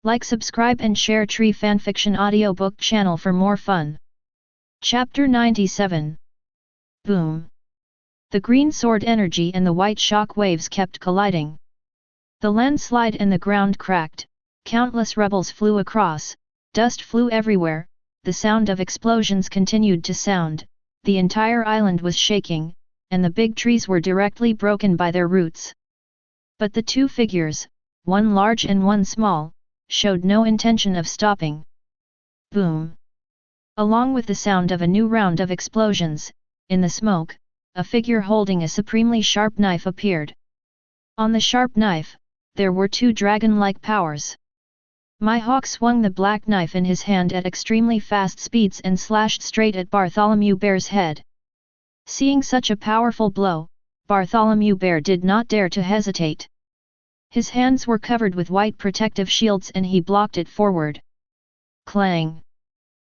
Like, subscribe and share Tree Fanfiction audiobook channel for more fun. Chapter 97. Boom. The green sword energy and the white shock waves kept colliding. The landslide and the ground cracked, countless rebels flew across, dust flew everywhere, the sound of explosions continued to sound, the entire island was shaking, and the big trees were directly broken by their roots. But the two figures, one large and one small, showed no intention of stopping. Boom! Along with the sound of a new round of explosions, in the smoke, a figure holding a supremely sharp knife appeared. On the sharp knife, there were two dragon-like powers. Mihawk swung the black knife in his hand at extremely fast speeds and slashed straight at Bartholomew Bear's head. Seeing such a powerful blow, Bartholomew Bear did not dare to hesitate. His hands were covered with white protective shields and he blocked it forward. Clang!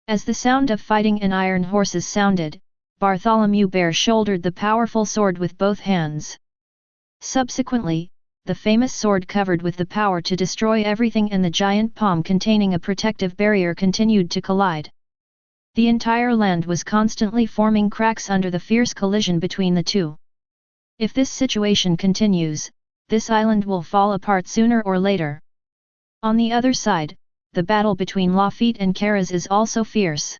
As the sound of fighting and iron horses sounded, Bartholomew Bear shouldered the powerful sword with both hands. Subsequently, the famous sword covered with the power to destroy everything and the giant palm containing a protective barrier continued to collide. The entire land was constantly forming cracks under the fierce collision between the two. If this situation continues, this island will fall apart sooner or later. On the other side, the battle between Lafitte and Kara's is also fierce.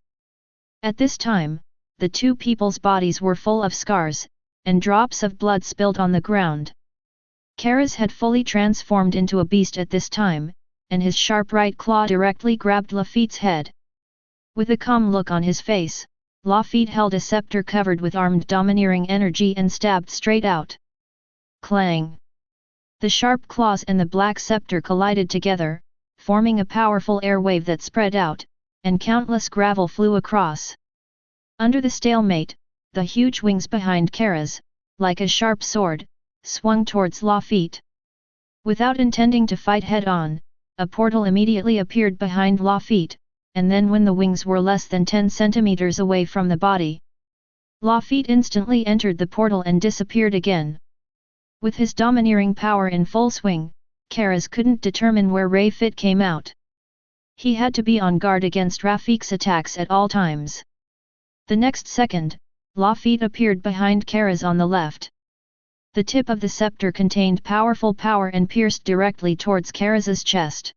At this time, the two people's bodies were full of scars, and drops of blood spilled on the ground. Kara's had fully transformed into a beast at this time, and his sharp right claw directly grabbed Lafitte's head. With a calm look on his face, Lafitte held a scepter covered with armed domineering energy and stabbed straight out. Clang! The sharp claws and the black scepter collided together, forming a powerful air wave that spread out, and countless gravel flew across. Under the stalemate, the huge wings behind Kara's, like a sharp sword, swung towards Lafitte. Without intending to fight head-on, a portal immediately appeared behind Lafitte, and then when the wings were less than 10 centimeters away from the body, Lafitte instantly entered the portal and disappeared again. With his domineering power in full swing, Kara's couldn't determine where Lafitte came out. He had to be on guard against Rafik's attacks at all times. The next second, Lafitte appeared behind Kara's on the left. The tip of the scepter contained powerful power and pierced directly towards Kara's chest.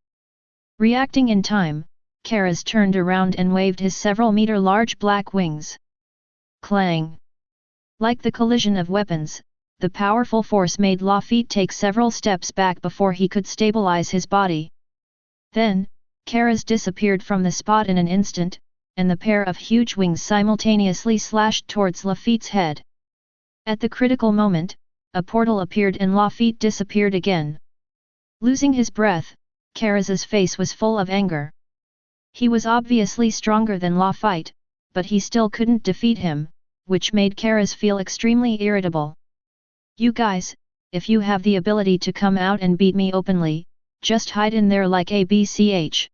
Reacting in time, Kara's turned around and waved his several-meter-large black wings. Clang! Like the collision of weapons, the powerful force made Lafitte take several steps back before he could stabilize his body. Then, Kara's disappeared from the spot in an instant, and the pair of huge wings simultaneously slashed towards Lafitte's head. At the critical moment, a portal appeared and Lafitte disappeared again. Losing his breath, Kara's face was full of anger. He was obviously stronger than Lafitte, but he still couldn't defeat him, which made Kara's feel extremely irritable. You guys, if you have the ability to come out and beat me openly, just hide in there like ABCH.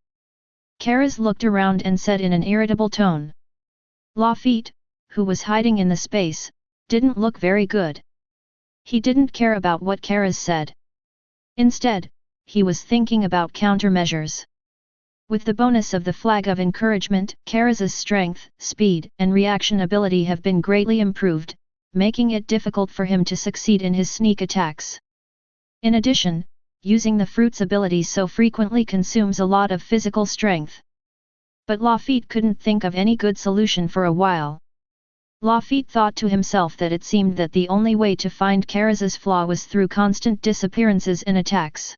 Kara's looked around and said in an irritable tone. Lafitte, who was hiding in the space, didn't look very good. He didn't care about what Kara's said. Instead, he was thinking about countermeasures. With the bonus of the flag of encouragement, Kara's strength, speed, and reaction ability have been greatly improved, making it difficult for him to succeed in his sneak attacks. In addition, using the fruit's ability so frequently consumes a lot of physical strength. But Lafitte couldn't think of any good solution for a while. Lafitte thought to himself that it seemed that the only way to find Kara's flaw was through constant disappearances and attacks.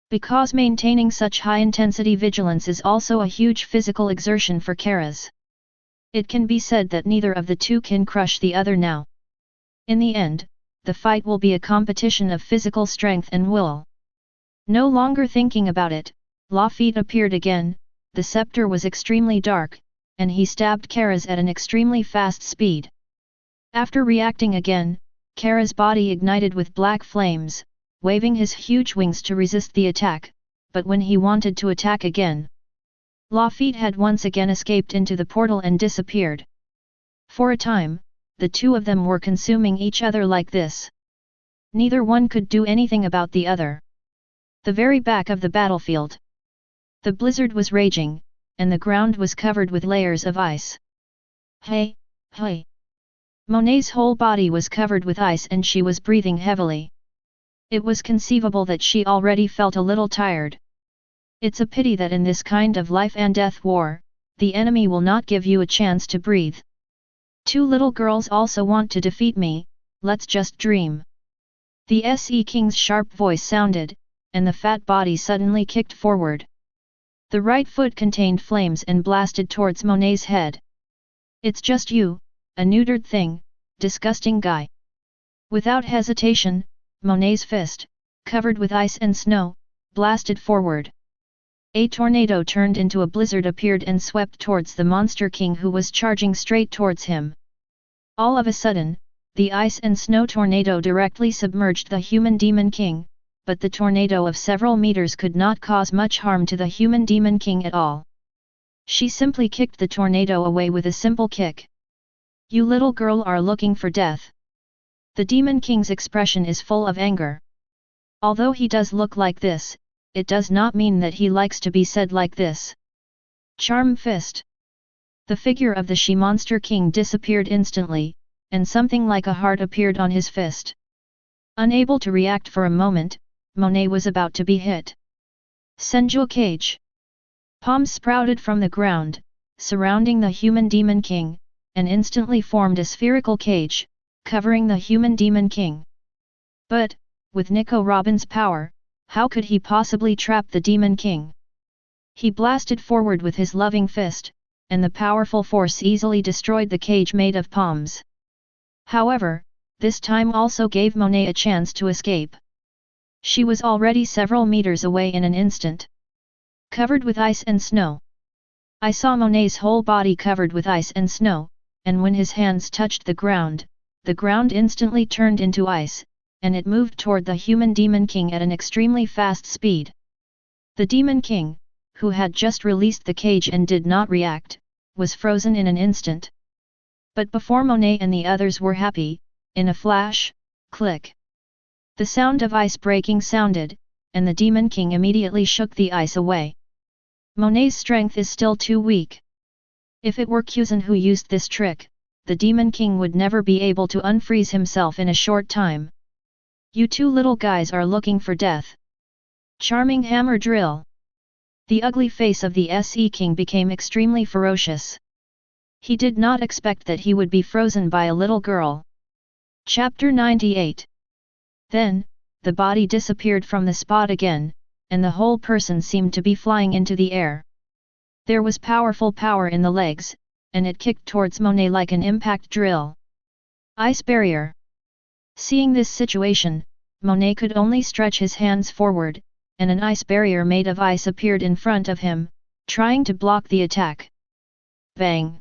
Because maintaining such high-intensity vigilance is also a huge physical exertion for Kara's. It can be said that neither of the two can crush the other now. In the end, the fight will be a competition of physical strength and will. No longer thinking about it, Lafitte appeared again. The scepter was extremely dark, and he stabbed Kara's at an extremely fast speed. After reacting again, Kara's body ignited with black flames, waving his huge wings to resist the attack, but when he wanted to attack again, Lafitte had once again escaped into the portal and disappeared. For a time, the two of them were consuming each other like this. Neither one could do anything about the other. The very back of the battlefield. The blizzard was raging, and the ground was covered with layers of ice. Hey, hey! Monet's whole body was covered with ice and she was breathing heavily. It was conceivable that she already felt a little tired. It's a pity that in this kind of life and death war, the enemy will not give you a chance to breathe. Two little girls also want to defeat me, let's just dream. The SE King's sharp voice sounded, and the fat body suddenly kicked forward. The right foot contained flames and blasted towards Monet's head. It's just you, a neutered thing, disgusting guy. Without hesitation, Monet's fist, covered with ice and snow, blasted forward. A tornado turned into a blizzard appeared and swept towards the monster king who was charging straight towards him. All of a sudden, the ice and snow tornado directly submerged the human demon king, but the tornado of several meters could not cause much harm to the human demon king at all. She simply kicked the tornado away with a simple kick. You little girl are looking for death. The demon king's expression is full of anger. Although he does look like this, it does not mean that he likes to be said like this. Charm fist. The figure of the she-monster king disappeared instantly, and something like a heart appeared on his fist. Unable to react for a moment, Monet was about to be hit. Senju cage. Palms sprouted from the ground, surrounding the human demon king, and instantly formed a spherical cage, covering the human demon king. But, with Nico Robin's power, how could he possibly trap the demon king? He blasted forward with his loving fist, and the powerful force easily destroyed the cage made of palms. However, this time also gave Monet a chance to escape. She was already several meters away in an instant. Covered with ice and snow. I saw Monet's whole body covered with ice and snow, and when his hands touched the ground instantly turned into ice, and it moved toward the human demon king at an extremely fast speed. The demon king, who had just released the cage and did not react, was frozen in an instant. But before Monet and the others were happy, in a flash, click. The sound of ice breaking sounded, and the demon king immediately shook the ice away. Monet's strength is still too weak. If it were Kuzan who used this trick, the demon king would never be able to unfreeze himself in a short time. You two little guys are looking for death. Charming hammer drill. The ugly face of the SE King became extremely ferocious. He did not expect that he would be frozen by a little girl. Chapter 98. Then, the body disappeared from the spot again, and the whole person seemed to be flying into the air. There was powerful power in the legs, and it kicked towards Monet like an impact drill. Ice barrier. Seeing this situation, Monet could only stretch his hands forward, and an ice barrier made of ice appeared in front of him, trying to block the attack. Bang!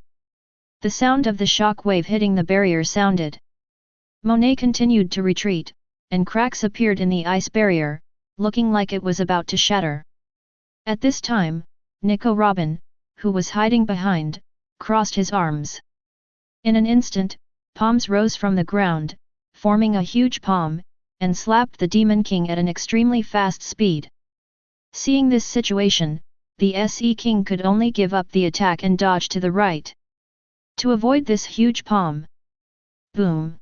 The sound of the shock wave hitting the barrier sounded. Monet continued to retreat, and cracks appeared in the ice barrier, looking like it was about to shatter. At this time, Nico Robin, who was hiding behind, crossed his arms. In an instant, palms rose from the ground, forming a huge palm, and slapped the demon king at an extremely fast speed. Seeing this situation, the SE King could only give up the attack and dodge to the right. To avoid this huge palm. Boom!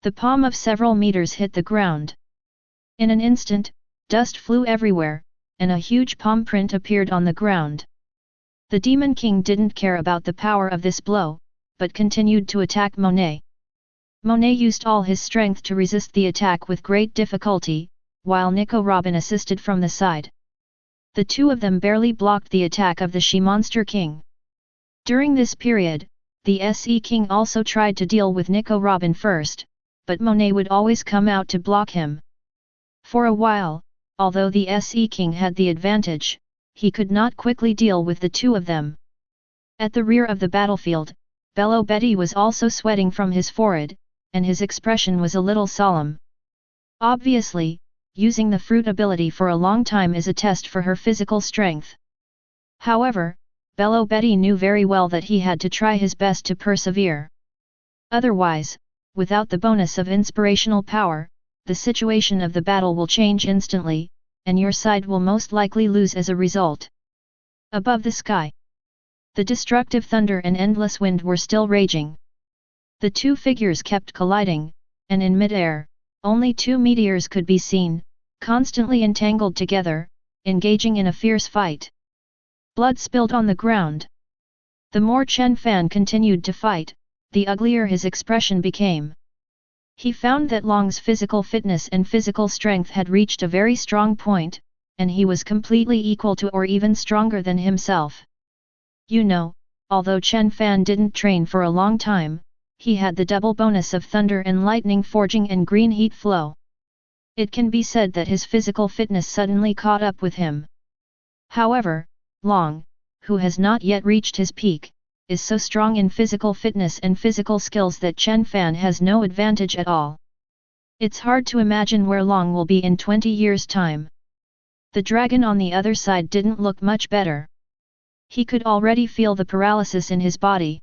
The palm of several meters hit the ground. In an instant, dust flew everywhere, and a huge palm print appeared on the ground. The Demon King didn't care about the power of this blow, but continued to attack Monet. Monet used all his strength to resist the attack with great difficulty, while Nico Robin assisted from the side. The two of them barely blocked the attack of the She-Monster King. During this period, the SE King also tried to deal with Nico Robin first, but Monet would always come out to block him. For a while, although the SE King had the advantage, he could not quickly deal with the two of them. At the rear of the battlefield, Bello Betty was also sweating from his forehead, and his expression was a little solemn. Obviously, using the fruit ability for a long time is a test for her physical strength. However, Bello Betty knew very well that he had to try his best to persevere. Otherwise, without the bonus of inspirational power, the situation of the battle will change instantly, and your side will most likely lose as a result. Above the sky, the destructive thunder and endless wind were still raging. The two figures kept colliding, and in mid-air, only two meteors could be seen, constantly entangled together, engaging in a fierce fight. Blood spilled on the ground. The more Chen Fan continued to fight, the uglier his expression became. He found that Long's physical fitness and physical strength had reached a very strong point, and he was completely equal to or even stronger than himself. You know, although Chen Fan didn't train for a long time, he had the double bonus of thunder and lightning forging and green heat flow. It can be said that his physical fitness suddenly caught up with him. However, Long, who has not yet reached his peak, is so strong in physical fitness and physical skills that Chen Fan has no advantage at all. It's hard to imagine where Long will be in 20 years' time. The dragon on the other side didn't look much better. He could already feel the paralysis in his body.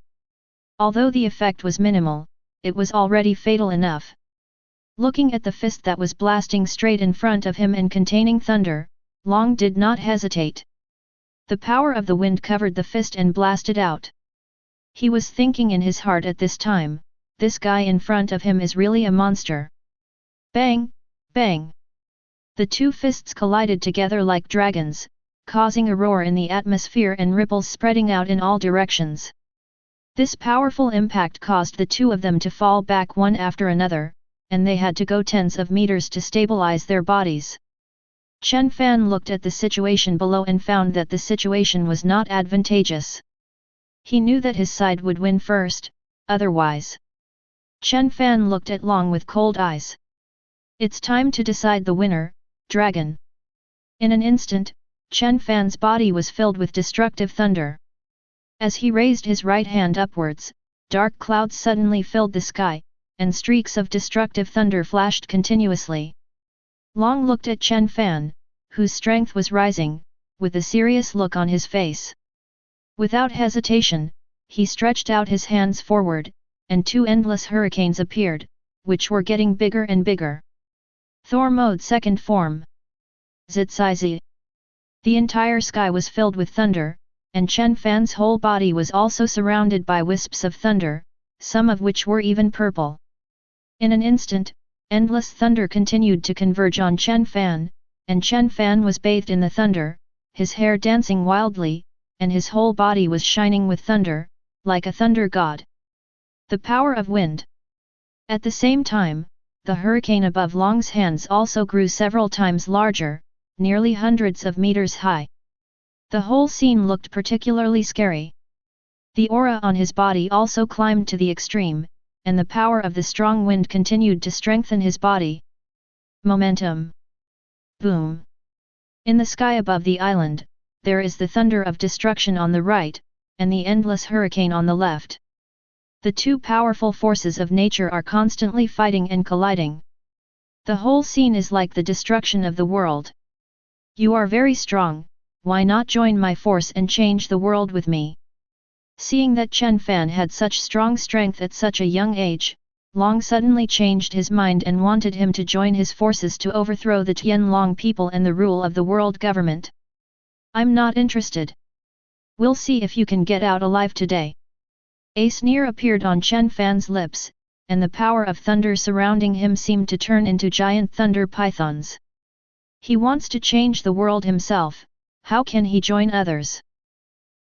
Although the effect was minimal, it was already fatal enough. Looking at the fist that was blasting straight in front of him and containing thunder, Long did not hesitate. The power of the wind covered the fist and blasted out. He was thinking in his heart at this time, this guy in front of him is really a monster. Bang! Bang! The two fists collided together like dragons, causing a roar in the atmosphere and ripples spreading out in all directions. This powerful impact caused the two of them to fall back one after another, and they had to go tens of meters to stabilize their bodies. Chen Fan looked at the situation below and found that the situation was not advantageous. He knew that his side would win first, otherwise. Chen Fan looked at Long with cold eyes. It's time to decide the winner, dragon. In an instant, Chen Fan's body was filled with destructive thunder. As he raised his right hand upwards, dark clouds suddenly filled the sky, and streaks of destructive thunder flashed continuously. Long looked at Chen Fan, whose strength was rising, with a serious look on his face. Without hesitation, he stretched out his hands forward, and two endless hurricanes appeared, which were getting bigger and bigger. Thor mode second form. Zitsizi. The entire sky was filled with thunder, and Chen Fan's whole body was also surrounded by wisps of thunder, some of which were even purple. In an instant, endless thunder continued to converge on Chen Fan, and Chen Fan was bathed in the thunder, his hair dancing wildly, and his whole body was shining with thunder, like a thunder god. The power of wind. At the same time, the hurricane above Long's hands also grew several times larger, nearly hundreds of meters high. The whole scene looked particularly scary. The aura on his body also climbed to the extreme, and the power of the strong wind continued to strengthen his body. Momentum. Boom. In the sky above the island, there is the thunder of destruction on the right, and the endless hurricane on the left. The two powerful forces of nature are constantly fighting and colliding. The whole scene is like the destruction of the world. You are very strong, why not join my force and change the world with me? Seeing that Chen Fan had such strong strength at such a young age, Long suddenly changed his mind and wanted him to join his forces to overthrow the Tianlong people and the rule of the world government. I'm not interested. We'll see if you can get out alive today. A sneer appeared on Chen Fan's lips, and the power of thunder surrounding him seemed to turn into giant thunder pythons. He wants to change the world himself, how can he join others?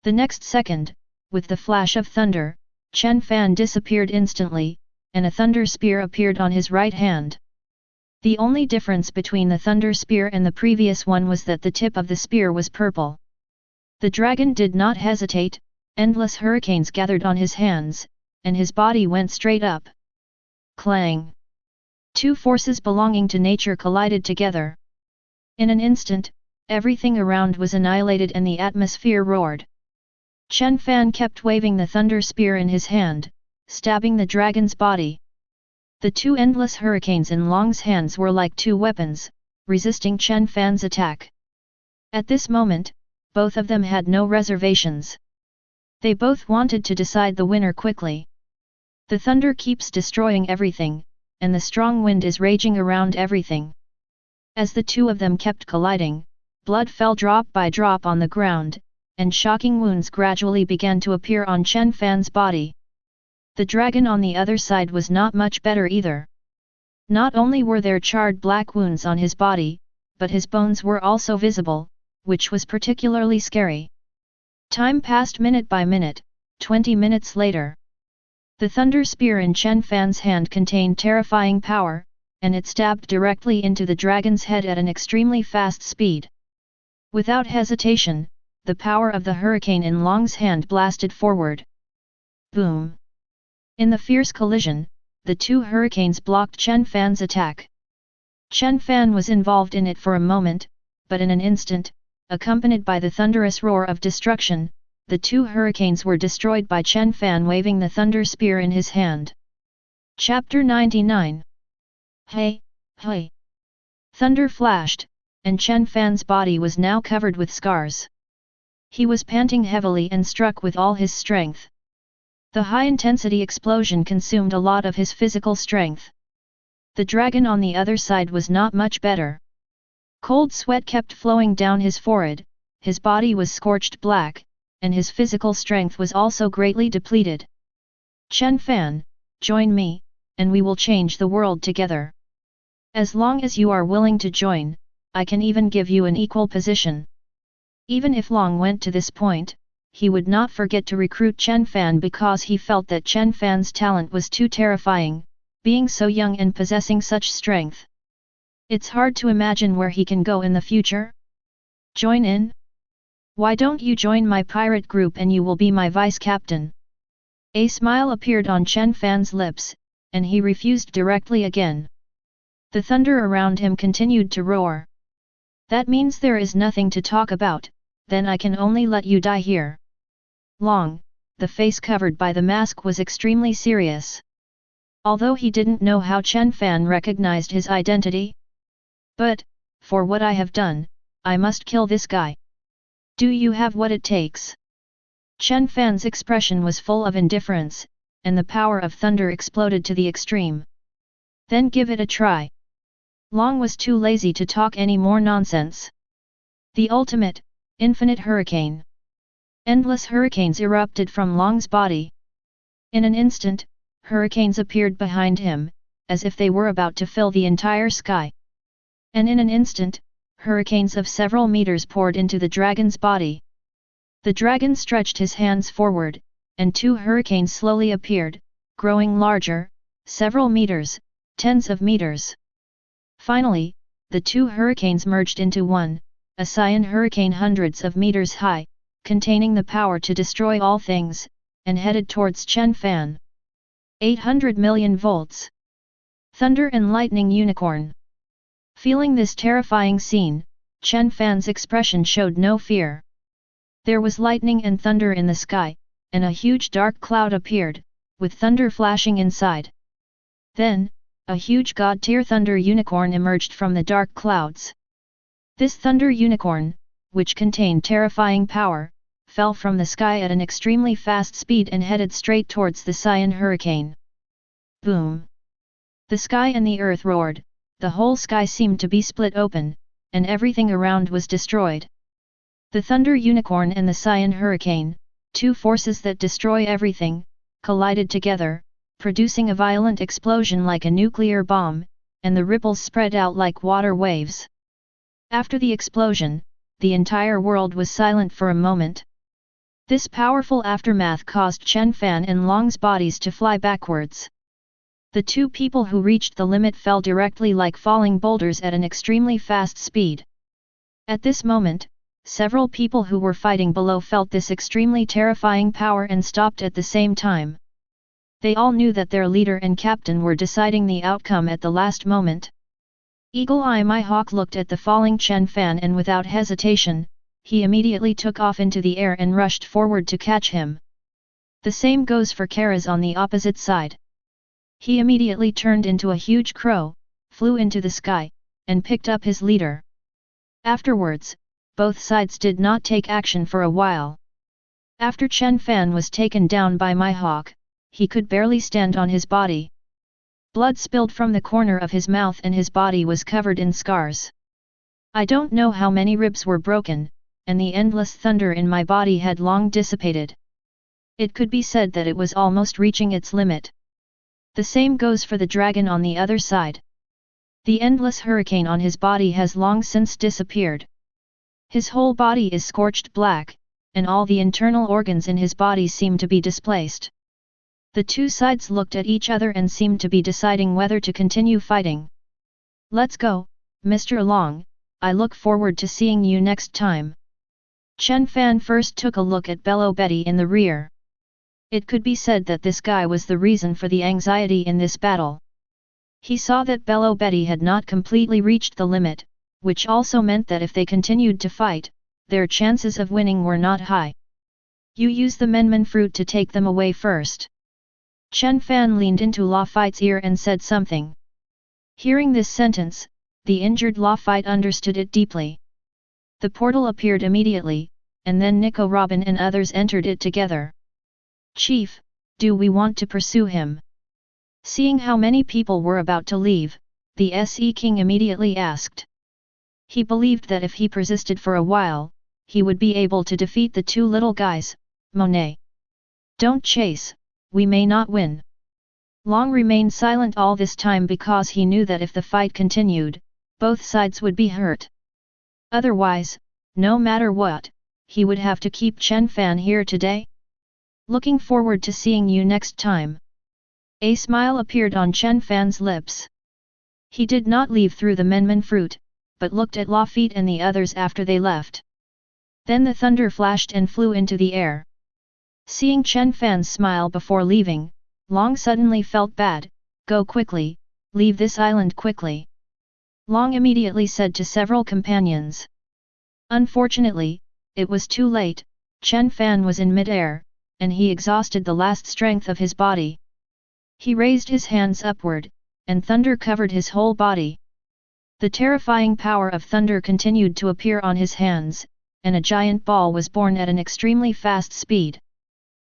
The next second, with the flash of thunder, Chen Fan disappeared instantly, and a thunder spear appeared on his right hand. The only difference between the thunder spear and the previous one was that the tip of the spear was purple. The dragon did not hesitate, endless hurricanes gathered on his hands, and his body went straight up. Clang! Two forces belonging to nature collided together. In an instant, everything around was annihilated and the atmosphere roared. Chen Fan kept waving the thunder spear in his hand, stabbing the dragon's body. The two endless hurricanes in Long's hands were like two weapons, resisting Chen Fan's attack. At this moment, both of them had no reservations. They both wanted to decide the winner quickly. The thunder keeps destroying everything, and the strong wind is raging around everything. As the two of them kept colliding, blood fell drop by drop on the ground, and shocking wounds gradually began to appear on Chen Fan's body. The dragon on the other side was not much better either. Not only were there charred black wounds on his body, but his bones were also visible, which was particularly scary. Time passed minute by minute. 20 minutes later. The thunder spear in Chen Fan's hand contained terrifying power, and it stabbed directly into the dragon's head at an extremely fast speed. Without hesitation, the power of the hurricane in Long's hand blasted forward. Boom! In the fierce collision, the two hurricanes blocked Chen Fan's attack. Chen Fan was involved in it for a moment, but in an instant, accompanied by the thunderous roar of destruction, the two hurricanes were destroyed by Chen Fan waving the thunder spear in his hand. Chapter 99. Hey, hey! Thunder flashed, and Chen Fan's body was now covered with scars. He was panting heavily and struck with all his strength. The high-intensity explosion consumed a lot of his physical strength. The dragon on the other side was not much better. Cold sweat kept flowing down his forehead, his body was scorched black, and his physical strength was also greatly depleted. Chen Fan, join me, and we will change the world together. As long as you are willing to join, I can even give you an equal position. Even if Long went to this point, he would not forget to recruit Chen Fan because he felt that Chen Fan's talent was too terrifying, being so young and possessing such strength. It's hard to imagine where he can go in the future. Join in? Why don't you join my pirate group and you will be my vice-captain? A smile appeared on Chen Fan's lips, and he refused directly again. The thunder around him continued to roar. That means there is nothing to talk about, then I can only let you die here. Long, the face covered by the mask was extremely serious. Although he didn't know how Chen Fan recognized his identity. But, for what I have done, I must kill this guy. Do you have what it takes? Chen Fan's expression was full of indifference, and the power of thunder exploded to the extreme. Then give it a try. Long was too lazy to talk any more nonsense. The ultimate, infinite hurricane. Endless hurricanes erupted from Long's body. In an instant, hurricanes appeared behind him, as if they were about to fill the entire sky. And in an instant, hurricanes of several meters poured into the dragon's body. The dragon stretched his hands forward, and two hurricanes slowly appeared, growing larger, several meters, tens of meters. Finally, the two hurricanes merged into one, a cyan hurricane hundreds of meters high, containing the power to destroy all things, and headed towards Chen Fan. 800 million volts. Thunder and lightning unicorn. Feeling this terrifying scene, Chen Fan's expression showed no fear. There was lightning and thunder in the sky, and a huge dark cloud appeared, with thunder flashing inside. Then, a huge god-tier thunder unicorn emerged from the dark clouds. This thunder unicorn, which contained terrifying power, fell from the sky at an extremely fast speed and headed straight towards the cyan hurricane. Boom! The sky and the earth roared. The whole sky seemed to be split open, and everything around was destroyed. The thunder unicorn and the cyan hurricane, two forces that destroy everything, collided together, producing a violent explosion like a nuclear bomb, and the ripples spread out like water waves. After the explosion, the entire world was silent for a moment. This powerful aftermath caused Chen Fan and Long's bodies to fly backwards. The two people who reached the limit fell directly like falling boulders at an extremely fast speed. At this moment, several people who were fighting below felt this extremely terrifying power and stopped at the same time. They all knew that their leader and captain were deciding the outcome at the last moment. Eagle Eye Mihawk looked at the falling Chen Fan and without hesitation, he immediately took off into the air and rushed forward to catch him. The same goes for Karaz on the opposite side. He immediately turned into a huge crow, flew into the sky, and picked up his leader. Afterwards, both sides did not take action for a while. After Chen Fan was taken down by Mihawk, he could barely stand on his body. Blood spilled from the corner of his mouth and his body was covered in scars. I don't know how many ribs were broken, and the endless thunder in my body had long dissipated. It could be said that it was almost reaching its limit. The same goes for the dragon on the other side. The endless hurricane on his body has long since disappeared. His whole body is scorched black, and all the internal organs in his body seem to be displaced. The two sides looked at each other and seemed to be deciding whether to continue fighting. "Let's go, Mr. Long, I look forward to seeing you next time." Chen Fan first took a look at Bello Betty in the rear. It could be said that this guy was the reason for the anxiety in this battle. He saw that Bello Betty had not completely reached the limit, which also meant that if they continued to fight, their chances of winning were not high. "You use the Menman fruit to take them away first." Chen Fan leaned into La Fight's ear and said something. Hearing this sentence, the injured La Fight understood it deeply. The portal appeared immediately, and then Nico Robin and others entered it together. "Chief, do we want to pursue him?" Seeing how many people were about to leave, the SE King immediately asked. He believed that if he persisted for a while, he would be able to defeat the two little guys, Monet. "Don't chase, we may not win." Long remained silent all this time because he knew that if the fight continued, both sides would be hurt. Otherwise, no matter what, he would have to keep Chen Fan here today. "Looking forward to seeing you next time." A smile appeared on Chen Fan's lips. He did not leave through the Menman fruit, but looked at Lafitte and the others after they left. Then the thunder flashed and flew into the air. Seeing Chen Fan's smile before leaving, Long suddenly felt bad. "Go quickly, leave this island quickly." Long immediately said to several companions. Unfortunately, it was too late. Chen Fan was in mid-air, and he exhausted the last strength of his body. He raised his hands upward, and thunder covered his whole body. The terrifying power of thunder continued to appear on his hands, and a giant ball was born at an extremely fast speed.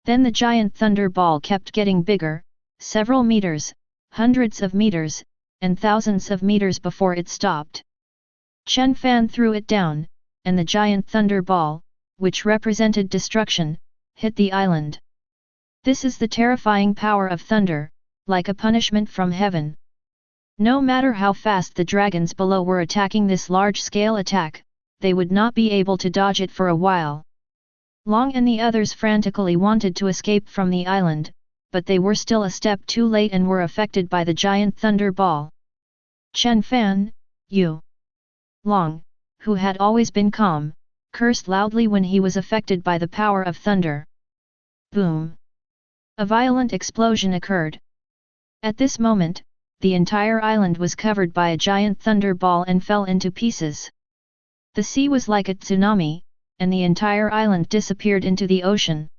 Then the giant thunder ball kept getting bigger, several meters, hundreds of meters, and thousands of meters before it stopped. Chen Fan threw it down, and the giant thunder ball, which represented destruction, hit the island. This is the terrifying power of thunder, like a punishment from heaven. No matter how fast the dragons below were attacking this large-scale attack, they would not be able to dodge it for a while. Long and the others frantically wanted to escape from the island, but they were still a step too late and were affected by the giant thunder ball. Chen Fan, you! Long, who had always been calm, cursed loudly when he was affected by the power of thunder. Boom! A violent explosion occurred. At this moment, the entire island was covered by a giant thunder ball and fell into pieces. The sea was like a tsunami, and the entire island disappeared into the ocean.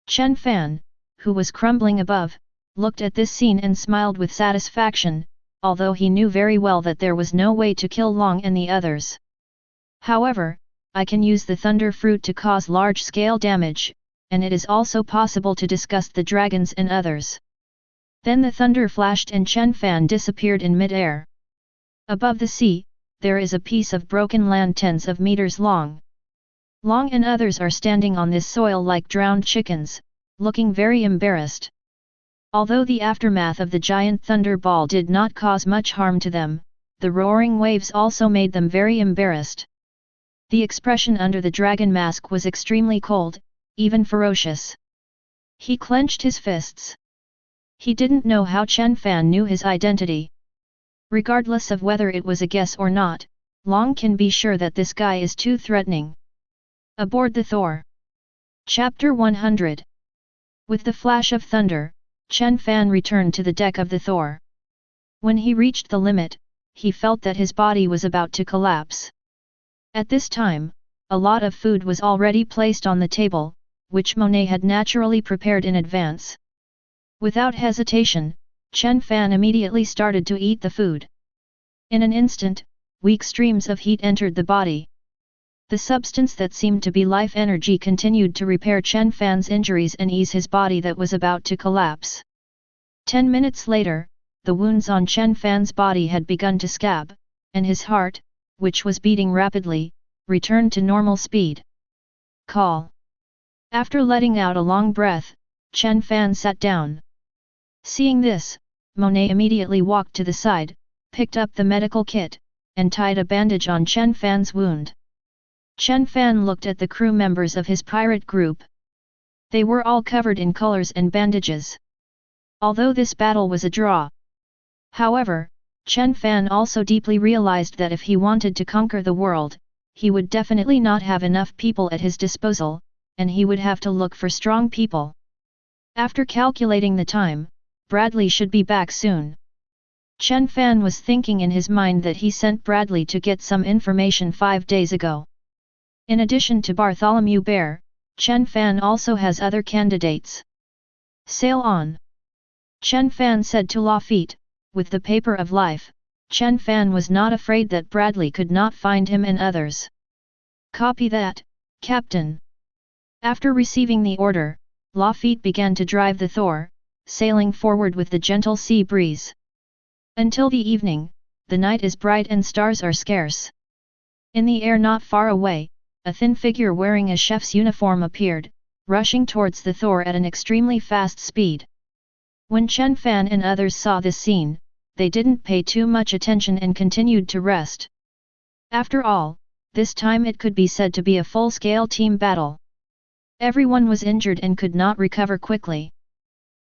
Chen Fan, who was crumbling above, looked at this scene and smiled with satisfaction, although he knew very well that there was no way to kill Long and the others. "However, I can use the thunder fruit to cause large-scale damage, and it is also possible to disgust the dragons and others." Then the thunder flashed and Chen Fan disappeared in mid-air. Above the sea, there is a piece of broken land tens of meters long. Long and others are standing on this soil like drowned chickens, looking very embarrassed. Although the aftermath of the giant thunder ball did not cause much harm to them, the roaring waves also made them very embarrassed. The expression under the dragon mask was extremely cold, even ferocious. He clenched his fists. He didn't know how Chen Fan knew his identity. Regardless of whether it was a guess or not, Long can be sure that this guy is too threatening. Aboard the Thor. Chapter 100. With the flash of thunder, Chen Fan returned to the deck of the Thor. When he reached the limit, he felt that his body was about to collapse. At this time, a lot of food was already placed on the table, which Monet had naturally prepared in advance. Without hesitation, Chen Fan immediately started to eat the food. In an instant, weak streams of heat entered the body. The substance that seemed to be life energy continued to repair Chen Fan's injuries and ease his body that was about to collapse. 10 minutes later, the wounds on Chen Fan's body had begun to scab, and his heart, which was beating rapidly, returned to normal speed. Call. After letting out a long breath, Chen Fan sat down. Seeing this, Monet immediately walked to the side, picked up the medical kit, and tied a bandage on Chen Fan's wound. Chen Fan looked at the crew members of his pirate group. They were all covered in colors and bandages. Although this battle was a draw. However, Chen Fan also deeply realized that if he wanted to conquer the world, he would definitely not have enough people at his disposal, and he would have to look for strong people. After calculating the time, Bradley should be back soon. Chen Fan was thinking in his mind that he sent Bradley to get some information 5 days ago. In addition to Bartholomew Bear, Chen Fan also has other candidates. Sail on. Chen Fan said to Lafitte, with the paper of life. Chen Fan was not afraid that Bradley could not find him and others. Copy that, Captain. After receiving the order, Lafitte began to drive the Thor, sailing forward with the gentle sea breeze. Until the evening, the night is bright and stars are scarce. In the air not far away, a thin figure wearing a chef's uniform appeared, rushing towards the Thor at an extremely fast speed. When Chen Fan and others saw this scene, they didn't pay too much attention and continued to rest. After all, this time it could be said to be a full-scale team battle. Everyone was injured and could not recover quickly.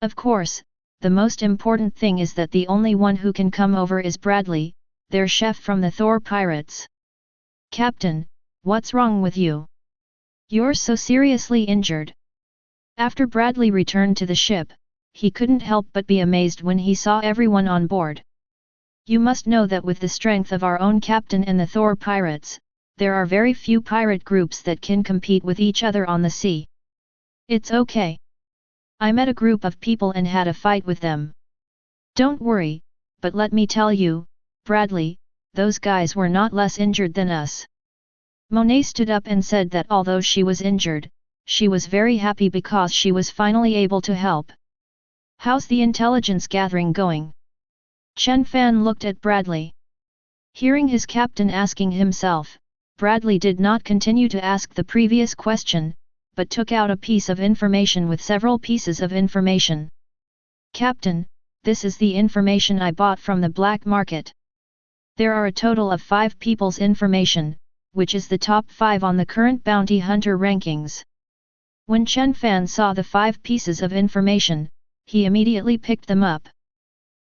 Of course, the most important thing is that the only one who can come over is Bradley, their chef from the Thor Pirates. Captain, what's wrong with you? You're so seriously injured. After Bradley returned to the ship, he couldn't help but be amazed when he saw everyone on board. You must know that with the strength of our own captain and the Thor Pirates, there are very few pirate groups that can compete with each other on the sea. It's okay. I met a group of people and had a fight with them. Don't worry, but let me tell you, Bradley, those guys were not less injured than us. Monet stood up and said that although she was injured, she was very happy because she was finally able to help. How's the intelligence gathering going? Chen Fan looked at Bradley. Hearing his captain asking himself, Bradley did not continue to ask the previous question, but took out a piece of information with several pieces of information. Captain, this is the information I bought from the black market. There are a total of 5 people's information, which is the top 5 on the current bounty hunter rankings. When Chen Fan saw the 5 pieces of information, he immediately picked them up.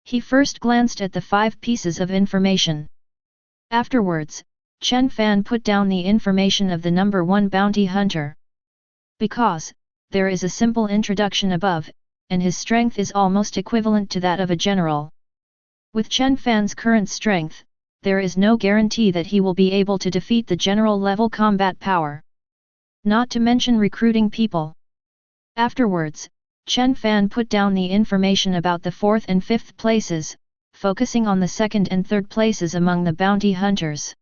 He first glanced at the 5 pieces of information. Afterwards, Chen Fan put down the information of the number 1 bounty hunter. Because, there is a simple introduction above, and his strength is almost equivalent to that of a general. With Chen Fan's current strength, there is no guarantee that he will be able to defeat the general-level combat power. Not to mention recruiting people. Afterwards, Chen Fan put down the information about the 4th and 5th places, focusing on the 2nd and 3rd places among the bounty hunters.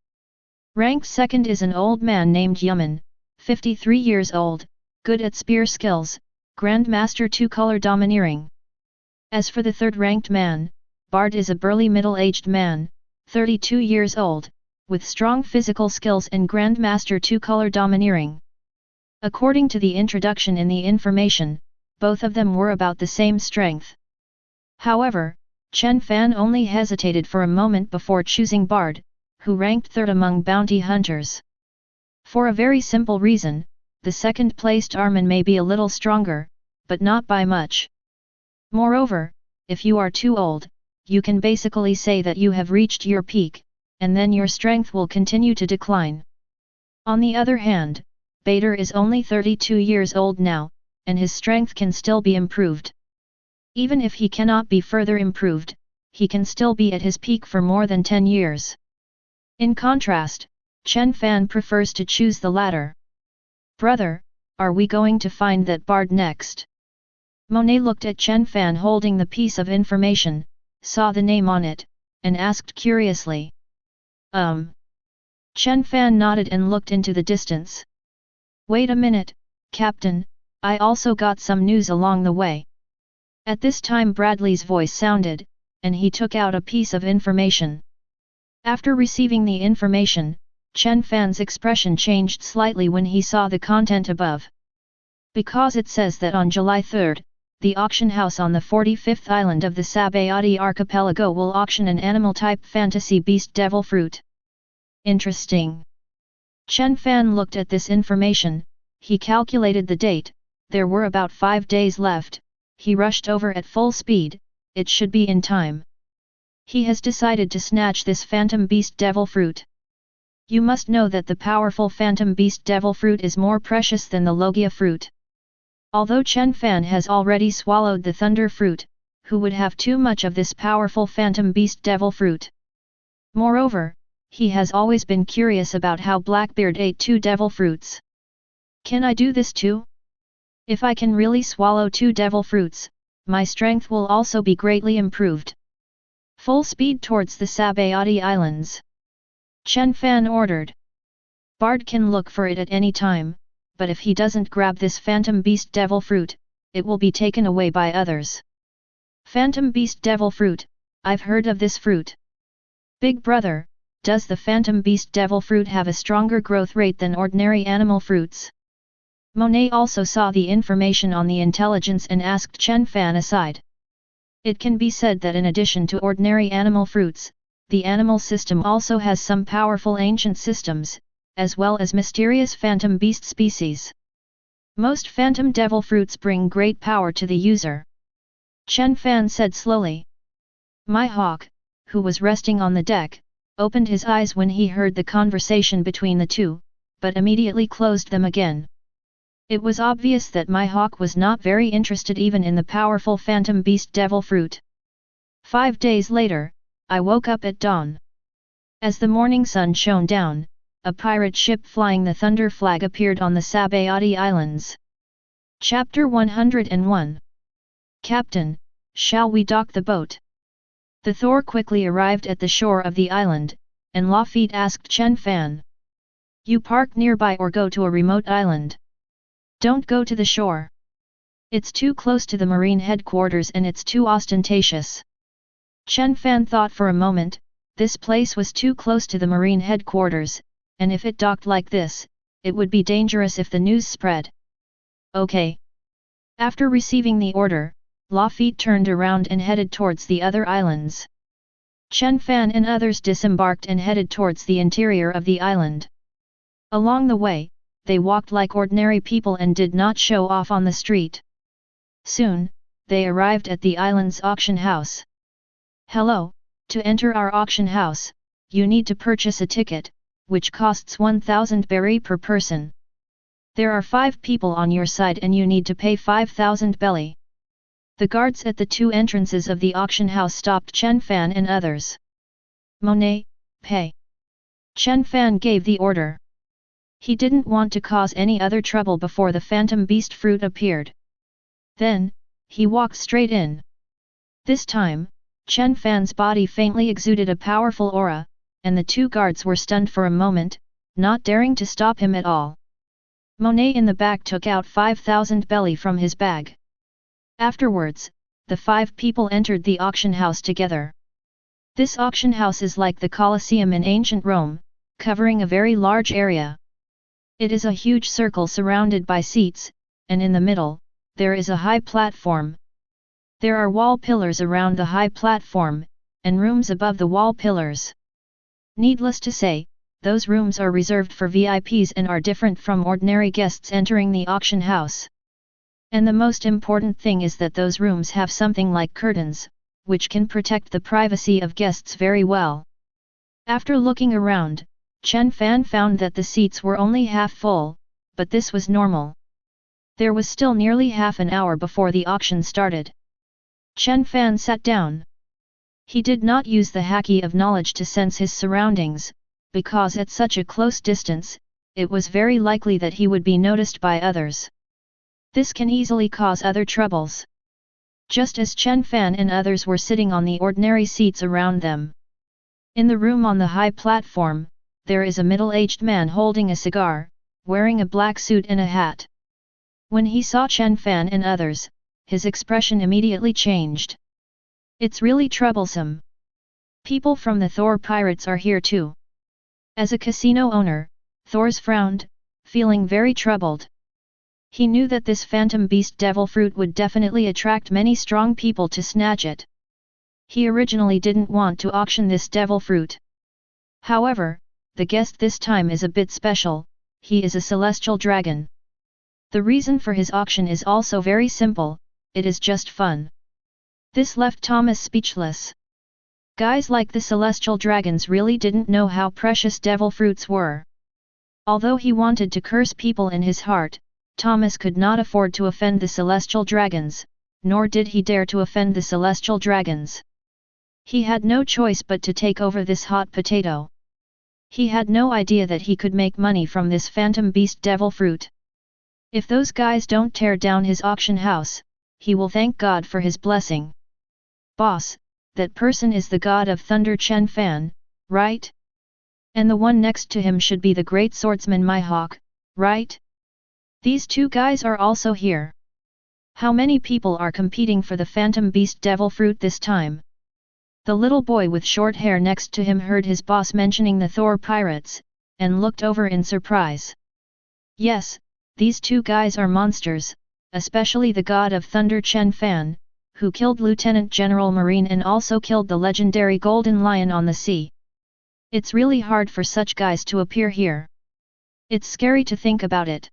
Ranked 2nd is an old man named Yuman, 53 years old, good at spear skills, Grandmaster 2-color domineering. As for the 3rd ranked man, Bard is a burly middle-aged man, 32 years old, with strong physical skills and Grandmaster 2-color domineering. According to the introduction in the information, both of them were about the same strength. However, Chen Fan only hesitated for a moment before choosing Bard, who ranked 3rd among bounty hunters. For a very simple reason, the 2nd-placed Armin may be a little stronger, but not by much. Moreover, if you are too old, you can basically say that you have reached your peak, and then your strength will continue to decline. On the other hand, Bader is only 32 years old now, and his strength can still be improved. Even if he cannot be further improved, he can still be at his peak for more than 10 years. In contrast, Chen Fan prefers to choose the latter. Brother, are we going to find that Bard next? Monet looked at Chen Fan holding the piece of information, saw the name on it, and asked curiously. Chen Fan nodded and looked into the distance. Wait a minute, Captain, I also got some news along the way. At this time Bradley's voice sounded, and he took out a piece of information. After receiving the information, Chen Fan's expression changed slightly when he saw the content above. Because it says that on July 3, the auction house on the 45th island of the Sabayati archipelago will auction an animal-type fantasy beast devil fruit. Interesting. Chen Fan looked at this information, he calculated the date, there were about 5 days left, he rushed over at full speed, it should be in time. He has decided to snatch this phantom beast devil fruit. You must know that the powerful phantom beast devil fruit is more precious than the Logia fruit. Although Chen Fan has already swallowed the thunder fruit, who would have too much of this powerful phantom beast devil fruit? Moreover, he has always been curious about how Blackbeard ate 2 devil fruits. Can I do this too? If I can really swallow 2 devil fruits, my strength will also be greatly improved. Full speed towards the Sabayati Islands. Chen Fan ordered. Bard can look for it at any time, but if he doesn't grab this phantom beast devil fruit, it will be taken away by others. Phantom beast devil fruit, I've heard of this fruit. Big brother, does the phantom beast devil fruit have a stronger growth rate than ordinary animal fruits? Monet also saw the information on the intelligence and asked Chen Fan aside. It can be said that in addition to ordinary animal fruits, the animal system also has some powerful ancient systems, as well as mysterious phantom beast species. Most phantom devil fruits bring great power to the user. Chen Fan said slowly. My hawk, who was resting on the deck, opened his eyes when he heard the conversation between the two, but immediately closed them again. It was obvious that my hawk was not very interested even in the powerful phantom beast devil fruit. 5 days later, I woke up at dawn. As the morning sun shone down, a pirate ship flying the thunder flag appeared on the Sabayati Islands. Chapter 101. Captain, shall we dock the boat? The Thor quickly arrived at the shore of the island, and Lafitte asked Chen Fan. You park nearby or go to a remote island. Don't go to the shore. It's too close to the marine headquarters and it's too ostentatious. Chen Fan thought for a moment, this place was too close to the marine headquarters, and if it docked like this, it would be dangerous if the news spread. Okay. After receiving the order, Lafitte turned around and headed towards the other islands. Chen Fan and others disembarked and headed towards the interior of the island. Along the way, they walked like ordinary people and did not show off on the street. Soon, they arrived at the island's auction house. Hello, to enter our auction house, you need to purchase a ticket, which costs 1,000 berry per person. There are 5 people on your side and you need to pay 5,000 belly. The guards at the 2 entrances of the auction house stopped Chen Fan and others. Monet, pay. Chen Fan gave the order. He didn't want to cause any other trouble before the phantom beast fruit appeared. Then, he walked straight in. This time, Chen Fan's body faintly exuded a powerful aura, and the 2 guards were stunned for a moment, not daring to stop him at all. Monet in the back took out 5,000 belly from his bag. Afterwards, the 5 people entered the auction house together. This auction house is like the Colosseum in ancient Rome, covering a very large area. It is a huge circle surrounded by seats, and in the middle, there is a high platform. There are wall pillars around the high platform, and rooms above the wall pillars. Needless to say, those rooms are reserved for VIPs and are different from ordinary guests entering the auction house. And the most important thing is that those rooms have something like curtains, which can protect the privacy of guests very well. After looking around, Chen Fan found that the seats were only half full, but this was normal. There was still nearly half an hour before the auction started. Chen Fan sat down. He did not use the haki of knowledge to sense his surroundings, because at such a close distance, it was very likely that he would be noticed by others. This can easily cause other troubles. Just as Chen Fan and others were sitting on the ordinary seats around them. In the room on the high platform, there is a middle-aged man holding a cigar, wearing a black suit and a hat. When he saw Chen Fan and others, his expression immediately changed. It's really troublesome. People from the Thor pirates are here too. As a casino owner, Thors frowned, feeling very troubled. He knew that this phantom beast devil fruit would definitely attract many strong people to snatch it. He originally didn't want to auction this devil fruit. However, the guest this time is a bit special, he is a celestial dragon. The reason for his auction is also very simple, it is just fun. This left Thomas speechless. Guys like the celestial dragons really didn't know how precious devil fruits were. Although he wanted to curse people in his heart, Thomas could not afford to offend the celestial dragons, nor did he dare to offend the celestial dragons. He had no choice but to take over this hot potato. He had no idea that he could make money from this phantom beast devil fruit. If those guys don't tear down his auction house, he will thank God for his blessing. Boss, that person is the god of thunder Chen Fan, right? And the one next to him should be the great swordsman Mihawk, right? These two guys are also here. How many people are competing for the phantom beast devil fruit this time? The little boy with short hair next to him heard his boss mentioning the Thor pirates, and looked over in surprise. Yes, these two guys are monsters, especially the god of thunder Chen Fan, who killed Lieutenant General Marine and also killed the legendary Golden Lion on the sea. It's really hard for such guys to appear here. It's scary to think about it.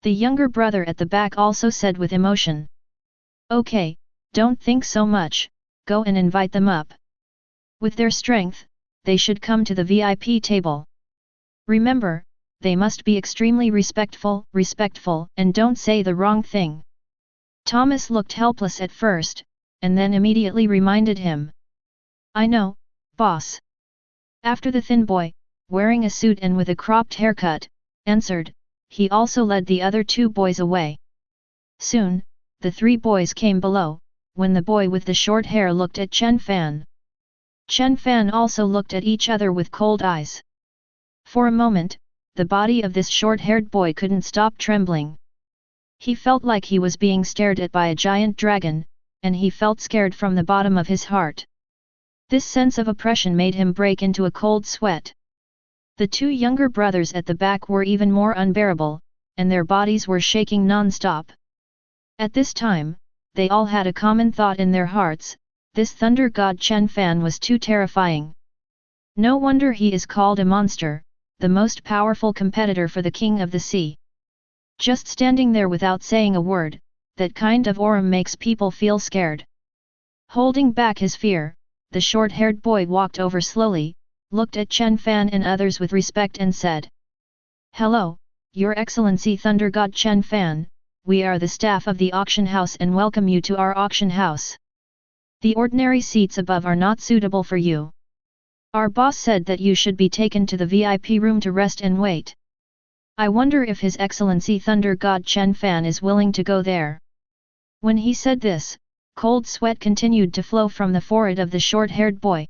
The younger brother at the back also said with emotion. Okay, don't think so much, go and invite them up. With their strength, they should come to the VIP table. Remember, they must be extremely respectful, and don't say the wrong thing. Thomas looked helpless at first, and then immediately reminded him. I know, boss. After the thin boy, wearing a suit and with a cropped haircut, answered, he also led the other two boys away. Soon, the three boys came below, when the boy with the short hair looked at Chen Fan. Chen Fan also looked at each other with cold eyes. For a moment, the body of this short-haired boy couldn't stop trembling. He felt like he was being stared at by a giant dragon, and he felt scared from the bottom of his heart. This sense of oppression made him break into a cold sweat. The two younger brothers at the back were even more unbearable, and their bodies were shaking non-stop. At this time, they all had a common thought in their hearts, this thunder god Chen Fan was too terrifying. No wonder he is called a monster, the most powerful competitor for the king of the sea. Just standing there without saying a word, that kind of aura makes people feel scared. Holding back his fear, the short-haired boy walked over slowly, looked at Chen Fan and others with respect and said. Hello, Your Excellency Thunder God Chen Fan, we are the staff of the auction house and welcome you to our auction house. The ordinary seats above are not suitable for you. Our boss said that you should be taken to the VIP room to rest and wait. I wonder if His Excellency Thunder God Chen Fan is willing to go there. When he said this, cold sweat continued to flow from the forehead of the short-haired boy.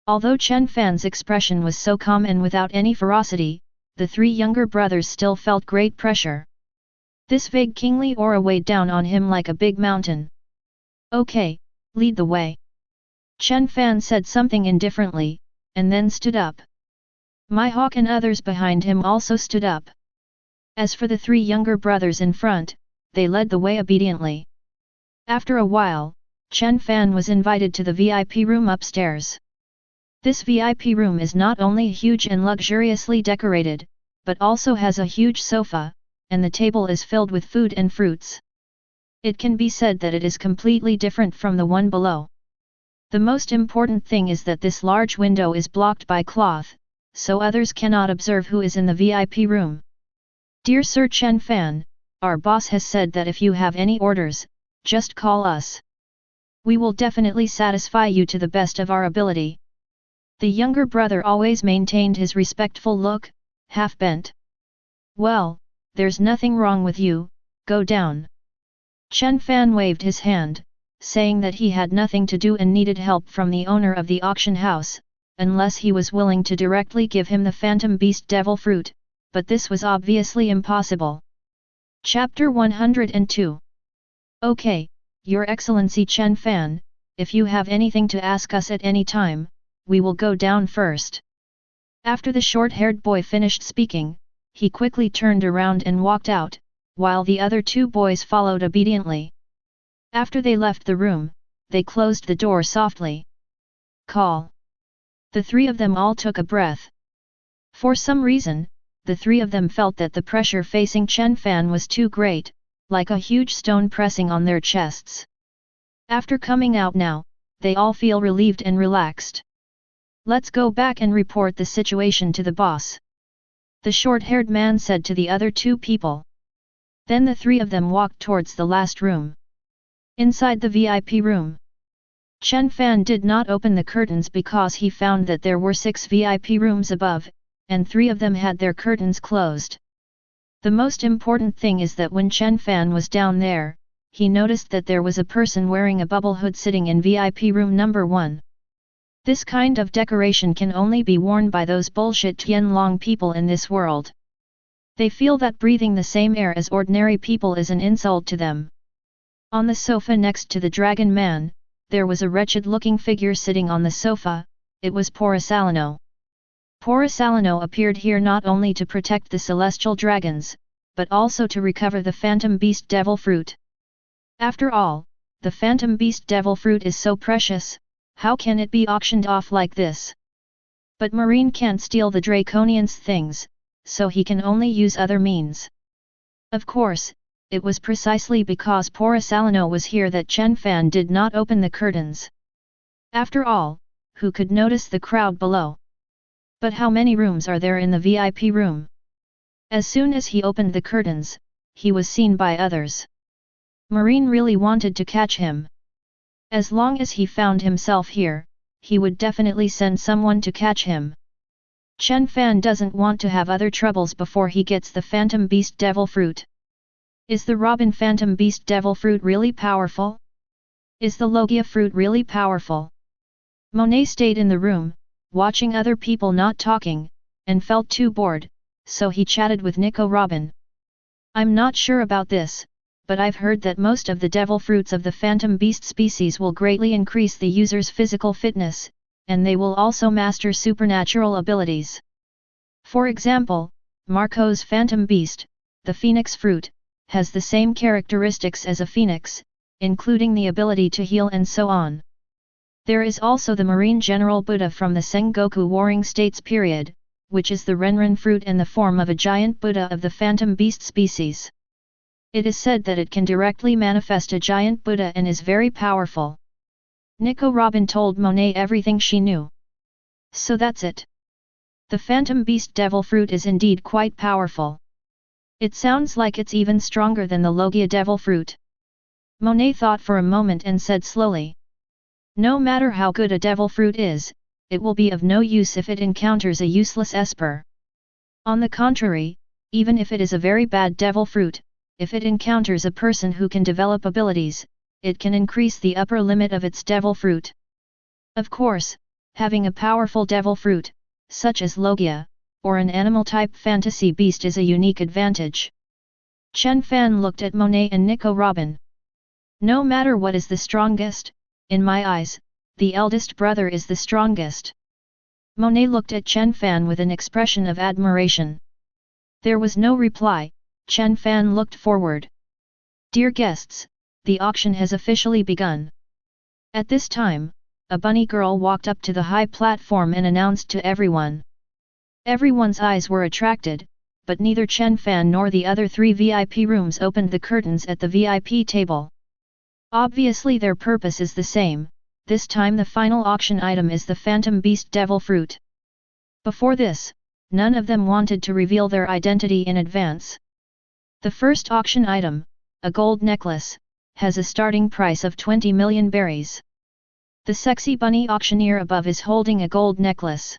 Although Chen Fan's expression was so calm and without any ferocity, the three younger brothers still felt great pressure. This vague kingly aura weighed down on him like a big mountain. Okay, lead the way. Chen Fan said something indifferently, and then stood up. Mihawk and others behind him also stood up. As for the three younger brothers in front, they led the way obediently. After a while, Chen Fan was invited to the VIP room upstairs. This VIP room is not only huge and luxuriously decorated, but also has a huge sofa, and the table is filled with food and fruits. It can be said that it is completely different from the one below. The most important thing is that this large window is blocked by cloth, so others cannot observe who is in the VIP room. Dear Sir Chen Fan, our boss has said that if you have any orders, just call us. We will definitely satisfy you to the best of our ability. The younger brother always maintained his respectful look, half bent. Well, there's nothing wrong with you, go down. Chen Fan waved his hand, saying that he had nothing to do and needed help from the owner of the auction house, unless he was willing to directly give him the phantom beast devil fruit, but this was obviously impossible. Chapter 102. Okay, Your Excellency Chen Fan, if you have anything to ask us at any time, we will go down first. After the short-haired boy finished speaking, he quickly turned around and walked out, while the other two boys followed obediently. After they left the room, they closed the door softly. Call. The three of them all took a breath. For some reason, the three of them felt that the pressure facing Chen Fan was too great, like a huge stone pressing on their chests. After coming out now, they all feel relieved and relaxed. Let's go back and report the situation to the boss. The short-haired man said to the other two people. Then the three of them walked towards the last room. Inside the VIP room, Chen Fan did not open the curtains because he found that there were 6 VIP rooms above, and 3 of them had their curtains closed. The most important thing is that when Chen Fan was down there, he noticed that there was a person wearing a bubble hood sitting in VIP room number 1. This kind of decoration can only be worn by those bullshit Tianlong people in this world. They feel that breathing the same air as ordinary people is an insult to them. On the sofa next to the dragon man, there was a wretched-looking figure sitting on the sofa. It was Porisalino. Porisalino appeared here not only to protect the celestial dragons, but also to recover the phantom beast devil fruit. After all, the phantom beast devil fruit is so precious, how can it be auctioned off like this? But Marine can't steal the Draconian's things, so he can only use other means. Of course, it was precisely because Porisalino was here that Chen Fan did not open the curtains. After all, who could notice the crowd below? But how many rooms are there in the VIP room? As soon as he opened the curtains, he was seen by others. Marine really wanted to catch him. As long as he found himself here, he would definitely send someone to catch him. Chen Fan doesn't want to have other troubles before he gets the Phantom Beast Devil Fruit. Is the Robin Phantom Beast Devil Fruit really powerful? Is the Logia fruit really powerful? Monet stayed in the room, watching other people not talking, and felt too bored, so he chatted with Nico Robin. I'm not sure about this, but I've heard that most of the devil fruits of the phantom beast species will greatly increase the user's physical fitness, and they will also master supernatural abilities. For example, Marco's phantom beast, the phoenix fruit, has the same characteristics as a phoenix, including the ability to heal and so on. There is also the marine general Buddha from the Sengoku Warring States period, which is the Renren fruit in the form of a giant Buddha of the phantom beast species. It is said that it can directly manifest a giant Buddha and is very powerful. Nico Robin told Monet everything she knew. So that's it. The phantom beast devil fruit is indeed quite powerful. It sounds like it's even stronger than the Logia devil fruit. Monet thought for a moment and said slowly. No matter how good a devil fruit is, it will be of no use if it encounters a useless esper. On the contrary, even if it is a very bad devil fruit, if it encounters a person who can develop abilities, it can increase the upper limit of its devil fruit. Of course, having a powerful devil fruit, such as Logia, or an animal-type fantasy beast is a unique advantage. Chen Fan looked at Monet and Nico Robin. No matter what is the strongest, in my eyes, the eldest brother is the strongest. Monet looked at Chen Fan with an expression of admiration. There was no reply. Chen Fan looked forward. Dear guests, the auction has officially begun. At this time, a bunny girl walked up to the high platform and announced to everyone. Everyone's eyes were attracted, but neither Chen Fan nor the other 3 VIP rooms opened the curtains at the VIP table. Obviously their purpose is the same. This time the final auction item is the Phantom Beast Devil Fruit. Before this, none of them wanted to reveal their identity in advance. The first auction item, a gold necklace, has a starting price of 20 million berries. The sexy bunny auctioneer above is holding a gold necklace.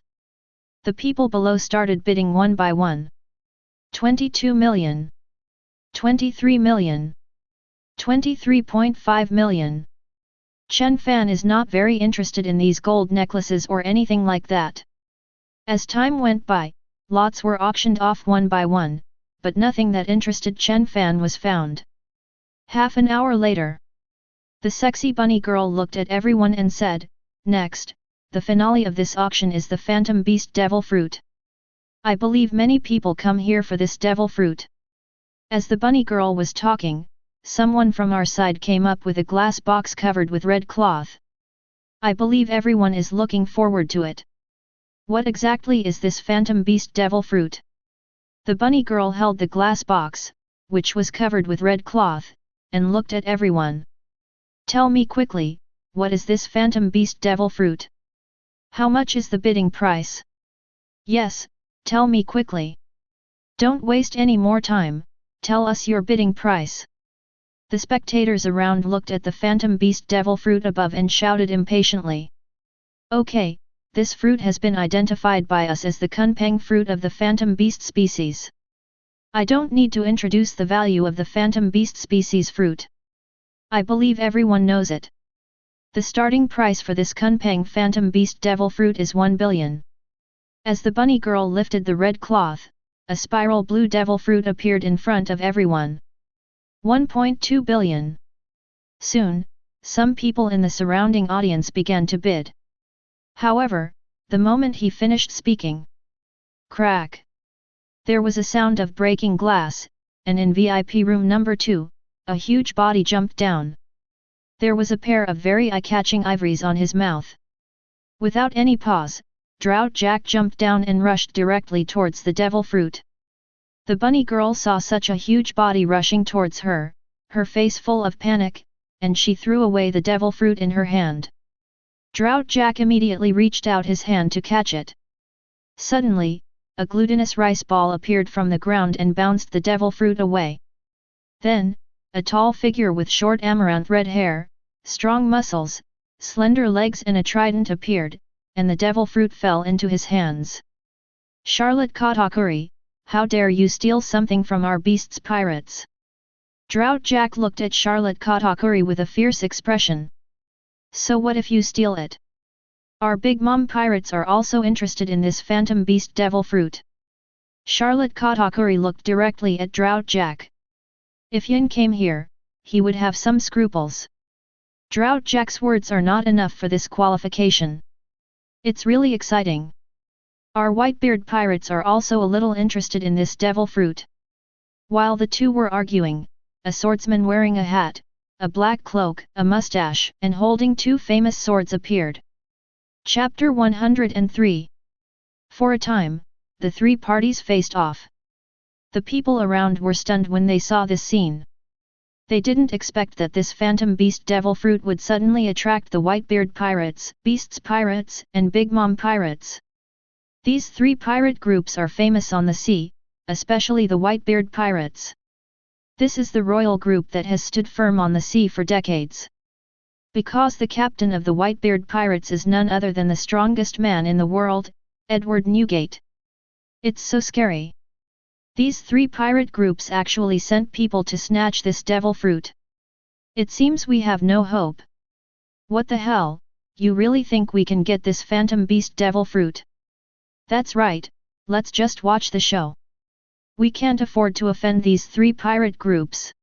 The people below started bidding one by one. 22 million. 23 million. 23.5 million. Chen Fan is not very interested in these gold necklaces or anything like that. As time went by, lots were auctioned off one by one, but nothing that interested Chen Fan was found. Half an hour later, the sexy bunny girl looked at everyone and said, Next, the finale of this auction is the Phantom Beast Devil Fruit. I believe many people come here for this devil fruit. As the bunny girl was talking, someone from our side came up with a glass box covered with red cloth. I believe everyone is looking forward to it. What exactly is this phantom beast devil fruit? The bunny girl held the glass box, which was covered with red cloth, and looked at everyone. Tell me quickly, what is this phantom beast devil fruit? How much is the bidding price? Yes, tell me quickly. Don't waste any more time, tell us your bidding price. The spectators around looked at the phantom beast devil fruit above and shouted impatiently. Okay, this fruit has been identified by us as the kunpeng fruit of the phantom beast species. I don't need to introduce the value of the phantom beast species fruit. I believe everyone knows it. The starting price for this kunpeng phantom beast devil fruit is 1 billion. As the bunny girl lifted the red cloth, a spiral blue devil fruit appeared in front of everyone. 1.2 billion. Soon, some people in the surrounding audience began to bid. However, the moment he finished speaking, crack! There was a sound of breaking glass, and in VIP room number 2, a huge body jumped down. There was a pair of very eye-catching ivories on his mouth. Without any pause, Drought Jack jumped down and rushed directly towards the devil fruit. The bunny girl saw such a huge body rushing towards her, her face full of panic, and she threw away the devil fruit in her hand. Drought Jack immediately reached out his hand to catch it. Suddenly, a glutinous rice ball appeared from the ground and bounced the devil fruit away. Then, a tall figure with short amaranth red hair, strong muscles, slender legs and a trident appeared, and the devil fruit fell into his hands. Charlotte Katakuri, how dare you steal something from our beasts pirates? Drought Jack looked at Charlotte Katakuri with a fierce expression. So what if you steal it? Our big mom pirates are also interested in this phantom beast devil fruit. Charlotte Katakuri looked directly at Drought Jack. If Yin came here, he would have some scruples. Drought Jack's words are not enough for this qualification. It's really exciting. Our Whitebeard pirates are also a little interested in this devil fruit. While the two were arguing, a swordsman wearing a hat, a black cloak, a mustache, and holding two famous swords appeared. Chapter 103. For a time, the three parties faced off. The people around were stunned when they saw this scene. They didn't expect that this phantom beast devil fruit would suddenly attract the Whitebeard pirates, Beasts pirates, and Big Mom pirates. These three pirate groups are famous on the sea, especially the Whitebeard pirates. This is the royal group that has stood firm on the sea for decades. Because the captain of the Whitebeard pirates is none other than the strongest man in the world, Edward Newgate. It's so scary. These three pirate groups actually sent people to snatch this devil fruit. It seems we have no hope. What the hell, you really think we can get this phantom beast devil fruit? That's right, let's just watch the show. We can't afford to offend these three pirate groups.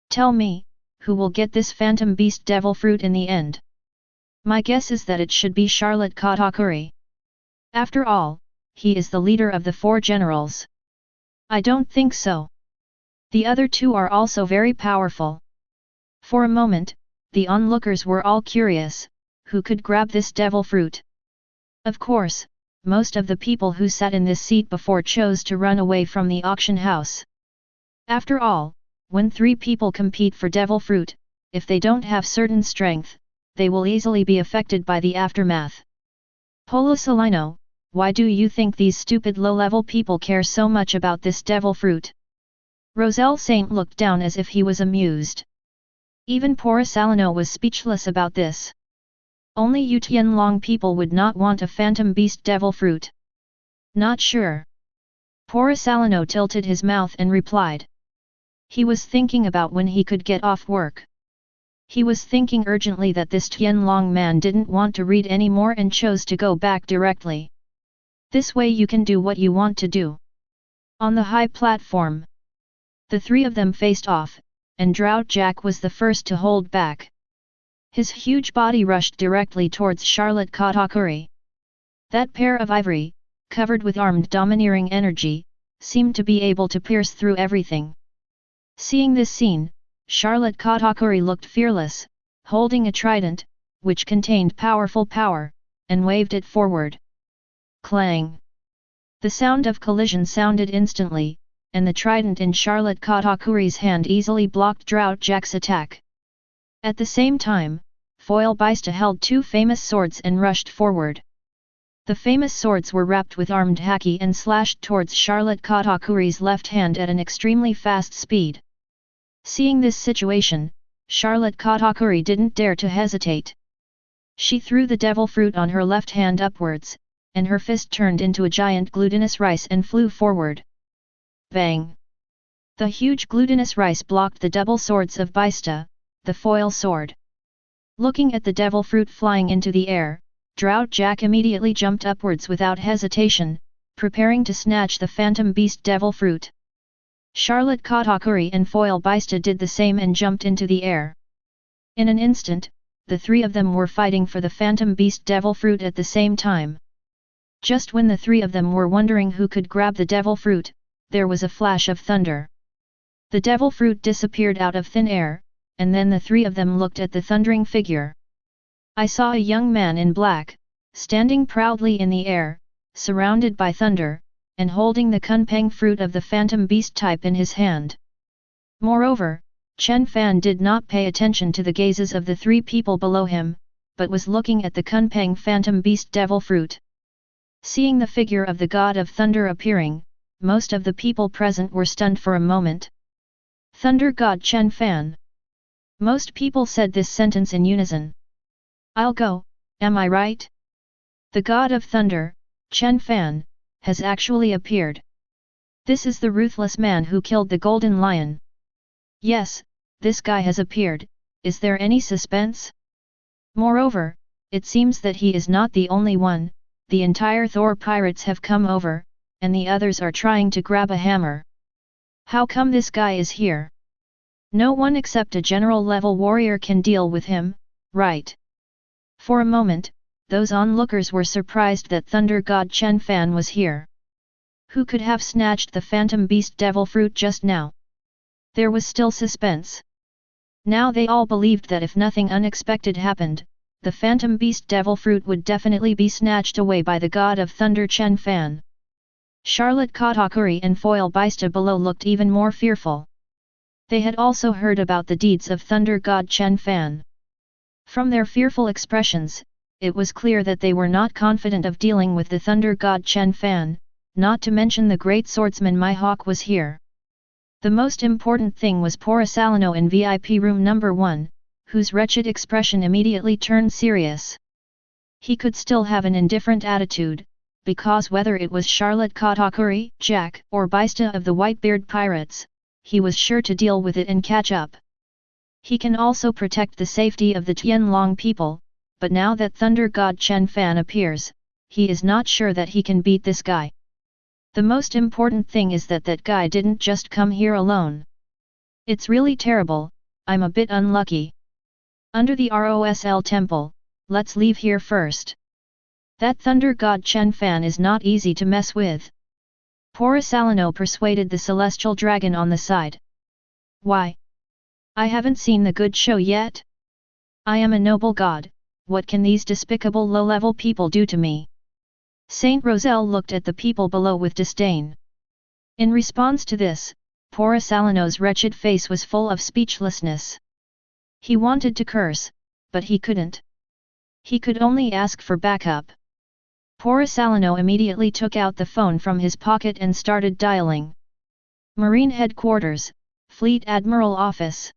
Tell me, who will get this phantom beast devil fruit in the end? My guess is that it should be Charlotte Katakuri. After all, he is the leader of the four generals. I don't think so. The other two are also very powerful. For a moment, the onlookers were all curious, who could grab this devil fruit? Of course, most of the people who sat in this seat before chose to run away from the auction house. After all, when three people compete for devil fruit, if they don't have certain strength, they will easily be affected by the aftermath. Polo Salino, why do you think these stupid low-level people care so much about this devil fruit? Roselle Saint looked down as if he was amused. Even Pora Salino was speechless about this. Only you Tianlong people would not want a phantom beast devil fruit. Not sure. Pora Salino tilted his mouth and replied. He was thinking about when he could get off work. He was thinking urgently that this Tianlong man didn't want to read any more and chose to go back directly. This way you can do what you want to do. On the high platform, the three of them faced off, and Drought Jack was the first to hold back. His huge body rushed directly towards Charlotte Katakuri. That pair of ivory, covered with armed domineering energy, seemed to be able to pierce through everything. Seeing this scene, Charlotte Katakuri looked fearless, holding a trident, which contained powerful power, and waved it forward. Clang! The sound of collision sounded instantly, and the trident in Charlotte Katakuri's hand easily blocked Drought Jack's attack. At the same time, Foil Bista held two famous swords and rushed forward. The famous swords were wrapped with armed haki and slashed towards Charlotte Katakuri's left hand at an extremely fast speed. Seeing this situation, Charlotte Katakuri didn't dare to hesitate. She threw the devil fruit on her left hand upwards, and her fist turned into a giant glutinous rice and flew forward. Bang! The huge glutinous rice blocked the double swords of Bista, the foil sword. Looking at the devil fruit flying into the air, Drought Jack immediately jumped upwards without hesitation, preparing to snatch the phantom beast devil fruit. Charlotte Katakuri and Foil Bista did the same and jumped into the air. In an instant, the three of them were fighting for the phantom beast devil fruit at the same time. Just when the three of them were wondering who could grab the devil fruit, there was a flash of thunder. The devil fruit disappeared out of thin air, and then the three of them looked at the thundering figure. I saw a young man in black, standing proudly in the air, surrounded by thunder, and holding the kunpeng fruit of the phantom beast type in his hand. Moreover, Chen Fan did not pay attention to the gazes of the three people below him, but was looking at the kunpeng phantom beast devil fruit. Seeing the figure of the god of thunder appearing, most of the people present were stunned for a moment. Thunder God Chen Fan. Most people said this sentence in unison. I'll go, am I right? The god of thunder, Chen Fan, has actually appeared. This is the ruthless man who killed the golden lion. Yes, this guy has appeared, is there any suspense? Moreover, it seems that he is not the only one, the entire Thor pirates have come over, and the others are trying to grab a hammer. How come this guy is here? No one except a general-level warrior can deal with him, right? For a moment, those onlookers were surprised that Thunder God Chen Fan was here. Who could have snatched the phantom beast devil fruit just now? There was still suspense. Now they all believed that if nothing unexpected happened, the phantom beast devil fruit would definitely be snatched away by the god of thunder Chen Fan. Charlotte Katakuri and Foil Bista below looked even more fearful. They had also heard about the deeds of thunder god Chen Fan. From their fearful expressions, it was clear that they were not confident of dealing with the thunder god Chen Fan, not to mention the great swordsman Mihawk was here. The most important thing was Porisalino in VIP room number 1, whose wretched expression immediately turned serious. He could still have an indifferent attitude, because whether it was Charlotte Katakuri, Jack, or Bista of the Whitebeard Pirates, he was sure to deal with it and catch up. He can also protect the safety of the Tianlong people, but now that Thunder God Chen Fan appears, he is not sure that he can beat this guy. The most important thing is that that guy didn't just come here alone. It's really terrible, I'm a bit unlucky. Under the Rosl temple, let's leave here first. That Thunder God Chen Fan is not easy to mess with. Porisalino persuaded the celestial dragon on the side. Why? I haven't seen the good show yet. I am a noble god, what can these despicable low-level people do to me? Saint Roselle looked at the people below with disdain. In response to this, Porisalino's wretched face was full of speechlessness. He wanted to curse, but he couldn't. He could only ask for backup. Porisalino immediately took out the phone from his pocket and started dialing. Marine Headquarters, Fleet Admiral Office.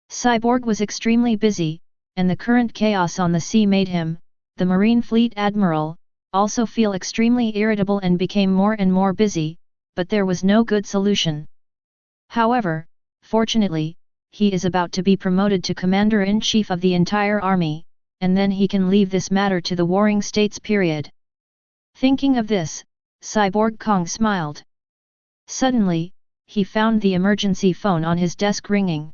Cyborg was extremely busy, and the current chaos on the sea made him, the Marine Fleet Admiral, also feel extremely irritable and became more and more busy, but there was no good solution. However, fortunately, he is about to be promoted to Commander-in-Chief of the entire army, and then he can leave this matter to the Warring States period. Thinking of this, Cyborg Kong smiled. Suddenly, he found the emergency phone on his desk ringing.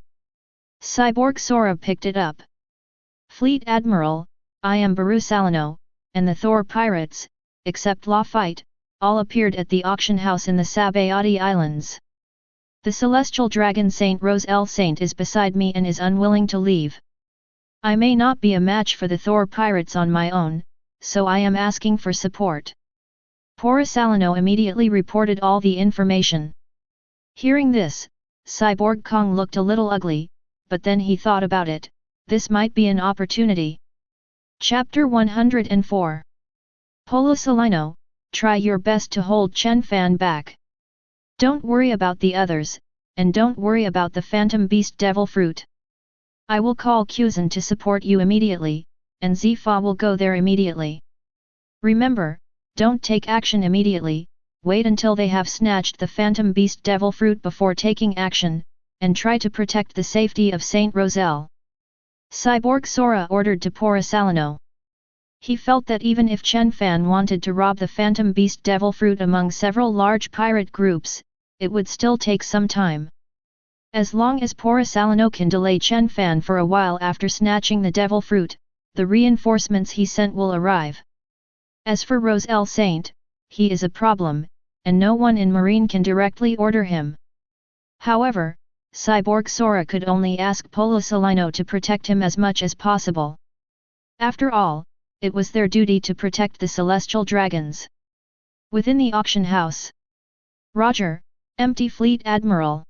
Cyborg Sora picked it up. Fleet Admiral, I am Baru Salino, and the Thor pirates, except Law Fight, all appeared at the auction house in the Sabayati Islands. The celestial dragon Saint Roselle Saint is beside me and is unwilling to leave. I may not be a match for the Thor pirates on my own, so I am asking for support. Porosalino immediately reported all the information. Hearing this, Cyborg Kong looked a little ugly, but then he thought about it, this might be an opportunity. Chapter 104. Porosalino, try your best to hold Chen Fan back. Don't worry about the others, and don't worry about the Phantom Beast Devil Fruit. I will call Kuzan to support you immediately, and Zifa will go there immediately. Remember, don't take action immediately, wait until they have snatched the Phantom Beast Devil Fruit before taking action, and try to protect the safety of Saint Roselle. Cyborg Sora ordered to Porosalino. He felt that even if Chen Fan wanted to rob the Phantom Beast Devil Fruit among several large pirate groups, it would still take some time. As long as Porosalino can delay Chen Fan for a while after snatching the Devil Fruit, the reinforcements he sent will arrive. As for Roselle Saint, he is a problem, and no one in Marine can directly order him. However, Cyborg Sora could only ask Porosalino to protect him as much as possible. After all, it was their duty to protect the celestial dragons. Within the auction house. Roger, Empty Fleet Admiral.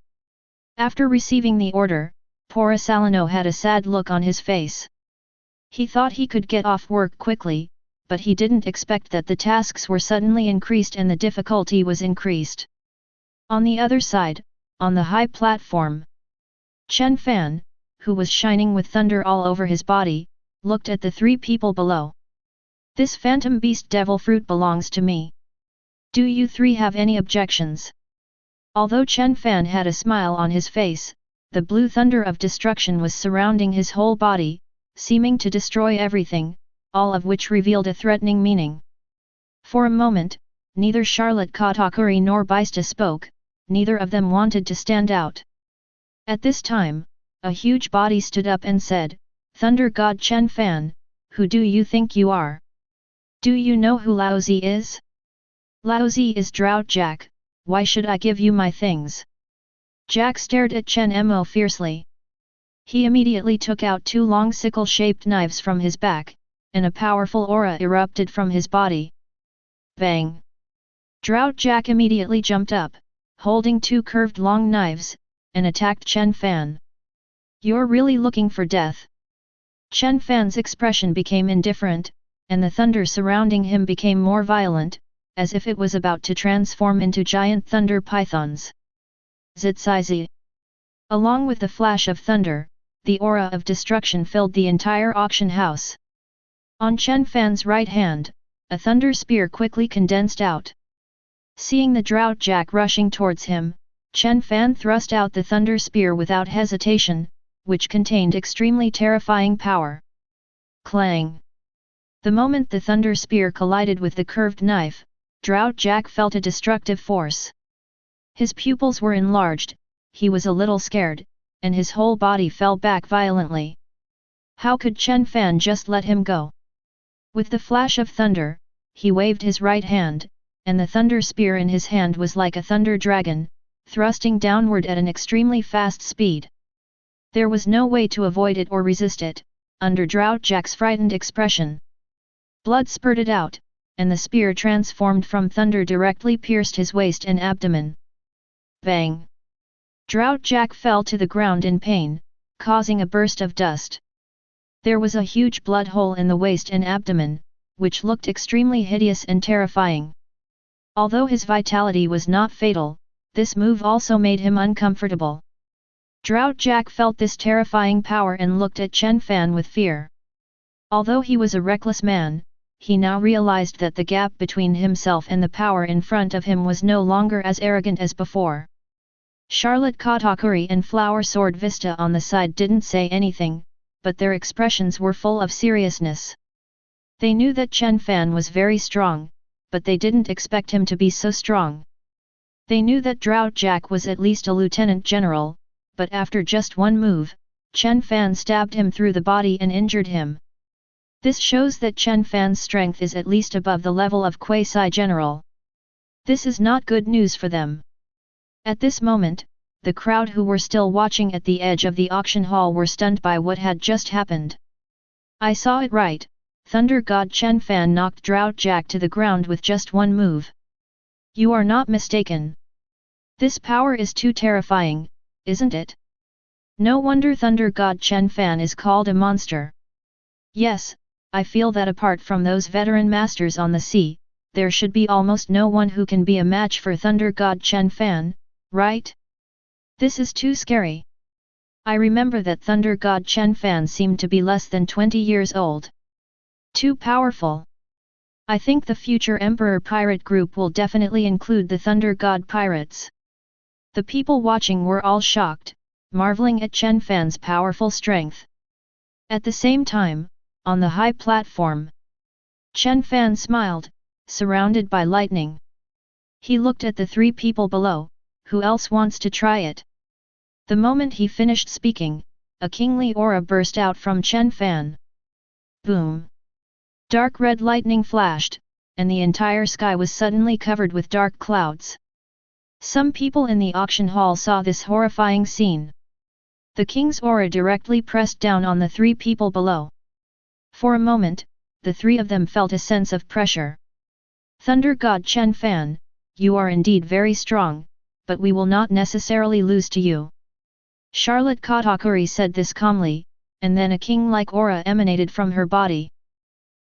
After receiving the order, Porosalino had a sad look on his face. He thought he could get off work quickly, but he didn't expect that the tasks were suddenly increased and the difficulty was increased. On the other side, on the high platform, Chen Fan, who was shining with thunder all over his body, looked at the three people below. This Phantom Beast Devil Fruit belongs to me. Do you three have any objections? Although Chen Fan had a smile on his face, the blue thunder of destruction was surrounding his whole body, seeming to destroy everything, all of which revealed a threatening meaning. For a moment, neither Charlotte Katakuri nor Bista spoke, neither of them wanted to stand out. At this time, a huge body stood up and said, Thunder God Chen Fan, who do you think you are? Do you know who Laozi is? Laozi is Drought Jack, why should I give you my things? Jack stared at Chen Mo fiercely. He immediately took out two long sickle-shaped knives from his back, and a powerful aura erupted from his body. Bang! Drought Jack immediately jumped up, holding two curved long knives, and attacked Chen Fan. You're really looking for death? Chen Fan's expression became indifferent, and the thunder surrounding him became more violent, as if it was about to transform into giant thunder pythons. Zitsizi! Along with the flash of thunder, the aura of destruction filled the entire auction house. On Chen Fan's right hand, a thunder spear quickly condensed out. Seeing the Drought Jack rushing towards him, Chen Fan thrust out the thunder spear without hesitation, which contained extremely terrifying power. Clang! The moment the thunder spear collided with the curved knife, Drought Jack felt a destructive force. His pupils were enlarged, he was a little scared, and his whole body fell back violently. How could Chen Fan just let him go? With the flash of thunder, he waved his right hand, and the thunder spear in his hand was like a thunder dragon, thrusting downward at an extremely fast speed. There was no way to avoid it or resist it, under Drought Jack's frightened expression. Blood spurted out, and the spear transformed from thunder directly pierced his waist and abdomen. Bang! Drought Jack fell to the ground in pain, causing a burst of dust. There was a huge blood hole in the waist and abdomen, which looked extremely hideous and terrifying. Although his vitality was not fatal, this move also made him uncomfortable. Drought Jack felt this terrifying power and looked at Chen Fan with fear. Although he was a reckless man, he now realized that the gap between himself and the power in front of him was no longer as arrogant as before. Charlotte Katakuri and Flower Sword Vista on the side didn't say anything, but their expressions were full of seriousness. They knew that Chen Fan was very strong, but they didn't expect him to be so strong. They knew that Drought Jack was at least a lieutenant general, but after just one move, Chen Fan stabbed him through the body and injured him. This shows that Chen Fan's strength is at least above the level of Quasi-General. This is not good news for them. At this moment, the crowd who were still watching at the edge of the auction hall were stunned by what had just happened. I saw it right, Thunder God Chen Fan knocked Drought Jack to the ground with just one move. You are not mistaken. This power is too terrifying, isn't it? No wonder Thunder God Chen Fan is called a monster. Yes, I feel that apart from those veteran masters on the sea, there should be almost no one who can be a match for Thunder God Chen Fan, right? This is too scary. I remember that Thunder God Chen Fan seemed to be less than 20 years old. Too powerful. I think the future Emperor Pirate Group will definitely include the Thunder God Pirates. The people watching were all shocked, marveling at Chen Fan's powerful strength. At the same time, on the high platform, Chen Fan smiled, surrounded by lightning. He looked at the three people below. Who else wants to try it? The moment he finished speaking, a kingly aura burst out from Chen Fan. Boom! Dark red lightning flashed, and the entire sky was suddenly covered with dark clouds. Some people in the auction hall saw this horrifying scene. The king's aura directly pressed down on the three people below. For a moment, the three of them felt a sense of pressure. Thunder God Chen Fan, you are indeed very strong, but we will not necessarily lose to you. Charlotte Katakuri said this calmly, and then a king-like aura emanated from her body.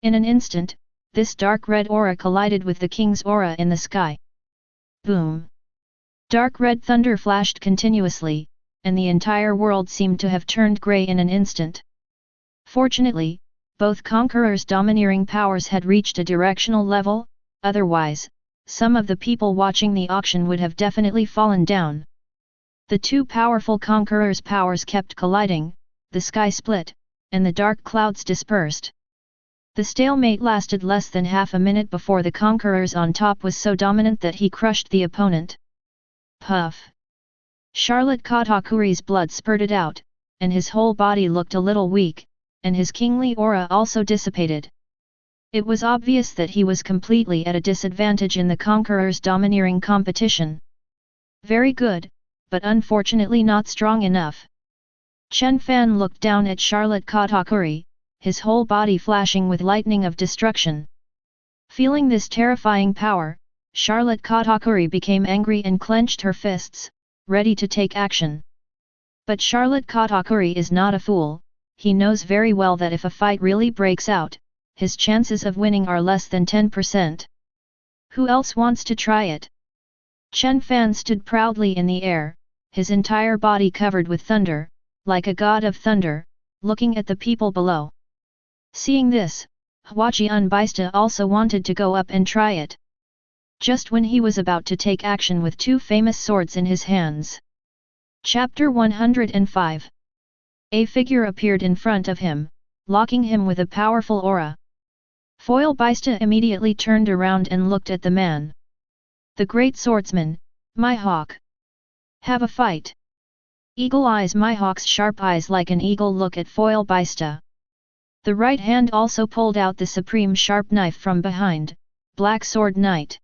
In an instant, this dark red aura collided with the king's aura in the sky. Boom! Dark red thunder flashed continuously, and the entire world seemed to have turned grey in an instant. Fortunately, both conquerors' domineering powers had reached a directional level, otherwise, some of the people watching the auction would have definitely fallen down. The two powerful conquerors' powers kept colliding, the sky split, and the dark clouds dispersed. The stalemate lasted less than half a minute before the conquerors on top was so dominant that he crushed the opponent. Puff! Charlotte Katakuri's blood spurted out, and his whole body looked a little weak, and his kingly aura also dissipated. It was obvious that he was completely at a disadvantage in the conqueror's domineering competition. Very good, but unfortunately not strong enough. Chen Fan looked down at Charlotte Katakuri, his whole body flashing with lightning of destruction. Feeling this terrifying power, Charlotte Katakuri became angry and clenched her fists, ready to take action. But Charlotte Katakuri is not a fool, he knows very well that if a fight really breaks out, his chances of winning are less than 10%. Who else wants to try it? Chen Fan stood proudly in the air, his entire body covered with thunder, like a god of thunder, looking at the people below. Seeing this, Huaqian Baista also wanted to go up and try it. Just when he was about to take action with two famous swords in his hands. Chapter 105. A figure appeared in front of him, locking him with a powerful aura. Foil Baista immediately turned around and looked at the man. The great swordsman, Mihawk. Have a fight. Eagle Eyes Mihawk's sharp eyes like an eagle look at Foil Baista. The right hand also pulled out the supreme sharp knife from behind, Black Sword Knight.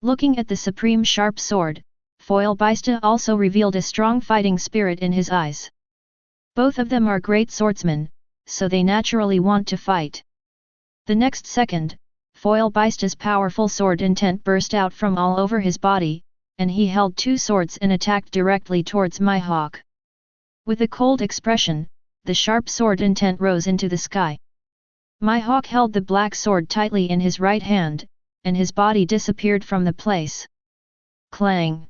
Looking at the supreme sharp sword, Foil Baista also revealed a strong fighting spirit in his eyes. Both of them are great swordsmen, so they naturally want to fight. The next second, Foil Baista's powerful sword intent burst out from all over his body, and he held two swords and attacked directly towards Mihawk. With a cold expression, the sharp sword intent rose into the sky. Mihawk held the black sword tightly in his right hand, and his body disappeared from the place. Clang!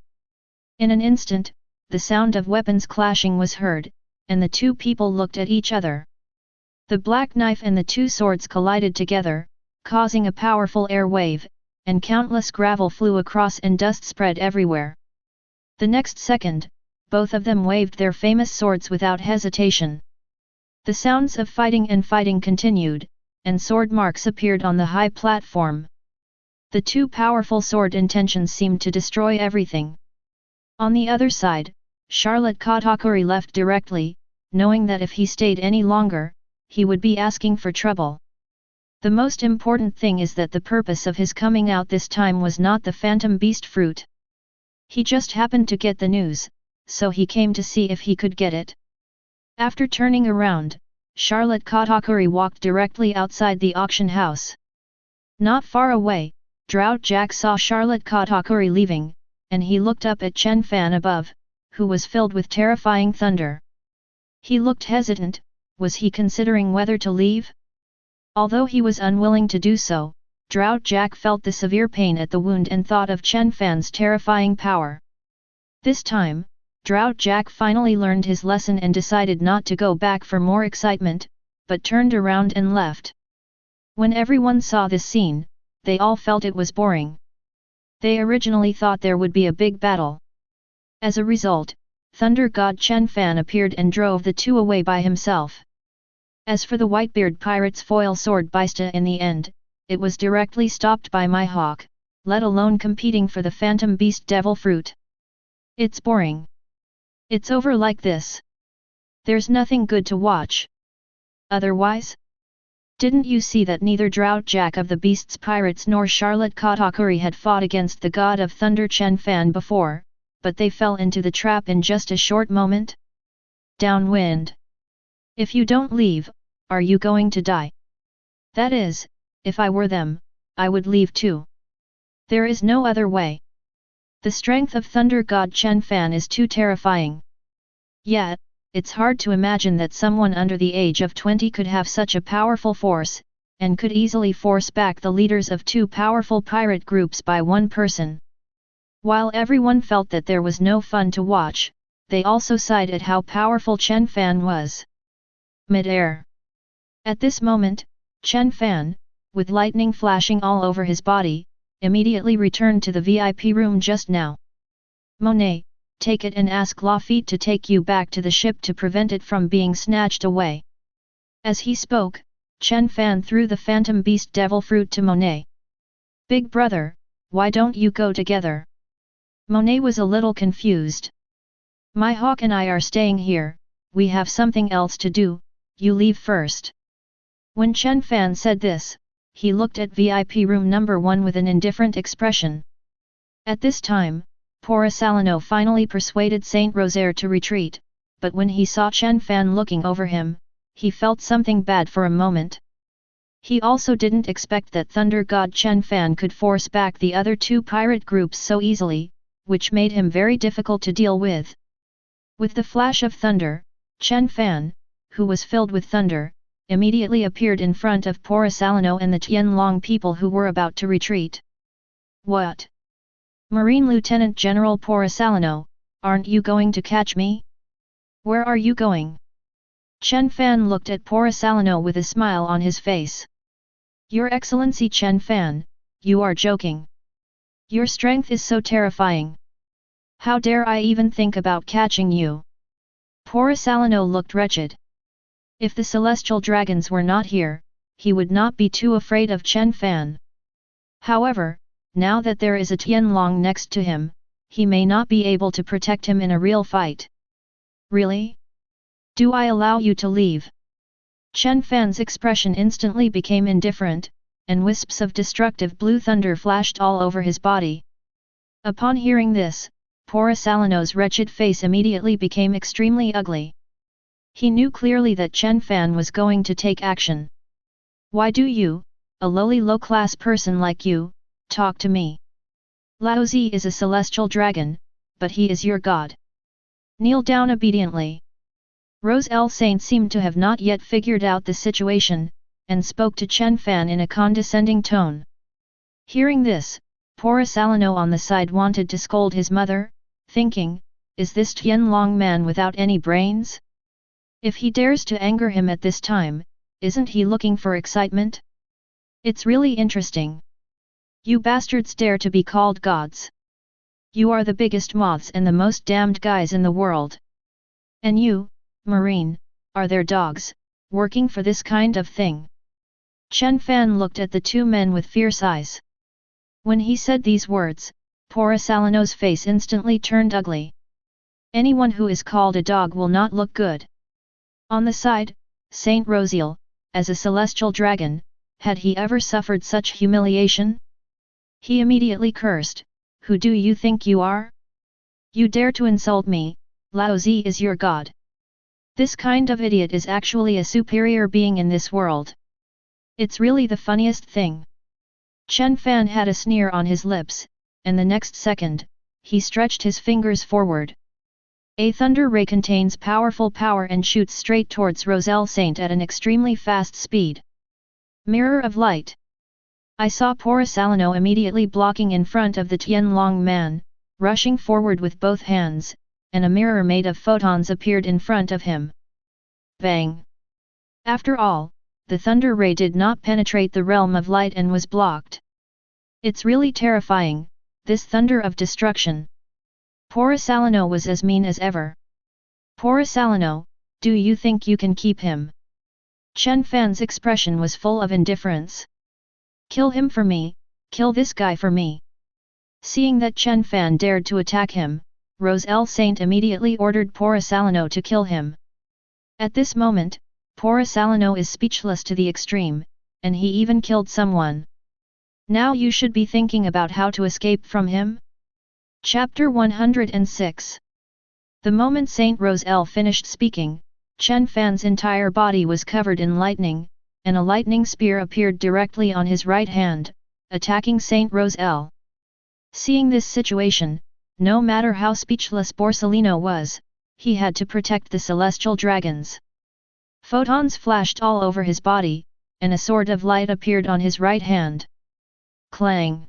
In an instant, the sound of weapons clashing was heard, and the two people looked at each other. The black knife and the two swords collided together, causing a powerful air wave, and countless gravel flew across and dust spread everywhere. The next second, both of them waved their famous swords without hesitation. The sounds of fighting continued, and sword marks appeared on the high platform. The two powerful sword intentions seemed to destroy everything. On the other side, Charlotte Katakuri left directly, knowing that if he stayed any longer, he would be asking for trouble. The most important thing is that the purpose of his coming out this time was not the phantom beast fruit. He just happened to get the news, so he came to see if he could get it. After turning around, Charlotte Katakuri walked directly outside the auction house. Not far away, Drought Jack saw Charlotte Katakuri leaving, and he looked up at Chen Fan above, who was filled with terrifying thunder. He looked hesitant. Was he considering whether to leave? Although he was unwilling to do so, Drought Jack felt the severe pain at the wound and thought of Chen Fan's terrifying power. This time, Drought Jack finally learned his lesson and decided not to go back for more excitement, but turned around and left. When everyone saw this scene, they all felt it was boring. They originally thought there would be a big battle. As a result, Thunder God Chen Fan appeared and drove the two away by himself. As for the Whitebeard Pirate's foil sword Bista in the end, it was directly stopped by my hawk, let alone competing for the Phantom Beast Devil Fruit. It's boring. It's over like this. There's nothing good to watch. Otherwise? Didn't you see that neither Drought Jack of the Beast's Pirates nor Charlotte Katakuri had fought against the God of Thunder Chen Fan before, but they fell into the trap in just a short moment? Downwind. If you don't leave, are you going to die? That is, if I were them, I would leave too. There is no other way. The strength of Thunder God Chen Fan is too terrifying. Yet, it's hard to imagine that someone under the age of 20 could have such a powerful force, and could easily force back the leaders of two powerful pirate groups by one person. While everyone felt that there was no fun to watch, they also sighed at how powerful Chen Fan was. Mid-air. At this moment, Chen Fan, with lightning flashing all over his body, immediately returned to the VIP room just now. Monet, take it and ask Lafitte to take you back to the ship to prevent it from being snatched away. As he spoke, Chen Fan threw the Phantom Beast Devil Fruit to Monet. Big brother, why don't you go together? Monet was a little confused. My hawk and I are staying here, we have something else to do, you leave first. When Chen Fan said this, he looked at VIP room number 1 with an indifferent expression. At this time, Porcelano finally persuaded Saint Rosaire to retreat, but when he saw Chen Fan looking over him, he felt something bad for a moment. He also didn't expect that Thunder God Chen Fan could force back the other two pirate groups so easily, which made him very difficult to deal with. With the flash of thunder, Chen Fan, who was filled with thunder, immediately appeared in front of Porcelano and the Tianlong people who were about to retreat. What? Marine Lieutenant General Porcelano, aren't you going to catch me? Where are you going? Chen Fan looked at Porcelano with a smile on his face. Your Excellency Chen Fan, you are joking. Your strength is so terrifying. How dare I even think about catching you? Porcelano looked wretched. If the celestial dragons were not here, he would not be too afraid of Chen Fan. However, now that there is a Tianlong next to him, he may not be able to protect him in a real fight. Really? Do I allow you to leave? Chen Fan's expression instantly became indifferent, and wisps of destructive blue thunder flashed all over his body. Upon hearing this, Porcelano's wretched face immediately became extremely ugly. He knew clearly that Chen Fan was going to take action. Why do you, a lowly low-class person like you, talk to me? Lao Zi is a celestial dragon, but he is your god. Kneel down obediently. Rose El Saint seemed to have not yet figured out the situation, and spoke to Chen Fan in a condescending tone. Hearing this, Porcelano on the side wanted to scold his mother, thinking, is this Tianlong man without any brains? If he dares to anger him at this time, isn't he looking for excitement? It's really interesting. You bastards dare to be called gods. You are the biggest moths and the most damned guys in the world. And you, Marine, are their dogs, working for this kind of thing. Chen Fan looked at the two men with fierce eyes. When he said these words, Porcelano's face instantly turned ugly. Anyone who is called a dog will not look good. On the side, Saint Rosiel, as a celestial dragon, Had he ever suffered such humiliation? He immediately cursed, "Who do you think you are? You dare to insult me, Lao Zi is your god. This kind of idiot is actually a superior being in this world. It's really the funniest thing." Chen Fan had a sneer on his lips, and the next second, he stretched his fingers forward. A thunder ray contains powerful power and shoots straight towards Roselle Saint at an extremely fast speed. Mirror of light. I saw Porisalino immediately blocking in front of the Tianlong man, rushing forward with both hands, and a mirror made of photons appeared in front of him. Bang! After all, the thunder ray did not penetrate the realm of light and was blocked. It's really terrifying, this thunder of destruction. Porisalino was as mean as ever. Porisalino, do you think you can keep him? Chen Fan's expression was full of indifference. Kill him for me, kill this guy for me. Seeing that Chen Fan dared to attack him, Roselle Saint immediately ordered Porisalino to kill him. At this moment, Porisalino is speechless to the extreme, and he even killed someone. Now you should be thinking about how to escape from him. Chapter 106. The moment Saint Roselle finished speaking, Chen Fan's entire body was covered in lightning, and a lightning spear appeared directly on his right hand, attacking Saint Roselle. Seeing this situation, no matter how speechless Borsellino was, he had to protect the celestial dragons. Photons flashed all over his body, and a sword of light appeared on his right hand. Clang!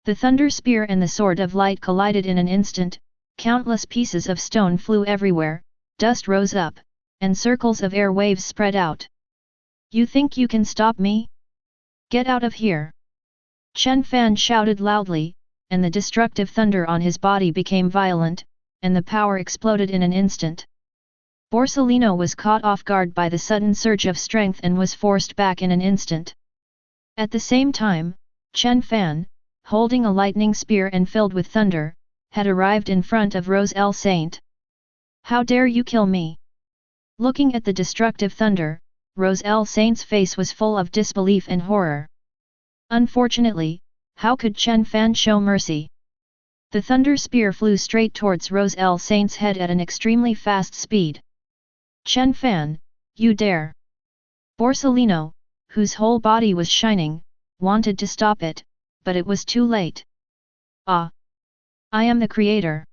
The thunder spear and the sword of light collided in an instant, countless pieces of stone flew everywhere, dust rose up, and circles of air waves spread out. You think you can stop me? Get out of here! Chen Fan shouted loudly, and the destructive thunder on his body became violent, and the power exploded in an instant. Borsellino was caught off guard by the sudden surge of strength and was forced back in an instant. At the same time, Chen Fan, holding a lightning spear and filled with thunder, had arrived in front of Roselle Saint. How dare you kill me? Looking at the destructive thunder, Roselle Saint's face was full of disbelief and horror. Unfortunately, how could Chen Fan show mercy? The thunder spear flew straight towards Roselle Saint's head at an extremely fast speed. Chen Fan, you dare! Borsellino, whose whole body was shining, wanted to stop it, but it was too late. Ah! I am the creator!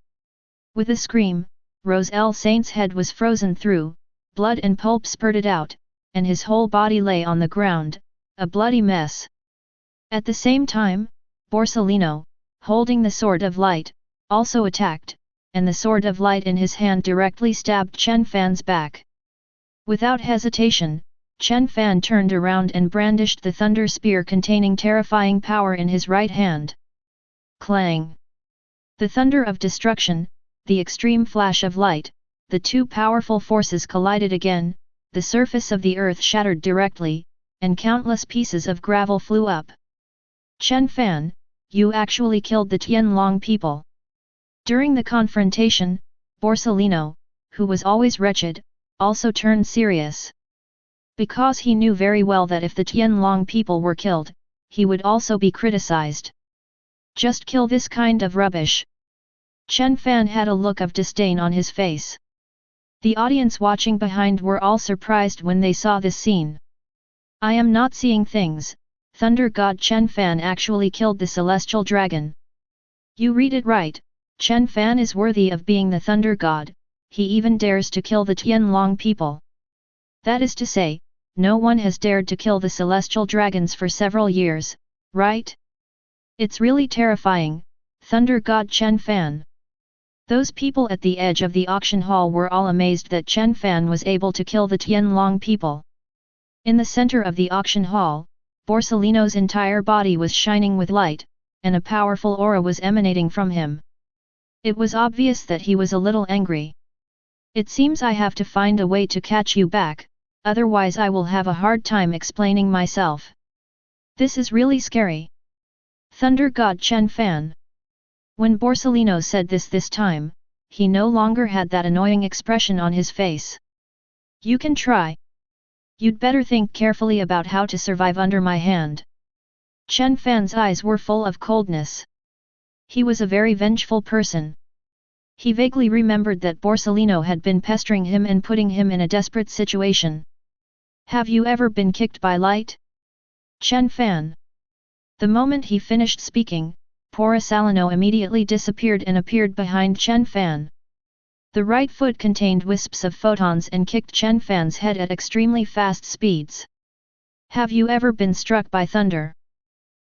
With a scream, Roselle Saint's head was frozen through, blood and pulp spurted out, and his whole body lay on the ground, a bloody mess. At the same time, Borsellino, holding the sword of light, also attacked, and the sword of light in his hand directly stabbed Chen Fan's back. Without hesitation, Chen Fan turned around and brandished the thunder spear containing terrifying power in his right hand. Clang! The thunder of destruction, the extreme flash of light, the two powerful forces collided again, the surface of the earth shattered directly, and countless pieces of gravel flew up. Chen Fan, you actually killed the Tianlong people. During the confrontation, Borsellino, who was always wretched, also turned serious. Because he knew very well that if the Tianlong people were killed, he would also be criticized. Just kill this kind of rubbish. Chen Fan had a look of disdain on his face. The audience watching behind were all surprised when they saw this scene. I am not seeing things, Thunder God Chen Fan actually killed the celestial dragon. You read it right, Chen Fan is worthy of being the Thunder God, he even dares to kill the Tianlong people. That is to say, no one has dared to kill the celestial dragons for several years, right? It's really terrifying, Thunder God Chen Fan. Those people at the edge of the auction hall were all amazed that Chen Fan was able to kill the Tianlong people. In the center of the auction hall, Borsellino's entire body was shining with light, and a powerful aura was emanating from him. It was obvious that he was a little angry. It seems I have to find a way to catch you back, otherwise I will have a hard time explaining myself. This is really scary. Thunder God Chen Fan. When Borsellino said this time, he no longer had that annoying expression on his face. You can try. You'd better think carefully about how to survive under my hand. Chen Fan's eyes were full of coldness. He was a very vengeful person. He vaguely remembered that Borsellino had been pestering him and putting him in a desperate situation. Have you ever been kicked by light? Chen Fan. The moment he finished speaking, Borsellino immediately disappeared and appeared behind Chen Fan. The right foot contained wisps of photons and kicked Chen Fan's head at extremely fast speeds. Have you ever been struck by thunder?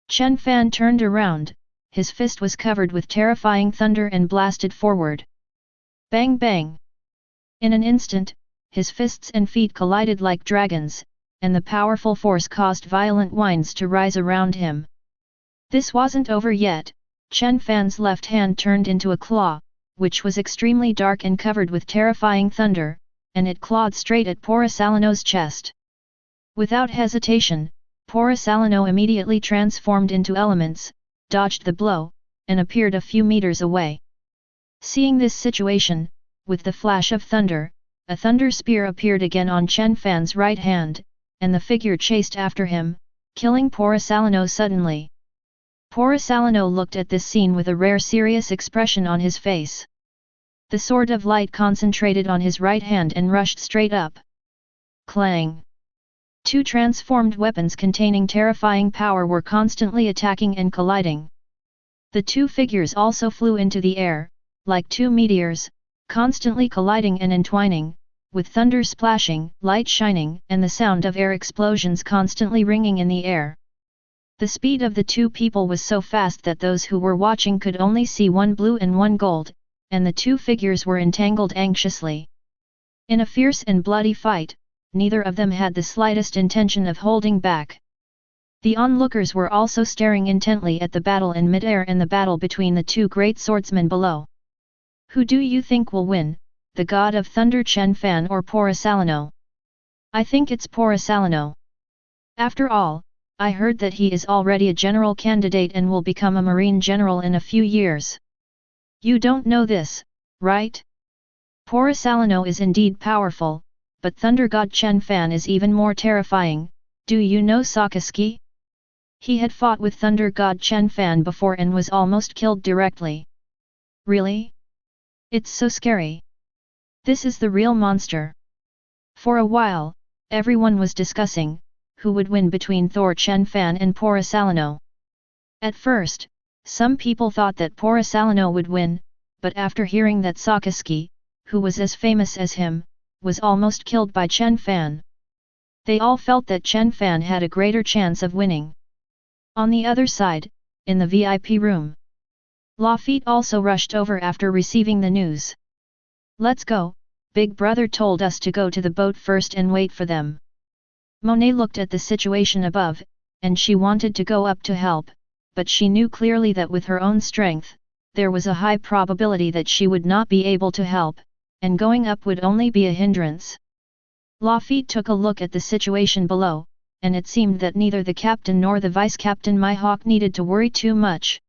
Chen Fan turned around, his fist was covered with terrifying thunder and blasted forward. Bang bang! In an instant, his fists and feet collided like dragons, and the powerful force caused violent winds to rise around him. This wasn't over yet. Chen Fan's left hand turned into a claw, which was extremely dark and covered with terrifying thunder, and it clawed straight at Borsellino's chest. Without hesitation, Borsellino immediately transformed into elements, dodged the blow, and appeared a few meters away. Seeing this situation, with the flash of thunder, a thunder spear appeared again on Chen Fan's right hand, and the figure chased after him, killing Borsellino suddenly. Borsellino looked at this scene with a rare serious expression on his face. The sword of light concentrated on his right hand and rushed straight up. Clang! Two transformed weapons containing terrifying power were constantly attacking and colliding. The two figures also flew into the air, like two meteors, constantly colliding and entwining, with thunder splashing, light shining, and the sound of air explosions constantly ringing in the air. The speed of the two people was so fast that those who were watching could only see one blue and one gold, and the two figures were entangled anxiously. In a fierce and bloody fight, neither of them had the slightest intention of holding back. The onlookers were also staring intently at the battle in mid-air and the battle between the two great swordsmen below. Who do you think will win, the god of thunder Chen Fan or Borsellino? I think it's Borsellino. After all, I heard that he is already a general candidate and will become a marine general in a few years. You don't know this, right? Borsellino is indeed powerful, but Thunder God Chen Fan is even more terrifying. Do you know Sasuke? He had fought with Thunder God Chen Fan before and was almost killed directly. Really? It's so scary. This is the real monster. For a while, everyone was discussing who would win between Chen Fan and Borsellino. At first, some people thought that Borsellino would win, but after hearing that Sasuke, who was as famous as him, was almost killed by Chen Fan, they all felt that Chen Fan had a greater chance of winning. On the other side, in the VIP room, Lafitte also rushed over after receiving the news. Let's go, Big Brother told us to go to the boat first and wait for them. Monet looked at the situation above, and she wanted to go up to help, but she knew clearly that with her own strength, there was a high probability that she would not be able to help, and going up would only be a hindrance. Lafitte took a look at the situation below, and it seemed that neither the captain nor the vice-captain Mihawk needed to worry too much.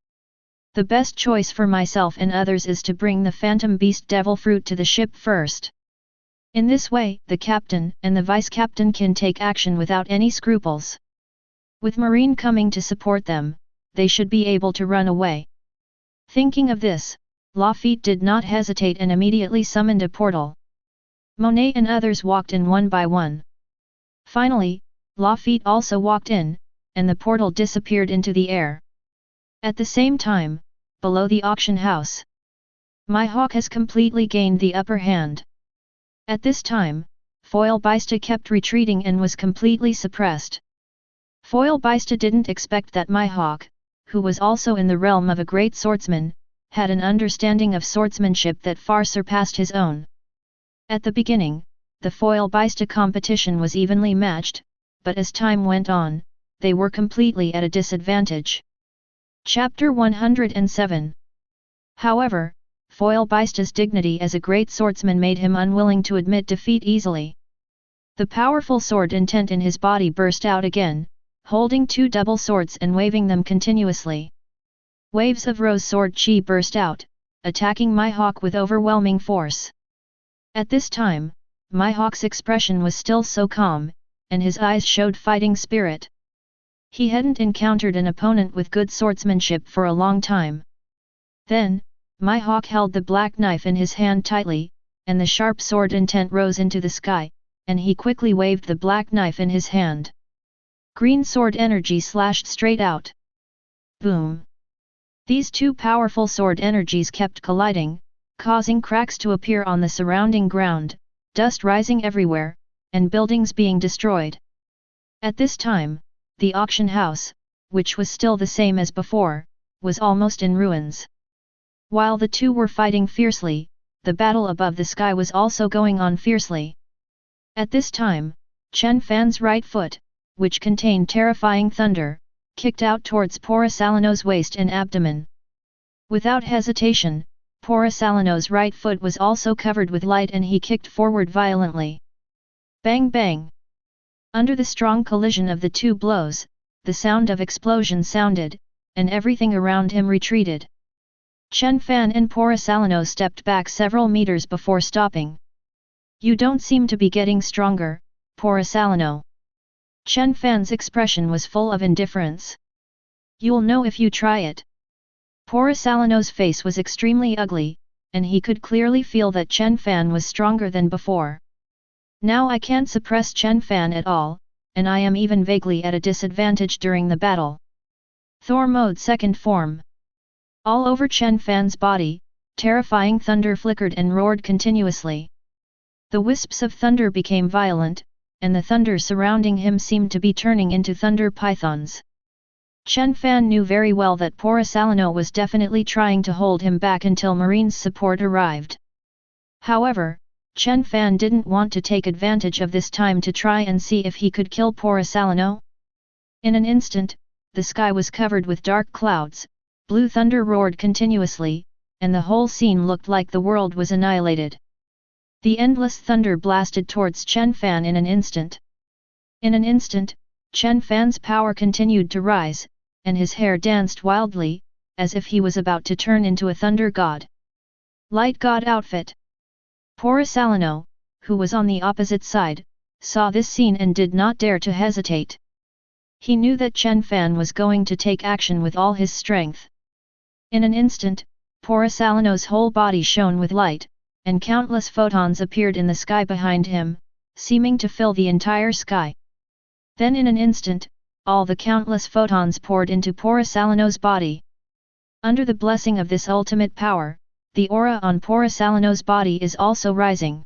The best choice for myself and others is to bring the Phantom Beast Devil Fruit to the ship first. In this way, the captain and the vice-captain can take action without any scruples. With Marine coming to support them, they should be able to run away. Thinking of this, Lafitte did not hesitate and immediately summoned a portal. Monet and others walked in one by one. Finally, Lafitte also walked in, and the portal disappeared into the air. At the same time, below the auction house, Mihawk has completely gained the upper hand. At this time, Foil Bista kept retreating and was completely suppressed. Foil Bista didn't expect that Mihawk, who was also in the realm of a great swordsman, had an understanding of swordsmanship that far surpassed his own. At the beginning, the Foil Bista competition was evenly matched, but as time went on, they were completely at a disadvantage. Chapter 107. However, Foil Bista's dignity as a great swordsman made him unwilling to admit defeat easily. The powerful sword intent in his body burst out again, holding two double swords and waving them continuously. Waves of rose sword chi burst out, attacking Mihawk with overwhelming force. At this time, Mihawk's expression was still so calm, and his eyes showed fighting spirit. He hadn't encountered an opponent with good swordsmanship for a long time. Then, Mihawk held the black knife in his hand tightly, and the sharp sword intent rose into the sky, and he quickly waved the black knife in his hand. Green sword energy slashed straight out. Boom! These two powerful sword energies kept colliding, causing cracks to appear on the surrounding ground, dust rising everywhere, and buildings being destroyed. At this time, the auction house, which was still the same as before, was almost in ruins. While the two were fighting fiercely, the battle above the sky was also going on fiercely. At this time, Chen Fan's right foot, which contained terrifying thunder, kicked out towards Porosalino's waist and abdomen. Without hesitation, Porosalino's right foot was also covered with light and he kicked forward violently. Bang bang! Under the strong collision of the two blows, the sound of explosion sounded, and everything around him retreated. Chen Fan and Porosalino stepped back several meters before stopping. You don't seem to be getting stronger, Porosalino. Chen Fan's expression was full of indifference. You'll know if you try it. Porosalino's face was extremely ugly, and he could clearly feel that Chen Fan was stronger than before. Now I can't suppress Chen Fan at all, and I am even vaguely at a disadvantage during the battle. Thor mode second form. All over Chen Fan's body, terrifying thunder flickered and roared continuously. The wisps of thunder became violent, and the thunder surrounding him seemed to be turning into thunder pythons. Chen Fan knew very well that Porosalino was definitely trying to hold him back until Marine's support arrived. However, Chen Fan didn't want to take advantage of this time to try and see if he could kill Porosalino. In an instant, the sky was covered with dark clouds, blue thunder roared continuously, and the whole scene looked like the world was annihilated. The endless thunder blasted towards Chen Fan in an instant. In an instant, Chen Fan's power continued to rise, and his hair danced wildly, as if he was about to turn into a thunder god. Light god outfit. Porosalino, who was on the opposite side, saw this scene and did not dare to hesitate. He knew that Chen Fan was going to take action with all his strength. In an instant, Porosalino's whole body shone with light, and countless photons appeared in the sky behind him, seeming to fill the entire sky. Then in an instant, all the countless photons poured into Porosalino's body. Under the blessing of this ultimate power, the aura on Porosalino's body is also rising.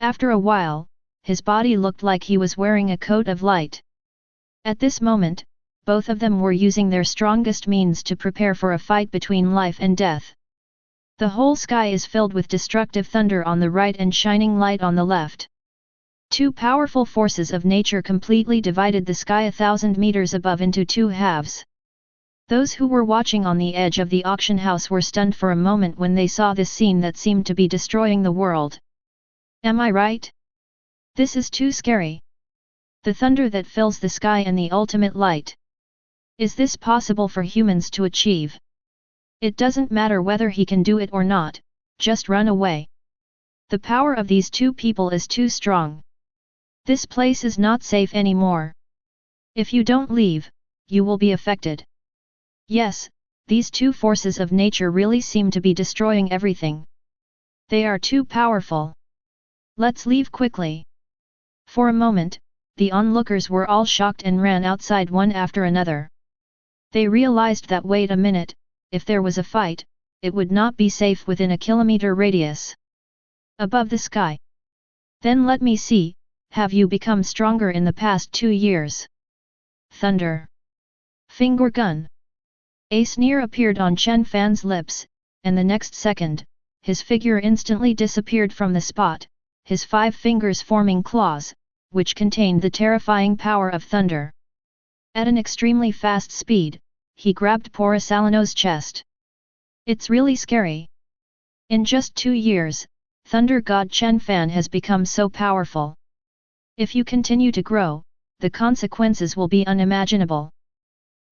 After a while, his body looked like he was wearing a coat of light. At this moment, both of them were using their strongest means to prepare for a fight between life and death. The whole sky is filled with destructive thunder on the right and shining light on the left. Two powerful forces of nature completely divided the sky 1,000 meters above into two halves. Those who were watching on the edge of the auction house were stunned for a moment when they saw this scene that seemed to be destroying the world. Am I right? This is too scary. The thunder that fills the sky and the ultimate light. Is this possible for humans to achieve? It doesn't matter whether he can do it or not, just run away. The power of these two people is too strong. This place is not safe anymore. If you don't leave, you will be affected. Yes, these two forces of nature really seem to be destroying everything. They are too powerful. Let's leave quickly. For a moment, the onlookers were all shocked and ran outside one after another. They realized that wait a minute, if there was a fight, it would not be safe within a kilometer radius. Above the sky. Then let me see, have you become stronger in the past 2 years? Thunder. Finger gun. A sneer appeared on Chen Fan's lips, and the next second, his figure instantly disappeared from the spot, his 5 fingers forming claws, which contained the terrifying power of thunder. At an extremely fast speed, he grabbed Porosalino's chest. It's really scary. In just 2 years, Thunder God Chen Fan has become so powerful. If you continue to grow, the consequences will be unimaginable.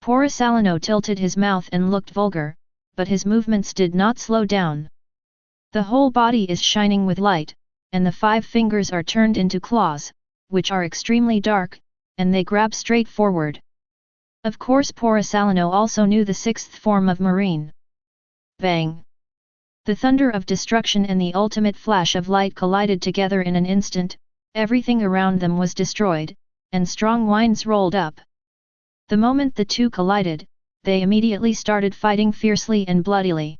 Porosalino tilted his mouth and looked vulgar, but his movements did not slow down. The whole body is shining with light, and the 5 fingers are turned into claws, which are extremely dark, and they grab straight forward. Of course Porosalino also knew the sixth form of marine. Bang! The thunder of destruction and the ultimate flash of light collided together in an instant, everything around them was destroyed, and strong winds rolled up. The moment the two collided, they immediately started fighting fiercely and bloodily.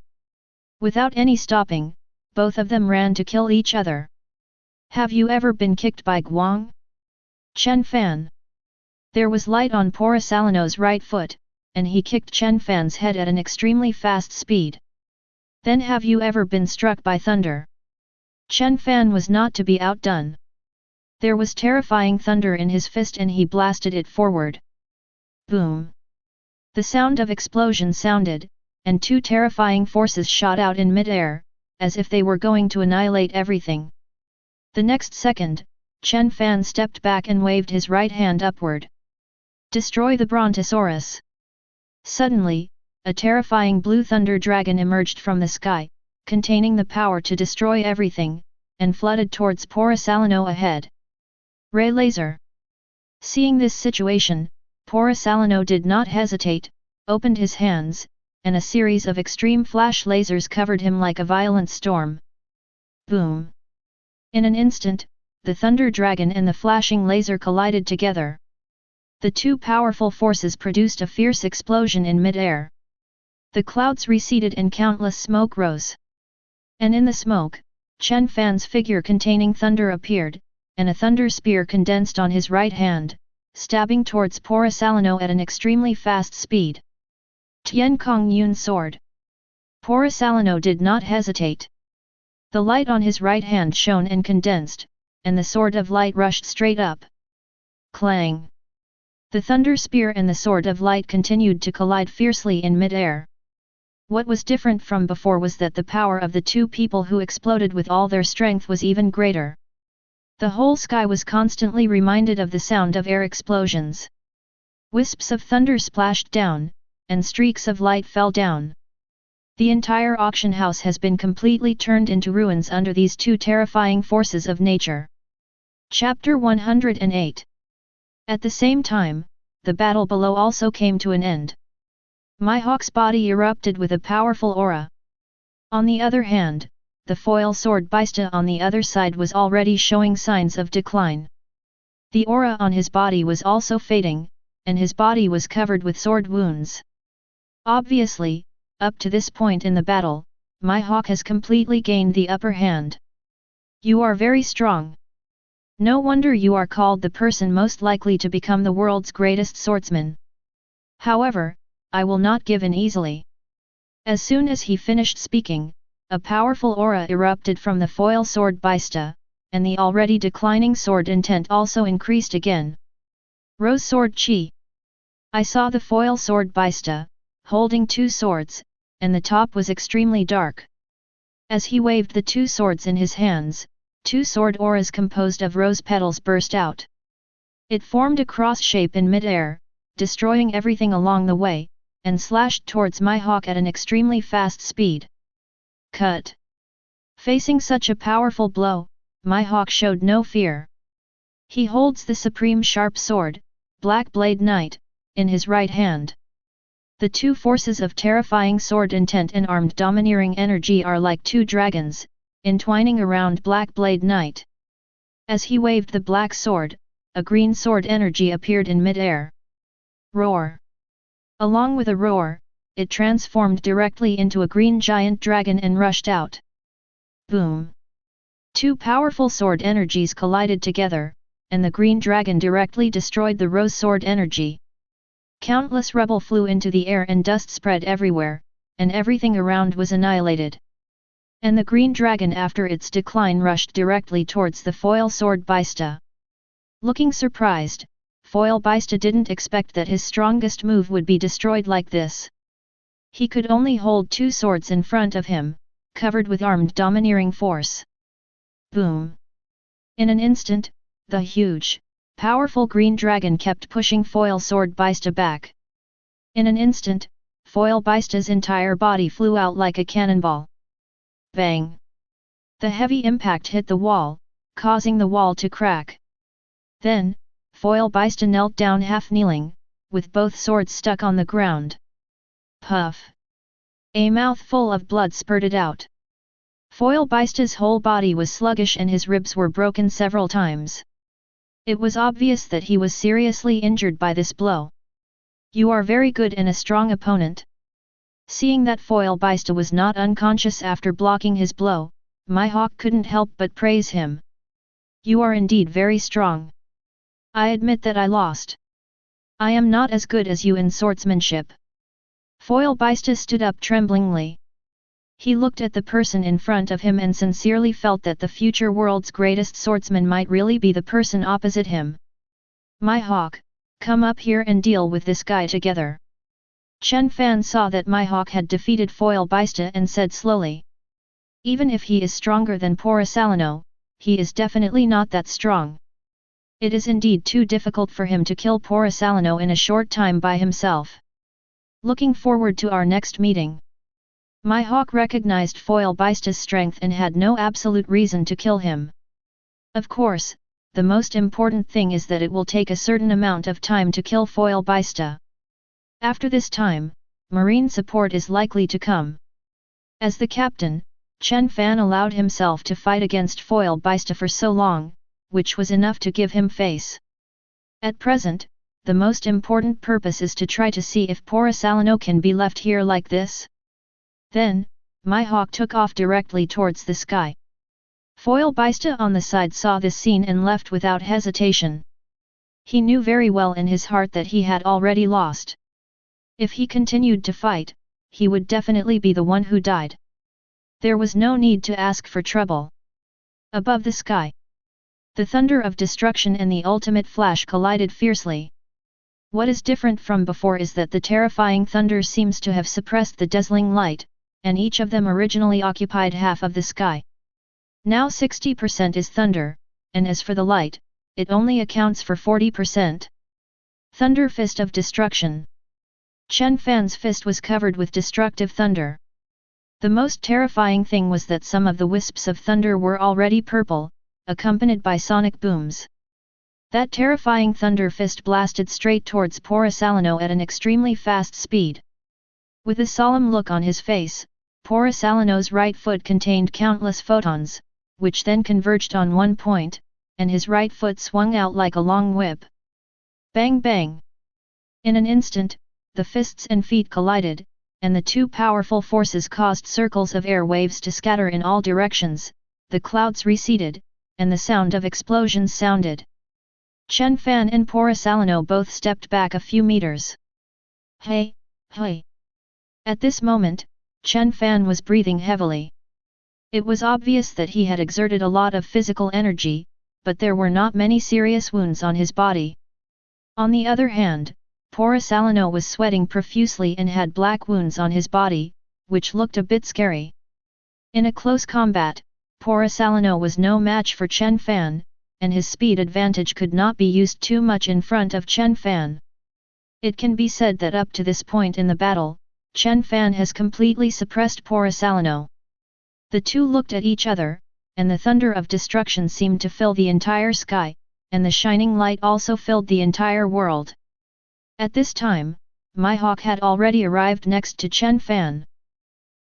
Without any stopping, both of them ran to kill each other. Have you ever been kicked by Guang? Chen Fan. There was light on Porosalino's right foot, and he kicked Chen Fan's head at an extremely fast speed. Then have you ever been struck by thunder? Chen Fan was not to be outdone. There was terrifying thunder in his fist and he blasted it forward. Boom! The sound of explosion sounded, and two terrifying forces shot out in mid-air, as if they were going to annihilate everything. The next second, Chen Fan stepped back and waved his right hand upward. Destroy the Brontosaurus! Suddenly, a terrifying blue thunder dragon emerged from the sky, containing the power to destroy everything, and flooded towards Porosalino ahead. Ray laser! Seeing this situation, Porosalino did not hesitate, opened his hands, and a series of extreme flash lasers covered him like a violent storm. Boom! In an instant, the thunder dragon and the flashing laser collided together. The two powerful forces produced a fierce explosion in mid-air. The clouds receded and countless smoke rose. And in the smoke, Chen Fan's figure containing thunder appeared, and a thunder spear condensed on his right hand, stabbing towards Porosalino at an extremely fast speed. Tian Kong Yun sword. Porosalino did not hesitate. The light on his right hand shone and condensed, and the sword of light rushed straight up. Clang! The thunder spear and the sword of light continued to collide fiercely in mid-air. What was different from before was that the power of the two people who exploded with all their strength was even greater. The whole sky was constantly reminded of the sound of air explosions. Wisps of thunder splashed down, and streaks of light fell down. The entire auction house has been completely turned into ruins under these two terrifying forces of nature. Chapter 108. At the same time, the battle below also came to an end. Mihawk's body erupted with a powerful aura. On the other hand, the foil sword Bista on the other side was already showing signs of decline. The aura on his body was also fading, and his body was covered with sword wounds. Obviously, up to this point in the battle, Mihawk has completely gained the upper hand. You are very strong. No wonder you are called the person most likely to become the world's greatest swordsman. However, I will not give in easily. As soon as he finished speaking, a powerful aura erupted from the foil sword Bista, and the already declining sword intent also increased again. Rose sword Chi. I saw the foil sword Bista, holding two swords, and the top was extremely dark. As he waved the two swords in his hands, two sword auras composed of rose petals burst out. It formed a cross shape in mid-air, destroying everything along the way, and slashed towards Mihawk at an extremely fast speed. Cut! Facing such a powerful blow, Mihawk showed no fear. He holds the supreme sharp sword, Black Blade Knight, in his right hand. The two forces of terrifying sword intent and armed domineering energy are like two dragons, entwining around Black Blade Knight. As he waved the black sword, a green sword energy appeared in mid-air. Roar! Along with a roar, it transformed directly into a green giant dragon and rushed out. Boom! Two powerful sword energies collided together, and the green dragon directly destroyed the rose sword energy. Countless rubble flew into the air and dust spread everywhere, and everything around was annihilated. And the green dragon after its decline rushed directly towards the foil sword Bista. Looking surprised, foil Bista didn't expect that his strongest move would be destroyed like this. He could only hold two swords in front of him, covered with armed domineering force. Boom! In an instant, the huge, powerful green dragon kept pushing foil sword Bista back. In an instant, foil Bista's entire body flew out like a cannonball. Bang! The heavy impact hit the wall, causing the wall to crack. Then, Foil Bista knelt down half-kneeling, with both swords stuck on the ground. Puff! A mouthful of blood spurted out. Foil Bista's whole body was sluggish and his ribs were broken several times. It was obvious that he was seriously injured by this blow. You are very good and a strong opponent. Seeing that Foil Bista was not unconscious after blocking his blow, Mihawk couldn't help but praise him. You are indeed very strong. I admit that I lost. I am not as good as you in swordsmanship. Foil Bista stood up tremblingly. He looked at the person in front of him and sincerely felt that the future world's greatest swordsman might really be the person opposite him. Mihawk, come up here and deal with this guy together. Chen Fan saw that Mihawk had defeated Foil Bista and said slowly. Even if he is stronger than Porosalino, he is definitely not that strong. It is indeed too difficult for him to kill Porosalino in a short time by himself. Looking forward to our next meeting. Mihawk recognized Foil Bista's strength and had no absolute reason to kill him. Of course, the most important thing is that it will take a certain amount of time to kill Foil Bista. After this time, marine support is likely to come. As the captain, Chen Fan allowed himself to fight against Foil Bista for so long, which was enough to give him face. At present, the most important purpose is to try to see if Porosalino can be left here like this. Then, Mihawk took off directly towards the sky. Foil Bista on the side saw this scene and left without hesitation. He knew very well in his heart that he had already lost. If he continued to fight, he would definitely be the one who died. There was no need to ask for trouble. Above the sky, the thunder of destruction and the ultimate flash collided fiercely. What is different from before is that the terrifying thunder seems to have suppressed the dazzling light, and each of them originally occupied half of the sky. Now 60% is thunder, and as for the light, it only accounts for 40%. Thunder Fist of Destruction. Chen Fan's fist was covered with destructive thunder. The most terrifying thing was that some of the wisps of thunder were already purple, accompanied by sonic booms. That terrifying thunder fist blasted straight towards Porosalino at an extremely fast speed. With a solemn look on his face, Porosalino's right foot contained countless photons, which then converged on one point, and his right foot swung out like a long whip. Bang bang! In an instant, the fists and feet collided, and the two powerful forces caused circles of air waves to scatter in all directions, the clouds receded, and the sound of explosions sounded. Chen Fan and Porosalino both stepped back a few meters. Hey, hey! At this moment, Chen Fan was breathing heavily. It was obvious that he had exerted a lot of physical energy, but there were not many serious wounds on his body. On the other hand, Porosalino was sweating profusely and had black wounds on his body, which looked a bit scary. In a close combat, Porosalino was no match for Chen Fan, and his speed advantage could not be used too much in front of Chen Fan. It can be said that up to this point in the battle, Chen Fan has completely suppressed Porosalino. The two looked at each other, and the thunder of destruction seemed to fill the entire sky, and the shining light also filled the entire world. At this time, Mihawk had already arrived next to Chen Fan.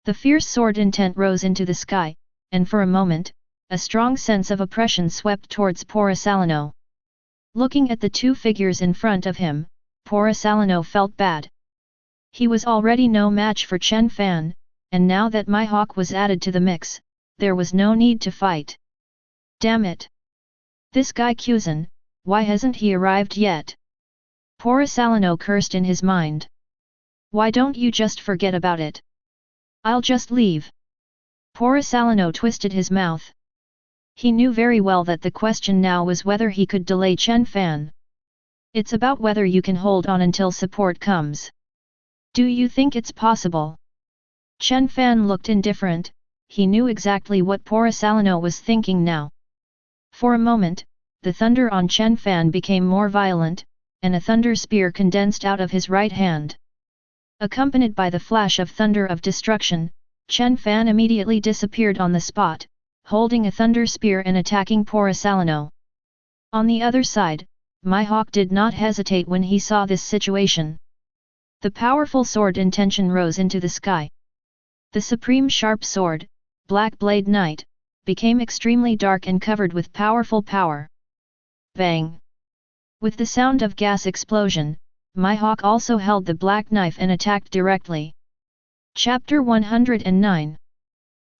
The fierce sword intent rose into the sky, and for a moment, a strong sense of oppression swept towards Porosalino. Looking at the two figures in front of him, Porosalino felt bad. He was already no match for Chen Fan, and now that Mihawk was added to the mix, there was no need to fight. Damn it! This guy Kuzan, why hasn't he arrived yet? Porosalino cursed in his mind. Why don't you just forget about it? I'll just leave. Porosalino twisted his mouth. He knew very well that the question now was whether he could delay Chen Fan. It's about whether you can hold on until support comes. Do you think it's possible? Chen Fan looked indifferent, he knew exactly what Porosalino was thinking now. For a moment, the thunder on Chen Fan became more violent, and a thunder spear condensed out of his right hand. Accompanied by the flash of thunder of destruction, Chen Fan immediately disappeared on the spot, holding a thunder spear and attacking Porosalino. On the other side, Mihawk did not hesitate when he saw this situation. The powerful sword intention rose into the sky. The supreme sharp sword, Black Blade Knight, became extremely dark and covered with powerful power. Bang! With the sound of gas explosion, Mihawk also held the black knife and attacked directly. Chapter 109.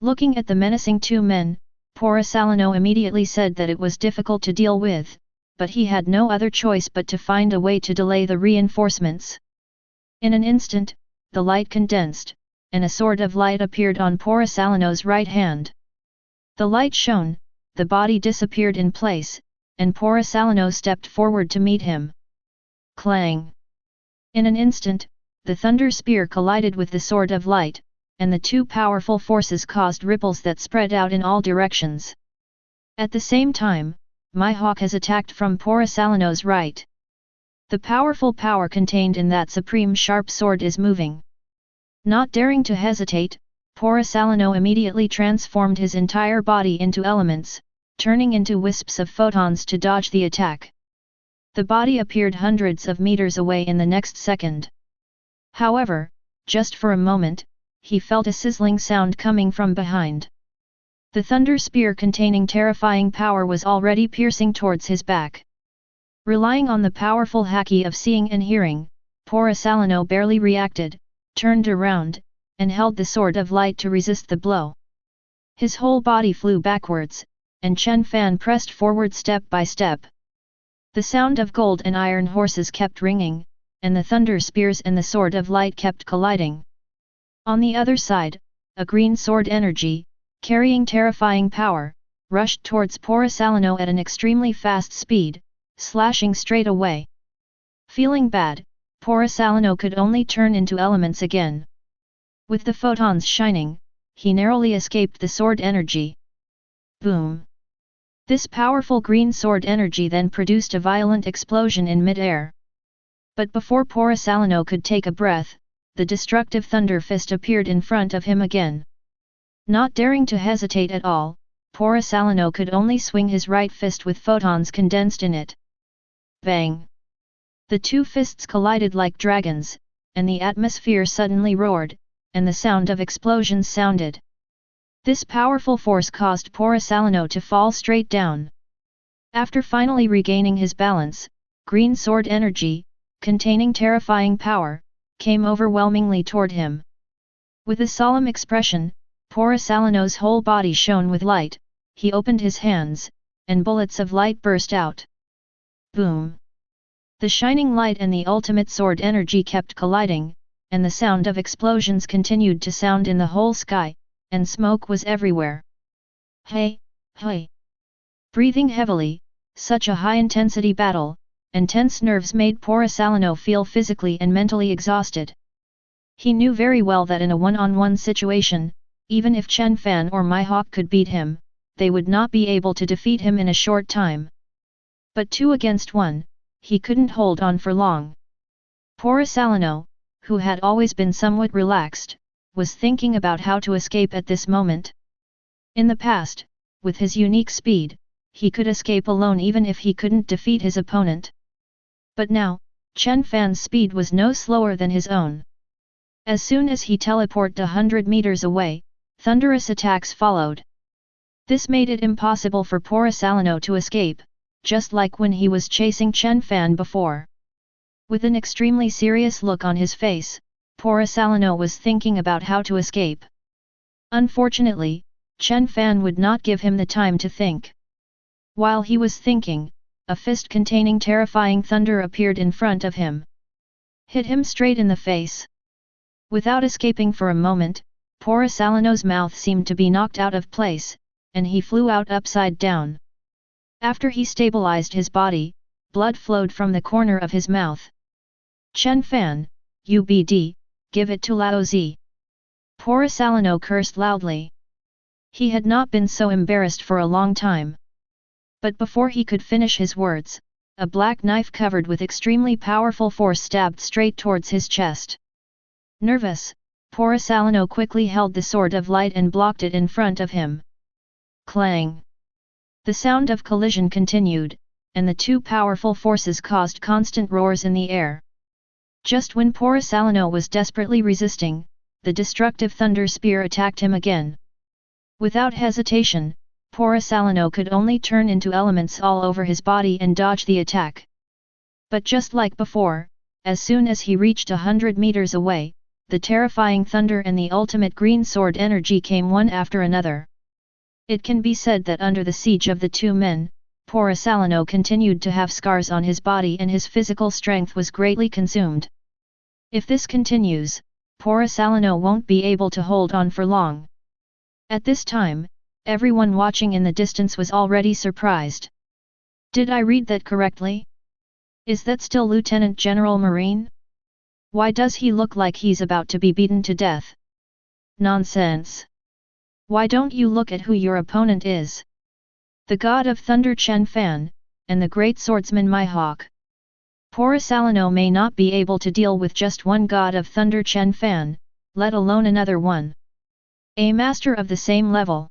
Looking at the menacing two men, Porosalino immediately said that it was difficult to deal with, but he had no other choice but to find a way to delay the reinforcements. In an instant, the light condensed, and a sword of light appeared on Porosalino's right hand. The light shone, the body disappeared in place, and Porosalino stepped forward to meet him. Clang! In an instant, the thunder spear collided with the sword of light, and the two powerful forces caused ripples that spread out in all directions. At the same time, Mihawk has attacked from Porosalino's right. The powerful power contained in that supreme sharp sword is moving. Not daring to hesitate, Porosalino immediately transformed his entire body into elements, turning into wisps of photons to dodge the attack. The body appeared hundreds of meters away in the next second. However, just for a moment, he felt a sizzling sound coming from behind. The thunder spear containing terrifying power was already piercing towards his back. Relying on the powerful haki of seeing and hearing, Porosalino barely reacted, turned around, and held the sword of light to resist the blow. His whole body flew backwards, and Chen Fan pressed forward step by step. The sound of gold and iron horses kept ringing, and the thunder spears and the sword of light kept colliding. On the other side, a green sword energy, carrying terrifying power, rushed towards Porosalino at an extremely fast speed, slashing straight away. Feeling bad, Porosalino could only turn into elements again. With the photons shining, he narrowly escaped the sword energy. Boom! This powerful green sword energy then produced a violent explosion in mid-air. But before Porosalino could take a breath, the destructive thunder fist appeared in front of him again. Not daring to hesitate at all, Porosalino could only swing his right fist with photons condensed in it. Bang! The two fists collided like dragons, and the atmosphere suddenly roared, and the sound of explosions sounded. This powerful force caused Porosalino to fall straight down. After finally regaining his balance, green sword energy, containing terrifying power, came overwhelmingly toward him. With a solemn expression, Porosalino's whole body shone with light, he opened his hands, and bullets of light burst out. Boom! The shining light and the ultimate sword energy kept colliding, and the sound of explosions continued to sound in the whole sky, and smoke was everywhere. Hey, hey! Breathing heavily, such a high-intensity battle, and tense nerves made Porosalino feel physically and mentally exhausted. He knew very well that in a one-on-one situation, even if Chen Fan or Mihawk could beat him, they would not be able to defeat him in a short time. But 2 against 1, he couldn't hold on for long. Porosalino, who had always been somewhat relaxed, was thinking about how to escape at this moment. In the past, with his unique speed, he could escape alone even if he couldn't defeat his opponent. But now, Chen Fan's speed was no slower than his own. As soon as he teleported 100 meters away, thunderous attacks followed. This made it impossible for Porosalino to escape, just like when he was chasing Chen Fan before. With an extremely serious look on his face, Porosalino was thinking about how to escape. Unfortunately, Chen Fan would not give him the time to think. While he was thinking, a fist containing terrifying thunder appeared in front of him. Hit him straight in the face. Without escaping for a moment, Porosalino's mouth seemed to be knocked out of place, and he flew out upside down. After he stabilized his body, blood flowed from the corner of his mouth. Chen Fan, UBD, give it to Lao Zi. Porosalino cursed loudly. He had not been so embarrassed for a long time. But before he could finish his words, a black knife covered with extremely powerful force stabbed straight towards his chest. Nervous, Porosalino quickly held the sword of light and blocked it in front of him. Clang! The sound of collision continued, and the two powerful forces caused constant roars in the air. Just when Porcelano was desperately resisting, the destructive thunder spear attacked him again. Without hesitation, Porcelano could only turn into elements all over his body and dodge the attack. But just like before, as soon as he reached 100 meters away, the terrifying thunder and the ultimate green sword energy came one after another. It can be said that under the siege of the two men, Porcelano continued to have scars on his body and his physical strength was greatly consumed. If this continues, Porcelano won't be able to hold on for long. At this time, everyone watching in the distance was already surprised. Did I read that correctly? Is that still Lieutenant General Marine? Why does he look like he's about to be beaten to death? Nonsense! Why don't you look at who your opponent is? The god of thunder Chen Fan, and the great swordsman Mihawk. Porcelano may not be able to deal with just one god of thunder Chen Fan, let alone another one. A master of the same level.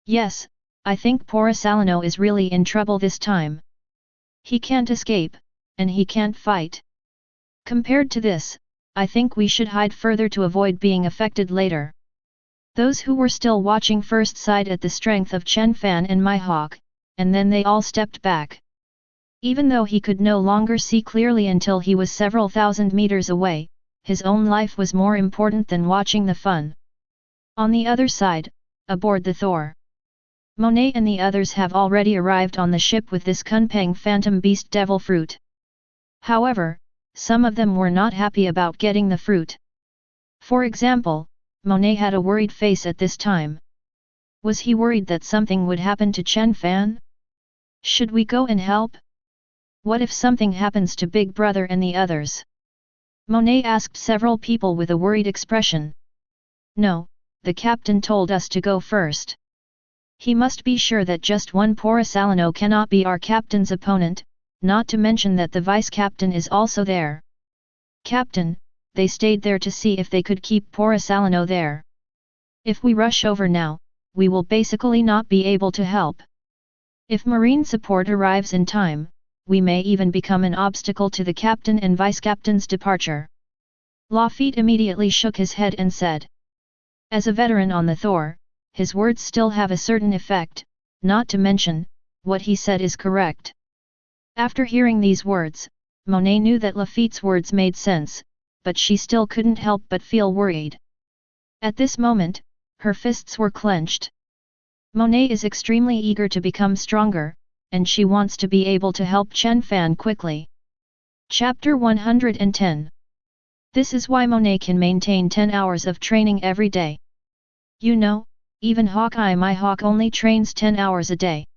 Yes, I think Porcelano is really in trouble this time. He can't escape, and he can't fight. Compared to this, I think we should hide further to avoid being affected later. Those who were still watching first sighed at the strength of Chen Fan and Mihawk, and then they all stepped back. Even though he could no longer see clearly until he was several thousand meters away, his own life was more important than watching the fun. On the other side, aboard the Thor, Monet and the others have already arrived on the ship with this Kunpeng Phantom Beast Devil Fruit. However, some of them were not happy about getting the fruit. For example, Monet had a worried face at this time. Was he worried that something would happen to Chen Fan? Should we go and help? What if something happens to Big Brother and the others? Monet asked several people with a worried expression. No, the captain told us to go first. He must be sure that just one Porcelano cannot be our captain's opponent, not to mention that the vice-captain is also there. Captain, they stayed there to see if they could keep Porcelano there. If we rush over now, we will basically not be able to help. If marine support arrives in time, we may even become an obstacle to the captain and vice-captain's departure. Lafitte immediately shook his head and said. As a veteran on the Thor, his words still have a certain effect, not to mention, what he said is correct. After hearing these words, Monet knew that Lafitte's words made sense, but she still couldn't help but feel worried. At this moment, her fists were clenched. Monet is extremely eager to become stronger, and she wants to be able to help Chen Fan quickly. Chapter 110. This is why Monet can maintain 10 hours of training every day. You know, even Hawkeye Mihawk only trains 10 hours a day.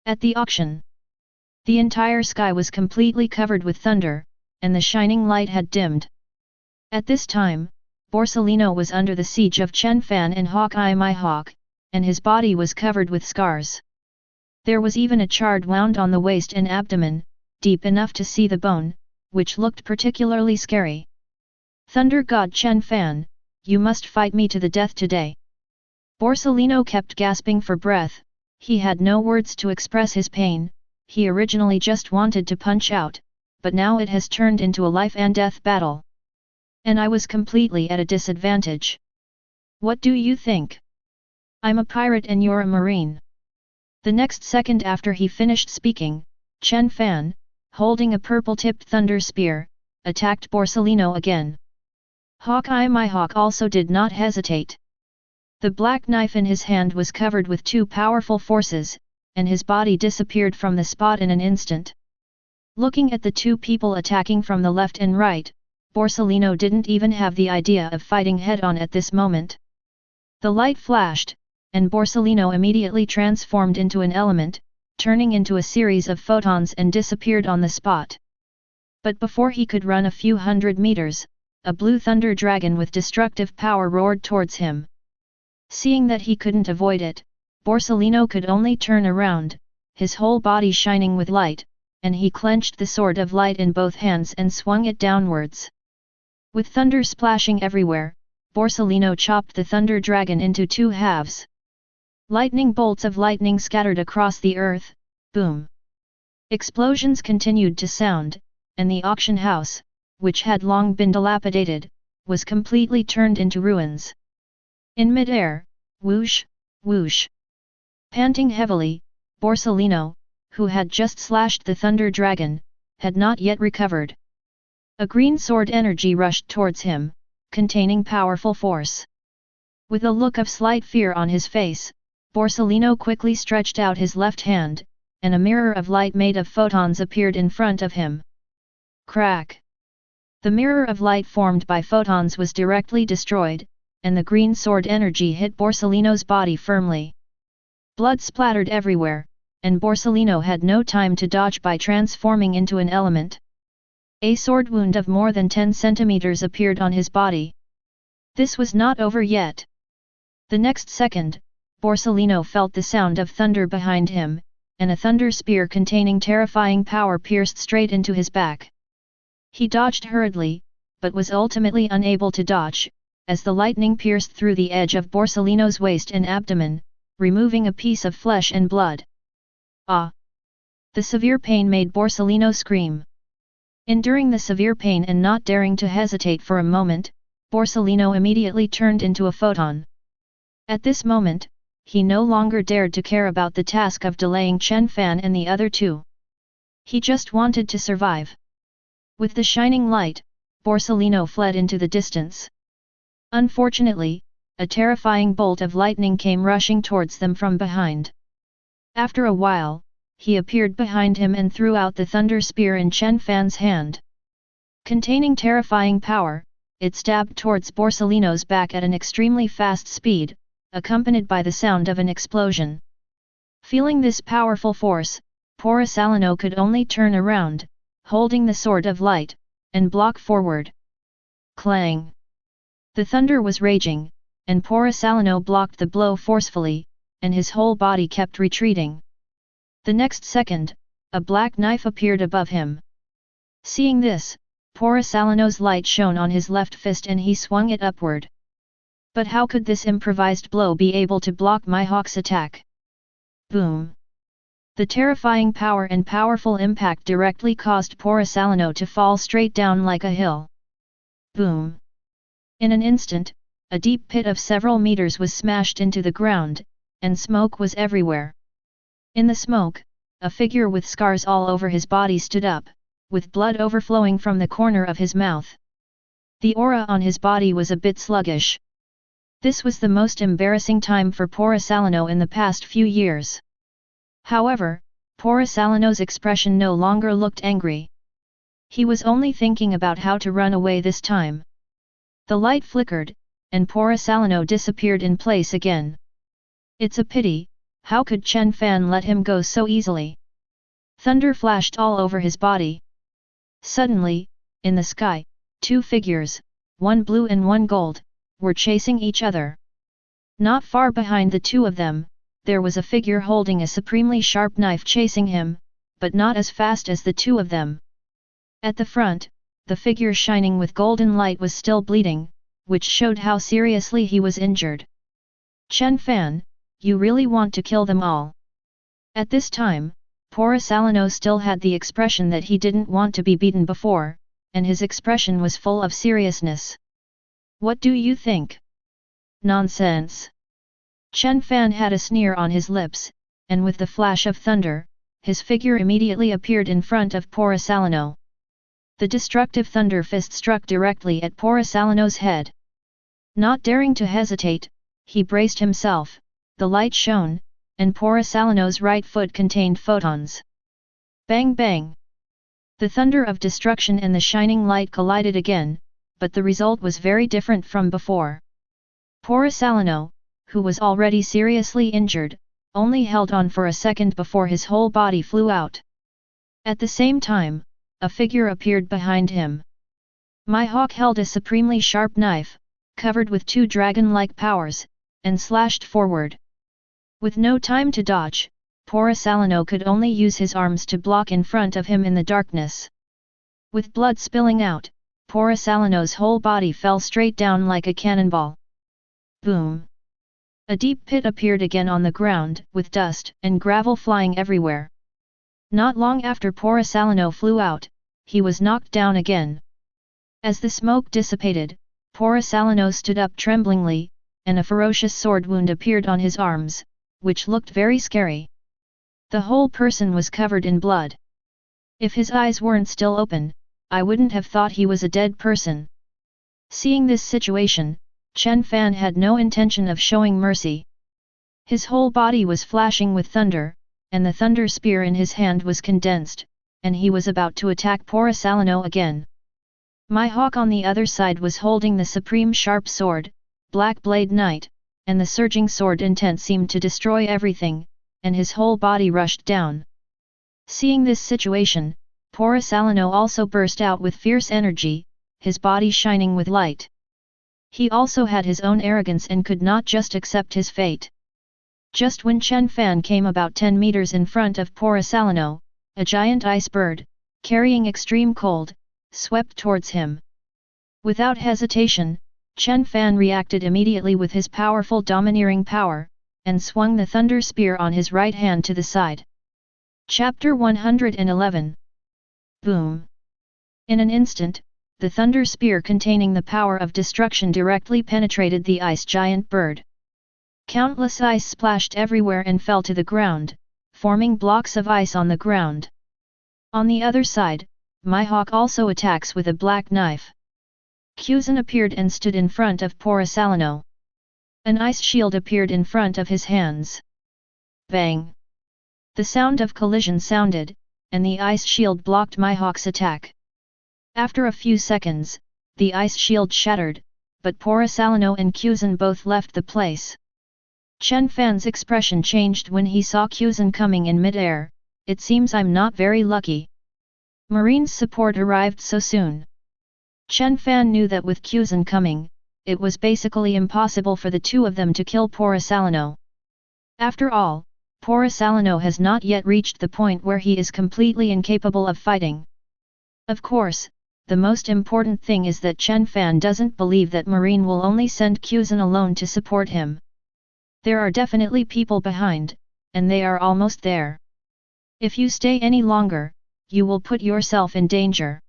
At the auction, the entire sky was completely covered with thunder, and the shining light had dimmed. At this time, Porcelano was under the siege of Chen Fan and Hawkeye Mihawk, and his body was covered with scars. There was even a charred wound on the waist and abdomen, deep enough to see the bone, which looked particularly scary. Thunder God Chen Fan, you must fight me to the death today. Porcelano kept gasping for breath, he had no words to express his pain, he originally just wanted to punch out, but now it has turned into a life and death battle. And I was completely at a disadvantage. What do you think? I'm a pirate and you're a marine. The next second after he finished speaking, Chen Fan, holding a purple-tipped thunder spear, attacked Porcelano again. Hawkeye Mihawk also did not hesitate. The black knife in his hand was covered with two powerful forces, and his body disappeared from the spot in an instant. Looking at the two people attacking from the left and right, Porcelano didn't even have the idea of fighting head-on at this moment. The light flashed, and Porcelano immediately transformed into an element, turning into a series of photons and disappeared on the spot. But before he could run a few hundred meters, a blue thunder dragon with destructive power roared towards him. Seeing that he couldn't avoid it, Porcelano could only turn around, his whole body shining with light, and he clenched the sword of light in both hands and swung it downwards. With thunder splashing everywhere, Porcelano chopped the thunder dragon into two halves. Lightning bolts of lightning scattered across the earth, boom. Explosions continued to sound, and the auction house, which had long been dilapidated, was completely turned into ruins. In mid-air, whoosh, whoosh. Panting heavily, Borsellino, who had just slashed the Thunder Dragon, had not yet recovered. A green sword energy rushed towards him, containing powerful force. With a look of slight fear on his face, Borsellino quickly stretched out his left hand, and a mirror of light made of photons appeared in front of him. Crack! The mirror of light formed by photons was directly destroyed, and the green sword energy hit Borsellino's body firmly. Blood splattered everywhere, and Borsellino had no time to dodge by transforming into an element. A sword wound of more than 10 centimeters appeared on his body. This was not over yet. The next second, Borsellino felt the sound of thunder behind him, and a thunder spear containing terrifying power pierced straight into his back. He dodged hurriedly, but was ultimately unable to dodge, as the lightning pierced through the edge of Borsellino's waist and abdomen, removing a piece of flesh and blood. Ah! The severe pain made Borsellino scream. Enduring the severe pain and not daring to hesitate for a moment, Borsellino immediately turned into a photon. At this moment, he no longer dared to care about the task of delaying Chen Fan and the other two. He just wanted to survive. With the shining light, Borsellino fled into the distance. Unfortunately, a terrifying bolt of lightning came rushing towards them from behind. After a while, he appeared behind him and threw out the thunder spear in Chen Fan's hand. Containing terrifying power, it stabbed towards Borsellino's back at an extremely fast speed, accompanied by the sound of an explosion. Feeling this powerful force, Borsellino could only turn around, holding the sword of light, and block forward. Clang! The thunder was raging, and Borsellino blocked the blow forcefully, and his whole body kept retreating. The next second, a black knife appeared above him. Seeing this, Borsellino's light shone on his left fist and he swung it upward. But how could this improvised blow be able to block my hawk's attack? Boom! The terrifying power and powerful impact directly caused Borsellino to fall straight down like a hill. Boom! In an instant, a deep pit of several meters was smashed into the ground, and smoke was everywhere. In the smoke, a figure with scars all over his body stood up, with blood overflowing from the corner of his mouth. The aura on his body was a bit sluggish. This was the most embarrassing time for Borsellino in the past few years. However, Borsellino's expression no longer looked angry. He was only thinking about how to run away this time. The light flickered, and Borsellino disappeared in place again. It's a pity, how could Chen Fan let him go so easily? Thunder flashed all over his body. Suddenly, in the sky, two figures, one blue and one gold, were chasing each other. Not far behind the two of them, there was a figure holding a supremely sharp knife chasing him, but not as fast as the two of them. At the front, the figure shining with golden light was still bleeding, which showed how seriously he was injured. Chen Fan, you really want to kill them all? At this time, Borsellino still had the expression that he didn't want to be beaten before, and his expression was full of seriousness. What do you think? Nonsense! Chen Fan had a sneer on his lips, and with the flash of thunder, his figure immediately appeared in front of Borsellino. The destructive thunder fist struck directly at Borsellino's head. Not daring to hesitate, he braced himself, the light shone, and Borsellino's right foot contained photons. Bang bang! The thunder of destruction and the shining light collided again, but the result was very different from before. Borsellino, who was already seriously injured, only held on for a second before his whole body flew out. At the same time, a figure appeared behind him. My hawk held a supremely sharp knife, covered with two dragon-like powers, and slashed forward. With no time to dodge, Borsellino could only use his arms to block in front of him in the darkness. With blood spilling out, Borsellino's whole body fell straight down like a cannonball. Boom! A deep pit appeared again on the ground, with dust and gravel flying everywhere. Not long after Porcelano flew out, he was knocked down again. As the smoke dissipated, Porcelano stood up tremblingly, and a ferocious sword wound appeared on his arms, which looked very scary. The whole person was covered in blood. If his eyes weren't still open, I wouldn't have thought he was a dead person. Seeing this situation, Chen Fan had no intention of showing mercy. His whole body was flashing with thunder, and the thunder spear in his hand was condensed, and he was about to attack Porcelano again. My hawk on the other side was holding the supreme sharp sword, Black Blade Knight, and the surging sword intent seemed to destroy everything, and his whole body rushed down. Seeing this situation, Porcelano also burst out with fierce energy, his body shining with light. He also had his own arrogance and could not just accept his fate. Just when Chen Fan came about 10 meters in front of Porcelano, a giant ice bird, carrying extreme cold, swept towards him. Without hesitation, Chen Fan reacted immediately with his powerful domineering power, and swung the thunder spear on his right hand to the side. Chapter 111. Boom! In an instant, the thunder spear containing the power of destruction directly penetrated the ice giant bird. Countless ice splashed everywhere and fell to the ground, forming blocks of ice on the ground. On the other side, my hawk also attacks with a black knife. Kuzan appeared and stood in front of Porcelano. An ice shield appeared in front of his hands. Bang! The sound of collision sounded, and the ice shield blocked my hawk's attack. After a few seconds, the ice shield shattered, but Porcelano and Kuzan both left the place. Chen Fan's expression changed when he saw Kuzan coming in mid-air. It seems I'm not very lucky. Marine's support arrived so soon. Chen Fan knew that with Kuzan coming, it was basically impossible for the two of them to kill Porcelano. After all, Porcelano has not yet reached the point where he is completely incapable of fighting. Of course, the most important thing is that Chen Fan doesn't believe that Marine will only send Kuzan alone to support him. There are definitely people behind, and they are almost there. If you stay any longer, you will put yourself in danger.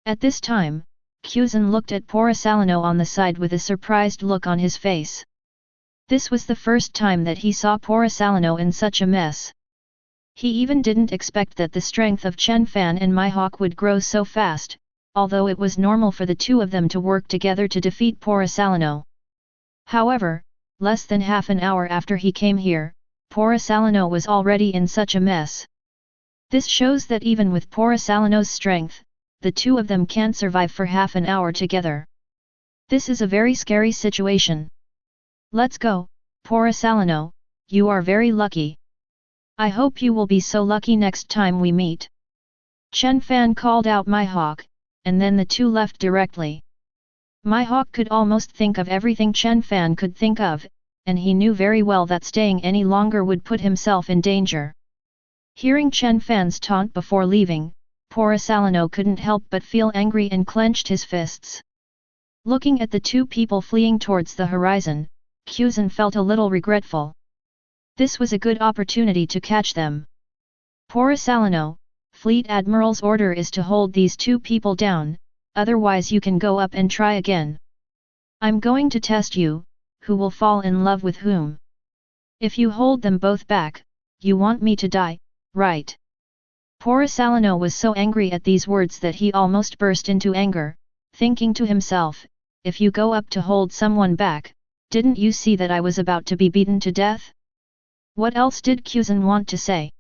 At this time, Kuzan looked at Porcelano on the side with a surprised look on his face. This was the first time that he saw Porcelano in such a mess. He even didn't expect that the strength of Chen Fan and my hawk would grow so fast, although it was normal for the two of them to work together to defeat Porcelano. However, less than half an hour after he came here, Porcelano was already in such a mess. This shows that even with Porcelano's strength, the two of them can't survive for half an hour together. This is a very scary situation. Let's go, Porcelano, you are very lucky. I hope you will be so lucky next time we meet. Chen Fan called out my hawk, and then the two left directly. My hawk could almost think of everything Chen Fan could think of, and he knew very well that staying any longer would put himself in danger. Hearing Chen Fan's taunt before leaving, Porcelano couldn't help but feel angry and clenched his fists. Looking at the two people fleeing towards the horizon, Kuzan felt a little regretful. This was a good opportunity to catch them. Porcelano, Fleet Admiral's order is to hold these two people down, otherwise you can go up and try again. I'm going to test you, who will fall in love with whom. If you hold them both back, you want me to die, right? Porcelano was so angry at these words that he almost burst into anger, thinking to himself, if you go up to hold someone back, didn't you see that I was about to be beaten to death? What else did Kuzan want to say?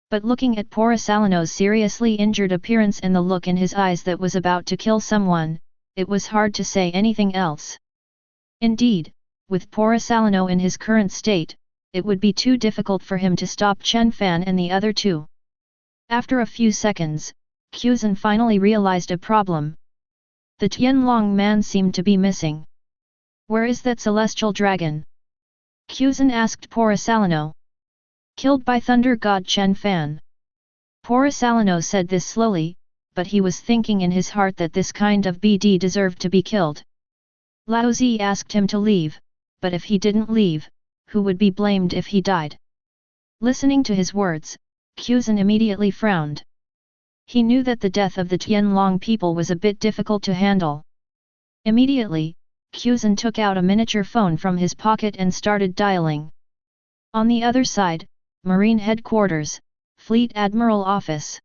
But looking at Porcelano's seriously injured appearance and the look in his eyes that was about to kill someone, it was hard to say anything else. Indeed, with Porcelano in his current state, it would be too difficult for him to stop Chen Fan and the other two. After a few seconds, Kuzan finally realized a problem. The Tianlong man seemed to be missing. Where is that celestial dragon? Kuzan asked Porcelano. Killed by thunder god Chen Fan. Porcelano said this slowly, but he was thinking in his heart that this kind of BD deserved to be killed. Lao Zi asked him to leave, but if he didn't leave, who would be blamed if he died? Listening to his words, Kuzan immediately frowned. He knew that the death of the Tianlong people was a bit difficult to handle. Immediately, Kuzan took out a miniature phone from his pocket and started dialing. On the other side, Marine Headquarters, Fleet Admiral Office.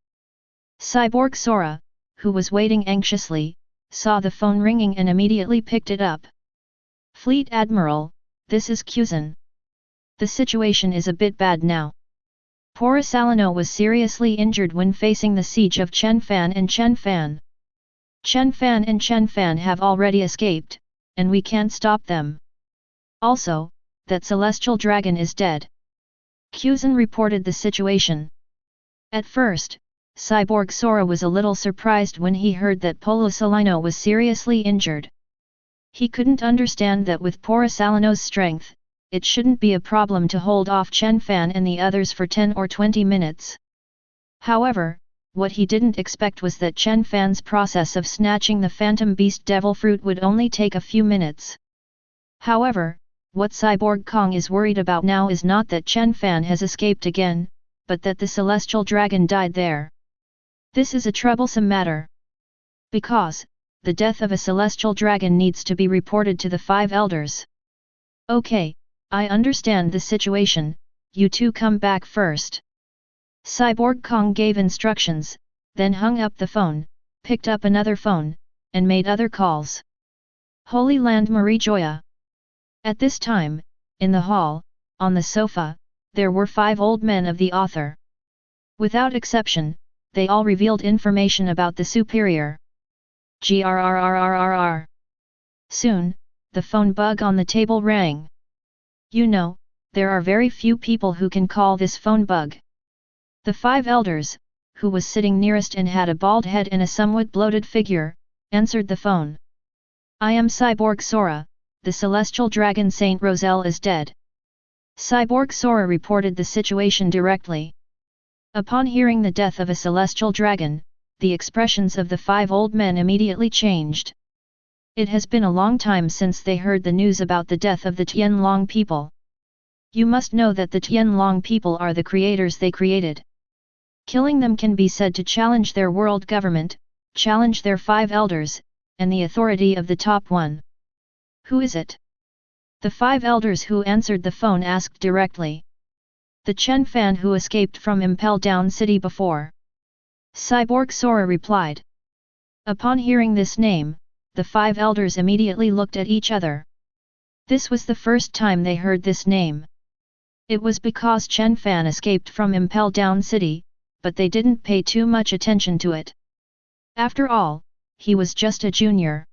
Cyborg Sora, who was waiting anxiously, saw the phone ringing and immediately picked it up. Fleet Admiral, this is Kuzan. The situation is a bit bad now. Porisalino was seriously injured when facing the siege of Chen Fan and Chen Fan. Chen Fan and Chen Fan have already escaped, and we can't stop them. Also, that celestial dragon is dead. Kuzan reported the situation. At first, Cyborg Sora was a little surprised when he heard that Porisalino was seriously injured. He couldn't understand that with Porisalino's strength, it shouldn't be a problem to hold off Chen Fan and the others for 10 or 20 minutes. However, what he didn't expect was that Chen Fan's process of snatching the Phantom Beast Devil Fruit would only take a few minutes. However, what Cyborg Kong is worried about now is not that Chen Fan has escaped again, but that the celestial dragon died there. This is a troublesome matter. Because, the death of a celestial dragon needs to be reported to the 5 elders. Okay, I understand the situation, you two come back first. Cyborg Kong gave instructions, then hung up the phone, picked up another phone, and made other calls. Holy Land Marie Joya. At this time, in the hall, on the sofa, there were 5 old men of the author. Without exception, they all revealed information about the superior. Grrrrrrrr. Soon, the phone bug on the table rang. You know, there are very few people who can call this phone bug. The 5 elders, who was sitting nearest and had a bald head and a somewhat bloated figure, answered the phone. I am Cyborg Sora, the celestial dragon Saint Roselle is dead. Cyborg Sora reported the situation directly. Upon hearing the death of a celestial dragon, the expressions of the 5 old men immediately changed. It has been a long time since they heard the news about the death of the Tianlong people. You must know that the Tianlong people are the creators they created. Killing them can be said to challenge their world government, challenge their 5 elders, and the authority of the top one. Who is it? The 5 elders who answered the phone asked directly. The Chen Fan who escaped from Impel Down City before. Cyborg Sora replied. Upon hearing this name, the 5 elders immediately looked at each other. This was the first time they heard this name. It was because Chen Fan escaped from Impel Down City, but they didn't pay too much attention to it. After all, he was just a junior.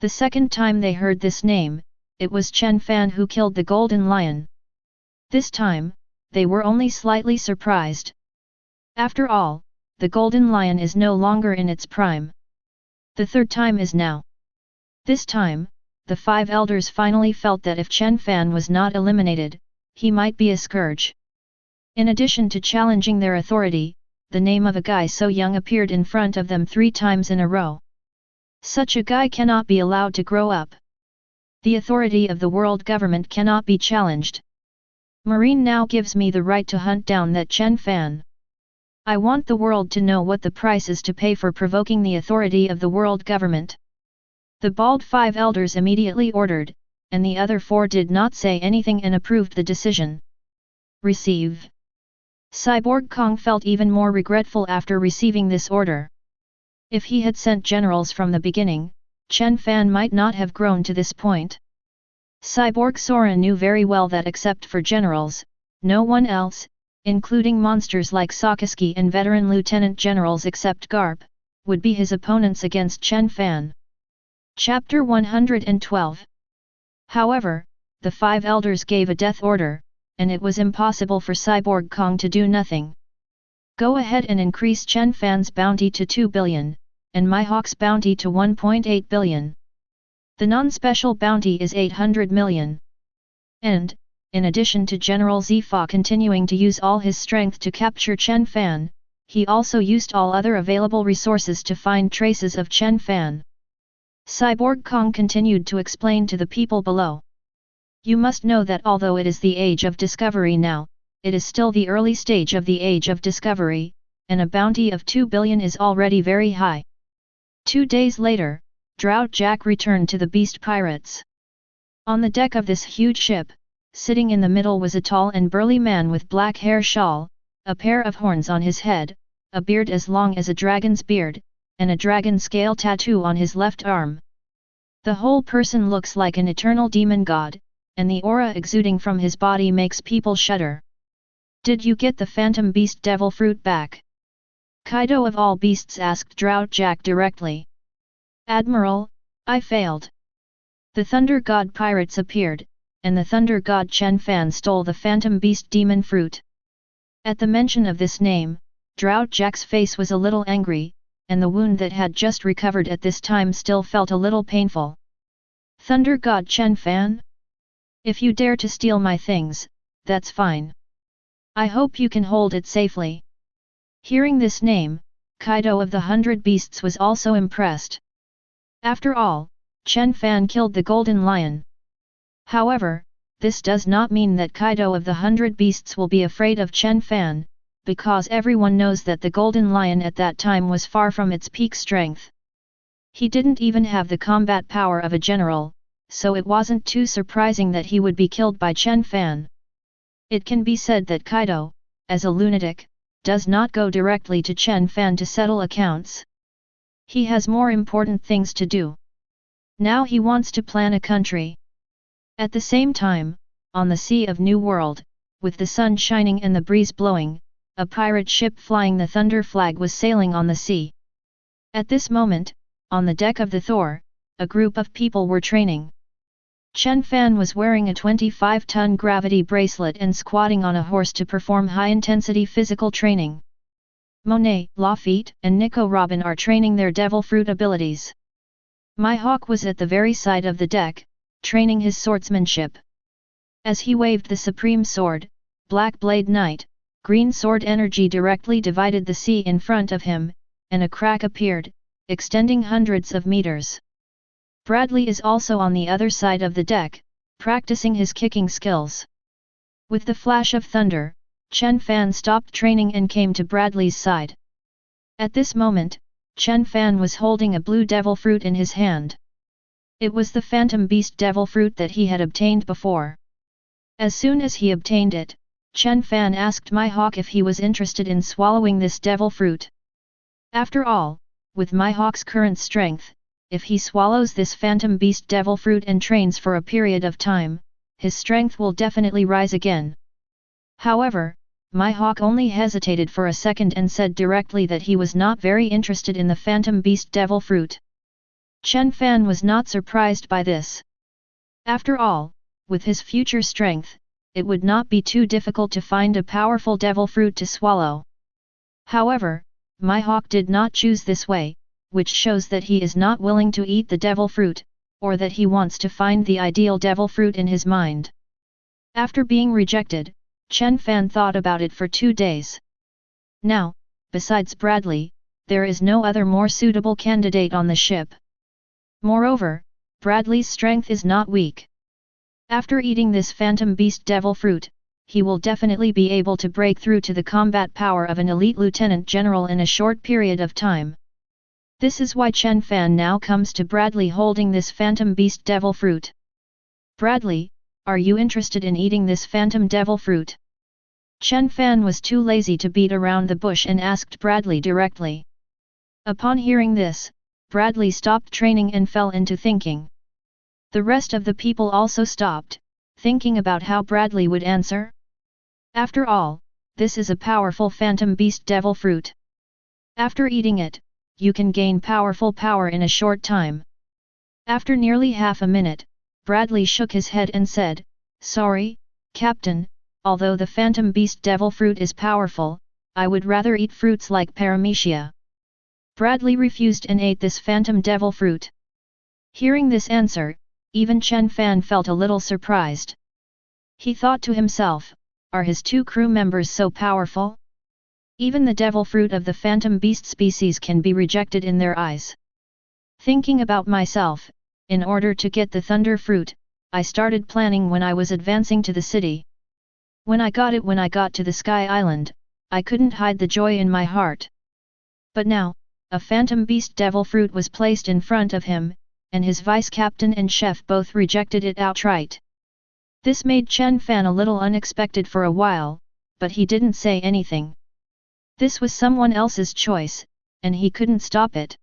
The second time they heard this name, it was Chen Fan who killed the Golden Lion. This time, they were only slightly surprised. After all, the Golden Lion is no longer in its prime. The third time is now. This time, the 5 elders finally felt that if Chen Fan was not eliminated, he might be a scourge. In addition to challenging their authority, the name of a guy so young appeared in front of them 3 times in a row. Such a guy cannot be allowed to grow up. The authority of the world government cannot be challenged. Marine now gives me the right to hunt down that Chen Fan. I want the world to know what the price is to pay for provoking the authority of the world government. The bald 5 elders immediately ordered, and the other 4 did not say anything and approved the decision. Receive. Cyborg Kong felt even more regretful after receiving this order. If he had sent generals from the beginning, Chen Fan might not have grown to this point. Cyborg Sora knew very well that except for generals, no one else, including monsters like Sakazuki and veteran lieutenant generals except Garp, would be his opponents against Chen Fan. Chapter 112. However, the 5 elders gave a death order, and it was impossible for Cyborg Kong to do nothing. Go ahead and increase Chen Fan's bounty to 2 billion, and Mihawk's bounty to 1.8 billion. The non-special bounty is 800 million. And, in addition to General Zifa continuing to use all his strength to capture Chen Fan, he also used all other available resources to find traces of Chen Fan. Cyborg Kong continued to explain to the people below. You must know that although it is the age of discovery now, it is still the early stage of the age of discovery, and a bounty of 2 billion is already very high. 2 days later, Drought Jack returned to the Beast Pirates. On the deck of this huge ship, sitting in the middle was a tall and burly man with black hair shawl, a pair of horns on his head, a beard as long as a dragon's beard, and a dragon scale tattoo on his left arm. The whole person looks like an eternal demon god, and the aura exuding from his body makes people shudder. Did you get the Phantom Beast Devil Fruit back? Kaido of all beasts asked Drought Jack directly. Admiral, I failed. The Thunder God pirates appeared, and the Thunder God Chen Fan stole the Phantom Beast Demon Fruit. At the mention of this name, Drought Jack's face was a little angry, and the wound that had just recovered at this time still felt a little painful. Thunder God Chen Fan? If you dare to steal my things, that's fine. I hope you can hold it safely. Hearing this name, Kaido of the 100 Beasts was also impressed. After all, Chen Fan killed the Golden Lion. However, this does not mean that Kaido of the 100 Beasts will be afraid of Chen Fan, because everyone knows that the Golden Lion at that time was far from its peak strength. He didn't even have the combat power of a general, so it wasn't too surprising that he would be killed by Chen Fan. It can be said that Kaido, as a lunatic, does not go directly to Chen Fan to settle accounts. He has more important things to do. Now he wants to plan a country. At the same time, on the Sea of New World, with the sun shining and the breeze blowing, a pirate ship flying the Thunder flag was sailing on the sea. At this moment, on the deck of the Thor, a group of people were training. Chen Fan was wearing a 25-ton gravity bracelet and squatting on a horse to perform high-intensity physical training. Monet, Lafitte, and Nico Robin are training their devil fruit abilities. Mihawk was at the very side of the deck, training his swordsmanship. As he waved the supreme sword, Black Blade Knight, green sword energy directly divided the sea in front of him, and a crack appeared, extending hundreds of meters. Bradley is also on the other side of the deck, practicing his kicking skills. With the flash of thunder, Chen Fan stopped training and came to Bradley's side. At this moment, Chen Fan was holding a blue devil fruit in his hand. It was the Phantom Beast Devil Fruit that he had obtained before. As soon as he obtained it, Chen Fan asked Mihawk if he was interested in swallowing this devil fruit. After all, with Mihawk's current strength, if he swallows this Phantom Beast Devil Fruit and trains for a period of time, his strength will definitely rise again. However, Mihawk only hesitated for a second and said directly that he was not very interested in the Phantom Beast Devil Fruit. Chen Fan was not surprised by this. After all, with his future strength, it would not be too difficult to find a powerful devil fruit to swallow. However, Mihawk did not choose this way, which shows that he is not willing to eat the devil fruit, or that he wants to find the ideal devil fruit in his mind. After being rejected, Chen Fan thought about it for 2 days. Now, besides Bradley, there is no other more suitable candidate on the ship. Moreover, Bradley's strength is not weak. After eating this Phantom Beast Devil Fruit, he will definitely be able to break through to the combat power of an elite lieutenant general in a short period of time. This is why Chen Fan now comes to Bradley holding this Phantom Beast Devil Fruit. Bradley, are you interested in eating this Phantom Devil Fruit? Chen Fan was too lazy to beat around the bush and asked Bradley directly. Upon hearing this, Bradley stopped training and fell into thinking. The rest of the people also stopped, thinking about how Bradley would answer. After all, this is a powerful Phantom Beast Devil Fruit. After eating it, you can gain powerful power in a short time. After nearly half a minute, Bradley shook his head and said, "Sorry, Captain, although the Phantom Beast Devil Fruit is powerful, I would rather eat fruits like Paramecia." Bradley refused and ate this Phantom Devil Fruit. Hearing this answer, even Chen Fan felt a little surprised. He thought to himself, are his 2 crew members so powerful? Even the devil fruit of the Phantom Beast species can be rejected in their eyes. Thinking about myself, in order to get the Thunder Fruit, I started planning when I was advancing to the city. When I got to the Sky Island, I couldn't hide the joy in my heart. But now, a phantom beast devil fruit was placed in front of him, and his vice-captain and chef both rejected it outright. This made Chen Fan a little unexpected for a while, but he didn't say anything. This was someone else's choice, and he couldn't stop it.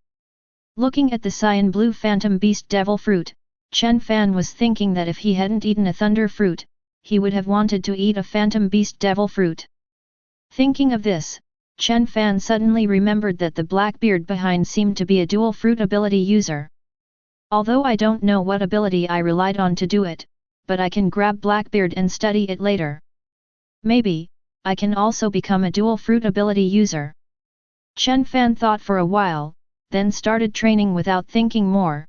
Looking at the cyan blue phantom beast devil fruit, Chen Fan was thinking that if he hadn't eaten a thunder fruit, he would have wanted to eat a phantom beast devil fruit. Thinking of this, Chen Fan suddenly remembered that the Blackbeard behind seemed to be a dual fruit ability user. Although I don't know what ability I relied on to do it, but I can grab Blackbeard and study it later. Maybe, I can also become a dual fruit ability user. Chen Fan thought for a while, then started training without thinking more.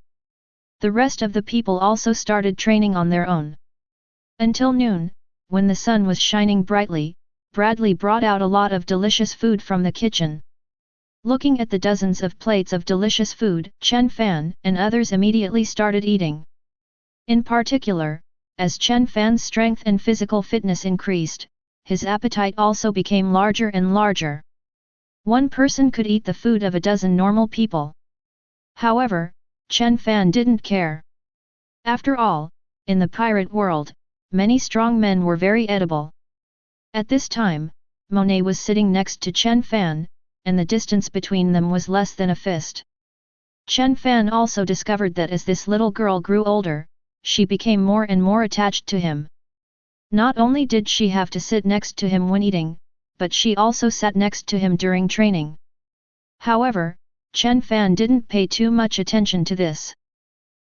The rest of the people also started training on their own. Until noon, when the sun was shining brightly, Bradley brought out a lot of delicious food from the kitchen. Looking at the dozens of plates of delicious food, Chen Fan and others immediately started eating. In particular, as Chen Fan's strength and physical fitness increased, his appetite also became larger and larger. One person could eat the food of a dozen normal people. However, Chen Fan didn't care. After all, in the pirate world, many strong men were very edible. At this time, Monet was sitting next to Chen Fan, and the distance between them was less than a fist. Chen Fan also discovered that as this little girl grew older, she became more and more attached to him. Not only did she have to sit next to him when eating, but she also sat next to him during training. However, Chen Fan didn't pay too much attention to this.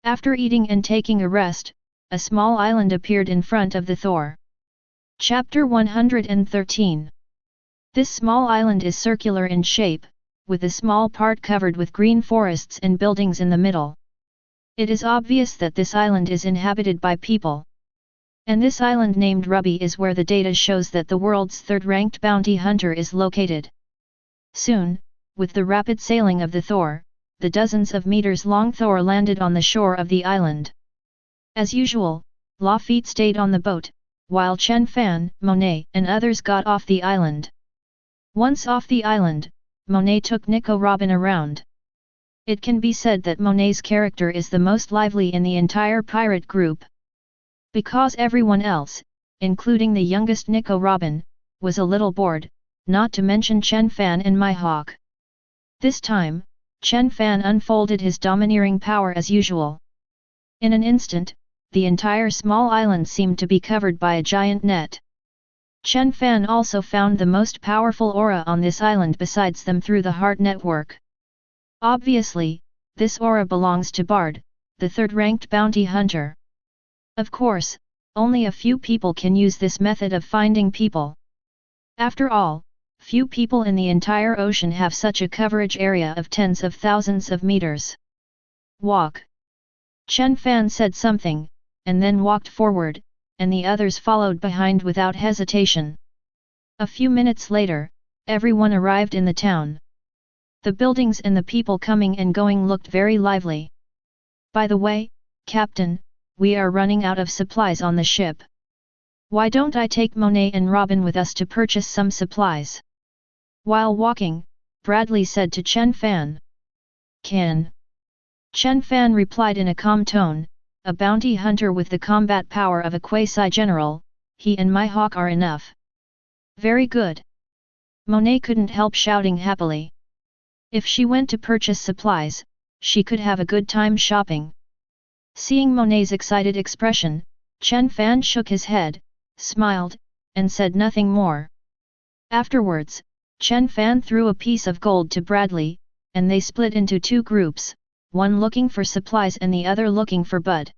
After eating and taking a rest, a small island appeared in front of the Thor. Chapter 113. This small island is circular in shape, with a small part covered with green forests and buildings in the middle. It is obvious that this island is inhabited by people. And this island named Ruby is where the data shows that the world's third-ranked bounty hunter is located. Soon, with the rapid sailing of the Thor, the dozens of meters-long Thor landed on the shore of the island. As usual, Lafitte stayed on the boat, while Chen Fan, Monet and others got off the island. Once off the island, Monet took Nico Robin around. It can be said that Monet's character is the most lively in the entire pirate group. Because everyone else, including the youngest Nico Robin, was a little bored, not to mention Chen Fan and Mihawk. This time, Chen Fan unfolded his domineering power as usual. In an instant, the entire small island seemed to be covered by a giant net. Chen Fan also found the most powerful aura on this island besides them through the heart network. Obviously, this aura belongs to Bard, the third-ranked bounty hunter. Of course, only a few people can use this method of finding people. After all, few people in the entire ocean have such a coverage area of tens of thousands of meters. Walk. Chen Fan said something, and then walked forward, and the others followed behind without hesitation. A few minutes later, everyone arrived in the town. The buildings and the people coming and going looked very lively. By the way, Captain, we are running out of supplies on the ship. Why don't I take Monet and Robin with us to purchase some supplies? While walking, Bradley said to Chen Fan. Can. Chen Fan replied in a calm tone, a bounty hunter with the combat power of a quasi-general, he and Mihawk are enough. Very good. Monet couldn't help shouting happily. If she went to purchase supplies, she could have a good time shopping. Seeing Monet's excited expression, Chen Fan shook his head, smiled, and said nothing more. Afterwards, Chen Fan threw a piece of gold to Bradley, and they split into two groups, one looking for supplies and the other looking for Bud.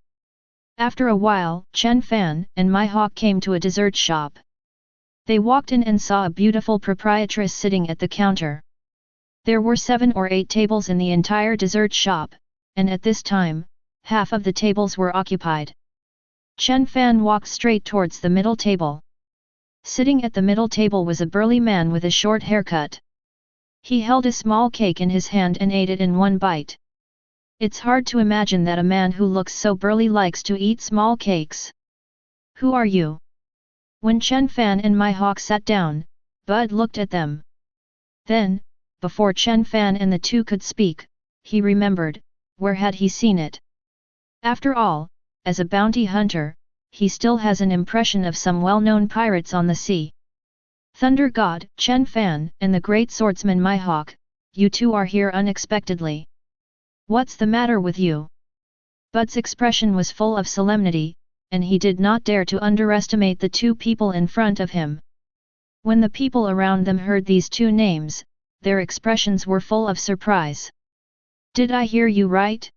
After a while, Chen Fan and Mihawk came to a dessert shop. They walked in and saw a beautiful proprietress sitting at the counter. There were 7 or 8 tables in the entire dessert shop, and at this time, half of the tables were occupied. Chen Fan walked straight towards the middle table. Sitting at the middle table was a burly man with a short haircut. He held a small cake in his hand and ate it in one bite. It's hard to imagine that a man who looks so burly likes to eat small cakes. Who are you? When Chen Fan and Mihawk sat down, Bud looked at them. Then, before Chen Fan and the two could speak, he remembered, where had he seen it? After all, as a bounty hunter, he still has an impression of some well-known pirates on the sea. Thunder God, Chen Fan, and the great swordsman Mihawk, you two are here unexpectedly. What's the matter with you? Bud's expression was full of solemnity, and he did not dare to underestimate the two people in front of him. When the people around them heard these two names, their expressions were full of surprise. Did I hear you right?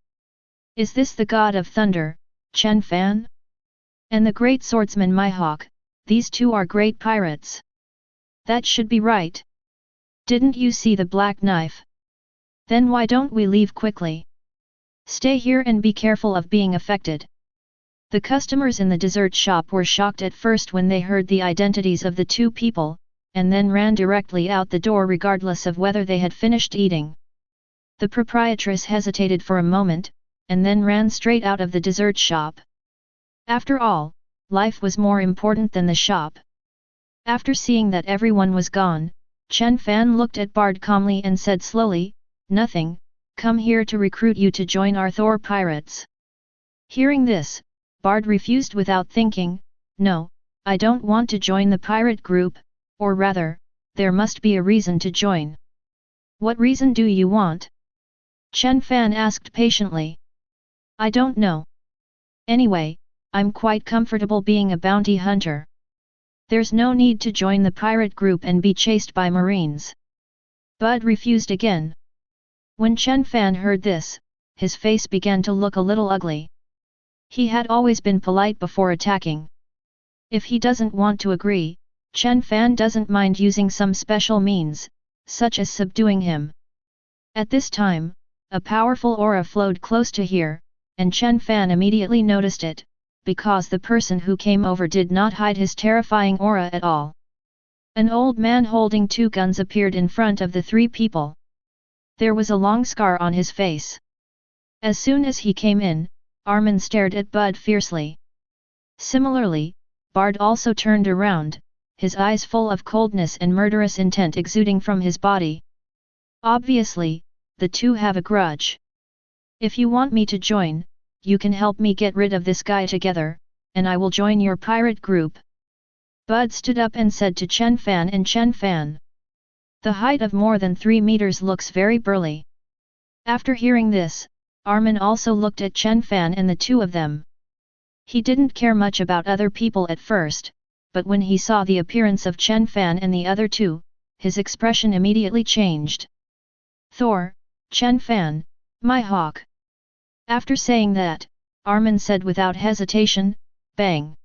Is this the god of thunder, Chen Fan? And the great swordsman Mihawk, these two are great pirates. That should be right. Didn't you see the black knife? Then why don't we leave quickly? Stay here and be careful of being affected. The customers in the dessert shop were shocked at first when they heard the identities of the two people, and then ran directly out the door regardless of whether they had finished eating. The proprietress hesitated for a moment, and then ran straight out of the dessert shop. After all, life was more important than the shop. After seeing that everyone was gone, Chen Fan looked at Bard calmly and said slowly, "Nothing, come here to recruit you to join our Thor pirates." Hearing this, Bard refused without thinking, "No, I don't want to join the pirate group, or rather, there must be a reason to join." "What reason do you want?" Chen Fan asked patiently. "I don't know. Anyway, I'm quite comfortable being a bounty hunter. There's no need to join the pirate group and be chased by marines." Bud refused again. When Chen Fan heard this, his face began to look a little ugly. He had always been polite before attacking. If he doesn't want to agree, Chen Fan doesn't mind using some special means, such as subduing him. At this time, a powerful aura flowed close to here, and Chen Fan immediately noticed it, because the person who came over did not hide his terrifying aura at all. An old man holding two guns appeared in front of the three people. There was a long scar on his face. As soon as he came in, Armin stared at Bud fiercely. Similarly, Bard also turned around, his eyes full of coldness and murderous intent exuding from his body. Obviously, the two have a grudge. "If you want me to join, you can help me get rid of this guy together, and I will join your pirate group." Bud stood up and said to Chen Fan and Chen Fan. The height of more than 3 meters looks very burly. After hearing this, Armin also looked at Chen Fan and the two of them. He didn't care much about other people at first, but when he saw the appearance of Chen Fan and the other two, his expression immediately changed. "Thor, Chen Fan, Mihawk." After saying that, Armin said without hesitation, "Bang!"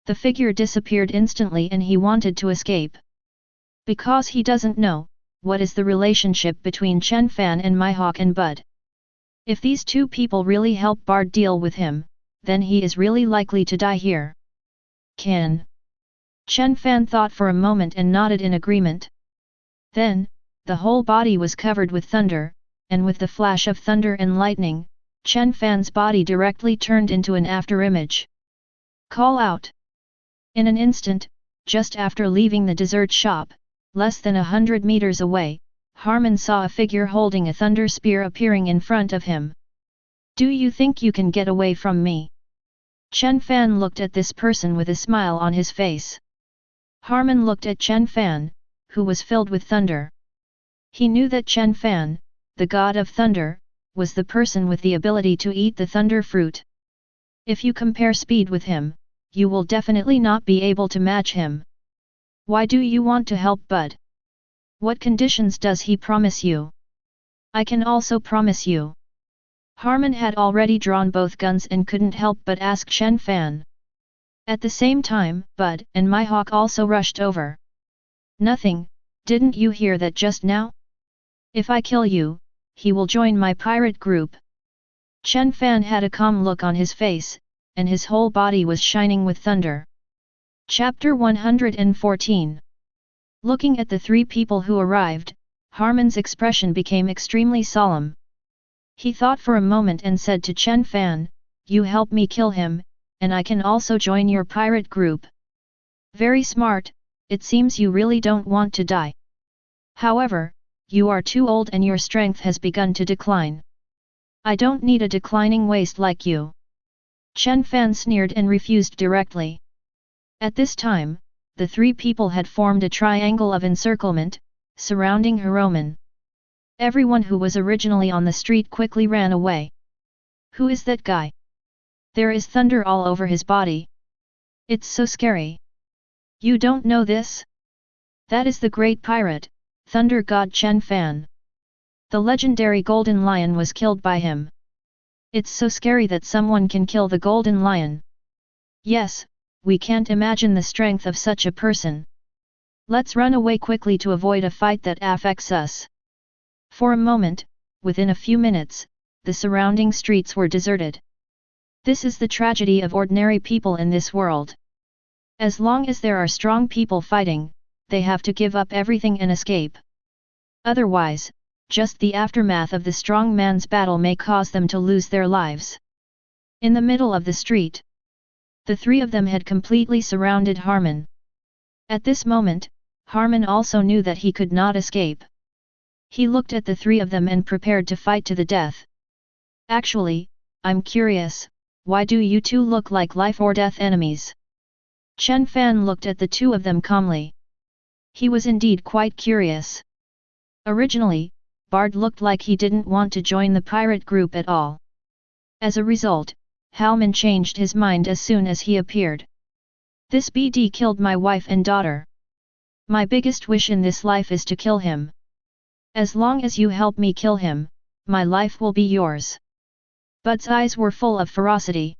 The figure disappeared instantly and he wanted to escape. Because he doesn't know, what is the relationship between Chen Fan and Mihawk and Bud. If these two people really help Bard deal with him, then he is really likely to die here. Can. Chen Fan thought for a moment and nodded in agreement. Then, the whole body was covered with thunder, and with the flash of thunder and lightning, Chen Fan's body directly turned into an afterimage. "Call out!" In an instant, just after leaving the dessert shop, less than 100 meters away, Harmon saw a figure holding a thunder spear appearing in front of him. "Do you think you can get away from me?" Chen Fan looked at this person with a smile on his face. Harmon looked at Chen Fan, who was filled with thunder. He knew that Chen Fan, the god of thunder, was the person with the ability to eat the thunder fruit. If you compare speed with him, you will definitely not be able to match him. "Why do you want to help Bud? What conditions does he promise you?" "I can also promise you." Harmon had already drawn both guns and couldn't help but ask Chen Fan. At the same time, Bud and Mihawk also rushed over. "Nothing, didn't you hear that just now? If I kill you, he will join my pirate group." Chen Fan had a calm look on his face, and his whole body was shining with thunder. Chapter 114. Looking at the three people who arrived, Harmon's expression became extremely solemn. He thought for a moment and said to Chen Fan, "You help me kill him, and I can also join your pirate group." Very smart, it seems you really don't want to die. However, you are too old and your strength has begun to decline. I don't need a declining waste like you. Chen Fan sneered and refused directly. At this time, the three people had formed a triangle of encirclement, surrounding Hiroman. Everyone who was originally on the street quickly ran away. Who is that guy? There is thunder all over his body. It's so scary. You don't know this? That is the great pirate, Thunder God Chen Fan. The legendary Golden Lion was killed by him. It's so scary that someone can kill the Golden Lion. Yes, we can't imagine the strength of such a person. Let's run away quickly to avoid a fight that affects us. For a moment, within a few minutes, the surrounding streets were deserted. This is the tragedy of ordinary people in this world. As long as there are strong people fighting, they have to give up everything and escape. Otherwise, just the aftermath of the strong man's battle may cause them to lose their lives. In the middle of the street, the three of them had completely surrounded Harman. At this moment, Harman also knew that he could not escape. He looked at the three of them and prepared to fight to the death. Actually, I'm curious, why do you two look like life or death enemies? Chen Fan looked at the two of them calmly. He was indeed quite curious. Originally, Bard looked like he didn't want to join the pirate group at all. As a result, Halman changed his mind as soon as he appeared. This BD killed my wife and daughter. My biggest wish in this life is to kill him. As long as you help me kill him, my life will be yours. Bud's eyes were full of ferocity.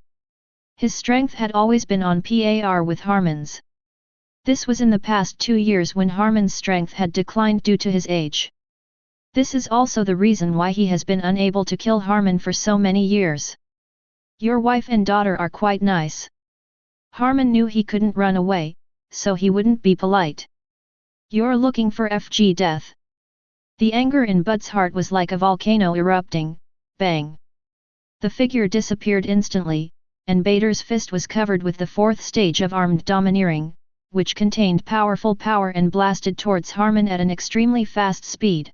His strength had always been on par with Harman's. This was in the past 2 years when Harman's strength had declined due to his age. This is also the reason why he has been unable to kill Harman for so many years. Your wife and daughter are quite nice. Harman knew he couldn't run away, so he wouldn't be polite. You're looking for FG death. The anger in Bud's heart was like a volcano erupting, bang. The figure disappeared instantly, and Bader's fist was covered with the 4th stage of armed domineering, which contained powerful power and blasted towards Harman at an extremely fast speed.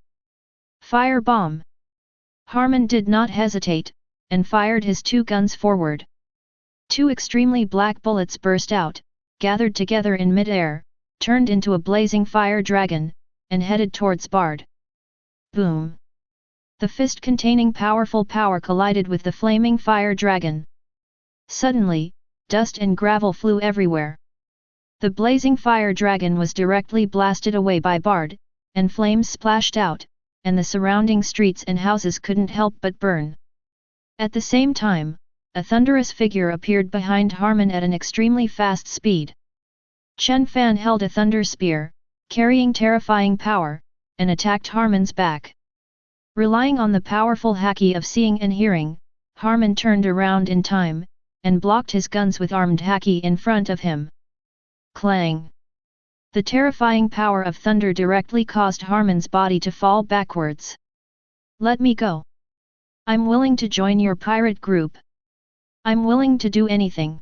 Fire bomb! Harman did not hesitate, and fired his 2 guns forward. 2 extremely black bullets burst out, gathered together in mid-air, turned into a blazing fire dragon, and headed towards Bard. Boom! The fist containing powerful power collided with the flaming fire dragon. Suddenly, dust and gravel flew everywhere. The blazing fire dragon was directly blasted away by Bard, and flames splashed out, and the surrounding streets and houses couldn't help but burn. At the same time, a thunderous figure appeared behind Harman at an extremely fast speed. Chen Fan held a thunder spear, carrying terrifying power, and attacked Harman's back. Relying on the powerful haki of seeing and hearing, Harman turned around in time, and blocked his guns with armed haki in front of him. Clang! The terrifying power of thunder directly caused Harman's body to fall backwards. Let me go. I'm willing to join your pirate group. I'm willing to do anything.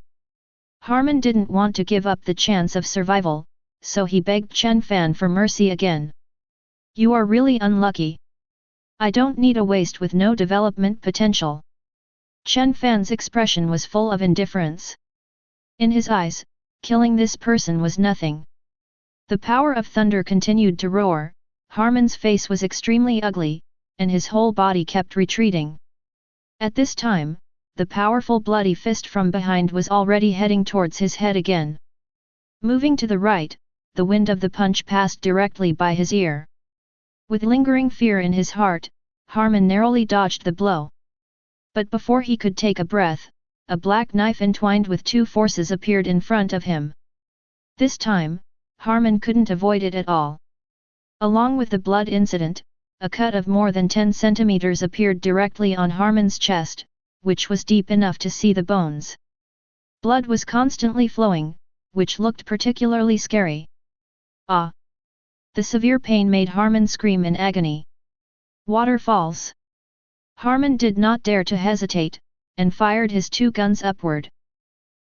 Harman didn't want to give up the chance of survival, so he begged Chen Fan for mercy again. You are really unlucky. I don't need a waste with no development potential. Chen Fan's expression was full of indifference. In his eyes, killing this person was nothing. The power of thunder continued to roar, Harman's face was extremely ugly, and his whole body kept retreating. At this time, the powerful bloody fist from behind was already heading towards his head again. Moving to the right, the wind of the punch passed directly by his ear. With lingering fear in his heart, Harman narrowly dodged the blow. But before he could take a breath, a black knife entwined with 2 forces appeared in front of him. This time, Harman couldn't avoid it at all. Along with the blood incident, a cut of more than 10 centimeters appeared directly on Harman's chest, which was deep enough to see the bones. Blood was constantly flowing, which looked particularly scary. Ah! The severe pain made Harman scream in agony. Waterfalls! Harman did not dare to hesitate, and fired his 2 guns upward.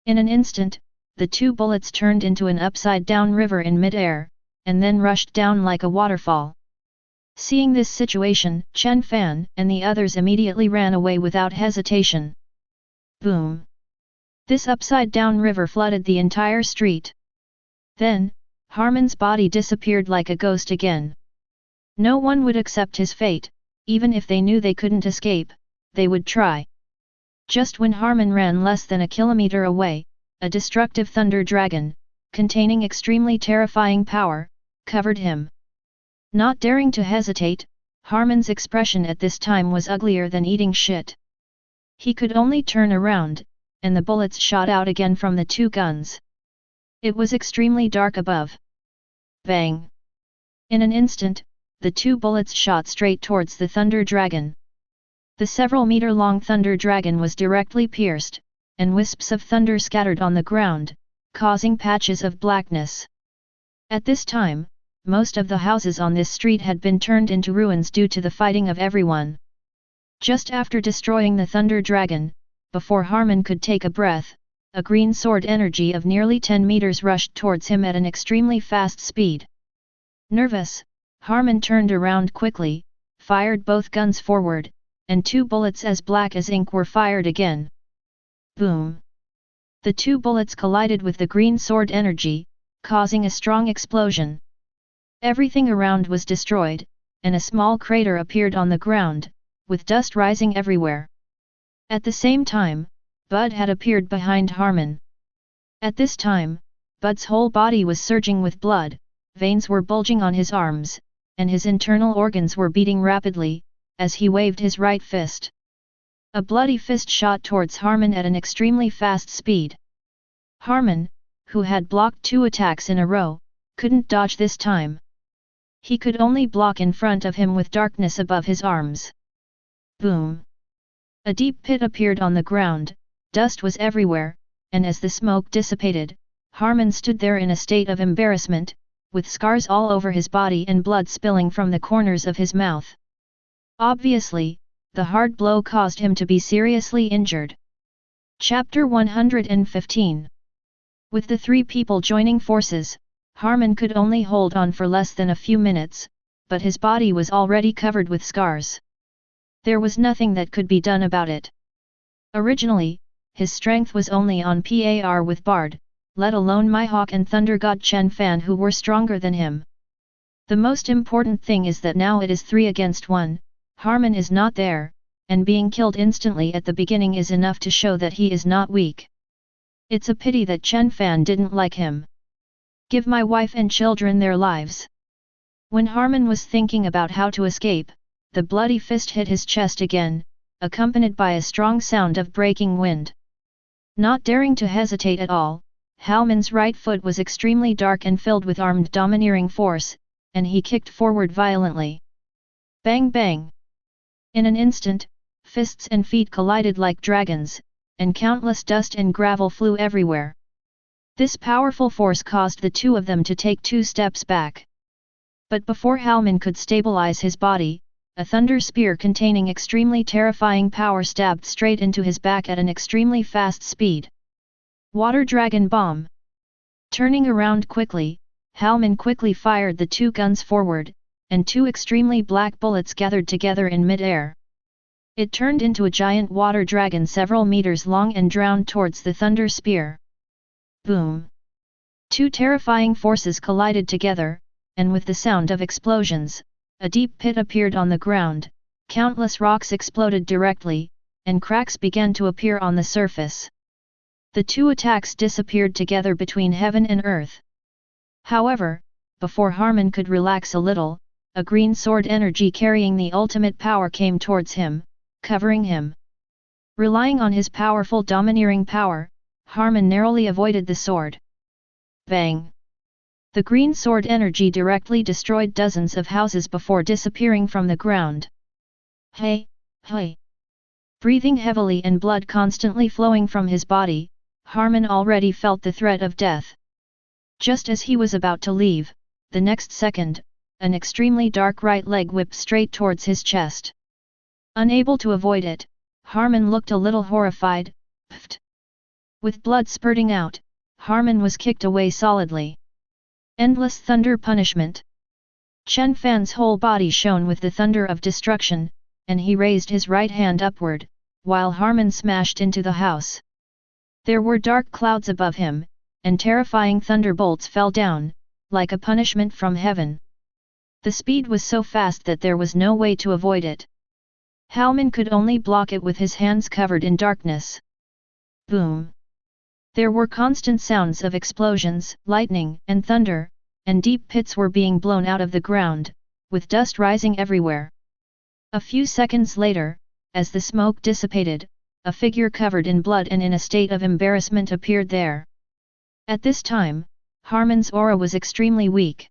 In an instant, the two bullets turned into an upside-down river in mid-air, and then rushed down like a waterfall. Seeing this situation, Chen Fan and the others immediately ran away without hesitation. Boom! This upside-down river flooded the entire street. Then, Harmon's body disappeared like a ghost again. No one would accept his fate, even if they knew they couldn't escape, they would try. Just when Harmon ran less than a kilometer away, a destructive thunder dragon, containing extremely terrifying power, covered him. Not daring to hesitate, Harmon's expression at this time was uglier than eating shit. He could only turn around, and the bullets shot out again from the two guns. It was extremely dark above. Bang! In an instant, the two bullets shot straight towards the thunder dragon. The several-meter-long thunder dragon was directly pierced, and wisps of thunder scattered on the ground, causing patches of blackness. At this time, most of the houses on this street had been turned into ruins due to the fighting of everyone. Just after destroying the thunder dragon, before Harmon could take a breath, a green sword energy of nearly 10 meters rushed towards him at an extremely fast speed. Nervous, Harmon turned around quickly, fired both guns forward, and two bullets as black as ink were fired again. Boom! The two bullets collided with the green sword energy, causing a strong explosion. Everything around was destroyed, and a small crater appeared on the ground, with dust rising everywhere. At the same time, Bud had appeared behind Harmon. At this time, Bud's whole body was surging with blood, veins were bulging on his arms, and his internal organs were beating rapidly, as he waved his right fist. A bloody fist shot towards Harmon at an extremely fast speed. Harmon, who had blocked 2 attacks in a row, couldn't dodge this time. He could only block in front of him with darkness above his arms. Boom! A deep pit appeared on the ground, dust was everywhere, and as the smoke dissipated, Harmon stood there in a state of embarrassment, with scars all over his body and blood spilling from the corners of his mouth. Obviously, the hard blow caused him to be seriously injured. Chapter 115. With the 3 people joining forces, Harmon could only hold on for less than a few minutes, but his body was already covered with scars. There was nothing that could be done about it. Originally, his strength was only on par with Bard, let alone Mihawk and Thunder God Chen Fan, who were stronger than him. The most important thing is that now it is 3 against 1, Harmon is not there, and being killed instantly at the beginning is enough to show that he is not weak. It's a pity that Chen Fan didn't like him. Give my wife and children their lives. When Harmon was thinking about how to escape, the bloody fist hit his chest again, accompanied by a strong sound of breaking wind. Not daring to hesitate at all, Harmon's right foot was extremely dark and filled with armed domineering force, and he kicked forward violently. Bang bang! In an instant, fists and feet collided like dragons, and countless dust and gravel flew everywhere. This powerful force caused the 2 of them to take 2 steps back. But before Harmon could stabilize his body, a thunder spear containing extremely terrifying power stabbed straight into his back at an extremely fast speed. Water Dragon Bomb! Turning around quickly, Harmon quickly fired the 2 guns forward, and 2 extremely black bullets gathered together in mid-air. It turned into a giant water dragon several meters long and drowned towards the thunder spear. Boom! 2 terrifying forces collided together, and with the sound of explosions, a deep pit appeared on the ground, countless rocks exploded directly, and cracks began to appear on the surface. The 2 attacks disappeared together between heaven and earth. However, before Harmon could relax a little, a green sword energy carrying the ultimate power came towards him, covering him. Relying on his powerful domineering power, Harmon narrowly avoided the sword. Bang! The green sword energy directly destroyed dozens of houses before disappearing from the ground. Hey, hey! Breathing heavily and blood constantly flowing from his body, Harmon already felt the threat of death. Just as he was about to leave, the next second, an extremely dark right leg whipped straight towards his chest. Unable to avoid it, Harmon looked a little horrified. Pfft! With blood spurting out, Harmon was kicked away solidly. Endless thunder punishment. Chen Fan's whole body shone with the thunder of destruction, and he raised his right hand upward, while Harmon smashed into the house. There were dark clouds above him, and terrifying thunderbolts fell down, like a punishment from heaven. The speed was so fast that there was no way to avoid it. Harmon could only block it with his hands covered in darkness. Boom! There were constant sounds of explosions, lightning, and thunder, and deep pits were being blown out of the ground, with dust rising everywhere. A few seconds later, as the smoke dissipated, a figure covered in blood and in a state of embarrassment appeared there. At this time, Harmon's aura was extremely weak.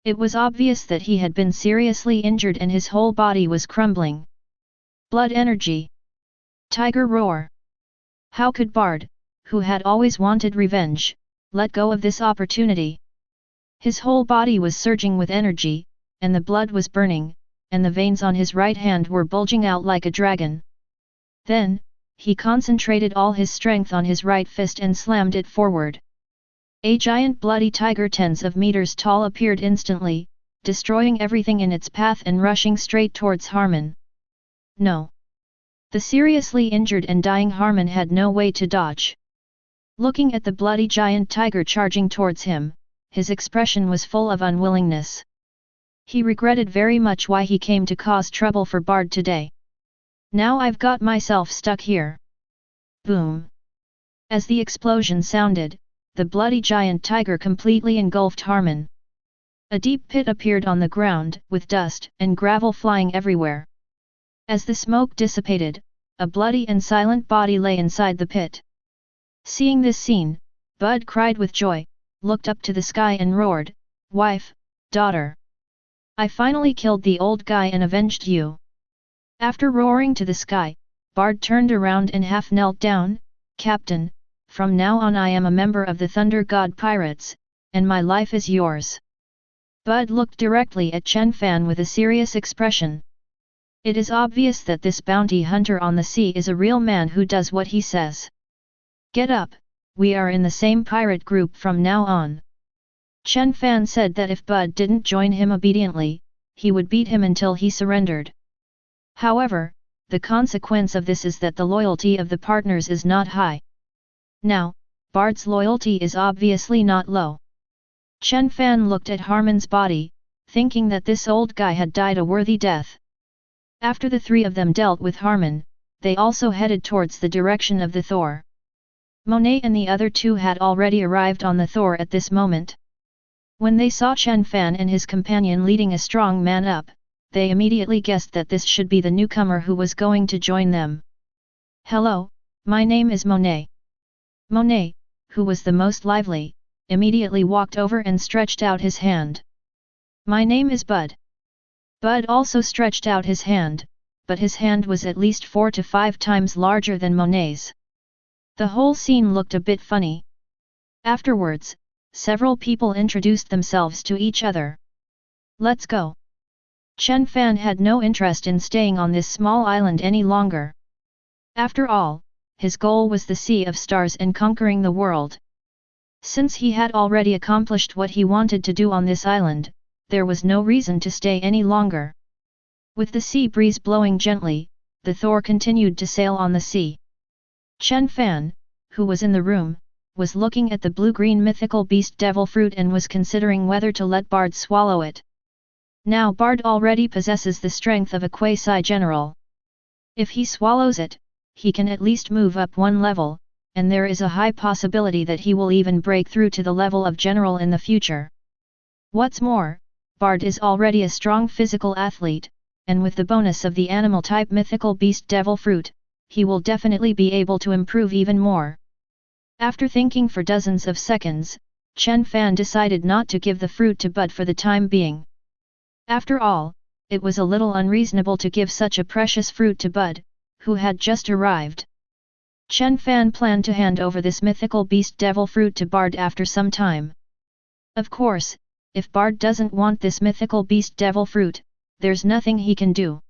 It was obvious that he had been seriously injured and his whole body was crumbling. Blood energy. Tiger roar. How could Bard, who had always wanted revenge, let go of this opportunity? His whole body was surging with energy, and the blood was burning, and the veins on his right hand were bulging out like a dragon. Then, he concentrated all his strength on his right fist and slammed it forward. A giant bloody tiger tens of meters tall appeared instantly, destroying everything in its path and rushing straight towards Harmon. No! The seriously injured and dying Harmon had no way to dodge. Looking at the bloody giant tiger charging towards him, his expression was full of unwillingness. He regretted very much why he came to cause trouble for Bard today. Now I've got myself stuck here. Boom! As the explosion sounded, the bloody giant tiger completely engulfed Harmon. A deep pit appeared on the ground, with dust and gravel flying everywhere. As the smoke dissipated, a bloody and silent body lay inside the pit. Seeing this scene, Bud cried with joy, looked up to the sky and roared, "Wife, daughter! I finally killed the old guy and avenged you!" After roaring to the sky, Bard turned around and half knelt down, "Captain, from now on I am a member of the Thunder God Pirates, and my life is yours." Bud looked directly at Chen Fan with a serious expression. It is obvious that this bounty hunter on the sea is a real man who does what he says. "Get up, we are in the same pirate group from now on." Chen Fan said that if Bud didn't join him obediently, he would beat him until he surrendered. However, the consequence of this is that the loyalty of the partners is not high. Now, Bard's loyalty is obviously not low. Chen Fan looked at Harmon's body, thinking that this old guy had died a worthy death. After the three of them dealt with Harmon, they also headed towards the direction of the Thor. Monet and the other two had already arrived on the Thor at this moment. When they saw Chen Fan and his companion leading a strong man up, they immediately guessed that this should be the newcomer who was going to join them. "Hello, my name is Monet." Monet, who was the most lively, immediately walked over and stretched out his hand. "My name is Bud." Bud also stretched out his hand, but his hand was at least 4 to 5 times larger than Monet's. The whole scene looked a bit funny. Afterwards, several people introduced themselves to each other. "Let's go." Chen Fan had no interest in staying on this small island any longer. After all, his goal was the Sea of Stars and conquering the world. Since he had already accomplished what he wanted to do on this island, there was no reason to stay any longer. With the sea breeze blowing gently, the Thor continued to sail on the sea. Chen Fan, who was in the room, was looking at the blue-green mythical beast devil fruit and was considering whether to let Bard swallow it. Now Bard already possesses the strength of a quasi-general. If he swallows it, he can at least move up one level, and there is a high possibility that he will even break through to the level of general in the future. What's more, Bard is already a strong physical athlete, and with the bonus of the animal-type mythical beast devil fruit, he will definitely be able to improve even more. After thinking for dozens of seconds, Chen Fan decided not to give the fruit to Bud for the time being. After all, it was a little unreasonable to give such a precious fruit to Bud, who had just arrived. Chen Fan planned to hand over this mythical beast devil fruit to Bard after some time. Of course, if Bard doesn't want this mythical beast devil fruit, there's nothing he can do.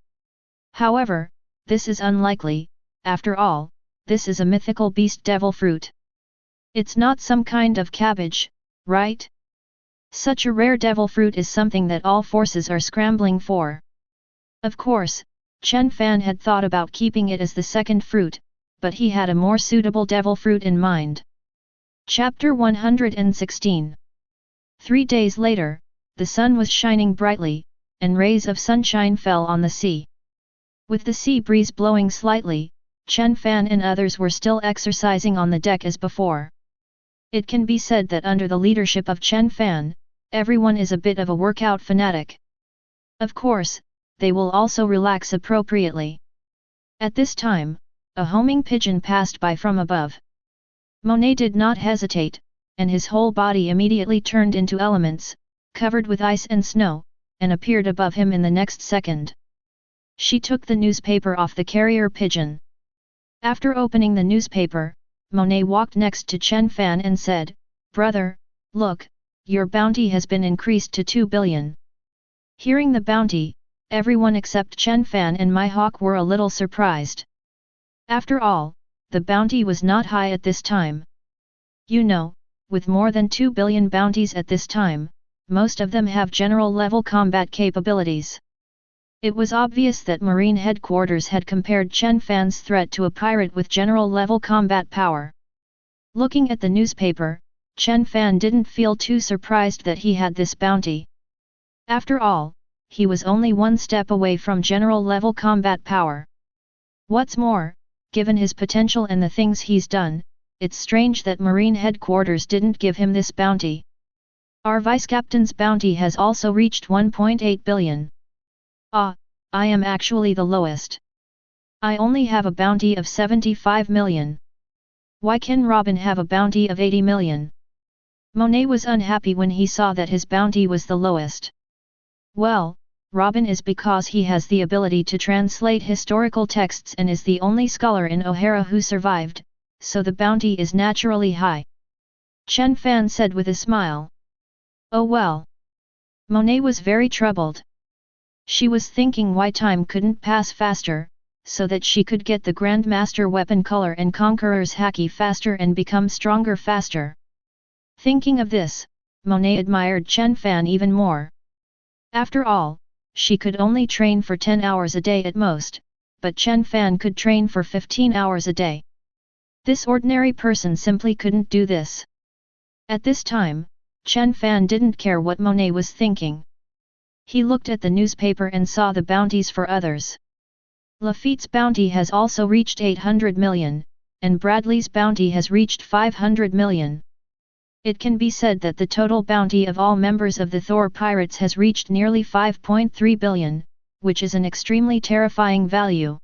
However, this is unlikely, after all, this is a mythical beast devil fruit. It's not some kind of cabbage, right? Such a rare devil fruit is something that all forces are scrambling for. Of course, Chen Fan had thought about keeping it as the second fruit, but he had a more suitable devil fruit in mind. Chapter 116. 3 days later, the sun was shining brightly, and rays of sunshine fell on the sea. With the sea breeze blowing slightly, Chen Fan and others were still exercising on the deck as before. It can be said that under the leadership of Chen Fan, everyone is a bit of a workout fanatic. Of course, they will also relax appropriately. At this time, a homing pigeon passed by from above. Monet did not hesitate, and his whole body immediately turned into elements, covered with ice and snow, and appeared above him in the next second. She took the newspaper off the carrier pigeon. After opening the newspaper, Monet walked next to Chen Fan and said, "Brother, look, your bounty has been increased to 2 billion. Hearing the bounty, everyone except Chen Fan and my hawk were a little surprised. After all, the bounty was not high at this time. You know, with more than 2 billion bounties at this time, most of them have general-level combat capabilities." It was obvious that Marine Headquarters had compared Chen Fan's threat to a pirate with general-level combat power. Looking at the newspaper, Chen Fan didn't feel too surprised that he had this bounty. After all, he was only one step away from general-level combat power. What's more, given his potential and the things he's done, it's strange that Marine Headquarters didn't give him this bounty. Our vice-captain's bounty has also reached 1.8 billion. Ah, I am actually the lowest. I only have a bounty of 75 million. Why can Robin have a bounty of 80 million? Monet was unhappy when he saw that his bounty was the lowest. Well, Robin is because he has the ability to translate historical texts and is the only scholar in O'Hara who survived, so the bounty is naturally high. Chen Fan said with a smile. Oh well. Monet was very troubled. She was thinking why time couldn't pass faster, so that she could get the Grandmaster weapon color and Conqueror's haki faster and become stronger faster. Thinking of this, Monet admired Chen Fan even more. After all, she could only train for 10 hours a day at most, but Chen Fan could train for 15 hours a day. This ordinary person simply couldn't do this. At this time, Chen Fan didn't care what Monet was thinking. He looked at the newspaper and saw the bounties for others. Lafitte's bounty has also reached 800 million, and Bradley's bounty has reached 500 million. It can be said that the total bounty of all members of the Thor Pirates has reached nearly 5.3 billion, which is an extremely terrifying value.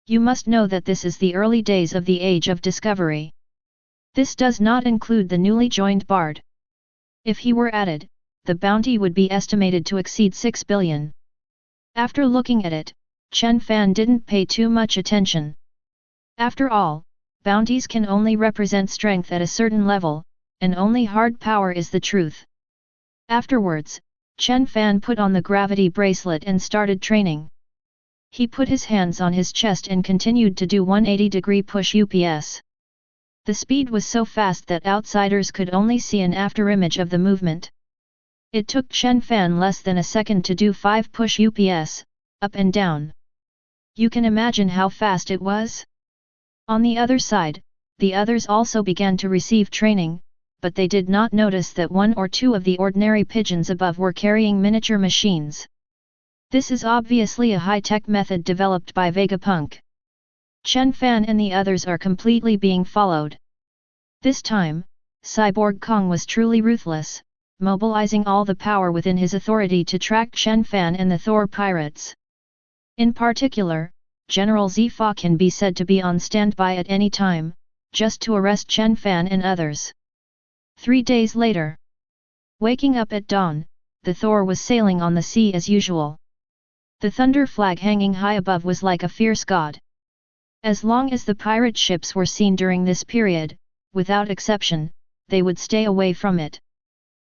You must know that this is the early days of the Age of Discovery. This does not include the newly joined Bard. If he were added, the bounty would be estimated to exceed 6 billion. After looking at it, Chen Fan didn't pay too much attention. After all, bounties can only represent strength at a certain level, and only hard power is the truth. Afterwards, Chen Fan put on the gravity bracelet and started training. He put his hands on his chest and continued to do 180-degree push UPS. The speed was so fast that outsiders could only see an afterimage of the movement. It took Chen Fan less than a second to do 5 push UPS, up and down. You can imagine how fast it was? On the other side, the others also began to receive training, but they did not notice that 1 or 2 of the ordinary pigeons above were carrying miniature machines. This is obviously a high-tech method developed by Vegapunk. Chen Fan and the others are completely being followed. This time, Cyborg Kong was truly ruthless, mobilizing all the power within his authority to track Chen Fan and the Thor Pirates. In particular, General Zifa can be said to be on standby at any time, just to arrest Chen Fan and others. 3 days later. Waking up at dawn, the Thor was sailing on the sea as usual. The thunder flag hanging high above was like a fierce god. As long as the pirate ships were seen during this period, without exception, they would stay away from it.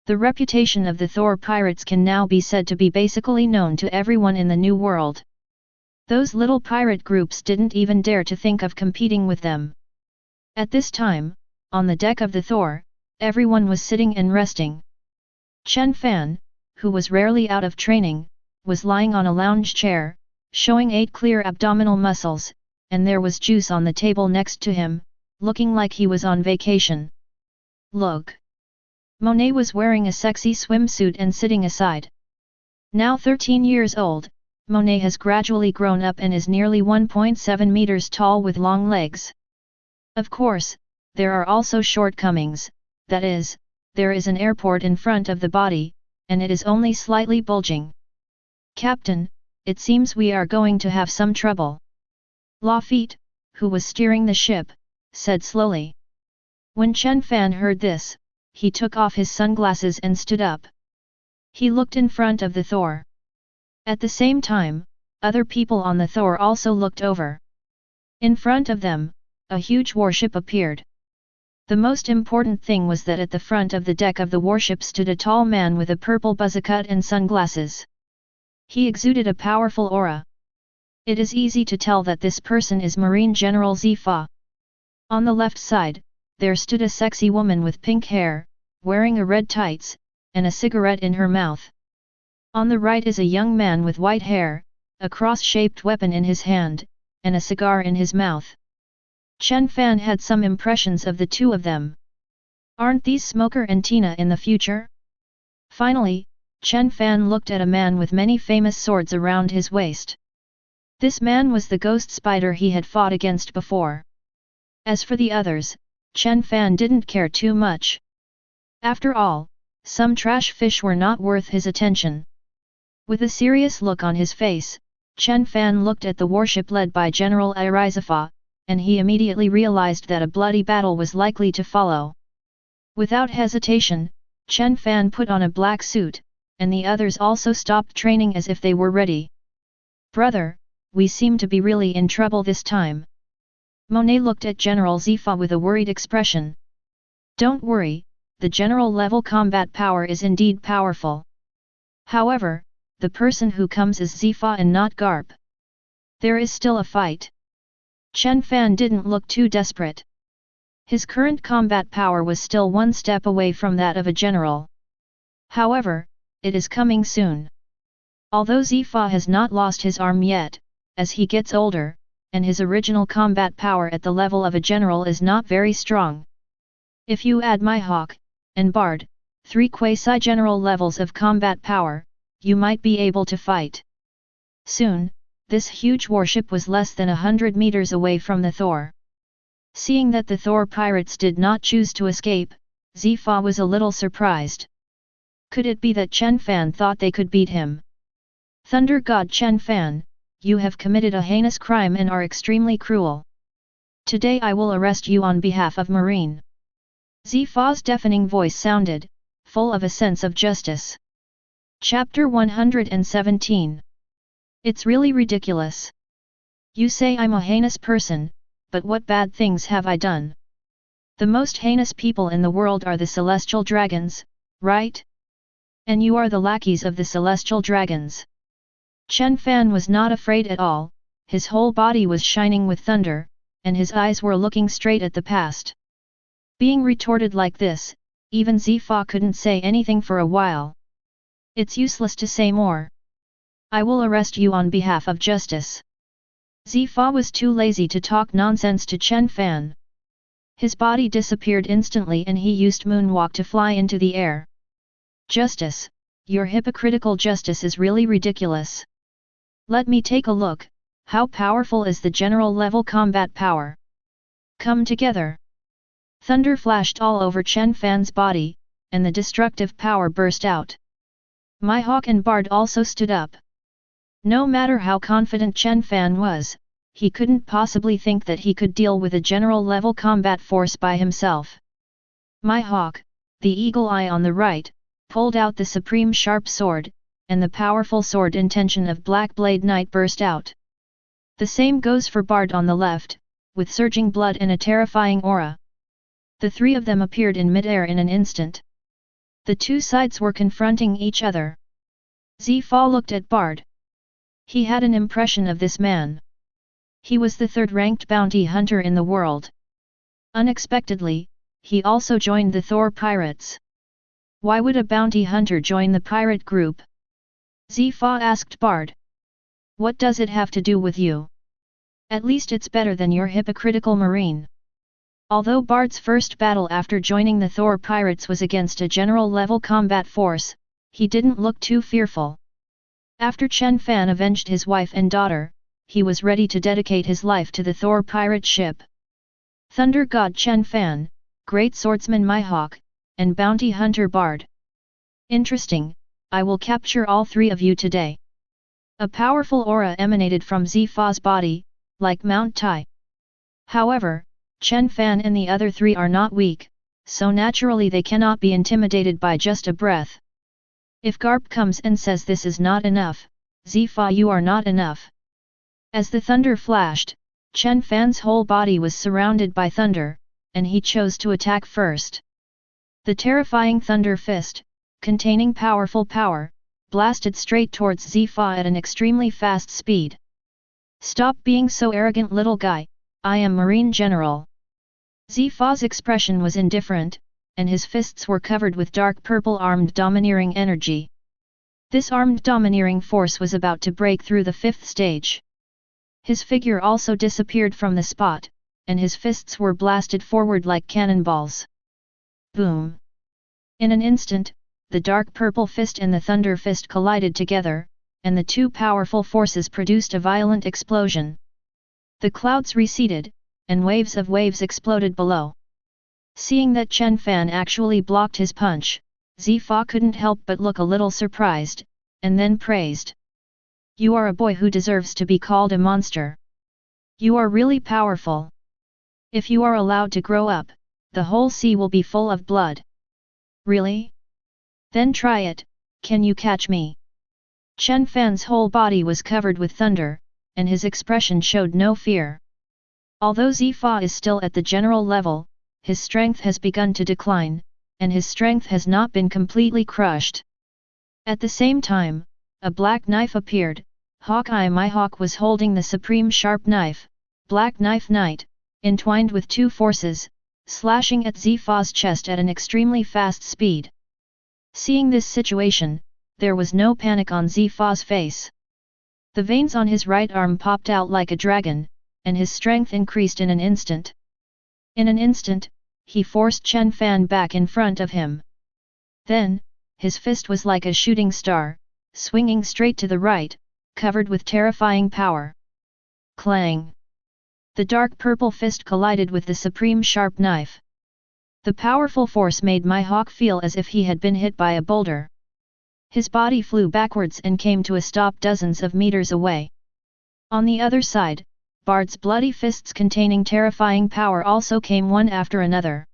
The reputation of the Thor pirates can now be said to be basically known to everyone in the New World. Those little pirate groups didn't even dare to think of competing with them. At this time, on the deck of the Thor, everyone was sitting and resting. Chen Fan, who was rarely out of training, was lying on a lounge chair, showing 8 clear abdominal muscles, and there was juice on the table next to him, looking like he was on vacation. Look! Monet was wearing a sexy swimsuit and sitting aside. Now 13 years old, Monet has gradually grown up and is nearly 1.7 meters tall with long legs. Of course, there are also shortcomings, that is, there is an airport in front of the body, and it is only slightly bulging. Captain, it seems we are going to have some trouble. Lafitte, who was steering the ship, said slowly. When Chen Fan heard this, he took off his sunglasses and stood up. He looked in front of the Thor. At the same time, other people on the Thor also looked over. In front of them, a huge warship appeared. The most important thing was that at the front of the deck of the warship stood a tall man with a purple buzzer cut and sunglasses. He exuded a powerful aura. It is easy to tell that this person is Marine General Zifa. On the left side, there stood a sexy woman with pink hair, wearing a red tights, and a cigarette in her mouth. On the right is a young man with white hair, a cross-shaped weapon in his hand, and a cigar in his mouth. Chen Fan had some impressions of the two of them. Aren't these Smoker and Tina in the future? Finally, Chen Fan looked at a man with many famous swords around his waist. This man was the ghost spider he had fought against before. As for the others, Chen Fan didn't care too much. After all, some trash fish were not worth his attention. With a serious look on his face, Chen Fan looked at the warship led by General Irizafa, and he immediately realized that a bloody battle was likely to follow. Without hesitation, Chen Fan put on a black suit, and the others also stopped training as if they were ready. Brother, we seem to be really in trouble this time. Monet looked at General Zifa with a worried expression. Don't worry, the general level combat power is indeed powerful. However, the person who comes is Zifa and not Garp. There is still a fight. Chen Fan didn't look too desperate. His current combat power was still one step away from that of a general. However, it is coming soon. Although Zifa has not lost his arm yet, as he gets older, and his original combat power at the level of a general is not very strong. If you add Mihawk and Bard, 3 quasi-general levels of combat power, you might be able to fight. Soon, this huge warship was less than 100 meters away from the Thor. Seeing that the Thor pirates did not choose to escape, Zifa was a little surprised. Could it be that Chen Fan thought they could beat him? Thunder God Chen Fan, you have committed a heinous crime and are extremely cruel. Today I will arrest you on behalf of Marine. Zifa's deafening voice sounded, full of a sense of justice. Chapter 117. It's really ridiculous. You say I'm a heinous person, but what bad things have I done? The most heinous people in the world are the celestial dragons, right? And you are the lackeys of the celestial dragons. Chen Fan was not afraid at all, his whole body was shining with thunder, and his eyes were looking straight at the past. Being retorted like this, even Zifa couldn't say anything for a while. It's useless to say more. I will arrest you on behalf of justice. Zifa was too lazy to talk nonsense to Chen Fan. His body disappeared instantly and he used moonwalk to fly into the air. Justice, your hypocritical justice is really ridiculous. Let me take a look, how powerful is the general level combat power? Come together. Thunder flashed all over Chen Fan's body, and the destructive power burst out. Mihawk and Bard also stood up. No matter how confident Chen Fan was, he couldn't possibly think that he could deal with a general level combat force by himself. Mihawk, the eagle eye on the right, pulled out the supreme sharp sword, and the powerful sword intention of Black Blade Knight burst out. The same goes for Bard on the left, with surging blood and a terrifying aura. The 3 of them appeared in midair in an instant. The 2 sides were confronting each other. Zifa looked at Bard. He had an impression of this man. He was the 3rd-ranked bounty hunter in the world. Unexpectedly, he also joined the Thor pirates. Why would a bounty hunter join the pirate group? Zifa asked Bard. What does it have to do with you? At least it's better than your hypocritical marine. Although Bard's first battle after joining the Thor pirates was against a general-level combat force, he didn't look too fearful. After Chen Fan avenged his wife and daughter, he was ready to dedicate his life to the Thor pirate ship. Thunder God Chen Fan, Great Swordsman Mihawk, and Bounty Hunter Bard. Interesting, I will capture all three of you today. A powerful aura emanated from Zifa's body, like Mount Tai. However, Chen Fan and the other three are not weak, so naturally they cannot be intimidated by just a breath. If Garp comes and says this is not enough, Zifa you are not enough. As the thunder flashed, Chen Fan's whole body was surrounded by thunder, and he chose to attack first. The terrifying thunder fist, containing powerful power, blasted straight towards Zifa at an extremely fast speed. Stop being so arrogant little guy, I am Marine General. Zifa's expression was indifferent, and his fists were covered with dark purple armed domineering energy. This armed domineering force was about to break through the fifth stage. His figure also disappeared from the spot, and his fists were blasted forward like cannonballs. Boom! In an instant, the dark purple fist and the thunder fist collided together, and the two powerful forces produced a violent explosion. The clouds receded, and waves of waves exploded below. Seeing that Chen Fan actually blocked his punch, Zifa couldn't help but look a little surprised, and then praised. You are a boy who deserves to be called a monster. You are really powerful. If you are allowed to grow up, the whole sea will be full of blood. Really? Then try it, can you catch me? Chen Fan's whole body was covered with thunder, and his expression showed no fear. Although Zifa is still at the general level, his strength has begun to decline, and his strength has not been completely crushed. At the same time, a black knife appeared. Hawkeye Mihawk was holding the supreme sharp knife, Black Knife Knight, entwined with two forces, slashing at Zifa's chest at an extremely fast speed. Seeing this situation, there was no panic on Zifa's face. The veins on his right arm popped out like a dragon, and his strength increased in an instant. In an instant, he forced Chen Fan back in front of him. Then, his fist was like a shooting star, swinging straight to the right, covered with terrifying power. Clang! The dark purple fist collided with the supreme sharp knife. The powerful force made Mihawk feel as if he had been hit by a boulder. His body flew backwards and came to a stop dozens of meters away. On the other side, Bard's bloody fists containing terrifying power also came one after another.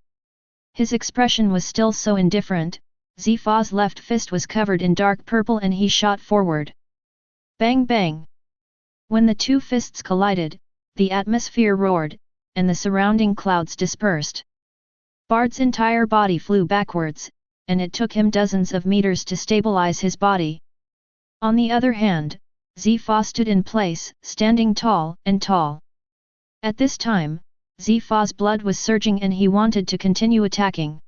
His expression was still so indifferent. Zifa's left fist was covered in dark purple and he shot forward. Bang bang! When the two fists collided, the atmosphere roared, and the surrounding clouds dispersed. Bard's entire body flew backwards, and it took him dozens of meters to stabilize his body. On the other hand, Zifa stood in place, standing tall and tall. At this time, Zifa's blood was surging and he wanted to continue attacking.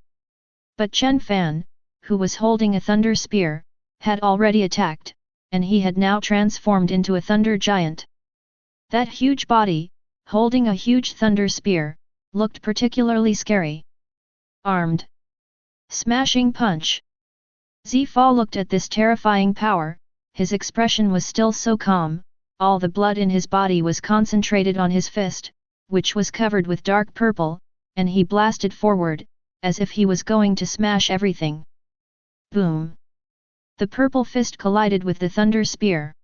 But Chen Fan, who was holding a thunder spear, had already attacked, and he had now transformed into a thunder giant. That huge body, holding a huge thunder spear, looked particularly scary. Armed. Smashing punch. Zifa looked at this terrifying power. His expression was still so calm, all the blood in his body was concentrated on his fist, which was covered with dark purple, and he blasted forward, as if he was going to smash everything. Boom! The purple fist collided with the thunder spear.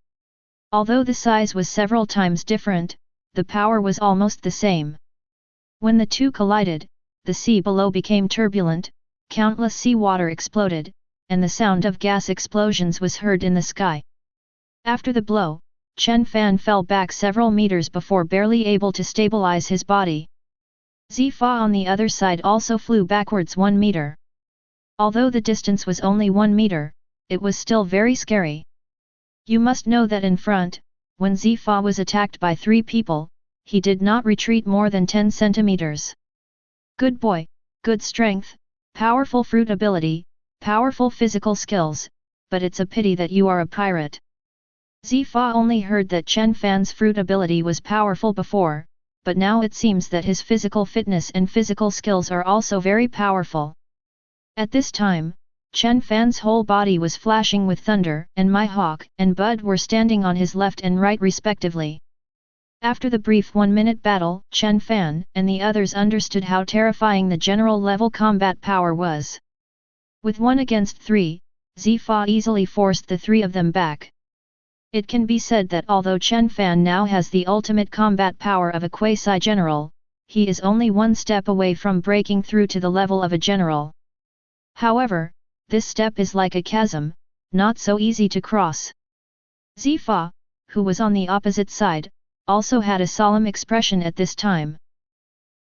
Although the size was several times different, the power was almost the same. When the two collided, the sea below became turbulent, countless seawater exploded, and the sound of gas explosions was heard in the sky. After the blow, Chen Fan fell back several meters before barely able to stabilize his body. Zifa on the other side also flew backwards 1 meter. Although the distance was only 1 meter, it was still very scary. You must know that in front, when Zifa was attacked by 3 people, he did not retreat more than 10 centimeters. Good boy, Good strength, powerful fruit ability, powerful physical skills, but it's a pity that you are a pirate. Zifa only heard that Chen Fan's fruit ability was powerful before, but now it seems that his physical fitness and physical skills are also very powerful. At this time, Chen Fan's whole body was flashing with thunder, and Mihawk and Bud were standing on his left and right respectively. After the brief 1-minute battle, Chen Fan and the others understood how terrifying the general level combat power was. With 1 against 3, Zifa easily forced the 3 of them back. It can be said that although Chen Fan now has the ultimate combat power of a quasi-general, he is only 1 step away from breaking through to the level of a general. However, this step is like a chasm, not so easy to cross. Zifa, who was on the opposite side, also had a solemn expression at this time.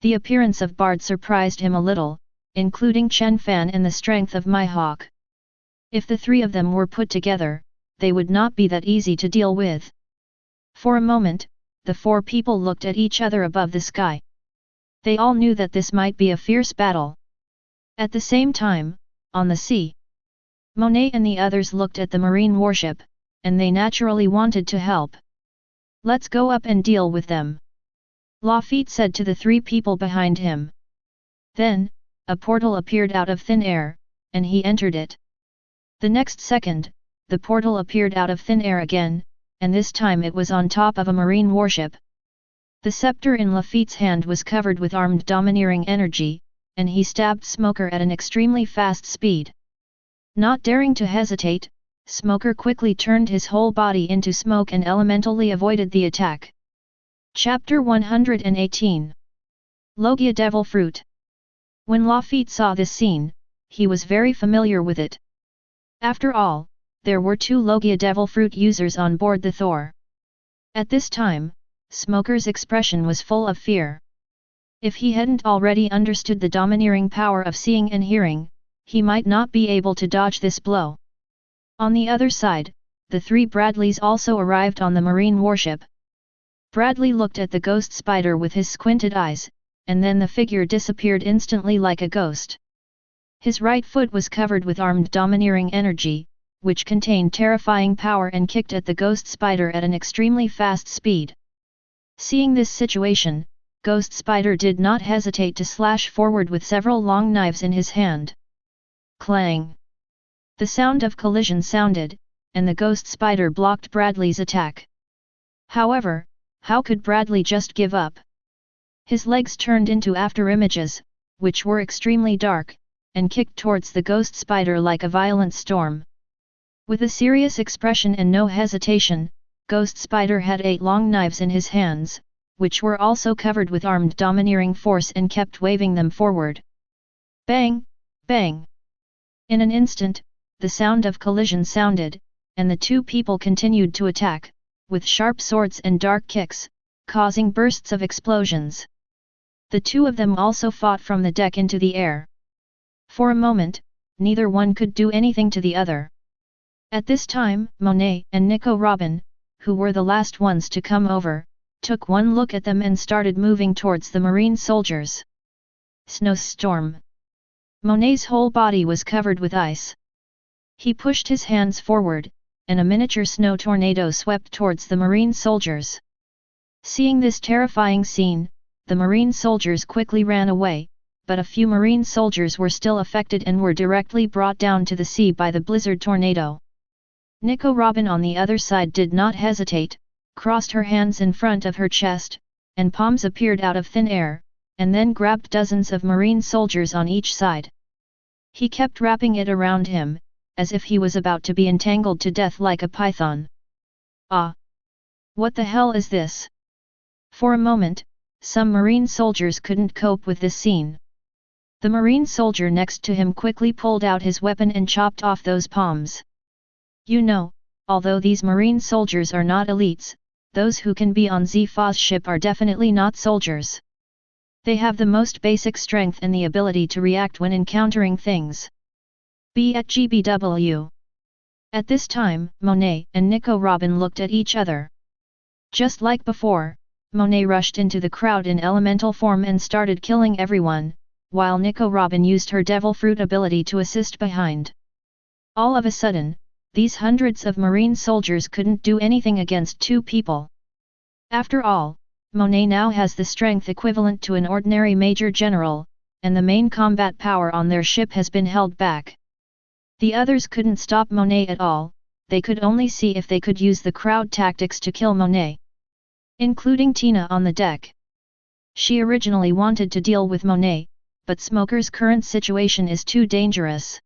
The appearance of Bard surprised him a little, including Chen Fan and the strength of Mihawk. If the 3 of them were put together, they would not be that easy to deal with. For a moment, the 4 people looked at each other above the sky. They all knew that this might be a fierce battle. At the same time, on the sea, Monet and the others looked at the marine warship, and they naturally wanted to help. Let's go up and deal with them, Lafitte said to the 3 people behind him. Then, a portal appeared out of thin air, and he entered it. The next second, the portal appeared out of thin air again, and this time it was on top of a marine warship. The scepter in Lafitte's hand was covered with armed domineering energy, and he stabbed Smoker at an extremely fast speed. Not daring to hesitate, Smoker quickly turned his whole body into smoke and elementally avoided the attack. Chapter 118 Logia Devil Fruit. When Lafitte saw this scene, he was very familiar with it. After all, there were 2 Logia Devil Fruit users on board the Thor. At this time, Smoker's expression was full of fear. If he hadn't already understood the domineering power of seeing and hearing, he might not be able to dodge this blow. On the other side, the 3 Bradleys also arrived on the marine warship. Bradley looked at the ghost spider with his squinted eyes, and then the figure disappeared instantly like a ghost. His right foot was covered with armed domineering energy, which contained terrifying power and kicked at the ghost spider at an extremely fast speed. Seeing this situation, Ghost Spider did not hesitate to slash forward with several long knives in his hand. Clang! The sound of collision sounded, and the Ghost Spider blocked Bradley's attack. However, how could Bradley just give up? His legs turned into afterimages, which were extremely dark, and kicked towards the Ghost Spider like a violent storm. With a serious expression and no hesitation, Ghost Spider had 8 long knives in his hands, which were also covered with armed domineering force and kept waving them forward. Bang! Bang! In an instant, the sound of collision sounded, and the 2 people continued to attack, with sharp swords and dark kicks, causing bursts of explosions. The 2 of them also fought from the deck into the air. For a moment, neither one could do anything to the other. At this time, Monet and Nico Robin, who were the last ones to come over, took one look at them and started moving towards the marine soldiers. Snowstorm. Monet's whole body was covered with ice. He pushed his hands forward, and a miniature snow tornado swept towards the marine soldiers. Seeing this terrifying scene, the marine soldiers quickly ran away, but a few marine soldiers were still affected and were directly brought down to the sea by the blizzard tornado. Nico Robin on the other side did not hesitate, crossed her hands in front of her chest, and palms appeared out of thin air, and then grabbed dozens of marine soldiers on each side. He kept wrapping it around him, as if he was about to be entangled to death like a python. Ah! What the hell is this? For a moment, some marine soldiers couldn't cope with this scene. The marine soldier next to him quickly pulled out his weapon and chopped off those palms. You know, although these marine soldiers are not elites, those who can be on Zifa's ship are definitely not soldiers. They have the most basic strength and the ability to react when encountering things. Be at GBW. At this time, Monet and Nico Robin looked at each other. Just like before, Monet rushed into the crowd in elemental form and started killing everyone, while Nico Robin used her devil fruit ability to assist behind. All of a sudden, these hundreds of marine soldiers couldn't do anything against two people. After all, Monet now has the strength equivalent to an ordinary major general, and the main combat power on their ship has been held back. The others couldn't stop Monet at all, they could only see if they could use the crowd tactics to kill Monet. Including Tina on the deck. She originally wanted to deal with Monet, but Smoker's current situation is too dangerous.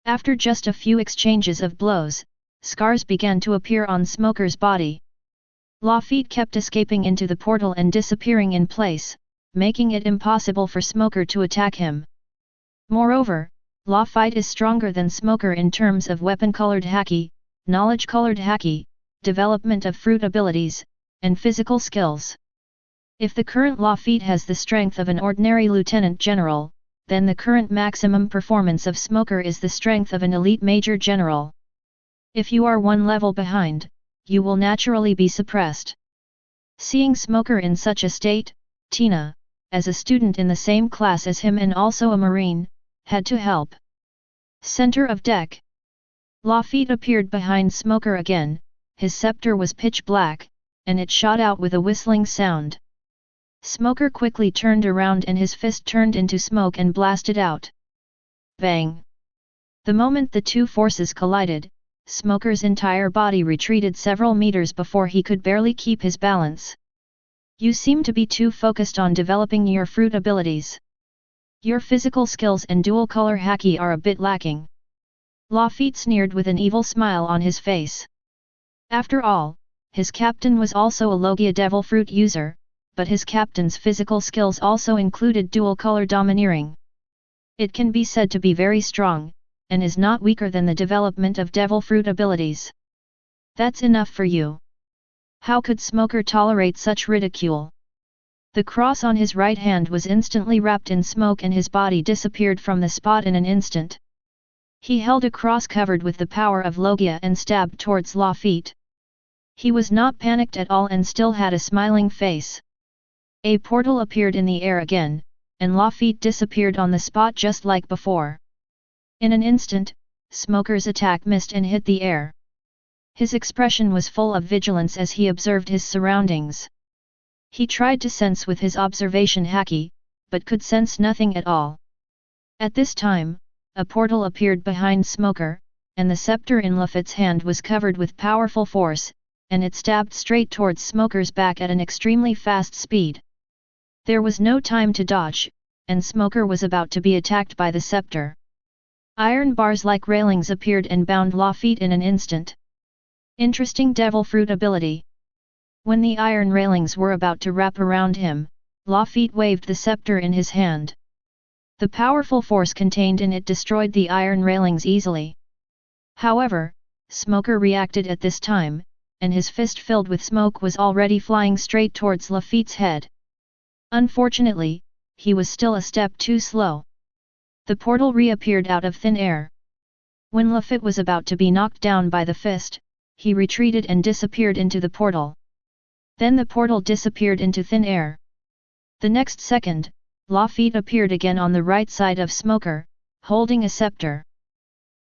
After just a few exchanges of blows, scars began to appear on Smoker's body. Lafitte kept escaping into the portal and disappearing in place, making it impossible for Smoker to attack him. Moreover, Lafitte is stronger than Smoker in terms of weapon-colored haki, knowledge-colored haki, development of fruit abilities, and physical skills. If the current Lafitte has the strength of an ordinary lieutenant general, then the current maximum performance of Smoker is the strength of an elite major general. If you are one level behind, you will naturally be suppressed. Seeing Smoker in such a state, Tina, as a student in the same class as him and also a marine, had to help. Center of deck. Lafitte appeared behind Smoker again, his scepter was pitch black, and it shot out with a whistling sound. Smoker quickly turned around and his fist turned into smoke and blasted out. Bang! The moment the two forces collided, Smoker's entire body retreated several meters before he could barely keep his balance. You seem to be too focused on developing your fruit abilities. Your physical skills and dual-color haki are a bit lacking. Lafitte sneered with an evil smile on his face. After all, his captain was also a Logia devil fruit user, but his captain's physical skills also included dual-color domineering. It can be said to be very strong, and is not weaker than the development of devil fruit abilities. That's enough for you. How could Smoker tolerate such ridicule? The cross on his right hand was instantly wrapped in smoke and his body disappeared from the spot in an instant. He held a cross covered with the power of Logia and stabbed towards Lafitte. He was not panicked at all and still had a smiling face. A portal appeared in the air again, and Lafitte disappeared on the spot just like before. In an instant, Smoker's attack missed and hit the air. His expression was full of vigilance as he observed his surroundings. He tried to sense with his observation haki, but could sense nothing at all. At this time, a portal appeared behind Smoker, and the scepter in Lafitte's hand was covered with powerful force, and it stabbed straight towards Smoker's back at an extremely fast speed. There was no time to dodge, and Smoker was about to be attacked by the scepter. Iron bars like railings appeared and bound Lafitte in an instant. Interesting devil fruit ability. When the iron railings were about to wrap around him, Lafitte waved the scepter in his hand. The powerful force contained in it destroyed the iron railings easily. However, Smoker reacted at this time, and his fist filled with smoke was already flying straight towards Lafitte's head. Unfortunately, he was still a step too slow. The portal reappeared out of thin air. When Lafitte was about to be knocked down by the fist, he retreated and disappeared into the portal. Then the portal disappeared into thin air. The next second, Lafitte appeared again on the right side of Smoker, holding a scepter.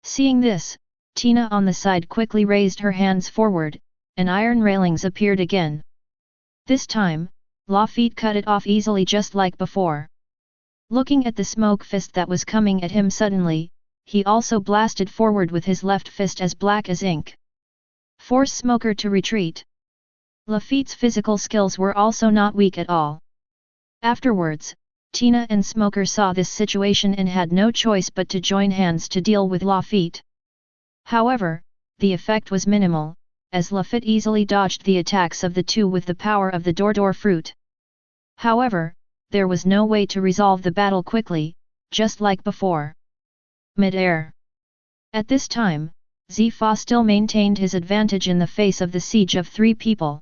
Seeing this, Tina on the side quickly raised her hands forward, and iron railings appeared again. This time, Lafitte cut it off easily just like before. Looking at the smoke fist that was coming at him suddenly, he also blasted forward with his left fist as black as ink. Force Smoker to retreat. Lafitte's physical skills were also not weak at all. Afterwards, Tina and Smoker saw this situation and had no choice but to join hands to deal with Lafitte. However, the effect was minimal, as Lafitte easily dodged the attacks of the two with the power of the Dordor fruit. However, there was no way to resolve the battle quickly, just like before. Mid-air. At this time, Zifa still maintained his advantage in the face of the siege of 3 people.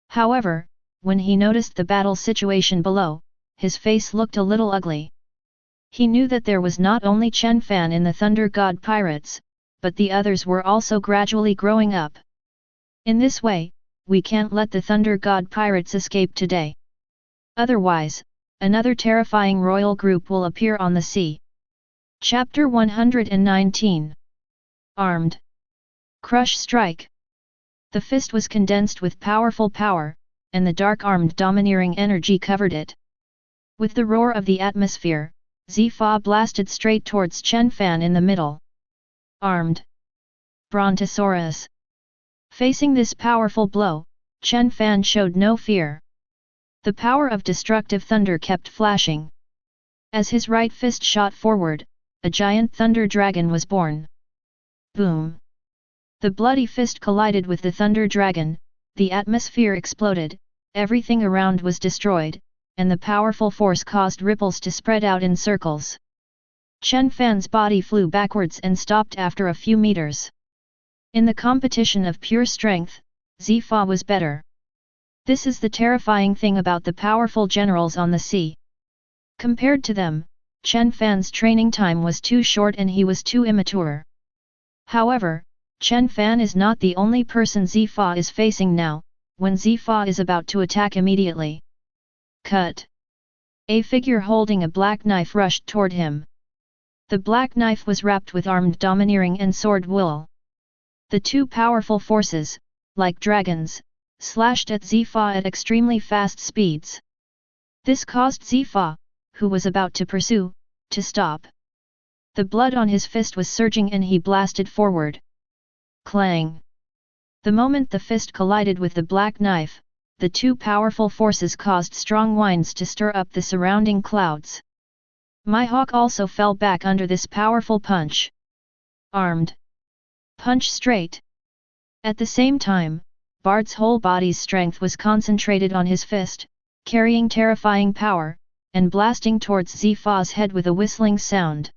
However, when he noticed the battle situation below, his face looked a little ugly. He knew that there was not only Chen Fan in the Thunder God Pirates, but the others were also gradually growing up. In this way, we can't let the Thunder God Pirates escape today. Otherwise, another terrifying royal group will appear on the sea. Chapter 119. Armed. Crush Strike. The fist was condensed with powerful power, and the dark-armed domineering energy covered it. With the roar of the atmosphere, Zifa blasted straight towards Chen Fan in the middle. Armed. Brontosaurus. Facing this powerful blow, Chen Fan showed no fear. The power of destructive thunder kept flashing. As his right fist shot forward, a giant thunder dragon was born. Boom! The bloody fist collided with the thunder dragon, the atmosphere exploded, everything around was destroyed, and the powerful force caused ripples to spread out in circles. Chen Fan's body flew backwards and stopped after a few meters. In the competition of pure strength, Zifa was better. This is the terrifying thing about the powerful generals on the sea. Compared to them, Chen Fan's training time was too short and he was too immature. However, Chen Fan is not the only person Zifa is facing now, when Zifa is about to attack immediately. Cut! A figure holding a black knife rushed toward him. The black knife was wrapped with armed domineering and sword wool. The two powerful forces, like dragons, slashed at Zifa at extremely fast speeds. This caused Zifa, who was about to pursue, to stop. The blood on his fist was surging and he blasted forward. Clang! The moment the fist collided with the black knife, the two powerful forces caused strong winds to stir up the surrounding clouds. Mihawk also fell back under this powerful punch. Armed. Punch straight. At the same time, Bard's whole body's strength was concentrated on his fist, carrying terrifying power, and blasting towards Zifa's head with a whistling sound.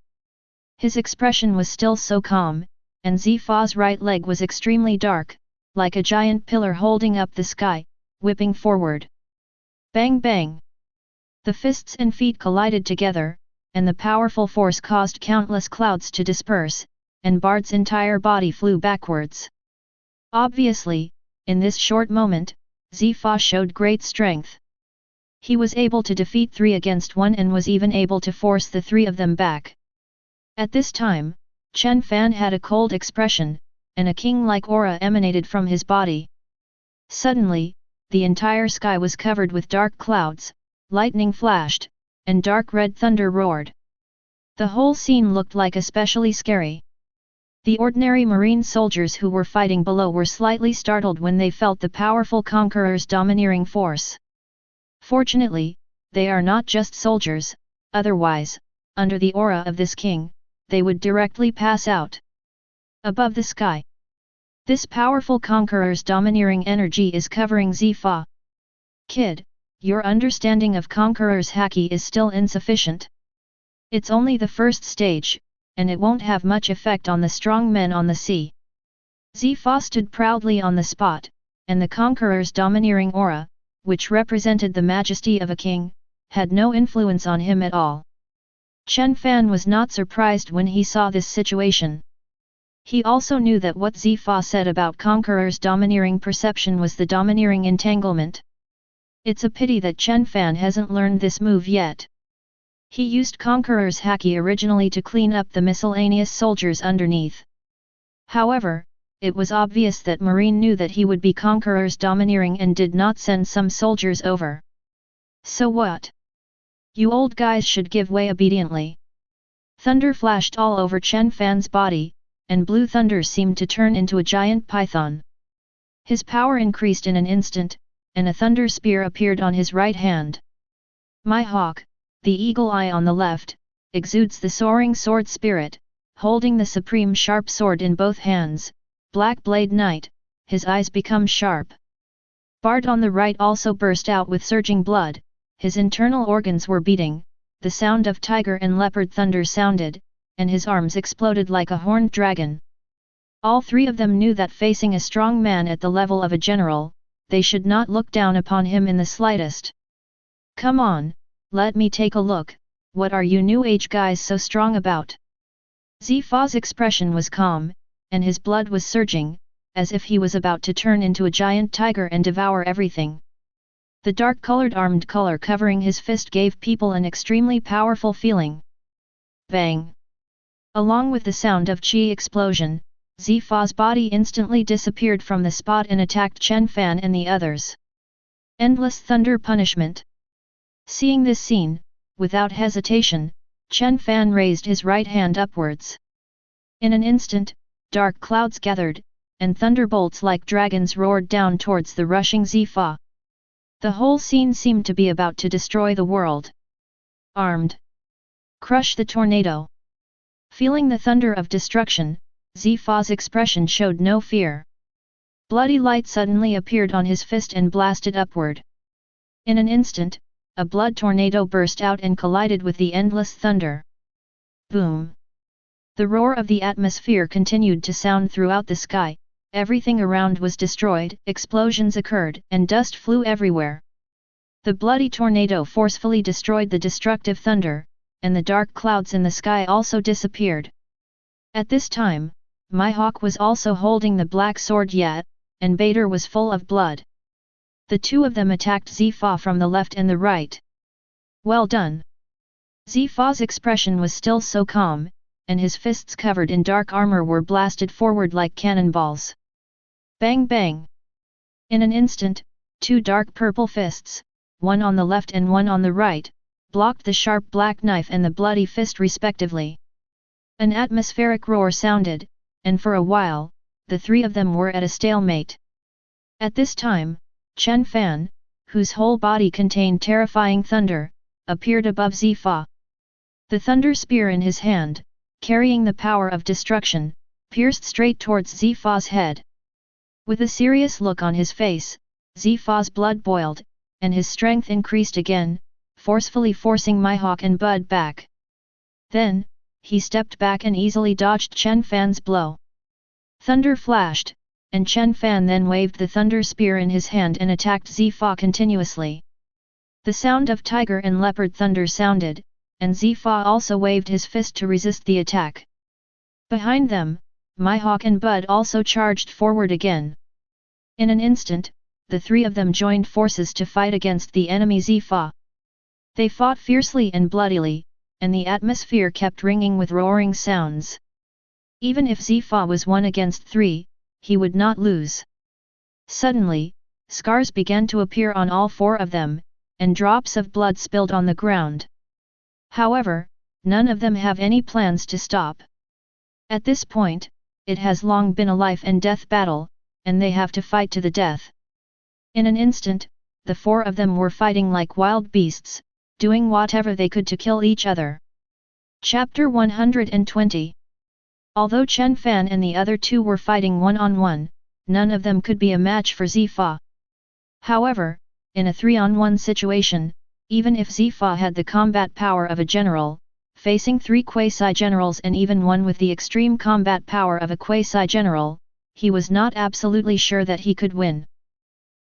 His expression was still so calm, and Zifa's right leg was extremely dark, like a giant pillar holding up the sky, whipping forward. Bang bang! The fists and feet collided together, and the powerful force caused countless clouds to disperse, and Bard's entire body flew backwards. Obviously, in this short moment, Zifa showed great strength. He was able to defeat 3 against 1 and was even able to force the 3 of them back. At this time, Chen Fan had a cold expression, and a king-like aura emanated from his body. Suddenly, the entire sky was covered with dark clouds, lightning flashed, and dark red thunder roared. The whole scene looked like especially scary. The ordinary marine soldiers who were fighting below were slightly startled when they felt the powerful conqueror's domineering force. Fortunately, they are not just soldiers, otherwise, under the aura of this king, they would directly pass out. Above the sky, this powerful conqueror's domineering energy is covering Zifa. Kid, your understanding of conqueror's haki is still insufficient. It's only the first stage, and it won't have much effect on the strong men on the sea. Zifa stood proudly on the spot, and the conqueror's domineering aura, which represented the majesty of a king, had no influence on him at all. Chen Fan was not surprised when he saw this situation. He also knew that what Zifa said about conqueror's domineering perception was the domineering entanglement. It's a pity that Chen Fan hasn't learned this move yet. He used conqueror's haki originally to clean up the miscellaneous soldiers underneath. However, it was obvious that Marine knew that he would be conqueror's domineering and did not send some soldiers over. So what? You old guys should give way obediently. Thunder flashed all over Chen Fan's body, and blue thunder seemed to turn into a giant python. His power increased in an instant, and a thunder spear appeared on his right hand. Mihawk, the eagle eye on the left, exudes the soaring sword spirit, holding the supreme sharp sword in both hands. Black Blade Knight, his eyes become sharp. Bard on the right also burst out with surging blood, his internal organs were beating, the sound of tiger and leopard thunder sounded, and his arms exploded like a horned dragon. All 3 of them knew that facing a strong man at the level of a general, they should not look down upon him in the slightest. Come on, let me take a look, what are you new age guys so strong about? Zifa's expression was calm, and his blood was surging, as if he was about to turn into a giant tiger and devour everything. The dark-colored armed color covering his fist gave people an extremely powerful feeling. Bang! Along with the sound of chi explosion, Zifa's body instantly disappeared from the spot and attacked Chen Fan and the others. Endless thunder punishment. Seeing this scene, without hesitation, Chen Fan raised his right hand upwards. In an instant, dark clouds gathered, and thunderbolts like dragons roared down towards the rushing Zifa. The whole scene seemed to be about to destroy the world. Armed. Crush the tornado. Feeling the thunder of destruction, Zifa's expression showed no fear. Bloody light suddenly appeared on his fist and blasted upward. In an instant, a blood tornado burst out and collided with the endless thunder. Boom! The roar of the atmosphere continued to sound throughout the sky, everything around was destroyed, explosions occurred, and dust flew everywhere. The bloody tornado forcefully destroyed the destructive thunder, and the dark clouds in the sky also disappeared. At this time, Mihawk was also holding the black sword yet, and Bader was full of blood. The two of them attacked Zifa from the left and the right. Well done! Zifa's expression was still so calm, and his fists covered in dark armor were blasted forward like cannonballs. Bang bang! In an instant, two dark purple fists, one on the left and one on the right, blocked the sharp black knife and the bloody fist respectively. An atmospheric roar sounded, and for a while, the three of them were at a stalemate. At this time, Chen Fan, whose whole body contained terrifying thunder, appeared above Zifa. The thunder spear in his hand, carrying the power of destruction, pierced straight towards Zifa's head. With a serious look on his face, Zifa's blood boiled, and his strength increased again, forcefully forcing Mihawk and Bud back. Then, he stepped back and easily dodged Chen Fan's blow. Thunder flashed, and Chen Fan then waved the thunder spear in his hand and attacked Zifa continuously. The sound of tiger and leopard thunder sounded, and Zifa also waved his fist to resist the attack. Behind them, Mihawk and Bud also charged forward again. In an instant, the three of them joined forces to fight against the enemy Zifa. They fought fiercely and bloodily, and the atmosphere kept ringing with roaring sounds. Even if Zifa was 1 against 3, he would not lose. Suddenly, scars began to appear on all four of them, and drops of blood spilled on the ground. However, none of them have any plans to stop. At this point, it has long been a life and death battle, and they have to fight to the death. In an instant, the four of them were fighting like wild beasts, doing whatever they could to kill each other. Chapter 120. Although Chen Fan and the other two were fighting one-on-one, none of them could be a match for Zifa. However, in a 3-on-1 situation, even if Zifa had the combat power of a general, facing 3 quasi-generals and even one with the extreme combat power of a quasi-general, he was not absolutely sure that he could win.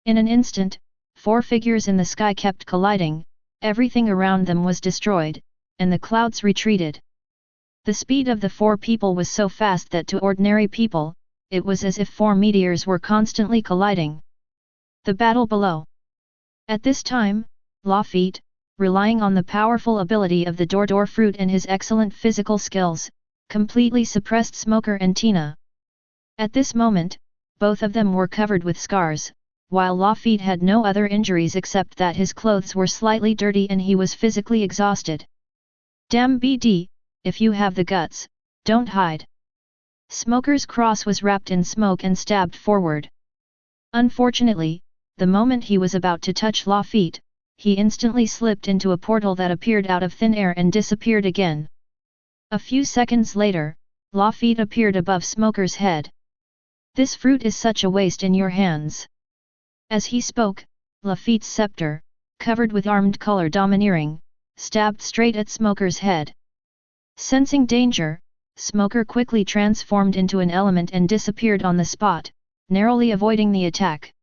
In an instant, 4 figures in the sky kept colliding, everything around them was destroyed, and the clouds retreated. The speed of the 4 people was so fast that to ordinary people, it was as if 4 meteors were constantly colliding. The battle below. At this time, Lafitte, relying on the powerful ability of the Dordor fruit and his excellent physical skills, completely suppressed Smoker and Tina. At this moment, both of them were covered with scars, while Lafitte had no other injuries except that his clothes were slightly dirty and he was physically exhausted. Damn BD, if you have the guts, don't hide. Smoker's cross was wrapped in smoke and stabbed forward. Unfortunately, the moment he was about to touch Lafitte, he instantly slipped into a portal that appeared out of thin air and disappeared again. A few seconds later, Lafitte appeared above Smoker's head. This fruit is such a waste in your hands. As he spoke, Lafitte's scepter, covered with armed color domineering, stabbed straight at Smoker's head. Sensing danger, Smoker quickly transformed into an element and disappeared on the spot, narrowly avoiding the attack.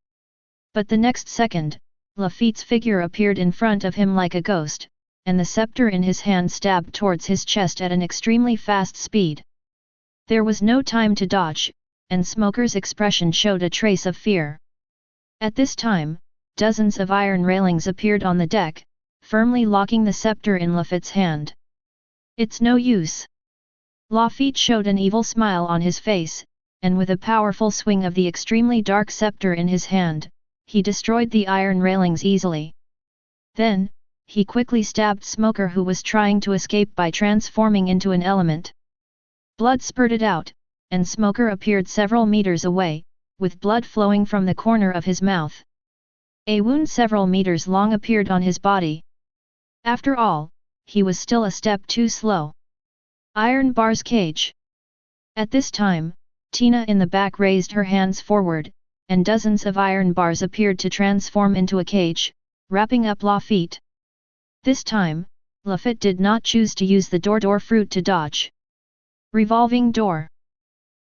But the next second, Lafitte's figure appeared in front of him like a ghost, and the scepter in his hand stabbed towards his chest at an extremely fast speed. There was no time to dodge, and Smoker's expression showed a trace of fear. At this time, dozens of iron railings appeared on the deck, firmly locking the scepter in Lafitte's hand. It's no use. Lafitte showed an evil smile on his face, and with a powerful swing of the extremely dark scepter in his hand, he destroyed the iron railings easily. Then, he quickly stabbed Smoker, who was trying to escape by transforming into an element. Blood spurted out, and Smoker appeared several meters away, with blood flowing from the corner of his mouth. A wound several meters long appeared on his body. After all, he was still a step too slow. Iron Bar's cage. At this time, Tina in the back raised her hands forward, and dozens of iron bars appeared to transform into a cage, wrapping up Lafitte. This time, Lafitte did not choose to use the door fruit to dodge. Revolving door.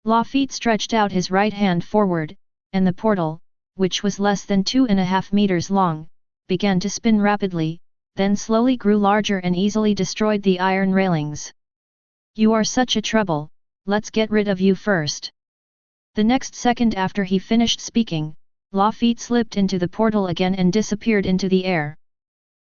Lafitte stretched out his right hand forward, and the portal, which was less than 2.5 meters long, began to spin rapidly, then slowly grew larger and easily destroyed the iron railings. You are such a trouble, let's get rid of you first. The next second after he finished speaking, Lafitte slipped into the portal again and disappeared into the air.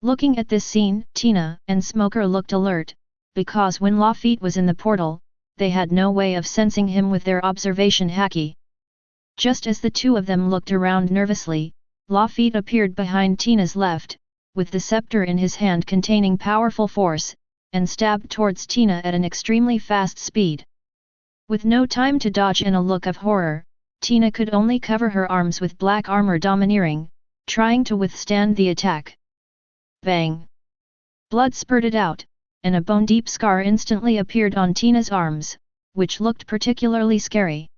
Looking at this scene, Tina and Smoker looked alert, because when Lafitte was in the portal, they had no way of sensing him with their observation haki. Just as the two of them looked around nervously, Lafitte appeared behind Tina's left, with the scepter in his hand containing powerful force, and stabbed towards Tina at an extremely fast speed. With no time to dodge and a look of horror, Tina could only cover her arms with black armor domineering, trying to withstand the attack. Bang! Blood spurted out, and a bone-deep scar instantly appeared on Tina's arms, which looked particularly scary.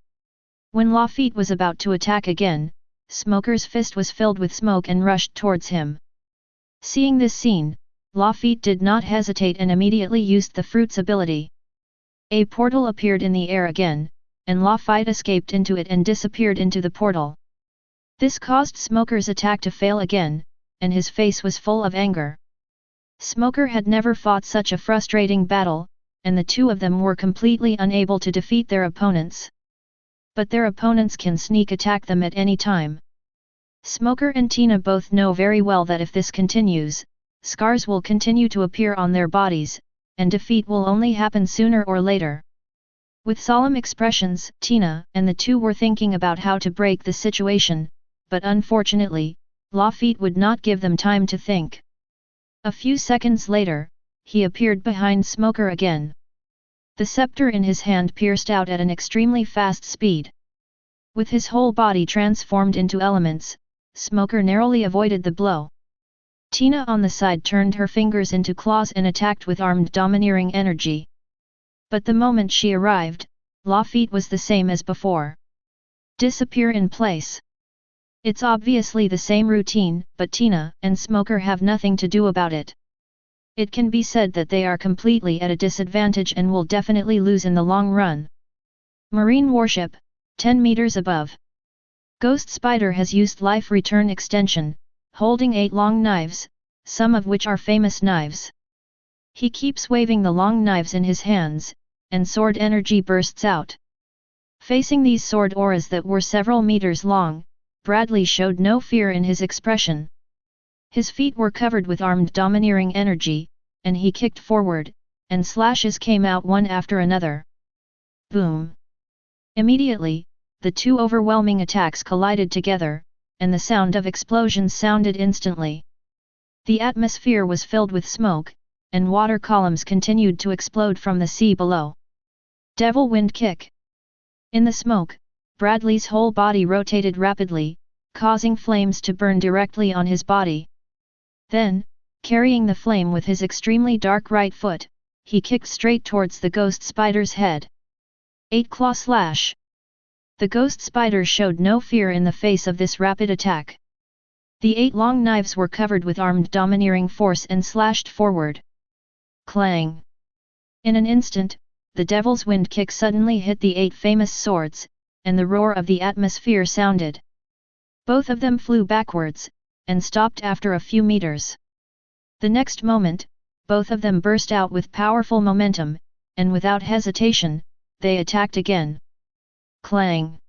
When Lafitte was about to attack again, Smoker's fist was filled with smoke and rushed towards him. Seeing this scene, Lafitte did not hesitate and immediately used the fruit's ability. A portal appeared in the air again, and Lafitte escaped into it and disappeared into the portal. This caused Smoker's attack to fail again, and his face was full of anger. Smoker had never fought such a frustrating battle, and the two of them were completely unable to defeat their opponents. But their opponents can sneak attack them at any time. Smoker and Tina both know very well that if this continues, scars will continue to appear on their bodies, and defeat will only happen sooner or later. With solemn expressions, Tina and the two were thinking about how to break the situation, but unfortunately, Lafitte would not give them time to think. A few seconds later, he appeared behind Smoker again. The scepter in his hand pierced out at an extremely fast speed. With his whole body transformed into elements, Smoker narrowly avoided the blow. Tina on the side turned her fingers into claws and attacked with armed domineering energy. But the moment she arrived, Lafitte was the same as before. Disappear in place. It's obviously the same routine, but Tina and Smoker have nothing to do about it. It can be said that they are completely at a disadvantage and will definitely lose in the long run. Marine warship, 10 meters above. Ghost Spider has used life return extension, holding 8 long knives, some of which are famous knives. He keeps waving the long knives in his hands, and sword energy bursts out. Facing these sword auras that were several meters long, Bradley showed no fear in his expression. His feet were covered with armed domineering energy, and he kicked forward, and slashes came out one after another. Boom! Immediately, the two overwhelming attacks collided together, and the sound of explosions sounded instantly. The atmosphere was filled with smoke, and water columns continued to explode from the sea below. Devil Wind Kick. In the smoke, Bradley's whole body rotated rapidly, causing flames to burn directly on his body. Then, carrying the flame with his extremely dark right foot, he kicked straight towards the ghost spider's head. 8 Claw Slash. The ghost spider showed no fear in the face of this rapid attack. The 8 long knives were covered with armed domineering force and slashed forward. Clang! In an instant, the Devil's Wind Kick suddenly hit the 8 famous swords, and the roar of the atmosphere sounded. Both of them flew backwards, and stopped after a few meters. The next moment, both of them burst out with powerful momentum, and without hesitation, they attacked again. Clang!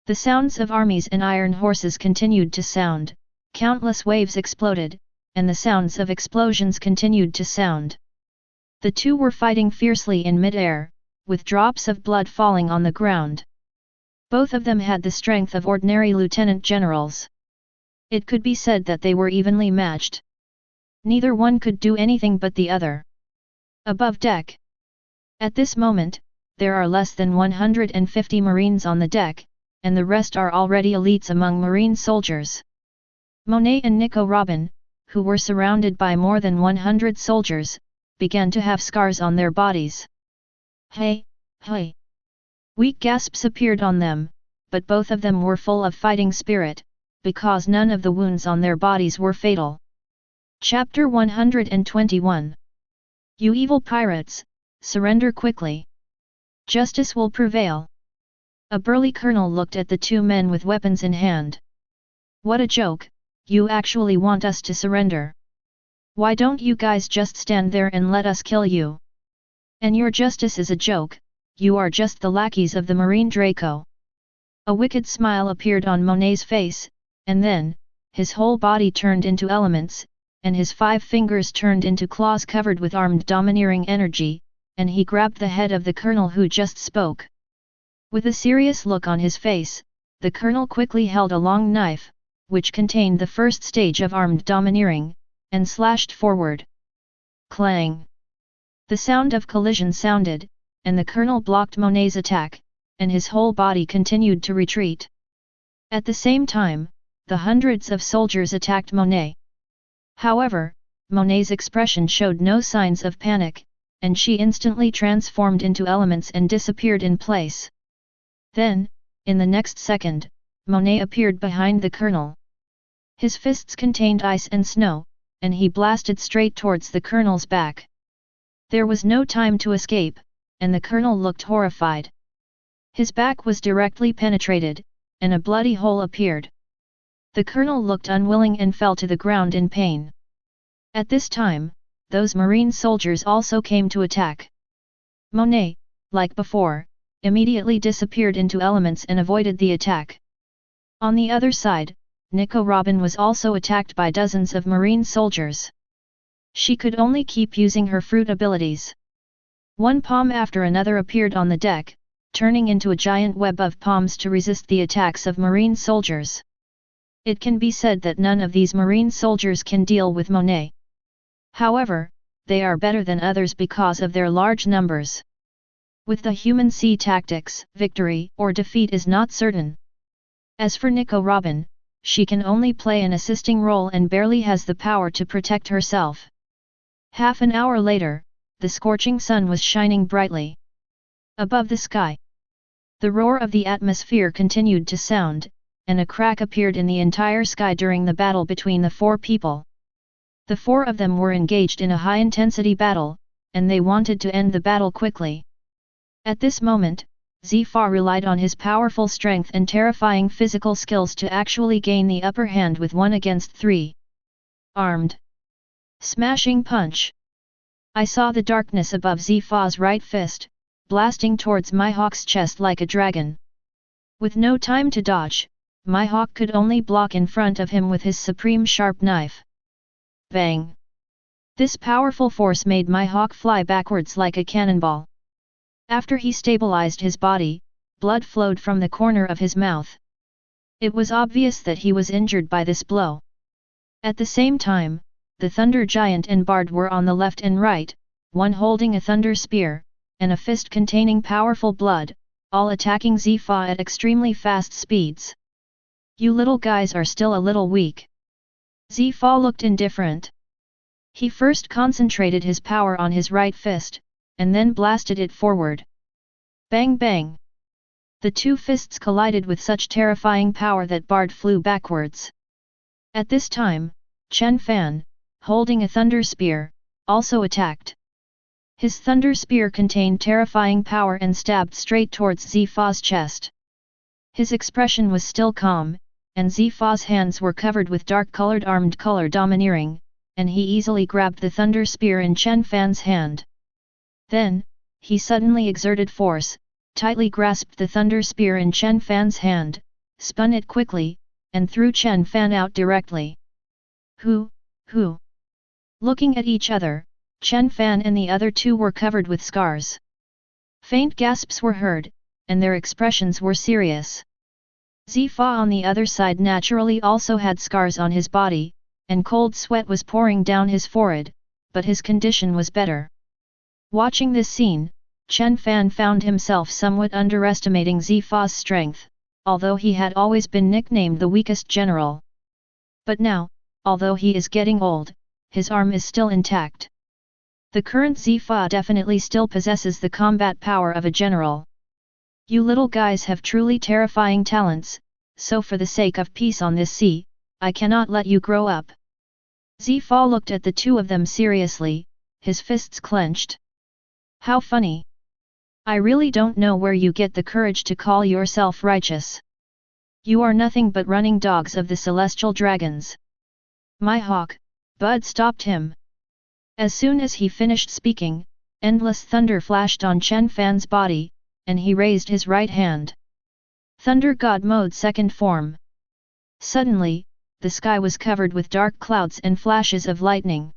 The sounds of armies and iron horses continued to sound, Countless waves exploded, and the sounds of explosions continued to sound. The two were fighting fiercely in mid-air, with drops of blood falling on the ground. Both of them had the strength of ordinary lieutenant generals. It could be said that they were evenly matched. Neither one could do anything but the other. Above deck. At this moment, there are less than 150 Marines on the deck, and the rest are already elites among Marine soldiers. Monet and Nico Robin, who were surrounded by more than 100 soldiers, began to have scars on their bodies. Hey, hey! Weak gasps appeared on them, but both of them were full of fighting spirit, because none of the wounds on their bodies were fatal. Chapter 121. You evil pirates, surrender quickly. Justice will prevail. A burly colonel looked at the two men with weapons in hand. What a joke, you actually want us to surrender. Why don't you guys just stand there and let us kill you? And your justice is a joke, you are just the lackeys of the Marine Draco. A wicked smile appeared on Monet's face, and then, his whole body turned into elements, and his 5 fingers turned into claws covered with armed domineering energy, and he grabbed the head of the colonel who just spoke. With a serious look on his face, the colonel quickly held a long knife, which contained the first stage of armed domineering, and slashed forward. Clang! The sound of collision sounded, and the colonel blocked Monet's attack, and his whole body continued to retreat. At the same time, the hundreds of soldiers attacked Monet. However, Monet's expression showed no signs of panic, and she instantly transformed into elements and disappeared in place. Then, in the next second, Monet appeared behind the colonel. His fists contained ice and snow, and he blasted straight towards the colonel's back. There was no time to escape, and the colonel looked horrified. His back was directly penetrated, and a bloody hole appeared. The colonel looked unwilling and fell to the ground in pain. At this time, those Marine soldiers also came to attack. Monet, like before, immediately disappeared into elements and avoided the attack. On the other side, Nico Robin was also attacked by dozens of Marine soldiers. She could only keep using her fruit abilities. One palm after another appeared on the deck, turning into a giant web of palms to resist the attacks of Marine soldiers. It can be said that none of these Marine soldiers can deal with Monet. However, they are better than others because of their large numbers. With the human sea tactics, victory or defeat is not certain. As for Nico Robin, she can only play an assisting role and barely has the power to protect herself. Half an hour later, the scorching sun was shining brightly. Above the sky, the roar of the atmosphere continued to sound, and a crack appeared in the entire sky during the battle between the 4 people. The 4 of them were engaged in a high-intensity battle, and they wanted to end the battle quickly. At this moment, Zifa relied on his powerful strength and terrifying physical skills to actually gain the upper hand with 1 against 3. Armed. Smashing punch. I saw the darkness above Zifa's right fist, blasting towards Mihawk's chest like a dragon. With no time to dodge, Mihawk could only block in front of him with his supreme sharp knife. Bang! This powerful force made Mihawk fly backwards like a cannonball. After he stabilized his body, blood flowed from the corner of his mouth. It was obvious that he was injured by this blow. At the same time, the Thunder Giant and Bard were on the left and right, one holding a thunder spear, and a fist containing powerful blood, all attacking Zifa at extremely fast speeds. You little guys are still a little weak. Zifa looked indifferent. He first concentrated his power on his right fist, and then blasted it forward. Bang bang! The 2 fists collided with such terrifying power that Bard flew backwards. At this time, Chen Fan, holding a thunder spear, also attacked. His thunder spear contained terrifying power and stabbed straight towards Zifa's chest. His expression was still calm, and Zifa's hands were covered with dark-colored armed color domineering, and he easily grabbed the thunder spear in Chen Fan's hand. Then, he suddenly exerted force, tightly grasped the thunder spear in Chen Fan's hand, spun it quickly, and threw Chen Fan out directly. Who? Looking at each other, Chen Fan and the other two were covered with scars. Faint gasps were heard, and their expressions were serious. Zifa on the other side naturally also had scars on his body, and cold sweat was pouring down his forehead, but his condition was better. Watching this scene, Chen Fan found himself somewhat underestimating Zifa's strength, although he had always been nicknamed the weakest general. But now, although he is getting old, his arm is still intact. The current Zifa definitely still possesses the combat power of a general. You little guys have truly terrifying talents, so for the sake of peace on this sea, I cannot let you grow up. Zifa looked at the two of them seriously, his fists clenched. How funny. I really don't know where you get the courage to call yourself righteous. You are nothing but running dogs of the celestial dragons. My hawk, Bud stopped him. As soon as he finished speaking, endless thunder flashed on Chen Fan's body, and he raised his right hand. Thunder God Mode Second Form. Suddenly, the sky was covered with dark clouds and flashes of lightning.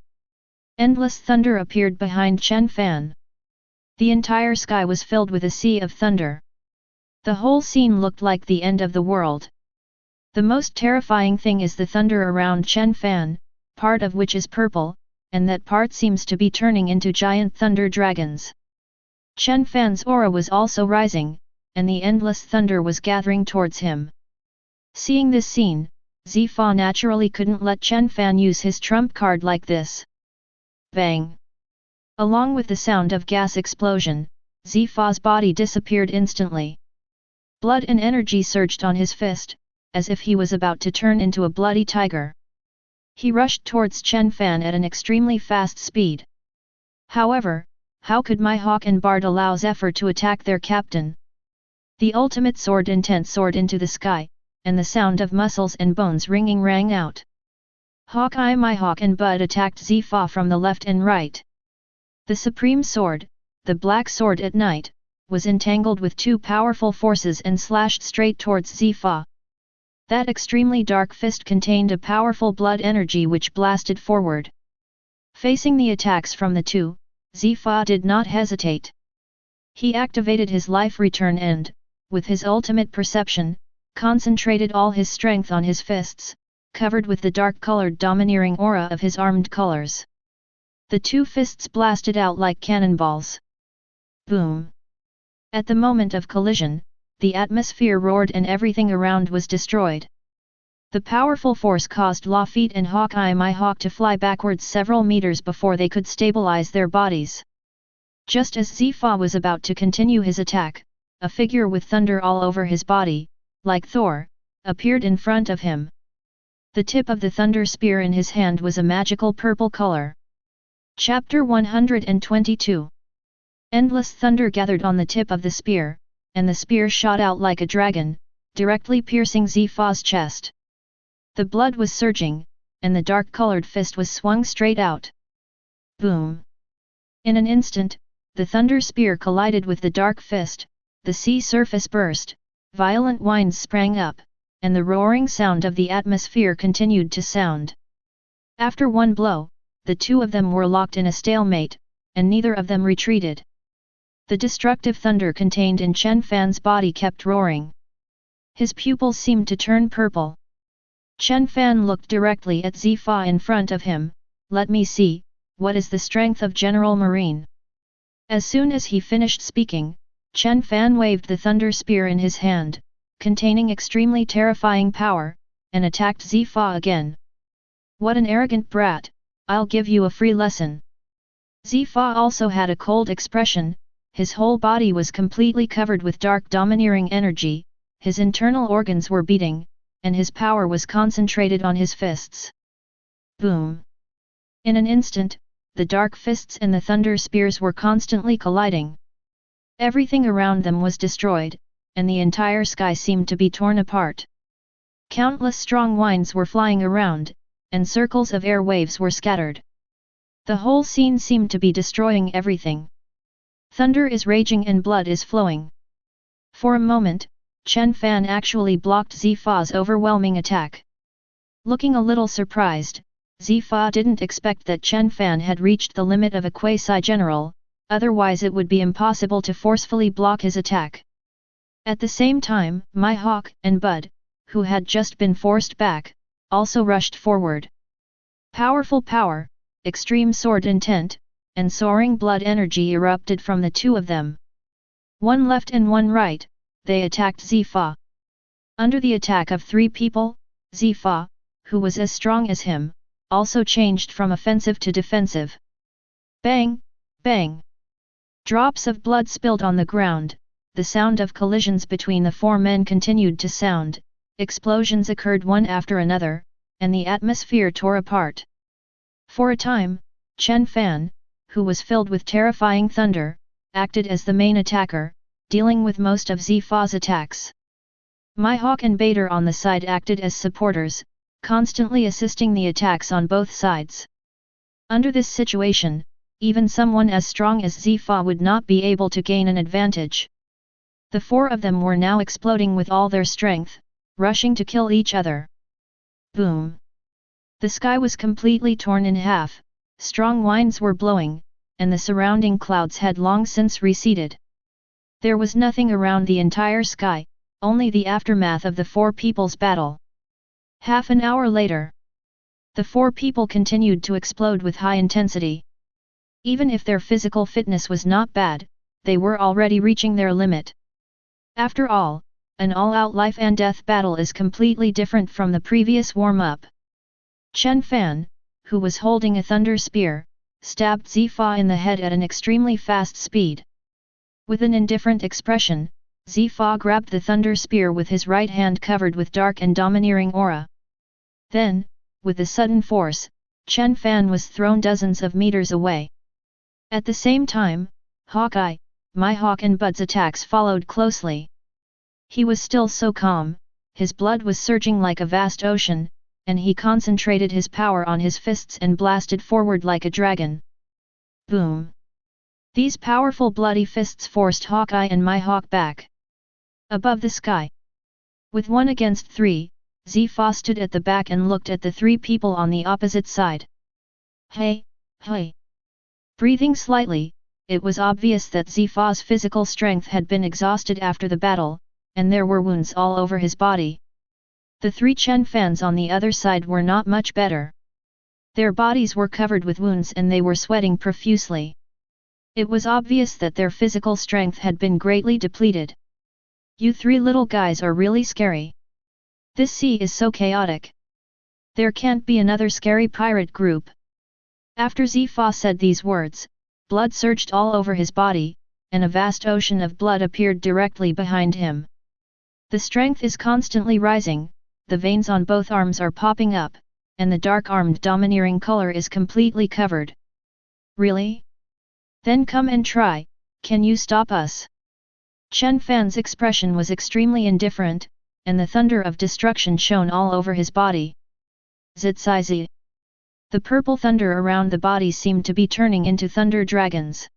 Endless thunder appeared behind Chen Fan. The entire sky was filled with a sea of thunder. The whole scene looked like the end of the world. The most terrifying thing is the thunder around Chen Fan, part of which is purple, and that part seems to be turning into giant thunder dragons. Chen Fan's aura was also rising, and the endless thunder was gathering towards him. Seeing this scene, Zifa naturally couldn't let Chen Fan use his trump card like this. Bang! Along with the sound of gas explosion, Zifa's body disappeared instantly. Blood and energy surged on his fist, as if he was about to turn into a bloody tiger. He rushed towards Chen Fan at an extremely fast speed. However, how could my hawk and Bard allow Zephyr to attack their captain? The ultimate sword intent soared into the sky, and the sound of muscles and bones ringing rang out. Hawkeye, my hawk and Bud attacked Zifa from the left and right. The supreme sword, the black sword at night, was entangled with two powerful forces and slashed straight towards Zifa. That extremely dark fist contained a powerful blood energy which blasted forward. Facing the attacks from the two, Zifa did not hesitate. He activated his life return and, with his ultimate perception, concentrated all his strength on his fists, covered with the dark-colored domineering aura of his armed colors. The two fists blasted out like cannonballs. Boom! At the moment of collision, the atmosphere roared and everything around was destroyed. The powerful force caused Lafitte and Hawkeye my hawk to fly backwards several meters before they could stabilize their bodies. Just as Zifa was about to continue his attack, a figure with thunder all over his body, like Thor, appeared in front of him. The tip of the thunder spear in his hand was a magical purple color. Chapter 122. Endless thunder gathered on the tip of the spear, and the spear shot out like a dragon, directly piercing Zifa's chest. The blood was surging, and the dark-colored fist was swung straight out. Boom! In an instant, the thunder spear collided with the dark fist, the sea surface burst, violent winds sprang up, and the roaring sound of the atmosphere continued to sound. After one blow, the two of them were locked in a stalemate, and neither of them retreated. The destructive thunder contained in Chen Fan's body kept roaring. His pupils seemed to turn purple. Chen Fan looked directly at Zifa in front of him. Let me see, what is the strength of General Marine? As soon as he finished speaking, Chen Fan waved the thunder spear in his hand, containing extremely terrifying power, and attacked Zifa again. What an arrogant brat, I'll give you a free lesson. Zifa also had a cold expression, his whole body was completely covered with dark domineering energy, his internal organs were beating, and his power was concentrated on his fists. Boom! In an instant, the dark fists and the thunder spears were constantly colliding. Everything around them was destroyed, and the entire sky seemed to be torn apart. Countless strong winds were flying around, and circles of air waves were scattered. The whole scene seemed to be destroying everything. Thunder is raging and blood is flowing. For a moment, Chen Fan actually blocked Zifa's overwhelming attack. Looking a little surprised, Zifa didn't expect that Chen Fan had reached the limit of a quasi-general, otherwise it would be impossible to forcefully block his attack. At the same time, Mihawk and Bud, who had just been forced back, also rushed forward. Powerful power, extreme sword intent, and soaring blood energy erupted from the two of them. One left and one right, they attacked Zifa. Under the attack of three people, Zifa, who was as strong as him, also changed from offensive to defensive. Bang! Bang! Drops of blood spilled on the ground, the sound of collisions between the four men continued to sound, explosions occurred one after another, and the atmosphere tore apart. For a time, Chen Fan, who was filled with terrifying thunder, acted as the main attacker, dealing with most of Zifa's attacks. Mihawk and Bader on the side acted as supporters, constantly assisting the attacks on both sides. Under this situation, even someone as strong as Zifa would not be able to gain an advantage. The four of them were now exploding with all their strength, rushing to kill each other. Boom! The sky was completely torn in half, strong winds were blowing, and the surrounding clouds had long since receded. There was nothing around the entire sky, only the aftermath of the four people's battle. Half an hour later, the four people continued to explode with high intensity. Even if their physical fitness was not bad, they were already reaching their limit. After all, an all-out life and death battle is completely different from the previous warm-up. Chen Fan, who was holding a thunder spear, stabbed Zifa in the head at an extremely fast speed. With an indifferent expression, Zifa grabbed the thunder spear with his right hand covered with dark and domineering aura. Then, with a sudden force, Chen Fan was thrown dozens of meters away. At the same time, Hawkeye, Mihawk and Bud's attacks followed closely. He was still so calm, his blood was surging like a vast ocean, and he concentrated his power on his fists and blasted forward like a dragon. Boom! These powerful bloody fists forced Hawkeye and Mihawk back. Above the sky, with 1 against 3, Zifa stood at the back and looked at the three people on the opposite side. Hey, hey! Breathing slightly, it was obvious that Zifa's physical strength had been exhausted after the battle, and there were wounds all over his body. The three Chen Fans on the other side were not much better. Their bodies were covered with wounds and they were sweating profusely. It was obvious that their physical strength had been greatly depleted. You three little guys are really scary. This sea is so chaotic. There can't be another scary pirate group. After Zifa said these words, blood surged all over his body, and a vast ocean of blood appeared directly behind him. The strength is constantly rising, the veins on both arms are popping up, and the dark-armed domineering color is completely covered. Really? Then come and try, can you stop us? Chen Fan's expression was extremely indifferent, and the thunder of destruction shone all over his body. Zitsizi. The purple thunder around the body seemed to be turning into thunder dragons.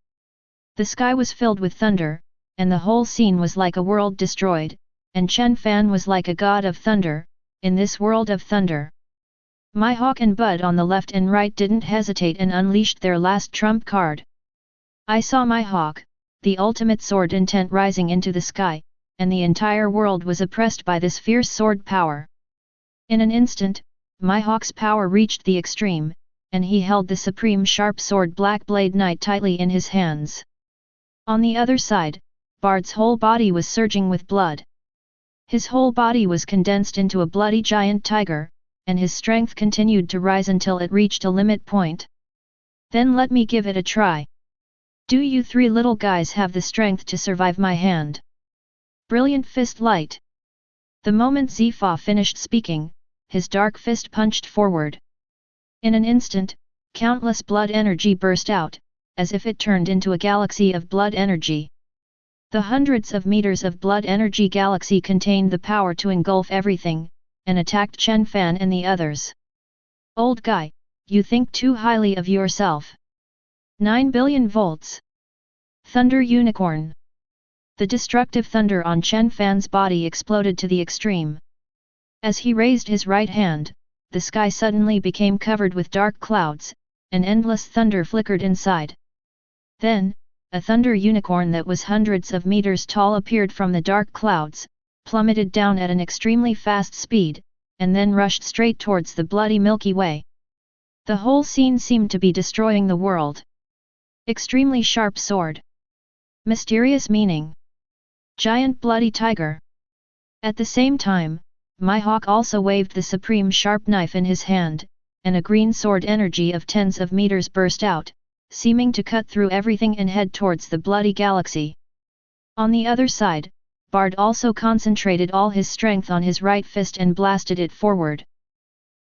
The sky was filled with thunder, and the whole scene was like a world destroyed, and Chen Fan was like a god of thunder, in this world of thunder. Mihawk and Bud on the left and right didn't hesitate and unleashed their last trump card. I saw Mihawk, the ultimate sword intent rising into the sky, and the entire world was oppressed by this fierce sword power. In an instant, Mihawk's power reached the extreme, and he held the supreme sharp sword Black Blade Knight tightly in his hands. On the other side, Bard's whole body was surging with blood. His whole body was condensed into a bloody giant tiger, and his strength continued to rise until it reached a limit point. Then let me give it a try. Do you three little guys have the strength to survive my hand? Brilliant fist light. The moment Zifa finished speaking, his dark fist punched forward. In an instant, countless blood energy burst out, as if it turned into a galaxy of blood energy. The hundreds of meters of blood energy galaxy contained the power to engulf everything, and attacked Chen Fan and the others. Old guy, you think too highly of yourself. 9 billion volts. Thunder Unicorn. The destructive thunder on Chen Fan's body exploded to the extreme. As he raised his right hand, the sky suddenly became covered with dark clouds, and endless thunder flickered inside. Then, a thunder unicorn that was hundreds of meters tall appeared from the dark clouds, plummeted down at an extremely fast speed, and then rushed straight towards the bloody Milky Way. The whole scene seemed to be destroying the world. Extremely sharp sword. Mysterious meaning. Giant bloody tiger. At the same time, Mihawk also waved the supreme sharp knife in his hand, and a green sword energy of tens of meters burst out, seeming to cut through everything and head towards the bloody galaxy. On the other side, Bard also concentrated all his strength on his right fist and blasted it forward.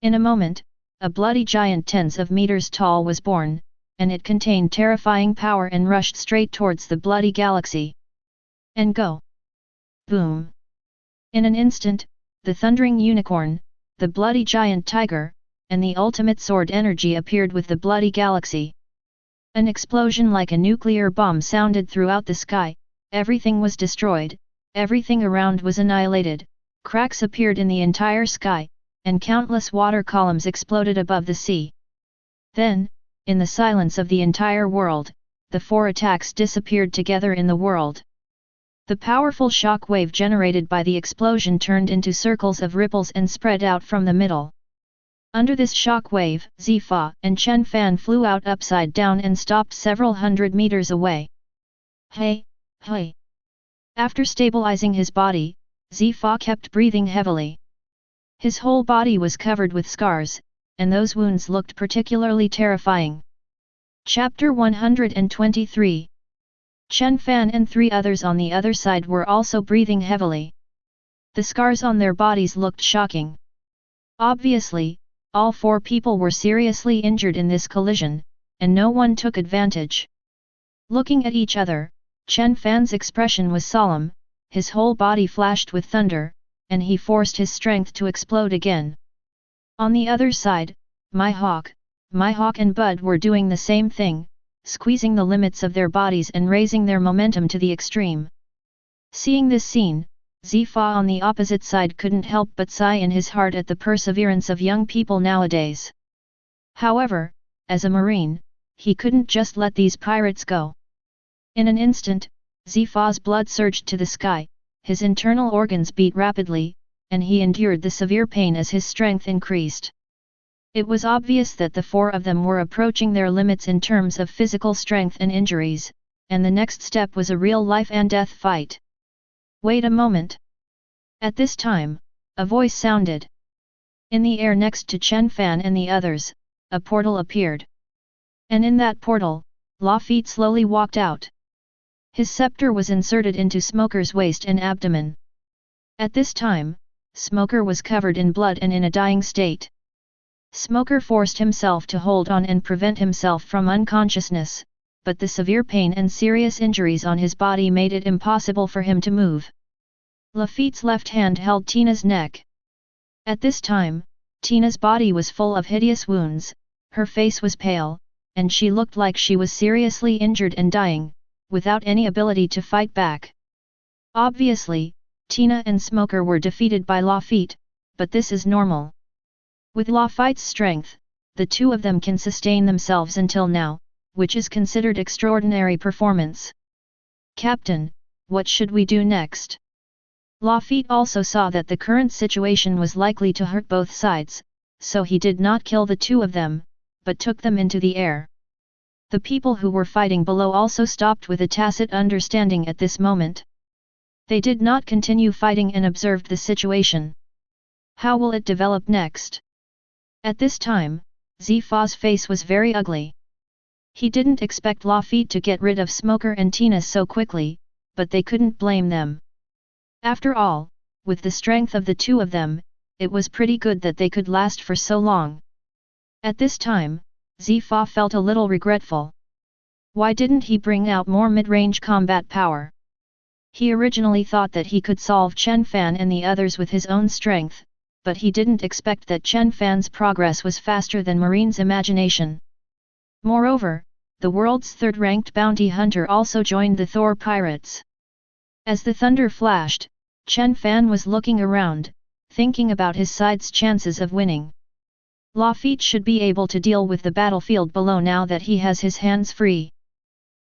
In a moment, a bloody giant tens of meters tall was born, and it contained terrifying power and rushed straight towards the bloody galaxy. And go! Boom! In an instant, the thundering unicorn, the bloody giant tiger, and the ultimate sword energy appeared with the bloody galaxy. An explosion like a nuclear bomb sounded throughout the sky, everything was destroyed, everything around was annihilated, cracks appeared in the entire sky, and countless water columns exploded above the sea. Then, in the silence of the entire world, the four attacks disappeared together in the world. The powerful shock wave generated by the explosion turned into circles of ripples and spread out from the middle. Under this shock wave, Zifa and Chen Fan flew out upside down and stopped several hundred meters away. Hey, hey! After stabilizing his body, Zifa kept breathing heavily. His whole body was covered with scars, and those wounds looked particularly terrifying. Chapter 123. Chen Fan and three others on the other side were also breathing heavily. The scars on their bodies looked shocking. Obviously, all four people were seriously injured in this collision, and no one took advantage. Looking at each other, Chen Fan's expression was solemn, his whole body flashed with thunder, and he forced his strength to explode again. On the other side, Mihawk and Bud were doing the same thing, squeezing the limits of their bodies and raising their momentum to the extreme. Seeing this scene, Zifa on the opposite side couldn't help but sigh in his heart at the perseverance of young people nowadays. However, as a marine, he couldn't just let these pirates go. In an instant, Zifa's blood surged to the sky, his internal organs beat rapidly, and he endured the severe pain as his strength increased. It was obvious that the four of them were approaching their limits in terms of physical strength and injuries, and the next step was a real life-and-death fight. Wait a moment. At this time, a voice sounded. In the air next to Chen Fan and the others, a portal appeared. And in that portal, Lafitte slowly walked out. His scepter was inserted into Smoker's waist and abdomen. At this time, Smoker was covered in blood and in a dying state. Smoker forced himself to hold on and prevent himself from unconsciousness, but the severe pain and serious injuries on his body made it impossible for him to move. Lafitte's left hand held Tina's neck. At this time, Tina's body was full of hideous wounds, her face was pale, and she looked like she was seriously injured and dying, without any ability to fight back. Obviously, Tina and Smoker were defeated by Lafitte, but this is normal. With Lafitte's strength, the two of them can sustain themselves until now, which is considered extraordinary performance. Captain, what should we do next? Lafitte also saw that the current situation was likely to hurt both sides, so he did not kill the two of them, but took them into the air. The people who were fighting below also stopped with a tacit understanding at this moment. They did not continue fighting and observed the situation. How will it develop next? At this time, Zifa's face was very ugly. He didn't expect Lafitte to get rid of Smoker and Tina so quickly, but they couldn't blame them. After all, with the strength of the two of them, it was pretty good that they could last for so long. At this time, Zifa felt a little regretful. Why didn't he bring out more mid-range combat power? He originally thought that he could solve Chen Fan and the others with his own strength, but he didn't expect that Chen Fan's progress was faster than Marine's imagination. Moreover, the world's third-ranked bounty hunter also joined the Thor pirates. As the thunder flashed, Chen Fan was looking around, thinking about his side's chances of winning. Lafitte should be able to deal with the battlefield below now that he has his hands free.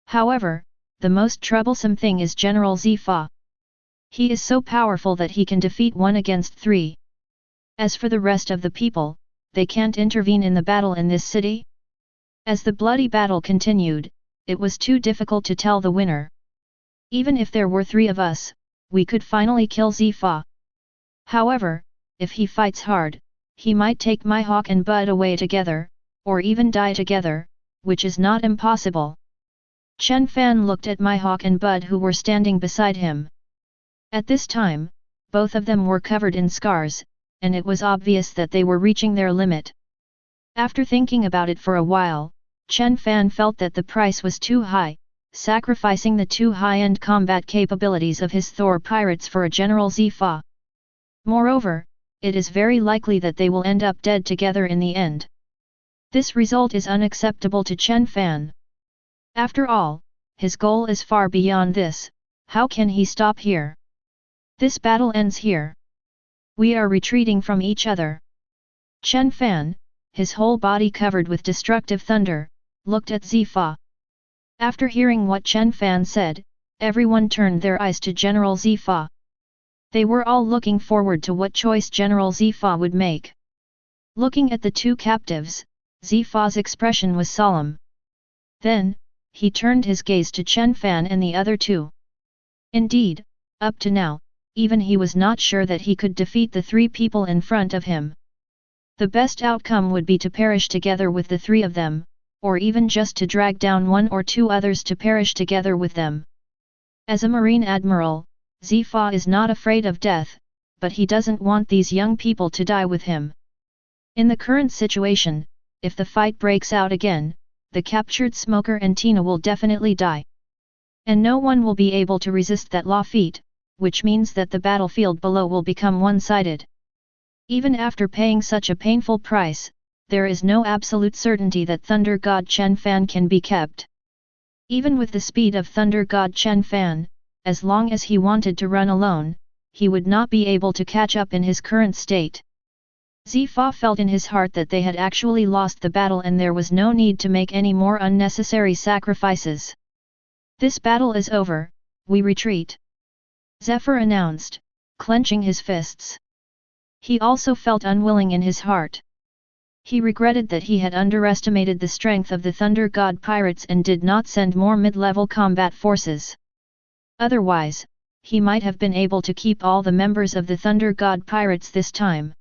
However, the most troublesome thing is General Zifa. He is so powerful that he can defeat 1 against 3. As for the rest of the people, they can't intervene in the battle in this city? As the bloody battle continued, it was too difficult to tell the winner. Even if there were 3 of us, we could finally kill Zifa. However, if he fights hard, he might take my Hawk and Bud away together, or even die together, which is not impossible. Chen Fan looked at my Hawk and Bud who were standing beside him. At this time, both of them were covered in scars, and it was obvious that they were reaching their limit. After thinking about it for a while, Chen Fan felt that the price was too high, sacrificing the 2 high-end combat capabilities of his Thor pirates for a General Zifa. Moreover, it is very likely that they will end up dead together in the end. This result is unacceptable to Chen Fan. After all, his goal is far beyond this. How can he stop here? This battle ends here. We are retreating from each other. Chen Fan, his whole body covered with destructive thunder, looked at Zifa. After hearing what Chen Fan said, everyone turned their eyes to General Zifa. They were all looking forward to what choice General Zifa would make. Looking at the 2 captives, Zifa's expression was solemn. Then, he turned his gaze to Chen Fan and the other 2. Indeed, up to now, even he was not sure that he could defeat the 3 people in front of him. The best outcome would be to perish together with the 3 of them, or even just to drag down 1 or 2 others to perish together with them. As a Marine Admiral, Zifa is not afraid of death, but he doesn't want these young people to die with him. In the current situation, if the fight breaks out again, the captured Smoker and Tina will definitely die. And no one will be able to resist that Lafitte, which means that the battlefield below will become one-sided. Even after paying such a painful price, there is no absolute certainty that Thunder God Chen Fan can be kept. Even with the speed of Thunder God Chen Fan, as long as he wanted to run alone, he would not be able to catch up in his current state. Zifa felt in his heart that they had actually lost the battle and there was no need to make any more unnecessary sacrifices. This battle is over, we retreat. Zephyr announced, clenching his fists. He also felt unwilling in his heart. He regretted that he had underestimated the strength of the Thunder God pirates and did not send more mid-level combat forces. Otherwise, he might have been able to keep all the members of the Thunder God pirates this time.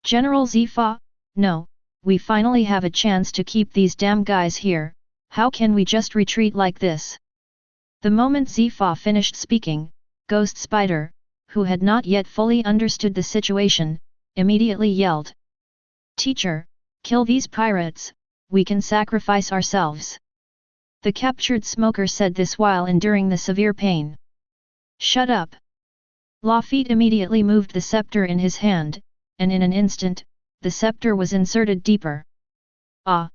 General Zifa, no, we finally have a chance to keep these damn guys here, how can we just retreat like this? The moment Zifa finished speaking, Ghost Spider, who had not yet fully understood the situation, immediately yelled. Teacher, kill these pirates, we can sacrifice ourselves. The captured Smoker said this while enduring the severe pain. Shut up. Lafitte immediately moved the scepter in his hand, and in an instant, the scepter was inserted deeper. Ah!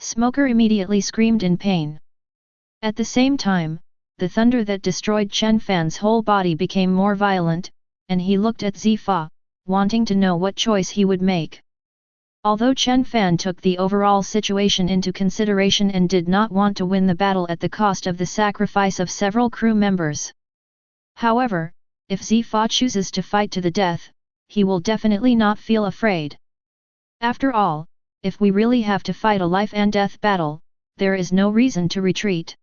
Smoker immediately screamed in pain. At the same time, the thunder that destroyed Chen Fan's whole body became more violent, and he looked at Zifa, wanting to know what choice he would make. Although Chen Fan took the overall situation into consideration and did not want to win the battle at the cost of the sacrifice of several crew members. However, if Zifa chooses to fight to the death, he will definitely not feel afraid. After all, if we really have to fight a life and death battle, there is no reason to retreat.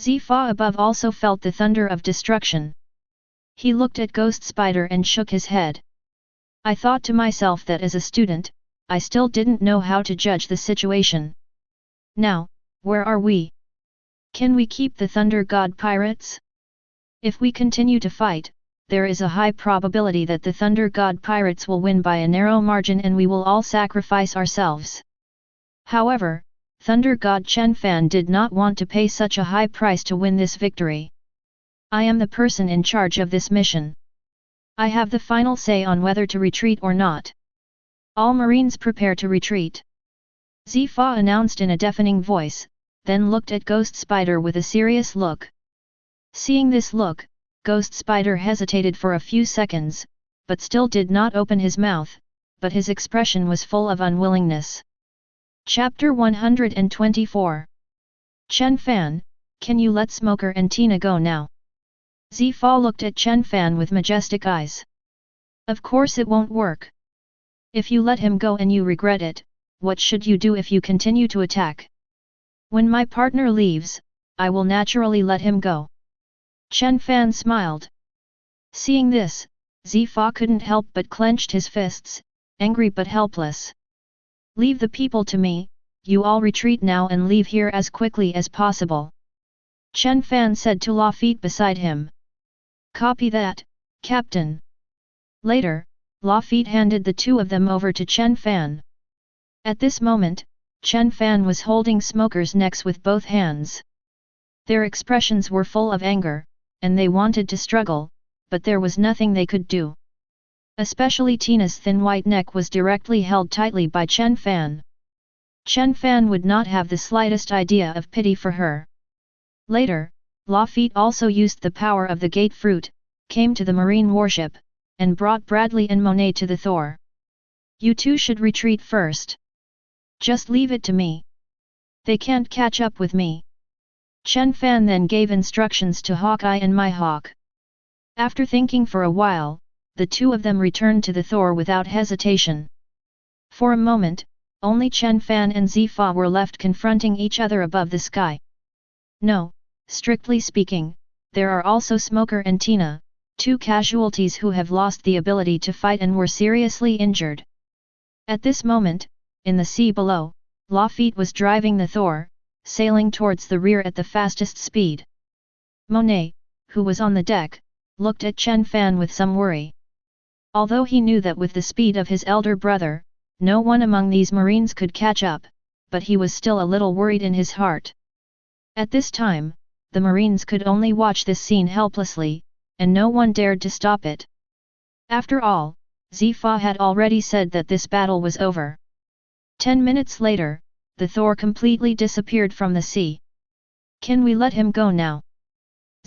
Zifa above also felt the thunder of destruction. He looked at Ghost Spider and shook his head. I thought to myself that as a student, I still didn't know how to judge the situation. Now, where are we? Can we keep the Thunder God pirates? If we continue to fight, there is a high probability that the Thunder God pirates will win by a narrow margin and we will all sacrifice ourselves. However, Thunder God Chen Fan did not want to pay such a high price to win this victory. I am the person in charge of this mission. I have the final say on whether to retreat or not. All Marines prepare to retreat. Zifa announced in a deafening voice, then looked at Ghost Spider with a serious look. Seeing this look, Ghost Spider hesitated for a few seconds, but still did not open his mouth, but his expression was full of unwillingness. Chapter 124. Chen Fan, can you let Smoker and Tina go now? Zifa looked at Chen Fan with majestic eyes. Of course it won't work. If you let him go and you regret it, what should you do if you continue to attack? When my partner leaves, I will naturally let him go. Chen Fan smiled. Seeing this, Zifa couldn't help but clenched his fists, angry but helpless. Leave the people to me, you all retreat now and leave here as quickly as possible. Chen Fan said to Lafitte beside him. Copy that, Captain. Later, Lafitte handed the two of them over to Chen Fan. At this moment, Chen Fan was holding Smoker's necks with both hands. Their expressions were full of anger, and they wanted to struggle, but there was nothing they could do. Especially Tina's thin white neck was directly held tightly by Chen Fan. Chen Fan would not have the slightest idea of pity for her. Later, Lafitte also used the power of the gate fruit, came to the marine warship, and brought Bradley and Monet to the Thor. You two should retreat first. Just leave it to me. They can't catch up with me. Chen Fan then gave instructions to Hawkeye and Mihawk. After thinking for a while, the two of them returned to the Thor without hesitation. For a moment, only Chen Fan and Zifa were left confronting each other above the sky. No, strictly speaking, there are also Smoker and Tina, two casualties who have lost the ability to fight and were seriously injured. At this moment, in the sea below, Lafitte was driving the Thor, sailing towards the rear at the fastest speed. Monet, who was on the deck, looked at Chen Fan with some worry. Although he knew that with the speed of his elder brother, no one among these marines could catch up, but he was still a little worried in his heart. At this time, the marines could only watch this scene helplessly, and no one dared to stop it. After all, Zifa had already said that this battle was over. 10 minutes later, the Thor completely disappeared from the sea. Can we let him go now?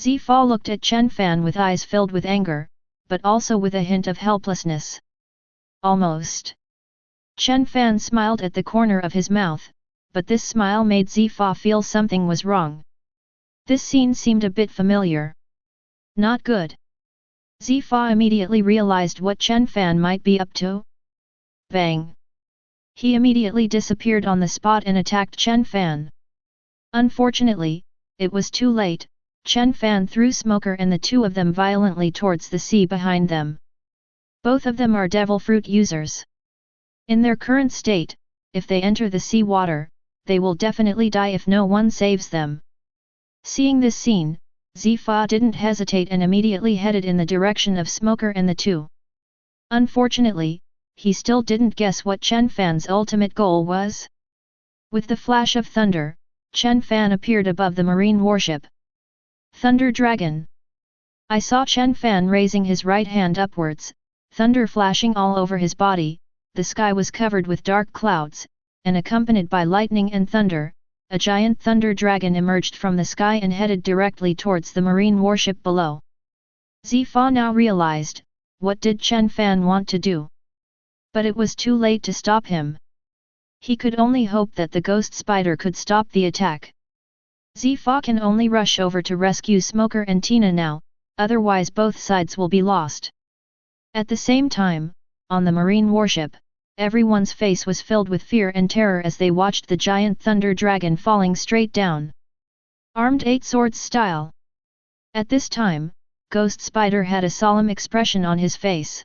Zifa looked at Chen Fan with eyes filled with anger, but also with a hint of helplessness. Almost. Chen Fan smiled at the corner of his mouth, but this smile made Zifa feel something was wrong. This scene seemed a bit familiar. Not good. Zifa immediately realized what Chen Fan might be up to. Bang! He immediately disappeared on the spot and attacked Chen Fan. Unfortunately, it was too late. Chen Fan threw Smoker and the two of them violently towards the sea behind them. Both of them are devil fruit users. In their current state, if they enter the sea water, they will definitely die if no one saves them. Seeing this scene, Zifa didn't hesitate and immediately headed in the direction of Smoker and the two. Unfortunately, he still didn't guess what Chen Fan's ultimate goal was. With the flash of thunder, Chen Fan appeared above the marine warship. Thunder Dragon! I saw Chen Fan raising his right hand upwards, thunder flashing all over his body, the sky was covered with dark clouds, and accompanied by lightning and thunder, a giant thunder dragon emerged from the sky and headed directly towards the marine warship below. Zifa now realized, what did Chen Fan want to do? But it was too late to stop him. He could only hope that the ghost spider could stop the attack. Zifa can only rush over to rescue Smoker and Tina now, otherwise both sides will be lost. At the same time, on the marine warship, everyone's face was filled with fear and terror as they watched the giant thunder dragon falling straight down. Armed 8 swords style. At this time, Ghost Spider had a solemn expression on his face.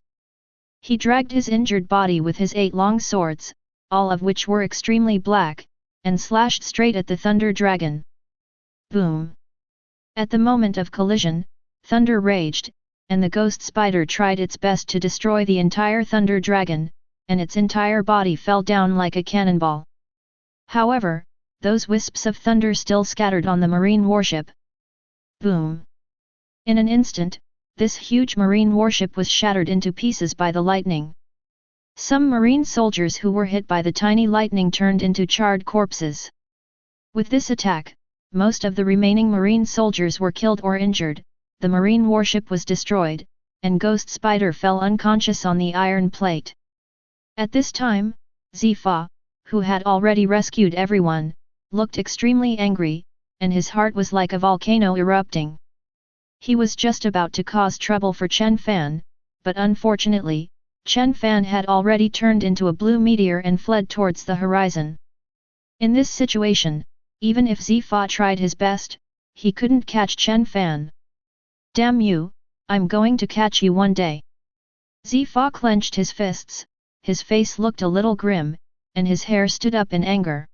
He dragged his injured body with his 8 long swords, all of which were extremely black, and slashed straight at the thunder dragon. Boom! At the moment of collision, thunder raged, and the ghost spider tried its best to destroy the entire thunder dragon, and its entire body fell down like a cannonball. However, those wisps of thunder still scattered on the marine warship. Boom! In an instant, this huge marine warship was shattered into pieces by the lightning. Some marine soldiers who were hit by the tiny lightning turned into charred corpses. With this attack, most of the remaining marine soldiers were killed or injured, the marine warship was destroyed, and Ghost Spider fell unconscious on the iron plate. At this time, Zifa, who had already rescued everyone, looked extremely angry, and his heart was like a volcano erupting. He was just about to cause trouble for Chen Fan, but unfortunately, Chen Fan had already turned into a blue meteor and fled towards the horizon. In this situation, even if Zifa tried his best, he couldn't catch Chen Fan. Damn you, I'm going to catch you one day. Zifa clenched his fists, his face looked a little grim, and his hair stood up in anger.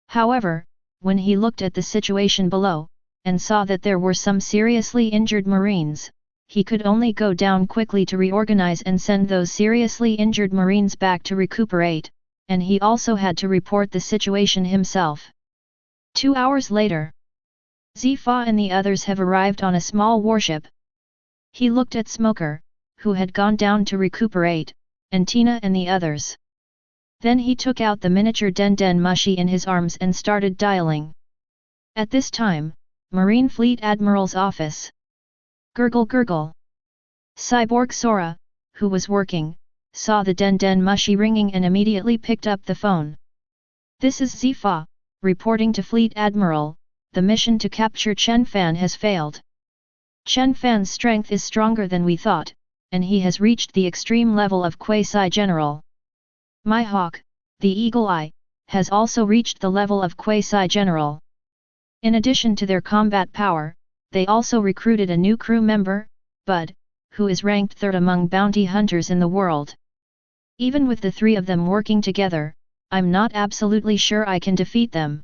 However, when he looked at the situation below, and saw that there were some seriously injured marines, he could only go down quickly to reorganize and send those seriously injured marines back to recuperate, and he also had to report the situation himself. 2 hours later, Zifa and the others have arrived on a small warship. He looked at Smoker, who had gone down to recuperate, and Tina and the others. Then he took out the miniature Den Mushi in his arms and started dialing. At this time, Marine Fleet Admiral's office. Gurgle gurgle. Cyborg Sora, who was working, saw the Den Mushi ringing and immediately picked up the phone. This is Zifa, reporting to Fleet Admiral, the mission to capture Chen Fan has failed. Chen Fan's strength is stronger than we thought, and he has reached the extreme level of Quasi-General. My Hawk, the Eagle Eye, has also reached the level of Quasi-General. In addition to their combat power, they also recruited a new crew member, Bud, who is ranked 3rd among bounty hunters in the world. Even with the 3 of them working together, I'm not absolutely sure I can defeat them.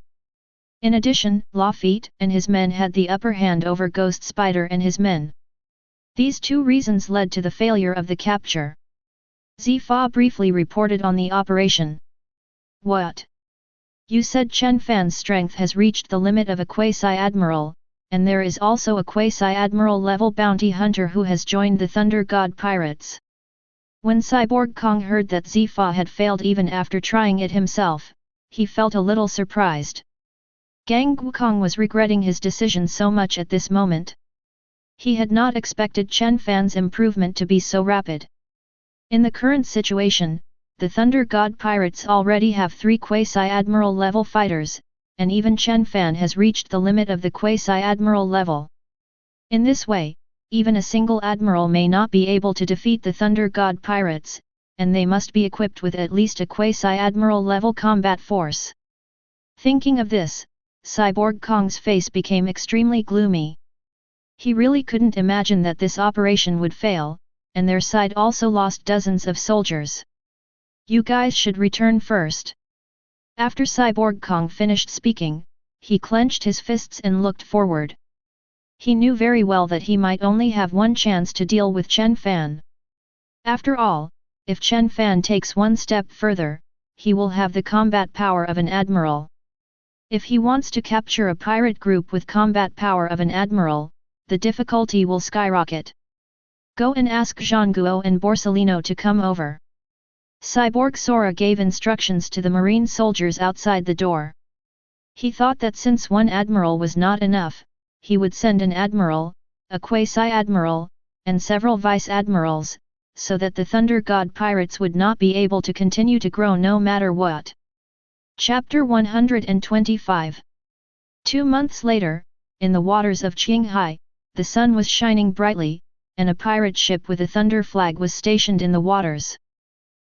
In addition, Lafitte and his men had the upper hand over Ghost Spider and his men. These 2 reasons led to the failure of the capture. Zifa briefly reported on the operation. What? You said Chen Fan's strength has reached the limit of a Quasi-Admiral, and there is also a Quasi-Admiral level bounty hunter who has joined the Thunder God Pirates. When Cyborg Kong heard that Zifa had failed even after trying it himself, he felt a little surprised. Gang Wukong was regretting his decision so much at this moment. He had not expected Chen Fan's improvement to be so rapid. In the current situation, the Thunder God Pirates already have 3 Quasi-Admiral level fighters, and even Chen Fan has reached the limit of the Quasi-Admiral level. In this way, even a single Admiral may not be able to defeat the Thunder God Pirates, and they must be equipped with at least a Quasi-Admiral level combat force. Thinking of this, Cyborg Kong's face became extremely gloomy. He really couldn't imagine that this operation would fail, and their side also lost dozens of soldiers. You guys should return first. After Cyborg Kong finished speaking, he clenched his fists and looked forward. He knew very well that he might only have one chance to deal with Chen Fan. After all, if Chen Fan takes one step further, he will have the combat power of an admiral. If he wants to capture a pirate group with combat power of an admiral, the difficulty will skyrocket. Go and ask Zhangguo and Borsellino to come over. Cyborg Sora gave instructions to the marine soldiers outside the door. He thought that since one admiral was not enough, he would send an admiral, a quasi-admiral, and several vice-admirals, so that the Thunder God Pirates would not be able to continue to grow no matter what. Chapter 125. 2 months later, in the waters of Qinghai, the sun was shining brightly, and a pirate ship with a thunder flag was stationed in the waters.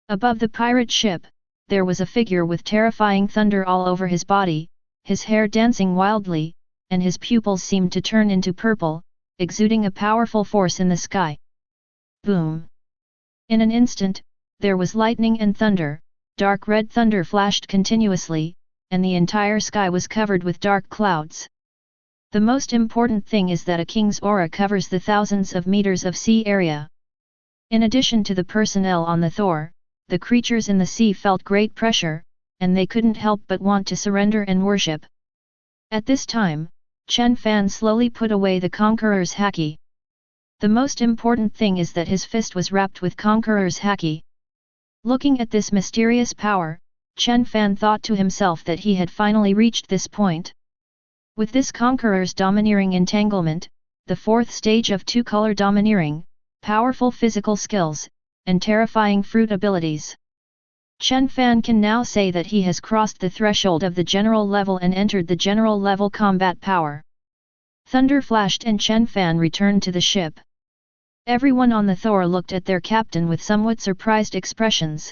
Above the pirate ship, there was a figure with terrifying thunder all over his body, his hair dancing wildly, and his pupils seemed to turn into purple, exuding a powerful force in the sky. Boom! In an instant, there was lightning and thunder, dark red thunder flashed continuously, and the entire sky was covered with dark clouds. The most important thing is that a king's aura covers the thousands of meters of sea area. In addition to the personnel on the Thor, the creatures in the sea felt great pressure, and they couldn't help but want to surrender and worship. At this time, Chen Fan slowly put away the Conqueror's haki. The most important thing is that his fist was wrapped with Conqueror's haki. Looking at this mysterious power, Chen Fan thought to himself that he had finally reached this point. With this Conqueror's domineering entanglement, the 4th stage of 2-color domineering, powerful physical skills, and terrifying fruit abilities. Chen Fan can now say that he has crossed the threshold of the general level and entered the general level combat power. Thunder flashed and Chen Fan returned to the ship. Everyone on the Thor looked at their captain with somewhat surprised expressions.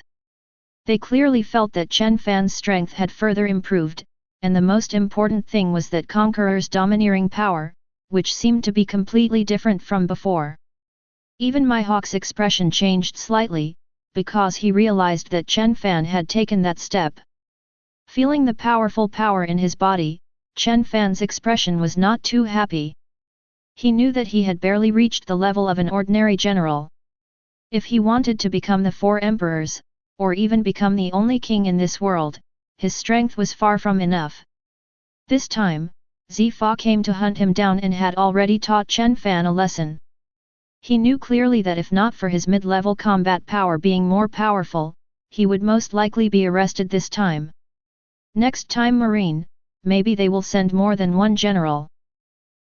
They clearly felt that Chen Fan's strength had further improved, and the most important thing was that Conqueror's domineering power, which seemed to be completely different from before. Even Mihawk's expression changed slightly, because he realized that Chen Fan had taken that step. Feeling the powerful power in his body, Chen Fan's expression was not too happy. He knew that he had barely reached the level of an ordinary general. If he wanted to become the 4 emperors, or even become the only king in this world, his strength was far from enough. This time, Zifa came to hunt him down and had already taught Chen Fan a lesson. He knew clearly that if not for his mid-level combat power being more powerful, he would most likely be arrested this time. Next time Marine, maybe they will send more than one general.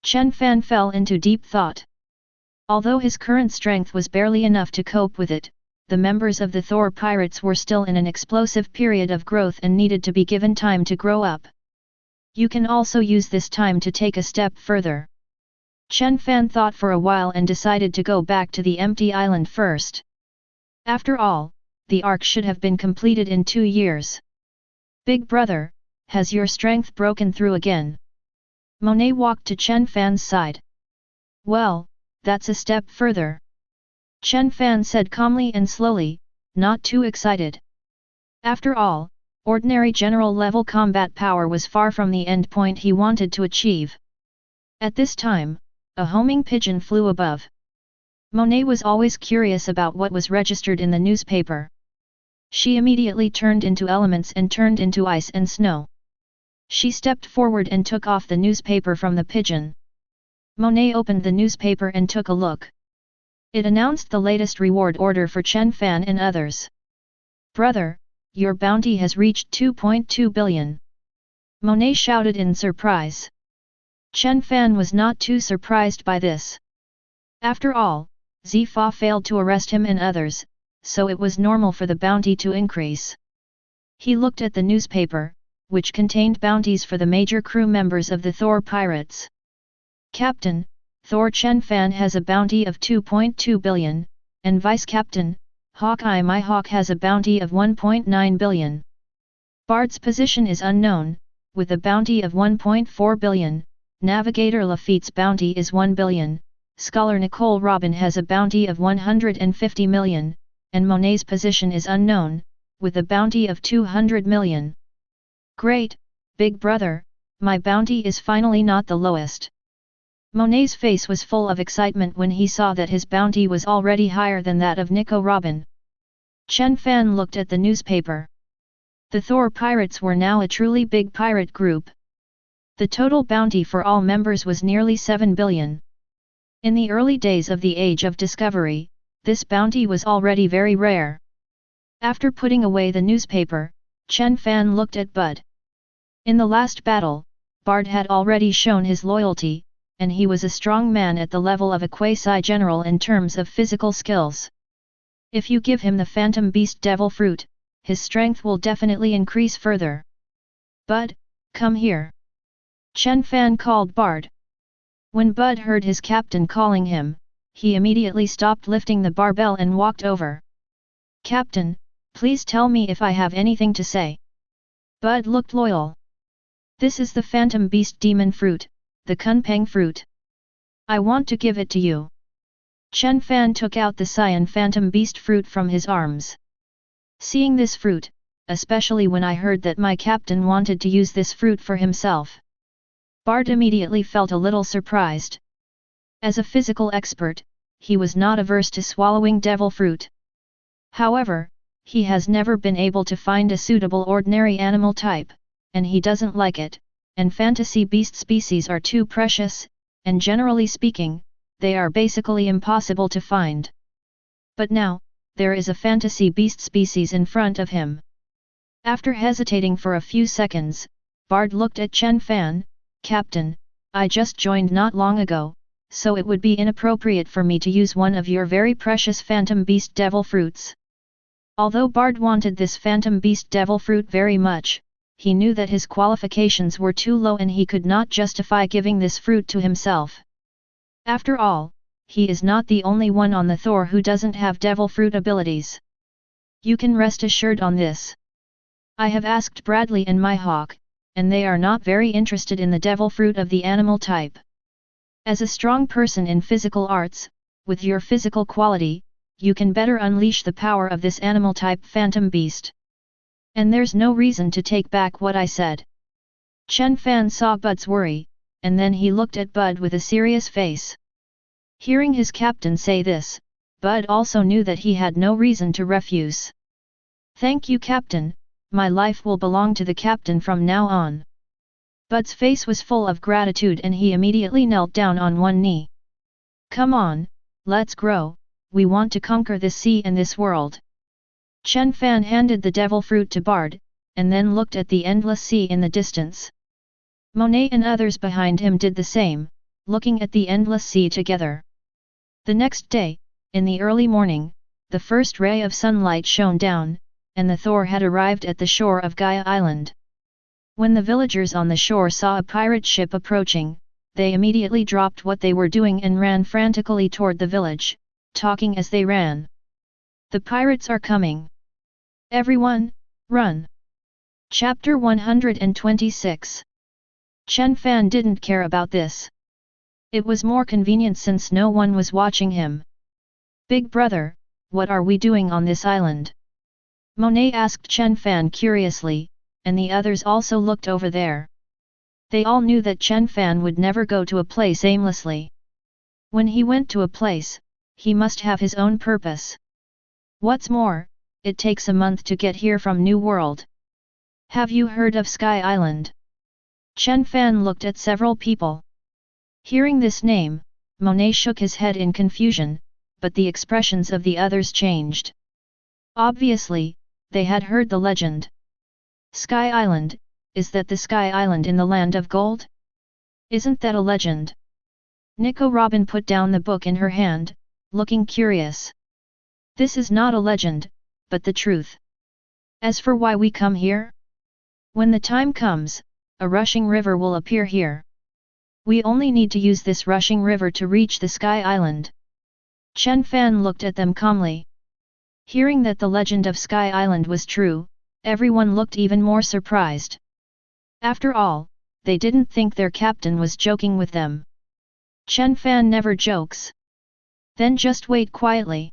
Chen Fan fell into deep thought. Although his current strength was barely enough to cope with it, the members of the Thor pirates were still in an explosive period of growth and needed to be given time to grow up. You can also use this time to take a step further. Chen Fan thought for a while and decided to go back to the empty island first. After all, the arc should have been completed in 2 years. Big brother, has your strength broken through again? Monet walked to Chen Fan's side. Well, that's a step further. Chen Fan said calmly and slowly, not too excited. After all, ordinary general level combat power was far from the end point he wanted to achieve. At this time, a homing pigeon flew above. Monet was always curious about what was registered in the newspaper. She immediately turned into elements and turned into ice and snow. She stepped forward and took off the newspaper from the pigeon. Monet opened the newspaper and took a look. It announced the latest reward order for Chen Fan and others. Brother, your bounty has reached 2.2 billion. Monet shouted in surprise. Chen Fan was not too surprised by this. After all, Zifa failed to arrest him and others, so it was normal for the bounty to increase. He looked at the newspaper, which contained bounties for the major crew members of the Thor pirates. Captain, Thor Chen Fan has a bounty of 2.2 billion, and Vice Captain, Hawkeye Mihawk has a bounty of 1.9 billion. Bard's position is unknown, with a bounty of 1.4 billion, Navigator Lafitte's bounty is 1 billion, Scholar Nicole Robin has a bounty of 150 million, and Monet's position is unknown, with a bounty of 200 million. Great, big brother, my bounty is finally not the lowest. Monet's face was full of excitement when he saw that his bounty was already higher than that of Nico Robin. Chen Fan looked at the newspaper. The Thor pirates were now a truly big pirate group. The total bounty for all members was nearly 7 billion. In the early days of the Age of Discovery, this bounty was already very rare. After putting away the newspaper, Chen Fan looked at Bud. In the last battle, Bard had already shown his loyalty, and he was a strong man at the level of a quasi-general in terms of physical skills. If you give him the Phantom Beast Devil Fruit, his strength will definitely increase further. Bud, come here. Chen Fan called Bard. When Bud heard his captain calling him, he immediately stopped lifting the barbell and walked over. Captain, please tell me if I have anything to say. Bud looked loyal. This is the Phantom Beast Demon Fruit, the Kunpeng Fruit. I want to give it to you. Chen Fan took out the Cyan Phantom Beast Fruit from his arms. Seeing this fruit, especially when I heard that my captain wanted to use this fruit for himself, Bard immediately felt a little surprised. As a physical expert, he was not averse to swallowing devil fruit. However, he has never been able to find a suitable ordinary animal type, and he doesn't like it, and fantasy beast species are too precious, and generally speaking, they are basically impossible to find. But now, there is a fantasy beast species in front of him. After hesitating for a few seconds, Bard looked at Chen Fan. Captain, I just joined not long ago, so it would be inappropriate for me to use one of your very precious Phantom Beast Devil Fruits. Although Bard wanted this phantom beast devil fruit very much, he knew that his qualifications were too low and he could not justify giving this fruit to himself. After all, he is not the only one on the Thor who doesn't have devil fruit abilities. You can rest assured on this. I have asked Bradley and my hawk, and they are not very interested in the devil fruit of the animal type. As a strong person in physical arts, with your physical quality, you can better unleash the power of this animal type phantom beast. And there's no reason to take back what I said. Chen Fan saw Bud's worry, and then he looked at Bud with a serious face. Hearing his captain say this, Bud also knew that he had no reason to refuse. Thank you, Captain, my life will belong to the captain from now on. Bud's face was full of gratitude and he immediately knelt down on one knee. Come on, let's grow, we want to conquer this sea and this world. Chen Fan handed the devil fruit to Bard, and then looked at the endless sea in the distance. Monet and others behind him did the same, looking at the endless sea together. The next day, in the early morning, the first ray of sunlight shone down, and the Thor had arrived at the shore of Gaia Island. When the villagers on the shore saw a pirate ship approaching, they immediately dropped what they were doing and ran frantically toward the village, talking as they ran. The pirates are coming! Everyone, run! Chapter 126. Chen Fan didn't care about this. It was more convenient since no one was watching him. Big brother, what are we doing on this island? Monet asked Chen Fan curiously, and the others also looked over there. They all knew that Chen Fan would never go to a place aimlessly. When he went to a place, he must have his own purpose. What's more, it takes a month to get here from New World. Have you heard of Sky Island? Chen Fan looked at several people. Hearing this name, Monet shook his head in confusion, but the expressions of the others changed. Obviously, they had heard the legend. Sky Island, is that the Sky Island in the Land of Gold? Isn't that a legend? Nico Robin put down the book in her hand, looking curious. This is not a legend, but the truth. As for why we come here? When the time comes, a rushing river will appear here. We only need to use this rushing river to reach the Sky Island. Chen Fan looked at them calmly. Hearing that the legend of Sky Island was true, everyone looked even more surprised. After all, they didn't think their captain was joking with them. Chen Fan never jokes. Then just wait quietly.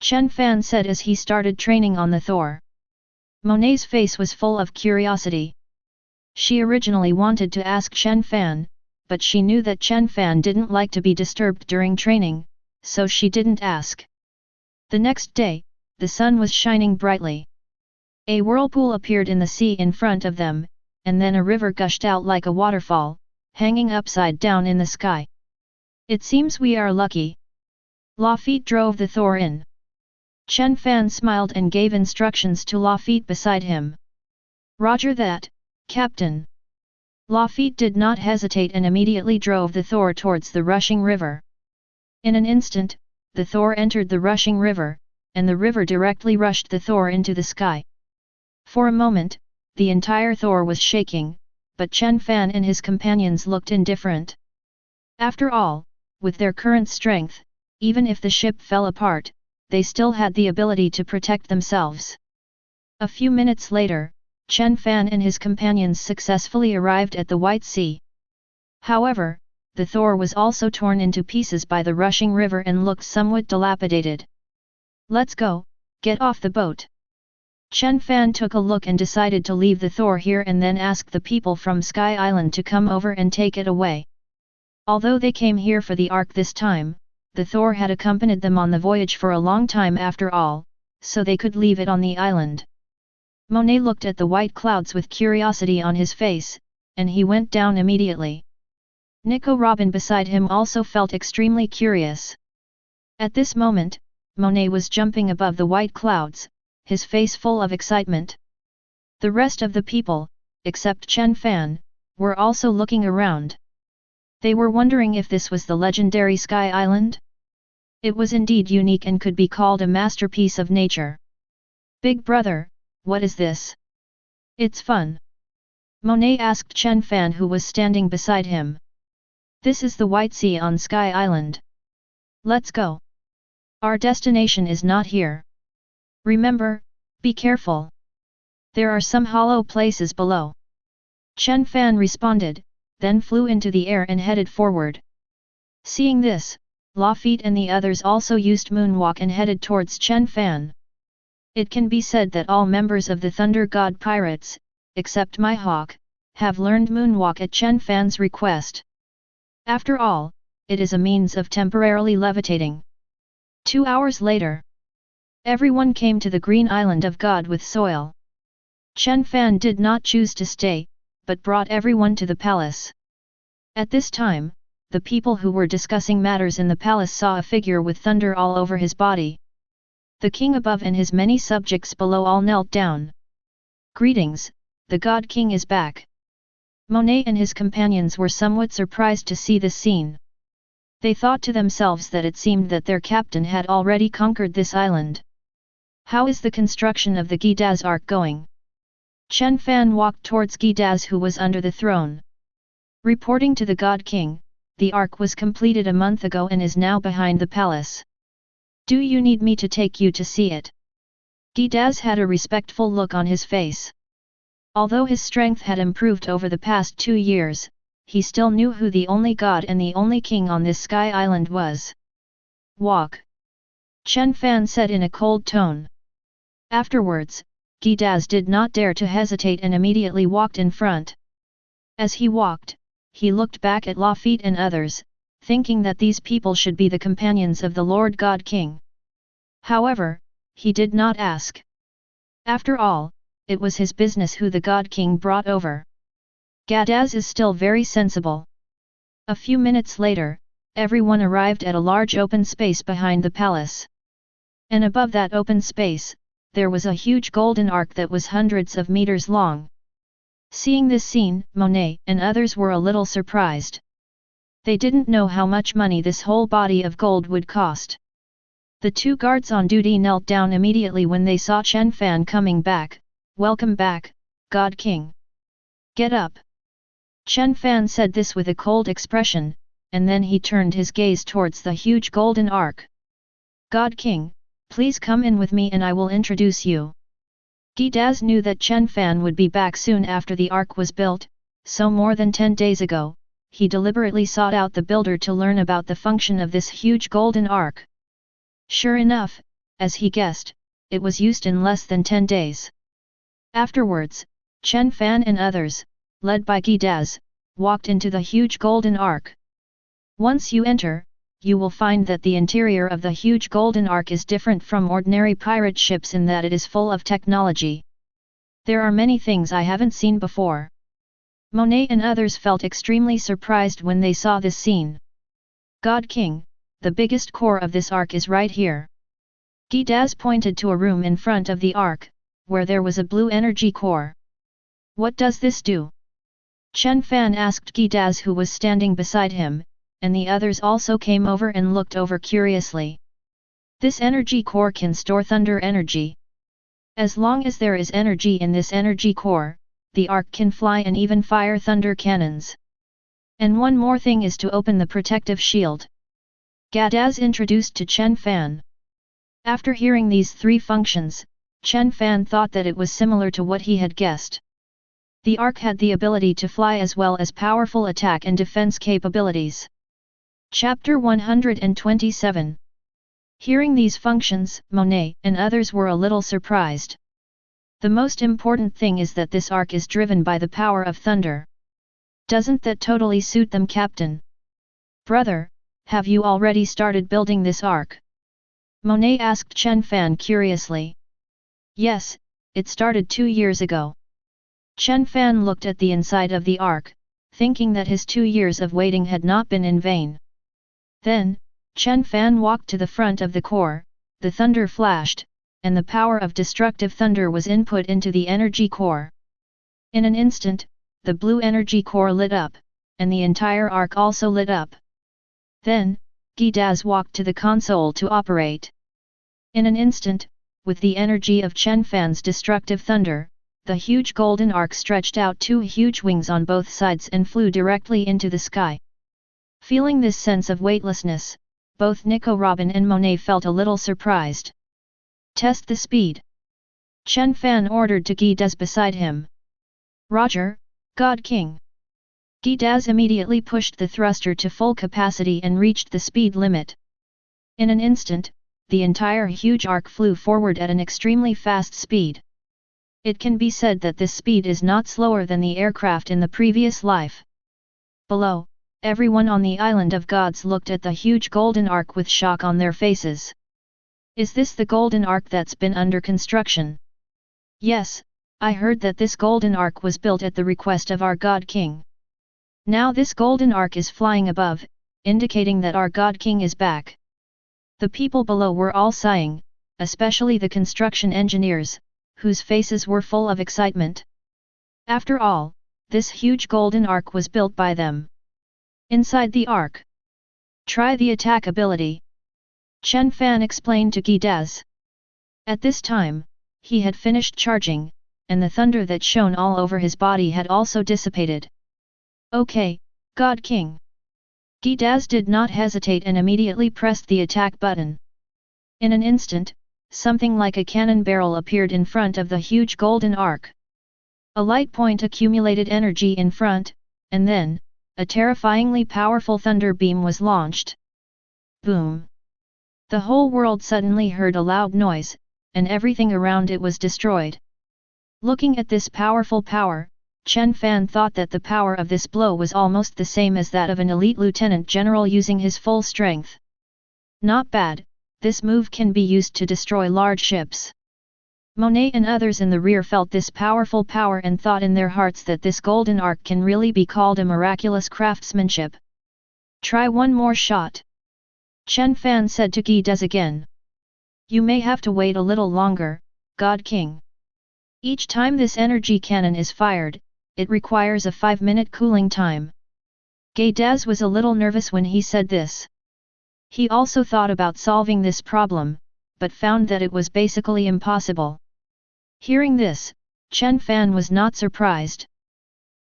Chen Fan said as he started training on the Thor. Monet's face was full of curiosity. She originally wanted to ask Chen Fan, but she knew that Chen Fan didn't like to be disturbed during training, so she didn't ask. The next day, the sun was shining brightly. A whirlpool appeared in the sea in front of them, and then a river gushed out like a waterfall, hanging upside down in the sky. It seems we are lucky. Lafitte drove the Thor in. Chen Fan smiled and gave instructions to Lafitte beside him. Roger that, Captain. Lafitte did not hesitate and immediately drove the Thor towards the rushing river. In an instant, the Thor entered the rushing river, and the river directly rushed the Thor into the sky. For a moment, the entire Thor was shaking, but Chen Fan and his companions looked indifferent. After all, with their current strength, even if the ship fell apart, they still had the ability to protect themselves. A few minutes later, Chen Fan and his companions successfully arrived at the White Sea. However, the Thor was also torn into pieces by the rushing river and looked somewhat dilapidated. Let's go, get off the boat. Chen Fan took a look and decided to leave the Thor here and then ask the people from Sky Island to come over and take it away. Although they came here for the Ark this time, the Thor had accompanied them on the voyage for a long time after all, so they could leave it on the island. Monet looked at the white clouds with curiosity on his face, and he went down immediately. Nico Robin beside him also felt extremely curious. At this moment, Monet was jumping above the white clouds, his face full of excitement. The rest of the people, except Chen Fan, were also looking around. They were wondering if this was the legendary Sky Island? It was indeed unique and could be called a masterpiece of nature. Big brother, what is this? It's fun. Monet asked Chen Fan, who was standing beside him. This is the White Sea on Sky Island. Let's go. Our destination is not here. Remember, be careful. There are some hollow places below. Chen Fan responded, then flew into the air and headed forward. Seeing this, Lafitte and the others also used moonwalk and headed towards Chen Fan. It can be said that all members of the Thunder God Pirates, except Mihawk, have learned moonwalk at Chen Fan's request. After all, it is a means of temporarily levitating. 2 hours later, everyone came to the green island of God with soil. Chen Fan did not choose to stay, but brought everyone to the palace. At this time, the people who were discussing matters in the palace saw a figure with thunder all over his body. The king above and his many subjects below all knelt down. Greetings, the God King is back. Monet and his companions were somewhat surprised to see this scene. They thought to themselves that it seemed that their captain had already conquered this island. How is the construction of the Gidaz Ark going? Chen Fan walked towards Gidaz, who was under the throne. Reporting to the God King, the Ark was completed a month ago and is now behind the palace. Do you need me to take you to see it? Gidaz had a respectful look on his face. Although his strength had improved over the past 2 years, he still knew who the only god and the only king on this sky island was. Walk. Chen Fan said in a cold tone. Afterwards, Gidaz did not dare to hesitate and immediately walked in front. As he walked, he looked back at Lafitte and others, thinking that these people should be the companions of the Lord God King. However, he did not ask. After all, it was his business who the God King brought over. Gidaz is still very sensible. A few minutes later, everyone arrived at a large open space behind the palace. And above that open space, there was a huge golden ark that was hundreds of meters long. Seeing this scene, Monet and others were a little surprised. They didn't know how much money this whole body of gold would cost. The 2 guards on duty knelt down immediately when they saw Chen Fan coming back. Welcome back, God King. Get up. Chen Fan said this with a cold expression, and then he turned his gaze towards the huge golden ark. God King, please come in with me and I will introduce you. Gidaz knew that Chen Fan would be back soon after the ark was built, so more than 10 days ago, he deliberately sought out the builder to learn about the function of this huge golden ark. Sure enough, as he guessed, it was used in less than 10 days. Afterwards, Chen Fan and others, led by Gidaz, walked into the huge golden ark. Once you enter, you will find that the interior of the huge golden ark is different from ordinary pirate ships in that it is full of technology. There are many things I haven't seen before. Monet and others felt extremely surprised when they saw this scene. God King, the biggest core of this ark is right here. Gidaz pointed to a room in front of the ark, where there was a blue energy core. What does this do? Chen Fan asked Gidaz, who was standing beside him, and the others also came over and looked over curiously. This energy core can store thunder energy. As long as there is energy in this energy core, the ark can fly and even fire thunder cannons. And one more thing is to open the protective shield. Gidaz introduced to Chen Fan. After hearing these 3 functions, Chen Fan thought that it was similar to what he had guessed. The ark had the ability to fly as well as powerful attack and defense capabilities. Chapter 127. Hearing these functions, Monet and others were a little surprised. The most important thing is that this ark is driven by the power of thunder. Doesn't that totally suit them, Captain? Brother, have you already started building this ark? Monet asked Chen Fan curiously. Yes, it started 2 years ago. Chen Fan looked at the inside of the ark, thinking that his 2 years of waiting had not been in vain. Then, Chen Fan walked to the front of the core, the thunder flashed, and the power of destructive thunder was input into the energy core. In an instant, the blue energy core lit up, and the entire ark also lit up. Then, Gidaz walked to the console to operate. In an instant, with the energy of Chen Fan's destructive thunder, the huge golden arc stretched out two huge wings on both sides and flew directly into the sky. Feeling this sense of weightlessness, both Nico Robin and Monet felt a little surprised. Test the speed. Chen Fan ordered to Guy Daz beside him. Roger, God King. Guy Daz immediately pushed the thruster to full capacity and reached the speed limit. In an instant, the entire huge arc flew forward at an extremely fast speed. It can be said that this speed is not slower than the aircraft in the previous life. Below, everyone on the Island of Gods looked at the huge golden arc with shock on their faces. Is this the golden arc that's been under construction? Yes, I heard that this golden arc was built at the request of our God King. Now this golden arc is flying above, indicating that our God King is back. The people below were all sighing, especially the construction engineers, whose faces were full of excitement. After all, this huge golden arc was built by them. Inside the arc, try the attack ability. Chen Fan explained to Guy Daz. At this time, he had finished charging, and the thunder that shone all over his body had also dissipated. Okay, God King. Guy Daz did not hesitate and immediately pressed the attack button. In an instant, something like a cannon barrel appeared in front of the huge golden arc. A light point accumulated energy in front, and then, a terrifyingly powerful thunder beam was launched. Boom! The whole world suddenly heard a loud noise, and everything around it was destroyed. Looking at this powerful power, Chen Fan thought that the power of this blow was almost the same as that of an elite lieutenant general using his full strength. Not bad, this move can be used to destroy large ships. Monet and others in the rear felt this powerful power and thought in their hearts that this golden arc can really be called a miraculous craftsmanship. Try one more shot. Chen Fan said to Guy Daz again. You may have to wait a little longer, God King. Each time this energy cannon is fired, it requires a 5-minute cooling time. Guy Daz was a little nervous when he said this. He also thought about solving this problem, but found that it was basically impossible. Hearing this, Chen Fan was not surprised.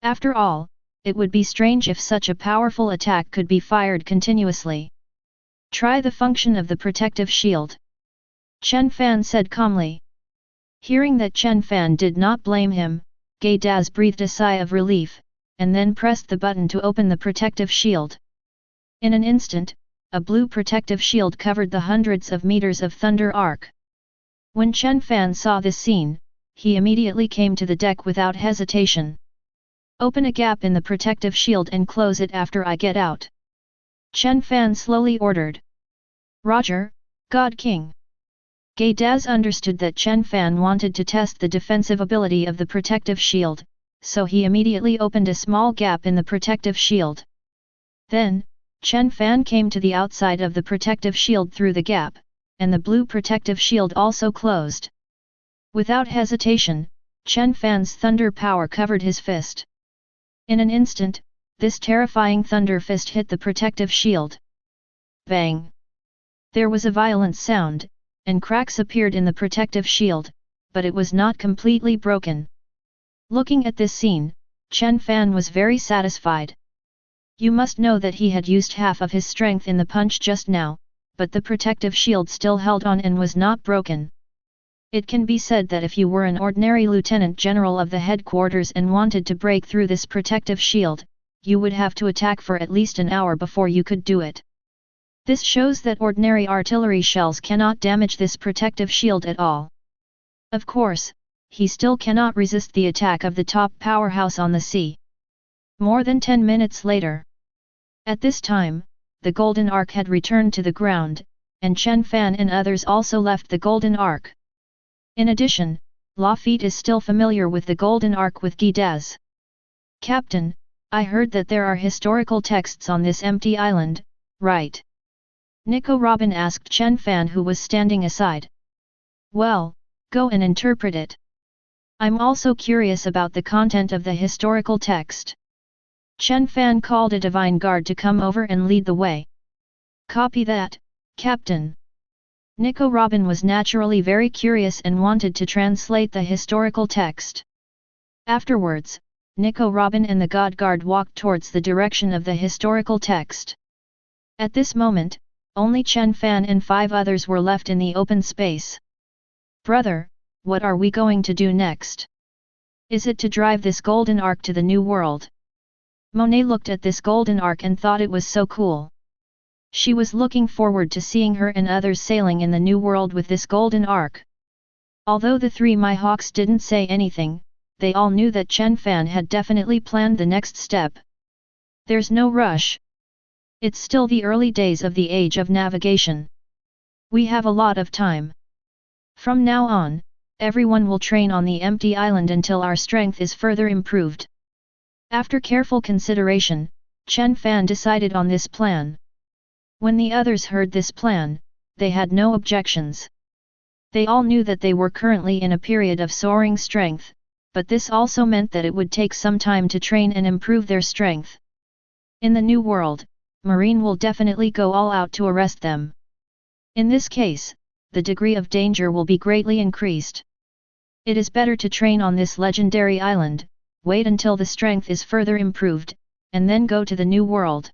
After all, it would be strange if such a powerful attack could be fired continuously. Try the function of the protective shield. Chen Fan said calmly. Hearing that Chen Fan did not blame him, Guy Daz breathed a sigh of relief, and then pressed the button to open the protective shield. In an instant, a blue protective shield covered the hundreds of meters of thunder arc. When Chen Fan saw this scene, he immediately came to the deck without hesitation. Open a gap in the protective shield and close it after I get out. Chen Fan slowly ordered. Roger, God King. Guy Daz understood that Chen Fan wanted to test the defensive ability of the protective shield, so he immediately opened a small gap in the protective shield. Then, Chen Fan came to the outside of the protective shield through the gap, and the blue protective shield also closed. Without hesitation, Chen Fan's thunder power covered his fist. In an instant, this terrifying thunder fist hit the protective shield. Bang! There was a violent sound, and cracks appeared in the protective shield, but it was not completely broken. Looking at this scene, Chen Fan was very satisfied. You must know that he had used half of his strength in the punch just now, but the protective shield still held on and was not broken. It can be said that if you were an ordinary lieutenant general of the headquarters and wanted to break through this protective shield, you would have to attack for at least an hour before you could do it. This shows that ordinary artillery shells cannot damage this protective shield at all. Of course, he still cannot resist the attack of the top powerhouse on the sea. More than 10 minutes later. At this time, the golden arc had returned to the ground, and Chen Fan and others also left the golden arc. In addition, Lafitte is still familiar with the golden arc with Guy Daz. Captain, I heard that there are historical texts on this empty island, right? Nico Robin asked Chen Fan, who was standing aside. Well, go and interpret it. I'm also curious about the content of the historical text. Chen Fan called a divine guard to come over and lead the way. Copy that, Captain. Nico Robin was naturally very curious and wanted to translate the historical text. Afterwards, Nico Robin and the God Guard walked towards the direction of the historical text. At this moment, only Chen Fan and 5 others were left in the open space. "Brother, what are we going to do next? Is it to drive this golden ark to the new world?" Monet looked at this golden ark and thought it was so cool. She was looking forward to seeing her and others sailing in the new world with this golden ark. Although the 3 Mihawks didn't say anything, they all knew that Chen Fan had definitely planned the next step. There's no rush. It's still the early days of the age of navigation. We have a lot of time. From now on, everyone will train on the empty island until our strength is further improved. After careful consideration, Chen Fan decided on this plan. When the others heard this plan, they had no objections. They all knew that they were currently in a period of soaring strength, but this also meant that it would take some time to train and improve their strength. In the new world, Marine will definitely go all out to arrest them. In this case, the degree of danger will be greatly increased. It is better to train on this legendary island, wait until the strength is further improved, and then go to the new world.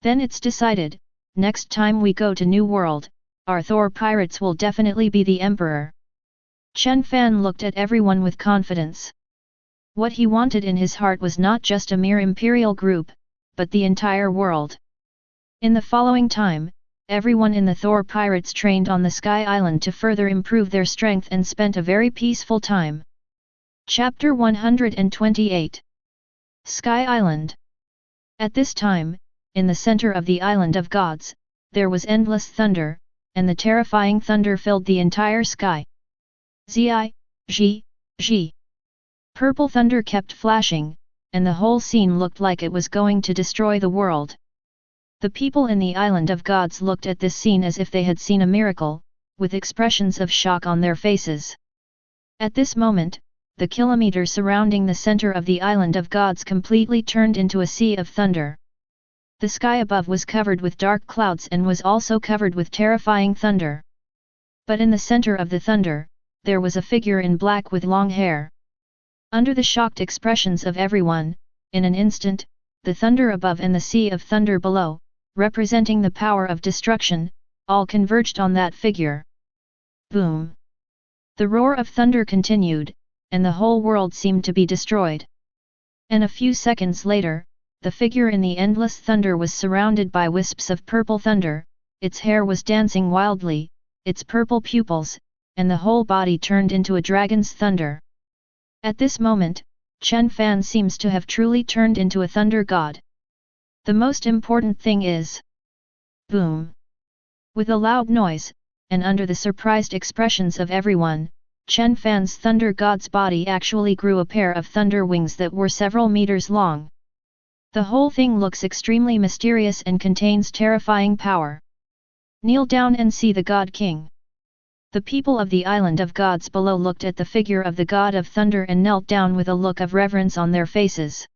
Then it's decided, next time we go to New World, our Thor pirates will definitely be the Emperor. Chen Fan looked at everyone with confidence. What he wanted in his heart was not just a mere imperial group, but the entire world. In the following time, everyone in the Thor pirates trained on the Sky Island to further improve their strength and spent a very peaceful time. Chapter 128 Sky Island. At this time, in the center of the Island of Gods, there was endless thunder, and the terrifying thunder filled the entire sky. Zi. Purple thunder kept flashing, and the whole scene looked like it was going to destroy the world. The people in the Island of Gods looked at this scene as if they had seen a miracle, with expressions of shock on their faces. At this moment, the kilometer surrounding the center of the Island of Gods completely turned into a sea of thunder. The sky above was covered with dark clouds and was also covered with terrifying thunder. But in the center of the thunder, there was a figure in black with long hair. Under the shocked expressions of everyone, in an instant, the thunder above and the sea of thunder below, representing the power of destruction, all converged on that figure. Boom! The roar of thunder continued, and the whole world seemed to be destroyed. And a few seconds later, the figure in the endless thunder was surrounded by wisps of purple thunder, its hair was dancing wildly, its purple pupils, and the whole body turned into a dragon's thunder. At this moment, Chen Fan seems to have truly turned into a thunder god. The most important thing is... Boom! With a loud noise, and under the surprised expressions of everyone, Chen Fan's thunder god's body actually grew a pair of thunder wings that were several meters long. The whole thing looks extremely mysterious and contains terrifying power. Kneel down and see the God King. The people of the Island of Gods below looked at the figure of the God of Thunder and knelt down with a look of reverence on their faces.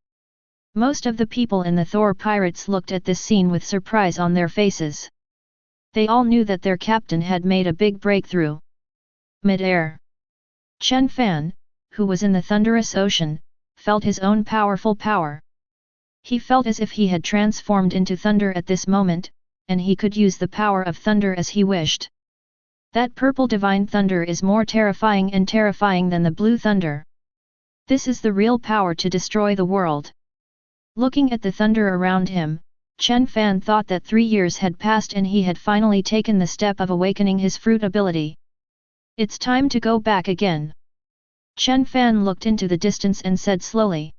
Most of the people in the Thor pirates looked at this scene with surprise on their faces. They all knew that their captain had made a big breakthrough. Mid-air. Chen Fan, who was in the thunderous ocean, felt his own powerful power. He felt as if he had transformed into thunder at this moment, and he could use the power of thunder as he wished. That purple divine thunder is more terrifying than the blue thunder. This is the real power to destroy the world. Looking at the thunder around him, Chen Fan thought that 3 years had passed and he had finally taken the step of awakening his fruit ability. It's time to go back again. Chen Fan looked into the distance and said slowly.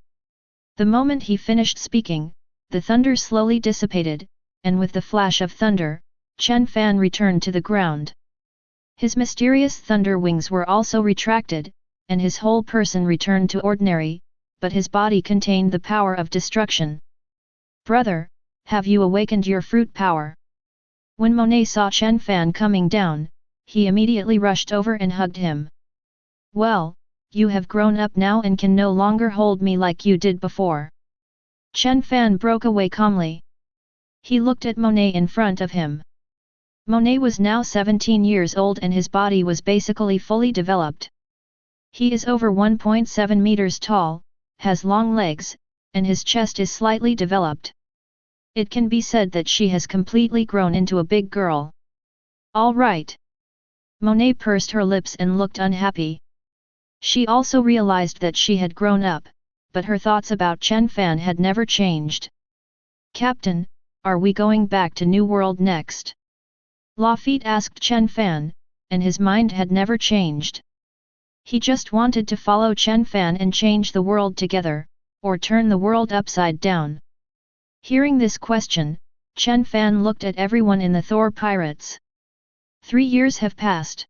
The moment he finished speaking, the thunder slowly dissipated, and with the flash of thunder, Chen Fan returned to the ground. His mysterious thunder wings were also retracted, and his whole person returned to ordinary, but his body contained the power of destruction. Brother, have you awakened your fruit power? When Monet saw Chen Fan coming down, he immediately rushed over and hugged him. Well, you have grown up now and can no longer hold me like you did before. Chen Fan broke away calmly. He looked at Monet in front of him. Monet was now 17 years old and his body was basically fully developed. He is over 1.7 meters tall, has long legs, and his chest is slightly developed. It can be said that she has completely grown into a big girl. All right. Monet pursed her lips and looked unhappy. She also realized that she had grown up, but her thoughts about Chen Fan had never changed. Captain, are we going back to New World next? Lafitte asked Chen Fan, and his mind had never changed. He just wanted to follow Chen Fan and change the world together, or turn the world upside down. Hearing this question, Chen Fan looked at everyone in the Thor pirates. 3 years have passed.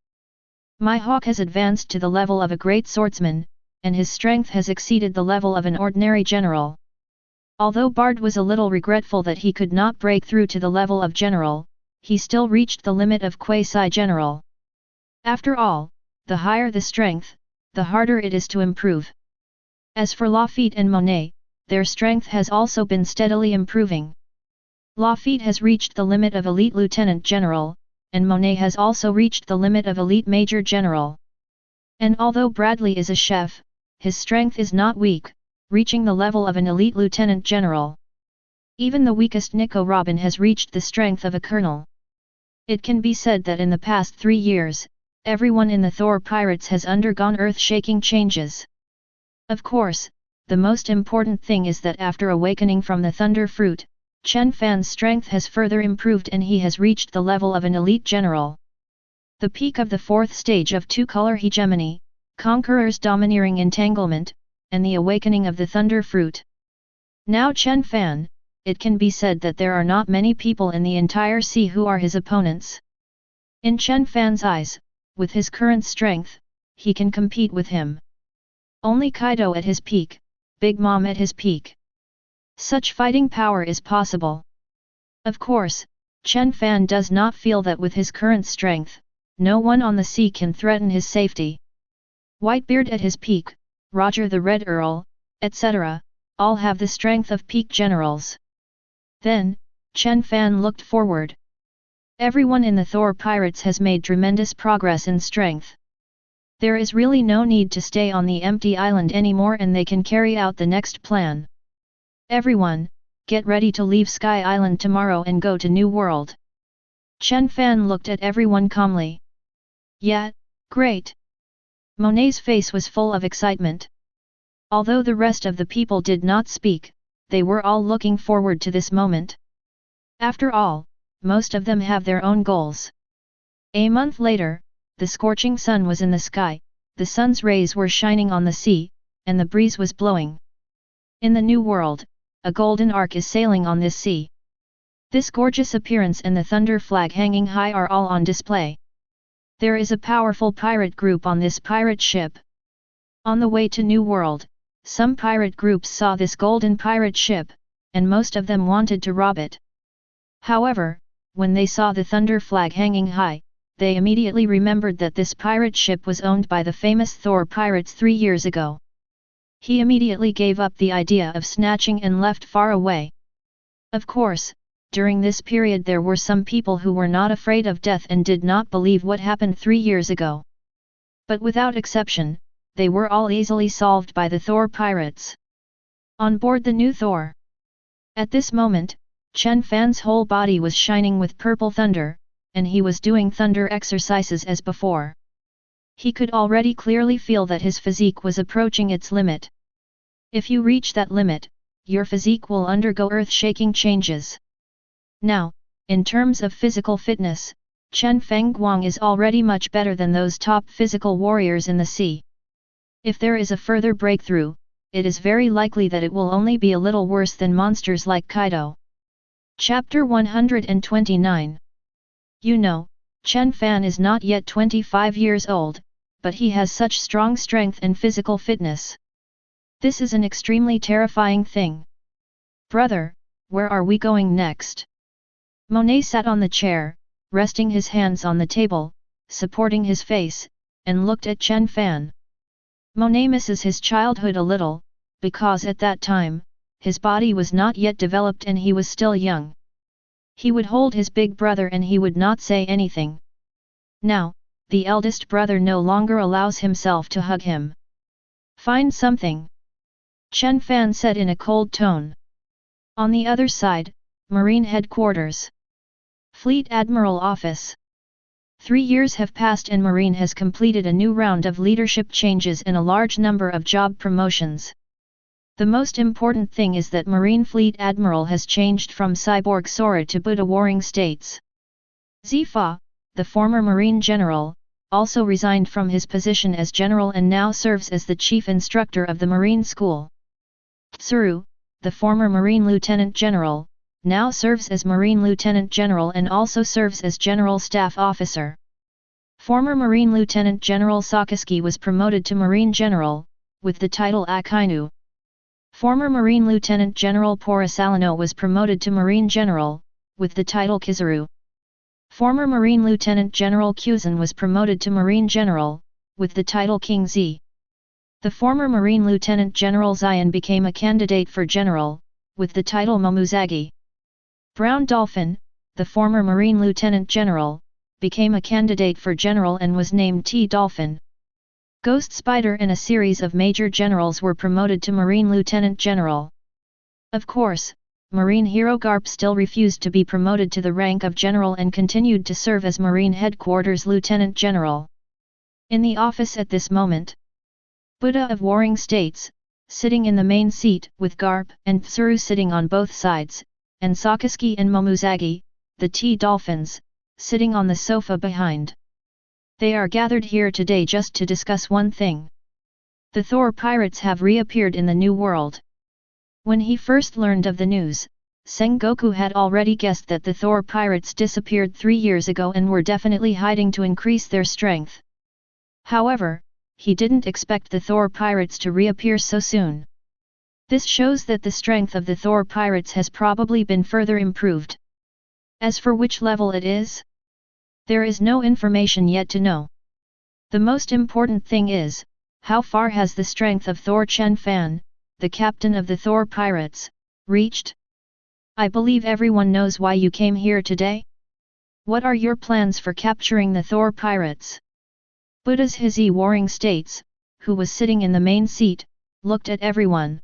My hawk has advanced to the level of a great swordsman, and his strength has exceeded the level of an ordinary general. Although Bard was a little regretful that he could not break through to the level of general, he still reached the limit of quasi-general. After all, the higher the strength, the harder it is to improve. As for Lafitte and Monet, their strength has also been steadily improving. Lafitte has reached the limit of elite lieutenant general, and Monet has also reached the limit of elite major general. And although Bradley is a chef, his strength is not weak, reaching the level of an elite lieutenant general. Even the weakest Nico Robin has reached the strength of a colonel. It can be said that in the past 3 years, everyone in the Thor pirates has undergone earth-shaking changes. Of course, the most important thing is that after awakening from the Thunder Fruit, Chen Fan's strength has further improved and he has reached the level of an elite general. The peak of the 4th stage of two-color hegemony, Conqueror's domineering entanglement, and the awakening of the Thunder Fruit. Now Chen Fan, it can be said that there are not many people in the entire sea who are his opponents. In Chen Fan's eyes, with his current strength, he can compete with him. Only Kaido at his peak, Big Mom at his peak. Such fighting power is possible. Of course, Chen Fan does not feel that with his current strength, no one on the sea can threaten his safety. Whitebeard at his peak, Roger the Red Earl, etc., all have the strength of peak generals. Then, Chen Fan looked forward. Everyone in the Thor pirates has made tremendous progress in strength. There is really no need to stay on the empty island anymore and they can carry out the next plan. Everyone, get ready to leave Sky Island tomorrow and go to New World. Chen Fan looked at everyone calmly. Yeah, great. Monet's face was full of excitement. Although the rest of the people did not speak, they were all looking forward to this moment. After all, most of them have their own goals. A month later, the scorching sun was in the sky, the sun's rays were shining on the sea, and the breeze was blowing. In the New World, a golden ark is sailing on this sea. This gorgeous appearance and the thunder flag hanging high are all on display. There is a powerful pirate group on this pirate ship. On the way to New World, some pirate groups saw this golden pirate ship, and most of them wanted to rob it. However, when they saw the thunder flag hanging high, they immediately remembered that this pirate ship was owned by the famous Thor pirates 3 years ago. He immediately gave up the idea of snatching and left far away. Of course, during this period there were some people who were not afraid of death and did not believe what happened 3 years ago. But without exception, they were all easily solved by the Thor pirates. On board the new Thor. At this moment, Chen Fan's whole body was shining with purple thunder, and he was doing thunder exercises as before. He could already clearly feel that his physique was approaching its limit. If you reach that limit, your physique will undergo earth-shaking changes. Now, in terms of physical fitness, Chen Fengguang is already much better than those top physical warriors in the sea. If there is a further breakthrough, it is very likely that it will only be a little worse than monsters like Kaido. Chapter 129. You know, Chen Fan is not yet 25 years old, but he has such strong strength and physical fitness. This is an extremely terrifying thing. Brother, where are we going next? Monet sat on the chair, resting his hands on the table, supporting his face, and looked at Chen Fan. Monet misses his childhood a little, because at that time, his body was not yet developed and he was still young. He would hold his big brother and he would not say anything. Now, the eldest brother no longer allows himself to hug him. Find something, Chen Fan said in a cold tone. On the other side, Marine Headquarters. Fleet Admiral Office. 3 years have passed and Marine has completed a new round of leadership changes and a large number of job promotions. The most important thing is that Marine Fleet Admiral has changed from Cyborg Sora to Buddha Warring States. Zifa, the former Marine General, also resigned from his position as General and now serves as the Chief Instructor of the Marine School. Tsuru, the former Marine Lieutenant General, now serves as Marine Lieutenant General and also serves as General Staff Officer. Former Marine Lieutenant General Sakaski was promoted to Marine General, with the title Akainu. Former Marine Lieutenant General Porisalino was promoted to Marine General, with the title Kizaru. Former Marine Lieutenant General Kuzan was promoted to Marine General, with the title King Z. The former Marine Lieutenant General Zion became a candidate for General, with the title Momuzagi. Brown Dolphin, the former Marine Lieutenant General, became a candidate for General and was named T. Dolphin. Ghost Spider and a series of Major Generals were promoted to Marine Lieutenant General. Of course, Marine Hero Garp still refused to be promoted to the rank of General and continued to serve as Marine Headquarters Lieutenant General. In the office at this moment, Buddha of Warring States, sitting in the main seat with Garp and Tsuru sitting on both sides, and Sakaski and Momuzagi, the T Dolphins, sitting on the sofa behind. They are gathered here today just to discuss one thing. The Thor pirates have reappeared in the New World. When he first learned of the news, Sengoku had already guessed that the Thor pirates disappeared 3 years ago and were definitely hiding to increase their strength. However, he didn't expect the Thor pirates to reappear so soon. This shows that the strength of the Thor pirates has probably been further improved. As for which level it is, there is no information yet to know. The most important thing is, how far has the strength of Thor Chen Fan, the captain of the Thor pirates, reached? I believe everyone knows why you came here today. What are your plans for capturing the Thor pirates? Buddha's Hizi Warring States, who was sitting in the main seat, looked at everyone.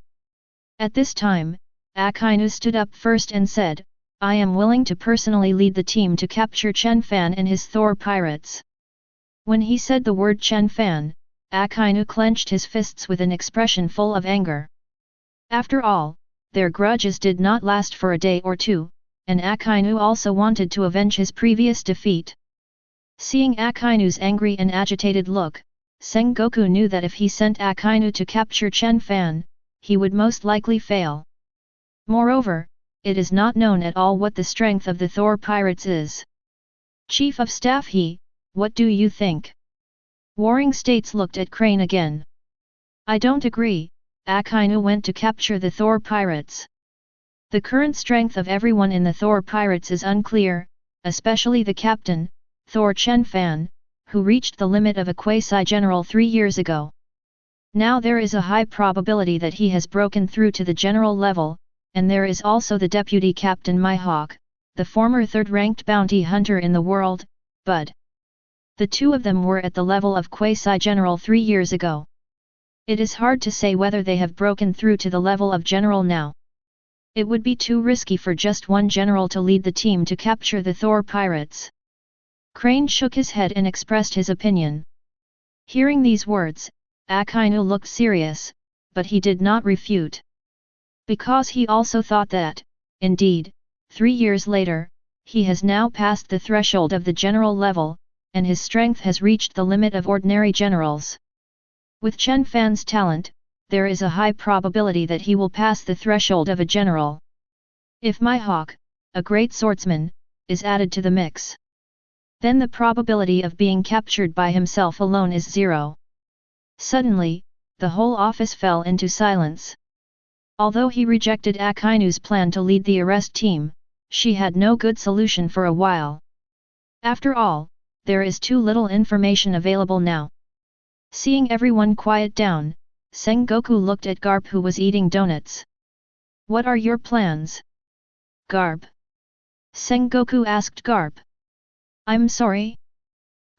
At this time, Akainu stood up first and said, I am willing to personally lead the team to capture Chen Fan and his Thor pirates. When he said the word Chen Fan, Akainu clenched his fists with an expression full of anger. After all, their grudges did not last for a day or two, and Akainu also wanted to avenge his previous defeat. Seeing Akainu's angry and agitated look, Sengoku knew that if he sent Akainu to capture Chen Fan, he would most likely fail. Moreover, it is not known at all what the strength of the Thor pirates is. Chief of Staff He, what do you think? Warring States looked at Crane again. I don't agree, Akainu went to capture the Thor pirates. The current strength of everyone in the Thor pirates is unclear, especially the captain, Thor Chen Fan, who reached the limit of a quasi-general 3 years ago. Now there is a high probability that he has broken through to the general level, and there is also the deputy captain Mihawk, the former third-ranked bounty hunter in the world, Bud. The two of them were at the level of quasi-general 3 years ago. It is hard to say whether they have broken through to the level of general now. It would be too risky for just one general to lead the team to capture the Thor pirates. Crane shook his head and expressed his opinion. Hearing these words, Akainu looked serious, but he did not refute. Because he also thought that, indeed, 3 years later, he has now passed the threshold of the general level, and his strength has reached the limit of ordinary generals. With Chen Fan's talent, there is a high probability that he will pass the threshold of a general. If Mihawk, a great swordsman, is added to the mix, then the probability of being captured by himself alone is 0. Suddenly, the whole office fell into silence. Although he rejected Akainu's plan to lead the arrest team, she had no good solution for a while. After all, there is too little information available now. Seeing everyone quiet down, Sengoku looked at Garp who was eating donuts. What are your plans? Garp. Sengoku asked Garp. I'm sorry?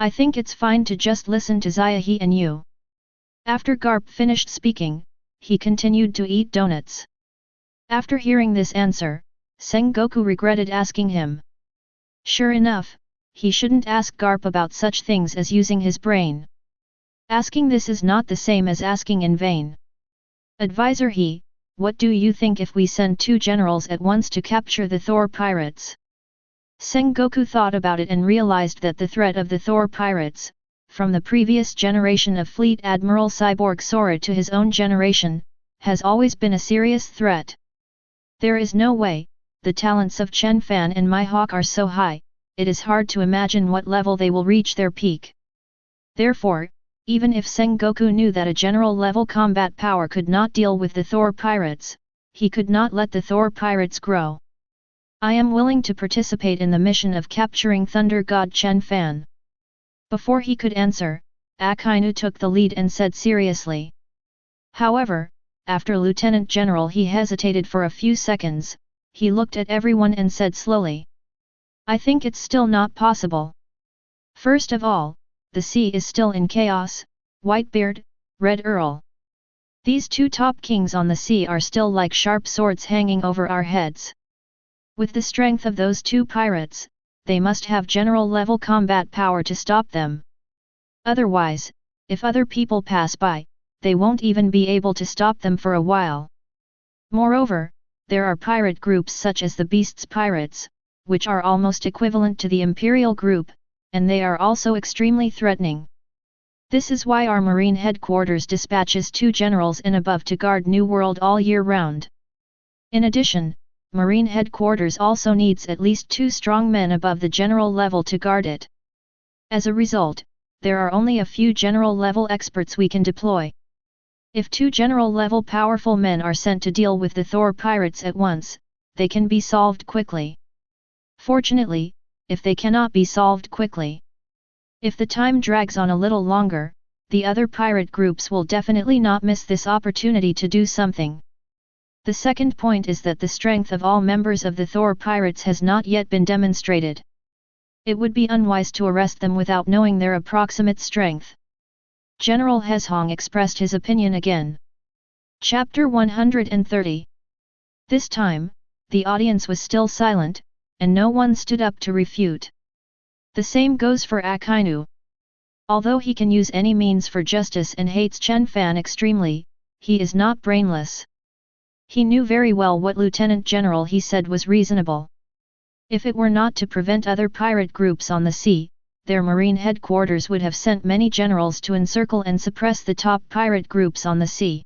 I think it's fine to just listen to Zyahe and you. After Garp finished speaking, he continued to eat donuts. After hearing this answer, Sengoku regretted asking him. Sure enough, he shouldn't ask Garp about such things as using his brain. Asking this is not the same as asking in vain. Advisor He, what do you think if we send 2 generals at once to capture the Thor pirates? Sengoku thought about it and realized that the threat of the Thor pirates, from the previous generation of Fleet Admiral Cyborg Sora to his own generation, has always been a serious threat. There is no way, the talents of Chen Fan and Mihawk are so high, it is hard to imagine what level they will reach their peak. Therefore, even if Sengoku knew that a general-level combat power could not deal with the Thor pirates, he could not let the Thor pirates grow. I am willing to participate in the mission of capturing Thunder God Chen Fan. Before he could answer, Akainu took the lead and said seriously. However, after Lieutenant General he hesitated for a few seconds, he looked at everyone and said slowly. I think it's still not possible. First of all, the sea is still in chaos, Whitebeard, Red Earl. These 2 top kings on the sea are still like sharp swords hanging over our heads. With the strength of those 2 pirates, they must have general-level combat power to stop them. Otherwise, if other people pass by, they won't even be able to stop them for a while. Moreover, there are pirate groups such as the Beasts Pirates, which are almost equivalent to the Imperial Group, and they are also extremely threatening. This is why our Marine headquarters dispatches 2 generals and above to guard New World all year round. In addition, Marine headquarters also needs at least 2 strong men above the general level to guard it. As a result, there are only a few general-level experts we can deploy. If 2 general-level powerful men are sent to deal with the Thor pirates at once, they can be solved quickly. Fortunately, if they cannot be solved quickly, if the time drags on a little longer, the other pirate groups will definitely not miss this opportunity to do something. The second point is that the strength of all members of the Thor pirates has not yet been demonstrated. It would be unwise to arrest them without knowing their approximate strength. General Hezhong expressed his opinion again. Chapter 130. This time, the audience was still silent, and no one stood up to refute. The same goes for Akainu. Although he can use any means for justice and hates Chen Fan extremely, he is not brainless. He knew very well what Lieutenant General he said was reasonable. If it were not to prevent other pirate groups on the sea, their marine headquarters would have sent many generals to encircle and suppress the top pirate groups on the sea.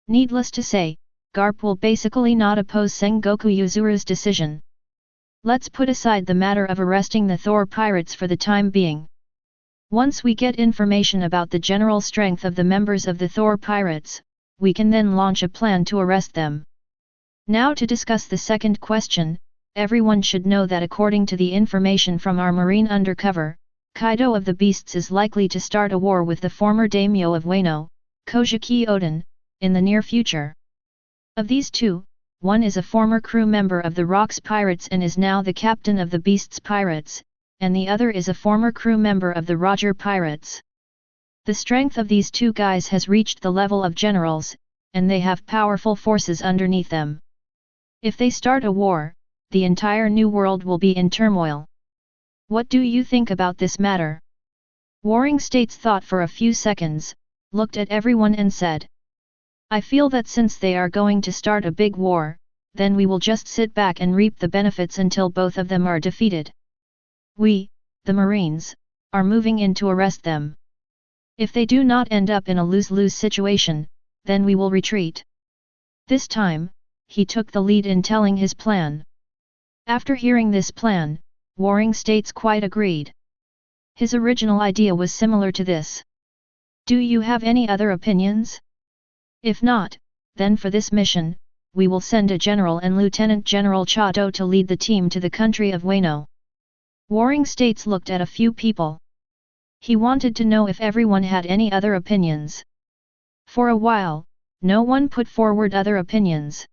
Needless to say, Garp will basically not oppose Sengoku Yuzuru's decision. Let's put aside the matter of arresting the Thor pirates for the time being. Once we get information about the general strength of the members of the Thor pirates, we can then launch a plan to arrest them. Now to discuss the second question, everyone should know that according to the information from our marine undercover, Kaido of the Beasts is likely to start a war with the former daimyo of Wano, Kojiki Oden, in the near future. Of these 2, one is a former crew member of the Rocks Pirates and is now the captain of the Beasts Pirates, and the other is a former crew member of the Roger Pirates. The strength of these 2 guys has reached the level of generals, and they have powerful forces underneath them. If they start a war, the entire New World will be in turmoil. What do you think about this matter? Warring States thought for a few seconds, looked at everyone and said. I feel that since they are going to start a big war, then we will just sit back and reap the benefits until both of them are defeated. We, the Marines, are moving in to arrest them. If they do not end up in a lose-lose situation, then we will retreat. This time, he took the lead in telling his plan. After hearing this plan, Warring States quite agreed. His original idea was similar to this. Do you have any other opinions? If not, then for this mission, we will send a general and Lieutenant General Chato to lead the team to the country of Wano. Warring States looked at a few people. He wanted to know if everyone had any other opinions. For a while, no one put forward other opinions.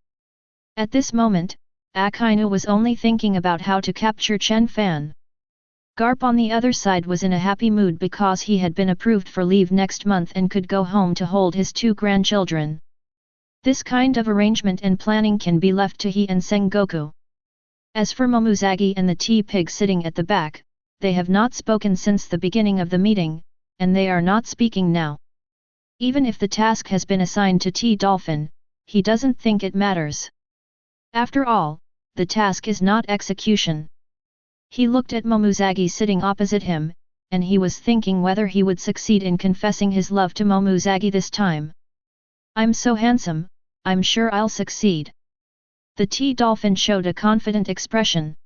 At this moment, Akainu was only thinking about how to capture Chen Fan. Garp on the other side was in a happy mood because he had been approved for leave next month and could go home to hold his 2 grandchildren. This kind of arrangement and planning can be left to he and Sengoku. As for Momozagi and the tea-pig sitting at the back, they have not spoken since the beginning of the meeting, and they are not speaking now. Even if the task has been assigned to T-Dolphin, he doesn't think it matters. After all, the task is not execution. He looked at Momozagi sitting opposite him, and he was thinking whether he would succeed in confessing his love to Momozagi this time. I'm so handsome, I'm sure I'll succeed. The T-Dolphin showed a confident expression.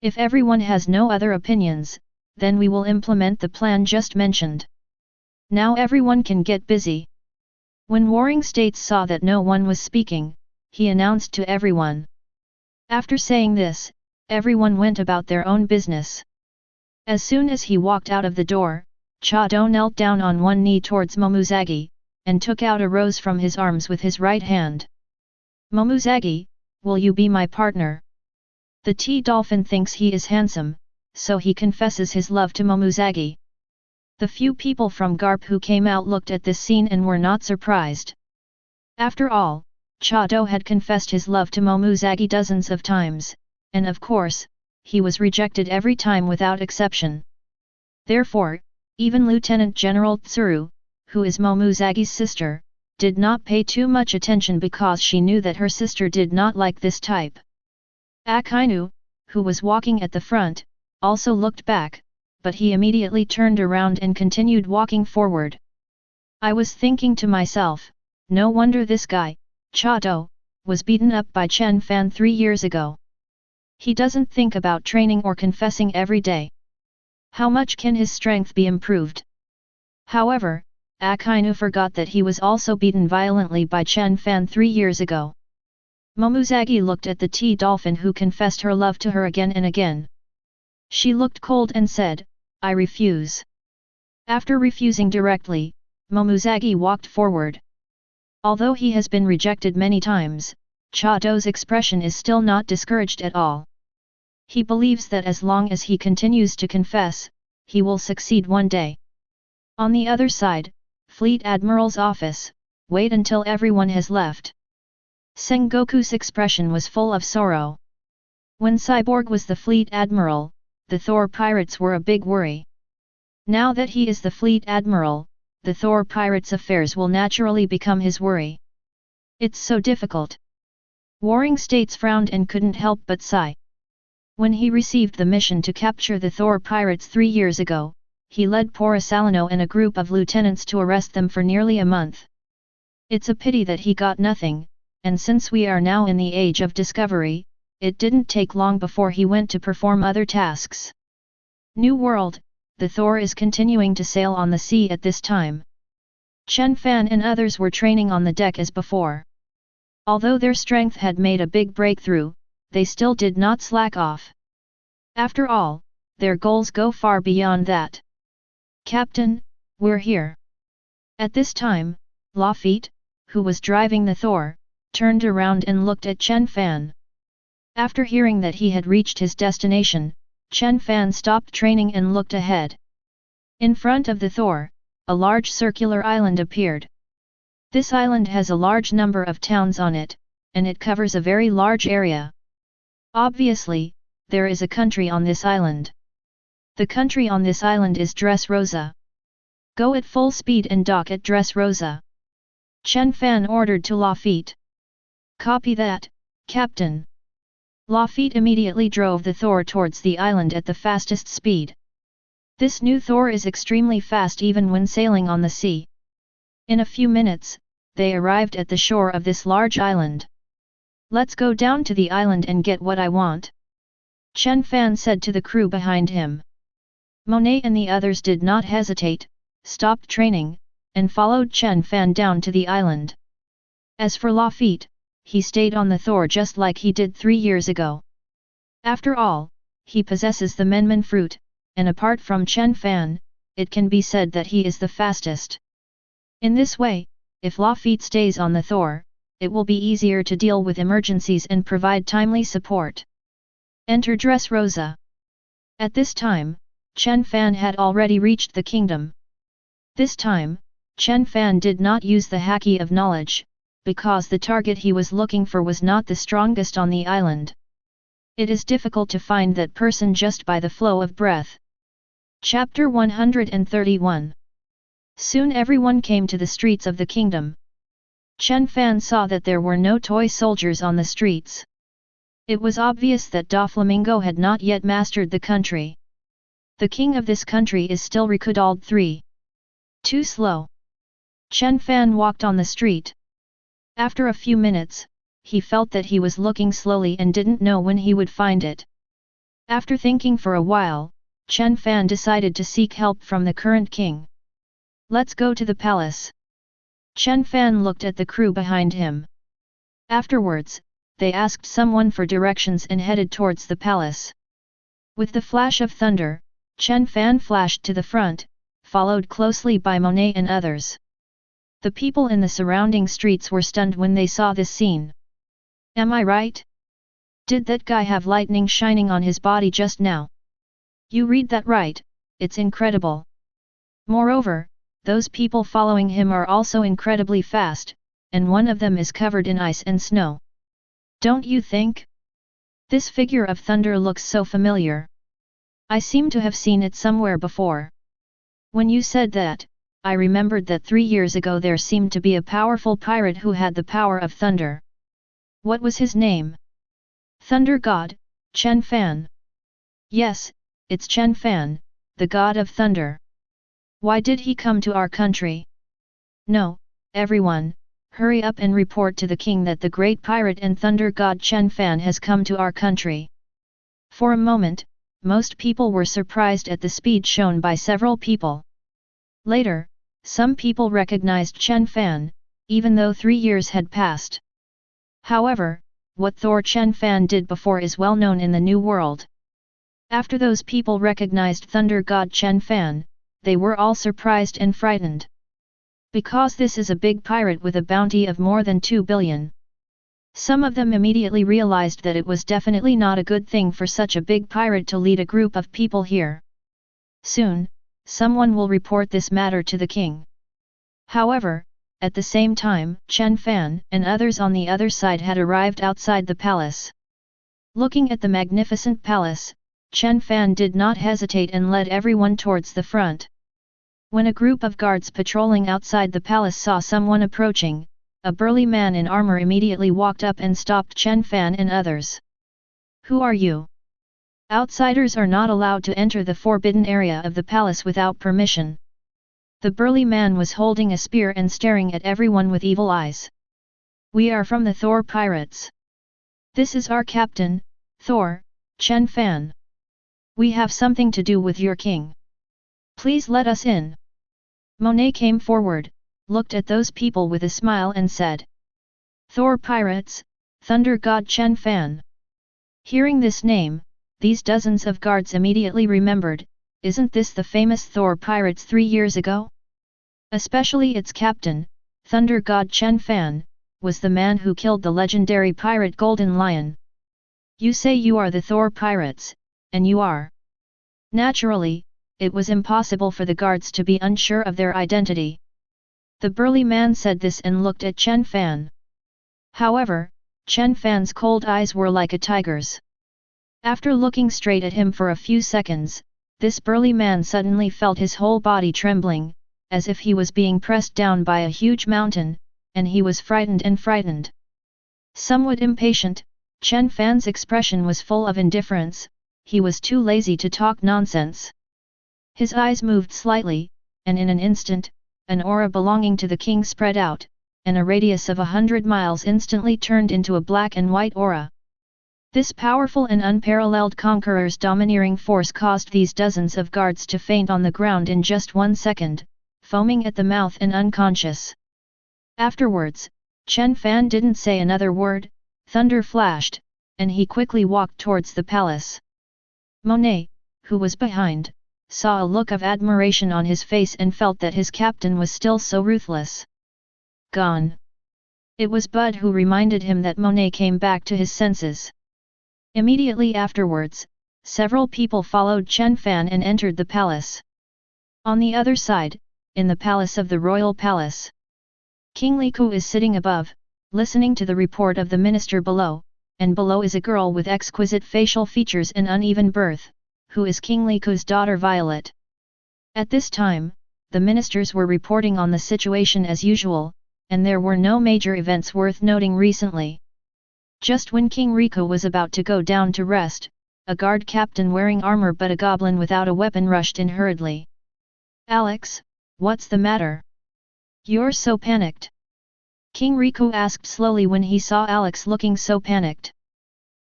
If everyone has no other opinions, then we will implement the plan just mentioned. Now everyone can get busy. When Warring States saw that no one was speaking, he announced to everyone. After saying this, everyone went about their own business. As soon as he walked out of the door, Chado knelt down on one knee towards Momozagi, and took out a rose from his arms with his right hand. Momozagi, will you be my partner? The T-Dolphin thinks he is handsome, so he confesses his love to Momozagi. The few people from Garp who came out looked at this scene and were not surprised. After all, Chado had confessed his love to Momozagi dozens of times, and of course, he was rejected every time without exception. Therefore, even Lieutenant General Tsuru, who is Momozagi's sister, did not pay too much attention because she knew that her sister did not like this type. Akainu, who was walking at the front, also looked back, but he immediately turned around and continued walking forward. I was thinking to myself, no wonder this guy, Chado, was beaten up by Chen Fan 3 years ago. He doesn't think about training or confessing every day. How much can his strength be improved? However, Akainu forgot that he was also beaten violently by Chen Fan 3 years ago. Momozagi looked at the T-Dolphin who confessed her love to her again and again. She looked cold and said, I refuse. After refusing directly, Momozagi walked forward. Although he has been rejected many times, Chado's expression is still not discouraged at all. He believes that as long as he continues to confess, he will succeed one day. On the other side, Fleet Admiral's office, wait until everyone has left. Sengoku's expression was full of sorrow. When Cyborg was the Fleet Admiral, the Thor pirates were a big worry. Now that he is the Fleet Admiral, the Thor pirates' affairs will naturally become his worry. It's so difficult. Warring States frowned and couldn't help but sigh. When he received the mission to capture the Thor pirates 3 years ago, he led Porisalino and a group of lieutenants to arrest them for nearly a month. It's a pity that he got nothing, and since we are now in the age of discovery, it didn't take long before he went to perform other tasks. New World, the Thor is continuing to sail on the sea at this time. Chen Fan and others were training on the deck as before. Although their strength had made a big breakthrough, they still did not slack off. After all, their goals go far beyond that. Captain, we're here. At this time, Lafitte, who was driving the Thor, turned around and looked at Chen Fan. After hearing that he had reached his destination, Chen Fan stopped training and looked ahead. In front of the Thor, a large circular island appeared. This island has a large number of towns on it, and it covers a very large area. Obviously, there is a country on this island. The country on this island is Dressrosa. Go at full speed and dock at Dressrosa. Chen Fan ordered to Lafitte. Copy that, Captain. Lafitte immediately drove the Thor towards the island at the fastest speed. This new Thor is extremely fast even when sailing on the sea. In a few minutes, they arrived at the shore of this large island. Let's go down to the island and get what I want. Chen Fan said to the crew behind him. Monet and the others did not hesitate, stopped training, and followed Chen Fan down to the island. As for Lafitte, he stayed on the Thor just like he did 3 years ago. After all, he possesses the Menman fruit, and apart from Chen Fan, it can be said that he is the fastest. In this way, if Lafitte stays on the Thor, it will be easier to deal with emergencies and provide timely support. Enter Dressrosa. At this time, Chen Fan had already reached the kingdom. This time, Chen Fan did not use the haki of knowledge, because the target he was looking for was not the strongest on the island. It is difficult to find that person just by the flow of breath. Chapter 131. Soon everyone came to the streets of the kingdom. Chen Fan saw that there were no toy soldiers on the streets. It was obvious that Doflamingo had not yet mastered the country. The king of this country is still Rikudald 3. Too slow. Chen Fan walked on the street. After a few minutes, he felt that he was looking slowly and didn't know when he would find it. After thinking for a while, Chen Fan decided to seek help from the current king. Let's go to the palace. Chen Fan looked at the crew behind him. Afterwards, they asked someone for directions and headed towards the palace. With the flash of thunder, Chen Fan flashed to the front, followed closely by Monet and others. The people in the surrounding streets were stunned when they saw this scene. Am I right? Did that guy have lightning shining on his body just now? You read that right, it's incredible. Moreover, those people following him are also incredibly fast, and one of them is covered in ice and snow. Don't you think? This figure of thunder looks so familiar. I seem to have seen it somewhere before. When you said that, I remembered that 3 years ago there seemed to be a powerful pirate who had the power of thunder. What was his name? Thunder God, Chen Fan. Yes, it's Chen Fan, the god of thunder. Why did he come to our country? No, everyone, hurry up and report to the king that the great pirate and thunder god Chen Fan has come to our country. For a moment, most people were surprised at the speed shown by several people. Later, some people recognized Chen Fan, even though 3 years had passed. However, what Chen Fan did before is well known in the New World. After those people recognized Thunder God Chen Fan, they were all surprised and frightened. Because this is a big pirate with a bounty of more than 2 billion. Some of them immediately realized that it was definitely not a good thing for such a big pirate to lead a group of people here. Soon, someone will report this matter to the king. However, at the same time, Chen Fan and others on the other side had arrived outside the palace. Looking at the magnificent palace, Chen Fan did not hesitate and led everyone towards the front. When a group of guards patrolling outside the palace saw someone approaching, a burly man in armor immediately walked up and stopped Chen Fan and others. Who are you? Outsiders are not allowed to enter the forbidden area of the palace without permission. The burly man was holding a spear and staring at everyone with evil eyes. We are from the Thor pirates. This is our captain, Thor, Chen Fan. We have something to do with your king. Please let us in. Monet came forward, looked at those people with a smile and said. Thor pirates, Thunder God Chen Fan. Hearing this name, these dozens of guards immediately remembered, isn't this the famous Thor pirates 3 years ago? Especially its captain, Thunder God Chen Fan, was the man who killed the legendary pirate Golden Lion. You say you are the Thor pirates, and you are. Naturally, it was impossible for the guards to be unsure of their identity. The burly man said this and looked at Chen Fan. However, Chen Fan's cold eyes were like a tiger's. After looking straight at him for a few seconds, this burly man suddenly felt his whole body trembling, as if he was being pressed down by a huge mountain, and he was frightened. Somewhat impatient, Chen Fan's expression was full of indifference, he was too lazy to talk nonsense. His eyes moved slightly, and in an instant, an aura belonging to the king spread out, and a radius of 100 miles instantly turned into a black and white aura. This powerful and unparalleled conqueror's domineering force caused these dozens of guards to faint on the ground in just 1 second, foaming at the mouth and unconscious. Afterwards, Chen Fan didn't say another word, thunder flashed, and he quickly walked towards the palace. Monet, who was behind, saw a look of admiration on his face and felt that his captain was still so ruthless. Gone. It was Bud who reminded him that Monet came back to his senses. Immediately afterwards, several people followed Chen Fan and entered the palace. On the other side, in the palace of the royal palace, King Liku is sitting above, listening to the report of the minister below, and below is a girl with exquisite facial features and uneven birth, who is King Liku's daughter Violet. At this time, the ministers were reporting on the situation as usual, and there were no major events worth noting recently. Just when King Riku was about to go down to rest, a guard captain wearing armor but a goblin without a weapon rushed in hurriedly. "Alex, what's the matter? You're so panicked?" King Riku asked slowly when he saw Alex looking so panicked.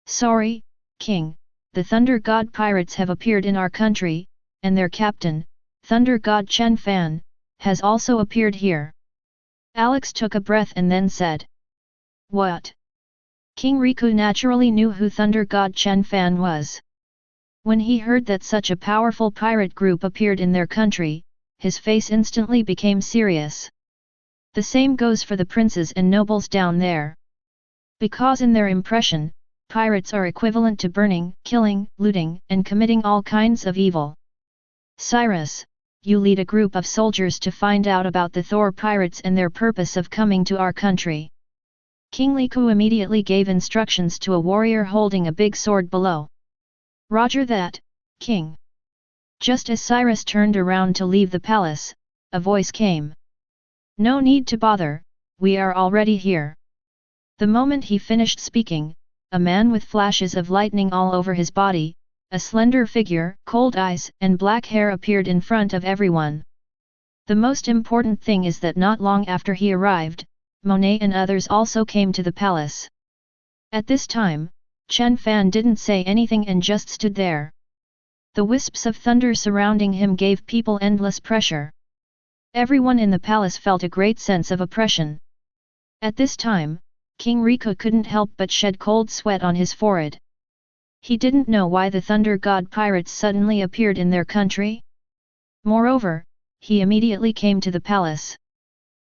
"Sorry, King, the Thunder God pirates have appeared in our country, and their captain, Thunder God Chen Fan, has also appeared here." Alex took a breath and then said. "What?" King Riku naturally knew who Thunder God Chen Fan was. When he heard that such a powerful pirate group appeared in their country, his face instantly became serious. The same goes for the princes and nobles down there. Because in their impression, pirates are equivalent to burning, killing, looting, and committing all kinds of evil. "Cyrus, you lead a group of soldiers to find out about the Thor pirates and their purpose of coming to our country." King Liku immediately gave instructions to a warrior holding a big sword below. "Roger that, King." Just as Cyrus turned around to leave the palace, a voice came. "No need to bother, we are already here." The moment he finished speaking, a man with flashes of lightning all over his body, a slender figure, cold eyes and black hair appeared in front of everyone. The most important thing is that not long after he arrived, Monet and others also came to the palace. At this time, Chen Fan didn't say anything and just stood there. The wisps of thunder surrounding him gave people endless pressure. Everyone in the palace felt a great sense of oppression. At this time, King Riku couldn't help but shed cold sweat on his forehead. He didn't know why the Thunder God pirates suddenly appeared in their country. Moreover, he immediately came to the palace.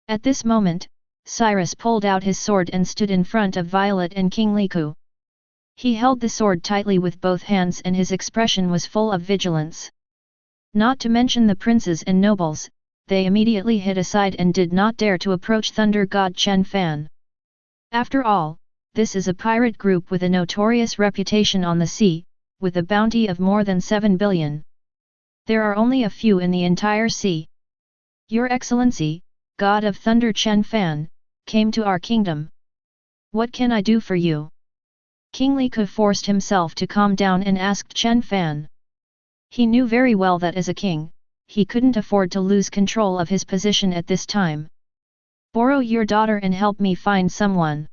At this moment, Cyrus pulled out his sword and stood in front of Violet and King Liku. He held the sword tightly with both hands and his expression was full of vigilance. Not to mention the princes and nobles, they immediately hid aside and did not dare to approach Thunder God Chen Fan. After all, this is a pirate group with a notorious reputation on the sea, with a bounty of more than 7 billion. There are only a few in the entire sea. "Your Excellency, God of Thunder Chen Fan, came to our kingdom. What can I do for you?" King Liku forced himself to calm down and asked Chen Fan. He knew very well that as a king, he couldn't afford to lose control of his position at this time. "Borrow your daughter and help me find someone,"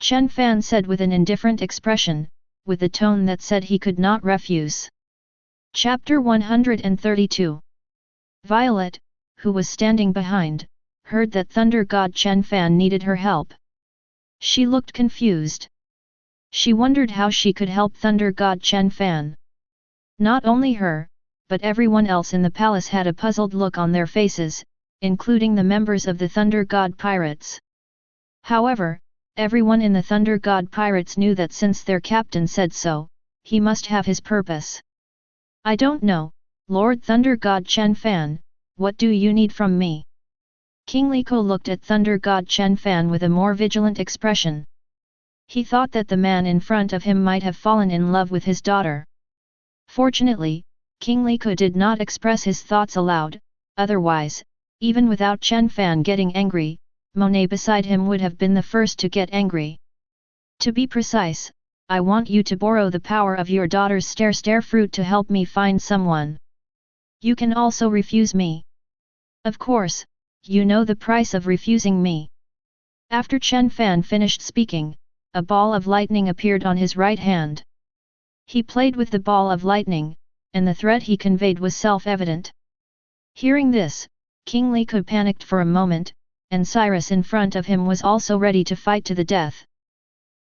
Chen Fan said with an indifferent expression, with a tone that said he could not refuse. Chapter 132. Violet, who was standing behind, heard that Thunder God Chen Fan needed her help. She looked confused. She wondered how she could help Thunder God Chen Fan. Not only her, but everyone else in the palace had a puzzled look on their faces, including the members of the Thunder God Pirates. However, everyone in the Thunder God Pirates knew that since their captain said so, he must have his purpose. "I don't know, Lord Thunder God Chen Fan, what do you need from me?" King Liku looked at Thunder God Chen Fan with a more vigilant expression. He thought that the man in front of him might have fallen in love with his daughter. Fortunately, King Liku did not express his thoughts aloud, otherwise, even without Chen Fan getting angry, Monet beside him would have been the first to get angry. "To be precise, I want you to borrow the power of your daughter's stare fruit to help me find someone. You can also refuse me. Of course, you know the price of refusing me." After Chen Fan finished speaking, a ball of lightning appeared on his right hand. He played with the ball of lightning, and the threat he conveyed was self-evident. Hearing this, King Liku panicked for a moment, and Cyrus in front of him was also ready to fight to the death.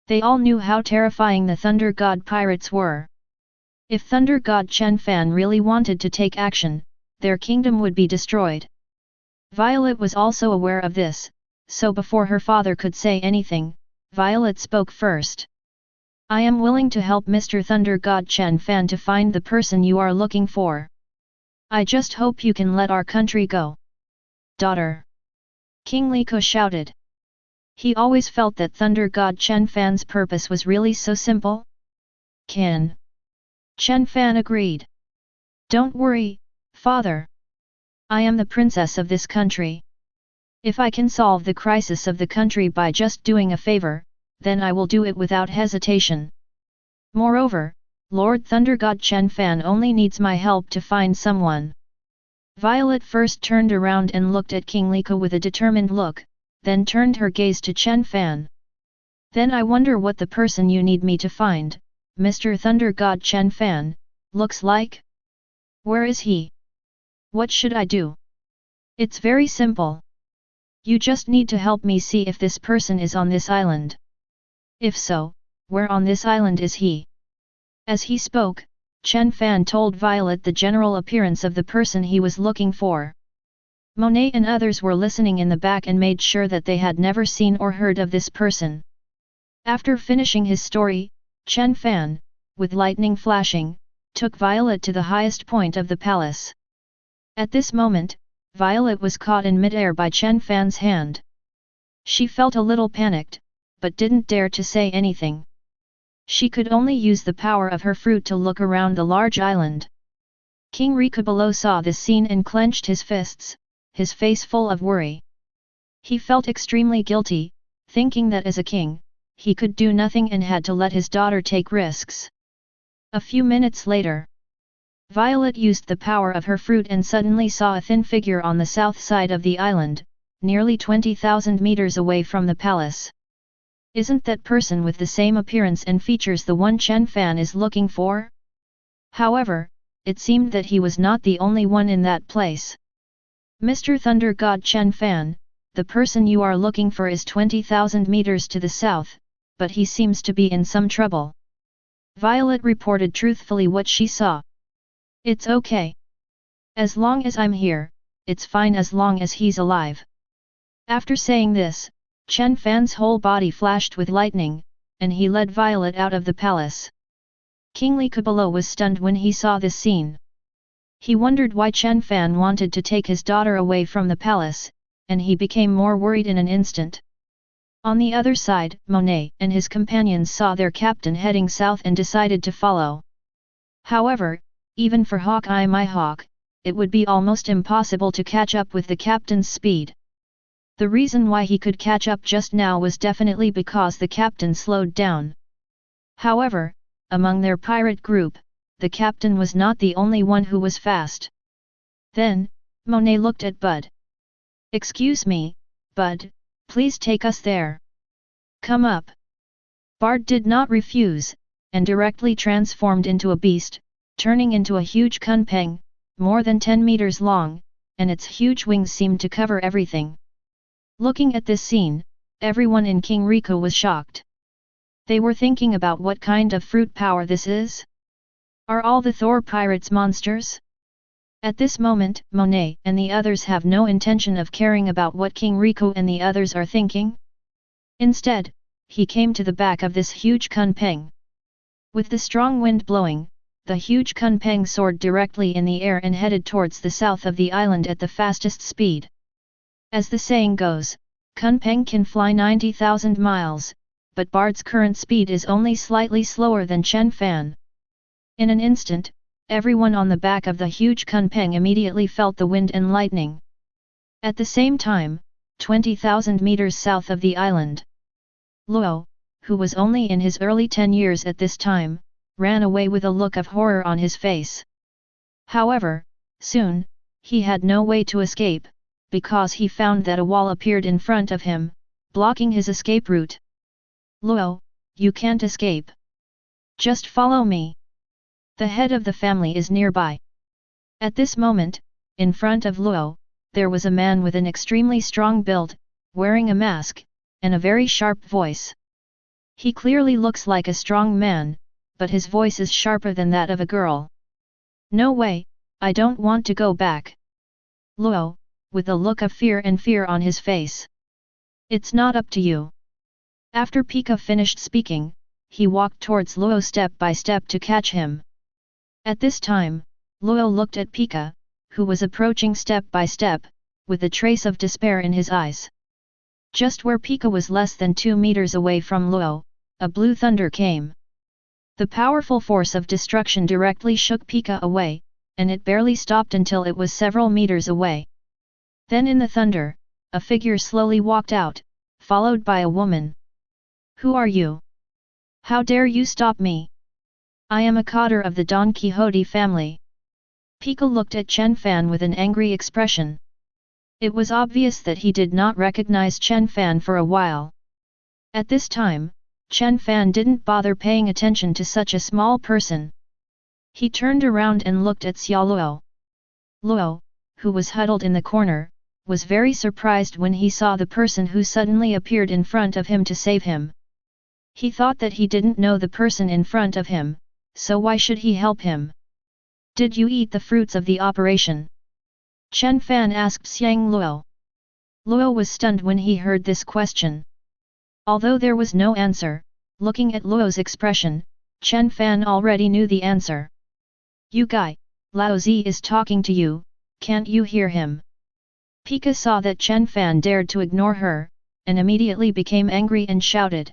They all knew how terrifying the Thunder God Pirates were. If Thunder God Chen Fan really wanted to take action, their kingdom would be destroyed. Violet was also aware of this, so before her father could say anything, Violet spoke first. I am willing to help Mr. Thunder God Chen Fan to find the person you are looking for. I just hope you can let our country go. Daughter. King Liko shouted. He always felt that Thunder God Chen Fan's purpose was really so simple. Can. Chen Fan agreed. Don't worry, father. I am the princess of this country. If I can solve the crisis of the country by just doing a favor, then I will do it without hesitation. Moreover, Lord Thunder God Chen Fan only needs my help to find someone. Violet first turned around and looked at King Liko with a determined look, then turned her gaze to Chen Fan. Then I wonder what the person you need me to find, Mr. Thunder God Chen Fan, looks like? Where is he? What should I do? It's very simple. You just need to help me see if this person is on this island. If so, where on this island is he? As he spoke, Chen Fan told Violet the general appearance of the person he was looking for. Monet and others were listening in the back and made sure that they had never seen or heard of this person. After finishing his story, Chen Fan, with lightning flashing, took Violet to the highest point of the palace. At this moment, Violet was caught in midair by Chen Fan's hand. She felt a little panicked, but didn't dare to say anything. She could only use the power of her fruit to look around the large island. King Rika below saw this scene and clenched his fists, his face full of worry. He felt extremely guilty, thinking that as a king, he could do nothing and had to let his daughter take risks. A few minutes later, Violet used the power of her fruit and suddenly saw a thin figure on the south side of the island, nearly 20,000 meters away from the palace. Isn't that person with the same appearance and features the one Chen Fan is looking for? However, it seemed that he was not the only one in that place. Mr. Thunder God Chen Fan, the person you are looking for is 20,000 meters to the south, but he seems to be in some trouble. Violet reported truthfully what she saw. It's okay. As long as I'm here, it's fine as long as he's alive. After saying this, Chen Fan's whole body flashed with lightning, and he led Violet out of the palace. King Li Kabalo was stunned when he saw this scene. He wondered why Chen Fan wanted to take his daughter away from the palace, and he became more worried in an instant. On the other side, Monet and his companions saw their captain heading south and decided to follow. However, even for Hawkeye my hawk, it would be almost impossible to catch up with the captain's speed. The reason why he could catch up just now was definitely because the captain slowed down. However, among their pirate group, the captain was not the only one who was fast. Then, Monet looked at Bud. Excuse me, Bud, please take us there. Come up. Bard did not refuse, and directly transformed into a beast, turning into a huge kunpeng, more than 10 meters long, and its huge wings seemed to cover everything. Looking at this scene, everyone in King Riko was shocked. They were thinking about what kind of fruit power this is? Are all the Thor pirates monsters? At this moment, Monet and the others have no intention of caring about what King Riko and the others are thinking. Instead, he came to the back of this huge kunpeng. With the strong wind blowing, the huge kunpeng soared directly in the air and headed towards the south of the island at the fastest speed. As the saying goes, kunpeng can fly 90,000 miles, but Bard's current speed is only slightly slower than Chen Fan. In an instant, everyone on the back of the huge kunpeng immediately felt the wind and lightning. At the same time, 20,000 meters south of the island, Luo, who was only in his early 10 years at this time, ran away with a look of horror on his face. However, soon, he had no way to escape, because he found that a wall appeared in front of him, blocking his escape route. Luo, you can't escape. Just follow me. The head of the family is nearby. At this moment, in front of Luo, there was a man with an extremely strong build, wearing a mask, and a very sharp voice. He clearly looks like a strong man, but his voice is sharper than that of a girl. No way, I don't want to go back. Luo, with a look of fear on his face. It's not up to you. After Pika finished speaking, he walked towards Luo step by step to catch him. At this time, Luo looked at Pika, who was approaching step by step, with a trace of despair in his eyes. Just where Pika was less than 2 meters away from Luo, a blue thunder came. The powerful force of destruction directly shook Pika away, and it barely stopped until it was several meters away. Then in the thunder, a figure slowly walked out, followed by a woman. Who are you? How dare you stop me? I am a cotter of the Don Quixote family. Pika looked at Chen Fan with an angry expression. It was obvious that he did not recognize Chen Fan for a while. At this time, Chen Fan didn't bother paying attention to such a small person. He turned around and looked at Xiao Luo. Luo, who was huddled in the corner, was very surprised when he saw the person who suddenly appeared in front of him to save him. He thought that he didn't know the person in front of him, so why should he help him? Did you eat the fruits of the operation? Chen Fan asked Xiang Luo. Luo was stunned when he heard this question. Although there was no answer, looking at Luo's expression, Chen Fan already knew the answer. You guy, Lao Zi is talking to you, can't you hear him? Pika saw that Chen Fan dared to ignore her, and immediately became angry and shouted.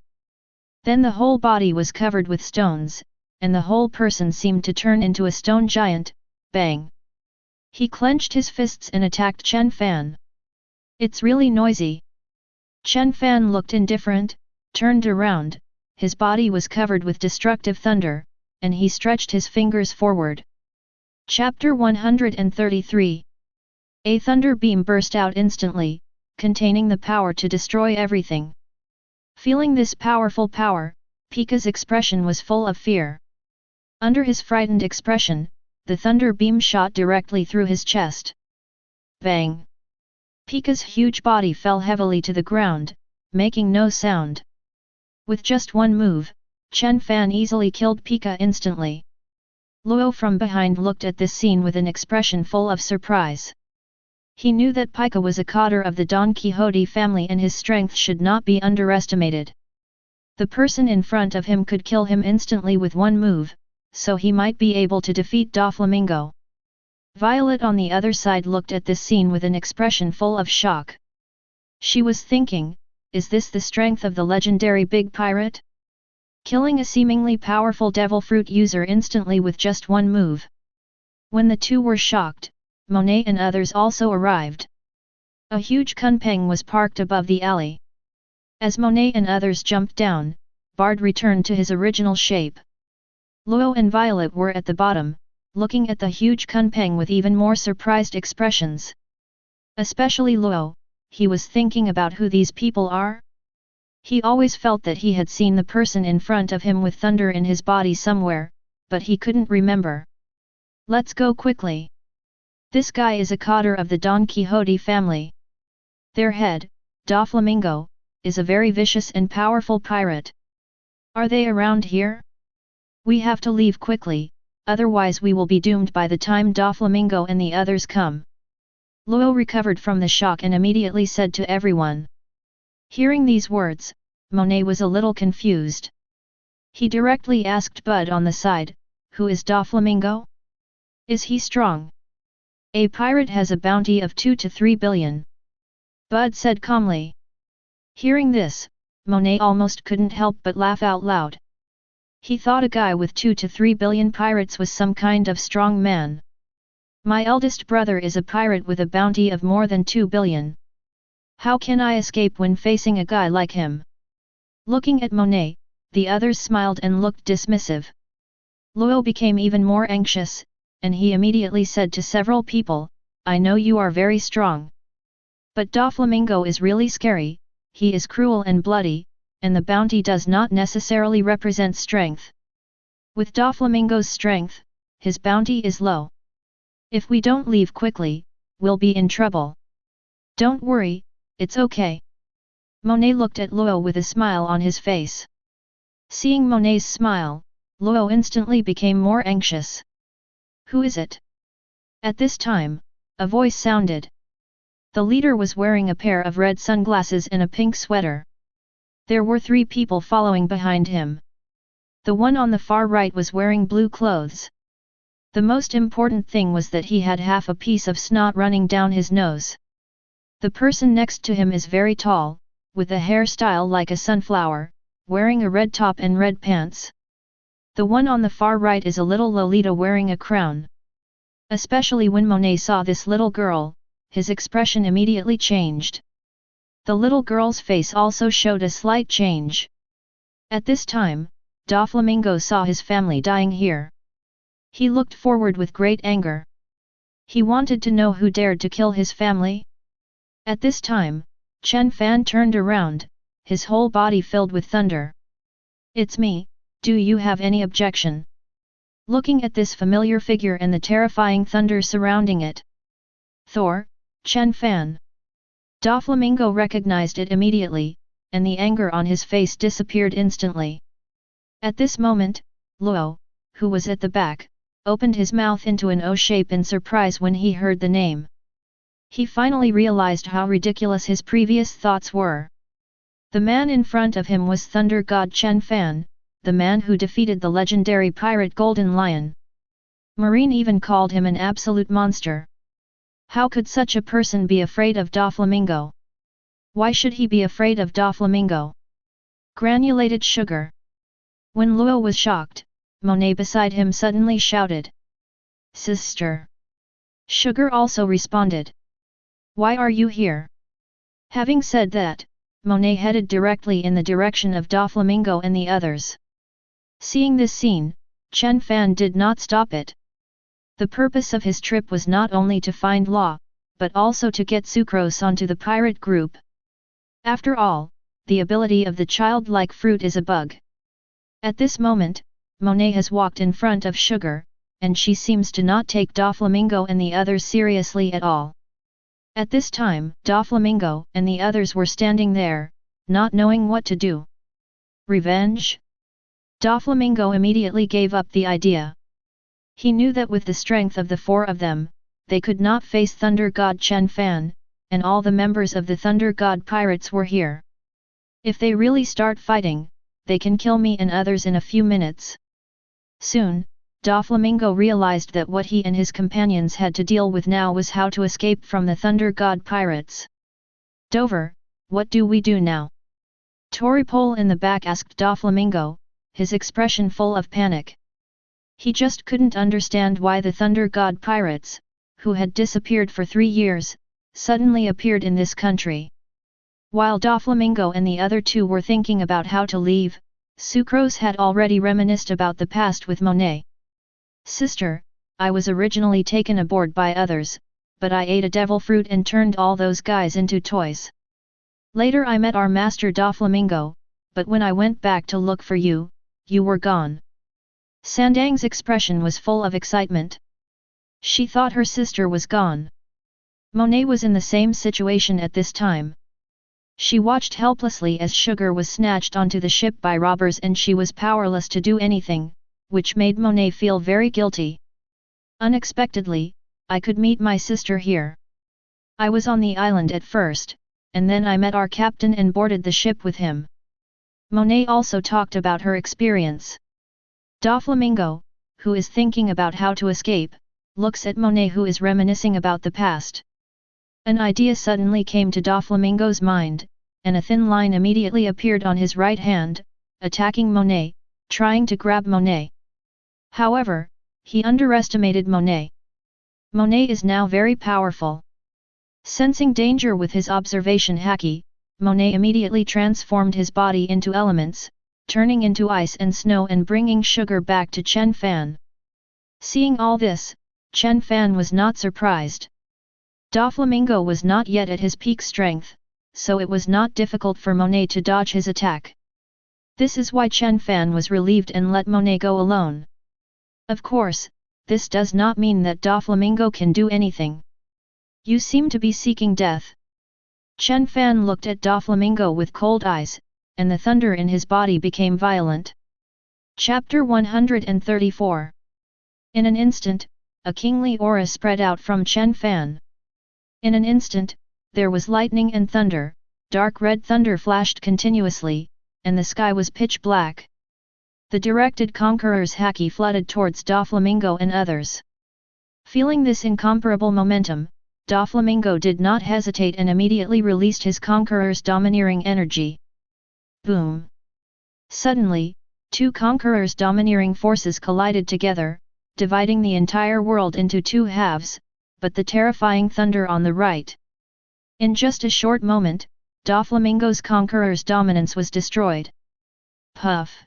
Then the whole body was covered with stones, and the whole person seemed to turn into a stone giant. Bang! He clenched his fists and attacked Chen Fan. It's really noisy. Chen Fan looked indifferent, turned around, his body was covered with destructive thunder, and he stretched his fingers forward. Chapter 133. A thunder beam burst out instantly, containing the power to destroy everything. Feeling this powerful power, Pika's expression was full of fear. Under his frightened expression, the thunder beam shot directly through his chest. Bang! Pika's huge body fell heavily to the ground, making no sound. With just one move, Chen Fan easily killed Pika instantly. Luo from behind looked at this scene with an expression full of surprise. He knew that Pika was a cotter of the Don Quixote family and his strength should not be underestimated. The person in front of him could kill him instantly with one move, so he might be able to defeat Doflamingo. Violet on the other side looked at this scene with an expression full of shock. She was thinking, is this the strength of the legendary big pirate? Killing a seemingly powerful devil fruit user instantly with just one move. When the two were shocked, Monet and others also arrived. A huge kunpeng was parked above the alley. As Monet and others jumped down, Bard returned to his original shape. Luo and Violet were at the bottom, looking at the huge kunpeng with even more surprised expressions. Especially Luo, he was thinking about who these people are. He always felt that he had seen the person in front of him with thunder in his body somewhere, but he couldn't remember. Let's go quickly. This guy is a cotter of the Don Quixote family. Their head, Doflamingo, is a very vicious and powerful pirate. Are they around here? We have to leave quickly, otherwise we will be doomed by the time Doflamingo and the others come. Luo recovered from the shock and immediately said to everyone. Hearing these words, Monet was a little confused. He directly asked Bud on the side, who is Doflamingo? Is he strong? A pirate has a bounty of 2 to 3 billion. Bud said calmly. Hearing this, Monet almost couldn't help but laugh out loud. He thought a guy with 2 to 3 billion pirates was some kind of strong man. My eldest brother is a pirate with a bounty of more than 2 billion. How can I escape when facing a guy like him? Looking at Monet, the others smiled and looked dismissive. Luo became even more anxious, and he immediately said to several people, I know you are very strong. But Doflamingo is really scary, he is cruel and bloody, and the bounty does not necessarily represent strength. With Doflamingo's strength, his bounty is low. If we don't leave quickly, we'll be in trouble. Don't worry, it's okay. Monet looked at Luo with a smile on his face. Seeing Monet's smile, Luo instantly became more anxious. Who is it? At this time, a voice sounded. The leader was wearing a pair of red sunglasses and a pink sweater. There were 3 people following behind him. The one on the far right was wearing blue clothes. The most important thing was that he had half a piece of snot running down his nose. The person next to him is very tall, with a hairstyle like a sunflower, wearing a red top and red pants. The one on the far right is a little Lolita wearing a crown. Especially when Monet saw this little girl, his expression immediately changed. The little girl's face also showed a slight change. At this time, Doflamingo saw his family dying here. He looked forward with great anger. He wanted to know who dared to kill his family. At this time, Chen Fan turned around, his whole body filled with thunder. "It's me, do you have any objection?" Looking at this familiar figure and the terrifying thunder surrounding it. "Thor, Chen Fan." Doflamingo recognized it immediately, and the anger on his face disappeared instantly. At this moment, Luo, who was at the back, opened his mouth into an O shape in surprise when he heard the name. He finally realized how ridiculous his previous thoughts were. The man in front of him was Thunder God Chen Fan, the man who defeated the legendary pirate Golden Lion. Marine even called him an absolute monster. How could such a person be afraid of Doflamingo? Why should he be afraid of Doflamingo? Granulated sugar. When Luo was shocked, Monet beside him suddenly shouted, "Sister!" Sugar also responded, "Why are you here?" Having said that, Monet headed directly in the direction of Doflamingo and the others. Seeing this scene, Chen Fan did not stop it. The purpose of his trip was not only to find Law, but also to get Sucrose onto the pirate group. After all, the ability of the childlike fruit is a bug. At this moment, Monet has walked in front of Sugar, and she seems to not take Doflamingo and the others seriously at all. At this time, Doflamingo and the others were standing there, not knowing what to do. Revenge? Doflamingo immediately gave up the idea. He knew that with the strength of the 4 of them, they could not face Thunder God Chen Fan, and all the members of the Thunder God Pirates were here. If they really start fighting, they can kill me and others in a few minutes. Soon, Doflamingo realized that what he and his companions had to deal with now was how to escape from the Thunder God Pirates. "Dover, what do we do now?" Toripole in the back asked Doflamingo, his expression full of panic. He just couldn't understand why the Thunder God Pirates, who had disappeared for 3 years, suddenly appeared in this country. While Doflamingo and the other 2 were thinking about how to leave, Sucrose had already reminisced about the past with Monet. "Sister, I was originally taken aboard by others, but I ate a devil fruit and turned all those guys into toys. Later I met our master Doflamingo, but when I went back to look for you, you were gone." Sandang's expression was full of excitement. She thought her sister was gone. Monet was in the same situation at this time. She watched helplessly as Sugar was snatched onto the ship by robbers and she was powerless to do anything, which made Monet feel very guilty. Unexpectedly, I could meet my sister here. I was on the island at first, and then I met our captain and boarded the ship with him. Monet also talked about her experience. Doflamingo, who is thinking about how to escape, looks at Monet who is reminiscing about the past. An idea suddenly came to Doflamingo's mind, and a thin line immediately appeared on his right hand, attacking Monet, trying to grab Monet. However, he underestimated Monet. Monet is now very powerful. Sensing danger with his observation haki, Monet immediately transformed his body into elements, turning into ice and snow and bringing Sugar back to Chen Fan. Seeing all this, Chen Fan was not surprised. Doflamingo was not yet at his peak strength, so it was not difficult for Monet to dodge his attack. This is why Chen Fan was relieved and let Monet go alone. Of course, this does not mean that Doflamingo can do anything. "You seem to be seeking death." Chen Fan looked at Doflamingo with cold eyes, and the thunder in his body became violent. Chapter 134. In an instant, a kingly aura spread out from Chen Fan. In an instant, there was lightning and thunder, dark red thunder flashed continuously, and the sky was pitch black. The directed conqueror's haki flooded towards Doflamingo and others. Feeling this incomparable momentum, Doflamingo did not hesitate and immediately released his conqueror's domineering energy. Boom! Suddenly, two conquerors' domineering forces collided together, dividing the entire world into two halves, but the terrifying thunder on the right. In just a short moment, Doflamingo's conqueror's dominance was destroyed. Puff!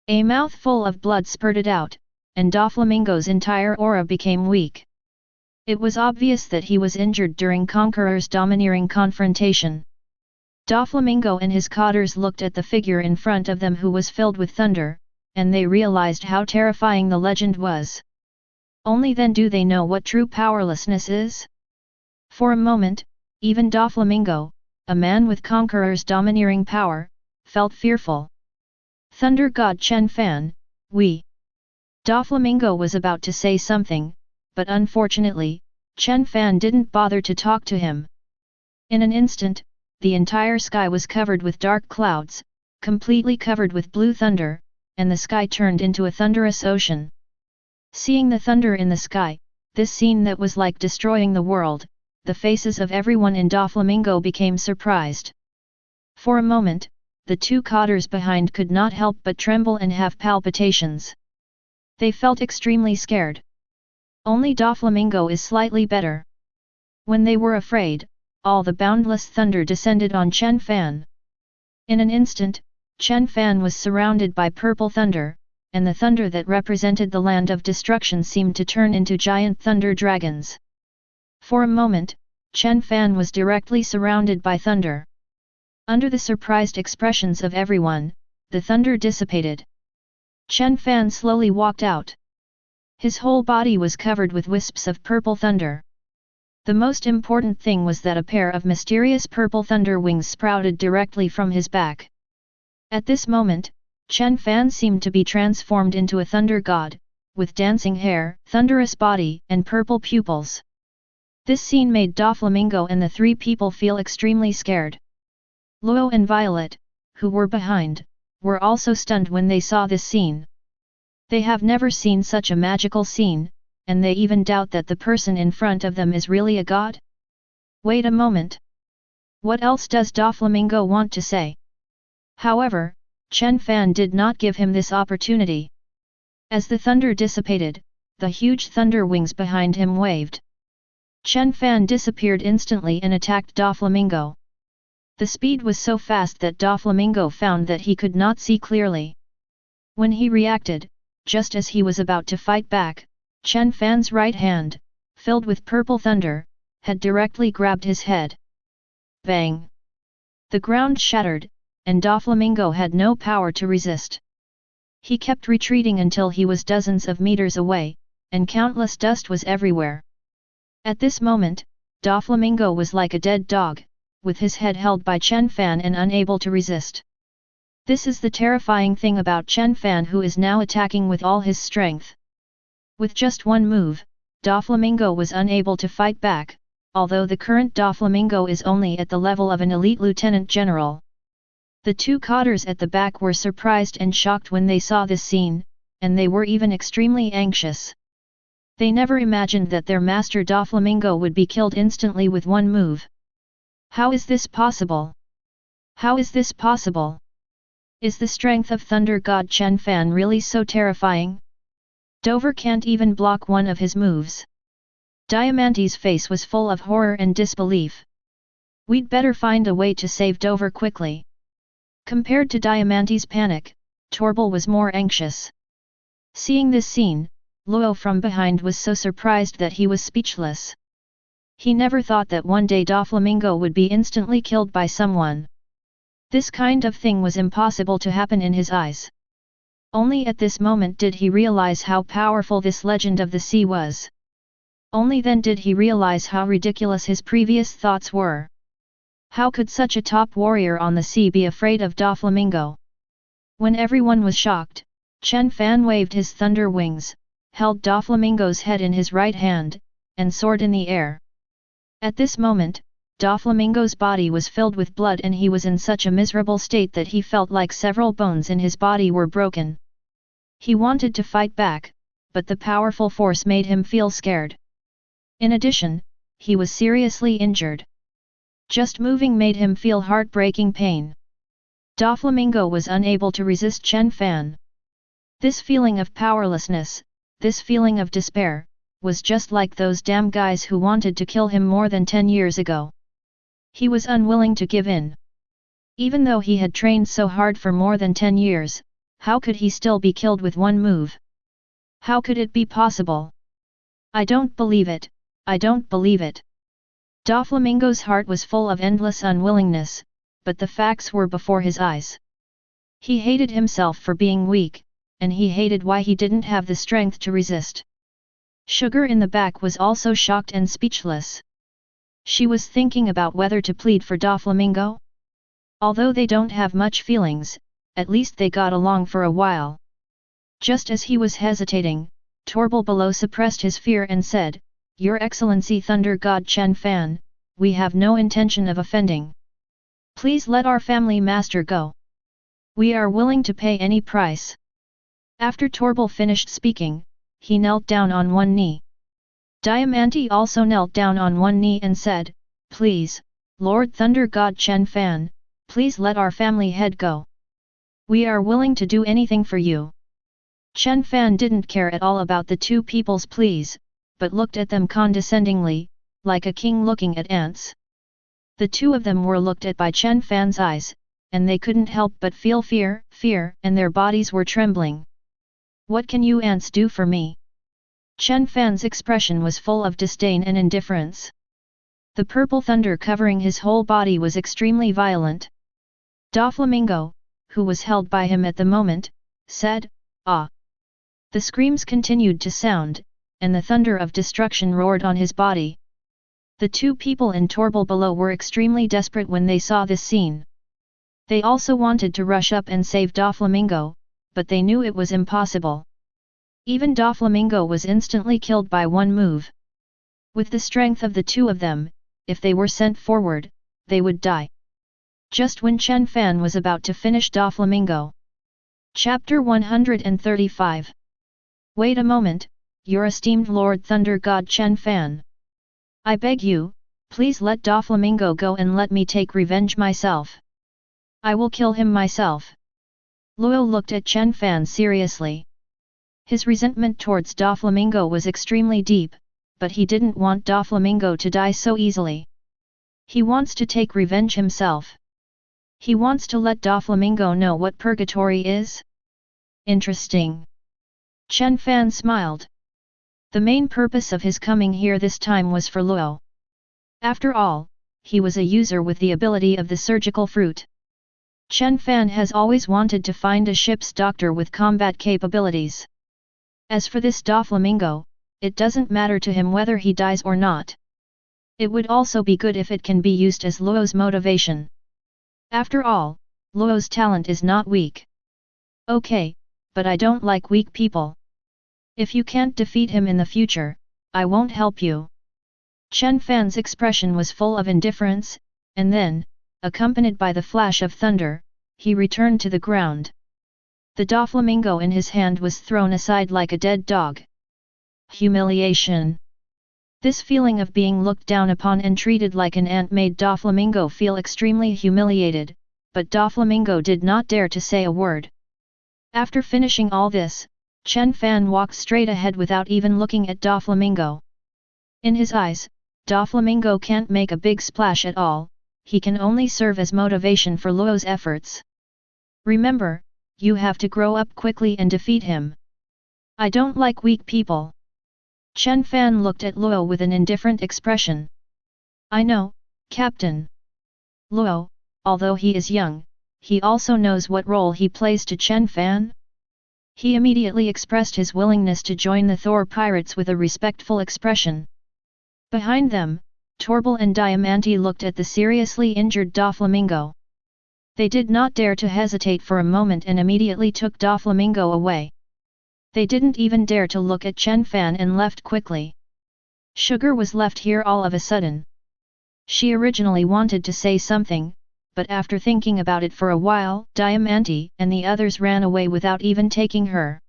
A mouthful of blood spurted out, and Doflamingo's entire aura became weak. It was obvious that he was injured during Conqueror's domineering confrontation. Doflamingo and his cotters looked at the figure in front of them who was filled with thunder, and they realized how terrifying the legend was. Only then do they know what true powerlessness is. For a moment, even Doflamingo, a man with Conqueror's domineering power, felt fearful. Thunder God Chen Fan, we. Doflamingo was about to say something, but unfortunately, Chen Fan didn't bother to talk to him. In an instant, the entire sky was covered with dark clouds, completely covered with blue thunder, and the sky turned into a thunderous ocean. Seeing the thunder in the sky, this scene that was like destroying the world, the faces of everyone in Doflamingo became surprised. For a moment, the two cotters behind could not help but tremble and have palpitations. They felt extremely scared. Only Doflamingo is slightly better. When they were afraid, all the boundless thunder descended on Chen Fan. In an instant, Chen Fan was surrounded by purple thunder, and the thunder that represented the land of destruction seemed to turn into giant thunder dragons. For a moment, Chen Fan was directly surrounded by thunder. Under the surprised expressions of everyone, the thunder dissipated. Chen Fan slowly walked out. His whole body was covered with wisps of purple thunder. The most important thing was that a pair of mysterious purple thunder wings sprouted directly from his back. At this moment, Chen Fan seemed to be transformed into a thunder god, with dancing hair, thunderous body, and purple pupils. This scene made Doflamingo and the three people feel extremely scared. Luo and Violet, who were behind, were also stunned when they saw this scene. They have never seen such a magical scene, and they even doubt that the person in front of them is really a god? Wait a moment. What else does Doflamingo want to say? However, Chen Fan did not give him this opportunity. As the thunder dissipated, the huge thunder wings behind him waved. Chen Fan disappeared instantly and attacked Doflamingo. The speed was so fast that Doflamingo found that he could not see clearly. When he reacted, just as he was about to fight back, Chen Fan's right hand, filled with purple thunder, had directly grabbed his head. Bang! The ground shattered, and Doflamingo had no power to resist. He kept retreating until he was dozens of meters away, and countless dust was everywhere. At this moment, Doflamingo was like a dead dog, with his head held by Chen Fan and unable to resist. This is the terrifying thing about Chen Fan, who is now attacking with all his strength. With just one move, Doflamingo was unable to fight back, although the current Doflamingo is only at the level of an elite lieutenant general. The two cotters at the back were surprised and shocked when they saw this scene, and they were even extremely anxious. They never imagined that their master Doflamingo would be killed instantly with one move. How is this possible? How is this possible? Is the strength of Thunder God Chen Fan really so terrifying? Dover can't even block one of his moves. Diamante's face was full of horror and disbelief. We'd better find a way to save Dover quickly. Compared to Diamante's panic, Torbil was more anxious. Seeing this scene, Luo from behind was so surprised that he was speechless. He never thought that one day Doflamingo would be instantly killed by someone. This kind of thing was impossible to happen in his eyes. Only at this moment did he realize how powerful this legend of the sea was. Only then did he realize how ridiculous his previous thoughts were. How could such a top warrior on the sea be afraid of Doflamingo? When everyone was shocked, Chen Fan waved his thunder wings, held Doflamingo's head in his right hand, and soared in the air. At this moment, Doflamingo's body was filled with blood and he was in such a miserable state that he felt like several bones in his body were broken. He wanted to fight back, but the powerful force made him feel scared. In addition, he was seriously injured. Just moving made him feel heartbreaking pain. Doflamingo was unable to resist Chen Fan. This feeling of powerlessness, this feeling of despair, was just like those damn guys who wanted to kill him more than 10 years ago. He was unwilling to give in. Even though he had trained so hard for more than 10 years, how could he still be killed with one move? How could it be possible? I don't believe it, I don't believe it. Doflamingo's heart was full of endless unwillingness, but the facts were before his eyes. He hated himself for being weak, and he hated why he didn't have the strength to resist. Sugar in the back was also shocked and speechless. She was thinking about whether to plead for Doflamingo. Although they don't have much feelings, at least they got along for a while. Just as he was hesitating, Torble below suppressed his fear and said, "Your Excellency Thunder God Chen Fan, we have no intention of offending. Please let our family master go. We are willing to pay any price." After Torble finished speaking, he knelt down on one knee. Diamante also knelt down on one knee and said, "Please, Lord Thunder God Chen Fan, please let our family head go. We are willing to do anything for you." Chen Fan didn't care at all about the two people's pleas, but looked at them condescendingly, like a king looking at ants. The two of them were looked at by Chen Fan's eyes, and they couldn't help but feel fear, and their bodies were trembling. "What can you ants do for me?" Chen Fan's expression was full of disdain and indifference. The purple thunder covering his whole body was extremely violent. Doflamingo, who was held by him at the moment, said, "Ah!" The screams continued to sound, and the thunder of destruction roared on his body. The two people in Torble below were extremely desperate when they saw this scene. They also wanted to rush up and save Doflamingo, but they knew it was impossible. Even Doflamingo was instantly killed by one move. With the strength of the two of them, if they were sent forward, they would die. Just when Chen Fan was about to finish Doflamingo. Chapter 135. Wait a moment, your esteemed Lord Thunder God Chen Fan. I beg you, please let Doflamingo go and let me take revenge myself. I will kill him myself. Luo looked at Chen Fan seriously. His resentment towards Doflamingo was extremely deep, but he didn't want Doflamingo to die so easily. He wants to take revenge himself. He wants to let Doflamingo know what purgatory is. Interesting. Chen Fan smiled. The main purpose of his coming here this time was for Luo. After all, he was a user with the ability of the surgical fruit. Chen Fan has always wanted to find a ship's doctor with combat capabilities. As for this Doflamingo, it doesn't matter to him whether he dies or not. It would also be good if it can be used as Luo's motivation. After all, Luo's talent is not weak. Okay, but I don't like weak people. If you can't defeat him in the future, I won't help you. Chen Fan's expression was full of indifference, and then, accompanied by the flash of thunder, he returned to the ground. The Doflamingo in his hand was thrown aside like a dead dog. Humiliation. This feeling of being looked down upon and treated like an ant made Doflamingo feel extremely humiliated, but Doflamingo did not dare to say a word. After finishing all this, Chen Fan walked straight ahead without even looking at Doflamingo. In his eyes, Doflamingo can't make a big splash at all, he can only serve as motivation for Luo's efforts. Remember, you have to grow up quickly and defeat him. I don't like weak people. Chen Fan looked at Luo with an indifferent expression. I know, Captain. Luo, although he is young, he also knows what role he plays to Chen Fan. He immediately expressed his willingness to join the Thor pirates with a respectful expression. Behind them, Torble and Diamante looked at the seriously injured Doflamingo. They did not dare to hesitate for a moment and immediately took Doflamingo away. They didn't even dare to look at Chen Fan and left quickly. Sugar was left here all of a sudden. She originally wanted to say something, but after thinking about it for a while, Diamante and the others ran away without even taking her.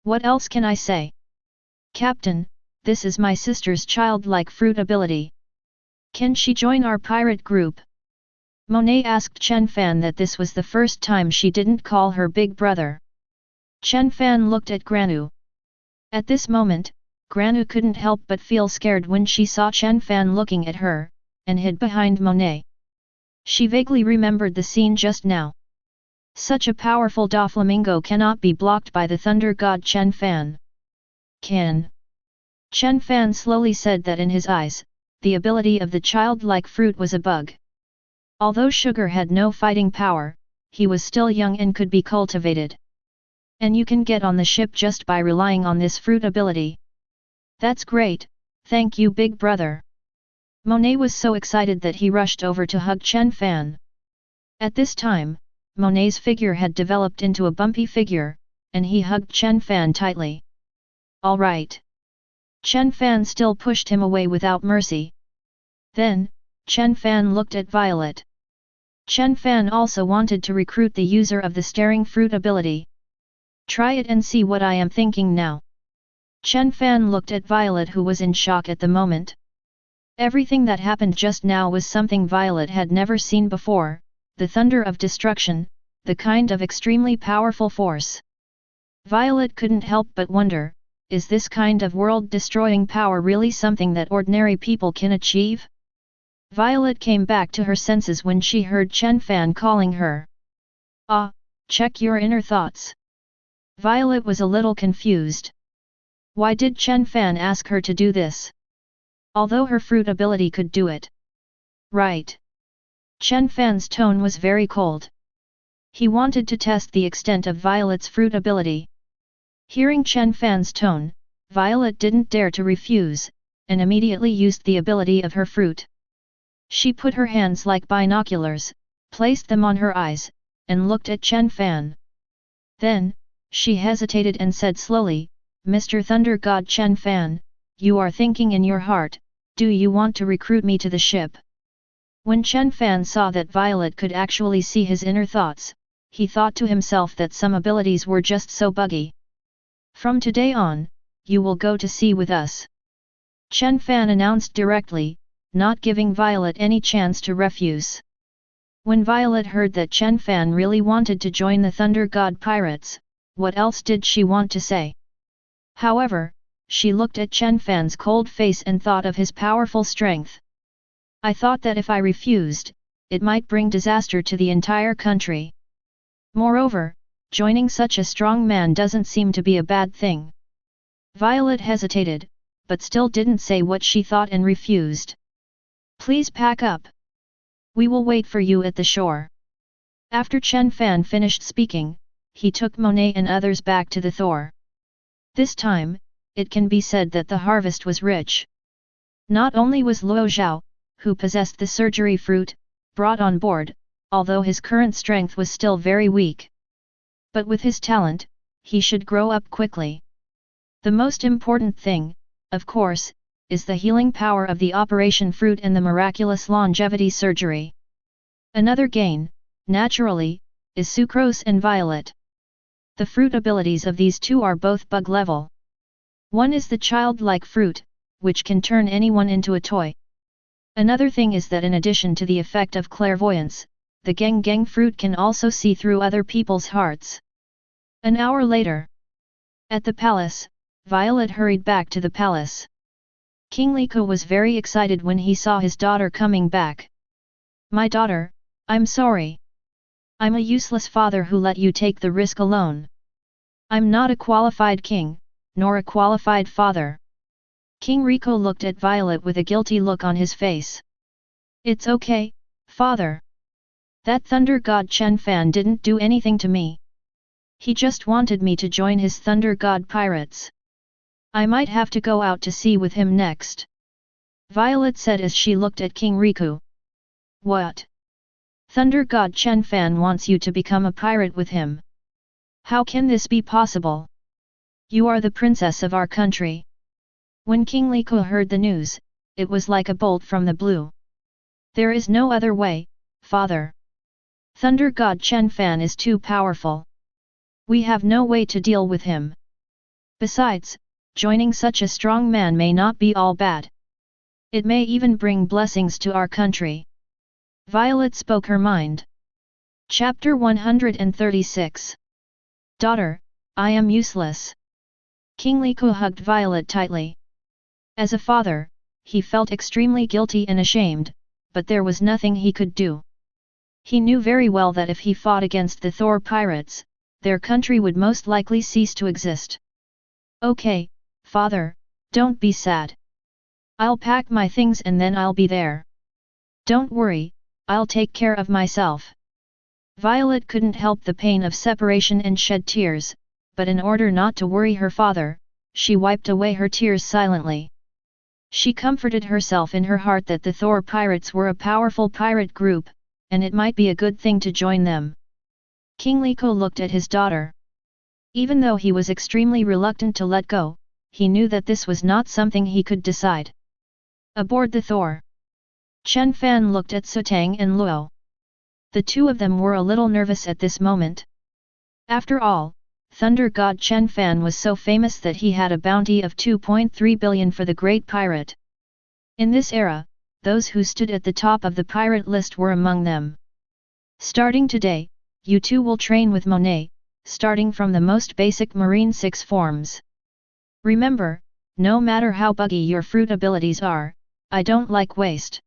What else can I say? Captain, this is my sister's childlike fruit ability. Can she join our pirate group? Monet asked Chen Fan that this was the first time she didn't call her big brother. Chen Fan looked at Granu. At this moment, Granu couldn't help but feel scared when she saw Chen Fan looking at her, and hid behind Monet. She vaguely remembered the scene just now. Such a powerful Doflamingo cannot be blocked by the thunder god Chen Fan. Can. Chen Fan slowly said that in his eyes, the ability of the childlike fruit was a bug. Although Sugar had no fighting power, he was still young and could be cultivated. And you can get on the ship just by relying on this fruit ability. That's great, thank you big brother. Monet was so excited that he rushed over to hug Chen Fan. At this time, Monet's figure had developed into a bumpy figure, and he hugged Chen Fan tightly. All right. Chen Fan still pushed him away without mercy. Then, Chen Fan looked at Violet. Chen Fan also wanted to recruit the user of the staring fruit ability. Try it and see what I am thinking now. Chen Fan looked at Violet, who was in shock at the moment. Everything that happened just now was something Violet had never seen before, the thunder of destruction, the kind of extremely powerful force. Violet couldn't help but wonder, is this kind of world-destroying power really something that ordinary people can achieve? Violet came back to her senses when she heard Chen Fan calling her. Ah, check your inner thoughts. Violet was a little confused. Why did Chen Fan ask her to do this? Although her fruit ability could do it. Right. Chen Fan's tone was very cold. He wanted to test the extent of Violet's fruit ability. Hearing Chen Fan's tone, Violet didn't dare to refuse, and immediately used the ability of her fruit. She put her hands like binoculars, placed them on her eyes, and looked at Chen Fan. Then, she hesitated and said slowly, Mr. Thunder God Chen Fan, you are thinking in your heart, do you want to recruit me to the ship? When Chen Fan saw that Violet could actually see his inner thoughts, he thought to himself that some abilities were just so buggy. From today on, you will go to sea with us. Chen Fan announced directly, not giving Violet any chance to refuse. When Violet heard that Chen Fan really wanted to join the Thunder God Pirates, what else did she want to say? However, she looked at Chen Fan's cold face and thought of his powerful strength. I thought that if I refused, it might bring disaster to the entire country. Moreover, joining such a strong man doesn't seem to be a bad thing. Violet hesitated, but still didn't say what she thought and refused. Please pack up. We will wait for you at the shore. After Chen Fan finished speaking, he took Monet and others back to the Thor. This time, it can be said that the harvest was rich. Not only was Logia, who possessed the surgery fruit, brought on board, although his current strength was still very weak. But with his talent, he should grow up quickly. The most important thing, of course, is the healing power of the operation fruit and the miraculous longevity surgery. Another gain, naturally, is Sucrose and Violet. The fruit abilities of these two are both bug level. One is the childlike fruit, which can turn anyone into a toy. Another thing is that in addition to the effect of clairvoyance, the Geng fruit can also see through other people's hearts. An hour later, at the palace, Violet hurried back to the palace. King Liko was very excited when he saw his daughter coming back. My daughter, I'm sorry. I'm a useless father who let you take the risk alone. I'm not a qualified king, nor a qualified father. King Rico looked at Violet with a guilty look on his face. It's okay, father. That thunder god Chen Fan didn't do anything to me. He just wanted me to join his thunder god pirates. I might have to go out to sea with him next. Violet said as she looked at King Riku. What? Thunder god Chen Fan wants you to become a pirate with him. How can this be possible? You are the princess of our country. When King Liko heard the news, it was like a bolt from the blue. There is no other way, father. Thunder God Chen Fan is too powerful. We have no way to deal with him. Besides, joining such a strong man may not be all bad. It may even bring blessings to our country. Violet spoke her mind. Chapter 136. Daughter, I am useless. King Liko hugged Violet tightly. As a father, he felt extremely guilty and ashamed, but there was nothing he could do. He knew very well that if he fought against the Thor pirates, their country would most likely cease to exist. Okay, father, don't be sad. I'll pack my things and then I'll be there. Don't worry, I'll take care of myself. Violet couldn't help the pain of separation and shed tears, but in order not to worry her father, she wiped away her tears silently. She comforted herself in her heart that the Thor pirates were a powerful pirate group, and it might be a good thing to join them. King Liko looked at his daughter. Even though he was extremely reluctant to let go, he knew that this was not something he could decide. Aboard the Thor, Chen Fan looked at Sutang and Luo. The two of them were a little nervous at this moment. After all, Thunder God Chen Fan was so famous that he had a bounty of 2.3 billion for the Great Pirate. In this era, those who stood at the top of the pirate list were among them. Starting today, you two will train with Monet, starting from the most basic Marine 6 forms. Remember, no matter how buggy your fruit abilities are, I don't like waste.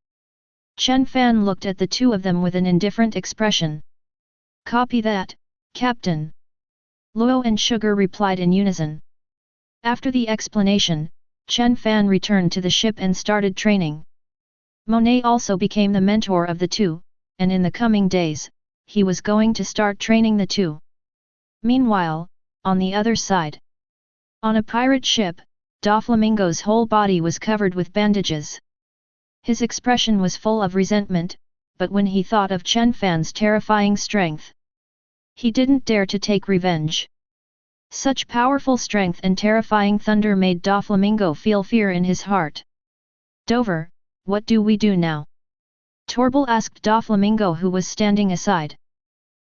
Chen Fan looked at the two of them with an indifferent expression. Copy that, Captain. Luo and Sugar replied in unison. After the explanation, Chen Fan returned to the ship and started training. Monet also became the mentor of the two, and in the coming days, he was going to start training the two. Meanwhile, on the other side, on a pirate ship, Doflamingo's whole body was covered with bandages. His expression was full of resentment, but when he thought of Chen Fan's terrifying strength, he didn't dare to take revenge. Such powerful strength and terrifying thunder made Doflamingo feel fear in his heart. Dover, what do we do now? Torbil asked Doflamingo, who was standing aside.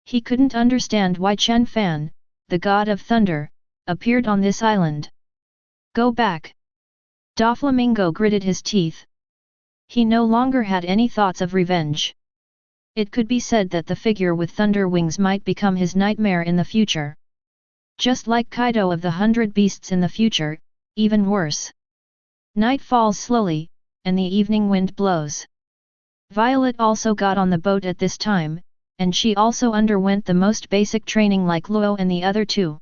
He couldn't understand why Chen Fan, the god of thunder, appeared on this island. Go back. Doflamingo gritted his teeth. He no longer had any thoughts of revenge. It could be said that the figure with thunder wings might become his nightmare in the future. Just like Kaido of the 100 Beasts in the future, even worse. Night falls slowly, and the evening wind blows. Violet also got on the boat at this time, and she also underwent the most basic training like Luo and the other two.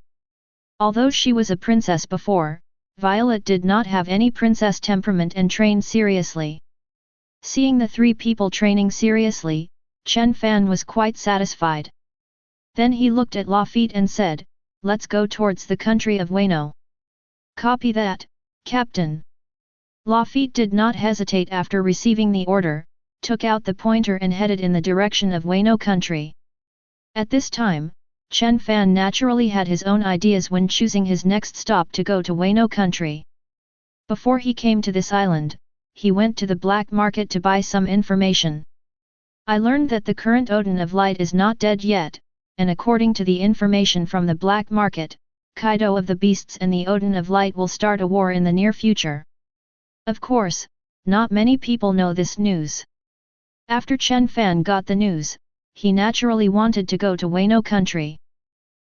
Although she was a princess before, Violet did not have any princess temperament and trained seriously. Seeing the three people training seriously, Chen Fan was quite satisfied. Then he looked at Lafitte and said, let's go towards the country of Wano. Copy that, Captain. Lafitte did not hesitate after receiving the order, took out the pointer and headed in the direction of Wano country. At this time, Chen Fan naturally had his own ideas when choosing his next stop to go to Wano country. Before he came to this island, he went to the black market to buy some information. I learned that the current Odin of Light is not dead yet, and according to the information from the black market, Kaido of the Beasts and the Odin of Light will start a war in the near future. Of course, not many people know this news. After Chen Fan got the news, he naturally wanted to go to Wano country.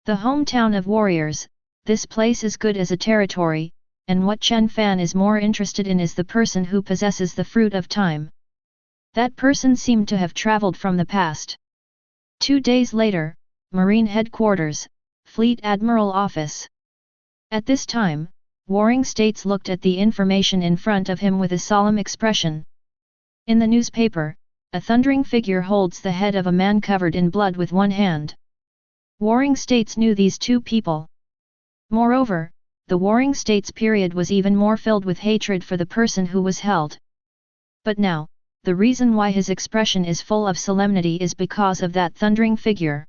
The hometown of warriors, this place is good as a territory, and what Chen Fan is more interested in is the person who possesses the fruit of time. That person seemed to have traveled from the past. 2 days later, Marine Headquarters, Fleet Admiral Office. At this time, Warring States looked at the information in front of him with a solemn expression. In the newspaper, a thundering figure holds the head of a man covered in blood with one hand. Warring States knew these two people. Moreover, the Warring States period was even more filled with hatred for the person who was held. But now, the reason why his expression is full of solemnity is because of that thundering figure.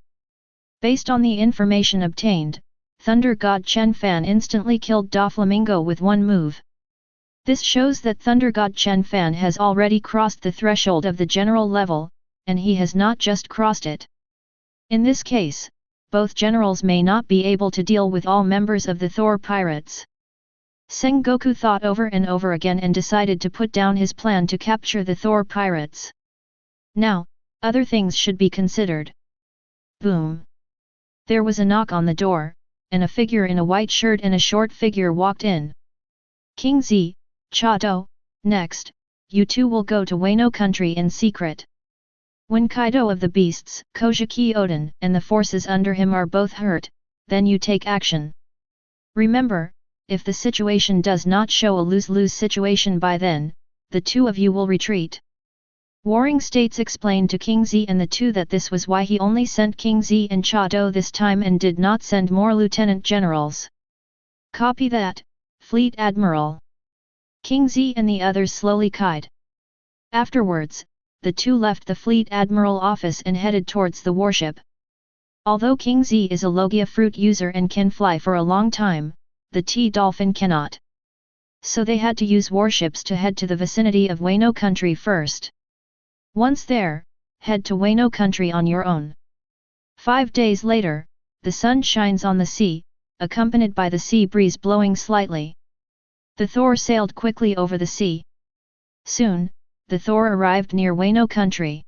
Based on the information obtained, Thunder God Chen Fan instantly killed Doflamingo with one move. This shows that Thunder God Chen Fan has already crossed the threshold of the general level, and he has not just crossed it. In this case, both generals may not be able to deal with all members of the Thor pirates. Sengoku thought over and over again and decided to put down his plan to capture the Thor pirates. Now, other things should be considered. Boom! There was a knock on the door, and a figure in a white shirt and a short figure walked in. King Z, Chado, next, you two will go to Wano country in secret. When Kaido of the Beasts, Kojiki Oden, and the forces under him are both hurt, then you take action. Remember, if the situation does not show a lose-lose situation by then, the two of you will retreat. Warring States explained to King Z and the two that this was why he only sent King Z and Chado this time and did not send more lieutenant generals. Copy that, Fleet Admiral. King Z and the others slowly keyed. Afterwards, the two left the Fleet Admiral office and headed towards the warship. Although King Z is a Logia fruit user and can fly for a long time, the T-Dolphin cannot. So they had to use warships to head to the vicinity of Wano country first. Once there, head to Wano country on your own. 5 days later, the sun shines on the sea, accompanied by the sea breeze blowing slightly. The Thor sailed quickly over the sea. Soon, the Thor arrived near Wano country.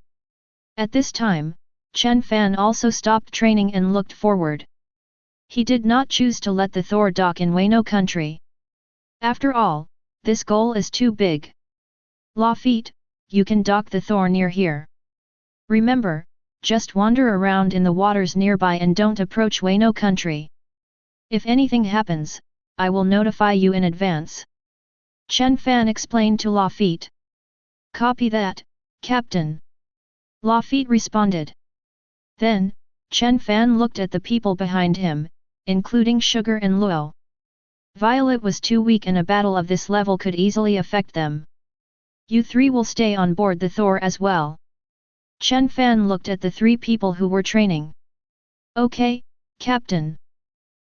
At this time, Chen Fan also stopped training and looked forward. He did not choose to let the Thor dock in Wano country. After all, this goal is too big. Lafitte, you can dock the Thor near here. Remember, just wander around in the waters nearby and don't approach Wano country. If anything happens, I will notify you in advance. Chen Fan explained to Lafitte. Copy that, Captain. Lafitte responded. Then, Chen Fan looked at the people behind him, including Sugar and Luo. Violet was too weak and a battle of this level could easily affect them. You three will stay on board the Thor as well. Chen Fan looked at the three people who were training. Okay, Captain.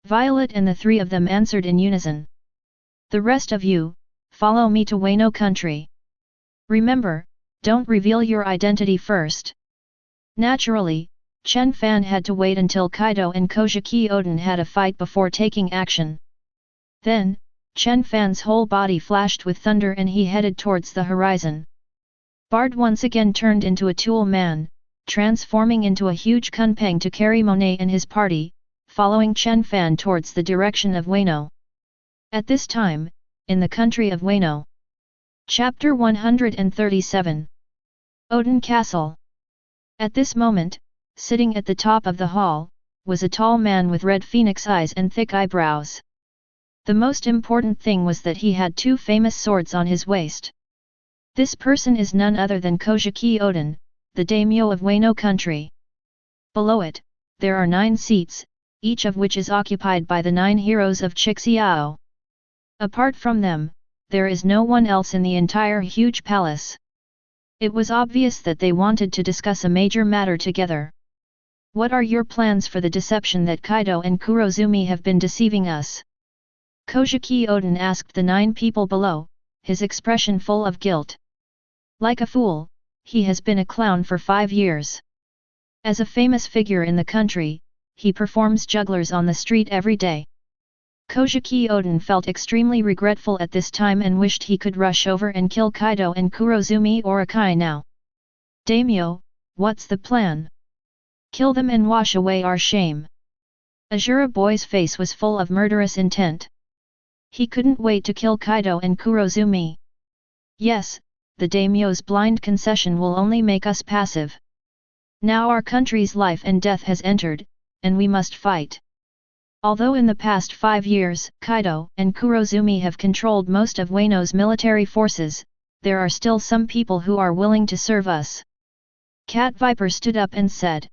Violet and the three of them answered in unison. The rest of you, follow me to Wano country. Remember, don't reveal your identity first. Naturally, Chen Fan had to wait until Kaido and Kojiki Oden had a fight before taking action. Then, Chen Fan's whole body flashed with thunder and he headed towards the horizon. Bard once again turned into a tool man, transforming into a huge kunpeng to carry Monet and his party, following Chen Fan towards the direction of Wano. At this time, in the country of Wano. Chapter 137. Oden Castle. At this moment, sitting at the top of the hall, was a tall man with red phoenix eyes and thick eyebrows. The most important thing was that he had two famous swords on his waist. This person is none other than Kojiki Oden, the daimyo of Wano country. Below it, there are 9 seats, each of which is occupied by the 9 heroes of Chixiao. Apart from them, there is no one else in the entire huge palace. It was obvious that they wanted to discuss a major matter together. What are your plans for the deception that Kaido and Kurozumi have been deceiving us? Kojiki Oden asked the 9 people below, his expression full of guilt. Like a fool, he has been a clown for 5 years. As a famous figure in the country, he performs jugglers on the street every day. Kojiki Oden felt extremely regretful at this time and wished he could rush over and kill Kaido and Kurozumi or Akai now. Daimyo, what's the plan? Kill them and wash away our shame. Azura Boy's face was full of murderous intent. He couldn't wait to kill Kaido and Kurozumi. Yes, the daimyo's blind concession will only make us passive. Now our country's life and death has entered, and we must fight. Although in the past 5 years, Kaido and Kurozumi have controlled most of Wano's military forces, there are still some people who are willing to serve us. Cat Viper stood up and said.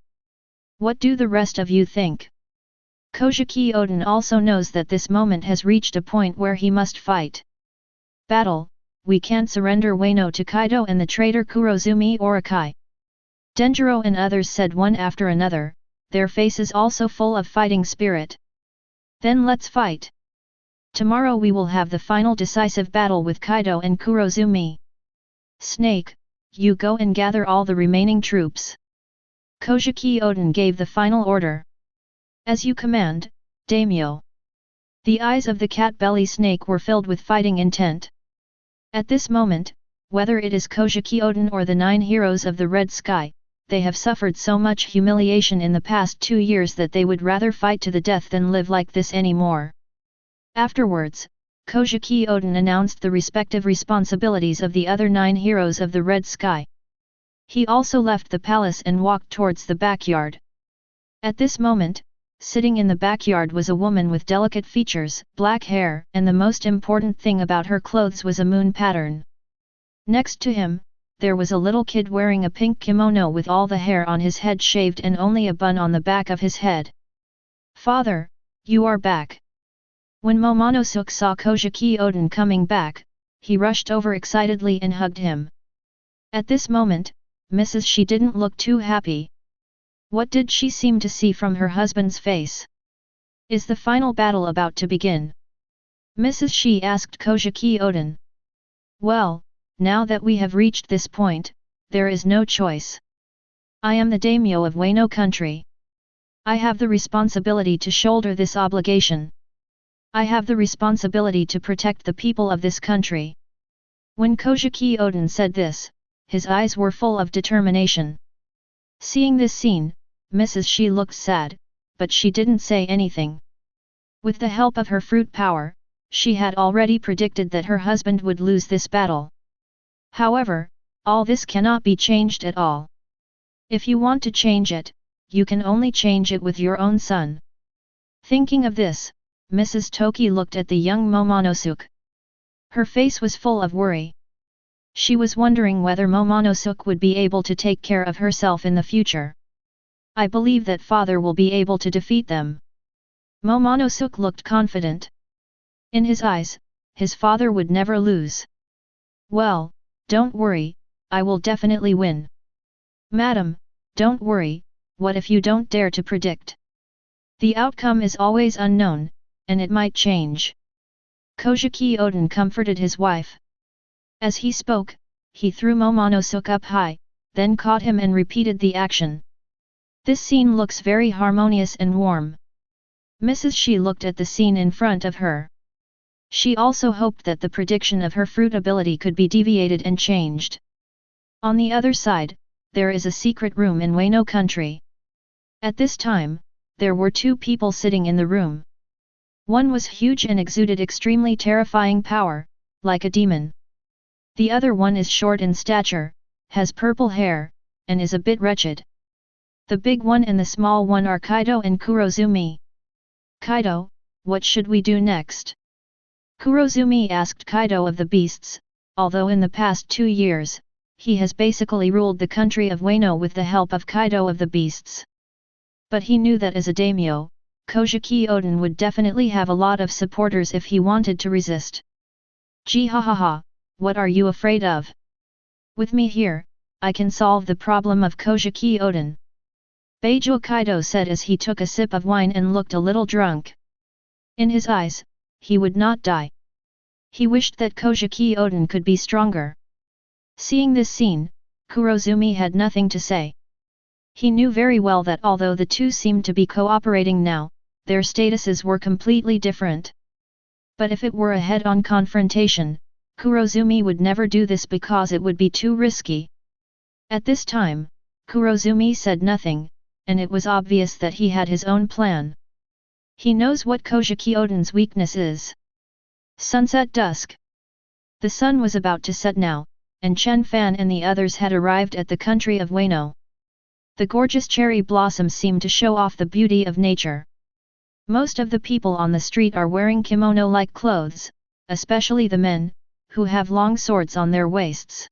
What do the rest of you think? Kojiki Oden also knows that this moment has reached a point where he must fight. Battle, we can't surrender Wano to Kaido and the traitor Kurozumi or Akai. Denjiro and others said one after another, their faces also full of fighting spirit. Then let's fight. Tomorrow we will have the final decisive battle with Kaido and Kurozumi. Snake, you go and gather all the remaining troops. Kojiki Oden gave the final order. As you command, daimyo. The eyes of the cat-belly snake were filled with fighting intent. At this moment, whether it is Kojiki Oden or the 9 heroes of the Red Sky, they have suffered so much humiliation in the past 2 years that they would rather fight to the death than live like this anymore. Afterwards, Kojiki Oden announced the respective responsibilities of the other 9 heroes of the Red Sky. He also left the palace and walked towards the backyard. At this moment, sitting in the backyard was a woman with delicate features, black hair, and the most important thing about her clothes was a moon pattern. Next to him, there was a little kid wearing a pink kimono with all the hair on his head shaved and only a bun on the back of his head. "Father, you are back." When Momonosuke saw Kojiki Oden coming back, he rushed over excitedly and hugged him. At this moment, Mrs. Shi didn't look too happy. What did she seem to see from her husband's face? Is the final battle about to begin? Mrs. Shi asked Kojiki Oden. "Well, now that we have reached this point, there is no choice. I am the daimyo of Wano country. I have the responsibility to shoulder this obligation. I have the responsibility to protect the people of this country." When Kojiki Oden said this, his eyes were full of determination. Seeing this scene, Mrs. Shi looked sad, but she didn't say anything. With the help of her fruit power, she had already predicted that her husband would lose this battle. However, all this cannot be changed at all. If you want to change it, you can only change it with your own son. Thinking of this, Mrs. Toki looked at the young Momonosuke. Her face was full of worry. She was wondering whether Momonosuke would be able to take care of herself in the future. "I believe that father will be able to defeat them." Momonosuke looked confident. In his eyes, his father would never lose. "Well, don't worry, I will definitely win." "Madam, don't worry, what if you don't dare to predict? The outcome is always unknown, and it might change." Kojiki Oden comforted his wife. As he spoke, he threw Momonosuke up high, then caught him and repeated the action. This scene looks very harmonious and warm. Mrs. Shi looked at the scene in front of her. She also hoped that the prediction of her fruit ability could be deviated and changed. On the other side, there is a secret room in Wano country. At this time, there were 2 people sitting in the room. One was huge and exuded extremely terrifying power, like a demon. The other one is short in stature, has purple hair, and is a bit wretched. The big one and the small one are Kaido and Kurozumi. "Kaido, what should we do next?" Kurozumi asked Kaido of the beasts, although in the past 2 years, he has basically ruled the country of Wano with the help of Kaido of the beasts. But he knew that as a daimyo, Kojiki Oden would definitely have a lot of supporters if he wanted to resist. "Jihahaha, what are you afraid of? With me here, I can solve the problem of Kojiki Oden." Beijo Kaido said as he took a sip of wine and looked a little drunk. In his eyes, he would not die. He wished that Kojiki Oden could be stronger. Seeing this scene, Kurozumi had nothing to say. He knew very well that although the 2 seemed to be cooperating now, their statuses were completely different. But if it were a head-on confrontation, Kurozumi would never do this because it would be too risky. At this time, Kurozumi said nothing, and it was obvious that he had his own plan. He knows what Kojiki Oden's weakness is. Sunset dusk. The sun was about to set now, and Chen Fan and the others had arrived at the country of Wano. The gorgeous cherry blossoms seemed to show off the beauty of nature. Most of the people on the street are wearing kimono-like clothes, especially the men, who have long swords on their waists.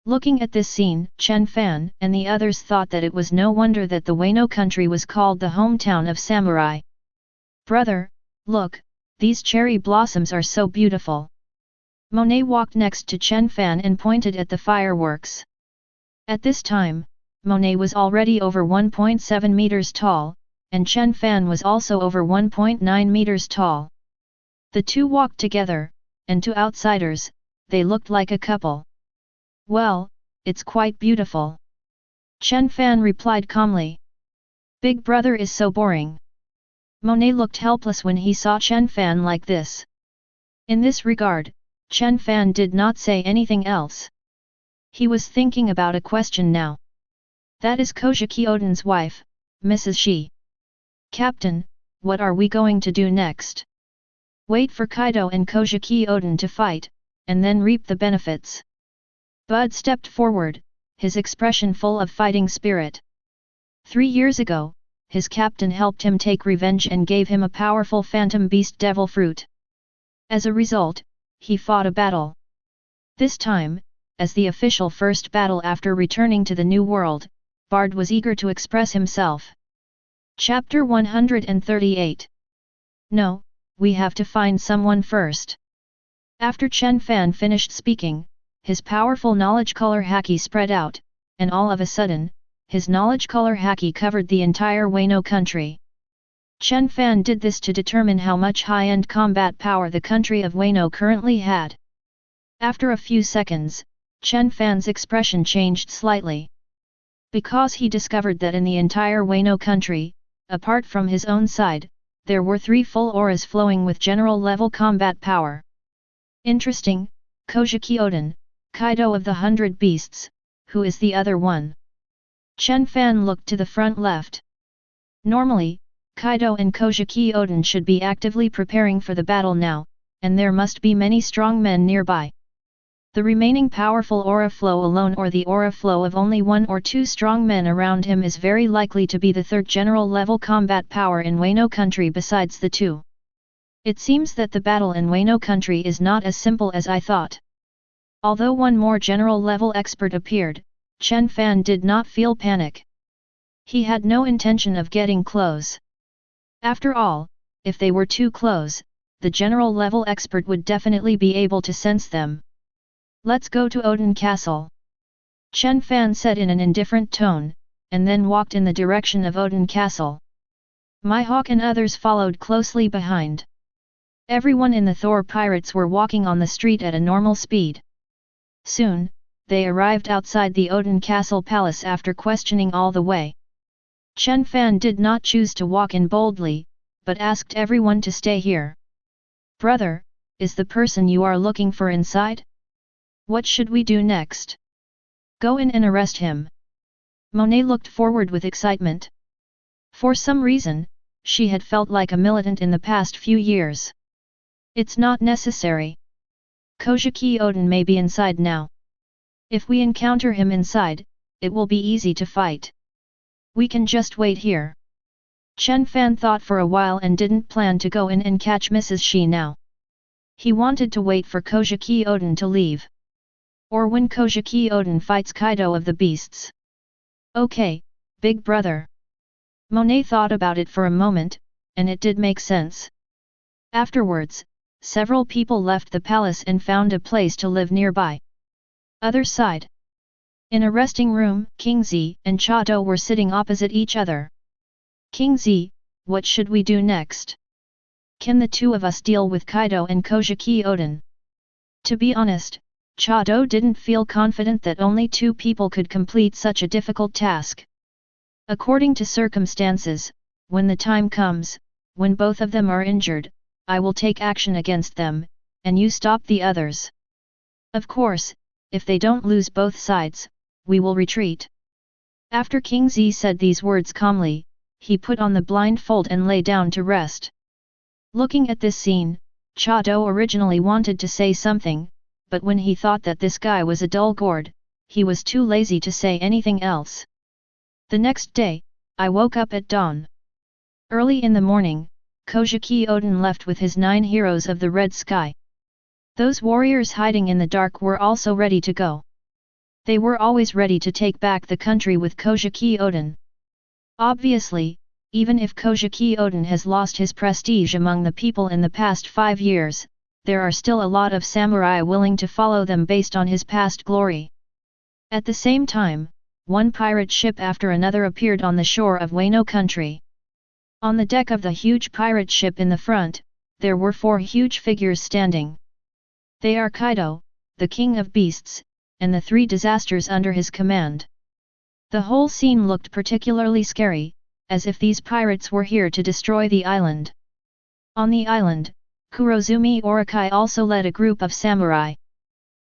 Looking at this scene, Chen Fan and the others thought that it was no wonder that the Wano country was called the hometown of samurai. "Brother, look, these cherry blossoms are so beautiful." Monet walked next to Chen Fan and pointed at the fireworks. At this time, Monet was already over 1.7 meters tall, and Chen Fan was also over 1.9 meters tall. The two walked together, and to outsiders, they looked like a couple. Well, it's quite beautiful. Chen Fan replied calmly. Big brother is so boring. Monet looked helpless when he saw Chen Fan like this. In this regard, Chen Fan did not say anything else. He was thinking about a question now. That is Kojiki Oden's wife, Mrs. Shi. Captain, what are we going to do next? Wait for Kaido and Kojiki Oden to fight, and then reap the benefits. Bud stepped forward, his expression full of fighting spirit. 3 years ago, his captain helped him take revenge and gave him a powerful phantom beast devil fruit. As a result, he fought a battle. This time, as the official first battle after returning to the New World, Bard was eager to express himself. Chapter 138. No, we have to find someone first. After Chen Fan finished speaking, his powerful knowledge color haki spread out, and all of a sudden, his knowledge color haki covered the entire Wano country. Chen Fan did this to determine how much high-end combat power the country of Wano currently had. After a few seconds, Chen Fan's expression changed slightly. Because he discovered that in the entire Wano country, apart from his own side, there were 3 full auras flowing with general-level combat power. Interesting, Kojiki Oden, Kaido of the 100 Beasts, who is the other one? Chen Fan looked to the front left. Normally, Kaido and Kojiki Oden should be actively preparing for the battle now, and there must be many strong men nearby. The remaining powerful aura flow alone or the aura flow of only 1 or 2 strong men around him is very likely to be the 3rd general level combat power in Wano country besides the 2. It seems that the battle in Wano country is not as simple as I thought. Although one more general level expert appeared, Chen Fan did not feel panic. He had no intention of getting close. After all, if they were too close, the general level expert would definitely be able to sense them. Let's go to Oden Castle. Chen Fan said in an indifferent tone, and then walked in the direction of Oden Castle. Mihawk and others followed closely behind. Everyone in the Thor pirates were walking on the street at a normal speed. Soon, they arrived outside the Oden Castle Palace after questioning all the way. Chen Fan did not choose to walk in boldly, but asked everyone to stay here. Brother, is the person you are looking for inside? What should we do next? Go in and arrest him. Monet looked forward with excitement. For some reason, she had felt like a militant in the past few years. It's not necessary. Kojiki Oden may be inside now. If we encounter him inside, it will be easy to fight. We can just wait here. Chen Fan thought for a while and didn't plan to go in and catch Mrs. Shi now. He wanted to wait for Kojiki Oden to leave. Or when Kojiki Oden fights Kaido of the Beasts. Okay, big brother. Monet thought about it for a moment, and it did make sense. Afterwards, several people left the palace and found a place to live nearby. Other side. In a resting room, King Zi and Cha Do were sitting opposite each other. King Zi, what should we do next? Can the 2 of us deal with Kaido and Kojiki Oden? To be honest, Cha Do didn't feel confident that only 2 people could complete such a difficult task. According to circumstances, when the time comes, when both of them are injured, I will take action against them, and you stop the others. Of course, if they don't lose both sides, we will retreat. After King Zi said these words calmly, he put on the blindfold and lay down to rest. Looking at this scene, Cha Do originally wanted to say something, but when he thought that this guy was a dull gourd, he was too lazy to say anything else. The next day, I woke up at dawn. Early in the morning, Kojiki Oden left with his 9 heroes of the Red Sky. Those warriors hiding in the dark were also ready to go. They were always ready to take back the country with Kojiki Oden. Obviously, even if Kojiki Oden has lost his prestige among the people in the past 5 years, there are still a lot of samurai willing to follow them based on his past glory. At the same time, one pirate ship after another appeared on the shore of Wano country. On the deck of the huge pirate ship in the front, there were 4 huge figures standing. They are Kaido, the king of beasts, and the 3 disasters under his command. The whole scene looked particularly scary, as if these pirates were here to destroy the island. On the island, Kurozumi Orokai also led a group of samurai.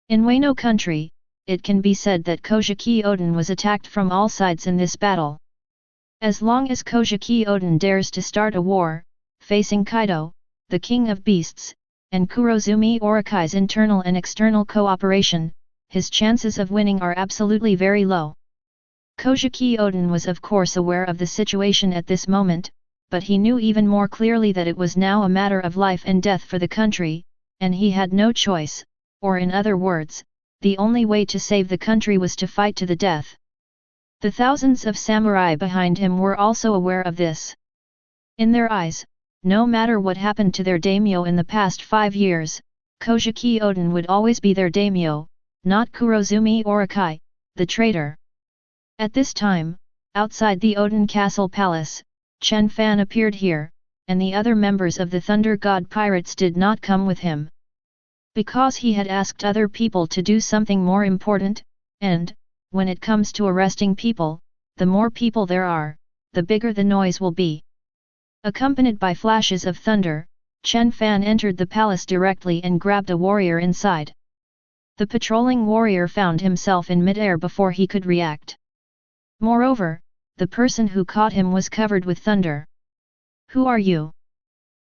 In Wano country, it can be said that Kojiki Oden was attacked from all sides in this battle. As long as Kojiki Oden dares to start a war, facing Kaido, the king of beasts, and Kurozumi Orokai's internal and external cooperation, his chances of winning are absolutely very low. Kojiki Oden was of course aware of the situation at this moment, but he knew even more clearly that it was now a matter of life and death for the country, and he had no choice, or in other words, the only way to save the country was to fight to the death. The thousands of samurai behind him were also aware of this. In their eyes, no matter what happened to their daimyo in the past 5 years, Kojiki Oden would always be their daimyo, not Kurozumi Orokai, the traitor. At this time, outside the Oden Castle Palace, Chen Fan appeared here, and the other members of the Thunder God Pirates did not come with him. Because he had asked other people to do something more important, and, when it comes to arresting people, the more people there are, the bigger the noise will be. Accompanied by flashes of thunder, Chen Fan entered the palace directly and grabbed a warrior inside. The patrolling warrior found himself in midair before he could react. Moreover, the person who caught him was covered with thunder. "Who are you?"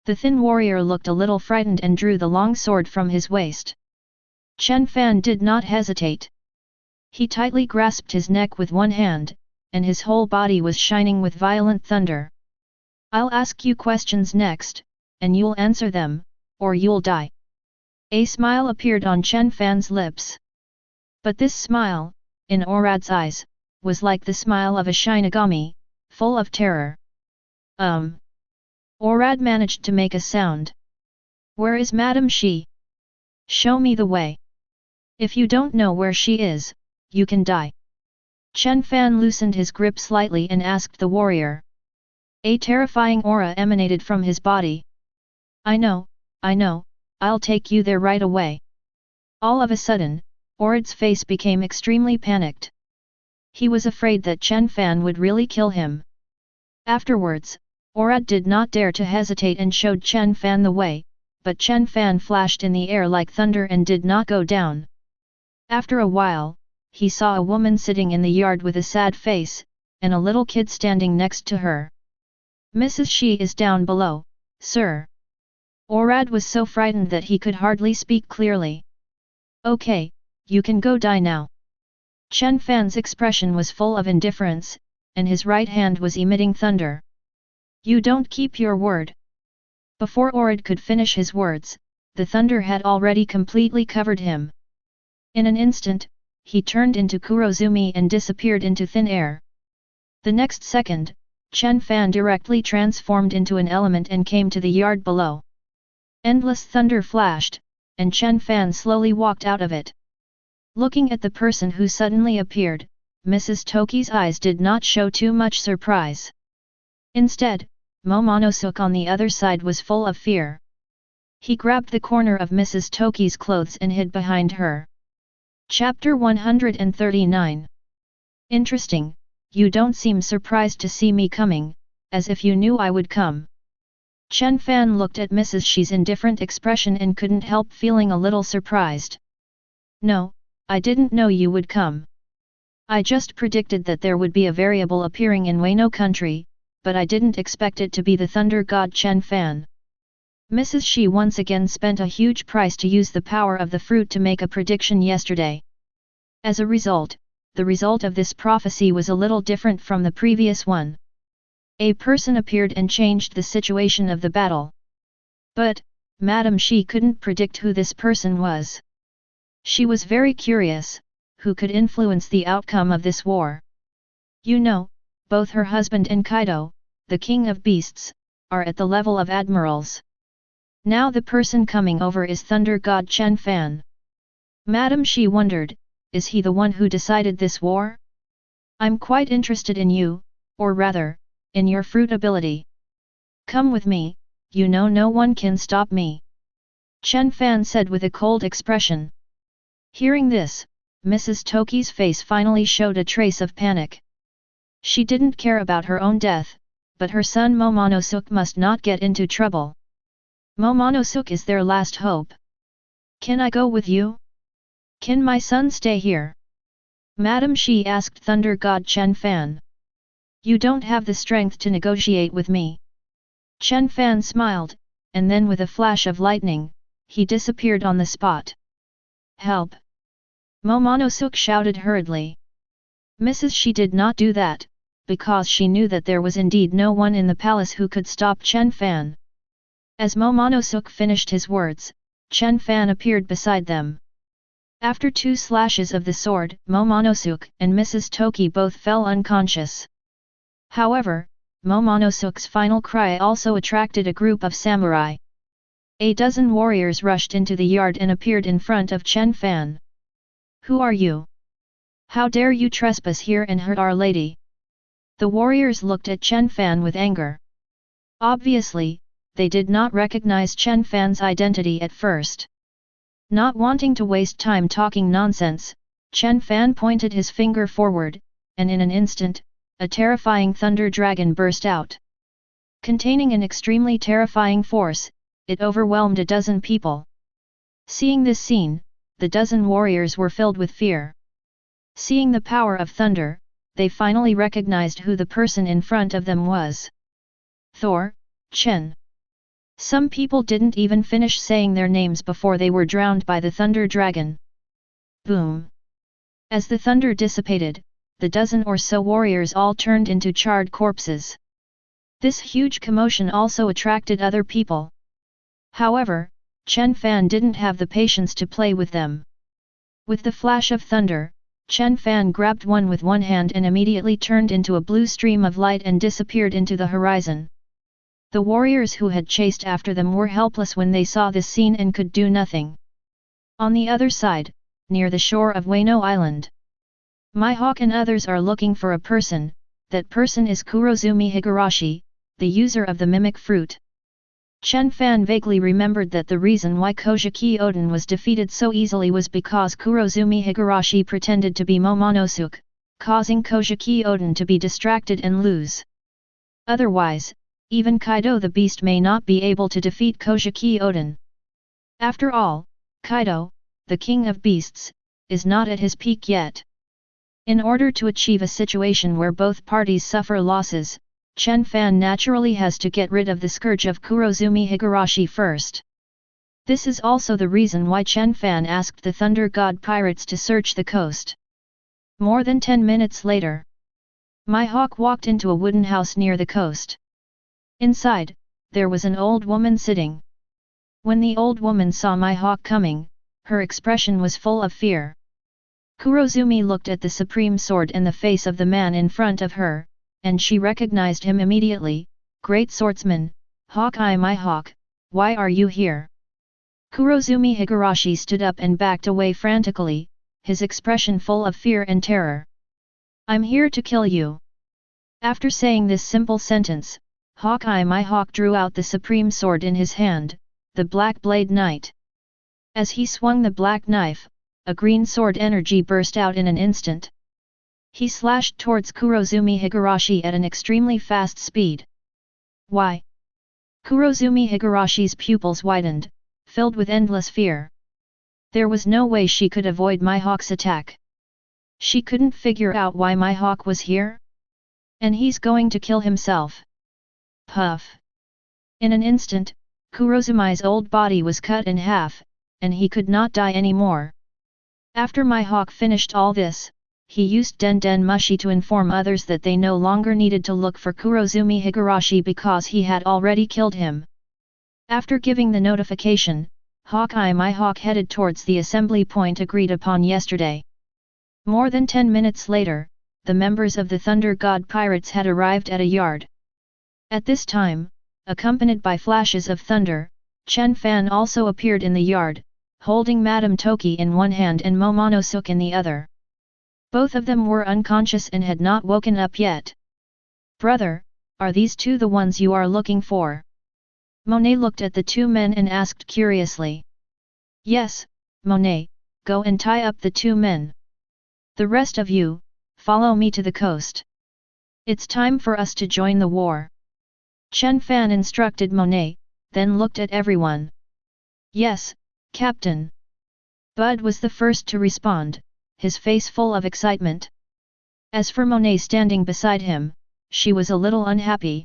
The thin warrior looked a little frightened and drew the long sword from his waist. Chen Fan did not hesitate. He tightly grasped his neck with one hand, and his whole body was shining with violent thunder. "I'll ask you questions next, and you'll answer them, or you'll die." A smile appeared on Chen Fan's lips. But this smile, in Orad's eyes, was like the smile of a Shinigami, full of terror. Orad managed to make a sound. "Where is Madam Shi? Show me the way. If you don't know where she is, you can die." Chen Fan loosened his grip slightly and asked the warrior. A terrifying aura emanated from his body. I know, I'll take you there right away." All of a sudden, Orad's face became extremely panicked. He was afraid that Chen Fan would really kill him. Afterwards, Orad did not dare to hesitate and showed Chen Fan the way, but Chen Fan flashed in the air like thunder and did not go down. After a while, he saw a woman sitting in the yard with a sad face, and a little kid standing next to her. "Mrs. Shi is down below, sir." Orad was so frightened that he could hardly speak clearly. "Okay, you can go die now." Chen Fan's expression was full of indifference, and his right hand was emitting thunder. "You don't keep your word." Before Orad could finish his words, the thunder had already completely covered him. In an instant, he turned into Kurozumi and disappeared into thin air. The next second, Chen Fan directly transformed into an element and came to the yard below. Endless thunder flashed, and Chen Fan slowly walked out of it. Looking at the person who suddenly appeared, Mrs. Toki's eyes did not show too much surprise. Instead, Momonosuke on the other side was full of fear. He grabbed the corner of Mrs. Toki's clothes and hid behind her. Chapter 139. Interesting, you don't seem surprised to see me coming, as if you knew I would come. Chen Fan looked at Mrs. Shi's indifferent expression and couldn't help feeling a little surprised. "No, I didn't know you would come. I just predicted that there would be a variable appearing in Wano country, but I didn't expect it to be the thunder god Chen Fan." Mrs. Shi once again spent a huge price to use the power of the fruit to make a prediction yesterday. As a result, the result of this prophecy was a little different from the previous one. A person appeared and changed the situation of the battle. But, Madam Shi couldn't predict who this person was. She was very curious, who could influence the outcome of this war. You know, both her husband and Kaido, the king of beasts, are at the level of admirals. Now the person coming over is Thunder God Chen Fan. Madam Shi wondered, is he the one who decided this war? I'm quite interested in you, or rather, in your fruit ability. Come with me, you know no one can stop me," Chen Fan said with a cold expression. Hearing this, Mrs. Toki's face finally showed a trace of panic. She didn't care about her own death, but her son Momonosuke must not get into trouble. Momonosuke is their last hope. "Can I go with you? Can my son stay here?" Madam, she asked Thunder God Chen Fan. "You don't have the strength to negotiate with me." Chen Fan smiled, and then with a flash of lightning, he disappeared on the spot. "Help!" Momonosuke shouted hurriedly. Mrs. She did not do that, because she knew that there was indeed no one in the palace who could stop Chen Fan. As Momonosuke finished his words, Chen Fan appeared beside them. After 2 slashes of the sword, Momonosuke and Mrs. Toki both fell unconscious. However, Momonosuke's final cry also attracted a group of samurai. A dozen warriors rushed into the yard and appeared in front of Chen Fan. "Who are you? How dare you trespass here and hurt our lady?" The warriors looked at Chen Fan with anger. Obviously, they did not recognize Chen Fan's identity at first. Not wanting to waste time talking nonsense, Chen Fan pointed his finger forward, and in an instant, a terrifying thunder dragon burst out. Containing an extremely terrifying force, it overwhelmed a dozen people. Seeing this scene, the dozen warriors were filled with fear. Seeing the power of thunder, they finally recognized who the person in front of them was. Thor, Chen. Some people didn't even finish saying their names before they were drowned by the thunder dragon. Boom! As the thunder dissipated, the dozen or so warriors all turned into charred corpses. This huge commotion also attracted other people. However, Chen Fan didn't have the patience to play with them. With the flash of thunder, Chen Fan grabbed one with one hand and immediately turned into a blue stream of light and disappeared into the horizon. The warriors who had chased after them were helpless when they saw this scene and could do nothing. On the other side, near the shore of Wano Island, Mihawk and others are looking for a person. That person is Kurozumi Higurashi, the user of the mimic fruit. Chen Fan vaguely remembered that the reason why Kojiki Oden was defeated so easily was because Kurozumi Higurashi pretended to be Momonosuke, causing Kojiki Oden to be distracted and lose. Otherwise, even Kaido the Beast may not be able to defeat Kojiki Oden. After all, Kaido, the king of beasts, is not at his peak yet. In order to achieve a situation where both parties suffer losses, Chen Fan naturally has to get rid of the scourge of Kurozumi Higurashi first. This is also the reason why Chen Fan asked the Thunder God pirates to search the coast. More than 10 minutes later, Mihawk walked into a wooden house near the coast. Inside, there was an old woman sitting. When the old woman saw Mihawk coming, her expression was full of fear. Kurozumi looked at the supreme sword and the face of the man in front of her, and she recognized him immediately. "Great swordsman, Hawkeye Mihawk, why are you here?" Kurozumi Higurashi stood up and backed away frantically, his expression full of fear and terror. "I'm here to kill you." After saying this simple sentence, Hawkeye Mihawk drew out the supreme sword in his hand, the Black Blade Knight. As he swung the black knife, a green sword energy burst out in an instant. He slashed towards Kurozumi Higurashi at an extremely fast speed. Why? Kurozumi Higurashi's pupils widened, filled with endless fear. There was no way she could avoid Mihawk's attack. She couldn't figure out why Mihawk was here. And he's going to kill himself. Puff! In an instant, Kurozumi's old body was cut in half, and he could not die anymore. After Mihawk finished all this, he used Den Den Mushi to inform others that they no longer needed to look for Kurozumi Higurashi because he had already killed him. After giving the notification, Hawkeye Mihawk headed towards the assembly point agreed upon yesterday. More than 10 minutes later, the members of the Thunder God Pirates had arrived at a yard. At this time, accompanied by flashes of thunder, Chen Fan also appeared in the yard, holding Madame Toki in one hand and Momonosuke in the other. Both of them were unconscious and had not woken up yet. "Brother, are these two the ones you are looking for?" Monet looked at the two men and asked curiously. Yes, Monet, go and tie up the two men. The rest of you, follow me to the coast. It's time for us to join the war. Chen Fan instructed Monet, then looked at everyone. Yes, Captain. Bud was the first to respond, his face full of excitement. As for Monet standing beside him, she was a little unhappy.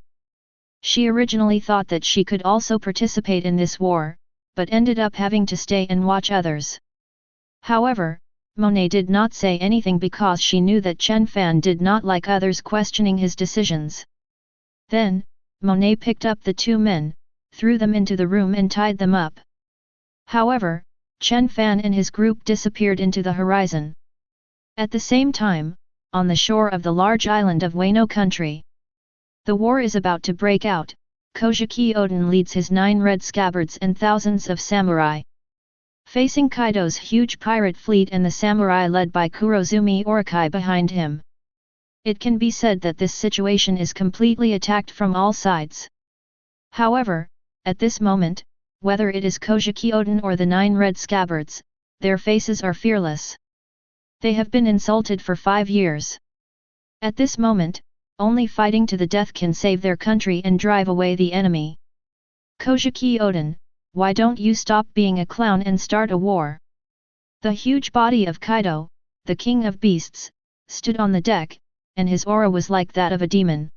She originally thought that she could also participate in this war, but ended up having to stay and watch others. However, Monet did not say anything because she knew that Chen Fan did not like others questioning his decisions. Then, Monet picked up the two men, threw them into the room and tied them up. However, Chen Fan and his group disappeared into the horizon. At the same time, on the shore of the large island of Wano country, the war is about to break out. Kojiki Oden leads his 9 red scabbards and thousands of samurai, facing Kaido's huge pirate fleet and the samurai led by Kurozumi Orokai behind him. It can be said that this situation is completely attacked from all sides. However, at this moment, whether it is Kojiki Oden or the 9 red scabbards, their faces are fearless. They have been insulted for 5 years. At this moment, only fighting to the death can save their country and drive away the enemy. Kojiki Oden, why don't you stop being a clown and start a war? The huge body of Kaido, the king of beasts, stood on the deck, and his aura was like that of a demon.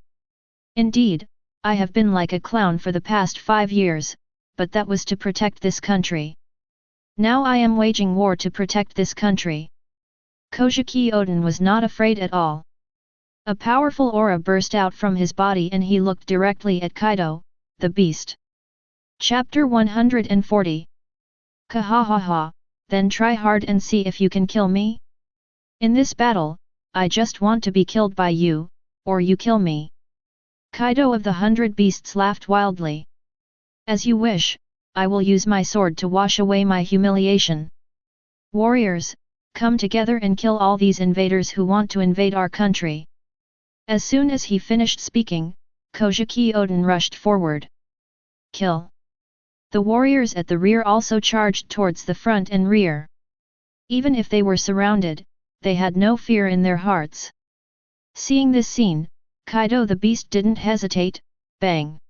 Indeed, I have been like a clown for the past 5 years, but that was to protect this country. Now I am waging war to protect this country. Kojiki Oden was not afraid at all. A powerful aura burst out from his body and he looked directly at Kaido, the beast. Chapter 140. Kahahaha, then try hard and see if you can kill me? In this battle, I just want to be killed by you, or you kill me. Kaido of the 100 Beasts laughed wildly. As you wish, I will use my sword to wash away my humiliation. Warriors, come together and kill all these invaders who want to invade our country. As soon as he finished speaking, Kojiki Oden rushed forward. Kill! The warriors at the rear also charged towards the front and rear. Even if they were surrounded, they had no fear in their hearts. Seeing this scene, Kaido the beast didn't hesitate, bang!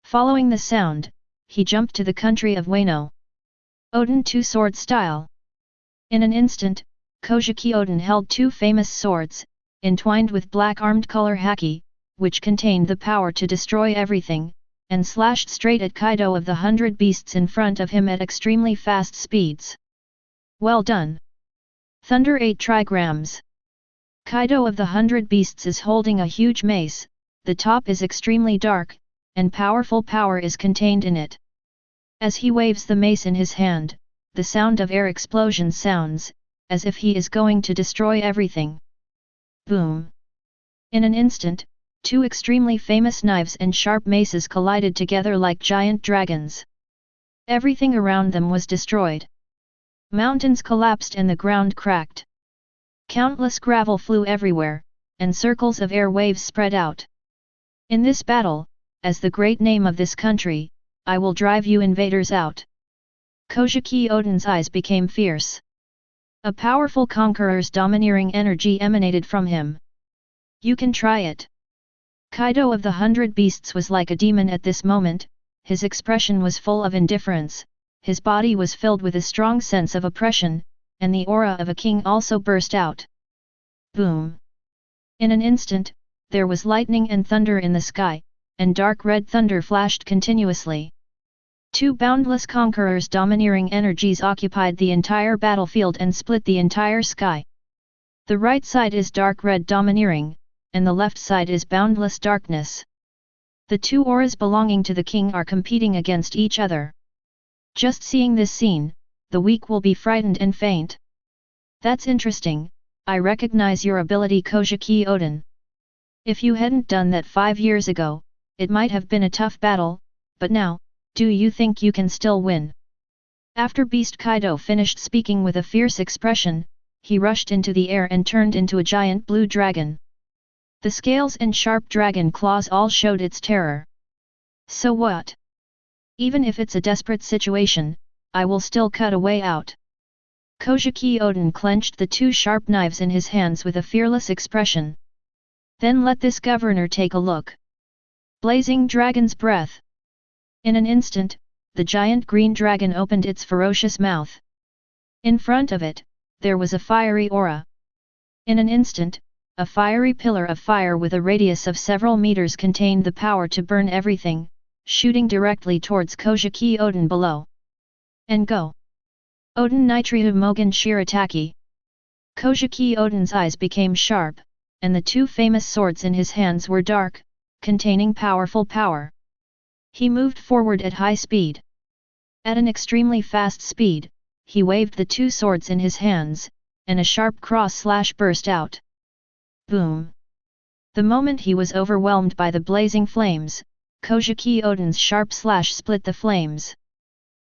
Following the sound, he jumped to the country of Wano. Oden two-sword style. In an instant, Kojiki Oden held 2 famous swords, entwined with black-armed color haki, which contained the power to destroy everything, and slashed straight at Kaido of the 100 Beasts in front of him at extremely fast speeds. Well done! Thunder 8 trigrams. Kaido of the 100 Beasts is holding a huge mace, the top is extremely dark, and powerful power is contained in it. As he waves the mace in his hand, the sound of air explosion sounds, as if he is going to destroy everything. Boom! In an instant, 2 extremely famous knives and sharp maces collided together like giant dragons. Everything around them was destroyed. Mountains collapsed and the ground cracked. Countless gravel flew everywhere, and circles of air waves spread out. In this battle, as the great name of this country, I will drive you invaders out. Kojiki Oden's eyes became fierce. A powerful conqueror's domineering energy emanated from him. You can try it. Kaido of the 100 Beasts was like a demon at this moment, his expression was full of indifference, his body was filled with a strong sense of oppression, and the aura of a king also burst out. Boom! In an instant, there was lightning and thunder in the sky, and dark red thunder flashed continuously. 2 boundless conquerors' domineering energies occupied the entire battlefield and split the entire sky. The right side is dark red domineering, and the left side is boundless darkness. The 2 auras belonging to the king are competing against each other. Just seeing this scene, the weak will be frightened and faint. That's interesting, I recognize your ability, Kojiki Oden. If you hadn't done that 5 years ago, it might have been a tough battle, but now, do you think you can still win? After Beast Kaido finished speaking with a fierce expression, he rushed into the air and turned into a giant blue dragon. The scales and sharp dragon claws all showed its terror. So what? Even if it's a desperate situation, I will still cut a way out. Kojiki Odin clenched the two sharp knives in his hands with a fearless expression. Then let this governor take a look. Blazing Dragon's Breath. In an instant, the giant green dragon opened its ferocious mouth. In front of it, there was a fiery aura. In an instant, a fiery pillar of fire with a radius of several meters contained the power to burn everything, shooting directly towards Kojiki Odin below. And go! Odin Nitrihu Mogen Shirataki. Kojiki Odin's eyes became sharp, and the two famous swords in his hands were dark, containing powerful power. He moved forward at high speed. At an extremely fast speed, he waved the two swords in his hands, and a sharp cross-slash burst out. Boom! The moment he was overwhelmed by the blazing flames, Kojiki Odin's sharp slash split the flames.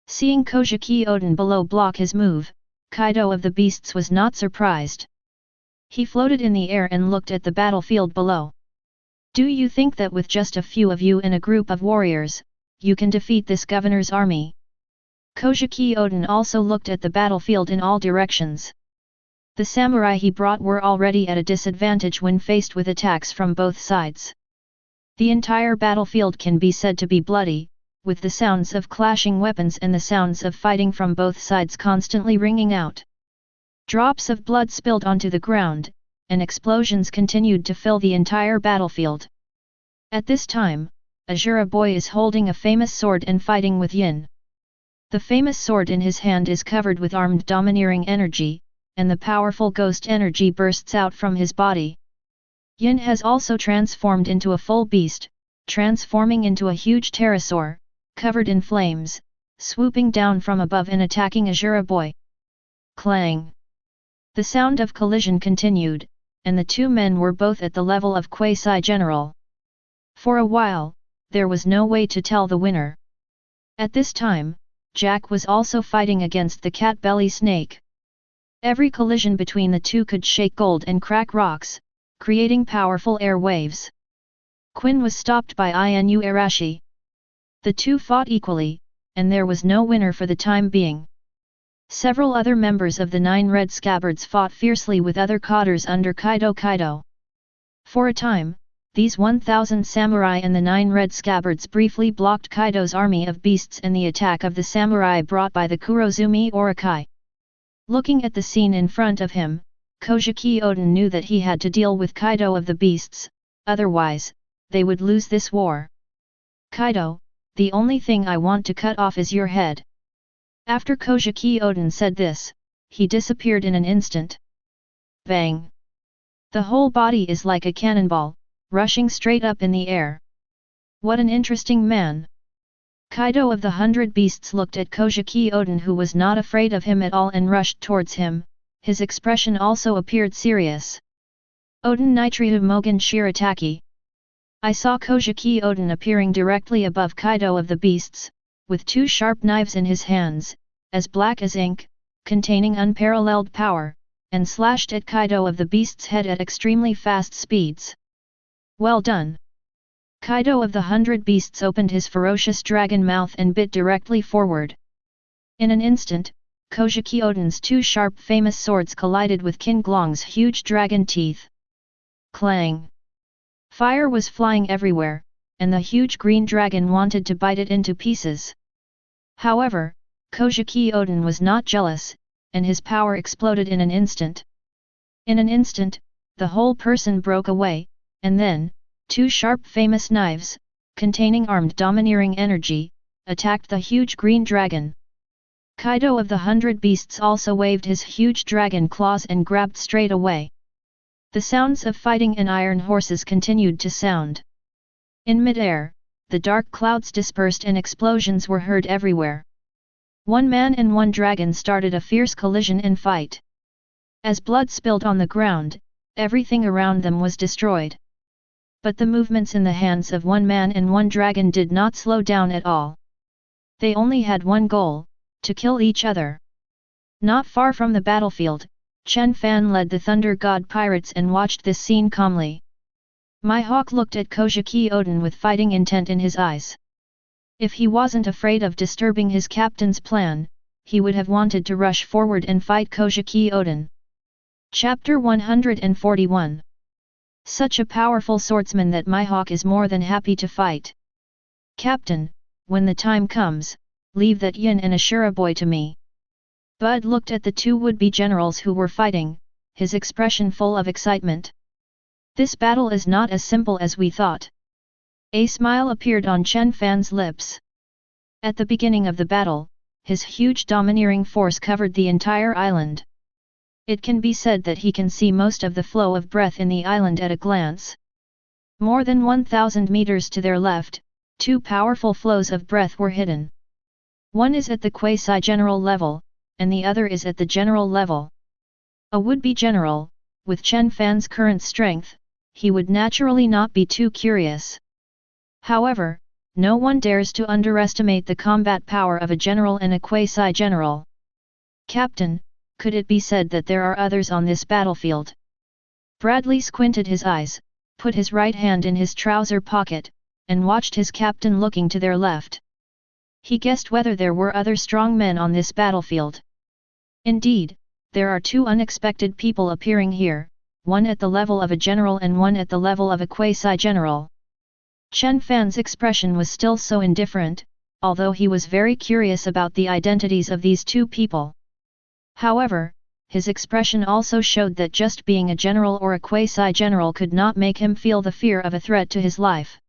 Seeing Kojiki Odin below block his move, Kaido of the Beasts was not surprised. He floated in the air and looked at the battlefield below. Do you think that with just a few of you and a group of warriors, you can defeat this governor's army? Kojiki Odin also looked at the battlefield in all directions. The samurai he brought were already at a disadvantage when faced with attacks from both sides. The entire battlefield can be said to be bloody, with the sounds of clashing weapons and the sounds of fighting from both sides constantly ringing out. Drops of blood spilled onto the ground, and explosions continued to fill the entire battlefield. At this time, Azura Boy is holding a famous sword and fighting with Yin. The famous sword in his hand is covered with armed domineering energy, and the powerful ghost energy bursts out from his body. Yin has also transformed into a full beast, transforming into a huge pterosaur, covered in flames, swooping down from above and attacking Azura Boy. Clang! The sound of collision continued, and the two men were both at the level of quasi-general. For a while, there was no way to tell the winner. At this time, Jack was also fighting against the cat-belly snake. Every collision between the two could shake gold and crack rocks, creating powerful air waves. Quinn was stopped by Inu Arashi. The two fought equally, and there was no winner for the time being. Several other members of the 9 Red Scabbards fought fiercely with other cotters under Kaido. For a time, these 1,000 samurai and the 9 Red Scabbards briefly blocked Kaido's army of beasts and the attack of the samurai brought by the Kurozumi Orakai. Looking at the scene in front of him, Kojiki Odin knew that he had to deal with Kaido of the Beasts, otherwise, they would lose this war. Kaido, the only thing I want to cut off is your head. After Kojiki Odin said this, he disappeared in an instant. Bang! The whole body is like a cannonball, rushing straight up in the air. What an interesting man! Kaido of the 100 Beasts looked at Kojiki Odin, who was not afraid of him at all, and rushed towards him. His expression also appeared serious. Odin Nitrihu Mogen Shirataki. I saw Kojiki Odin appearing directly above Kaido of the Beasts, with two sharp knives in his hands, as black as ink, containing unparalleled power, and slashed at Kaido of the Beast's head at extremely fast speeds. Well done! Kaido of the 100 Beasts opened his ferocious dragon mouth and bit directly forward. In an instant, Kojiki Odin's two sharp famous swords collided with King Glong's huge dragon teeth. Clang! Fire was flying everywhere, and the huge green dragon wanted to bite it into pieces. However, Kojiki Odin was not jealous, and his power exploded in an instant. In an instant, the whole person broke away, and then, two sharp famous knives, containing armed domineering energy, attacked the huge green dragon. Kaido of the 100 Beasts also waved his huge dragon claws and grabbed straight away. The sounds of fighting and iron horses continued to sound. In mid-air, the dark clouds dispersed and explosions were heard everywhere. One man and one dragon started a fierce collision and fight. As blood spilled on the ground, everything around them was destroyed. But the movements in the hands of one man and one dragon did not slow down at all. They only had one goal: to kill each other. Not far from the battlefield, Chen Fan led the Thunder God pirates and watched this scene calmly. Mihawk looked at Kojiki Odin with fighting intent in his eyes. If he wasn't afraid of disturbing his captain's plan, he would have wanted to rush forward and fight Kojiki Oden. Chapter 141. Such a powerful swordsman that my hawk is more than happy to fight. Captain, when the time comes, leave that yin and Ashura boy to me. Bud looked at the two would-be generals who were fighting, his expression full of excitement. This battle is not as simple as we thought. A smile appeared on Chen Fan's lips. At the beginning of the battle, his huge domineering force covered the entire island. It can be said that he can see most of the flow of breath in the island at a glance. More than 1,000 meters to their left, two powerful flows of breath were hidden. One is at the quasi-general level, and the other is at the general level. A would-be general, with Chen Fan's current strength, he would naturally not be too curious. However, no one dares to underestimate the combat power of a general and a quasi-general. Captain, could it be said that there are others on this battlefield? Bradley squinted his eyes, put his right hand in his trouser pocket, and watched his captain looking to their left. He guessed whether there were other strong men on this battlefield. Indeed, there are two unexpected people appearing here, one at the level of a general and one at the level of a quasi-general. Chen Fan's expression was still so indifferent, although he was very curious about the identities of these two people. However, his expression also showed that just being a general or a quasi-general could not make him feel the fear of a threat to his life.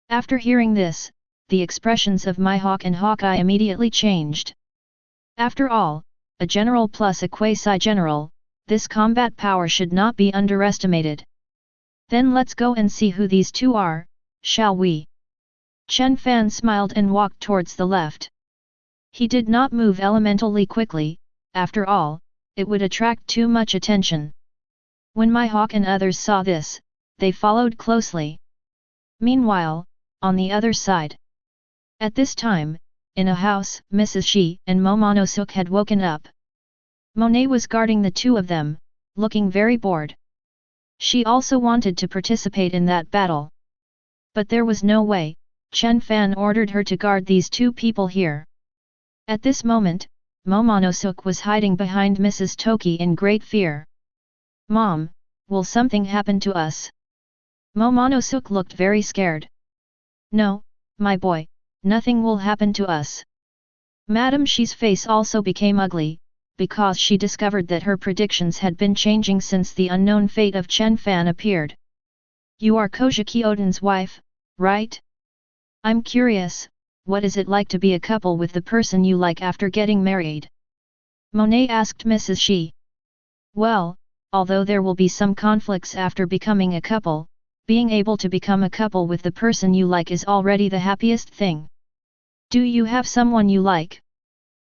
After hearing this, the expressions of Mihawk and Hawkeye immediately changed. After all, a general plus a quasi-general, this combat power should not be underestimated. Then let's go and see who these two are, shall we? Chen Fan smiled and walked towards the left. He did not move elementally quickly, after all, it would attract too much attention. When Mihawk and others saw this, they followed closely. Meanwhile, on the other side. At this time, in a house, Mrs. Shi and Momonosuke had woken up. Monet was guarding the two of them, looking very bored. She also wanted to participate in that battle. But there was no way, Chen Fan ordered her to guard these two people here. At this moment, Momonosuke was hiding behind Mrs. Toki in great fear. "Mom, will something happen to us?" Momonosuke looked very scared. "No, my boy, nothing will happen to us." Madame Shi's face also became ugly, because she discovered that her predictions had been changing since the unknown fate of Chen Fan appeared. "You are Kojiki Oden's wife, right? I'm curious, what is it like to be a couple with the person you like after getting married?" Monet asked Mrs. Shi. "Well, although there will be some conflicts after becoming a couple, being able to become a couple with the person you like is already the happiest thing. Do you have someone you like?"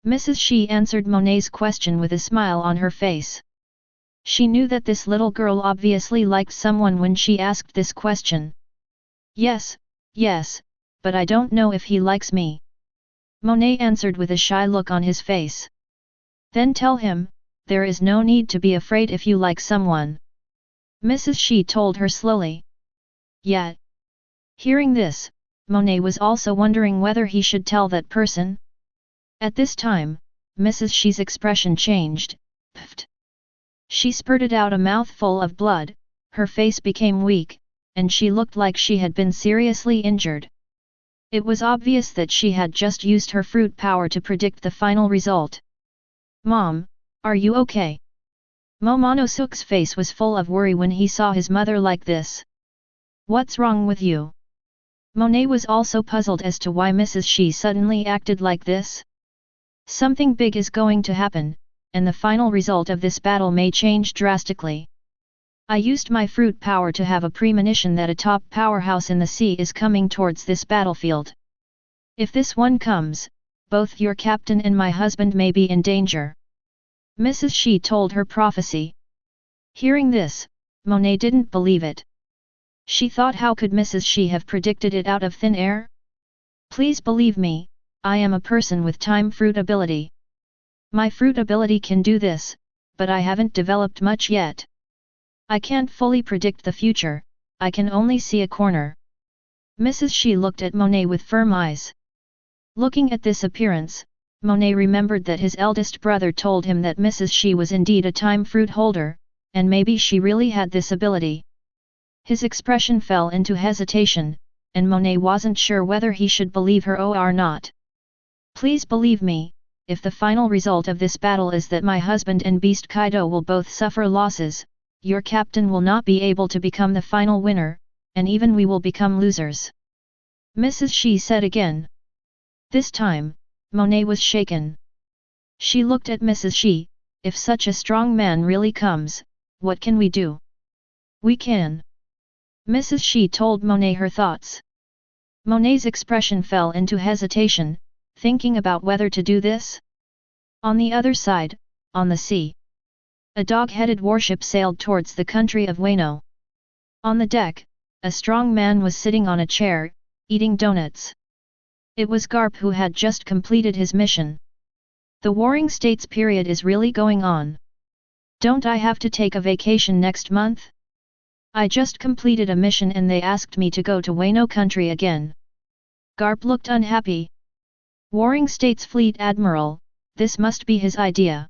Mrs. Shi answered Monet's question with a smile on her face. She knew that this little girl obviously liked someone when she asked this question. Yes, but I don't know if he likes me." Monet answered with a shy look on his face. "Then tell him, there is no need to be afraid if you like someone," Mrs. Shi told her slowly. Yet, hearing this, Monet was also wondering whether he should tell that person. At this time, Mrs. Shi's expression changed. Pfft. She spurted out a mouthful of blood, her face became weak, and she looked like she had been seriously injured. It was obvious that she had just used her fruit power to predict the final result. "Mom, are you okay?" Momonosuke's face was full of worry when he saw his mother like this. "What's wrong with you?" Monet was also puzzled as to why Mrs. Shi suddenly acted like this. Something big is going to happen, and the final result of this battle may change drastically. I used my fruit power to have a premonition that a top powerhouse in the sea is coming towards this battlefield. If this one comes, both your captain and my husband may be in danger. Mrs. Shi told her prophecy. Hearing this, Monet didn't believe it. She thought, how could Mrs. Shi have predicted it out of thin air? "Please believe me, I am a person with time fruit ability. My fruit ability can do this, but I haven't developed much yet. I can't fully predict the future, I can only see a corner." Mrs. Shi looked at Monet with firm eyes. Looking at this appearance, Monet remembered that his eldest brother told him that Mrs. She was indeed a time fruit holder, and maybe she really had this ability. His expression fell into hesitation, and Monet wasn't sure whether he should believe her or not. Please believe me, if the final result of this battle is that my husband and Beast Kaido will both suffer losses, your captain will not be able to become the final winner, and even we will become losers. Mrs. She said again. This time, Monet was shaken. She looked at Mrs. She. If such a strong man really comes, what can we do? We can. Mrs. She told Monet her thoughts. Monet's expression fell into hesitation, thinking about whether to do this. On the other side, on the sea, a dog-headed warship sailed towards the country of Wano. On the deck, a strong man was sitting on a chair, eating donuts. It was Garp who had just completed his mission. The Warring States period is really going on. Don't I have to take a vacation next month? I just completed a mission and they asked me to go to Wano country again. Garp looked unhappy. Warring States Fleet Admiral, this must be his idea.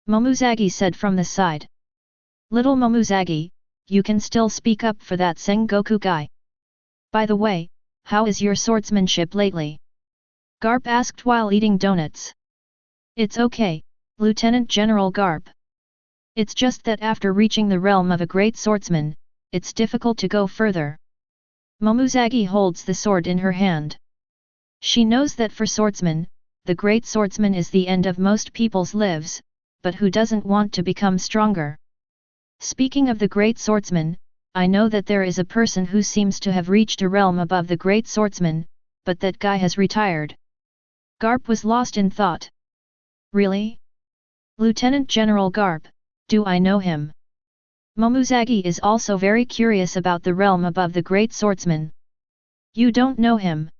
Momonosuke said from the side. Little Momonosuke, you can still speak up for that Sengoku guy. By the way, how is your swordsmanship lately? Garp asked while eating donuts. It's okay, Lieutenant General Garp. It's just that after reaching the realm of a great swordsman, it's difficult to go further. Momonosuke holds the sword in her hand. She knows that for swordsmen, the great swordsman is the end of most people's lives, but who doesn't want to become stronger? Speaking of the great swordsman, I know that there is a person who seems to have reached a realm above the great swordsman, but that guy has retired. Garp was lost in thought. Really? Lieutenant General Garp, do I know him? Momonosuke is also very curious about the realm above the great swordsman. You don't know him.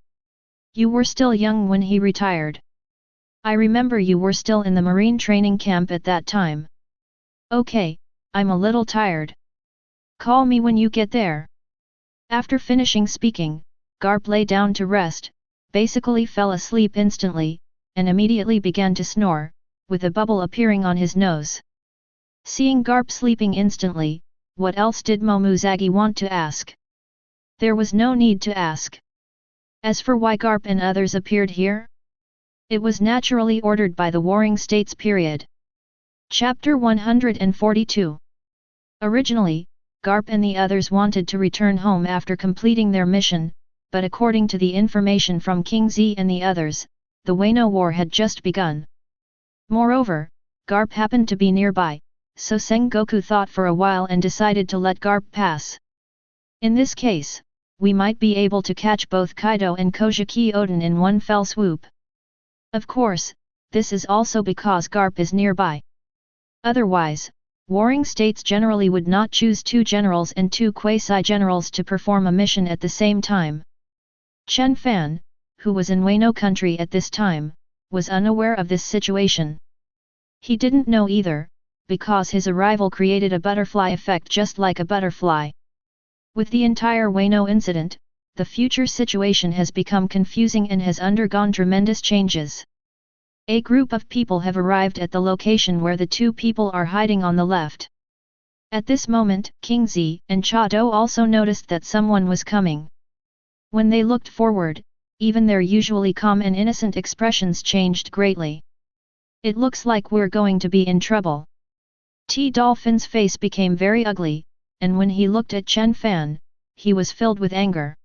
You were still young when he retired. I remember you were still in the Marine training camp at that time. Okay, I'm a little tired. Call me when you get there. After finishing speaking, Garp lay down to rest, basically fell asleep instantly, and immediately began to snore, with a bubble appearing on his nose. Seeing Garp sleeping instantly, what else did Momonosuke want to ask? There was no need to ask. As for why Garp and others appeared here? It was naturally ordered by the Warring States period. Chapter 142. Originally, Garp and the others wanted to return home after completing their mission, but according to the information from King Z and the others, the Wano War had just begun. Moreover, Garp happened to be nearby, so Sengoku thought for a while and decided to let Garp pass. In this case, we might be able to catch both Kaido and Kojiki Oden in one fell swoop. Of course, this is also because Garp is nearby. Otherwise, Warring States generally would not choose 2 generals and 2 quasi-generals to perform a mission at the same time. Chen Fan, who was in Wano country at this time, was unaware of this situation. He didn't know either, because his arrival created a butterfly effect just like a butterfly. With the entire Wano incident, the future situation has become confusing and has undergone tremendous changes. A group of people have arrived at the location where the 2 people are hiding on the left. At this moment, King Z and Chado also noticed that someone was coming. When they looked forward, even their usually calm and innocent expressions changed greatly. It looks like we're going to be in trouble. T-Dolphin's face became very ugly, and when he looked at Chen Fan, he was filled with anger.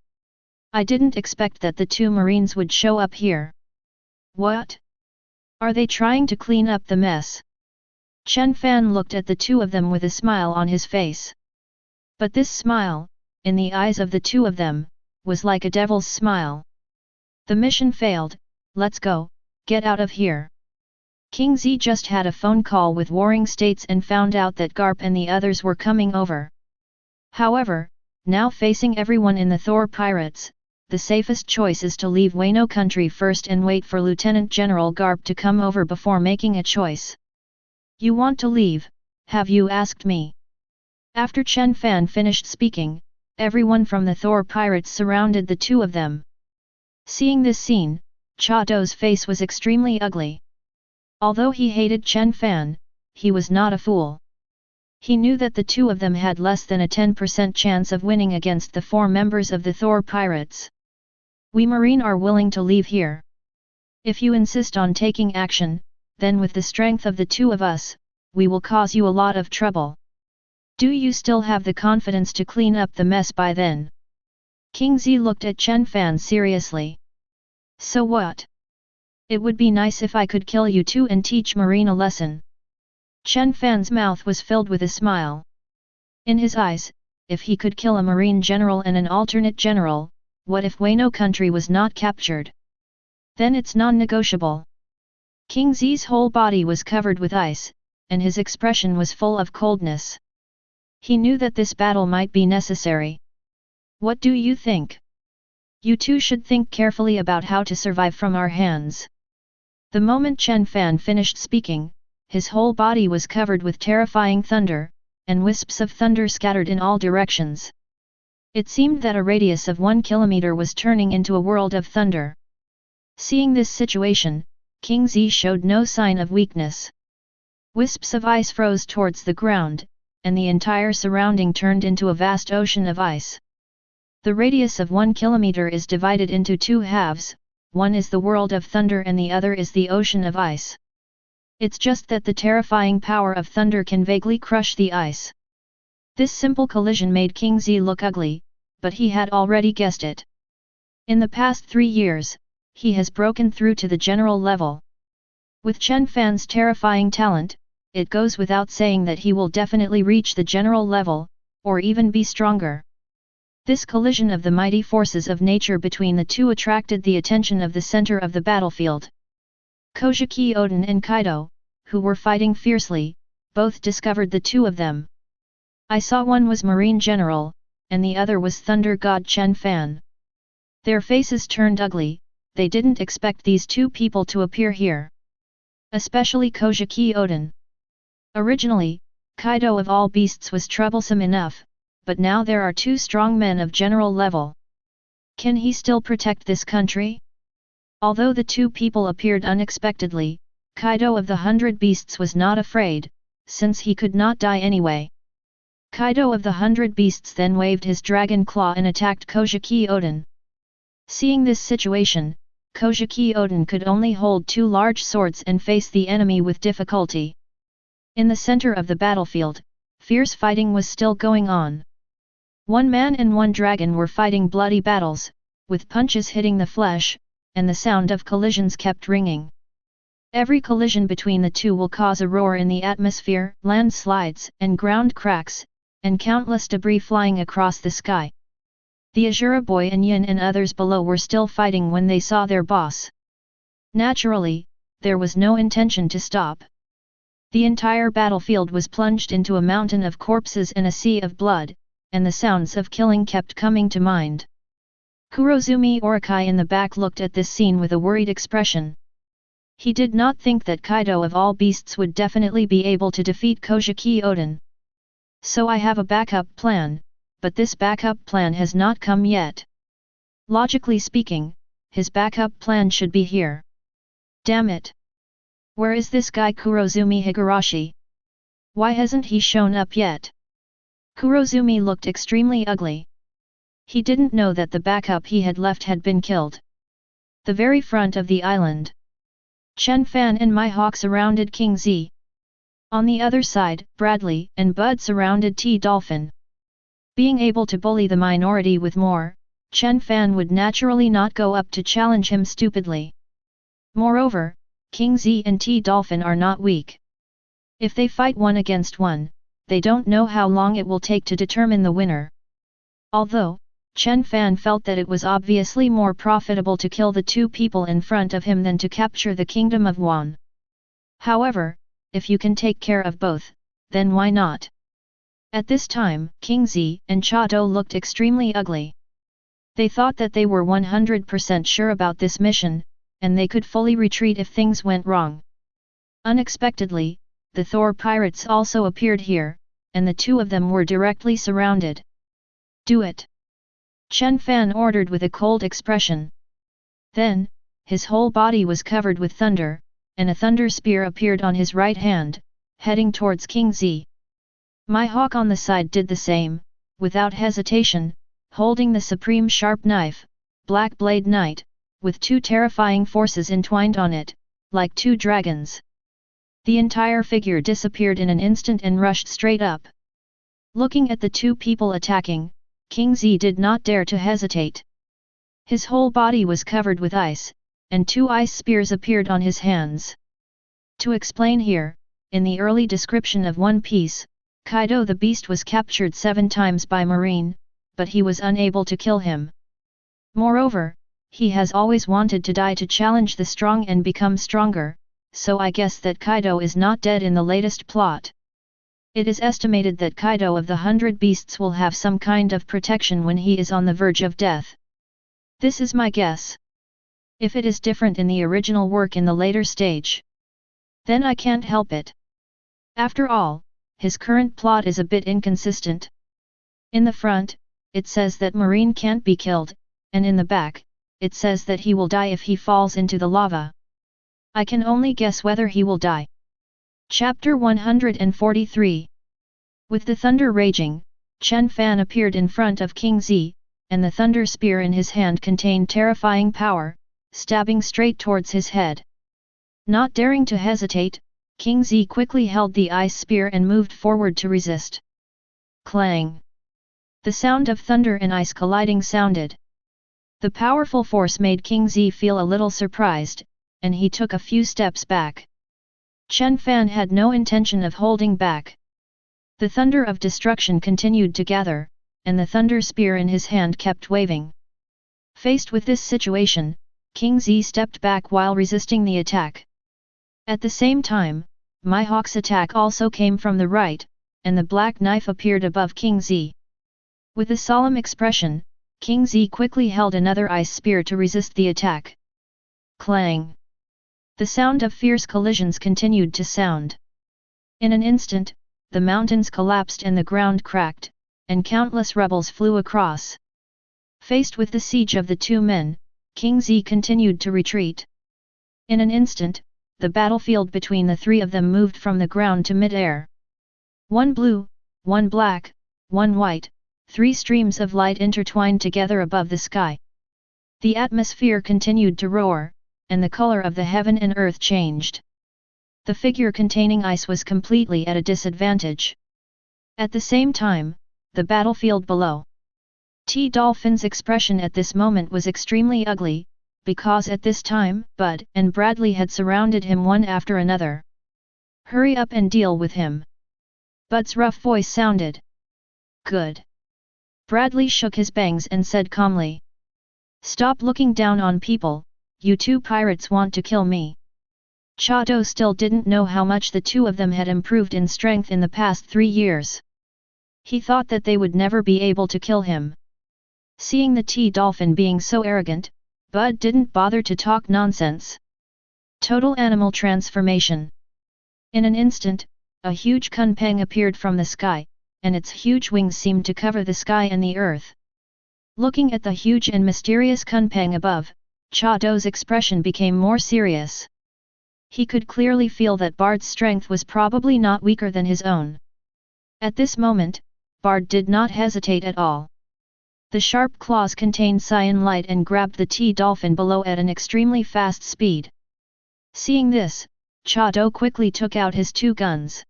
I didn't expect that the 2 Marines would show up here. What? Are they trying to clean up the mess? Chen Fan looked at the 2 of them with a smile on his face. But this smile, in the eyes of the 2 of them, was like a devil's smile. The mission failed, let's go, get out of here. King Z just had a phone call with Warring States and found out that Garp and the others were coming over. However, now facing everyone in the Thor Pirates, the safest choice is to leave Wano country first and wait for Lieutenant General Garp to come over before making a choice. You want to leave, have you asked me? After Chen Fan finished speaking, everyone from the Thor Pirates surrounded the 2 of them. Seeing this scene, Cha Dou's face was extremely ugly. Although he hated Chen Fan, he was not a fool. He knew that the two of them had less than a 10% chance of winning against the 4 members of the Thor Pirates. We Marine are willing to leave here. If you insist on taking action, then with the strength of the two of us, we will cause you a lot of trouble. Do you still have the confidence to clean up the mess by then? King Zi looked at Chen Fan seriously. So what? It would be nice if I could kill you too and teach Marine a lesson. Chen Fan's mouth was filled with a smile. In his eyes, if he could kill a Marine general and an alternate general, what if Wano country was not captured? Then it's non-negotiable. King Zi's whole body was covered with ice, and his expression was full of coldness. He knew that this battle might be necessary. What do you think? You two should think carefully about how to survive from our hands. The moment Chen Fan finished speaking, his whole body was covered with terrifying thunder, and wisps of thunder scattered in all directions. It seemed that a radius of 1 kilometer was turning into a world of thunder. Seeing this situation, King Zi showed no sign of weakness. Wisps of ice froze towards the ground, and the entire surrounding turned into a vast ocean of ice. The radius of 1 kilometer is divided into 2 halves, one is the world of thunder and the other is the ocean of ice. It's just that the terrifying power of thunder can vaguely crush the ice. This simple collision made King Zi look ugly, but he had already guessed it. In the past 3 years, he has broken through to the general level. With Chen Fan's terrifying talent, it goes without saying that he will definitely reach the general level, or even be stronger. This collision of the mighty forces of nature between the two attracted the attention of the center of the battlefield. Kojiki Oden and Kaido, who were fighting fiercely, both discovered the two of them. I saw one was Marine General, and the other was Thunder God Chen Fan. Their faces turned ugly, they didn't expect these two people to appear here. Especially Kojiki Oden. Originally, Kaido of all beasts was troublesome enough, but now there are 2 strong men of general level. Can he still protect this country? Although the 2 people appeared unexpectedly, Kaido of the 100 Beasts was not afraid, since he could not die anyway. Kaido of the 100 Beasts then waved his dragon claw and attacked Kojiki Oden. Seeing this situation, Kojiki Oden could only hold 2 large swords and face the enemy with difficulty. In the center of the battlefield, fierce fighting was still going on. 1 man and 1 dragon were fighting bloody battles, with punches hitting the flesh, and the sound of collisions kept ringing. Every collision between the two will cause a roar in the atmosphere, landslides, and ground cracks, and countless debris flying across the sky. The Azura Boy and Yin and others below were still fighting when they saw their boss. Naturally, there was no intention to stop. The entire battlefield was plunged into a mountain of corpses and a sea of blood, and the sounds of killing kept coming to mind. Kurozumi Orikai in the back looked at this scene with a worried expression. He did not think that Kaido of all beasts would definitely be able to defeat Kojiki Oden. So I have a backup plan, but this backup plan has not come yet. Logically speaking, his backup plan should be here. Damn it! Where is this guy Kurozumi Higurashi? Why hasn't he shown up yet? Kurozumi looked extremely ugly. He didn't know that the backup he had left had been killed. The very front of the island. Chen Fan and Mihawk surrounded King Zi. On the other side, Bradley and Bud surrounded T-Dolphin. Being able to bully the minority with more, Chen Fan would naturally not go up to challenge him stupidly. Moreover, King Zi and T-Dolphin are not weak. If they fight 1 against 1, they don't know how long it will take to determine the winner. Although, Chen Fan felt that it was obviously more profitable to kill the 2 people in front of him than to capture the kingdom of Wan. However, if you can take care of both, then why not? At this time, King Zi and Cha Dou looked extremely ugly. They thought that they were 100% sure about this mission, and they could fully retreat if things went wrong. Unexpectedly, the Thor pirates also appeared here, and the 2 of them were directly surrounded. Do it! Chen Fan ordered with a cold expression. Then, his whole body was covered with thunder, and a thunder spear appeared on his right hand, heading towards King Z. My hawk on the side did the same, without hesitation, holding the supreme sharp knife, Black Blade Knight, with two terrifying forces entwined on it, like two dragons. The entire figure disappeared in an instant and rushed straight up. Looking at the two people attacking, King Z did not dare to hesitate. His whole body was covered with ice, and two ice spears appeared on his hands. To explain here, in the early description of One Piece, Kaido the Beast was captured 7 times by Marine, but he was unable to kill him. Moreover, he has always wanted to die to challenge the strong and become stronger, so I guess that Kaido is not dead in the latest plot. It is estimated that Kaido of the 100 Beasts will have some kind of protection when he is on the verge of death. This is my guess. If it is different in the original work in the later stage, then I can't help it. After all, his current plot is a bit inconsistent. In the front, it says that Marine can't be killed, and in the back, it says that he will die if he falls into the lava. I can only guess whether he will die. Chapter 143. With the thunder raging, Chen Fan appeared in front of King Z, and the thunder spear in his hand contained terrifying power, stabbing straight towards his head. Not daring to hesitate, King Z quickly held the ice spear and moved forward to resist. Clang! The sound of thunder and ice colliding sounded. The powerful force made King Z feel a little surprised, and he took a few steps back. Chen Fan had no intention of holding back. The thunder of destruction continued to gather, and the thunder spear in his hand kept waving. Faced with this situation, King Z stepped back while resisting the attack. At the same time, Mihawk's attack also came from the right, and the black knife appeared above King Z. With a solemn expression, King Z quickly held another ice spear to resist the attack. Clang! The sound of fierce collisions continued to sound. In an instant, the mountains collapsed and the ground cracked, and countless rebels flew across. Faced with the siege of the two men, King Z continued to retreat. In an instant, the battlefield between the three of them moved from the ground to mid-air. One blue, one black, one white, 3 streams of light intertwined together above the sky. The atmosphere continued to roar, and the color of the heaven and earth changed. The figure containing ice was completely at a disadvantage. At the same time, the battlefield below. T-Dolphin's expression at this moment was extremely ugly, because at this time Bud and Bradley had surrounded him one after another. Hurry up and deal with him. Bud's rough voice sounded. Good. Bradley shook his bangs and said calmly. Stop looking down on people, you two pirates want to kill me. Chado still didn't know how much the two of them had improved in strength in the past 3 years. He thought that they would never be able to kill him. Seeing the T-Dolphin being so arrogant, Bud didn't bother to talk nonsense. Total animal transformation. In an instant, a huge kunpeng appeared from the sky, and its huge wings seemed to cover the sky and the earth. Looking at the huge and mysterious kunpeng above, Chado's expression became more serious. He could clearly feel that Bard's strength was probably not weaker than his own. At this moment, Bard did not hesitate at all. The sharp claws contained cyan light and grabbed the T-Dolphin below at an extremely fast speed. Seeing this, Chado quickly took out his 2 guns.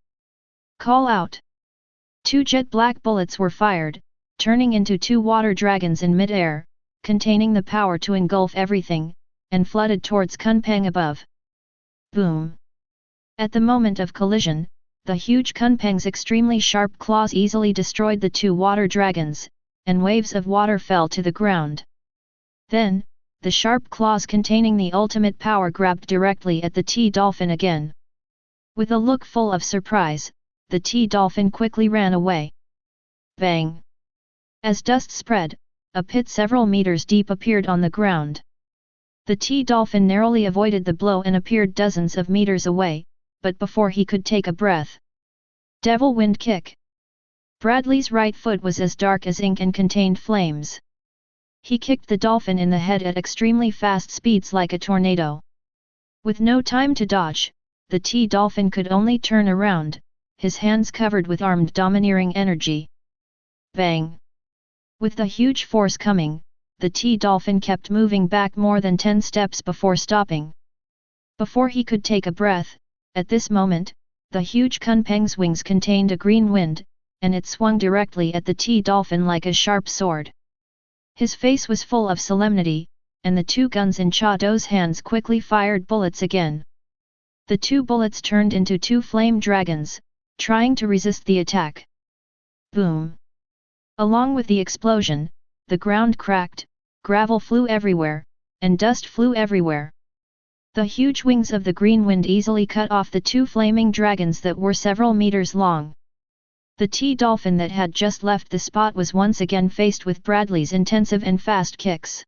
Call out! 2 jet black bullets were fired, turning into 2 water dragons in mid-air, containing the power to engulf everything, and flooded towards kunpeng above. Boom! At the moment of collision, the huge kunpeng's extremely sharp claws easily destroyed the 2 water dragons, and waves of water fell to the ground. Then, the sharp claws containing the ultimate power grabbed directly at the T-Dolphin again. With a look full of surprise, the T-Dolphin quickly ran away. Bang! As dust spread, a pit several meters deep appeared on the ground. The T-Dolphin narrowly avoided the blow and appeared dozens of meters away, but before he could take a breath. Devil Wind Kick! Bradley's right foot was as dark as ink and contained flames. He kicked the dolphin in the head at extremely fast speeds like a tornado. With no time to dodge, the T-dolphin could only turn around, his hands covered with armed domineering energy. Bang! With the huge force coming, the T-dolphin kept moving back more than 10 steps before stopping. Before he could take a breath, at this moment, the huge Kunpeng's wings contained a green wind, and it swung directly at the T-dolphin like a sharp sword. His face was full of solemnity, and the two guns in Cha Do's hands quickly fired bullets again. The two bullets turned into two flame dragons, trying to resist the attack. Boom! Along with the explosion, the ground cracked, gravel flew everywhere, and dust flew everywhere. The huge wings of the green wind easily cut off the two flaming dragons that were several meters long. The T-dolphin that had just left the spot was once again faced with Bradley's intensive and fast kicks.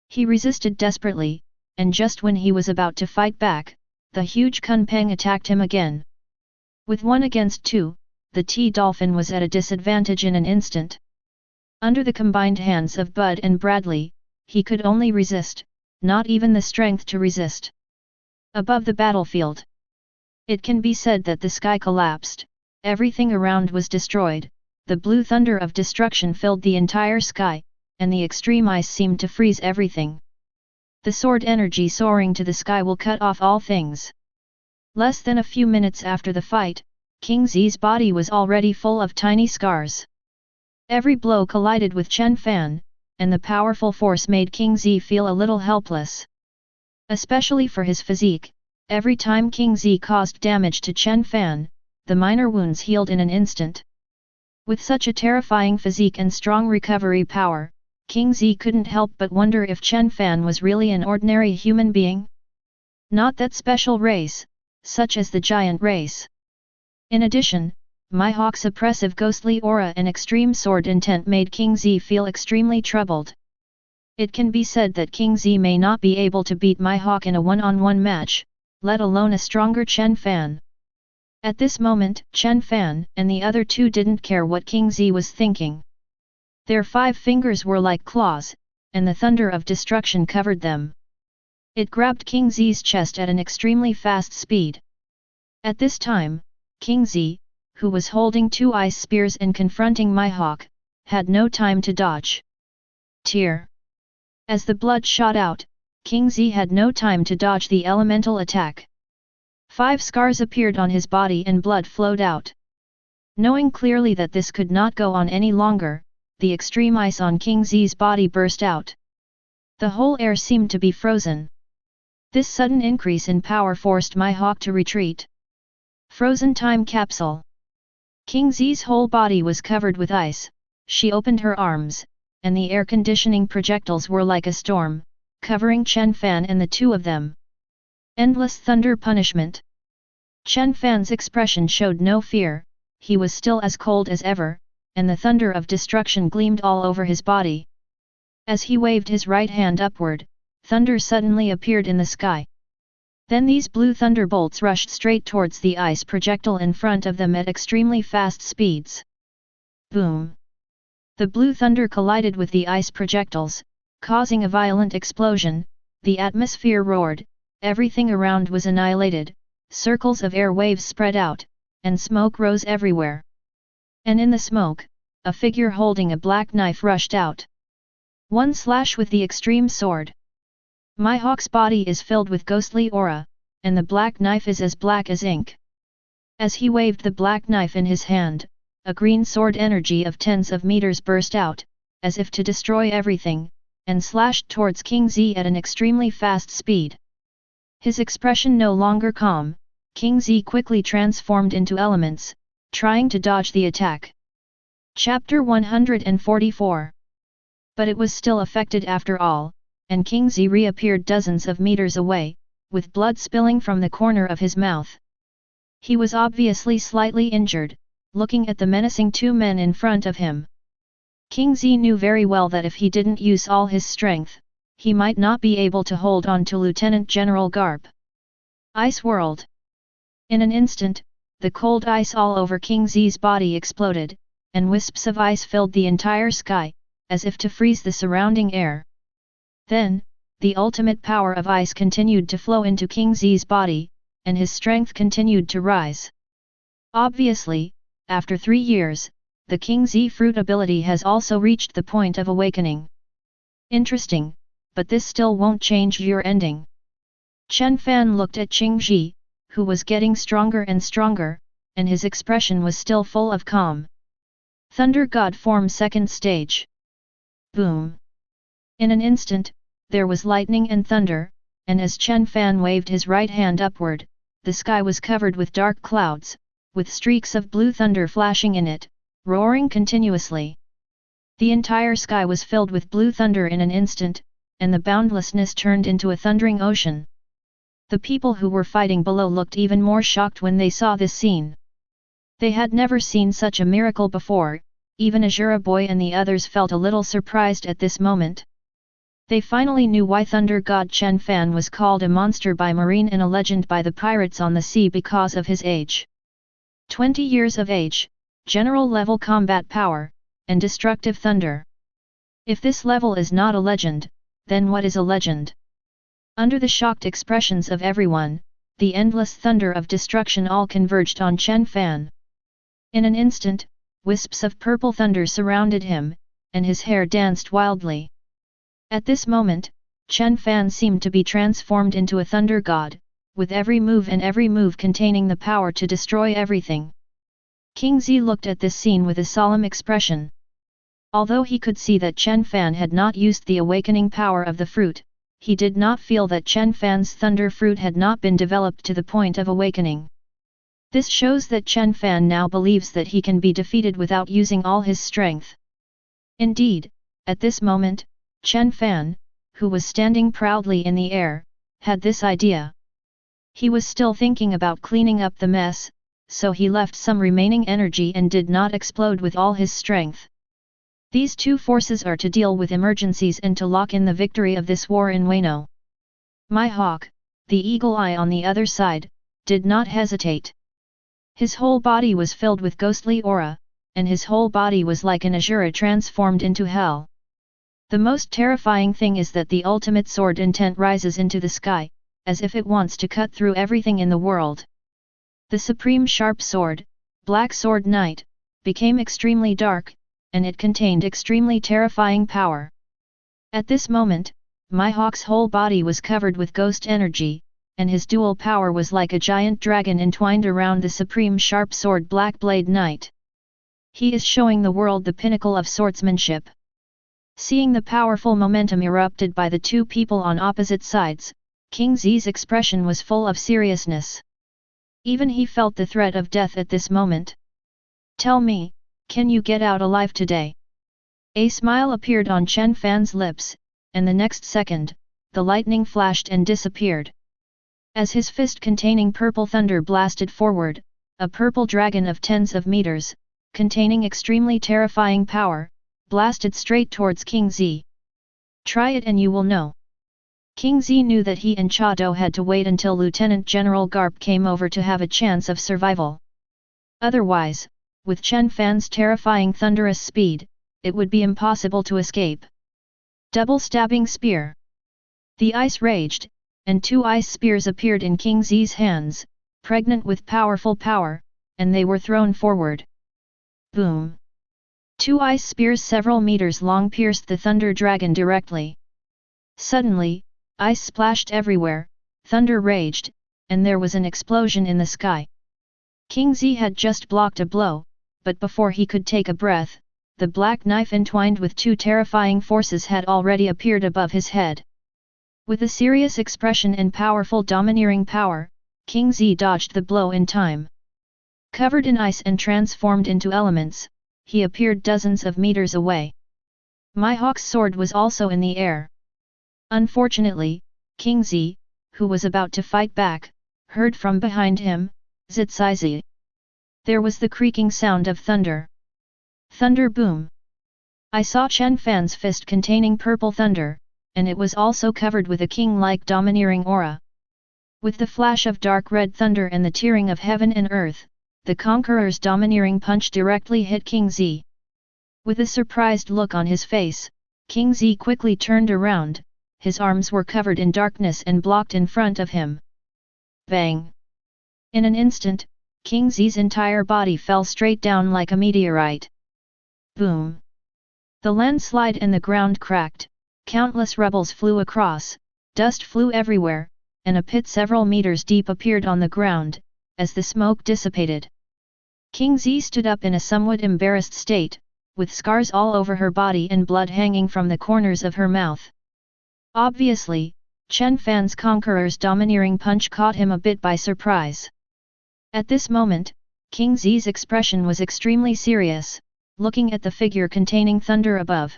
He resisted desperately, and just when he was about to fight back, the huge Kunpeng attacked him again. With 1 against 2, the T-dolphin was at a disadvantage in an instant. Under the combined hands of Bud and Bradley, he could only resist, not even the strength to resist. Above the battlefield, it can be said that the sky collapsed, everything around was destroyed, the blue thunder of destruction filled the entire sky, and the extreme ice seemed to freeze everything. The sword energy soaring to the sky will cut off all things. Less than a few minutes after the fight, King Zi's body was already full of tiny scars. Every blow collided with Chen Fan, and the powerful force made King Zi feel a little helpless. Especially for his physique, every time King Zi caused damage to Chen Fan, the minor wounds healed in an instant. With such a terrifying physique and strong recovery power, King Zi couldn't help but wonder if Chen Fan was really an ordinary human being. Not that special race, such as the giant race. In addition, Mihawk's oppressive ghostly aura and extreme sword intent made King Zi feel extremely troubled. It can be said that King Zi may not be able to beat Mihawk in a one-on-one match, let alone a stronger Chen Fan. At this moment, Chen Fan and the other two didn't care what King Zi was thinking. Their 5 fingers were like claws, and the thunder of destruction covered them. It grabbed King Zi's chest at an extremely fast speed. At this time, King Zi, who was holding 2 ice spears and confronting Mihawk, had no time to dodge. Tear. As the blood shot out, King Zi had no time to dodge the elemental attack. 5 scars appeared on his body and blood flowed out. Knowing clearly that this could not go on any longer, the extreme ice on King Zi's body burst out. The whole air seemed to be frozen. This sudden increase in power forced Mihawk to retreat. Frozen time capsule. King Zi's whole body was covered with ice, she opened her arms, and the air conditioning projectiles were like a storm, covering Chen Fan and the two of them. Endless thunder punishment. Chen Fan's expression showed no fear, he was still as cold as ever, and the thunder of destruction gleamed all over his body. As he waved his right hand upward, thunder suddenly appeared in the sky. Then these blue thunderbolts rushed straight towards the ice projectile in front of them at extremely fast speeds. Boom! The blue thunder collided with the ice projectiles, causing a violent explosion, the atmosphere roared, everything around was annihilated, circles of air waves spread out, and smoke rose everywhere. And in the smoke, a figure holding a black knife rushed out. One slash with the extreme sword. Mihawk's body is filled with ghostly aura, and the black knife is as black as ink. As he waved the black knife in his hand, a green sword energy of tens of meters burst out, as if to destroy everything, and slashed towards King Zi at an extremely fast speed. His expression no longer calm, King Zi quickly transformed into elements, trying to dodge the attack. Chapter 144. But it was still affected after all, and King Zi reappeared dozens of meters away, with blood spilling from the corner of his mouth. He was obviously slightly injured, looking at the menacing 2 men in front of him. King Zi knew very well that if he didn't use all his strength, he might not be able to hold on to Lieutenant General Garp. Ice World. In an instant, the cold ice all over King Zi's body exploded, and wisps of ice filled the entire sky, as if to freeze the surrounding air. Then, the ultimate power of ice continued to flow into King Z's body, and his strength continued to rise. Obviously, after 3 years, the King Z fruit ability has also reached the point of awakening. Interesting, but this still won't change your ending. Chen Fan looked at Qing Ji, who was getting stronger and stronger, and his expression was still full of calm. Thunder God form second stage. Boom! In an instant, there was lightning and thunder, and as Chen Fan waved his right hand upward, the sky was covered with dark clouds, with streaks of blue thunder flashing in it, roaring continuously. The entire sky was filled with blue thunder in an instant, and the boundlessness turned into a thundering ocean. The people who were fighting below looked even more shocked when they saw this scene. They had never seen such a miracle before, even Azura Boy and the others felt a little surprised at this moment. They finally knew why Thunder God Chen Fan was called a monster by Marine and a legend by the pirates on the sea because of his age. 20 years of age, general level combat power, and destructive thunder. If this level is not a legend, then what is a legend? Under the shocked expressions of everyone, the endless thunder of destruction all converged on Chen Fan. In an instant, wisps of purple thunder surrounded him, and his hair danced wildly. At this moment, Chen Fan seemed to be transformed into a thunder god, with every move containing the power to destroy everything. King Z looked at this scene with a solemn expression. Although he could see that Chen Fan had not used the awakening power of the fruit, he did not feel that Chen Fan's thunder fruit had not been developed to the point of awakening. This shows that Chen Fan now believes that he can be defeated without using all his strength. Indeed, at this moment, Chen Fan, who was standing proudly in the air, had this idea. He was still thinking about cleaning up the mess, so he left some remaining energy and did not explode with all his strength. These two forces are to deal with emergencies and to lock in the victory of this war in Wano. My hawk, the eagle eye on the other side, did not hesitate. His whole body was filled with ghostly aura, and his whole body was like an Azura transformed into hell. The most terrifying thing is that the ultimate sword intent rises into the sky, as if it wants to cut through everything in the world. The supreme sharp sword, Black Sword Knight, became extremely dark, and it contained extremely terrifying power. At this moment, Mihawk's whole body was covered with ghost energy, and his dual power was like a giant dragon entwined around the supreme sharp sword Black Blade Knight. He is showing the world the pinnacle of swordsmanship. Seeing the powerful momentum erupted by the two people on opposite sides, King Z's expression was full of seriousness. Even he felt the threat of death at this moment. Tell me, can you get out alive today? A smile appeared on Chen Fan's lips, and the next second, the lightning flashed and disappeared. As his fist containing purple thunder blasted forward, a purple dragon of tens of meters, containing extremely terrifying power, blasted straight towards King Z. Try it and you will know. King Z knew that he and Cha Do had to wait until Lieutenant General Garp came over to have a chance of survival. Otherwise, with Chen Fan's terrifying thunderous speed, it would be impossible to escape. Double stabbing spear. The ice raged, and two ice spears appeared in King Z's hands, pregnant with powerful power, and they were thrown forward. Boom! Two ice spears several meters long pierced the thunder dragon directly. Suddenly, ice splashed everywhere, thunder raged, and there was an explosion in the sky. King Z had just blocked a blow, but before he could take a breath, the black knife entwined with two terrifying forces had already appeared above his head. With a serious expression and powerful domineering power, King Z dodged the blow in time. Covered in ice and transformed into elements, he appeared dozens of meters away. Mihawk's sword was also in the air. Unfortunately, King Z, who was about to fight back, heard from behind him, "Zitsizi." There was the creaking sound of thunder. Thunder boom! I saw Chen Fan's fist containing purple thunder, and it was also covered with a king-like domineering aura. With the flash of dark red thunder and the tearing of heaven and earth, the conqueror's domineering punch directly hit King Z. With a surprised look on his face, King Z quickly turned around, his arms were covered in darkness and blocked in front of him. Bang! In an instant, King Z's entire body fell straight down like a meteorite. Boom! The landslide and the ground cracked, countless rubbles flew across, dust flew everywhere, and a pit several meters deep appeared on the ground, as the smoke dissipated. King Z stood up in a somewhat embarrassed state, with scars all over her body and blood hanging from the corners of her mouth. Obviously, Chen Fan's conqueror's domineering punch caught him a bit by surprise. At this moment, King Z's expression was extremely serious, looking at the figure containing thunder above.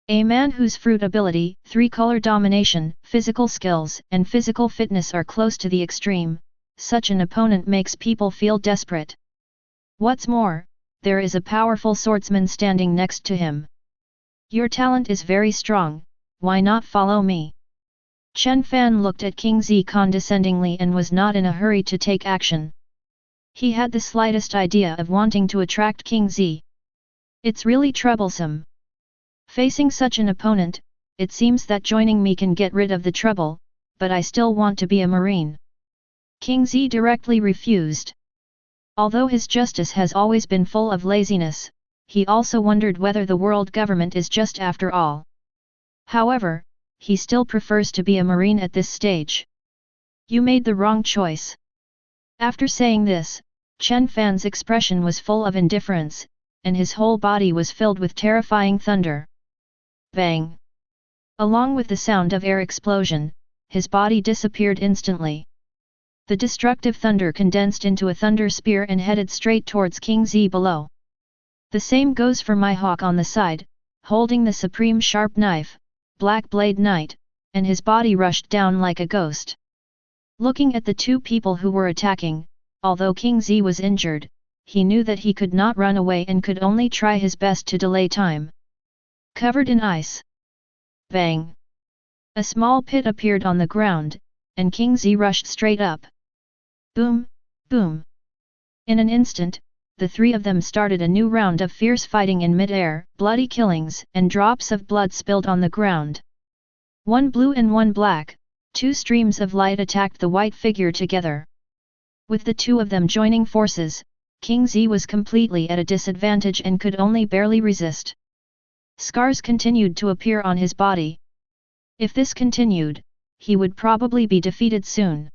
A man whose fruit ability, three-color domination, physical skills, and physical fitness are close to the extreme, such an opponent makes people feel desperate. What's more, there is a powerful swordsman standing next to him. Your talent is very strong, why not follow me? Chen Fan looked at King Z condescendingly and was not in a hurry to take action. He had the slightest idea of wanting to attract King Z. It's really troublesome. Facing such an opponent, it seems that joining me can get rid of the trouble, but I still want to be a marine. King Z directly refused. Although his justice has always been full of laziness, he also wondered whether the world government is just after all. However, he still prefers to be a marine at this stage. You made the wrong choice. After saying this, Chen Fan's expression was full of indifference, and his whole body was filled with terrifying thunder. Bang! Along with the sound of air explosion, his body disappeared instantly. The destructive thunder condensed into a thunder spear and headed straight towards King Z below. The same goes for my hawk on the side, holding the supreme sharp knife, Black Blade Knight, and his body rushed down like a ghost. Looking at the two people who were attacking, although King Z was injured, he knew that he could not run away and could only try his best to delay time. Covered in ice. Bang! A small pit appeared on the ground, and King Z rushed straight up. Boom, boom. In an instant, the three of them started a new round of fierce fighting in mid-air, bloody killings and drops of blood spilled on the ground. One blue and one black, two streams of light attacked the white figure together. With the two of them joining forces, King Z was completely at a disadvantage and could only barely resist. Scars continued to appear on his body. If this continued, he would probably be defeated soon.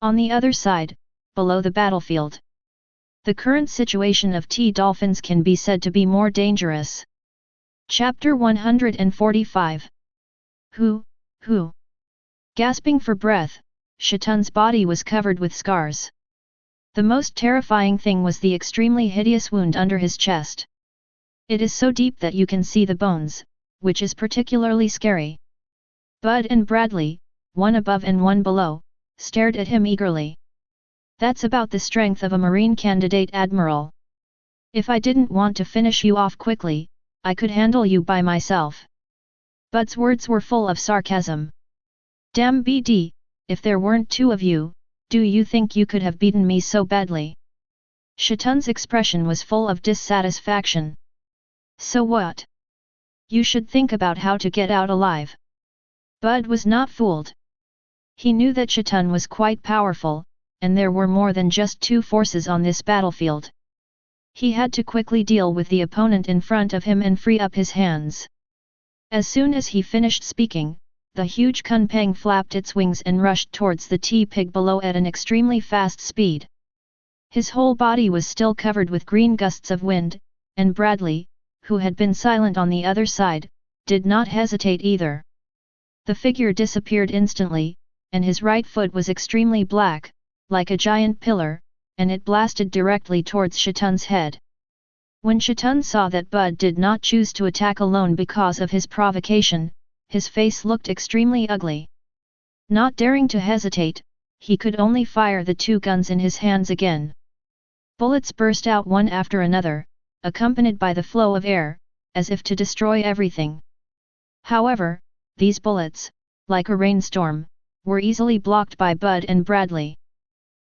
On the other side, below the battlefield, the current situation of T-dolphins can be said to be more dangerous. Chapter 145. Who? Gasping for breath, Shatun's body was covered with scars. The most terrifying thing was the extremely hideous wound under his chest. It is so deep that you can see the bones, which is particularly scary. Bud and Bradley, one above and one below, stared at him eagerly. That's about the strength of a marine candidate admiral. If I didn't want to finish you off quickly, I could handle you by myself. Bud's words were full of sarcasm. Damn BD, if there weren't two of you, do you think you could have beaten me so badly? Shatun's expression was full of dissatisfaction. So what? You should think about how to get out alive. Bud was not fooled. He knew that Shatun was quite powerful, and there were more than just two forces on this battlefield. He had to quickly deal with the opponent in front of him and free up his hands. As soon as he finished speaking, the huge Kunpeng flapped its wings and rushed towards the T-pig below at an extremely fast speed. His whole body was still covered with green gusts of wind, and Bradley, who had been silent on the other side, did not hesitate either. The figure disappeared instantly, and his right foot was extremely black, like a giant pillar, and it blasted directly towards Shatun's head. When Shatun saw that Bud did not choose to attack alone because of his provocation, his face looked extremely ugly. Not daring to hesitate, he could only fire the two guns in his hands again. Bullets burst out one after another, accompanied by the flow of air, as if to destroy everything. However, these bullets, like a rainstorm, were easily blocked by Bud and Bradley.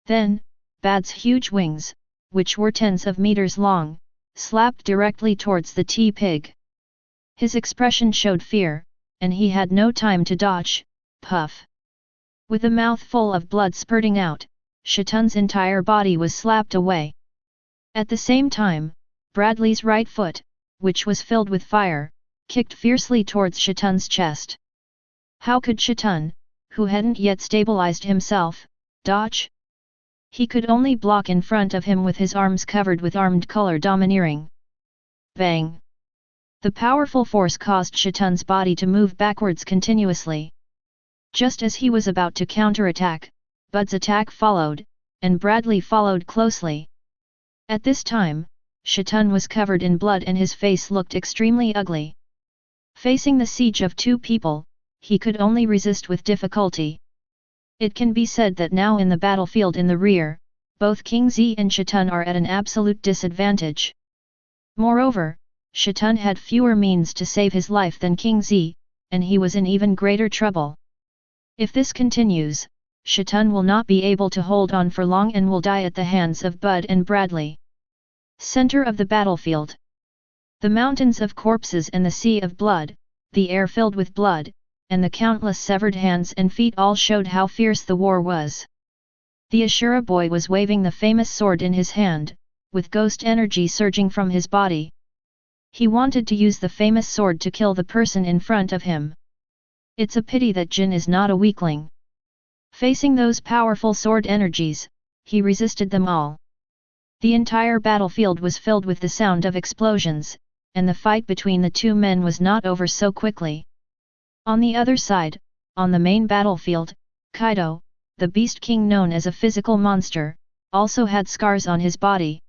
Then, Bud's huge wings, which were tens of meters long, slapped directly towards the tea-pig. His expression showed fear, and he had no time to dodge. Puff! With a mouth full of blood spurting out, Shatun's entire body was slapped away. At the same time, Bradley's right foot, which was filled with fire, kicked fiercely towards Shatun's chest. How could Shatun, who hadn't yet stabilized himself, dodge? He could only block in front of him with his arms covered with armed color domineering. Bang! The powerful force caused Shatun's body to move backwards continuously. Just as he was about to counterattack, Bud's attack followed, and Bradley followed closely. At this time, Shatun was covered in blood and his face looked extremely ugly. Facing the siege of two people, he could only resist with difficulty. It can be said that now in the battlefield in the rear, both King Zi and Shatun are at an absolute disadvantage. Moreover, Shatun had fewer means to save his life than King Zi, and he was in even greater trouble. If this continues, Shatun will not be able to hold on for long and will die at the hands of Bud and Bradley. Center of the battlefield. The mountains of corpses and the sea of blood, the air filled with blood, and the countless severed hands and feet all showed how fierce the war was. The Ashura boy was waving the famous sword in his hand, with ghost energy surging from his body. He wanted to use the famous sword to kill the person in front of him. It's a pity that Jin is not a weakling. Facing those powerful sword energies, he resisted them all. The entire battlefield was filled with the sound of explosions, and the fight between the two men was not over so quickly. On the other side, on the main battlefield, Kaido, the Beast King known as a physical monster, also had scars on his body.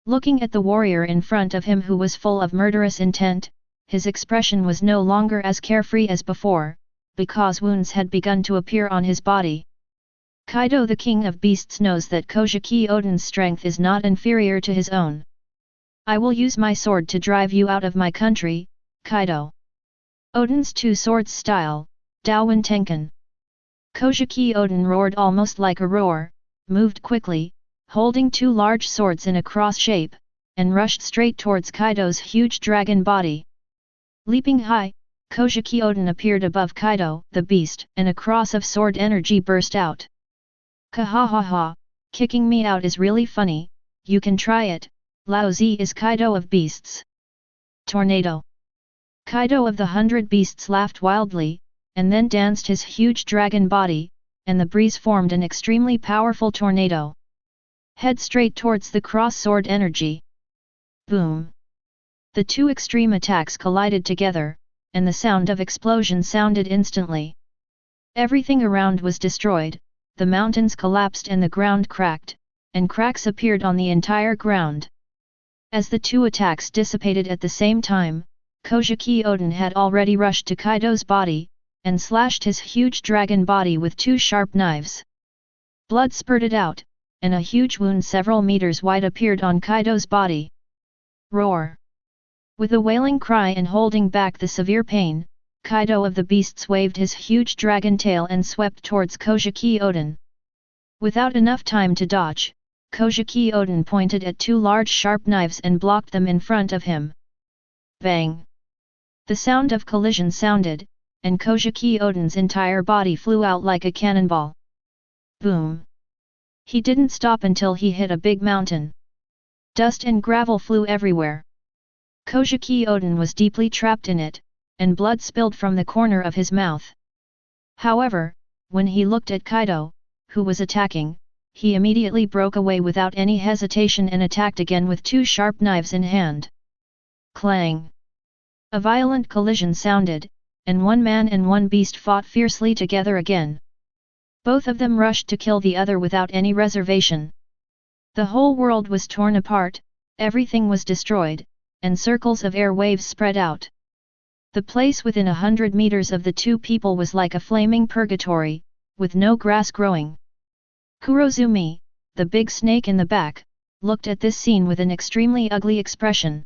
Looking at the warrior in front of him who was full of murderous intent, his expression was no longer as carefree as before, because wounds had begun to appear on his body. Kaido the King of Beasts knows that Kojiki Oden's strength is not inferior to his own. I will use my sword to drive you out of my country, Kaido. Oden's two swords style, Daowen Tenkan. Kojiki Oden roared almost like a roar, moved quickly, holding two large swords in a cross shape, and rushed straight towards Kaido's huge dragon body. Leaping high, Kojiki Oden appeared above Kaido, the beast, and a cross of sword energy burst out. Kahahaha, kicking me out is really funny, you can try it, Lao Zi is Kaido of Beasts. Tornado. Kaido of the 100 Beasts laughed wildly, and then danced his huge dragon body, and the breeze formed an extremely powerful tornado. Head straight towards the cross sword energy. Boom! The two extreme attacks collided together, and the sound of explosion sounded instantly. Everything around was destroyed, the mountains collapsed and the ground cracked, and cracks appeared on the entire ground. As the two attacks dissipated at the same time, Kojiki Oden had already rushed to Kaido's body, and slashed his huge dragon body with two sharp knives. Blood spurted out, and a huge wound several meters wide appeared on Kaido's body. Roar! With a wailing cry and holding back the severe pain, Kaido of the Beasts waved his huge dragon tail and swept towards Kojiki Oden. Without enough time to dodge, Kojiki Oden pointed at two large sharp knives and blocked them in front of him. Bang! The sound of collision sounded, and Kojiki Oden's entire body flew out like a cannonball. Boom! He didn't stop until he hit a big mountain. Dust and gravel flew everywhere. Kojiki Oden was deeply trapped in it, and blood spilled from the corner of his mouth. However, when he looked at Kaido, who was attacking, he immediately broke away without any hesitation and attacked again with two sharp knives in hand. Clang! A violent collision sounded, and one man and one beast fought fiercely together again. Both of them rushed to kill the other without any reservation. The whole world was torn apart, everything was destroyed, and circles of air waves spread out. The place within 100 meters of the two people was like a flaming purgatory, with no grass growing. Kurozumi, the big snake in the back, looked at this scene with an extremely ugly expression.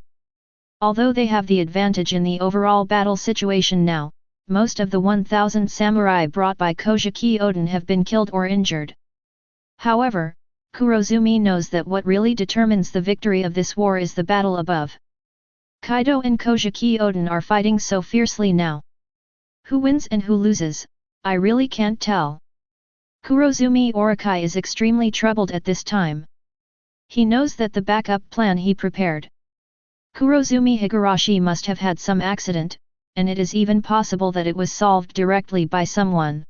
Although they have the advantage in the overall battle situation now, most of the 1,000 samurai brought by Kojiki Oden have been killed or injured. However, Kurozumi knows that what really determines the victory of this war is the battle above. Kaido and Kojiki Oden are fighting so fiercely now. Who wins and who loses, I really can't tell. Kurozumi Orakai is extremely troubled at this time. He knows that the backup plan he prepared. Kurozumi Higurashi must have had some accident, and it is even possible that it was solved directly by someone.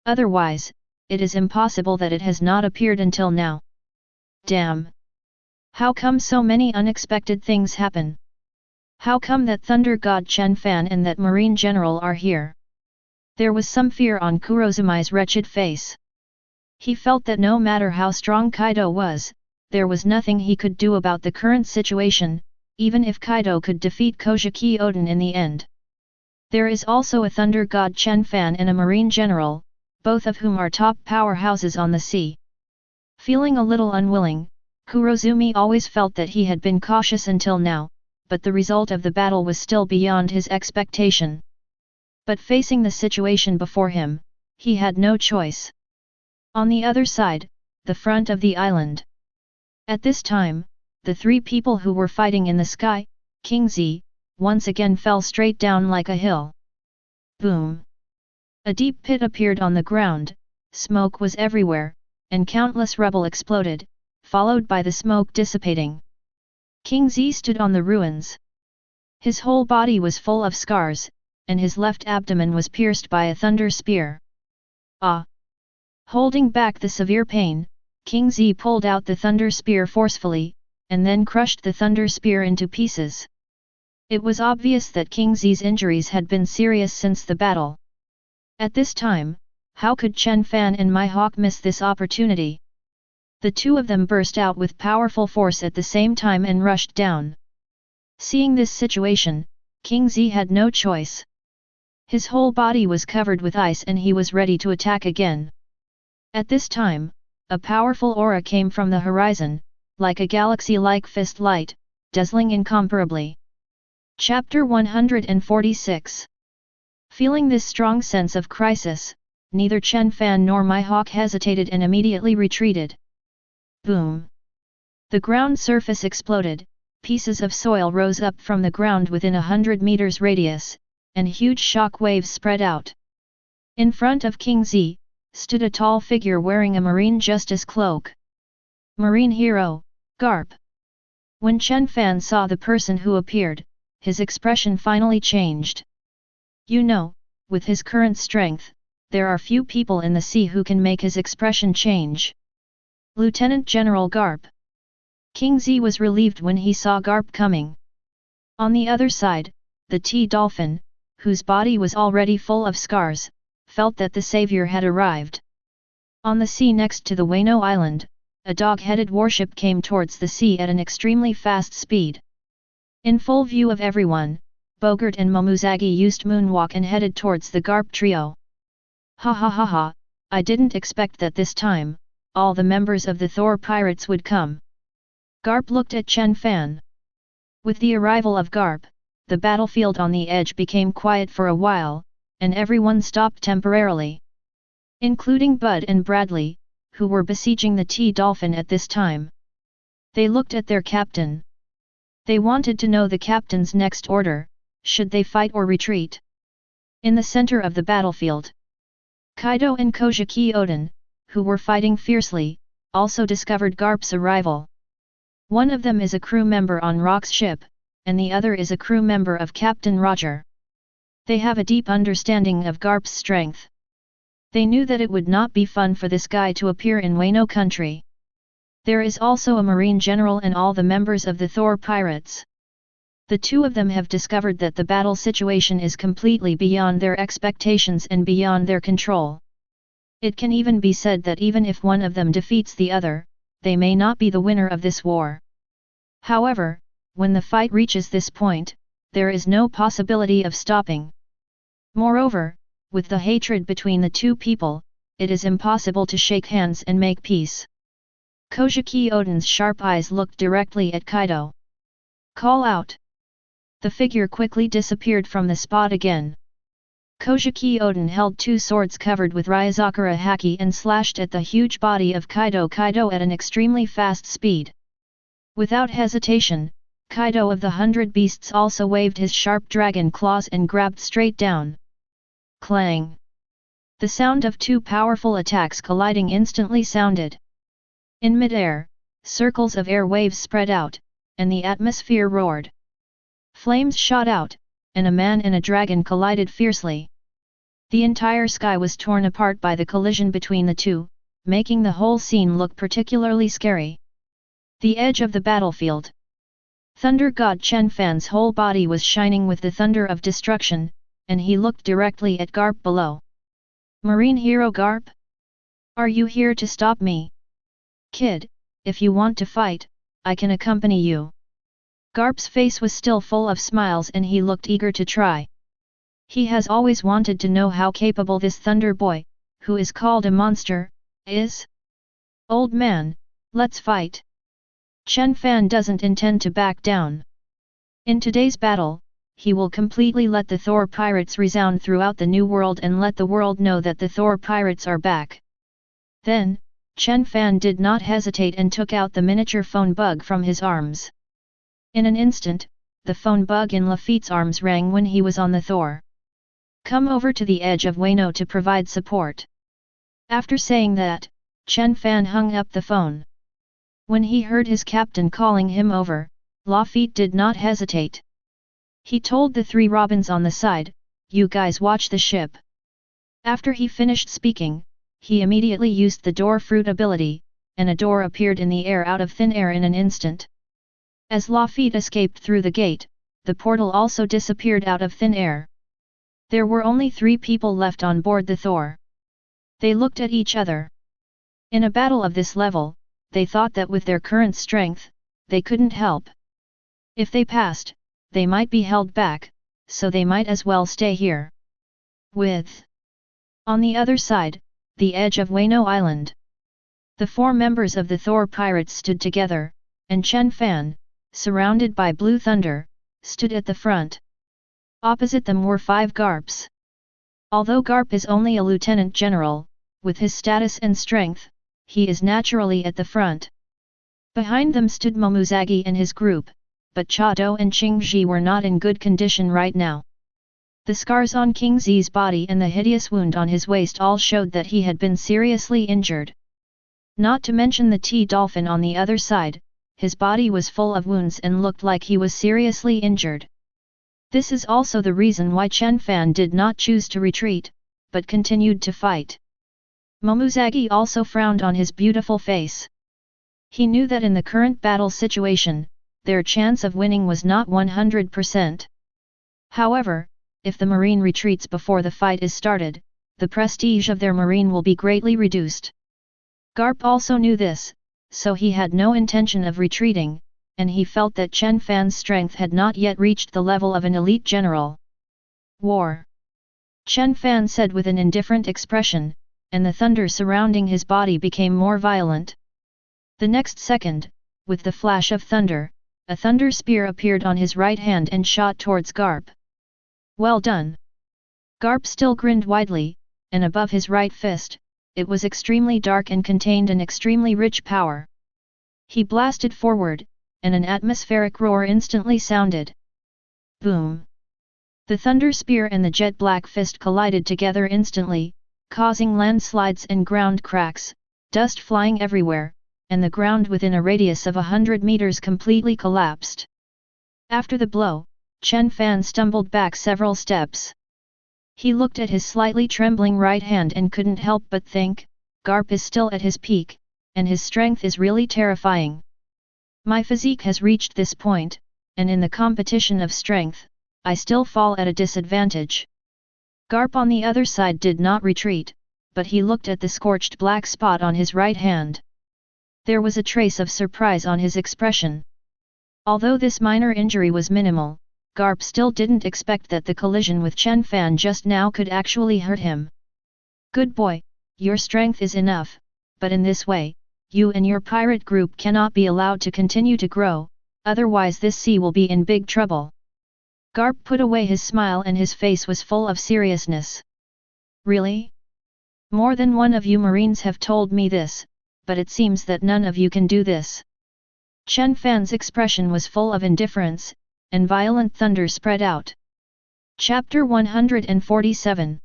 Otherwise, it is impossible that it has not appeared until now. Damn! How come so many unexpected things happen? How come that Thunder God Chen Fan and that Marine General are here? There was some fear on Kurozumi's wretched face. He felt that no matter how strong Kaido was, there was nothing he could do about the current situation, even if Kaido could defeat Kojiki Oden in the end. There is also a Thunder God Chen Fan and a Marine General, both of whom are top powerhouses on the sea. Feeling a little unwilling, Kurozumi always felt that he had been cautious until now, but the result of the battle was still beyond his expectation. But facing the situation before him, he had no choice. On the other side, the front of the island. At this time, the three people who were fighting in the sky, King Z, once again fell straight down like a hill. Boom! A deep pit appeared on the ground, smoke was everywhere, and countless rubble exploded, followed by the smoke dissipating. King Z stood on the ruins. His whole body was full of scars, and his left abdomen was pierced by a thunder spear. Ah! Holding back the severe pain, King Z pulled out the thunder spear forcefully, and then crushed the thunder spear into pieces. It was obvious that King Z's injuries had been serious since the battle. At this time, how could Chen Fan and Mihawk miss this opportunity? The two of them burst out with powerful force at the same time and rushed down. Seeing this situation, King Z had no choice. His whole body was covered with ice and he was ready to attack again. At this time, a powerful aura came from the horizon, like a galaxy-like fist light, dazzling incomparably. Chapter 146. Feeling this strong sense of crisis, neither Chen Fan nor Mihawk hesitated and immediately retreated. Boom! The ground surface exploded, pieces of soil rose up from the ground within 100 meters radius, and huge shock waves spread out. In front of King Z, stood a tall figure wearing a marine justice cloak. Marine hero, Garp. When Chen Fan saw the person who appeared, his expression finally changed. You know, with his current strength, there are few people in the sea who can make his expression change. Lieutenant General Garp. King Z was relieved when he saw Garp coming. On the other side, the T-Dolphin, whose body was already full of scars, felt that the savior had arrived. On the sea next to the Wano Island, a dog-headed warship came towards the sea at an extremely fast speed. In full view of everyone, Bogart and Momozagi used moonwalk and headed towards the Garp trio. Ha ha ha ha, I didn't expect that this time, all the members of the Thor pirates would come. Garp looked at Chen Fan. With the arrival of Garp, the battlefield on the edge became quiet for a while, and everyone stopped temporarily. Including Bud and Bradley, who were besieging the T-Dolphin at this time. They looked at their captain. They wanted to know the captain's next order, should they fight or retreat. In the center of the battlefield, Kaido and Kojiki Oden, who were fighting fiercely, also discovered Garp's arrival. One of them is a crew member on Rock's ship, and the other is a crew member of Captain Roger. They have a deep understanding of Garp's strength. They knew that it would not be fun for this guy to appear in Wano country. There is also a Marine General and all the members of the Thor pirates. The two of them have discovered that the battle situation is completely beyond their expectations and beyond their control. It can even be said that even if one of them defeats the other, they may not be the winner of this war. However, when the fight reaches this point, there is no possibility of stopping. Moreover, with the hatred between the two people, it is impossible to shake hands and make peace. Kojiki Oden's sharp eyes looked directly at Kaido. Call out! The figure quickly disappeared from the spot again. Kojiki Odin held two swords covered with Ryuzakura haki and slashed at the huge body of Kaido at an extremely fast speed. Without hesitation, Kaido of the 100 Beasts also waved his sharp dragon claws and grabbed straight down. Clang! The sound of two powerful attacks colliding instantly sounded. In mid-air, circles of air waves spread out, and the atmosphere roared. Flames shot out, and a man and a dragon collided fiercely. The entire sky was torn apart by the collision between the two, making the whole scene look particularly scary. The edge of the battlefield. Thunder God Chen Fan's whole body was shining with the thunder of destruction, and he looked directly at Garp below. Marine hero Garp? Are you here to stop me? Kid, if you want to fight, I can accompany you. Garp's face was still full of smiles and he looked eager to try. He has always wanted to know how capable this Thunder Boy, who is called a monster, is. Old man, let's fight. Chen Fan doesn't intend to back down. In today's battle, he will completely let the Thor pirates resound throughout the new world and let the world know that the Thor pirates are back. Then, Chen Fan did not hesitate and took out the miniature phone bug from his arms. In an instant, the phone bug in Lafitte's arms rang when he was on the Thor. Come over to the edge of Wano to provide support. After saying that, Chen Fan hung up the phone. When he heard his captain calling him over, Lafitte did not hesitate. He told the three Robins on the side, "You guys watch the ship." After he finished speaking, he immediately used the door fruit ability, and a door appeared in the air out of thin air in an instant. As Lafitte escaped through the gate, the portal also disappeared out of thin air. There were only 3 people left on board the Thor. They looked at each other. In a battle of this level, they thought that with their current strength, they couldn't help. If they passed, they might be held back, so they might as well stay here. On the other side, the edge of Wano Island. The 4 members of the Thor pirates stood together, and Chen Fan, surrounded by blue thunder, stood at the front. Opposite them were 5 Garps. Although Garp is only a lieutenant general, with his status and strength, he is naturally at the front. Behind them stood Momonosuke and his group, but Chado and Qingji were not in good condition right now. The scars on King Zi's body and the hideous wound on his waist all showed that he had been seriously injured. Not to mention the T-Dolphin on the other side, his body was full of wounds and looked like he was seriously injured. This is also the reason why Chen Fan did not choose to retreat, but continued to fight. Momonosuke also frowned on his beautiful face. He knew that in the current battle situation, their chance of winning was not 100%. However, if the marine retreats before the fight is started, the prestige of their marine will be greatly reduced. Garp also knew this, so he had no intention of retreating, and he felt that Chen Fan's strength had not yet reached the level of an elite general. War! Chen Fan said with an indifferent expression, and the thunder surrounding his body became more violent. The next second, with the flash of thunder, a thunder spear appeared on his right hand and shot towards Garp. Well done! Garp still grinned widely, and above his right fist, it was extremely dark and contained an extremely rich power. He blasted forward, and an atmospheric roar instantly sounded. Boom! The thunder spear and the jet black fist collided together instantly, causing landslides and ground cracks, dust flying everywhere, and the ground within a radius of 100 meters completely collapsed. After the blow, Chen Fan stumbled back several steps. He looked at his slightly trembling right hand and couldn't help but think, Garp is still at his peak, and his strength is really terrifying. My physique has reached this point, and in the competition of strength, I still fall at a disadvantage. Garp on the other side did not retreat, but he looked at the scorched black spot on his right hand. There was a trace of surprise on his expression. Although this minor injury was minimal, Garp still didn't expect that the collision with Chen Fan just now could actually hurt him. Good boy, your strength is enough, but in this way, you and your pirate group cannot be allowed to continue to grow, otherwise this sea will be in big trouble. Garp put away his smile and his face was full of seriousness. Really? More than one of you Marines have told me this, but it seems that none of you can do this. Chen Fan's expression was full of indifference, and violent thunder spread out. Chapter 147.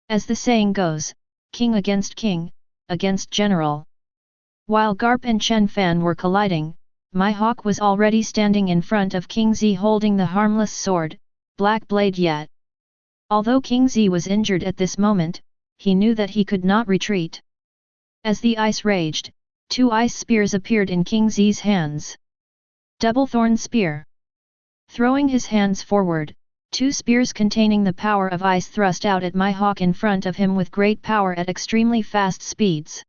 As the saying goes, king against general. While Garp and Chen Fan were colliding, my hawk was already standing in front of King Z holding the harmless sword, Black Blade yet. Although King Z was injured at this moment, he knew that he could not retreat. As the ice raged, 2 ice spears appeared in King Z's hands. Double Thorn Spear. Throwing his hands forward, 2 spears containing the power of ice thrust out at my hawk in front of him with great power at extremely fast speeds.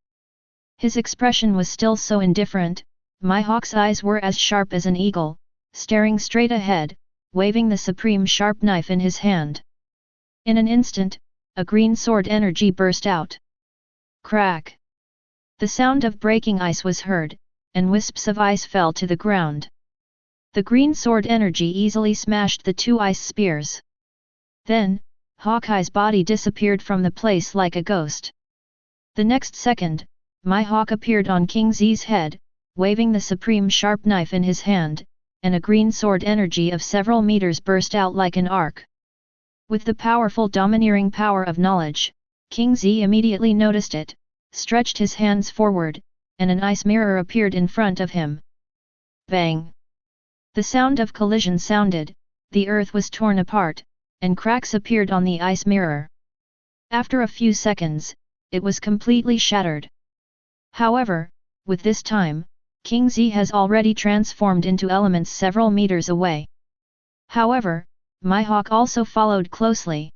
His expression was still so indifferent, my hawk's eyes were as sharp as an eagle, staring straight ahead, waving the supreme sharp knife in his hand. In an instant, a green sword energy burst out. Crack! The sound of breaking ice was heard, and wisps of ice fell to the ground. The green sword energy easily smashed the 2 ice spears. Then, Hawkeye's body disappeared from the place like a ghost. The next second, my hawk appeared on King Z's head, waving the supreme sharp knife in his hand, and a green sword energy of several meters burst out like an arc. With the powerful domineering power of knowledge, King Z immediately noticed it, stretched his hands forward, and an ice mirror appeared in front of him. Bang! The sound of collision sounded, the earth was torn apart, and cracks appeared on the ice mirror. After a few seconds, it was completely shattered. However, with this time, King Z has already transformed into elements several meters away. However, my hawk also followed closely.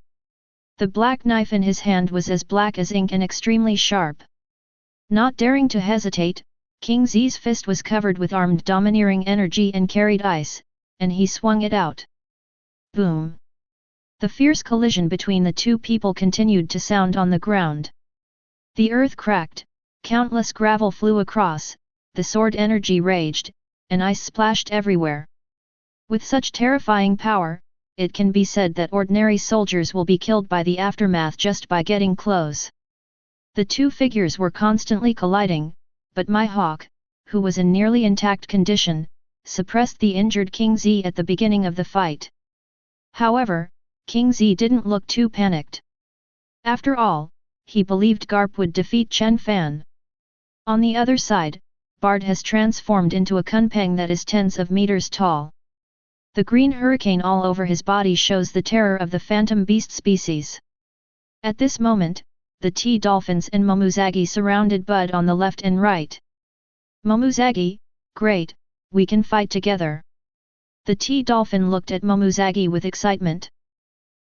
The black knife in his hand was as black as ink and extremely sharp. Not daring to hesitate, King Z's fist was covered with armed domineering energy and carried ice, and he swung it out. Boom! The fierce collision between the 2 people continued to sound on the ground. The earth cracked, countless gravel flew across, the sword energy raged, and ice splashed everywhere. With such terrifying power, it can be said that ordinary soldiers will be killed by the aftermath just by getting close. The 2 figures were constantly colliding, but my hawk, who was in nearly intact condition, suppressed the injured King Z at the beginning of the fight. However, King Z didn't look too panicked. After all, he believed Garp would defeat Chen Fan. On the other side, Bard has transformed into a kunpeng that is tens of meters tall. The green hurricane all over his body shows the terror of the phantom beast species. At this moment, the T-Dolphins and Momonosuke surrounded Bud on the left and right. Momonosuke, great, we can fight together. The T-Dolphin looked at Momonosuke with excitement.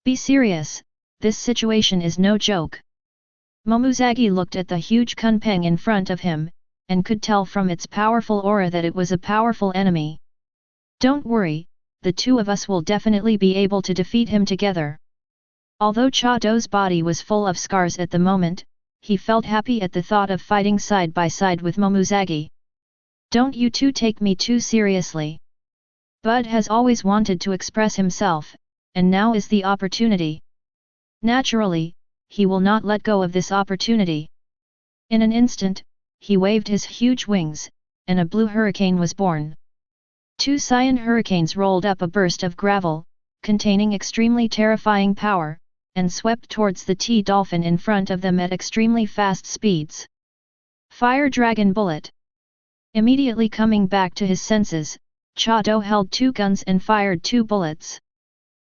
Be serious, this situation is no joke. Momonosuke looked at the huge kunpeng in front of him, and could tell from its powerful aura that it was a powerful enemy. Don't worry, the 2 of us will definitely be able to defeat him together. Although Cha Do's body was full of scars at the moment, he felt happy at the thought of fighting side by side with Momonosuke. Don't you 2 take me too seriously. Bud has always wanted to express himself, and now is the opportunity. Naturally, he will not let go of this opportunity. In an instant, he waved his huge wings, and a blue hurricane was born. 2 cyan hurricanes rolled up a burst of gravel, containing extremely terrifying power, and swept towards the T-Dolphin in front of them at extremely fast speeds. Fire Dragon Bullet. Immediately coming back to his senses, Cha Do held 2 guns and fired 2 bullets.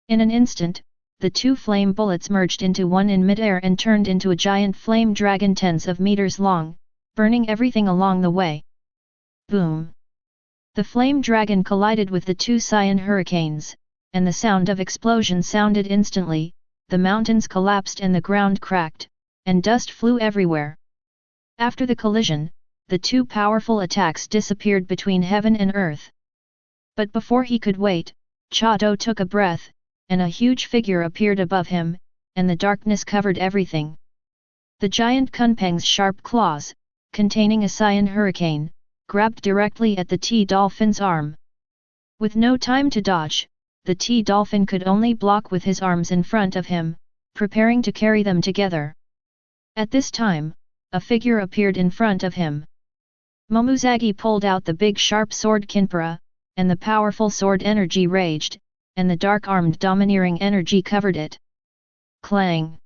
In an instant, the 2 flame bullets merged into one in midair and turned into a giant flame dragon tens of meters long, burning everything along the way. Boom! The flame dragon collided with the 2 cyan hurricanes, and the sound of explosion sounded instantly, the mountains collapsed and the ground cracked, and dust flew everywhere. After the collision, the 2 powerful attacks disappeared between heaven and earth. But before he could wait, Cha Do took a breath, and a huge figure appeared above him, and the darkness covered everything. The giant kunpeng's sharp claws, containing a cyan hurricane, grabbed directly at the T-Dolphin's arm. With no time to dodge, the T-Dolphin could only block with his arms in front of him, preparing to carry them together. At this time, a figure appeared in front of him. Momonosuke pulled out the big sharp sword Kinpura, and the powerful sword energy raged, and the dark-armed domineering energy covered it. Clang!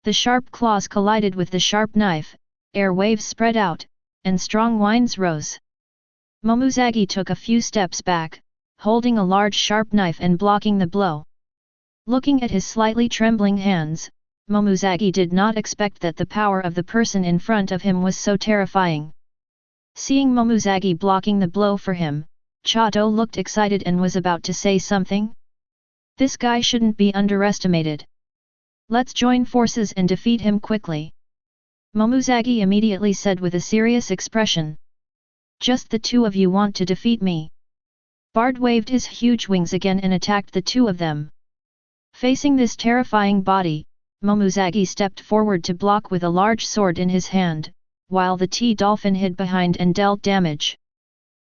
The sharp claws collided with the sharp knife, air waves spread out, and strong winds rose. Momonosuke took a few steps back, holding a large sharp knife and blocking the blow. Looking at his slightly trembling hands, Momonosuke did not expect that the power of the person in front of him was so terrifying. Seeing Momonosuke blocking the blow for him, Chado looked excited and was about to say something. This guy shouldn't be underestimated. Let's join forces and defeat him quickly. Momonosuke immediately said with a serious expression. Just the two of you want to defeat me? Bard waved his huge wings again and attacked the two of them. Facing this terrifying body, Momonosuke stepped forward to block with a large sword in his hand, while the T-Dolphin hid behind and dealt damage.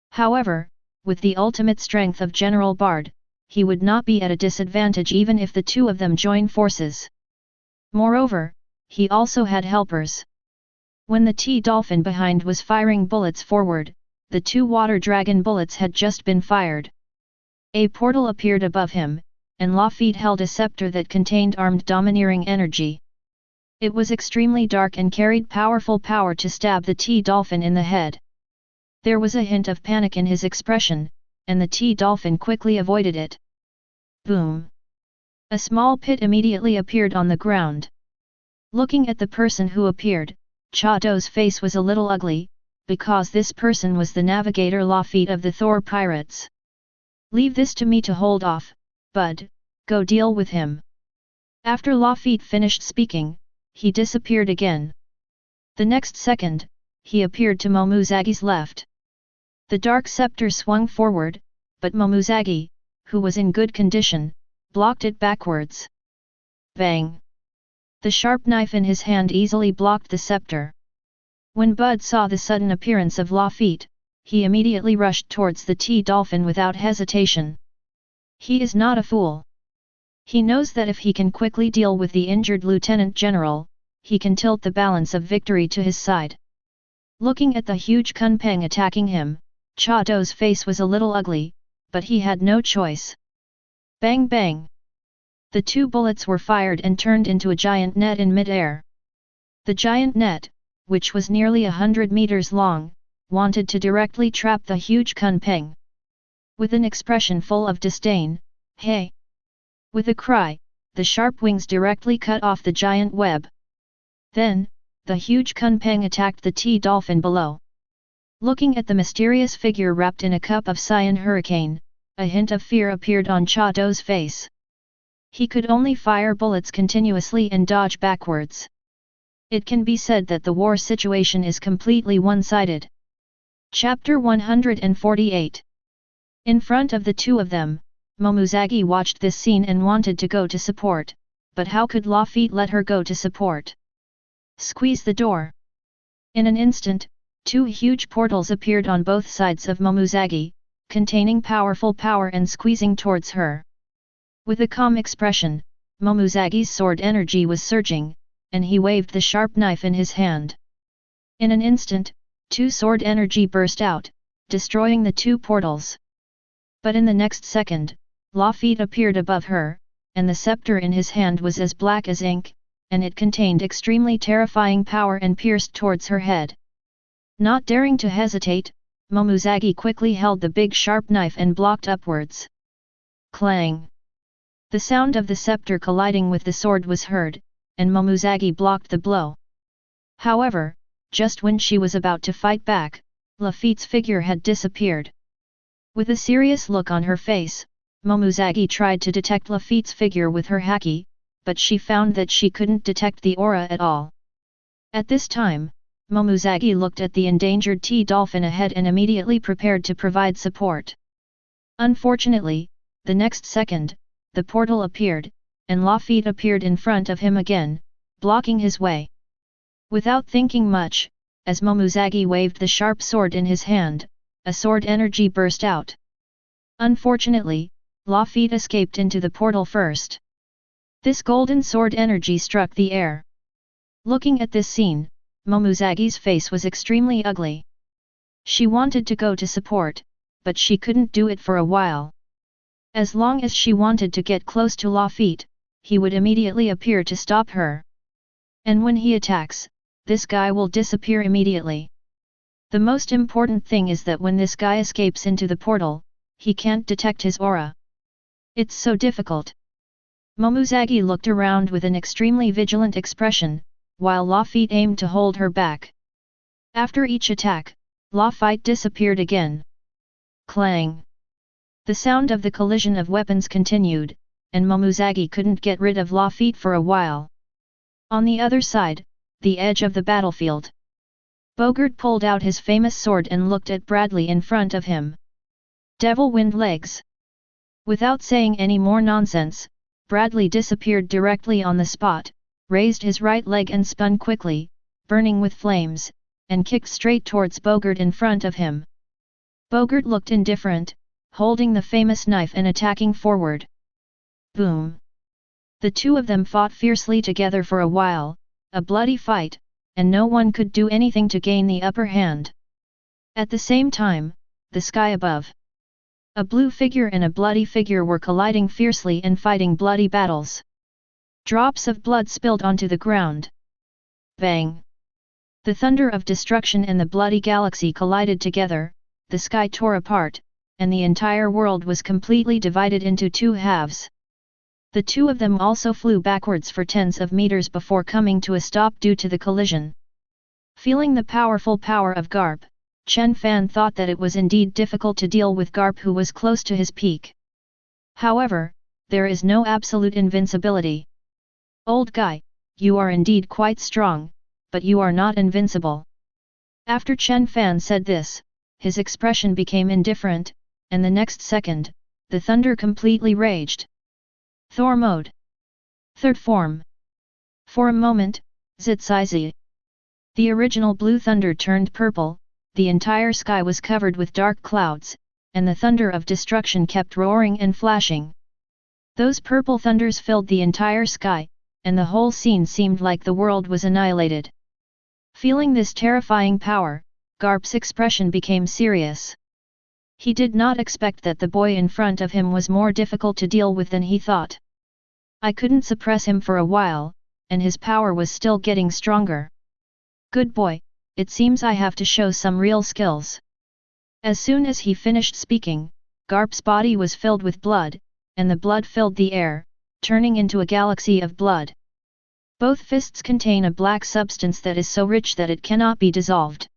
However, with the ultimate strength of General Bard, he would not be at a disadvantage even if the two of them join forces. Moreover, he also had helpers. When the T-Dolphin behind was firing bullets forward, the two water dragon bullets had just been fired. A portal appeared above him, and Lafitte held a scepter that contained armed domineering energy. It was extremely dark and carried powerful power to stab the T-Dolphin in the head. There was a hint of panic in his expression, and the T-Dolphin quickly avoided it. Boom! A small pit immediately appeared on the ground. Looking at the person who appeared, Chado's face was a little ugly, because this person was the navigator Lafitte of the Thor pirates. Leave this to me to hold off, bud, go deal with him. After Lafitte finished speaking, he disappeared again. The next second, he appeared to Momonosuke's left. The dark scepter swung forward, but Momonosuke, who was in good condition, blocked it backwards. Bang! The sharp knife in his hand easily blocked the scepter. When Bud saw the sudden appearance of Lafitte, he immediately rushed towards the T-Dolphin without hesitation. He is not a fool. He knows that if he can quickly deal with the injured Lieutenant General, he can tilt the balance of victory to his side. Looking at the huge Kunpeng attacking him, Chado's face was a little ugly, but he had no choice. Bang bang! The two bullets were fired and turned into a giant net in mid-air. The giant net, which was nearly 100 meters long, wanted to directly trap the huge Kunpeng. With an expression full of disdain, "Hey!" With a cry, the sharp wings directly cut off the giant web. Then, the huge Kunpeng attacked the T-Dolphin below. Looking at the mysterious figure wrapped in a cup of cyan hurricane, a hint of fear appeared on Chado's face. He could only fire bullets continuously and dodge backwards. It can be said that the war situation is completely one-sided. Chapter 148. In front of the two of them, Momonosuke watched this scene and wanted to go to support, but how could Lafitte let her go to support? Squeeze the door. In an instant, two huge portals appeared on both sides of Momonosuke, containing powerful power and squeezing towards her. With a calm expression, Momonosuke's sword energy was surging, and he waved the sharp knife in his hand. In an instant, two sword energy burst out, destroying the two portals. But in the next second, Lafitte appeared above her, and the scepter in his hand was as black as ink, and it contained extremely terrifying power and pierced towards her head. Not daring to hesitate, Momonosuke quickly held the big sharp knife and blocked upwards. Clang! The sound of the scepter colliding with the sword was heard, and Momonosuke blocked the blow. However, just when she was about to fight back, Lafitte's figure had disappeared. With a serious look on her face, Momonosuke tried to detect Lafitte's figure with her haki, but she found that she couldn't detect the aura at all. At this time, Momonosuke looked at the endangered T-Dolphin ahead and immediately prepared to provide support. Unfortunately, the next second, the portal appeared, and Lafitte appeared in front of him again, blocking his way. Without thinking much, as Momonosuke waved the sharp sword in his hand, a sword energy burst out. Unfortunately, Lafitte escaped into the portal first. This golden sword energy struck the air. Looking at this scene, Momonosuke's face was extremely ugly. She wanted to go to support, but she couldn't do it for a while. As long as she wanted to get close to Lafitte, he would immediately appear to stop her. And when he attacks, this guy will disappear immediately. The most important thing is that when this guy escapes into the portal, he can't detect his aura. It's so difficult. Momonosuke looked around with an extremely vigilant expression, while Lafitte aimed to hold her back. After each attack, Lafitte disappeared again. Clang! The sound of the collision of weapons continued, and Momonosuke couldn't get rid of Lafitte for a while. On the other side, the edge of the battlefield, Bogart pulled out his famous sword and looked at Bradley in front of him. Devil wind legs! Without saying any more nonsense, Bradley disappeared directly on the spot, raised his right leg and spun quickly, burning with flames, and kicked straight towards Bogart in front of him. Bogart looked indifferent, holding the famous knife and attacking forward. Boom! The two of them fought fiercely together for a while, a bloody fight, and no one could do anything to gain the upper hand. At the same time, the sky above, a blue figure and a bloody figure were colliding fiercely and fighting bloody battles. Drops of blood spilled onto the ground. Bang! The thunder of destruction and the bloody galaxy collided together, the sky tore apart, and the entire world was completely divided into two halves. The two of them also flew backwards for tens of meters before coming to a stop due to the collision. Feeling the powerful power of Garp, Chen Fan thought that it was indeed difficult to deal with Garp, who was close to his peak. However, there is no absolute invincibility. Old guy, you are indeed quite strong, but you are not invincible. After Chen Fan said this, his expression became indifferent, and the next second, the thunder completely raged. Thor mode. Third form. For a moment, Zitsaizi. The original blue thunder turned purple, the entire sky was covered with dark clouds, and the thunder of destruction kept roaring and flashing. Those purple thunders filled the entire sky, and the whole scene seemed like the world was annihilated. Feeling this terrifying power, Garp's expression became serious. He did not expect that the boy in front of him was more difficult to deal with than he thought. I couldn't suppress him for a while, and his power was still getting stronger. Good boy, it seems I have to show some real skills. As soon as he finished speaking, Garp's body was filled with blood, and the blood filled the air, turning into a galaxy of blood. Both fists contain a black substance that is so rich that it cannot be dissolved.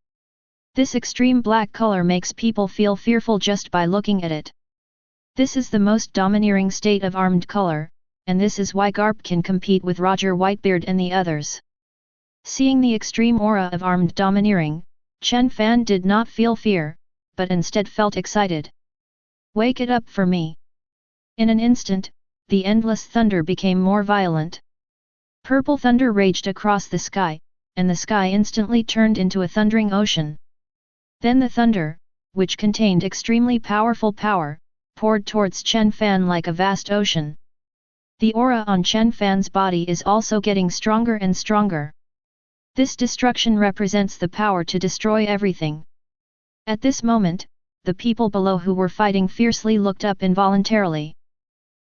This extreme black color makes people feel fearful just by looking at it. This is the most domineering state of armed color, and this is why Garp can compete with Roger Whitebeard and the others. Seeing the extreme aura of armed domineering, Chen Fan did not feel fear, but instead felt excited. Wake it up for me! In an instant, the endless thunder became more violent. Purple thunder raged across the sky, and the sky instantly turned into a thundering ocean. Then the thunder, which contained extremely powerful power, poured towards Chen Fan like a vast ocean. The aura on Chen Fan's body is also getting stronger and stronger. This destruction represents the power to destroy everything. At this moment, the people below who were fighting fiercely looked up involuntarily.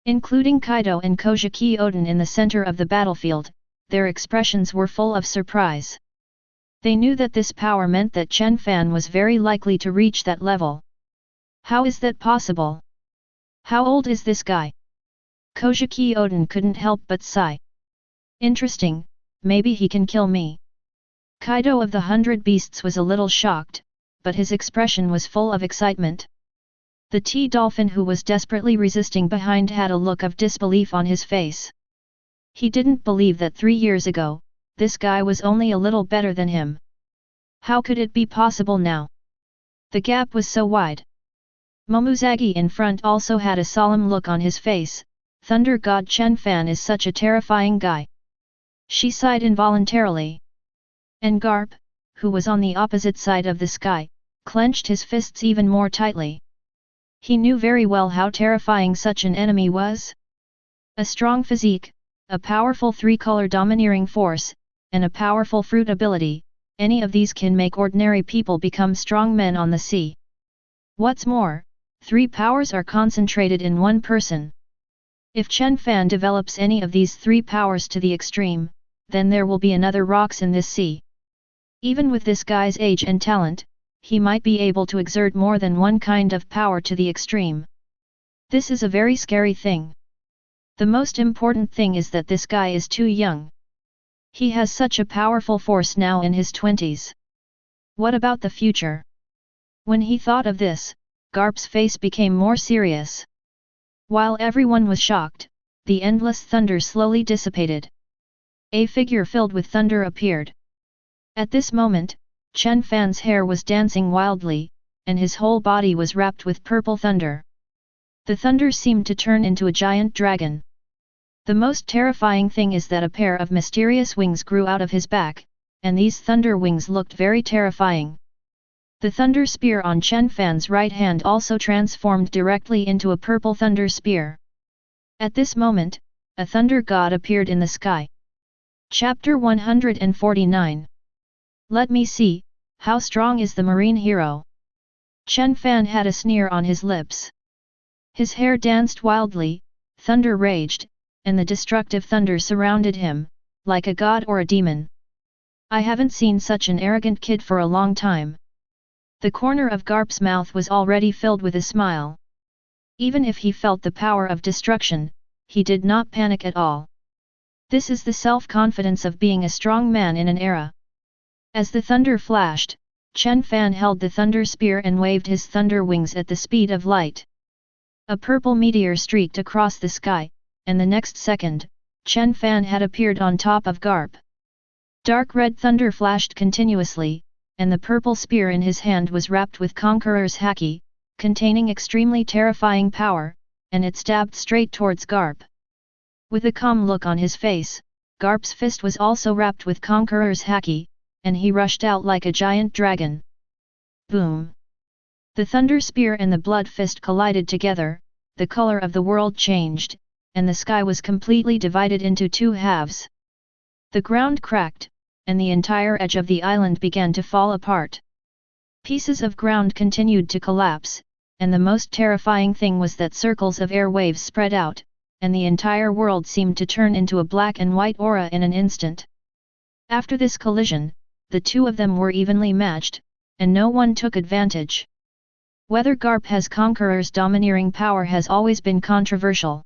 Including Kaido and Kojiki Oden in the center of the battlefield, their expressions were full of surprise. They knew that this power meant that Chen Fan was very likely to reach that level. How is that possible? How old is this guy? Kojiki Oden couldn't help but sigh. Interesting, maybe he can kill me. Kaido of the 100 Beasts was a little shocked, but his expression was full of excitement. The T-Dolphin who was desperately resisting behind had a look of disbelief on his face. He didn't believe that 3 years ago, this guy was only a little better than him. How could it be possible now? The gap was so wide. Momonosuke in front also had a solemn look on his face. Thunder God Chen Fan is such a terrifying guy. She sighed involuntarily. And Garp, who was on the opposite side of the sky, clenched his fists even more tightly. He knew very well how terrifying such an enemy was. A strong physique, a powerful three-color domineering force, and a powerful fruit ability, any of these can make ordinary people become strong men on the sea. What's more, 3 powers are concentrated in one person. If Chen Fan develops any of these 3 powers to the extreme, then there will be another rocks in this sea. Even with this guy's age and talent, he might be able to exert more than one kind of power to the extreme. This is a very scary thing. The most important thing is that this guy is too young. He has such a powerful force now in his 20s. What about the future? When he thought of this, Garp's face became more serious. While everyone was shocked, the endless thunder slowly dissipated. A figure filled with thunder appeared. At this moment, Chen Fan's hair was dancing wildly, and his whole body was wrapped with purple thunder. The thunder seemed to turn into a giant dragon. The most terrifying thing is that a pair of mysterious wings grew out of his back, and these thunder wings looked very terrifying. The thunder spear on Chen Fan's right hand also transformed directly into a purple thunder spear. At this moment, a thunder god appeared in the sky. Chapter 149. Let me see, how strong is the marine hero? Chen Fan had a sneer on his lips. His hair danced wildly, thunder raged, and the destructive thunder surrounded him, like a god or a demon. I haven't seen such an arrogant kid for a long time. The corner of Garp's mouth was already filled with a smile. Even if he felt the power of destruction, he did not panic at all. This is the self-confidence of being a strong man in an era. As the thunder flashed, Chen Fan held the thunder spear and waved his thunder wings at the speed of light. A purple meteor streaked across the sky, and the next second, Chen Fan had appeared on top of Garp. Dark red thunder flashed continuously, and the purple spear in his hand was wrapped with Conqueror's haki, containing extremely terrifying power, and it stabbed straight towards Garp. With a calm look on his face, Garp's fist was also wrapped with Conqueror's haki, and he rushed out like a giant dragon. Boom! The thunder spear and the blood fist collided together, the color of the world changed, and the sky was completely divided into 2 halves. The ground cracked, and the entire edge of the island began to fall apart. Pieces of ground continued to collapse, and the most terrifying thing was that circles of air waves spread out, and the entire world seemed to turn into a black and white aura in an instant. After this collision, the 2 of them were evenly matched, and no one took advantage. Whether Garp has Conqueror's domineering power has always been controversial.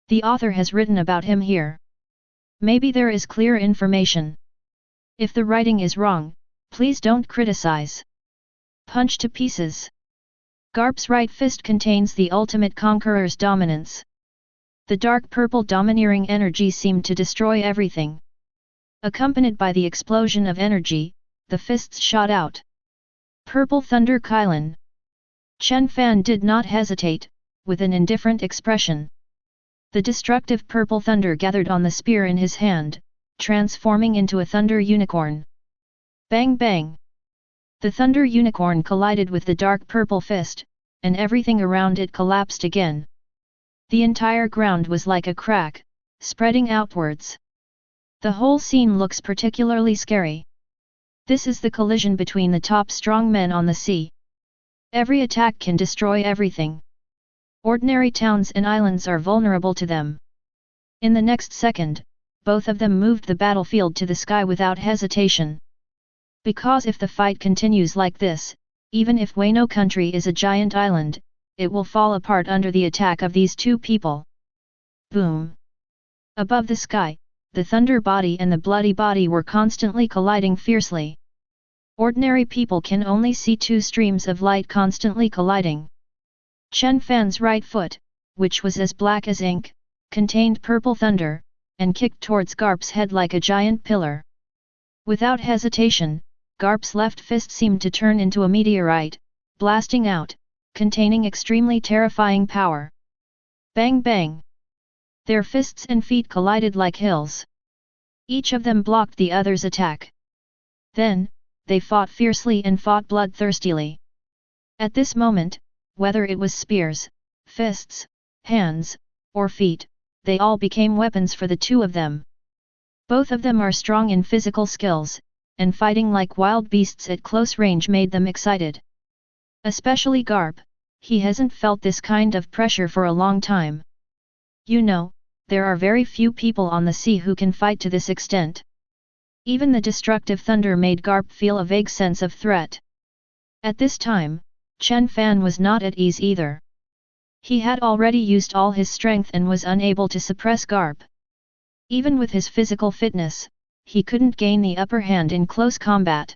The author has written about him here. Maybe there is clear information. If the writing is wrong, please don't criticize. Punch to pieces. Garp's right fist contains the ultimate Conqueror's dominance. The dark purple domineering energy seemed to destroy everything. Accompanied by the explosion of energy, the fists shot out. Purple Thunder Kylin. Chen Fan did not hesitate, with an indifferent expression. The destructive purple thunder gathered on the spear in his hand, transforming into a thunder unicorn. Bang bang! The thunder unicorn collided with the dark purple fist, and everything around it collapsed again. The entire ground was like a crack, spreading outwards. The whole scene looks particularly scary. This is the collision between the top strong men on the sea. Every attack can destroy everything. Ordinary towns and islands are vulnerable to them. In the next second, both of them moved the battlefield to the sky without hesitation. Because if the fight continues like this, even if Wano country is a giant island, it will fall apart under the attack of these 2 people. Boom! Above the sky, the thunder body and the bloody body were constantly colliding fiercely. Ordinary people can only see 2 streams of light constantly colliding. Chen Fan's right foot, which was as black as ink, contained purple thunder, and kicked towards Garp's head like a giant pillar. Without hesitation, Garp's left fist seemed to turn into a meteorite, blasting out, containing extremely terrifying power. Bang bang! Their fists and feet collided like hills. Each of them blocked the other's attack. Then, they fought fiercely and fought bloodthirstily. At this moment, whether it was spears, fists, hands, or feet, they all became weapons for the two of them. Both of them are strong in physical skills, and fighting like wild beasts at close range made them excited. Especially Garp, he hasn't felt this kind of pressure for a long time. You know, there are very few people on the sea who can fight to this extent. Even the destructive thunder made Garp feel a vague sense of threat. At this time, Chen Fan was not at ease either. He had already used all his strength and was unable to suppress Garp. Even with his physical fitness, he couldn't gain the upper hand in close combat.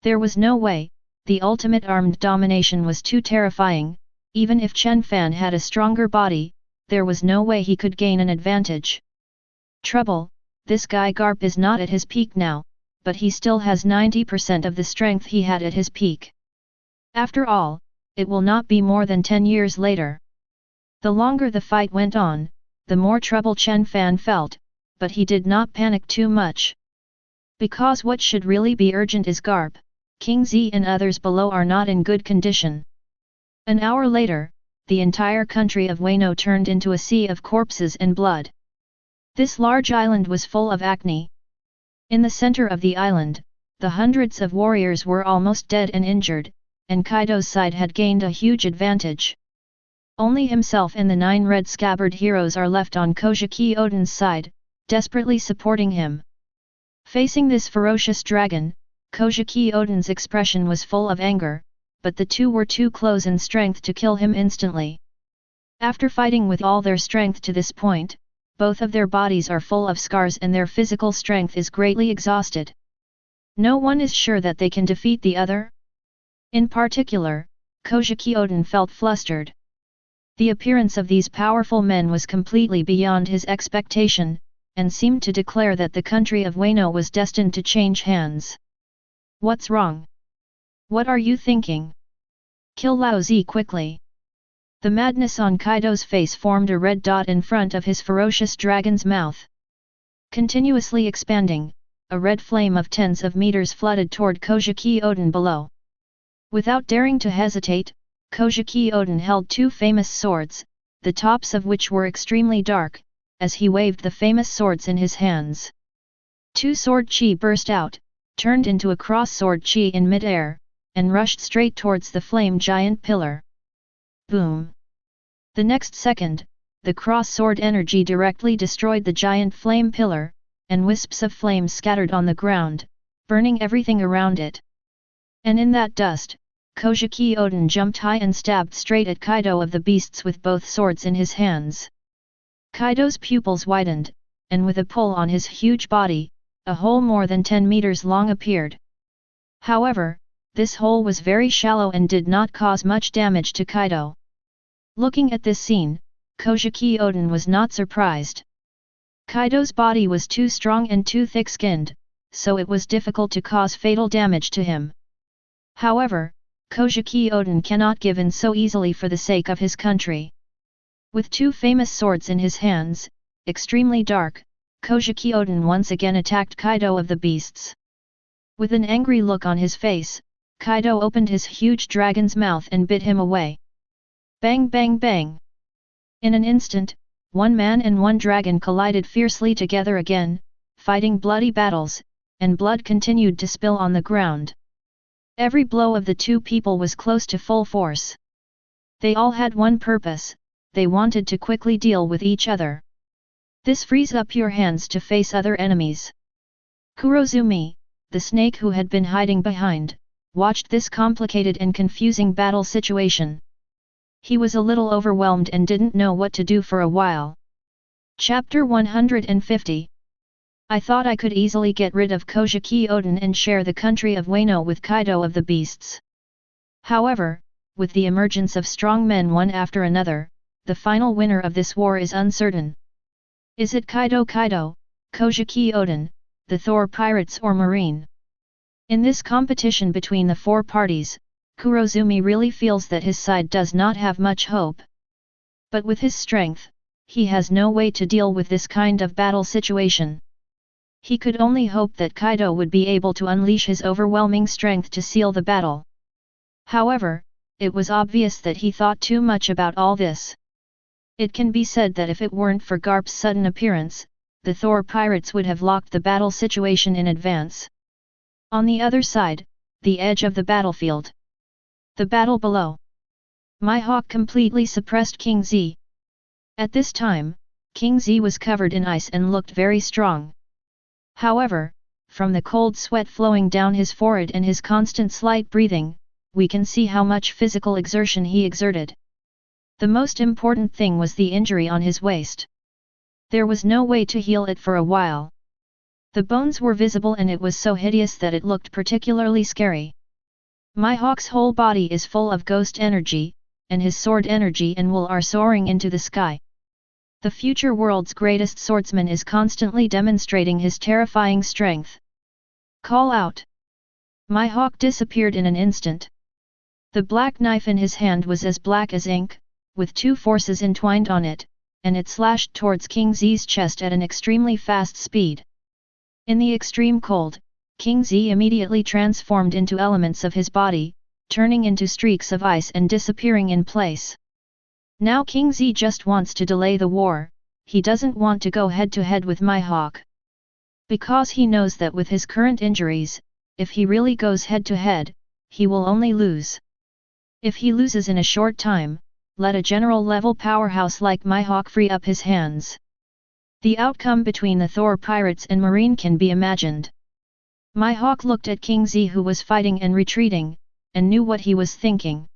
There was no way, the ultimate armed domination was too terrifying. Even if Chen Fan had a stronger body, there was no way he could gain an advantage. Trouble, this guy Garp is not at his peak now, but he still has 90% of the strength he had at his peak. After all, it will not be more than 10 years later. The longer the fight went on, the more trouble Chen Fan felt, but he did not panic too much. Because what should really be urgent is Garp, King Z and others below are not in good condition. An hour later, the entire country of Wano turned into a sea of corpses and blood. This large island was full of acne. In the center of the island, the hundreds of warriors were almost dead and injured, and Kaido's side had gained a huge advantage. Only himself and the 9 red scabbard heroes are left on Kojiki Oden's side, desperately supporting him. Facing this ferocious dragon, Kojiki Oden's expression was full of anger, but the two were too close in strength to kill him instantly. After fighting with all their strength to this point, both of their bodies are full of scars and their physical strength is greatly exhausted. No one is sure that they can defeat the other. In particular, Kojiki Oden felt flustered. The appearance of these powerful men was completely beyond his expectation, and seemed to declare that the country of Wano was destined to change hands. What's wrong? What are you thinking? Kill Lao Zi quickly. The madness on Kaido's face formed a red dot in front of his ferocious dragon's mouth. Continuously expanding, a red flame of tens of meters flooded toward Kojiki Oden below. Without daring to hesitate, Kojiki Oden held 2 famous swords, the tops of which were extremely dark, as he waved the famous swords in his hands. 2 sword chi burst out, turned into a cross sword chi in mid-air, and rushed straight towards the flame giant pillar. Boom! The next second, the cross sword energy directly destroyed the giant flame pillar, and wisps of flame scattered on the ground, burning everything around it. And in that dust, Kojiki Oden jumped high and stabbed straight at Kaido of the beasts with both swords in his hands. Kaido's pupils widened, and with a pull on his huge body, a hole more than 10 meters long appeared. However, this hole was very shallow and did not cause much damage to Kaido. Looking at this scene, Kojiki Oden was not surprised. Kaido's body was too strong and too thick-skinned, so it was difficult to cause fatal damage to him. However, Kojiki Oden cannot give in so easily for the sake of his country. With 2 famous swords in his hands, extremely dark, Kojiki Oden once again attacked Kaido of the beasts. With an angry look on his face, Kaido opened his huge dragon's mouth and bit him away. Bang bang bang! In an instant, 1 man and 1 dragon collided fiercely together again, fighting bloody battles, and blood continued to spill on the ground. Every blow of the 2 people was close to full force. They all had one purpose, they wanted to quickly deal with each other. This frees up your hands to face other enemies. Kurozumi, the snake who had been hiding behind, watched this complicated and confusing battle situation. He was a little overwhelmed and didn't know what to do for a while. Chapter 150. I thought I could easily get rid of Kojiki Oden and share the country of Wano with Kaido of the beasts. However, with the emergence of strong men one after another, the final winner of this war is uncertain. Is it Kaido, Kojiki Oden, the Thor pirates or Marine? In this competition between the 4 parties, Kurozumi really feels that his side does not have much hope. But with his strength, he has no way to deal with this kind of battle situation. He could only hope that Kaido would be able to unleash his overwhelming strength to seal the battle. However, it was obvious that he thought too much about all this. It can be said that if it weren't for Garp's sudden appearance, the Thor pirates would have locked the battle situation in advance. On the other side, the edge of the battlefield. The battle below. Mihawk completely suppressed King Z. At this time, King Z was covered in ice and looked very strong. However, from the cold sweat flowing down his forehead and his constant slight breathing, we can see how much physical exertion he exerted. The most important thing was the injury on his waist. There was no way to heal it for a while. The bones were visible and it was so hideous that it looked particularly scary. Mihawk's whole body is full of ghost energy, and his sword energy and will are soaring into the sky. The future world's greatest swordsman is constantly demonstrating his terrifying strength. Call out! Mihawk disappeared in an instant. The black knife in his hand was as black as ink, with two forces entwined on it, and it slashed towards King Z's chest at an extremely fast speed. In the extreme cold, King Z immediately transformed into elements of his body, turning into streaks of ice and disappearing in place. Now King Z just wants to delay the war, he doesn't want to go head-to-head with Mihawk. Because he knows that with his current injuries, if he really goes head-to-head, he will only lose. If he loses in a short time, let a general-level powerhouse like Mihawk free up his hands. The outcome between the Thor pirates and Marine can be imagined. Mihawk looked at King Z who was fighting and retreating, and knew what he was thinking.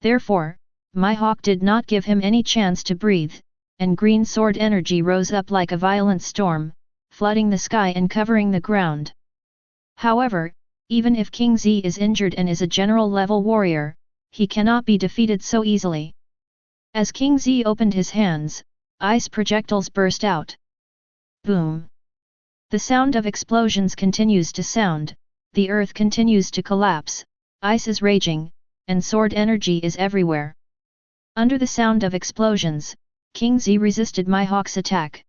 Therefore, Mihawk did not give him any chance to breathe, and green sword energy rose up like a violent storm, flooding the sky and covering the ground. However, even if King Z is injured and is a general-level warrior, he cannot be defeated so easily. As King Z opened his hands, ice projectiles burst out. Boom! The sound of explosions continues to sound, the earth continues to collapse, ice is raging, and sword energy is everywhere. Under the sound of explosions, King Z resisted Mihawk's attack.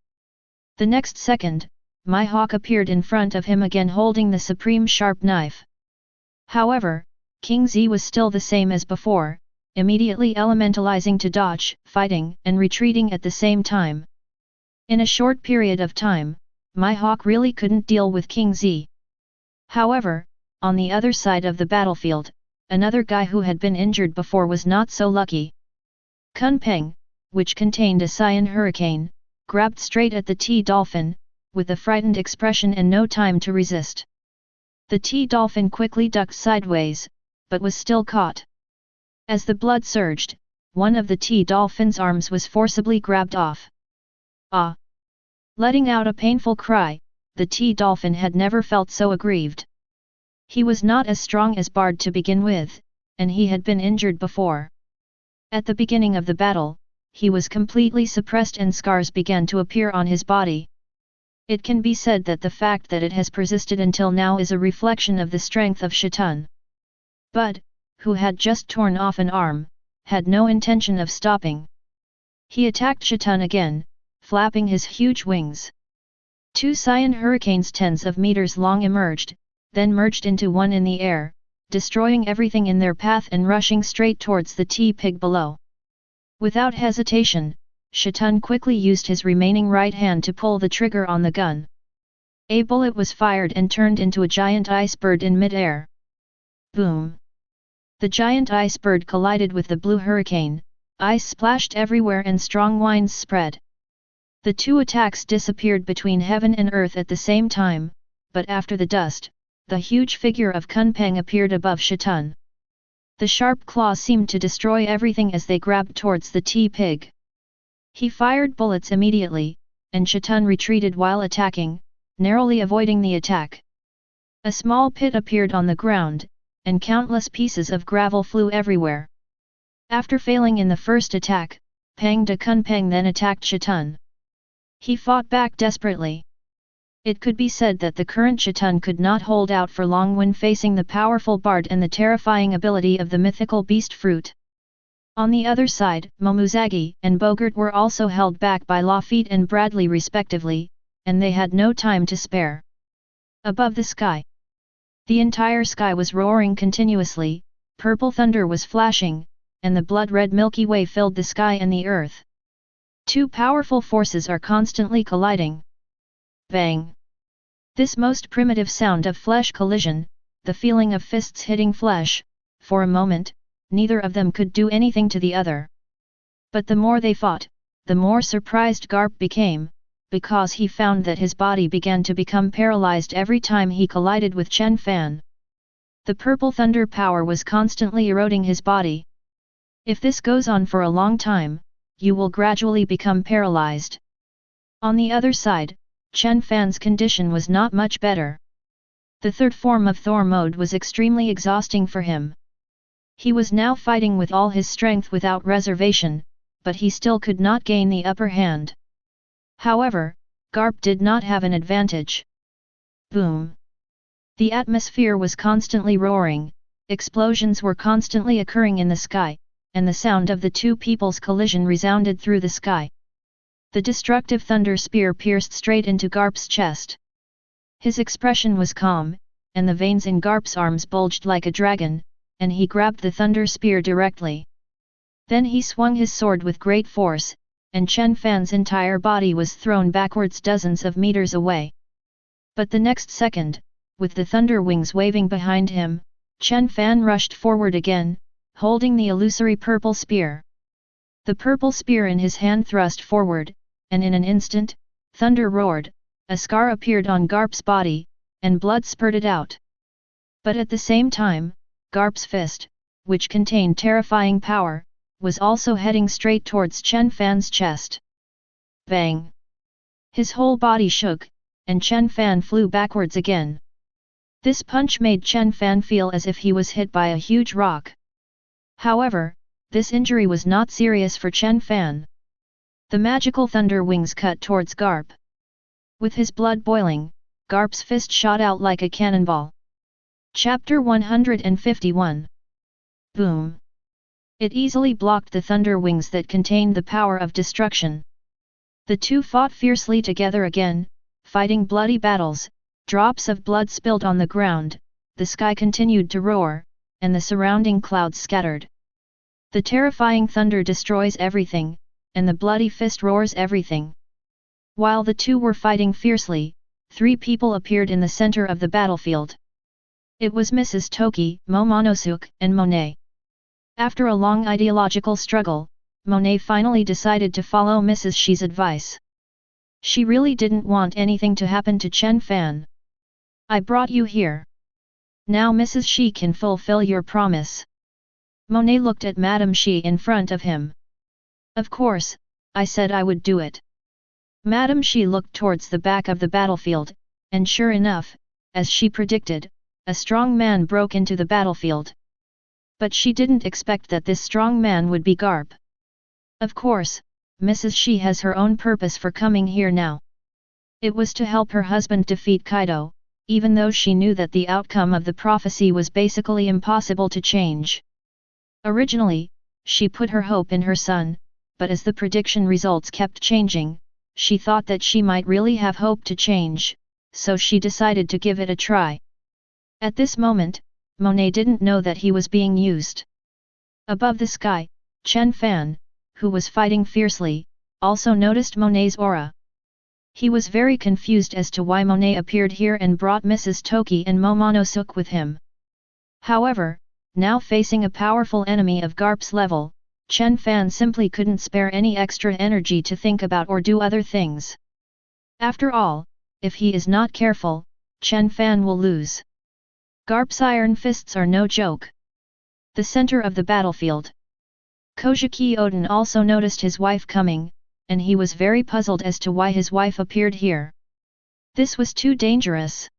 The next second, Mihawk appeared in front of him again holding the supreme sharp knife. However, King Z was still the same as before, immediately elementalizing to dodge, fighting, and retreating at the same time. In a short period of time, Mihawk really couldn't deal with King Z. However, on the other side of the battlefield, another guy who had been injured before was not so lucky. Kunpeng, which contained a cyan hurricane, grabbed straight at the T-Dolphin, with a frightened expression and no time to resist. The T-Dolphin quickly ducked sideways, but was still caught. As the blood surged, one of the T-Dolphin's arms was forcibly grabbed off. Ah! Letting out a painful cry, the T-Dolphin had never felt so aggrieved. He was not as strong as Bard to begin with, and he had been injured before. At the beginning of the battle, he was completely suppressed and scars began to appear on his body. It can be said that the fact that it has persisted until now is a reflection of the strength of Shitun. Bud, who had just torn off an arm, had no intention of stopping. He attacked Shitun again, flapping his huge wings. Two cyan hurricanes tens of meters long emerged, then merged into one in the air, destroying everything in their path and rushing straight towards the T-Pig below. Without hesitation, Shitun quickly used his remaining right hand to pull the trigger on the gun. A bullet was fired and turned into a giant ice bird in mid-air. Boom! The giant ice bird collided with the blue hurricane, ice splashed everywhere and strong winds spread. The two attacks disappeared between heaven and earth at the same time, but after the dust, the huge figure of Kunpeng appeared above Shitun. The sharp claws seemed to destroy everything as they grabbed towards the T-Pig. He fired bullets immediately, and Shitun retreated while attacking, narrowly avoiding the attack. A small pit appeared on the ground, and countless pieces of gravel flew everywhere. After failing in the first attack, Pang de Kunpeng then attacked Shitun. He fought back desperately. It could be said that the current Shitun could not hold out for long when facing the powerful Bard and the terrifying ability of the mythical beast fruit. On the other side, Momonosuke and Bogart were also held back by Lafitte and Bradley respectively, and they had no time to spare. Above the sky. The entire sky was roaring continuously, purple thunder was flashing, and the blood-red Milky Way filled the sky and the earth. Two powerful forces are constantly colliding. Bang! This most primitive sound of flesh collision, the feeling of fists hitting flesh, for a moment, neither of them could do anything to the other. But the more they fought, the more surprised Garp became, because he found that his body began to become paralyzed every time he collided with Chen Fan. The purple thunder power was constantly eroding his body. If this goes on for a long time, you will gradually become paralyzed. On the other side, Chen Fan's condition was not much better. The third form of Thor mode was extremely exhausting for him. He was now fighting with all his strength without reservation, but he still could not gain the upper hand. However, Garp did not have an advantage. Boom! The atmosphere was constantly roaring, explosions were constantly occurring in the sky, and the sound of the two people's collision resounded through the sky. The destructive thunder spear pierced straight into Garp's chest. His expression was calm, and the veins in Garp's arms bulged like a dragon, and he grabbed the thunder spear directly. Then he swung his sword with great force, and Chen Fan's entire body was thrown backwards dozens of meters away. But the next second, with the thunder wings waving behind him, Chen Fan rushed forward again, holding the illusory purple spear. The purple spear in his hand thrust forward, and in an instant, thunder roared, a scar appeared on Garp's body, and blood spurted out. But at the same time, Garp's fist, which contained terrifying power, was also heading straight towards Chen Fan's chest. Bang! His whole body shook, and Chen Fan flew backwards again. This punch made Chen Fan feel as if he was hit by a huge rock. However, this injury was not serious for Chen Fan. The magical thunder wings cut towards Garp. With his blood boiling, Garp's fist shot out like a cannonball. Chapter 151. Boom! It easily blocked the thunder wings that contained the power of destruction. The two fought fiercely together again, fighting bloody battles, drops of blood spilled on the ground, the sky continued to roar, and the surrounding clouds scattered. The terrifying thunder destroys everything, and the bloody fist roars everything. While the two were fighting fiercely, three people appeared in the center of the battlefield. It was Mrs. Toki, Momonosuke, and Monet. After a long ideological struggle, Monet finally decided to follow Mrs. Shi's advice. She really didn't want anything to happen to Chen Fan. I brought you here. Now Mrs. Shi can fulfill your promise. Monet looked at Madame Shi in front of him. Of course, I said I would do it. Madame Shi looked towards the back of the battlefield, and sure enough, as she predicted, a strong man broke into the battlefield. But she didn't expect that this strong man would be Garp. Of course, Mrs. Shi has her own purpose for coming here now. It was to help her husband defeat Kaido, even though she knew that the outcome of the prophecy was basically impossible to change. Originally, she put her hope in her son, but as the prediction results kept changing, she thought that she might really have hope to change, so she decided to give it a try. At this moment, Monet didn't know that he was being used. Above the sky, Chen Fan, who was fighting fiercely, also noticed Monet's aura. He was very confused as to why Monet appeared here and brought Mrs. Toki and Momonosuke with him. However, now facing a powerful enemy of Garp's level, Chen Fan simply couldn't spare any extra energy to think about or do other things. After all, if he is not careful, Chen Fan will lose. Garp's iron fists are no joke. The center of the battlefield. Kojiki Oden also noticed his wife coming, and he was very puzzled as to why his wife appeared here. This was too dangerous.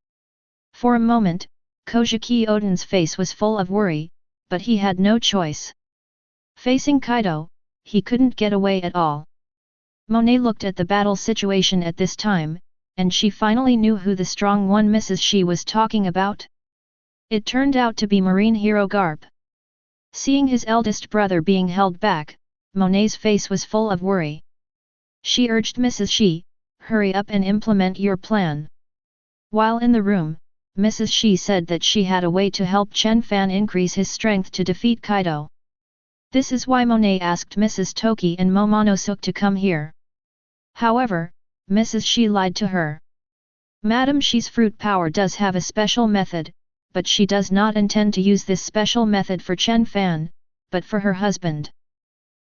For a moment, Kojiki Oden's face was full of worry, but he had no choice. Facing Kaido, he couldn't get away at all. Monet looked at the battle situation at this time, and she finally knew who the strong one Mrs. Shi was talking about. It turned out to be marine hero Garp. Seeing his eldest brother being held back, Monet's face was full of worry. She urged Mrs. Shi, hurry up and implement your plan. While in the room, Mrs. Shi said that she had a way to help Chen Fan increase his strength to defeat Kaido. This is why Monet asked Mrs. Toki and Momonosuke to come here. However, Mrs. Shi lied to her. Madam Shi's fruit power does have a special method, but she does not intend to use this special method for Chen Fan, but for her husband.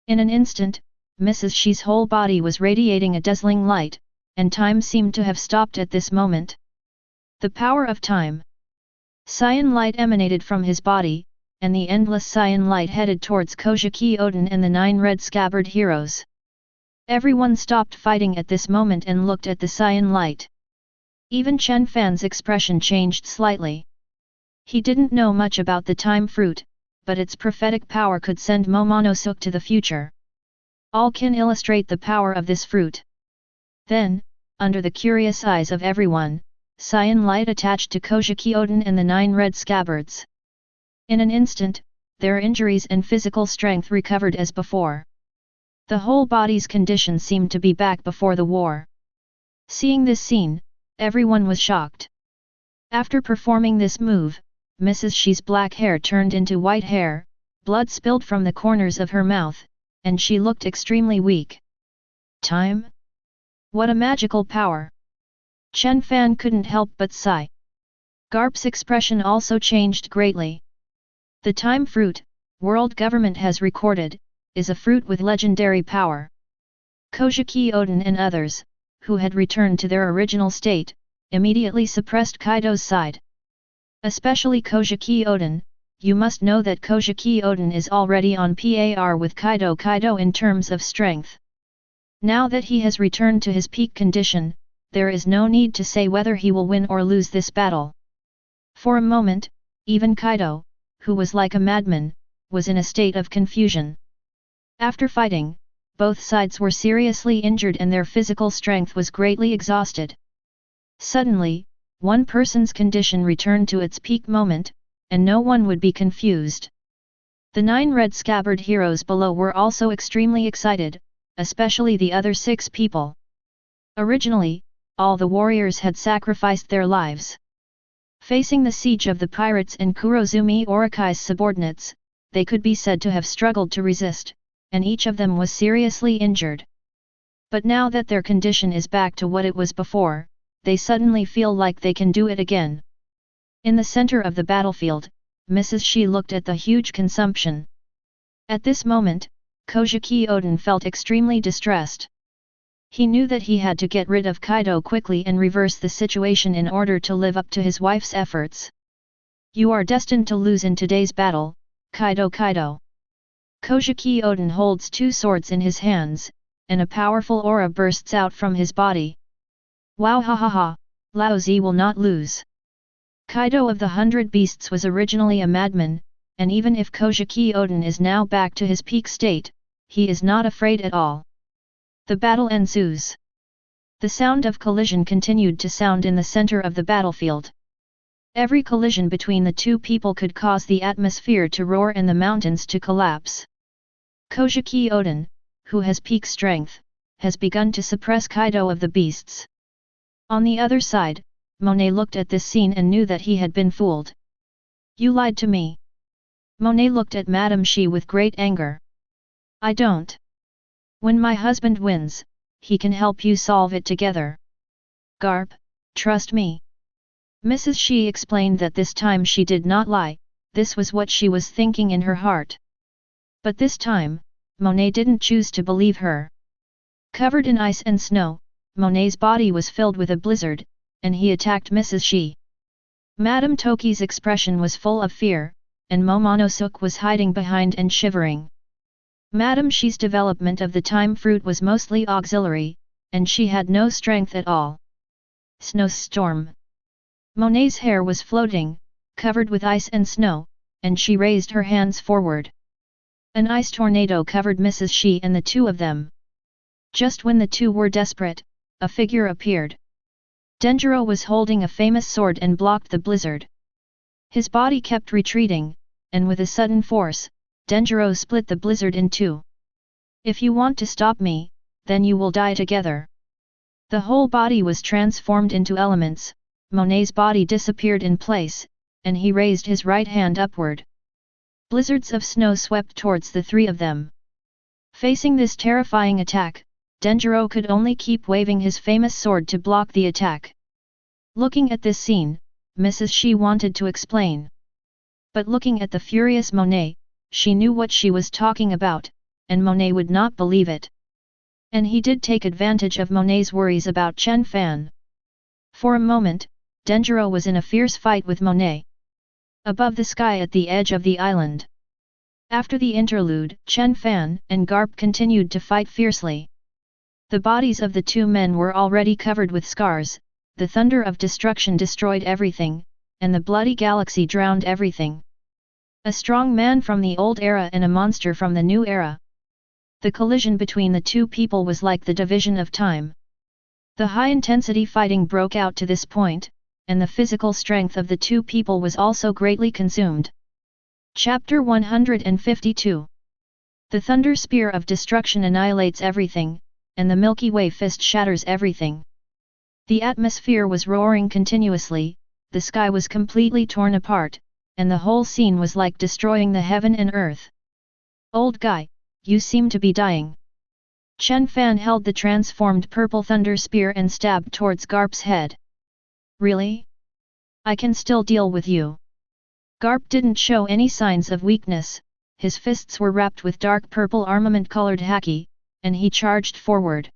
In an instant, Mrs. Shi's whole body was radiating a dazzling light, and time seemed to have stopped at this moment. The power of time. Cyan light emanated from his body, and the endless cyan light headed towards Kojiki Oden and the 9 red scabbard heroes. Everyone stopped fighting at this moment and looked at the cyan light. Even Chen Fan's expression changed slightly. He didn't know much about the time fruit, but its prophetic power could send Momonosuke to the future. All can illustrate the power of this fruit. Then, under the curious eyes of everyone, cyan light attached to Kojiki Oden and the 9 red scabbards. In an instant, their injuries and physical strength recovered as before. The whole body's condition seemed to be back before the war. Seeing this scene, everyone was shocked. After performing this move, Mrs. Shi's black hair turned into white hair, blood spilled from the corners of her mouth, and she looked extremely weak. Time? What a magical power! Chen Fan couldn't help but sigh. Garp's expression also changed greatly. The time fruit, world government has recorded, is a fruit with legendary power. Kojiki Oden and others, who had returned to their original state, immediately suppressed Kaido's side. Especially Kojiki Oden, you must know that Kojiki Oden is already on par with Kaido in terms of strength. Now that he has returned to his peak condition, there is no need to say whether he will win or lose this battle. For a moment, even Kaido, who was like a madman, was in a state of confusion. After fighting, both sides were seriously injured and their physical strength was greatly exhausted. Suddenly, one person's condition returned to its peak moment, and no one would be confused. The 9 red scabbard heroes below were also extremely excited, especially the other 6 people. Originally, all the warriors had sacrificed their lives. Facing the siege of the pirates and Kurozumi Orikai's subordinates, they could be said to have struggled to resist, and each of them was seriously injured. But now that their condition is back to what it was before, they suddenly feel like they can do it again. In the center of the battlefield, Mrs. Shi looked at the huge consumption. At this moment, Kojiki Oden felt extremely distressed. He knew that he had to get rid of Kaido quickly and reverse the situation in order to live up to his wife's efforts. You are destined to lose in today's battle, Kaido. Kojiki Oden holds 2 swords in his hands, and a powerful aura bursts out from his body. Wow, ha ha ha, Lao Zi will not lose. Kaido of the 100 Beasts was originally a madman, and even if Kojiki Oden is now back to his peak state, he is not afraid at all. The battle ensues. The sound of collision continued to sound in the center of the battlefield. Every collision between the 2 people could cause the atmosphere to roar and the mountains to collapse. Kojiki Oden, who has peak strength, has begun to suppress Kaido of the Beasts. On the other side, Monet looked at this scene and knew that he had been fooled. You lied to me. Monet looked at Madame Shi with great anger. I don't. When my husband wins, he can help you solve it together. Garp, trust me. Mrs. Shi explained that this time she did not lie, this was what she was thinking in her heart. But this time, Monet didn't choose to believe her. Covered in ice and snow, Monet's body was filled with a blizzard, and he attacked Mrs. Shi. Madame Toki's expression was full of fear, and Momonosuke was hiding behind and shivering. Madame Shi's development of the time fruit was mostly auxiliary, and she had no strength at all. Snowstorm. Monet's hair was floating, covered with ice and snow, and she raised her hands forward. An ice tornado covered Mrs. Shi and the 2 of them. Just when the 2 were desperate, a figure appeared. Denjiro was holding a famous sword and blocked the blizzard. His body kept retreating, and with a sudden force, Denjiro split the blizzard in 2. If you want to stop me, then you will die together. The whole body was transformed into elements, Monet's body disappeared in place, and he raised his right hand upward. Blizzards of snow swept towards the three of them. Facing this terrifying attack, Denjiro could only keep waving his famous sword to block the attack. Looking at this scene, Mrs. Shi wanted to explain. But looking at the furious Monet, she knew what she was talking about, and Monet would not believe it. And he did take advantage of Monet's worries about Chen Fan. For a moment, Denjiro was in a fierce fight with Monet. Above the sky at the edge of the island. After the interlude, Chen Fan and Garp continued to fight fiercely. The bodies of the two men were already covered with scars, the thunder of destruction destroyed everything, and the bloody galaxy drowned everything. A strong man from the old era and a monster from the new era. The collision between the two people was like the division of time. The high-intensity fighting broke out to this point, and the physical strength of the two people was also greatly consumed. Chapter 152. The thunder spear of destruction annihilates everything, and the Milky Way fist shatters everything. The atmosphere was roaring continuously, the sky was completely torn apart, and the whole scene was like destroying the heaven and earth. Old guy, you seem to be dying. Chen Fan held the transformed purple thunder spear and stabbed towards Garp's head. Really? I can still deal with you. Garp didn't show any signs of weakness, his fists were wrapped with dark purple armament-colored haki, and he charged forward.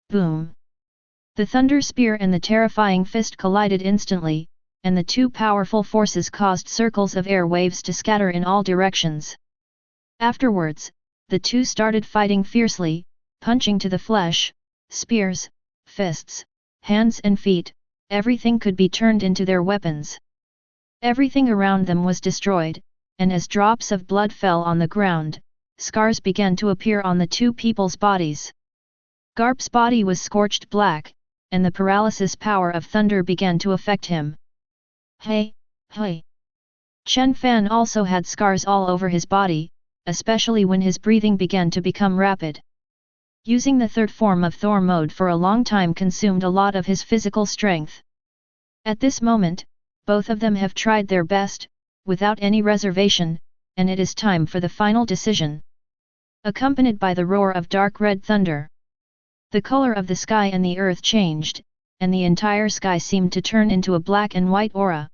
Boom! The thunder spear and the terrifying fist collided instantly, and the two powerful forces caused circles of air waves to scatter in all directions. Afterwards, the two started fighting fiercely, punching to the flesh, spears, fists, hands and feet, everything could be turned into their weapons. Everything around them was destroyed, and as drops of blood fell on the ground, scars began to appear on the two people's bodies. Garp's body was scorched black, and the paralysis power of thunder began to affect him. Hey, hey! Chen Fan also had scars all over his body, especially when his breathing began to become rapid. Using the third form of Thor mode for a long time consumed a lot of his physical strength. At this moment, both of them have tried their best, without any reservation, and it is time for the final decision. Accompanied by the roar of dark red thunder. The color of the sky and the earth changed, and the entire sky seemed to turn into a black and white aura.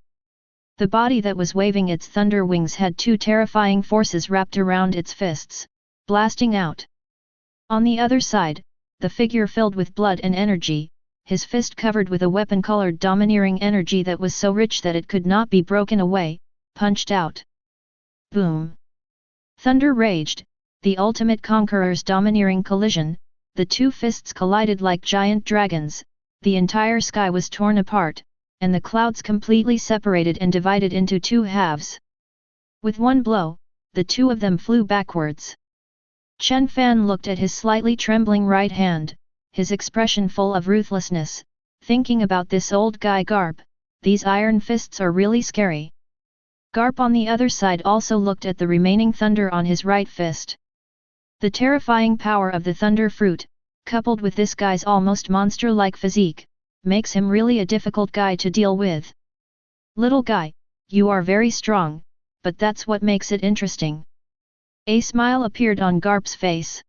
The body that was waving its thunder wings had two terrifying forces wrapped around its fists, blasting out. On the other side, the figure filled with blood and energy, his fist covered with a weapon-colored domineering energy that was so rich that it could not be broken away, punched out. Boom! Thunder raged, the ultimate conqueror's domineering collision, the two fists collided like giant dragons, the entire sky was torn apart, and the clouds completely separated and divided into two halves. With one blow, the two of them flew backwards. Chen Fan looked at his slightly trembling right hand, his expression full of ruthlessness, thinking about this old guy Garp, these iron fists are really scary. Garp on the other side also looked at the remaining thunder on his right fist. The terrifying power of the thunder fruit, coupled with this guy's almost monster-like physique, makes him really a difficult guy to deal with. Little guy, you are very strong, but that's what makes it interesting. A smile appeared on Garp's face.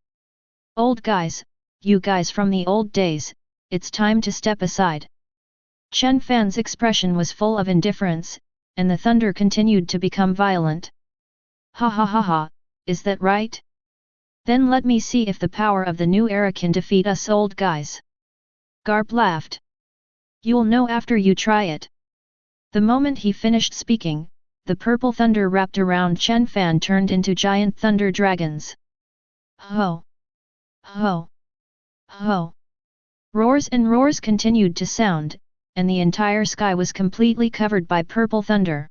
Old guys, you guys from the old days, it's time to step aside. Chen Fan's expression was full of indifference, and the thunder continued to become violent. Ha ha ha ha, is that right? Then let me see if the power of the new era can defeat us old guys. Garp laughed. You'll know after you try it. The moment he finished speaking, the purple thunder wrapped around Chen Fan turned into giant thunder dragons. Ho! Ho! Ho! Roars and roars continued to sound, and the entire sky was completely covered by purple thunder.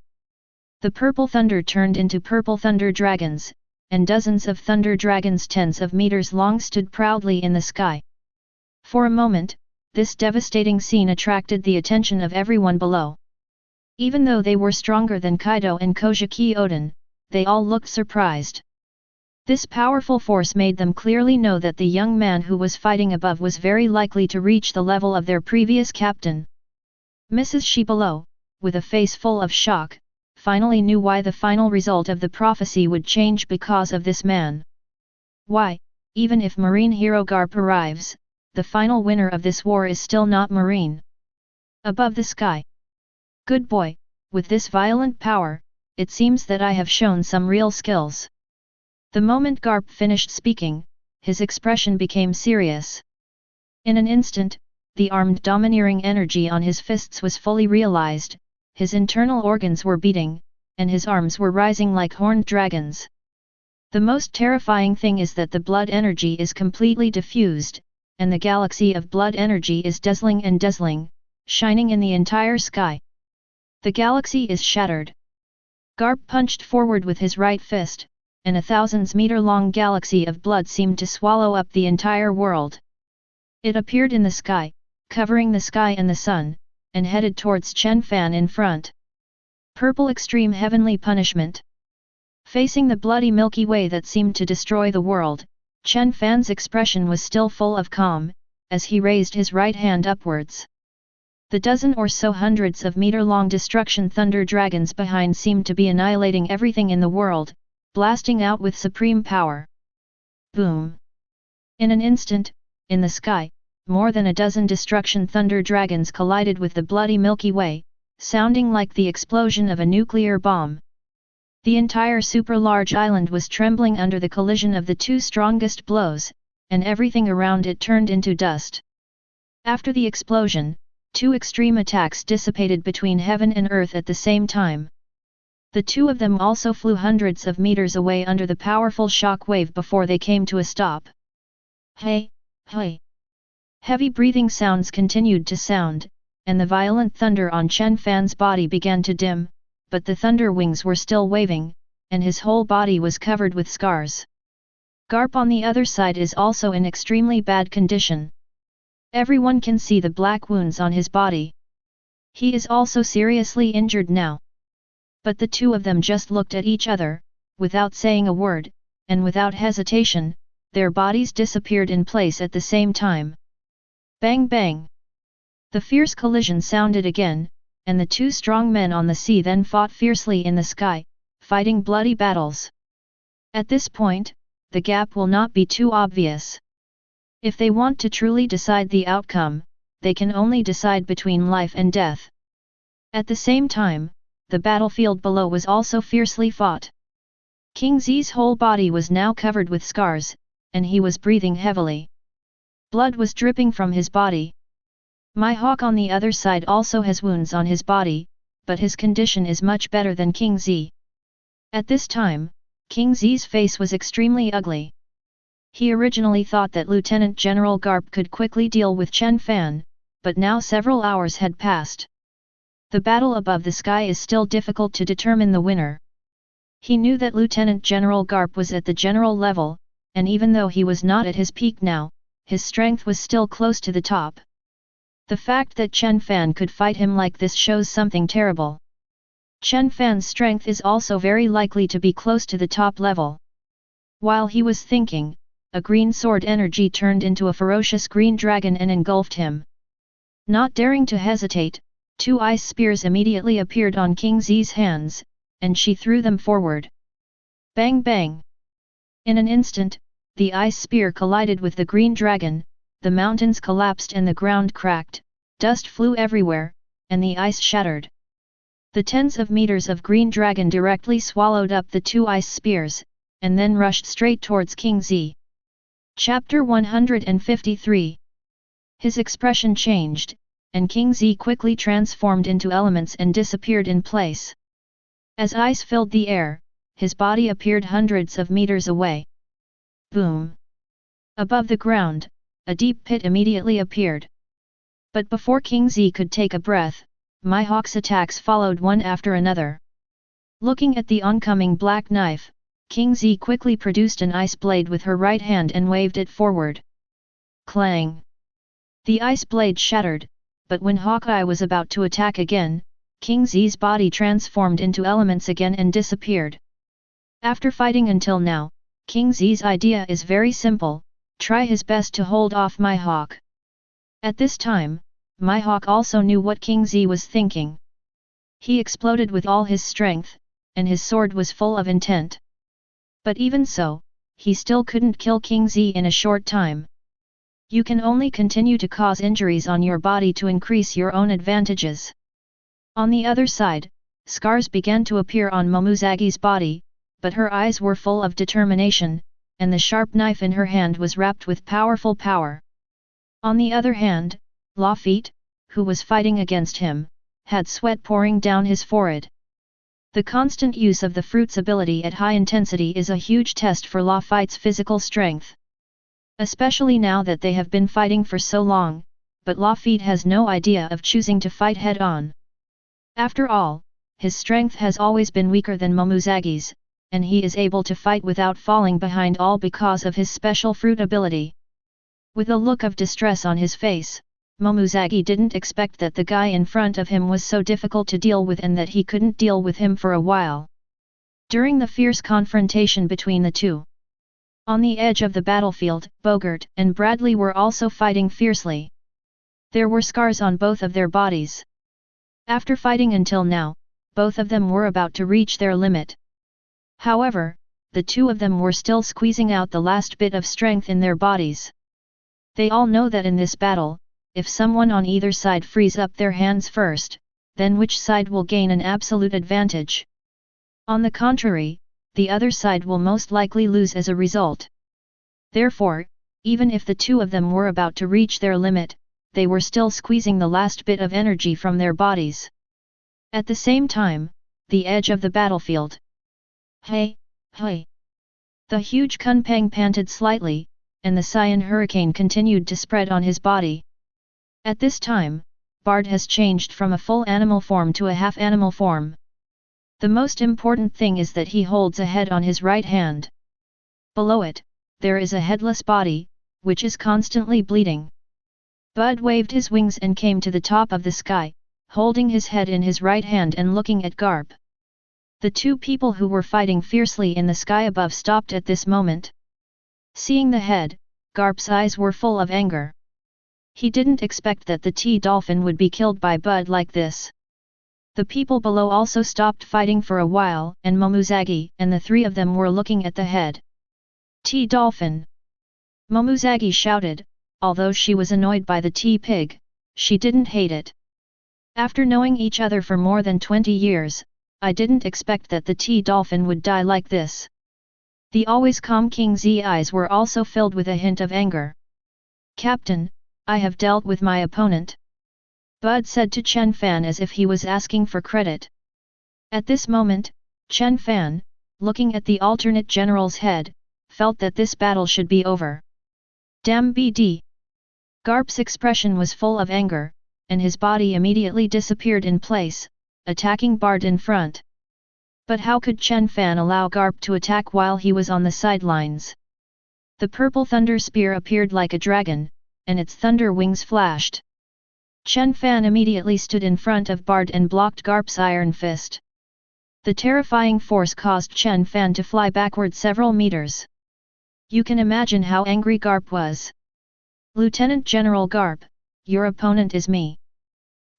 The purple thunder turned into purple thunder dragons, and dozens of thunder dragons tens of meters long stood proudly in the sky. For a moment, this devastating scene attracted the attention of everyone below. Even though they were stronger than Kaido and Kojiki Oden, they all looked surprised. This powerful force made them clearly know that the young man who was fighting above was very likely to reach the level of their previous captain. Mrs. Shi below, with a face full of shock, finally knew why the final result of the prophecy would change because of this man. Why, even if Marine Hero Garp arrives, the final winner of this war is still not Marine. Above the sky. Good boy, with this violent power, it seems that I have shown some real skills. The moment Garp finished speaking, his expression became serious. In an instant, the armed domineering energy on his fists was fully realized, his internal organs were beating, and his arms were rising like horned dragons. The most terrifying thing is that the blood energy is completely diffused, and the galaxy of blood energy is dazzling, shining in the entire sky. The galaxy is shattered. Garp punched forward with his right fist, and a thousands-meter-long galaxy of blood seemed to swallow up the entire world. It appeared in the sky, covering the sky and the sun, and headed towards Chen Fan in front. Purple extreme heavenly punishment. Facing the bloody Milky Way that seemed to destroy the world, Chen Fan's expression was still full of calm, as he raised his right hand upwards. The dozen or so hundreds of meter-long destruction thunder dragons behind seemed to be annihilating everything in the world, blasting out with supreme power. Boom! In an instant, in the sky, more than a dozen destruction thunder dragons collided with the bloody Milky Way, sounding like the explosion of a nuclear bomb. The entire super-large island was trembling under the collision of the two strongest blows, and everything around it turned into dust. After the explosion, two extreme attacks dissipated between heaven and earth at the same time. The two of them also flew hundreds of meters away under the powerful shock wave before they came to a stop. Hey, hey! Heavy breathing sounds continued to sound, and the violent thunder on Chen Fan's body began to dim, but the thunder wings were still waving, and his whole body was covered with scars. Garp on the other side is also in extremely bad condition. Everyone can see the black wounds on his body. He is also seriously injured now. But the two of them just looked at each other, without saying a word, and without hesitation, their bodies disappeared in place at the same time. Bang bang! The fierce collision sounded again, and the two strong men on the sea then fought fiercely in the sky, fighting bloody battles. At this point, the gap will not be too obvious. If they want to truly decide the outcome, they can only decide between life and death. At the same time, the battlefield below was also fiercely fought. King Zi's whole body was now covered with scars, and he was breathing heavily. Blood was dripping from his body. My hawk on the other side also has wounds on his body, but his condition is much better than King Zi. At this time, King Zi's face was extremely ugly. He originally thought that Lieutenant General Garp could quickly deal with Chen Fan, but now several hours had passed. The battle above the sky is still difficult to determine the winner. He knew that Lieutenant General Garp was at the general level, and even though he was not at his peak now, his strength was still close to the top. The fact that Chen Fan could fight him like this shows something terrible. Chen Fan's strength is also very likely to be close to the top level. While he was thinking, a green sword energy turned into a ferocious green dragon and engulfed him. Not daring to hesitate, two ice spears immediately appeared on King Zi's hands, and she threw them forward. Bang bang! In an instant, the ice spear collided with the green dragon, the mountains collapsed and the ground cracked, dust flew everywhere, and the ice shattered. The tens of meters of green dragon directly swallowed up the two ice spears, and then rushed straight towards King Zi. Chapter 153. His expression changed, and King Zi quickly transformed into elements and disappeared in place. As ice filled the air, his body appeared hundreds of meters away. Boom! Above the ground, a deep pit immediately appeared. But before King Zi could take a breath, my hawk's attacks followed one after another. Looking at the oncoming black knife, King Zi quickly produced an ice blade with her right hand and waved it forward. Clang! The ice blade shattered, but when Hawkeye was about to attack again, King Zi's body transformed into elements again and disappeared. After fighting until now, King Zi's idea is very simple: try his best to hold off my hawk. At this time, Mihawk also knew what King Z was thinking. He exploded with all his strength, and his sword was full of intent. But even so, he still couldn't kill King Z in a short time. You can only continue to cause injuries on your body to increase your own advantages. On the other side, scars began to appear on Momonosuke's body, but her eyes were full of determination, and the sharp knife in her hand was wrapped with powerful power. On the other hand, Lafitte, who was fighting against him, had sweat pouring down his forehead. The constant use of the fruit's ability at high intensity is a huge test for Lafitte's physical strength. Especially now that they have been fighting for so long, but Lafitte has no idea of choosing to fight head-on. After all, his strength has always been weaker than Momonosuke's, and he is able to fight without falling behind all because of his special fruit ability. With a look of distress on his face, Momonosuke didn't expect that the guy in front of him was so difficult to deal with and that he couldn't deal with him for a while. During the fierce confrontation between the two, on the edge of the battlefield, Bogart and Bradley were also fighting fiercely. There were scars on both of their bodies. After fighting until now, both of them were about to reach their limit. However, the two of them were still squeezing out the last bit of strength in their bodies. They all know that in this battle, if someone on either side frees up their hands first, then which side will gain an absolute advantage. On the contrary, the other side will most likely lose as a result. Therefore, even if the two of them were about to reach their limit, they were still squeezing the last bit of energy from their bodies. At the same time, the edge of the battlefield. Hey, hey! The huge Kunpeng panted slightly, and the cyan hurricane continued to spread on his body. At this time, Bard has changed from a full animal form to a half-animal form. The most important thing is that he holds a head on his right hand. Below it, there is a headless body, which is constantly bleeding. Bud waved his wings and came to the top of the sky, holding his head in his right hand and looking at Garp. The two people who were fighting fiercely in the sky above stopped at this moment. Seeing the head, Garp's eyes were full of anger. He didn't expect that the T-Dolphin would be killed by Bud like this. The people below also stopped fighting for a while, and Momonosuke and the three of them were looking at the head. T-Dolphin! Momonosuke shouted, although she was annoyed by the T-Pig, she didn't hate it. After knowing each other for more than 20 years, I didn't expect that the T-Dolphin would die like this. The always calm King Z's eyes were also filled with a hint of anger. Captain, I have dealt with my opponent, Bud said to Chen Fan as if he was asking for credit. At this moment, Chen Fan, looking at the alternate general's head, felt that this battle should be over. Damn BD! Garp's expression was full of anger, and his body immediately disappeared in place, attacking Bard in front. But how could Chen Fan allow Garp to attack while he was on the sidelines? The purple thunder spear appeared like a dragon, and its thunder wings flashed. Chen Fan immediately stood in front of Bard and blocked Garp's iron fist. The terrifying force caused Chen Fan to fly backward several meters. You can imagine how angry Garp was. Lieutenant General Garp, your opponent is me.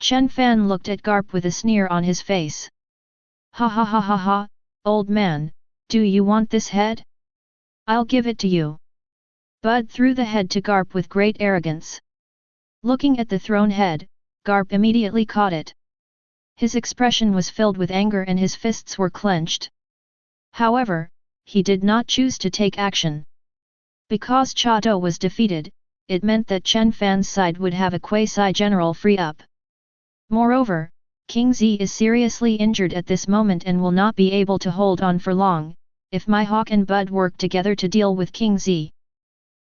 Chen Fan looked at Garp with a sneer on his face. Ha ha ha ha ha, old man, do you want this head? I'll give it to you. Bud threw the head to Garp with great arrogance. Looking at the thrown head, Garp immediately caught it. His expression was filled with anger and his fists were clenched. However, he did not choose to take action. Because Chato was defeated, it meant that Chen Fan's side would have a quasi-general free up. Moreover, King Z is seriously injured at this moment and will not be able to hold on for long, if Mihawk and Bud work together to deal with King Z.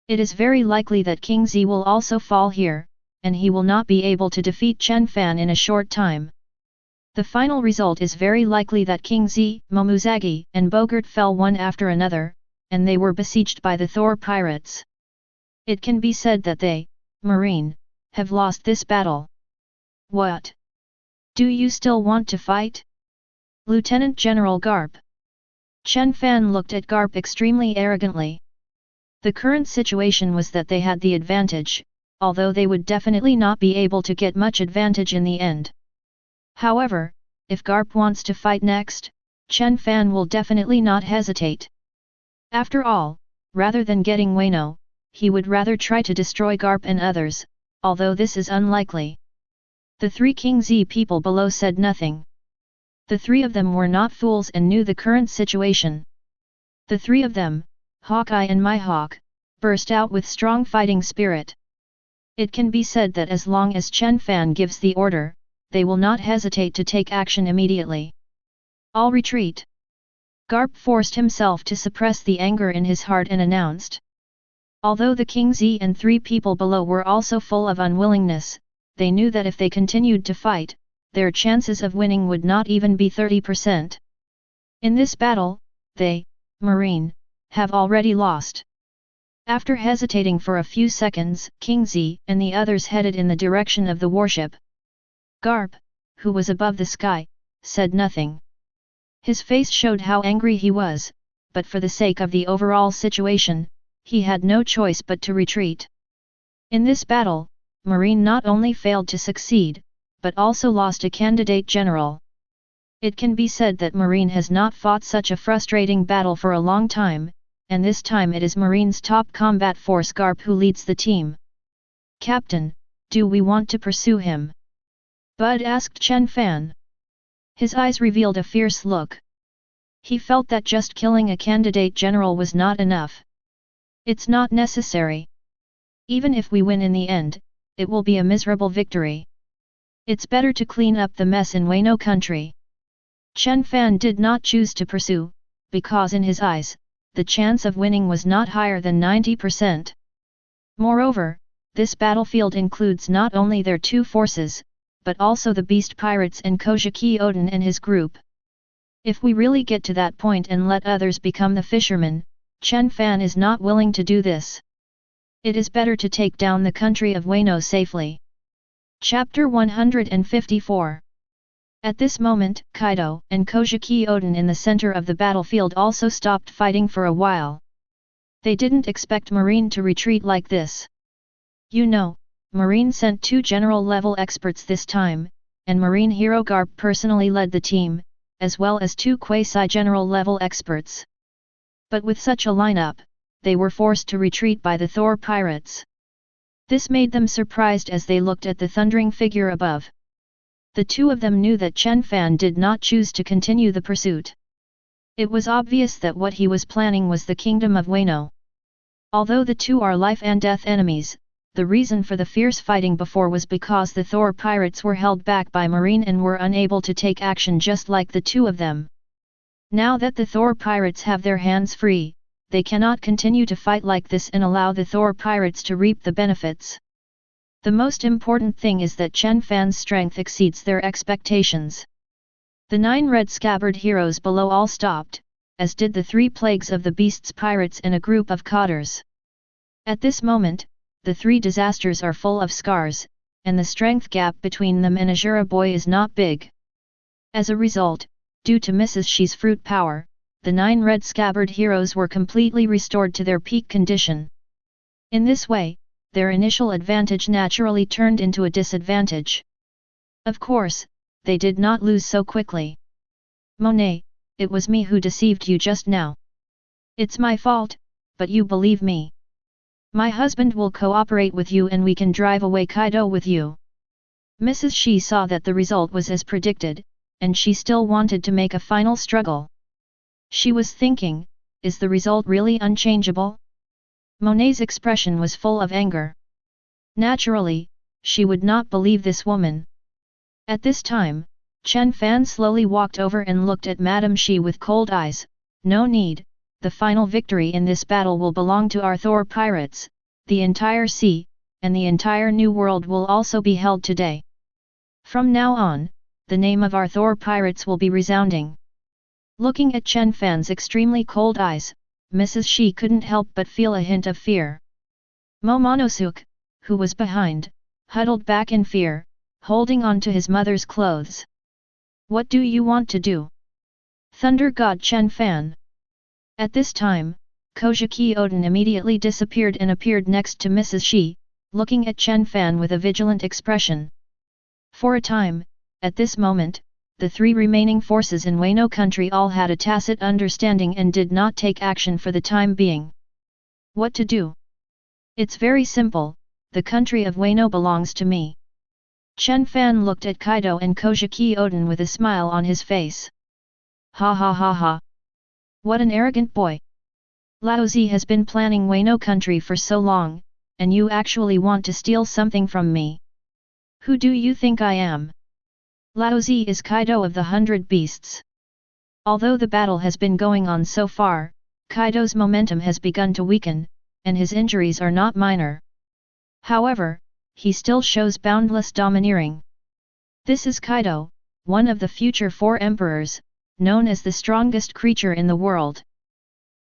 It is very likely that King Z will also fall here, and he will not be able to defeat Chen Fan in a short time. The final result is very likely that King Z, Momonosuke, and Bogart fell one after another, and they were besieged by the Thor pirates. It can be said that they, Marine, have lost this battle. What? Do you still want to fight? Lieutenant General Garp. Chen Fan looked at Garp extremely arrogantly. The current situation was that they had the advantage, although they would definitely not be able to get much advantage in the end. However, if Garp wants to fight next, Chen Fan will definitely not hesitate. After all, rather than getting Wano, he would rather try to destroy Garp and others, although this is unlikely. The three King Z people below said nothing. The three of them were not fools and knew the current situation. The three of them, Hawkeye and Mihawk, burst out with strong fighting spirit. It can be said that as long as Chen Fan gives the order, they will not hesitate to take action immediately. All retreat. Garp forced himself to suppress the anger in his heart and announced. Although the King Z and three people below were also full of unwillingness, they knew that if they continued to fight, their chances of winning would not even be 30%. In this battle, they, Marine, have already lost. After hesitating for a few seconds, King Z and the others headed in the direction of the warship. Garp, who was above the sky, said nothing. His face showed how angry he was, but for the sake of the overall situation, he had no choice but to retreat. In this battle, Marine not only failed to succeed, but also lost a candidate general. It can be said that Marine has not fought such a frustrating battle for a long time, and this time it is Marine's top combat force Garp who leads the team. Captain, do we want to pursue him? Bud asked Chen Fan. His eyes revealed a fierce look. He felt that just killing a candidate general was not enough. It's not necessary. Even if we win in the end, it will be a miserable victory. It's better to clean up the mess in Wano country. Chen Fan did not choose to pursue, because in his eyes, the chance of winning was not higher than 90%. Moreover, this battlefield includes not only their two forces, but also the beast pirates and Kojiki Odin and his group. If we really get to that point and let others become the fishermen, Chen Fan is not willing to do this. It is better to take down the country of Wano safely. Chapter 154. At this moment, Kaido and Kojiki Odin in the center of the battlefield also stopped fighting for a while. They didn't expect Marine to retreat like this. You know, Marine sent two general-level experts this time, and Marine hero Garp personally led the team, as well as two quasi-general-level experts. But with such a lineup, they were forced to retreat by the Thor pirates. This made them surprised as they looked at the thundering figure above. The two of them knew that Chen Fan did not choose to continue the pursuit. It was obvious that what he was planning was the kingdom of Wano. Although the two are life and death enemies, the reason for the fierce fighting before was because the Thor pirates were held back by Marine and were unable to take action just like the two of them. Now that the Thor pirates have their hands free, they cannot continue to fight like this and allow the Thor pirates to reap the benefits. The most important thing is that Chen Fan's strength exceeds their expectations. The 9 red scabbard heroes below all stopped, as did the 3 plagues of the beasts pirates and a group of cotters. At this moment, the 3 disasters are full of scars, and the strength gap between them and Azura Boy is not big. As a result, due to Mrs. Shi's fruit power, the 9 red scabbard heroes were completely restored to their peak condition. In this way, their initial advantage naturally turned into a disadvantage. Of course, they did not lose so quickly. Monet, it was me who deceived you just now. It's my fault, but you believe me. My husband will cooperate with you and we can drive away Kaido with you. Mrs. Shi saw that the result was as predicted, and she still wanted to make a final struggle. She was thinking, is the result really unchangeable? Monet's expression was full of anger. Naturally, she would not believe this woman. At this time, Chen Fan slowly walked over and looked at Madame Shi with cold eyes. No need, the final victory in this battle will belong to our Thor pirates, the entire sea, and the entire new world will also be held today. From now on, the name of our Thor pirates will be resounding. Looking at Chen Fan's extremely cold eyes, Mrs. Shi couldn't help but feel a hint of fear. Momonosuke, who was behind, huddled back in fear, holding on to his mother's clothes. What do you want to do? Thunder God Chen Fan. At this time, Kojiki Odin immediately disappeared and appeared next to Mrs. Shi, looking at Chen Fan with a vigilant expression. For a time, at this moment, the three remaining forces in Wano country all had a tacit understanding and did not take action for the time being. What to do? It's very simple, the country of Wano belongs to me. Chen Fan looked at Kaido and Kojiki Oden with a smile on his face. Ha ha ha ha. What an arrogant boy. Laozi has been planning Wano country for so long, and you actually want to steal something from me. Who do you think I am? Laozi is Kaido of the 100 Beasts. Although the battle has been going on so far, Kaido's momentum has begun to weaken, and his injuries are not minor. However, he still shows boundless domineering. This is Kaido, one of the future 4 emperors, known as the strongest creature in the world.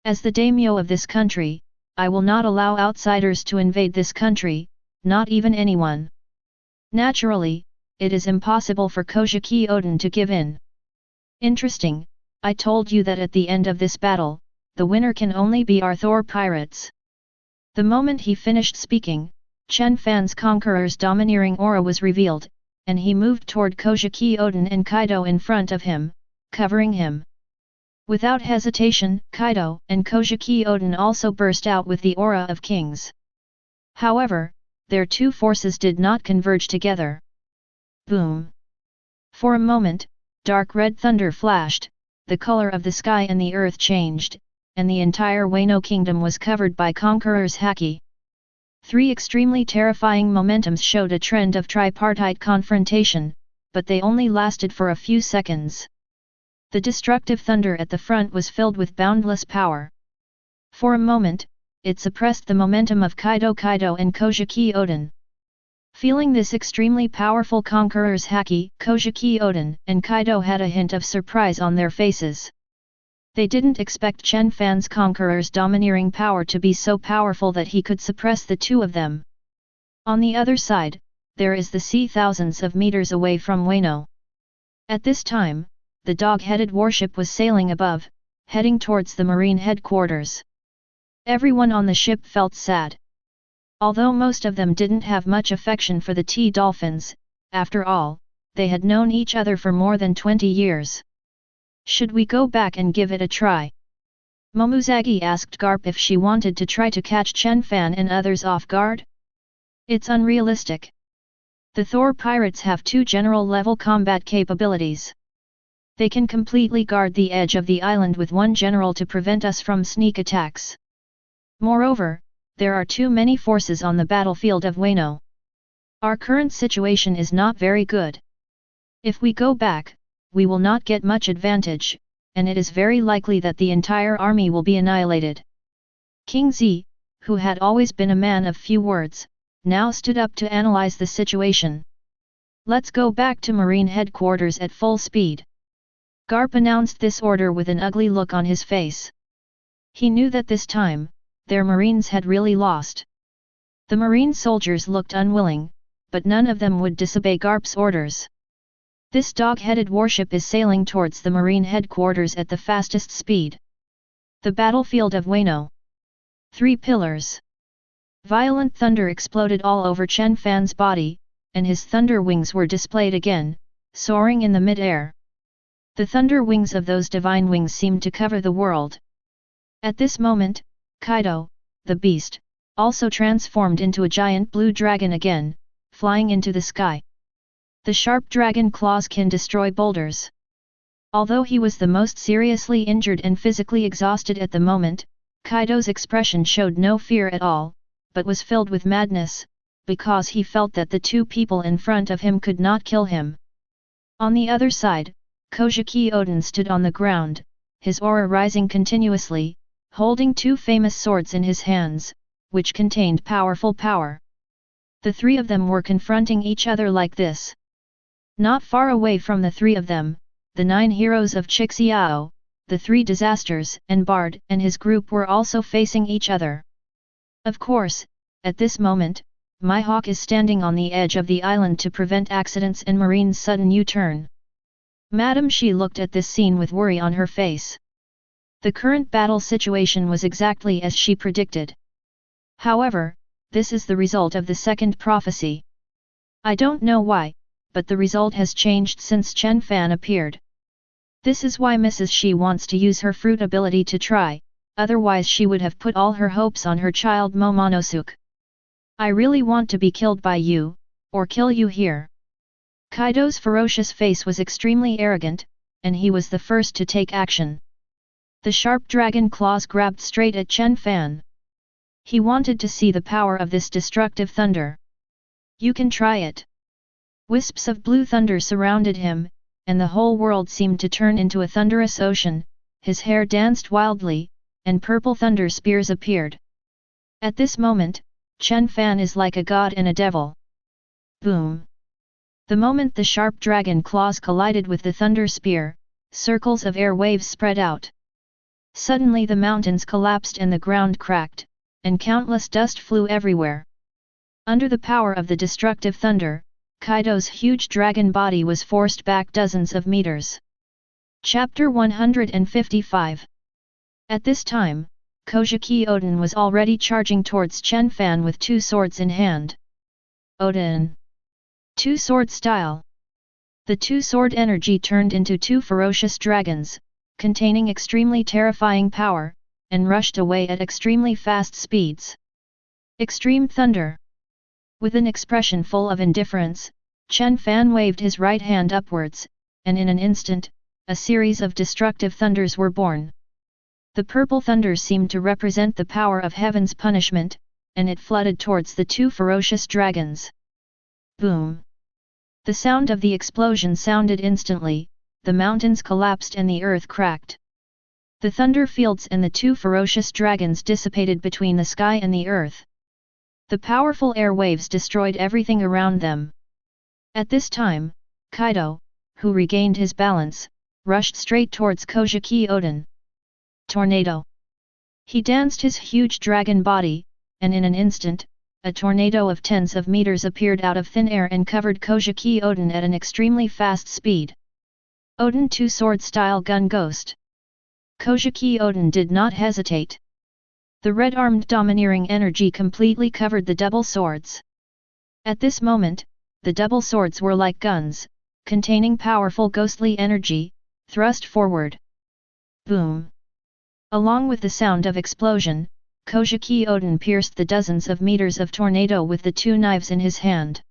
As the daimyo of this country, I will not allow outsiders to invade this country, not even anyone. Naturally, it is impossible for Kojiki Oden to give in. Interesting, I told you that at the end of this battle, the winner can only be our Thor pirates. The moment he finished speaking, Chen Fan's conqueror's domineering aura was revealed, and he moved toward Kojiki Oden and Kaido in front of him, covering him. Without hesitation, Kaido and Kojiki Oden also burst out with the aura of kings. However, their two forces did not converge together. Boom! For a moment, dark red thunder flashed, the color of the sky and the earth changed, and the entire Wano kingdom was covered by Conqueror's haki. 3 extremely terrifying momentums showed a trend of tripartite confrontation, but they only lasted for a few seconds. The destructive thunder at the front was filled with boundless power. For a moment, it suppressed the momentum of Kaido and Kojiki Oden. Feeling this extremely powerful conqueror's haki, Kojiki Oden and Kaido had a hint of surprise on their faces. They didn't expect Chen Fan's conqueror's domineering power to be so powerful that he could suppress the two of them. On the other side, there is the sea thousands of meters away from Wano. At this time, the dog-headed warship was sailing above, heading towards the marine headquarters. Everyone on the ship felt sad. Although most of them didn't have much affection for the T-Dolphins, after all, they had known each other for more than 20 years. Should we go back and give it a try? Momonosuke asked Garp if she wanted to try to catch Chen Fan and others off guard. It's unrealistic. The Thor pirates have 2 general-level combat capabilities. They can completely guard the edge of the island with 1 general to prevent us from sneak attacks. Moreover, there are too many forces on the battlefield of Wano. Our current situation is not very good. If we go back, we will not get much advantage, and it is very likely that the entire army will be annihilated. King Z, who had always been a man of few words, now stood up to analyze the situation. Let's go back to Marine headquarters at full speed. Garp announced this order with an ugly look on his face. He knew that this time, their Marines had really lost. The Marine soldiers looked unwilling, but none of them would disobey Garp's orders. This dog-headed warship is sailing towards the Marine headquarters at the fastest speed. The battlefield of Wano. 3 pillars. Violent thunder exploded all over Chen Fan's body, and his thunder wings were displayed again, soaring in the mid-air. The thunder wings of those divine wings seemed to cover the world. At this moment, Kaido, the beast, also transformed into a giant blue dragon again, flying into the sky. The sharp dragon claws can destroy boulders. Although he was the most seriously injured and physically exhausted at the moment, Kaido's expression showed no fear at all, but was filled with madness, because he felt that the 2 people in front of him could not kill him. On the other side, Kojiki Oden stood on the ground, his aura rising continuously, holding 2 famous swords in his hands, which contained powerful power. The 3 of them were confronting each other like this. Not far away from the 3 of them, the 9 heroes of Chixiao, the 3 disasters and Bard and his group were also facing each other. Of course, at this moment, Mihawk is standing on the edge of the island to prevent accidents and Marine's sudden U-turn. Madame Shi looked at this scene with worry on her face. The current battle situation was exactly as she predicted. However, this is the result of the second prophecy. I don't know why, but the result has changed since Chen Fan appeared. This is why Mrs. Shi wants to use her fruit ability to try, otherwise she would have put all her hopes on her child Momonosuke. I really want to be killed by you, or kill you here. Kaido's ferocious face was extremely arrogant, and he was the first to take action. The sharp dragon claws grabbed straight at Chen Fan. He wanted to see the power of this destructive thunder. You can try it. Wisps of blue thunder surrounded him, and the whole world seemed to turn into a thunderous ocean, his hair danced wildly, and purple thunder spears appeared. At this moment, Chen Fan is like a god and a devil. Boom! The moment the sharp dragon claws collided with the thunder spear, circles of air waves spread out. Suddenly the mountains collapsed and the ground cracked, and countless dust flew everywhere. Under the power of the destructive thunder, Kaido's huge dragon body was forced back dozens of meters. Chapter 155. At this time, Kojiki Oden was already charging towards Chen Fan with two swords in hand. Oden. Two-sword style. The two-sword energy turned into two ferocious dragons, containing extremely terrifying power, and rushed away at extremely fast speeds. Extreme thunder. With an expression full of indifference, Chen Fan waved his right hand upwards, and in an instant, a series of destructive thunders were born. The purple thunder seemed to represent the power of heaven's punishment, and it flooded towards the two ferocious dragons. Boom! The sound of the explosion sounded instantly, the mountains collapsed and the earth cracked. The thunder fields and the two ferocious dragons dissipated between the sky and the earth. The powerful air waves destroyed everything around them. At this time, Kaido, who regained his balance, rushed straight towards Kojiki Oden. Tornado! He danced his huge dragon body, and in an instant, a tornado of tens of meters appeared out of thin air and covered Kojiki Oden at an extremely fast speed. Oden two-sword style gun ghost. Kojiki Oden did not hesitate. The red-armed domineering energy completely covered the double swords. At this moment, the double swords were like guns, containing powerful ghostly energy, thrust forward. Boom! Along with the sound of explosion, Kojiki Oden pierced the dozens of meters of tornado with the two knives in his hand.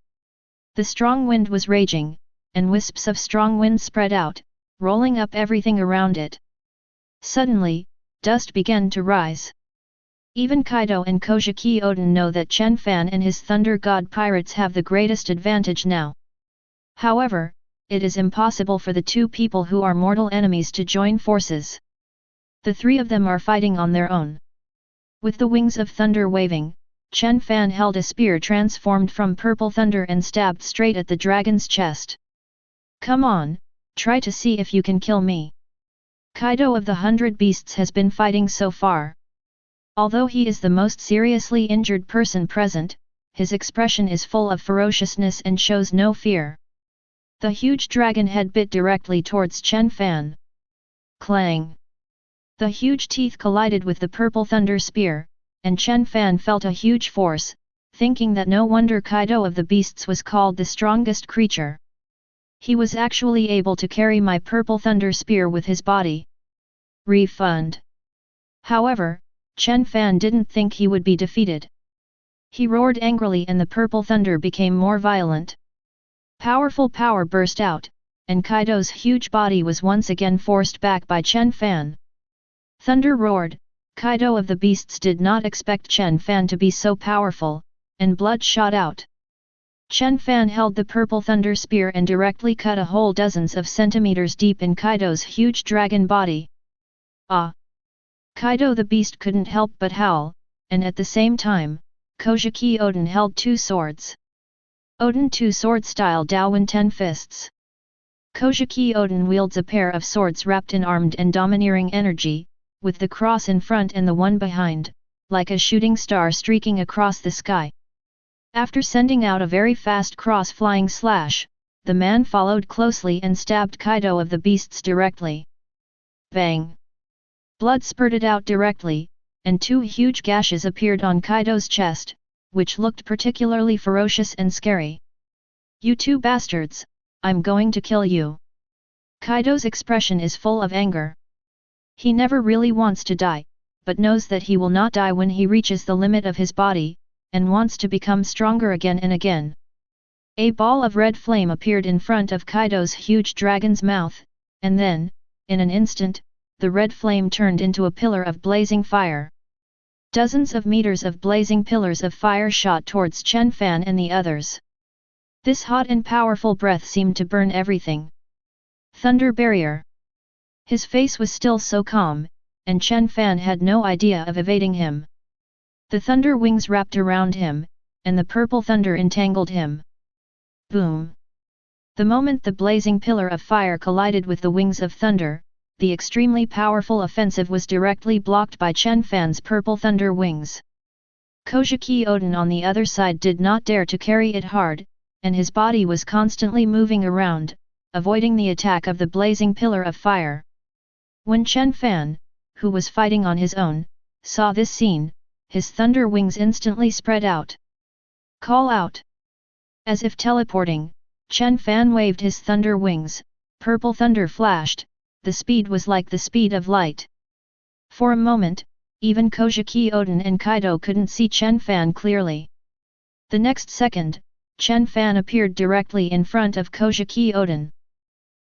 The strong wind was raging, and wisps of strong wind spread out, rolling up everything around it. Suddenly, dust began to rise. Even Kaido and Kojiki Oden know that Chen Fan and his Thunder God pirates have the greatest advantage now. However, it is impossible for the two people who are mortal enemies to join forces. The three of them are fighting on their own. With the wings of thunder waving, Chen Fan held a spear transformed from purple thunder and stabbed straight at the dragon's chest. Come on, try to see if you can kill me. Kaido of the 100 Beasts has been fighting so far. Although he is the most seriously injured person present, his expression is full of ferociousness and shows no fear. The huge dragon head bit directly towards Chen Fan. Clang! The huge teeth collided with the purple thunder spear, and Chen Fan felt a huge force, thinking that no wonder Kaido of the Beasts was called the strongest creature. He was actually able to carry my purple thunder spear with his body. Refund. However, Chen Fan didn't think he would be defeated. He roared angrily and the purple thunder became more violent. Powerful power burst out, and Kaido's huge body was once again forced back by Chen Fan. Thunder roared. Kaido of the Beasts did not expect Chen Fan to be so powerful, and blood shot out. Chen Fan held the purple thunder spear and directly cut a hole dozens of centimeters deep in Kaido's huge dragon body. Ah! Kaido the Beast couldn't help but howl, and at the same time, Kojiki Oden held two swords. Oden two-sword style Daowen 10 fists. Kojiki Oden wields a pair of swords wrapped in armed and domineering energy, with the cross in front and the one behind, like a shooting star streaking across the sky. After sending out a very fast cross-flying slash, the man followed closely and stabbed Kaido of the Beasts directly. Bang! Blood spurted out directly, and two huge gashes appeared on Kaido's chest, which looked particularly ferocious and scary. "You two bastards, I'm going to kill you." Kaido's expression is full of anger. He never really wants to die, but knows that he will not die when he reaches the limit of his body, and wants to become stronger again and again. A ball of red flame appeared in front of Kaido's huge dragon's mouth, and then, in an instant, the red flame turned into a pillar of blazing fire. Dozens of meters of blazing pillars of fire shot towards Chen Fan and the others. This hot and powerful breath seemed to burn everything. Thunder barrier. His face was still so calm, and Chen Fan had no idea of evading him. The thunder wings wrapped around him, and the purple thunder entangled him. Boom! The moment the blazing pillar of fire collided with the wings of thunder, the extremely powerful offensive was directly blocked by Chen Fan's purple thunder wings. Kojiki Oden on the other side did not dare to carry it hard, and his body was constantly moving around, avoiding the attack of the blazing pillar of fire. When Chen Fan, who was fighting on his own, saw this scene, his thunder wings instantly spread out. "Call out!" As if teleporting, Chen Fan waved his thunder wings, purple thunder flashed, the speed was like the speed of light. For a moment, even Kojiki Oden and Kaido couldn't see Chen Fan clearly. The next second, Chen Fan appeared directly in front of Kojiki Oden.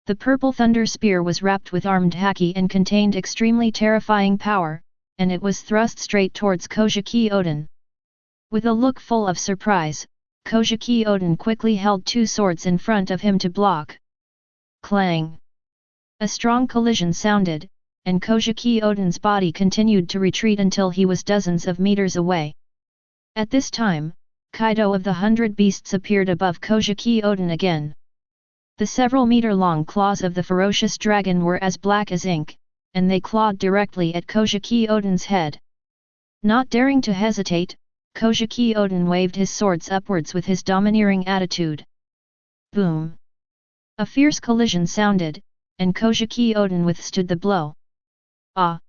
The purple thunder spear was wrapped with armed haki and contained extremely terrifying power, and it was thrust straight towards Kojiki Oden. With a look full of surprise, Kojiki Oden quickly held two swords in front of him to block. Clang! A strong collision sounded, and Kojiki Oden's body continued to retreat until he was dozens of meters away. At this time, Kaido of the 100 Beasts appeared above Kojiki Oden again. The several-meter-long claws of the ferocious dragon were as black as ink, and they clawed directly at Kojiki Oden's head. Not daring to hesitate, Kojiki Oden waved his swords upwards with his domineering attitude. Boom! A fierce collision sounded, and Kojiki Oden withstood the blow. Ah!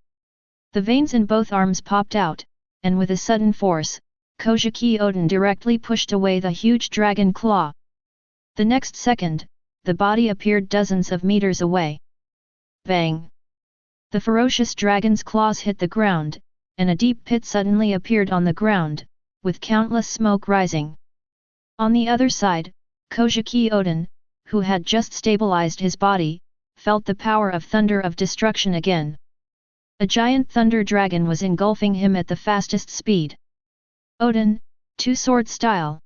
The veins in both arms popped out, and with a sudden force, Kojiki Oden directly pushed away the huge dragon claw. The next second, the body appeared dozens of meters away. Bang! The ferocious dragon's claws hit the ground, and a deep pit suddenly appeared on the ground, with countless smoke rising. On the other side, Kojiki Oden, who had just stabilized his body, felt the power of thunder of destruction again. A giant thunder dragon was engulfing him at the fastest speed. Oden, two-sword style.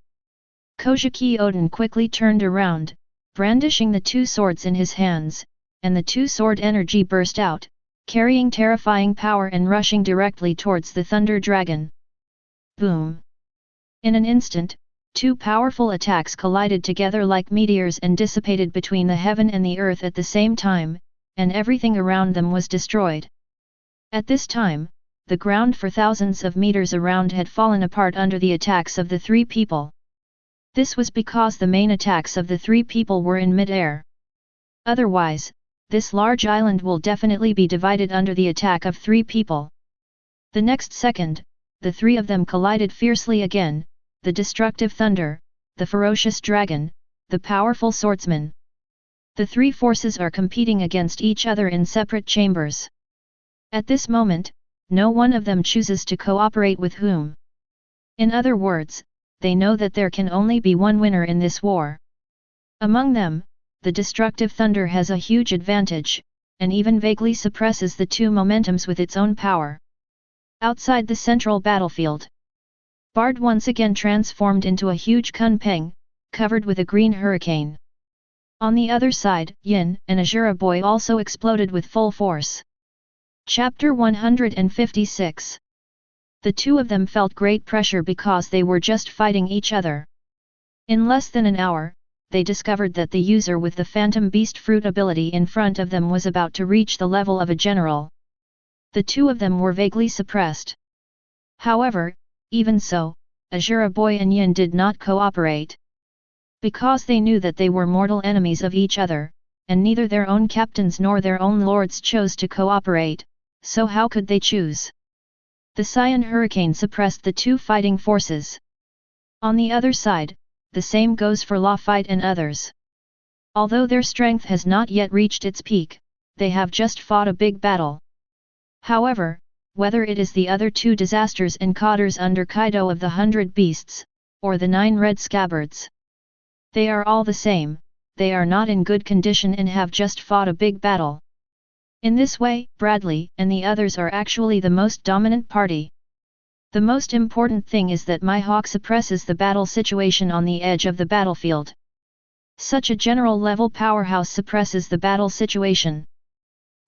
Kojiki Oden quickly turned around, brandishing the two swords in his hands, and the two-sword energy burst out, carrying terrifying power and rushing directly towards the thunder dragon. Boom! In an instant, two powerful attacks collided together like meteors and dissipated between the heaven and the earth at the same time, and everything around them was destroyed. At this time, the ground for thousands of meters around had fallen apart under the attacks of the three people. This was because the main attacks of the three people were in mid-air. Otherwise, this large island will definitely be divided under the attack of three people. The next second, the three of them collided fiercely again, the destructive thunder, the ferocious dragon, the powerful swordsman. The three forces are competing against each other in separate chambers. At this moment, no one of them chooses to cooperate with whom. In other words, they know that there can only be one winner in this war. Among them, the destructive thunder has a huge advantage, and even vaguely suppresses the two momentums with its own power. Outside the central battlefield, Bard once again transformed into a huge kunpeng, covered with a green hurricane. On the other side, Yin and Azura Boy also exploded with full force. Chapter 156. The two of them felt great pressure because they were just fighting each other. In less than an hour, they discovered that the user with the Phantom Beast Fruit ability in front of them was about to reach the level of a general. The two of them were vaguely suppressed. However, even so, Azura Boy and Yin did not cooperate. Because they knew that they were mortal enemies of each other, and neither their own captains nor their own lords chose to cooperate, so how could they choose? The Cyan Hurricane suppressed the two fighting forces. On the other side, the same goes for Law Fight and others. Although their strength has not yet reached its peak, they have just fought a big battle. However, whether it is the other two disasters encoders under Kaido of the 100 Beasts, or the 9 Red Scabbards, they are all the same, they are not in good condition and have just fought a big battle. In this way, Bradley and the others are actually the most dominant party. The most important thing is that Mihawk suppresses the battle situation on the edge of the battlefield. Such a general level powerhouse suppresses the battle situation.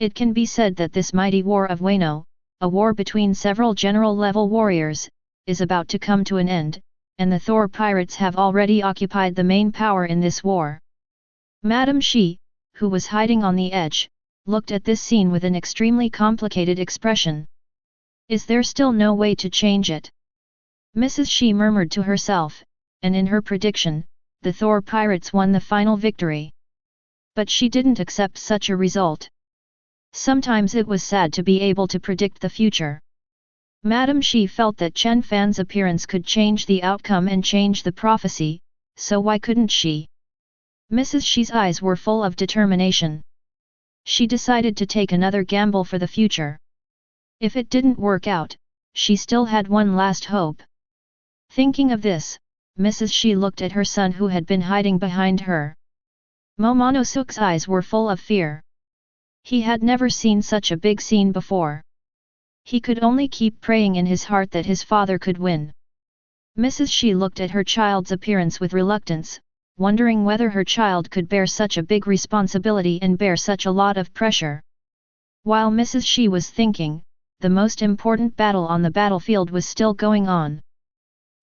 It can be said that this mighty war of Wano, a war between several general-level warriors, is about to come to an end, and the Thor pirates have already occupied the main power in this war. Madame Shi, who was hiding on the edge, looked at this scene with an extremely complicated expression. Is there still no way to change it? Mrs. Shi murmured to herself, and in her prediction, the Thor pirates won the final victory. But she didn't accept such a result. Sometimes it was sad to be able to predict the future. Madame Shi felt that Chen Fan's appearance could change the outcome and change the prophecy, so why couldn't she? Mrs. Shi's eyes were full of determination. She decided to take another gamble for the future. If it didn't work out, she still had one last hope. Thinking of this, Mrs. Shi looked at her son who had been hiding behind her. Momonosuke's eyes were full of fear. He had never seen such a big scene before. He could only keep praying in his heart that his father could win. Mrs. Shi looked at her child's appearance with reluctance, wondering whether her child could bear such a big responsibility and bear such a lot of pressure. While Mrs. Shi was thinking, the most important battle on the battlefield was still going on.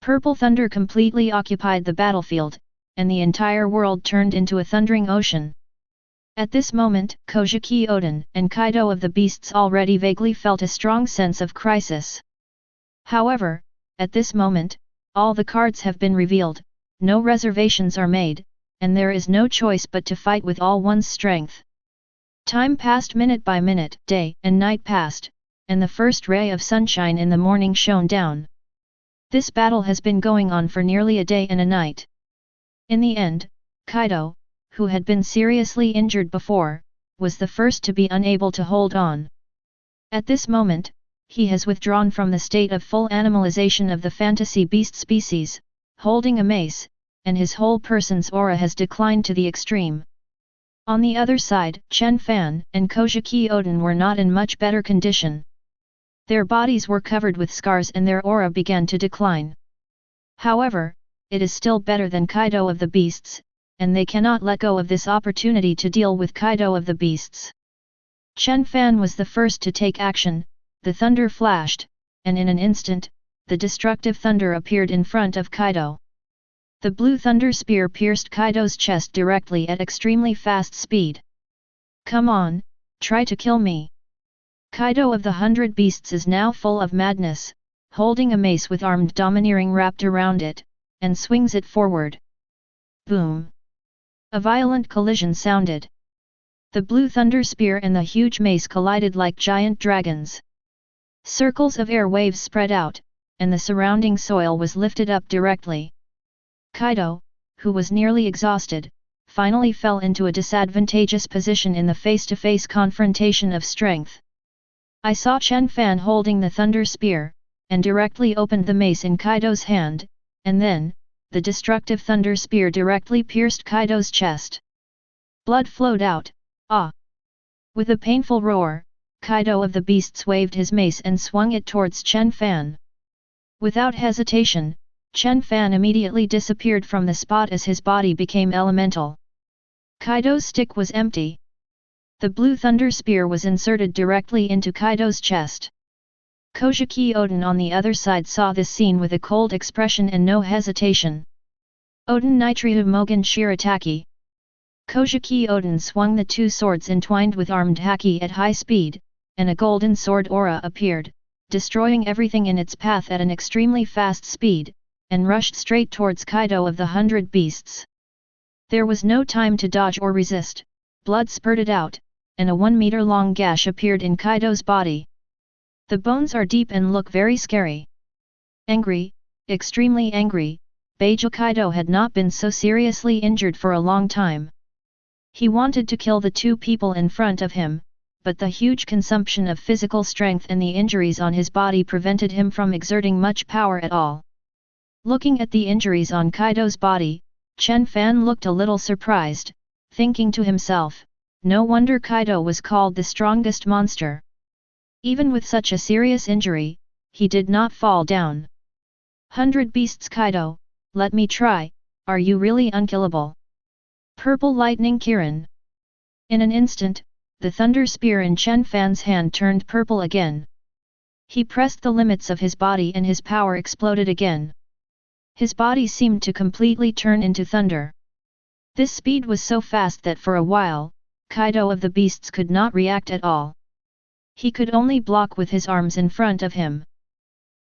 Purple thunder completely occupied the battlefield, and the entire world turned into a thundering ocean. At this moment, Kojiki Oden and Kaido of the Beasts already vaguely felt a strong sense of crisis. However, at this moment, all the cards have been revealed, no reservations are made, and there is no choice but to fight with all one's strength. Time passed minute by minute, day and night passed, and the first ray of sunshine in the morning shone down. This battle has been going on for nearly a day and a night. In the end, Kaido, who had been seriously injured before, was the first to be unable to hold on. At this moment, he has withdrawn from the state of full animalization of the fantasy beast species, holding a mace, and his whole person's aura has declined to the extreme. On the other side, Chen Fan and Kojiki Oden were not in much better condition. Their bodies were covered with scars and their aura began to decline. However, it is still better than Kaido of the Beasts, and they cannot let go of this opportunity to deal with Kaido of the Beasts. Chen Fan was the first to take action, the thunder flashed, and in an instant, the destructive thunder appeared in front of Kaido. The blue thunder spear pierced Kaido's chest directly at extremely fast speed. Come on, try to kill me. Kaido of the 100 Beasts is now full of madness, holding a mace with armed domineering wrapped around it, and swings it forward. Boom! A violent collision sounded. The blue thunder spear and the huge mace collided like giant dragons. Circles of air waves spread out, and the surrounding soil was lifted up directly. Kaido, who was nearly exhausted, finally fell into a disadvantageous position in the face-to-face confrontation of strength. I saw Chen Fan holding the thunder spear, and directly opened the mace in Kaido's hand, and then, the destructive thunder spear directly pierced Kaido's chest. Blood flowed out, ah! With a painful roar, Kaido of the Beasts waved his mace and swung it towards Chen Fan. Without hesitation, Chen Fan immediately disappeared from the spot as his body became elemental. Kaido's stick was empty. The blue thunder spear was inserted directly into Kaido's chest. Kojiki Oden on the other side saw this scene with a cold expression and no hesitation. Oden Nitriu Mogen Shirataki. Kojiki Oden swung the two swords entwined with armed haki at high speed, and a golden sword aura appeared, destroying everything in its path at an extremely fast speed, and rushed straight towards Kaido of the 100 Beasts. There was no time to dodge or resist, blood spurted out, and a 1-meter-long gash appeared in Kaido's body. The bones are deep and look very scary. Angry, extremely angry, Beijo Kaido had not been so seriously injured for a long time. He wanted to kill the two people in front of him, but the huge consumption of physical strength and the injuries on his body prevented him from exerting much power at all. Looking at the injuries on Kaido's body, Chen Fan looked a little surprised, thinking to himself, no wonder Kaido was called the strongest monster. Even with such a serious injury, he did not fall down. 100 beasts Kaido, let me try, are you really unkillable? Purple lightning Kirin. In an instant, the thunder spear in Chen Fan's hand turned purple again. He pressed the limits of his body and his power exploded again. His body seemed to completely turn into thunder. This speed was so fast that for a while, Kaido of the beasts could not react at all. He could only block with his arms in front of him.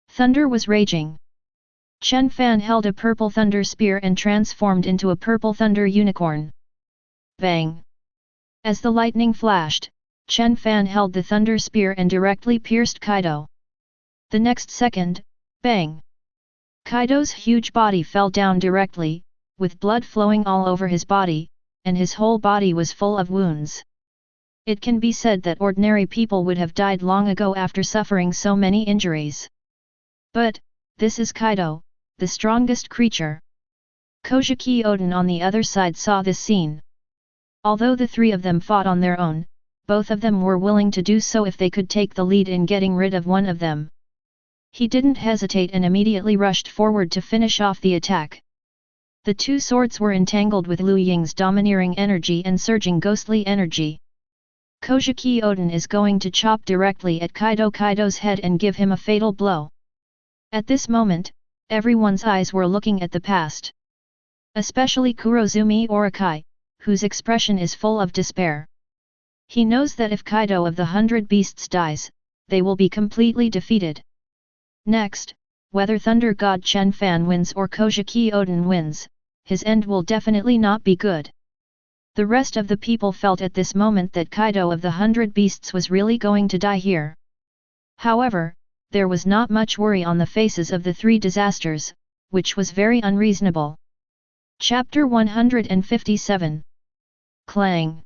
Thunder was raging. Chen Fan held a purple thunder spear and transformed into a purple thunder unicorn. Bang! As the lightning flashed, Chen Fan held the thunder spear and directly pierced Kaido. The next second, bang! Kaido's huge body fell down directly, with blood flowing all over his body, and his whole body was full of wounds. It can be said that ordinary people would have died long ago after suffering so many injuries. But, this is Kaido, the strongest creature. Kojiki Oden on the other side saw this scene. Although the three of them fought on their own, both of them were willing to do so if they could take the lead in getting rid of one of them. He didn't hesitate and immediately rushed forward to finish off the attack. The two swords were entangled with Liu Ying's domineering energy and surging ghostly energy. Kojiki Oden is going to chop directly at Kaido's head and give him a fatal blow. At this moment, everyone's eyes were looking at the past. Especially Kurozumi Orakai, whose expression is full of despair. He knows that if Kaido of the 100 Beasts dies, they will be completely defeated. Next, whether Thunder God Chen Fan wins or Kojiki Oden wins, his end will definitely not be good. The rest of the people felt at this moment that Kaido of the 100 Beasts was really going to die here. However, there was not much worry on the faces of the three disasters, which was very unreasonable. Chapter 157. Clang!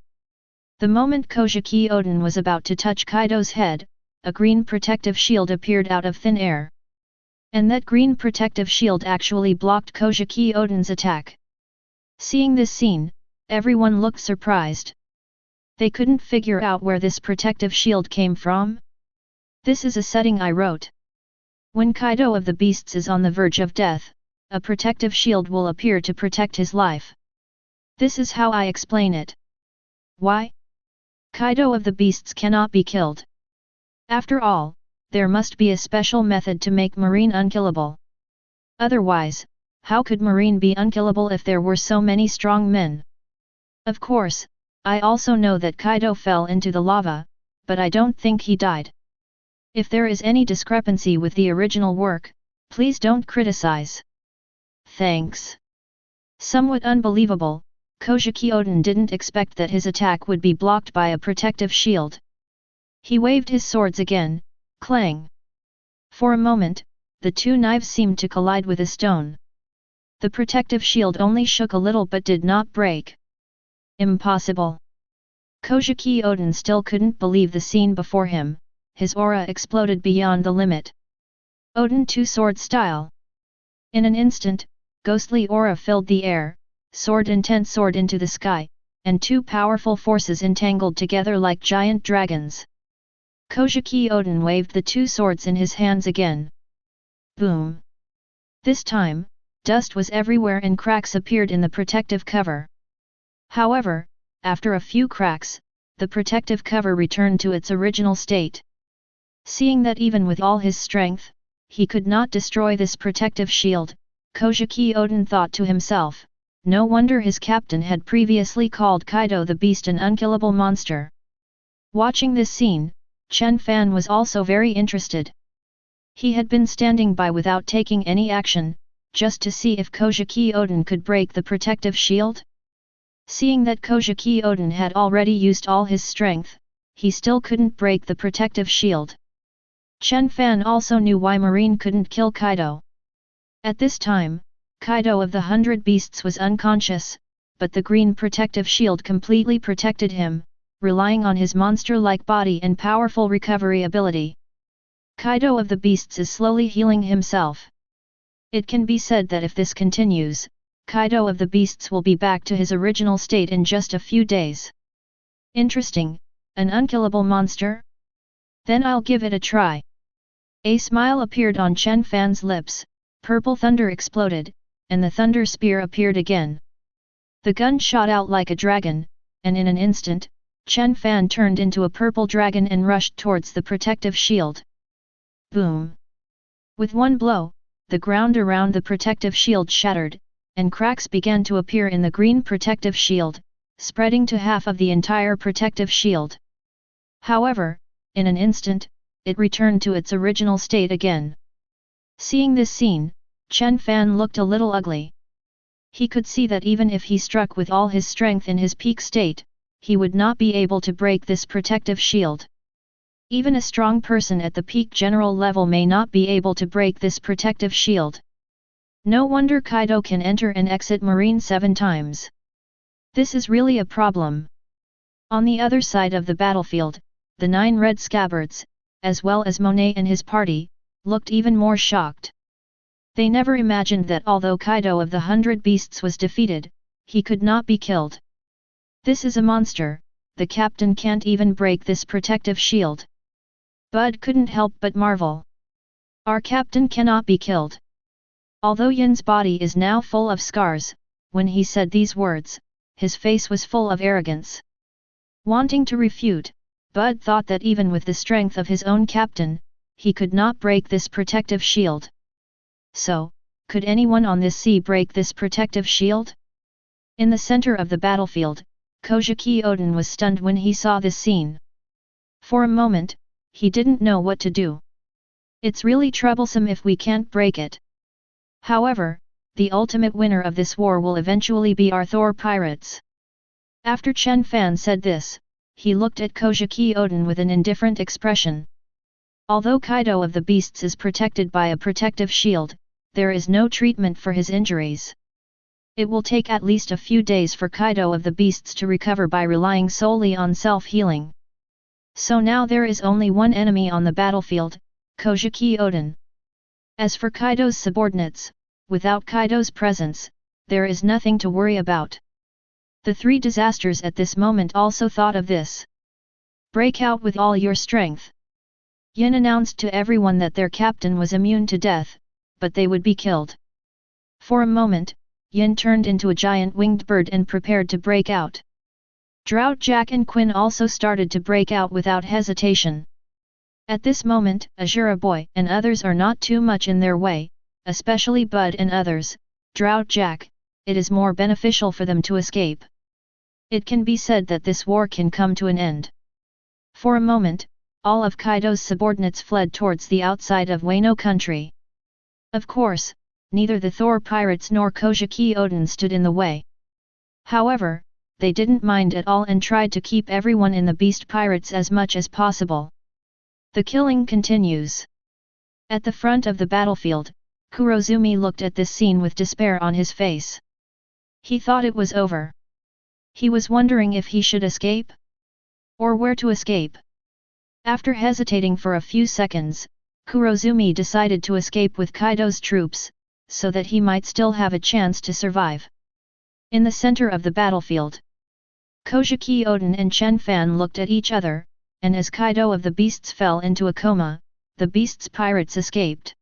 The moment Kojiki Oden was about to touch Kaido's head, a green protective shield appeared out of thin air. And that green protective shield actually blocked Kojiki Oden's attack. Seeing this scene, everyone looked surprised. They couldn't figure out where this protective shield came from. This is a setting I wrote. When Kaido of the Beasts is on the verge of death, a protective shield will appear to protect his life. This is how I explain it. Why? Kaido of the Beasts cannot be killed. After all, there must be a special method to make Marine unkillable. Otherwise, how could Marine be unkillable if there were so many strong men? Of course, I also know that Kaido fell into the lava, but I don't think he died. If there is any discrepancy with the original work, please don't criticize. Thanks. Somewhat unbelievable, Kojiki Oden didn't expect that his attack would be blocked by a protective shield. He waved his swords again, clang. For a moment, the two knives seemed to collide with a stone. The protective shield only shook a little but did not break. Impossible. Kojiki Oden still couldn't believe the scene before him, his aura exploded beyond the limit. Oden two-sword style. In an instant, ghostly aura filled the air, sword intent soared into the sky, and two powerful forces entangled together like giant dragons. Kojiki Oden waved the two swords in his hands again. Boom! This time, dust was everywhere and cracks appeared in the protective cover. However, after a few cracks, the protective cover returned to its original state. Seeing that even with all his strength, he could not destroy this protective shield, Kojiki Oden thought to himself, no wonder his captain had previously called Kaido the Beast an unkillable monster. Watching this scene, Chen Fan was also very interested. He had been standing by without taking any action, just to see if Kojiki Oden could break the protective shield. Seeing that Kojiki Oden had already used all his strength, he still couldn't break the protective shield. Chen Fan also knew why Marine couldn't kill Kaido. At this time, Kaido of the 100 Beasts was unconscious, but the green protective shield completely protected him, relying on his monster-like body and powerful recovery ability. Kaido of the Beasts is slowly healing himself. It can be said that if this continues, Kaido of the Beasts will be back to his original state in just a few days. Interesting, an unkillable monster? Then I'll give it a try. A smile appeared on Chen Fan's lips, purple thunder exploded, and the thunder spear appeared again. The gun shot out like a dragon, and in an instant, Chen Fan turned into a purple dragon and rushed towards the protective shield. Boom! With one blow, the ground around the protective shield shattered, and cracks began to appear in the green protective shield, spreading to half of the entire protective shield. However, in an instant, it returned to its original state again. Seeing this scene, Chen Fan looked a little ugly. He could see that even if he struck with all his strength in his peak state, he would not be able to break this protective shield. Even a strong person at the peak general level may not be able to break this protective shield. No wonder Kaido can enter and exit Marine 7 times. This is really a problem. On the other side of the battlefield, the 9 red scabbards, as well as Monet and his party, looked even more shocked. They never imagined that although Kaido of the 100 Beasts was defeated, he could not be killed. This is a monster, the captain can't even break this protective shield. Bud couldn't help but marvel. Our captain cannot be killed. Although Yin's body is now full of scars, when he said these words, his face was full of arrogance. Wanting to refute, Bud thought that even with the strength of his own captain, he could not break this protective shield. So, could anyone on this sea break this protective shield? In the center of the battlefield, Kojiki Oden was stunned when he saw this scene. For a moment, he didn't know what to do. It's really troublesome if we can't break it. However, the ultimate winner of this war will eventually be our Thor pirates. After Chen Fan said this, he looked at Kojiki Oden with an indifferent expression. Although Kaido of the Beasts is protected by a protective shield, there is no treatment for his injuries. It will take at least a few days for Kaido of the Beasts to recover by relying solely on self-healing. So now there is only one enemy on the battlefield, Kojiki Oden. As for Kaido's subordinates, without Kaido's presence, there is nothing to worry about. The 3 disasters at this moment also thought of this. Break out with all your strength. Yin announced to everyone that their captain was immune to death, but they would be killed. For a moment, Yin turned into a giant winged bird and prepared to break out. Drought Jack and Quinn also started to break out without hesitation. At this moment, Azura Boy and others are not too much in their way, especially Bud and others. Drought Jack, it is more beneficial for them to escape. It can be said that this war can come to an end. For a moment, all of Kaido's subordinates fled towards the outside of Wano country. Of course, neither the Thor pirates nor Kojiki Oden stood in the way. However, they didn't mind at all and tried to keep everyone in the beast pirates as much as possible. The killing continues. At the front of the battlefield, Kurozumi looked at this scene with despair on his face. He thought it was over. He was wondering if he should escape? Or where to escape? After hesitating for a few seconds, Kurozumi decided to escape with Kaido's troops, so that he might still have a chance to survive. In the center of the battlefield, Kojiki Oden and Chen Fan looked at each other, and as Kaido of the Beasts fell into a coma, the Beasts pirates escaped.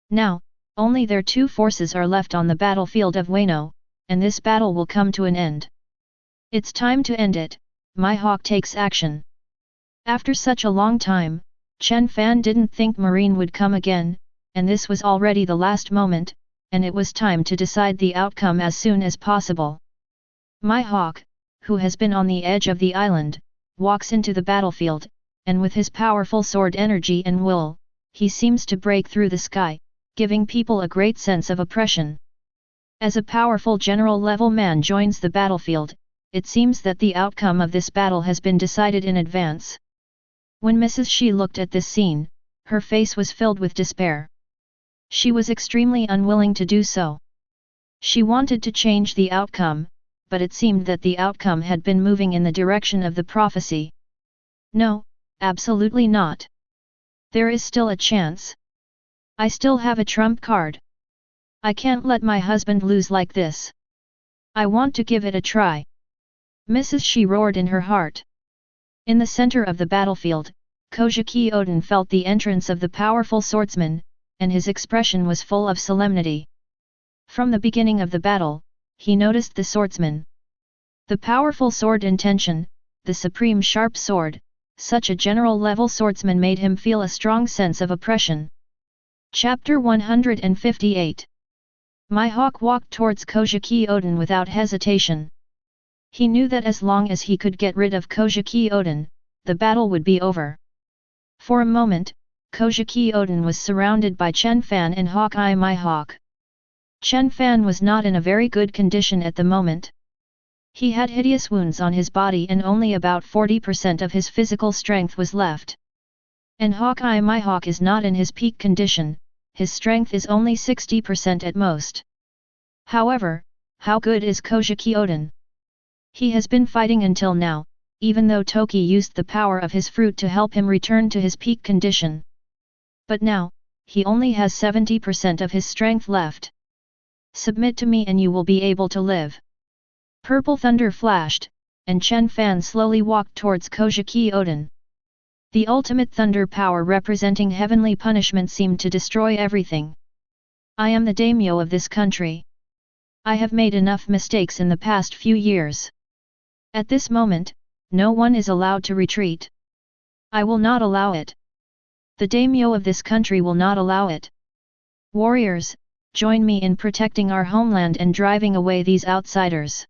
Now, only their 2 forces are left on the battlefield of Wano, and this battle will come to an end. It's time to end it. Mihawk takes action. After such a long time, Chen Fan didn't think Marine would come again, and this was already the last moment, and it was time to decide the outcome as soon as possible. Mihawk, who has been on the edge of the island, walks into the battlefield, and with his powerful sword energy and will, he seems to break through the sky, giving people a great sense of oppression. As a powerful general-level man joins the battlefield, it seems that the outcome of this battle has been decided in advance. When Mrs. Shi looked at this scene, her face was filled with despair. She was extremely unwilling to do so. She wanted to change the outcome, but it seemed that the outcome had been moving in the direction of the prophecy. No, absolutely not. There is still a chance. I still have a trump card. I can't let my husband lose like this. I want to give it a try. Mrs. She roared in her heart. In the center of the battlefield, Kojiki Odin felt the entrance of the powerful swordsman, and his expression was full of solemnity. From the beginning of the battle, he noticed the swordsman. The powerful sword intention, the supreme sharp sword, such a general-level swordsman made him feel a strong sense of oppression. Chapter 158. My hawk walked towards Kojiki Odin without hesitation. He knew that as long as he could get rid of Kojiki Odin, the battle would be over. For a moment, Kojiki Odin was surrounded by Chen Fan and Hawkeye my hawk. Chen Fan was not in a very good condition at the moment. He had hideous wounds on his body and only about 40% of his physical strength was left. And Hawkeye my hawk is not in his peak condition, his strength is only 60% at most. However, how good is Kojiki Odin? He has been fighting until now, even though Toki used the power of his fruit to help him return to his peak condition. But now, he only has 70% of his strength left. Submit to me and you will be able to live. Purple thunder flashed, and Chen Fan slowly walked towards Kojiki Odin. The ultimate thunder power representing heavenly punishment seemed to destroy everything. I am the daimyo of this country. I have made enough mistakes in the past few years. At this moment, no one is allowed to retreat. I will not allow it. The daimyo of this country will not allow it. Warriors, join me in protecting our homeland and driving away these outsiders.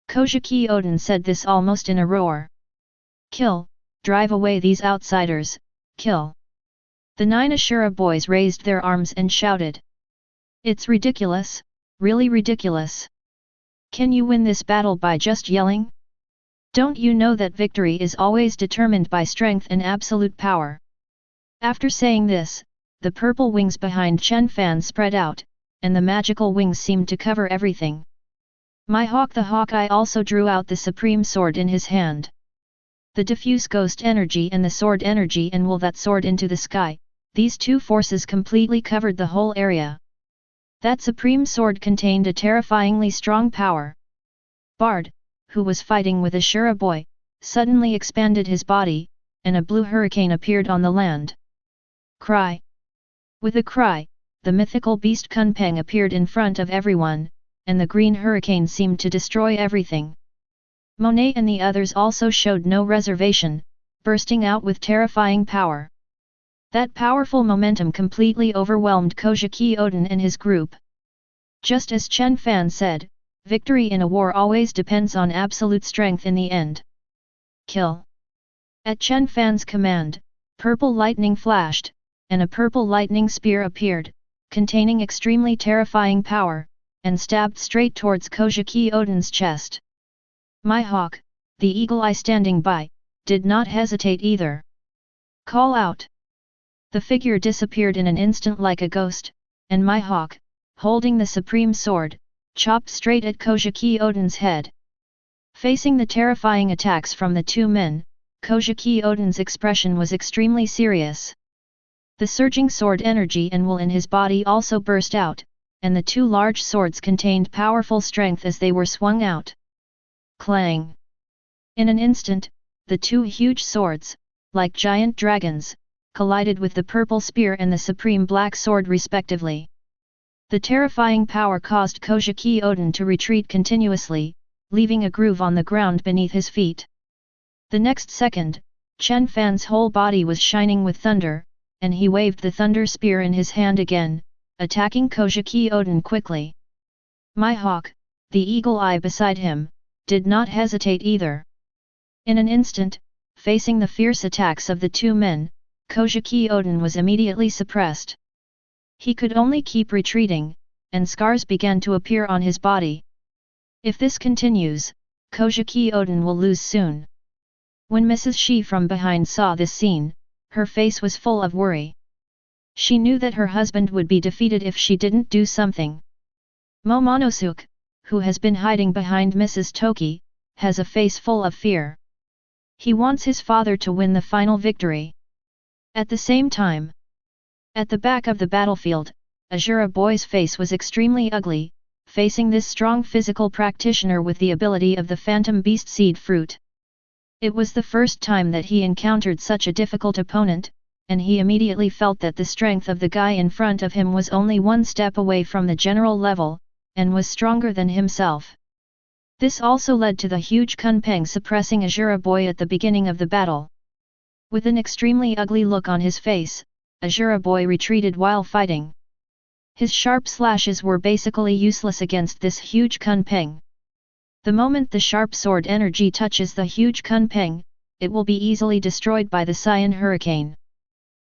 Kojiki Odin said this almost in a roar. Kill, drive away these outsiders, kill. The 9 Ashura boys raised their arms and shouted. It's ridiculous, really ridiculous. Can you win this battle by just yelling? Don't you know that victory is always determined by strength and absolute power? After saying this, the purple wings behind Chen Fan spread out, and the magical wings seemed to cover everything. My hawk the Hawkeye also drew out the supreme sword in his hand. The diffuse ghost energy and the sword energy and will that sword into the sky, these two forces completely covered the whole area. That supreme sword contained a terrifyingly strong power. Bard, who was fighting with Ashura boy, suddenly expanded his body, and a blue hurricane appeared on the land. Cry! With a cry, the mythical beast Kunpeng appeared in front of everyone, and the green hurricane seemed to destroy everything. Monet and the others also showed no reservation, bursting out with terrifying power. That powerful momentum completely overwhelmed Kojiki Odin and his group. Just as Chen Fan said, victory in a war always depends on absolute strength in the end. Kill! At Chen Fan's command, purple lightning flashed, and a purple lightning spear appeared, containing extremely terrifying power, and stabbed straight towards Kojiki Odin's chest. My hawk, the eagle eye standing by, did not hesitate either. Call out! The figure disappeared in an instant like a ghost, and my hawk, holding the supreme sword, chopped straight at Kojiki Odin's head. Facing the terrifying attacks from the two men, Kojiki Odin's expression was extremely serious. The surging sword energy and will in his body also burst out, and the two large swords contained powerful strength as they were swung out. Clang! In an instant, the two huge swords, like giant dragons, collided with the purple spear and the supreme black sword respectively. The terrifying power caused Kojiki Odin to retreat continuously, leaving a groove on the ground beneath his feet. The next second, Chen Fan's whole body was shining with thunder, and he waved the thunder spear in his hand again, attacking Kojiki Odin quickly. My hawk, the eagle eye beside him, did not hesitate either. In an instant, facing the fierce attacks of the two men, Kojiki Odin was immediately suppressed. He could only keep retreating, and scars began to appear on his body. If this continues, Kojiki Odin will lose soon. When Mrs. Shi from behind saw this scene, her face was full of worry. She knew that her husband would be defeated if she didn't do something. Momonosuke, who has been hiding behind Mrs. Toki, has a face full of fear. He wants his father to win the final victory. At the same time, at the back of the battlefield, Azura Boy's face was extremely ugly, facing this strong physical practitioner with the ability of the Phantom Beast Seed Fruit. It was the first time that he encountered such a difficult opponent, and he immediately felt that the strength of the guy in front of him was only one step away from the general level, and was stronger than himself. This also led to the huge Kunpeng suppressing Azura Boy at the beginning of the battle. With an extremely ugly look on his face, Azura Boy retreated while fighting. His sharp slashes were basically useless against this huge Kunpeng. The moment the sharp sword energy touches the huge Kunpeng, it will be easily destroyed by the Cyan Hurricane.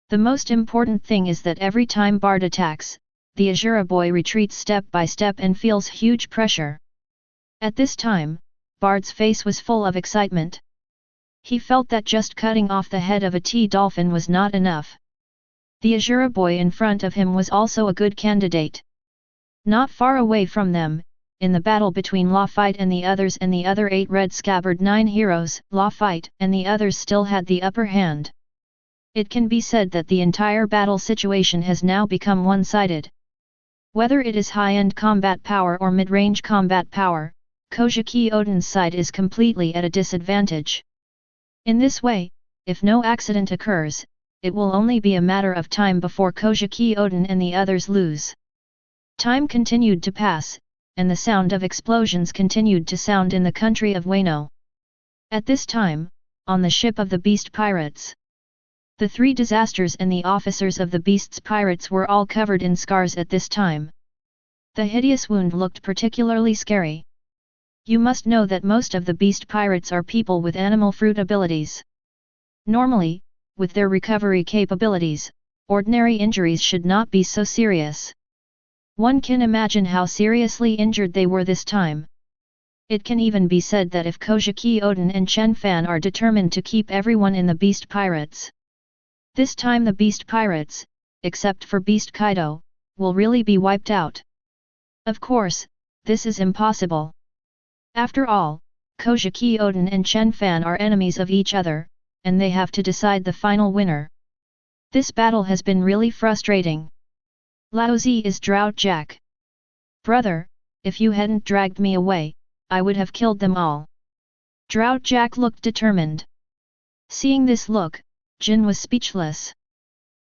The most important thing is that every time Bard attacks, the Azura Boy retreats step by step and feels huge pressure. At this time, Bard's face was full of excitement. He felt that just cutting off the head of a T-dolphin was not enough. The Azura Boy in front of him was also a good candidate. Not far away from them, in the battle between Lafite and the others and the other 8 red scabbard 9 heroes, Lafite and the others still had the upper hand. It can be said that the entire battle situation has now become one-sided. Whether it is high-end combat power or mid-range combat power, Kojiki Odin's side is completely at a disadvantage. In this way, if no accident occurs, it will only be a matter of time before Kojiki Odin and the others lose. Time continued to pass, and the sound of explosions continued to sound in the country of Wano. At this time, on the ship of the Beast Pirates, the 3 disasters and the officers of the Beast's Pirates were all covered in scars at this time. The hideous wound looked particularly scary. You must know that most of the Beast Pirates are people with animal fruit abilities. Normally, with their recovery capabilities, ordinary injuries should not be so serious. One can imagine how seriously injured they were this time. It can even be said that if Kojiki Odin and Chen Fan are determined to keep everyone in the Beast Pirates, this time the Beast Pirates, except for Beast Kaido, will really be wiped out. Of course, this is impossible. After all, Kojiki Odin and Chen Fan are enemies of each other, and they have to decide the final winner. This battle has been really frustrating. Laozi is Drought Jack. Brother, if you hadn't dragged me away, I would have killed them all. Drought Jack looked determined. Seeing this look, Jin was speechless.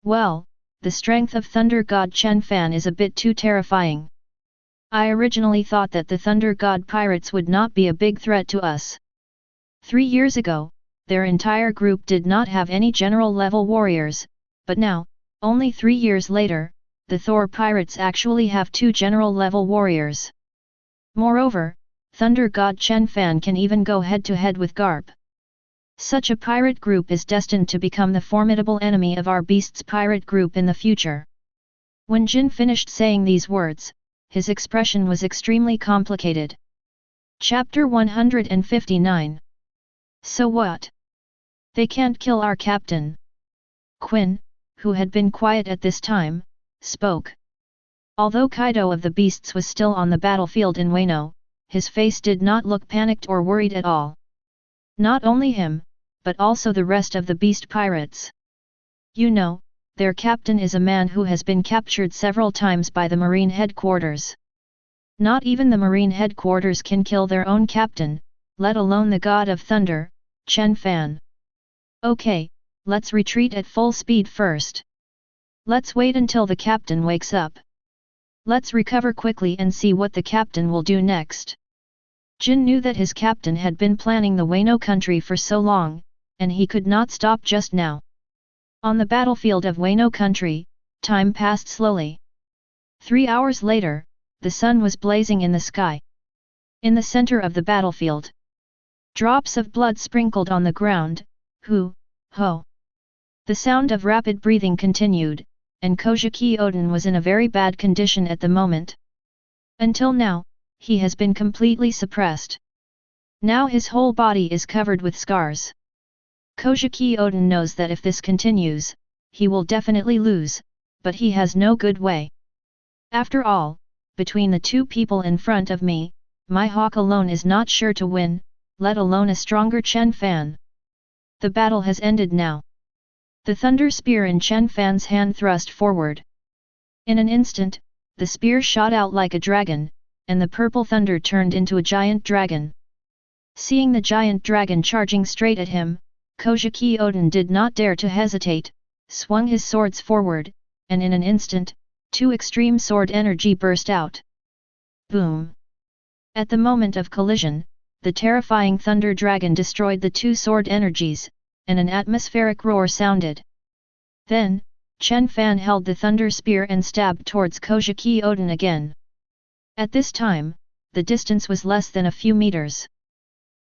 Well, the strength of Thunder God Chen Fan is a bit too terrifying. I originally thought that the Thunder God Pirates would not be a big threat to us. 3 years ago, their entire group did not have any general-level warriors, but now, only 3 years later, the Thor Pirates actually have 2 general-level warriors. Moreover, Thunder God Chen Fan can even go head-to-head with Garp. Such a pirate group is destined to become the formidable enemy of our Beast's pirate group in the future. When Jin finished saying these words, his expression was extremely complicated. Chapter 159. So what? They can't kill our captain. Quinn, who had been quiet at this time, spoke. Although Kaido of the Beasts was still on the battlefield in Wano, his face did not look panicked or worried at all. Not only him, but also the rest of the Beast Pirates. You know, their captain is a man who has been captured several times by the Marine Headquarters. Not even the Marine Headquarters can kill their own captain, let alone the God of Thunder, Chen Fan. Okay, let's retreat at full speed first. Let's wait until the captain wakes up. Let's recover quickly and see what the captain will do next. Jin knew that his captain had been planning the Wano country for so long, and he could not stop just now. On the battlefield of Wano country, time passed slowly. 3 hours later, the sun was blazing in the sky. In the center of the battlefield, drops of blood sprinkled on the ground, ho. The sound of rapid breathing continued, and Kojiki Odin was in a very bad condition at the moment. Until now, he has been completely suppressed. Now his whole body is covered with scars. Kojiki Odin knows that if this continues, he will definitely lose, but he has no good way. After all, between the two people in front of me, my hawk alone is not sure to win, let alone a stronger Chen Fan. The battle has ended now. The thunder spear in Chen Fan's hand thrust forward. In an instant, the spear shot out like a dragon, and the purple thunder turned into a giant dragon. Seeing the giant dragon charging straight at him, Kojiki Odin did not dare to hesitate, swung his swords forward, and in an instant, two extreme sword energy burst out. Boom! At the moment of collision, the terrifying thunder dragon destroyed the two sword energies, and an atmospheric roar sounded. Then, Chen Fan held the thunder spear and stabbed towards Kojiki Odin again. At this time, the distance was less than a few meters.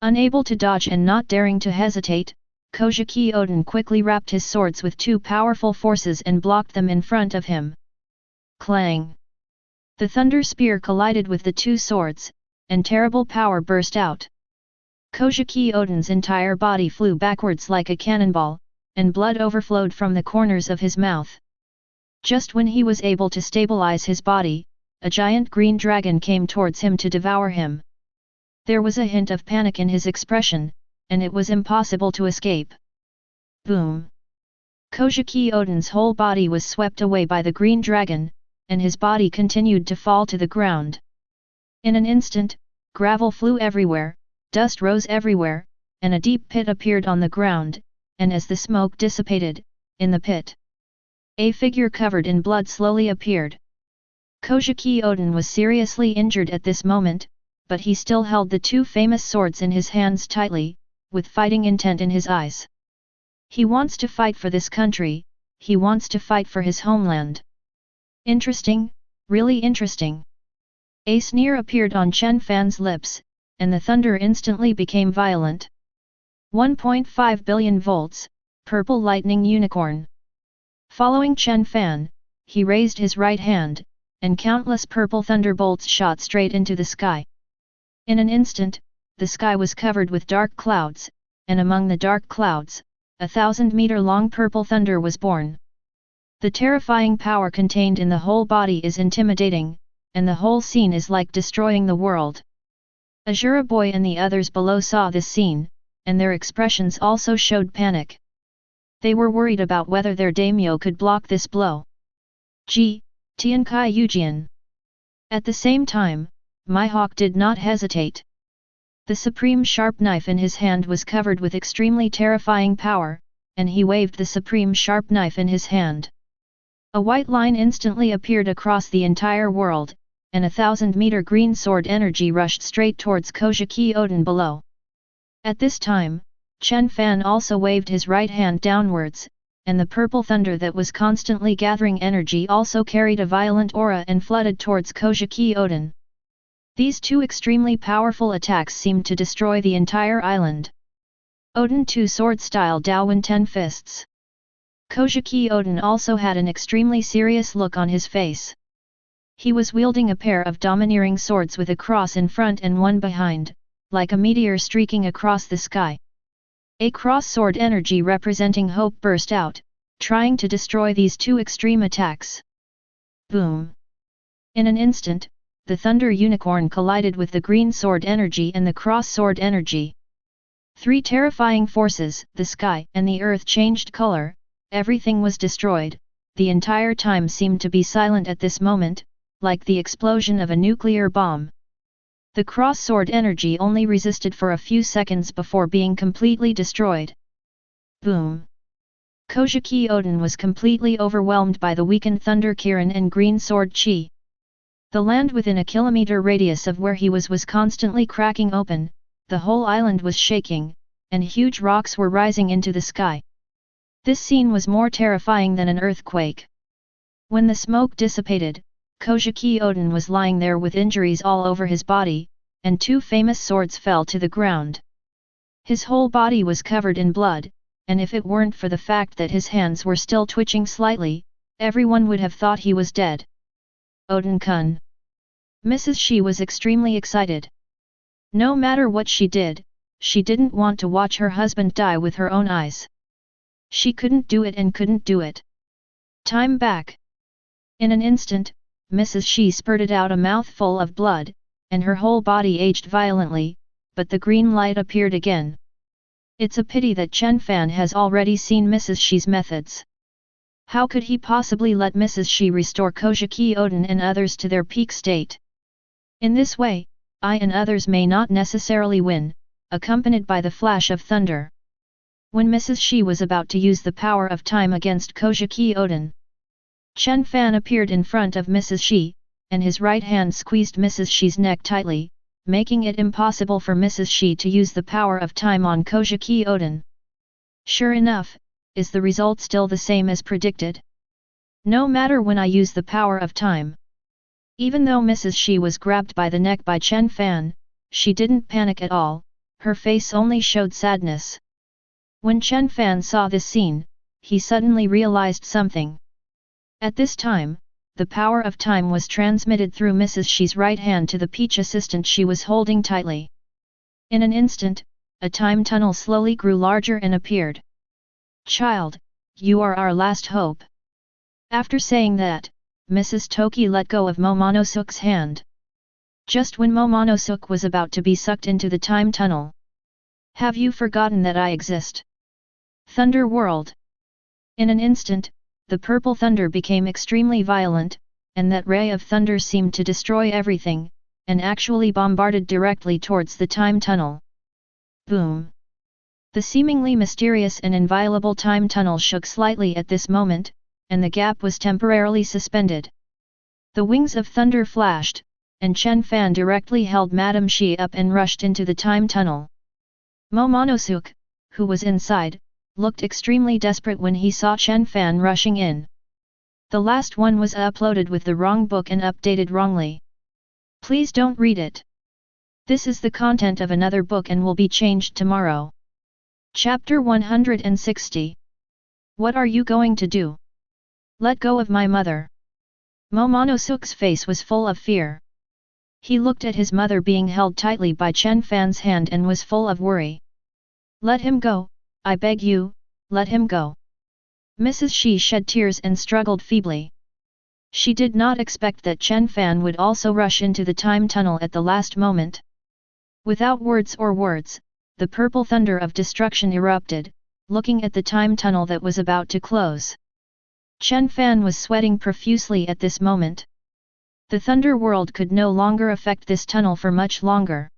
Unable to dodge and not daring to hesitate, Kojiki Odin quickly wrapped his swords with two powerful forces and blocked them in front of him. Clang! The thunder spear collided with the two swords, and terrible power burst out. Kojiki Odin's entire body flew backwards like a cannonball, and blood overflowed from the corners of his mouth. Just when he was able to stabilize his body, a giant green dragon came towards him to devour him. There was a hint of panic in his expression, and it was impossible to escape. Boom! Kojiki Odin's whole body was swept away by the green dragon, and his body continued to fall to the ground. In an instant, gravel flew everywhere, dust rose everywhere, and a deep pit appeared on the ground, and as the smoke dissipated, in the pit, a figure covered in blood slowly appeared. Kojiki Odin was seriously injured at this moment, but he still held the two famous swords in his hands tightly, with fighting intent in his eyes. He wants to fight for this country, he wants to fight for his homeland. Interesting, really interesting. A sneer appeared on Chen Fan's lips, and the thunder instantly became violent. 1.5 billion volts, purple lightning unicorn. Following Chen Fan, he raised his right hand, and countless purple thunderbolts shot straight into the sky. In an instant, the sky was covered with dark clouds, and among the dark clouds, 1,000-meter-long purple thunder was born. The terrifying power contained in the whole body is intimidating, and the whole scene is like destroying the world. Azura Boy and the others below saw this scene, and their expressions also showed panic. They were worried about whether their daimyo could block this blow. Tiankai Yujian. At the same time, Mihawk did not hesitate. The supreme sharp knife in his hand was covered with extremely terrifying power, and he waved the supreme sharp knife in his hand. A white line instantly appeared across the entire world, and 1,000-meter green sword energy rushed straight towards Kojiki Odin below. At this time, Chen Fan also waved his right hand downwards, and the purple thunder that was constantly gathering energy also carried a violent aura and flooded towards Kojiki Odin. These two extremely powerful attacks seemed to destroy the entire island. Odin 2 sword style Daowen 10 fists. Kojiki Odin also had an extremely serious look on his face. He was wielding a pair of domineering swords with a cross in front and one behind, like a meteor streaking across the sky. A cross sword energy representing hope burst out, trying to destroy these two extreme attacks. Boom! In an instant, the thunder unicorn collided with the green sword energy and the cross sword energy. Three terrifying forces, the sky and the earth changed color, everything was destroyed, the entire time seemed to be silent at this moment, like the explosion of a nuclear bomb. The cross sword energy only resisted for a few seconds before being completely destroyed. Boom! Kojiki Odin was completely overwhelmed by the weakened thunder Kirin and green sword chi. The land within a kilometer radius of where he was constantly cracking open, the whole island was shaking, and huge rocks were rising into the sky. This scene was more terrifying than an earthquake. When the smoke dissipated, Kojiki Odin was lying there with injuries all over his body, and two famous swords fell to the ground. His whole body was covered in blood, and if it weren't for the fact that his hands were still twitching slightly, everyone would have thought he was dead. Odin-kun. Mrs. Shi was extremely excited. No matter what she did, she didn't want to watch her husband die with her own eyes. She couldn't do it and couldn't do it. Time back. In an instant, Mrs. Shi spurted out a mouthful of blood, and her whole body aged violently, but the green light appeared again. It's a pity that Chen Fan has already seen Mrs. Shi's methods. How could he possibly let Mrs. Shi restore Kojiki Oden and others to their peak state? In this way, I and others may not necessarily win, accompanied by the flash of thunder. When Mrs. Shi was about to use the power of time against Kojiki Oden, Chen Fan appeared in front of Mrs. Shi, and his right hand squeezed Mrs. Shi's neck tightly, making it impossible for Mrs. Shi to use the power of time on Kojiki Oden. Sure enough, is the result still the same as predicted? No matter when I use the power of time. Even though Mrs. Shi was grabbed by the neck by Chen Fan, she didn't panic at all, her face only showed sadness. When Chen Fan saw this scene, he suddenly realized something. At this time, the power of time was transmitted through Mrs. Shi's right hand to the peach assistant she was holding tightly. In an instant, a time tunnel slowly grew larger and appeared. "Child, you are our last hope." After saying that, Mrs. Toki let go of Momonosuke's hand. Just when Momonosuke was about to be sucked into the time tunnel. "Have you forgotten that I exist?" Thunder whirled. In an instant, the purple thunder became extremely violent, and that ray of thunder seemed to destroy everything, and actually bombarded directly towards the time tunnel. Boom! The seemingly mysterious and inviolable time tunnel shook slightly at this moment, and the gap was temporarily suspended. The wings of thunder flashed, and Chen Fan directly held Madame Shi up and rushed into the time tunnel. Momonosuke, who was inside, looked extremely desperate when he saw Chen Fan rushing in. The last one was uploaded with the wrong book and updated wrongly. Please don't read it. This is the content of another book and will be changed tomorrow. Chapter 160. What are you going to do? Let go of my mother. Momonosuke's face was full of fear. He looked at his mother being held tightly by Chen Fan's hand and was full of worry. Let him go, I beg you, let him go. Mrs. Shi shed tears and struggled feebly. She did not expect that Chen Fan would also rush into the time tunnel at the last moment. Without words, the purple thunder of destruction erupted, looking at the time tunnel that was about to close. Chen Fan was sweating profusely at this moment. The thunder world could no longer affect this tunnel for much longer.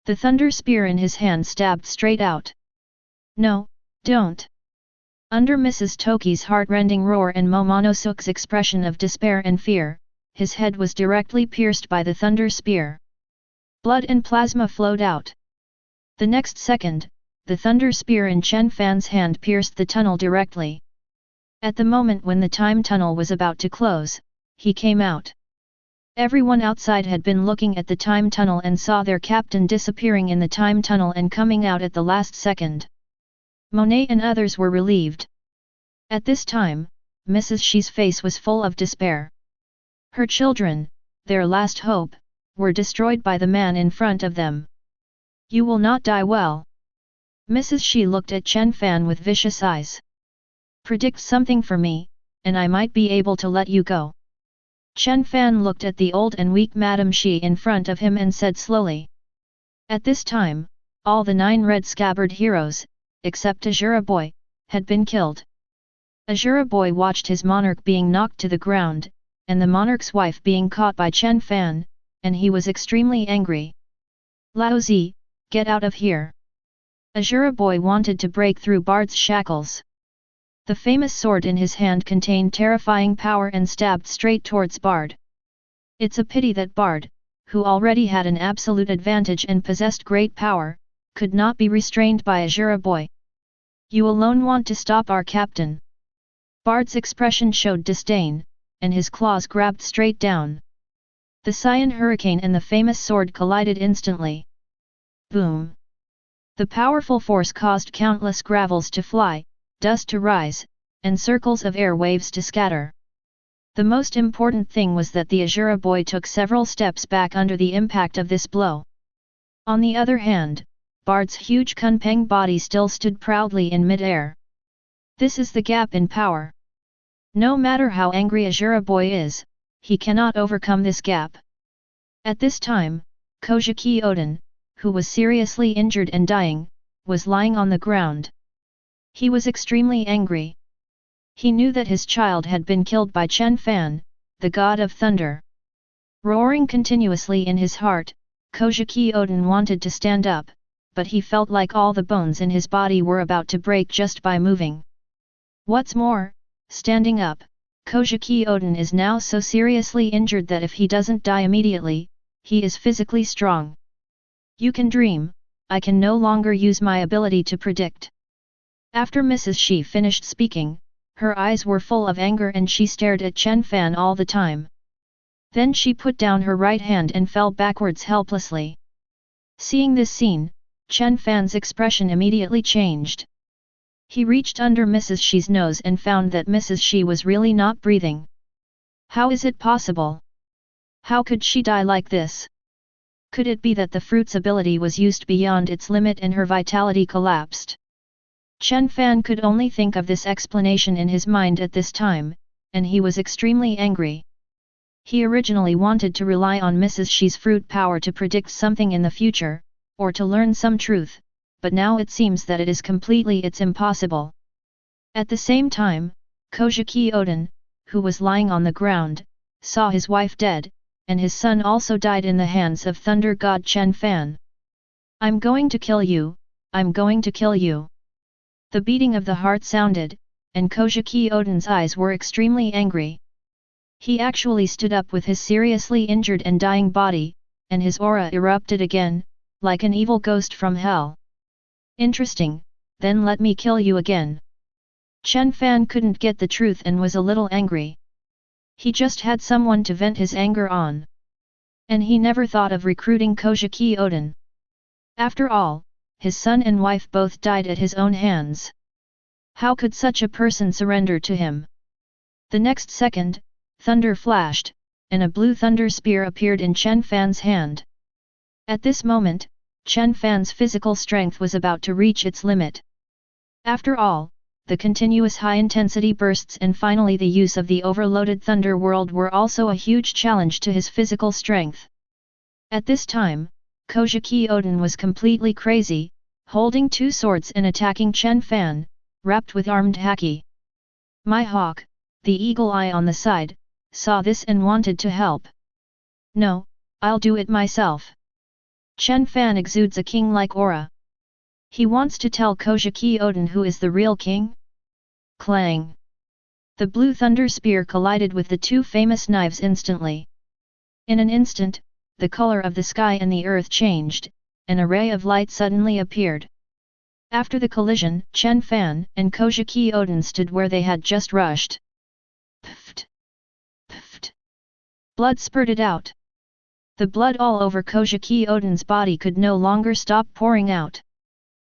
The thunder spear in his hand stabbed straight out. No, don't! Under Mrs. Toki's heart-rending roar and Momonosuke's expression of despair and fear, his head was directly pierced by the thunder spear. Blood and plasma flowed out. The next second, the thunder spear in Chen Fan's hand pierced the tunnel directly. At the moment when the time tunnel was about to close, he came out. Everyone outside had been looking at the time tunnel and saw their captain disappearing in the time tunnel and coming out at the last second. Monet and others were relieved. At this time, Mrs. Shi's face was full of despair. Her children, their last hope, were destroyed by the man in front of them. You will not die well. Mrs. Shi looked at Chen Fan with vicious eyes. Predict something for me, and I might be able to let you go. Chen Fan looked at the old and weak Madame Shi in front of him and said slowly. At this time, all the 9 red scabbard heroes, except Azura Boy, had been killed. Azura Boy watched his monarch being knocked to the ground, and the monarch's wife being caught by Chen Fan, and he was extremely angry. Laozi, get out of here! Azura Boy wanted to break through Bard's shackles. The famous sword in his hand contained terrifying power and stabbed straight towards Bard. It's a pity that Bard, who already had an absolute advantage and possessed great power, could not be restrained by Azura Boy. You alone want to stop our captain. Bard's expression showed disdain, and his claws grabbed straight down. The Cyan Hurricane and the famous sword collided instantly. Boom! The powerful force caused countless gravels to fly, dust to rise, and circles of air waves to scatter. The most important thing was that the Azura Boy took several steps back under the impact of this blow. On the other hand, Bard's huge Kunpeng body still stood proudly in mid-air. This is the gap in power. No matter how angry Azura Boy is, he cannot overcome this gap. At this time, Kojiki Oden, who was seriously injured and dying, was lying on the ground. He was extremely angry. He knew that his child had been killed by Chen Fan, the god of thunder. Roaring continuously in his heart, Kojiki Oden wanted to stand up, but he felt like all the bones in his body were about to break just by moving. What's more, standing up, Kojiki Oden is now so seriously injured that if he doesn't die immediately, he is physically strong. You can dream, I can no longer use my ability to predict. After Mrs. Shi finished speaking, her eyes were full of anger and she stared at Chen Fan all the time. Then she put down her right hand and fell backwards helplessly. Seeing this scene, Chen Fan's expression immediately changed. He reached under Mrs. Shi's nose and found that Mrs. Shi was really not breathing. How is it possible? How could she die like this? Could it be that the fruit's ability was used beyond its limit and her vitality collapsed? Chen Fan could only think of this explanation in his mind at this time, and he was extremely angry. He originally wanted to rely on Mrs. Shi's fruit power to predict something in the future, or to learn some truth, but now it seems that it's impossible. At the same time, Kojiki Oden, who was lying on the ground, saw his wife dead, and his son also died in the hands of thunder god Chen Fan. I'm going to kill you, I'm going to kill you. The beating of the heart sounded, and Kojiki Oden's eyes were extremely angry. He actually stood up with his seriously injured and dying body, and his aura erupted again, like an evil ghost from hell. Interesting, then let me kill you again. Chen Fan couldn't get the truth and was a little angry. He just had someone to vent his anger on. And he never thought of recruiting Kojiki Oden. After all, his son and wife both died at his own hands. How could such a person surrender to him? The next second, thunder flashed, and a blue thunder spear appeared in Chen Fan's hand. At this moment, Chen Fan's physical strength was about to reach its limit. After all, the continuous high-intensity bursts and finally the use of the overloaded Thunder World were also a huge challenge to his physical strength. At this time, Kojiki Oden was completely crazy, holding two swords and attacking Chen Fan, wrapped with armed haki. My hawk, the eagle eye on the side, saw this and wanted to help. No, I'll do it myself. Chen Fan exudes a king-like aura. He wants to tell Kojiki Oden who is the real king? Clang! The blue thunder spear collided with the two famous knives instantly. In an instant, the color of the sky and the earth changed, and a ray of light suddenly appeared. After the collision, Chen Fan and Kojiki Oden stood where they had just rushed. Pfft! Pfft! Blood spurted out. The blood all over Kojiki Oden's body could no longer stop pouring out.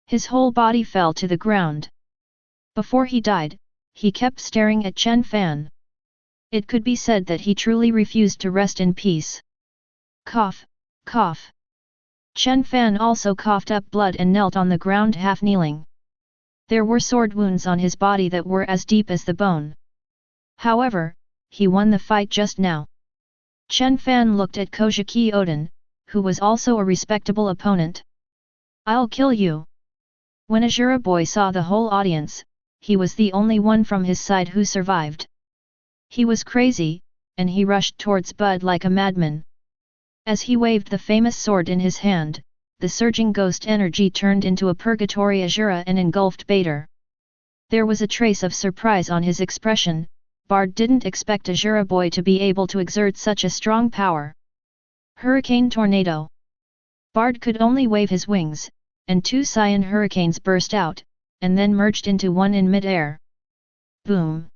His whole body fell to the ground. Before he died, he kept staring at Chen Fan. It could be said that he truly refused to rest in peace. Cough, cough. Chen Fan also coughed up blood and knelt on the ground half kneeling. There were sword wounds on his body that were as deep as the bone. However, he won the fight just now. Chen Fan looked at Kojiki Oden, who was also a respectable opponent. I'll kill you. When Azura Boy saw the whole audience, he was the only one from his side who survived. He was crazy, and he rushed towards Bud like a madman. As he waved the famous sword in his hand, the surging ghost energy turned into a purgatory Azura and engulfed Bader. There was a trace of surprise on his expression. Bard didn't expect Azura Boy to be able to exert such a strong power. Hurricane Tornado. Bard could only wave his wings, and two cyan hurricanes burst out, and then merged into one in mid-air. Boom!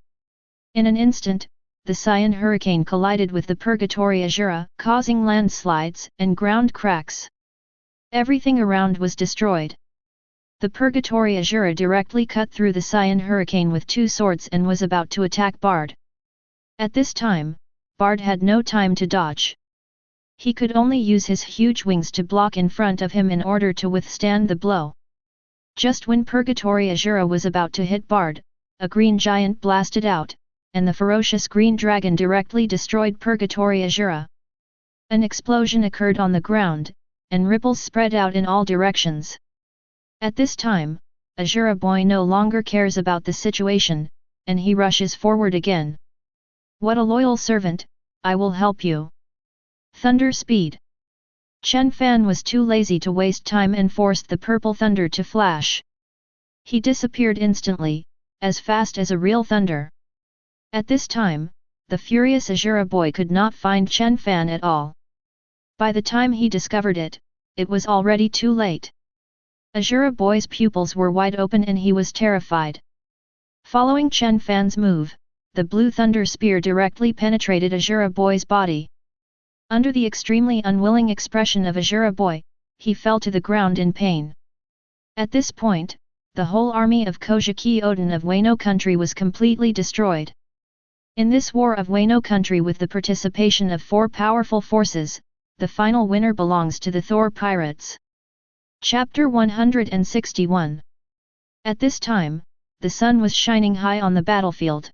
In an instant, the cyan hurricane collided with the Purgatory Azura, causing landslides and ground cracks. Everything around was destroyed. The Purgatory Azura directly cut through the cyan hurricane with two swords and was about to attack Bard. At this time, Bard had no time to dodge. He could only use his huge wings to block in front of him in order to withstand the blow. Just when Purgatory Azura was about to hit Bard, a green giant blasted out, and the ferocious green dragon directly destroyed Purgatory Azura. An explosion occurred on the ground, and ripples spread out in all directions. At this time, Azura Boy no longer cares about the situation, and he rushes forward again. What a loyal servant, I will help you. Thunder speed. Chen Fan was too lazy to waste time and forced the purple thunder to flash. He disappeared instantly, as fast as a real thunder. At this time, the furious Azura Boy could not find Chen Fan at all. By the time he discovered it, it was already too late. Azura Boy's pupils were wide open and he was terrified. Following Chen Fan's move, the blue thunder spear directly penetrated Azura Boy's body. Under the extremely unwilling expression of Azura Boy, he fell to the ground in pain. At this point, the whole army of Kojiki Odin of Wano country was completely destroyed. In this war of Wano country with the participation of 4 powerful forces, the final winner belongs to the Thor pirates. Chapter 161. At this time, the sun was shining high on the battlefield.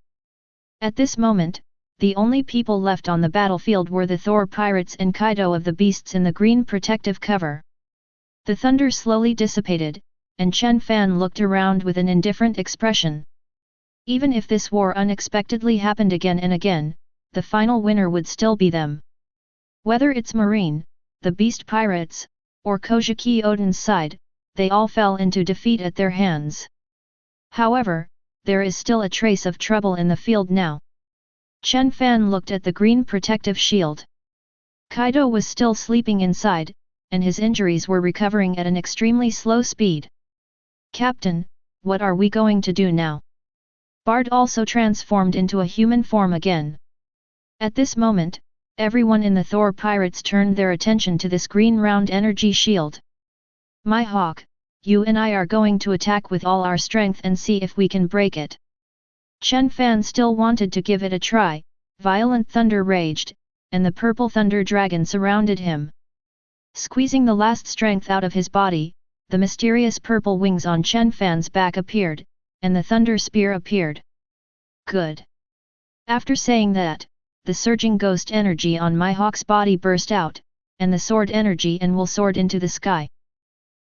At this moment, the only people left on the battlefield were the Thor pirates and Kaido of the beasts in the green protective cover. The thunder slowly dissipated, and Chen Fan looked around with an indifferent expression. Even if this war unexpectedly happened again and again, the final winner would still be them. Whether it's Marine, the Beast Pirates, or Kojiki Odin's side, they all fell into defeat at their hands. However, there is still a trace of trouble in the field now. Chen Fan looked at the green protective shield. Kaido was still sleeping inside, and his injuries were recovering at an extremely slow speed. Captain, what are we going to do now? Bard also transformed into a human form again. At this moment, everyone in the Thor pirates turned their attention to this green round energy shield. My hawk, you and I are going to attack with all our strength and see if we can break it. Chen Fan still wanted to give it a try. Violent thunder raged, and the purple thunder dragon surrounded him. Squeezing the last strength out of his body, the mysterious purple wings on Chen Fan's back appeared, and the thunder spear appeared. Good. After saying that, the surging ghost energy on my hawk's body burst out, and the sword energy and will soared into the sky.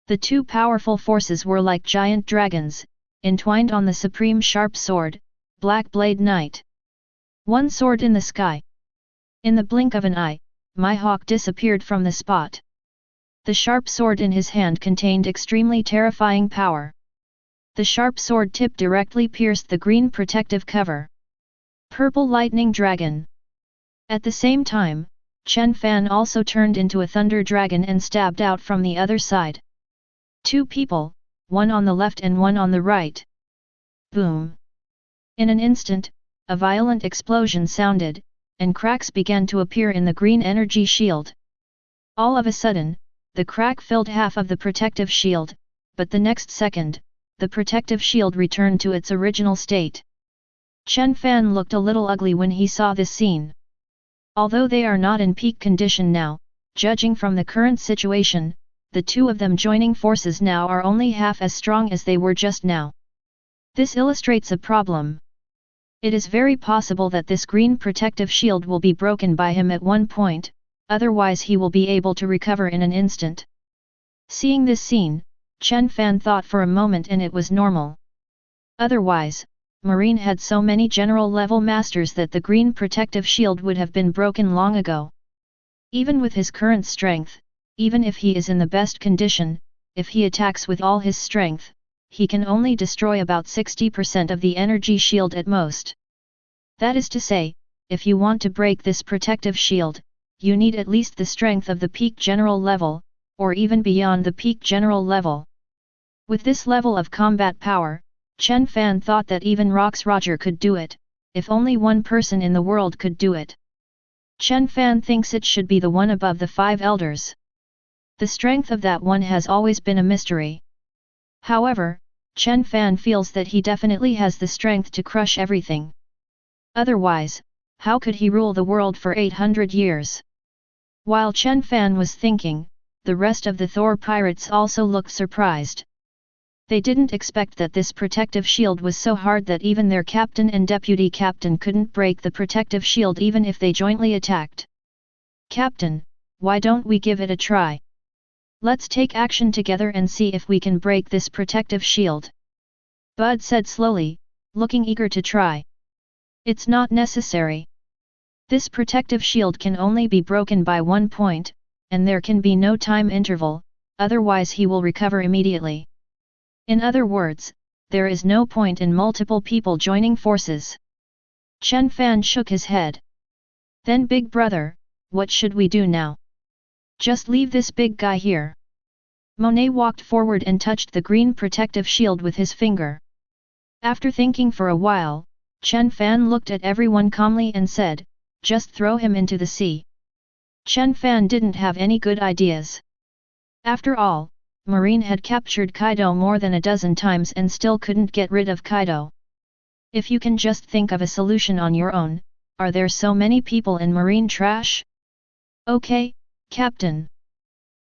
The 2 powerful forces were like giant dragons, entwined on the supreme sharp sword, Black Blade Knight. One sword in the sky. In the blink of an eye, my hawk disappeared from the spot. The sharp sword in his hand contained extremely terrifying power. The sharp sword tip directly pierced the green protective cover. Purple Lightning Dragon. At the same time, Chen Fan also turned into a thunder dragon and stabbed out from the other side. 2 people, one on the left and one on the right. Boom! In an instant, a violent explosion sounded, and cracks began to appear in the green energy shield. All of a sudden, the crack filled half of the protective shield, but the next second, the protective shield returned to its original state. Chen Fan looked a little ugly when he saw this scene. Although they are not in peak condition now, judging from the current situation, the 2 of them joining forces now are only half as strong as they were just now. This illustrates a problem. It is very possible that this green protective shield will be broken by him at one point, otherwise he will be able to recover in an instant. Seeing this scene, Chen Fan thought for a moment and it was normal. Otherwise, Marine had so many general-level masters that the green protective shield would have been broken long ago. Even with his current strength, even if he is in the best condition, if he attacks with all his strength, he can only destroy about 60% of the energy shield at most. That is to say, if you want to break this protective shield, you need at least the strength of the peak general level, or even beyond the peak general level. With this level of combat power, Chen Fan thought that even Rox Roger could do it, if only one person in the world could do it. Chen Fan thinks it should be the one above the 5 elders. The strength of that one has always been a mystery. However, Chen Fan feels that he definitely has the strength to crush everything. Otherwise, how could he rule the world for 800 years? While Chen Fan was thinking, the rest of the Thor pirates also looked surprised. They didn't expect that this protective shield was so hard that even their captain and deputy captain couldn't break the protective shield even if they jointly attacked. Captain, why don't we give it a try? Let's take action together and see if we can break this protective shield. Bud said slowly, looking eager to try. It's not necessary. This protective shield can only be broken by 1 point, and there can be no time interval, otherwise he will recover immediately. In other words, there is no point in multiple people joining forces. Chen Fan shook his head. Then big brother, what should we do now? Just leave this big guy here. Monet walked forward and touched the green protective shield with his finger. After thinking for a while, Chen Fan looked at everyone calmly and said, just throw him into the sea. Chen Fan didn't have any good ideas. After all, Marine had captured Kaido more than a dozen times and still couldn't get rid of Kaido. If you can just think of a solution on your own, are there so many people in marine trash? Okay, Captain.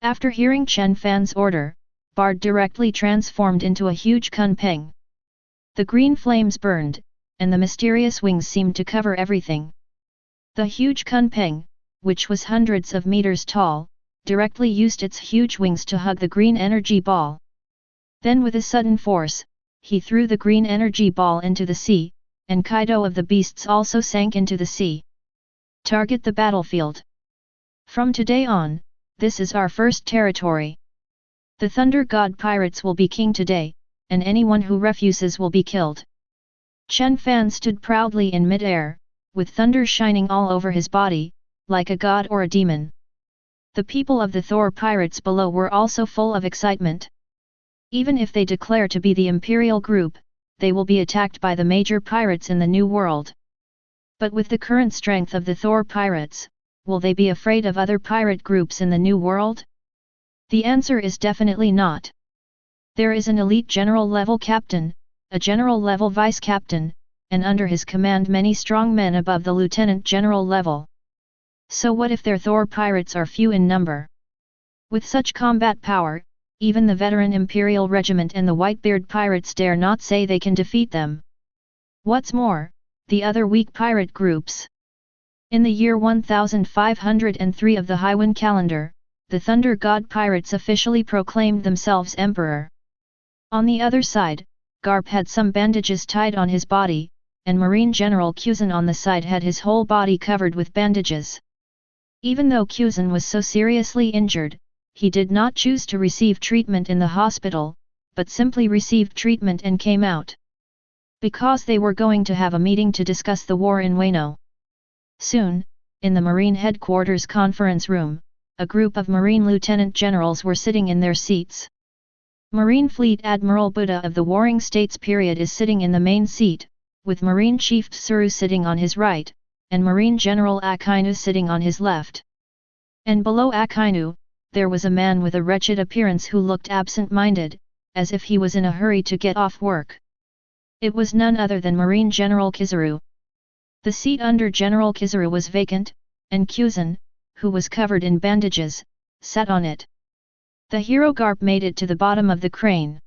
After hearing Chen Fan's order, Bard directly transformed into a huge kunpeng. The green flames burned, and the mysterious wings seemed to cover everything. The huge kunpeng, which was hundreds of meters tall, directly used its huge wings to hug the green energy ball. Then with a sudden force, he threw the green energy ball into the sea, and Kaido of the beasts also sank into the sea. Target the battlefield. From today on, this is our first territory. The Thunder God pirates will be king today, and anyone who refuses will be killed. Chen Fan stood proudly in mid-air, with thunder shining all over his body, like a god or a demon. The people of the Thor pirates below were also full of excitement. Even if they declare to be the Imperial group, they will be attacked by the major pirates in the New World. But with the current strength of the Thor pirates, will they be afraid of other pirate groups in the New World? The answer is definitely not. There is an elite general-level captain, a general-level vice-captain, and under his command many strong men above the lieutenant general level. So what if their Thor pirates are few in number? With such combat power, even the veteran Imperial Regiment and the Whitebeard pirates dare not say they can defeat them. What's more, the other weak pirate groups. In the year 1503 of the Highwind calendar, the Thunder God pirates officially proclaimed themselves emperor. On the other side, Garp had some bandages tied on his body, and Marine General Kuzan on the side had his whole body covered with bandages. Even though Kuzan was so seriously injured, he did not choose to receive treatment in the hospital, but simply received treatment and came out. Because they were going to have a meeting to discuss the war in Wano. Soon, in the Marine Headquarters conference room, a group of Marine Lieutenant Generals were sitting in their seats. Marine Fleet Admiral Buddha of the Warring States period is sitting in the main seat, with Marine Chief Tsuru sitting on his right, and Marine General Akainu sitting on his left. And below Akainu, there was a man with a wretched appearance who looked absent-minded, as if he was in a hurry to get off work. It was none other than Marine General Kizaru. The seat under General Kizaru was vacant, and Kuzan, who was covered in bandages, sat on it. The hero Garp made it to the bottom of the crane.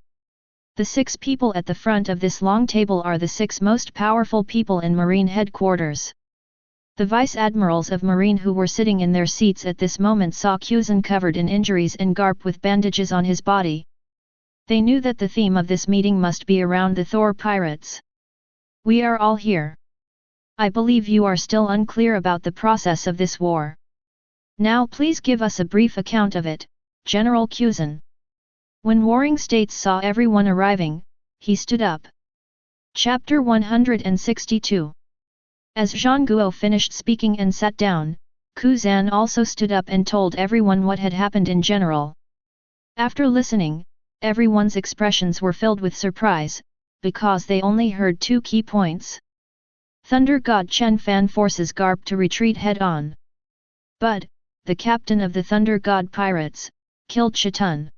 The 6 people at the front of this long table are the 6 most powerful people in Marine headquarters. The vice admirals of Marine who were sitting in their seats at this moment saw Kuzan covered in injuries and Garp with bandages on his body. They knew that the theme of this meeting must be around the Thor pirates. We are all here. I believe you are still unclear about the process of this war. Now please give us a brief account of it, General Kuzan. When Warring States saw everyone arriving, he stood up. Chapter 162. As Zhang Guo finished speaking and sat down, Kuzan also stood up and told everyone what had happened in general. After listening, everyone's expressions were filled with surprise, because they only heard 2 key points. Thunder God Chen Fan forces Garp to retreat head-on. Bud, the captain of the Thunder God pirates, killed Shitun.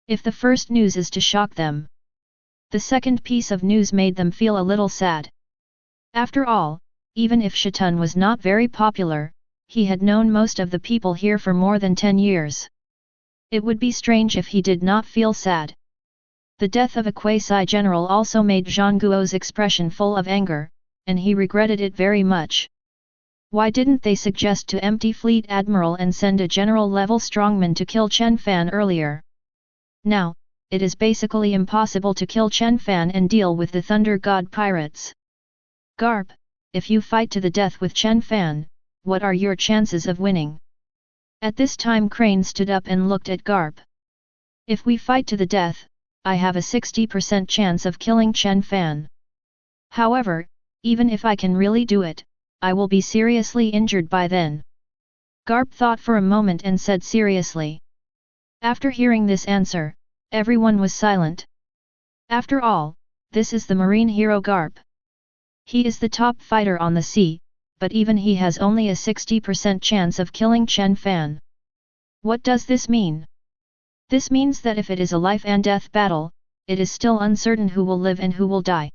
If the first news is to shock them, the second piece of news made them feel a little sad. After all, even if Shitun was not very popular, he had known most of the people here for more than 10 years. It would be strange if he did not feel sad. The death of a quasi-general also made Zhang Guo's expression full of anger, and he regretted it very much. Why didn't they suggest to empty Fleet Admiral and send a general-level strongman to kill Chen Fan earlier? Now, it is basically impossible to kill Chen Fan and deal with the Thunder God pirates. Garp, if you fight to the death with Chen Fan, what are your chances of winning? At this time Crane stood up and looked at Garp. If we fight to the death, I have a 60% chance of killing Chen Fan. However, even if I can really do it, I will be seriously injured by then. Garp thought for a moment and said seriously. After hearing this answer, everyone was silent. After all, this is the marine hero Garp. He is the top fighter on the sea, but even he has only a 60% chance of killing Chen Fan. What does this mean? This means that if it is a life and death battle, it is still uncertain who will live and who will die.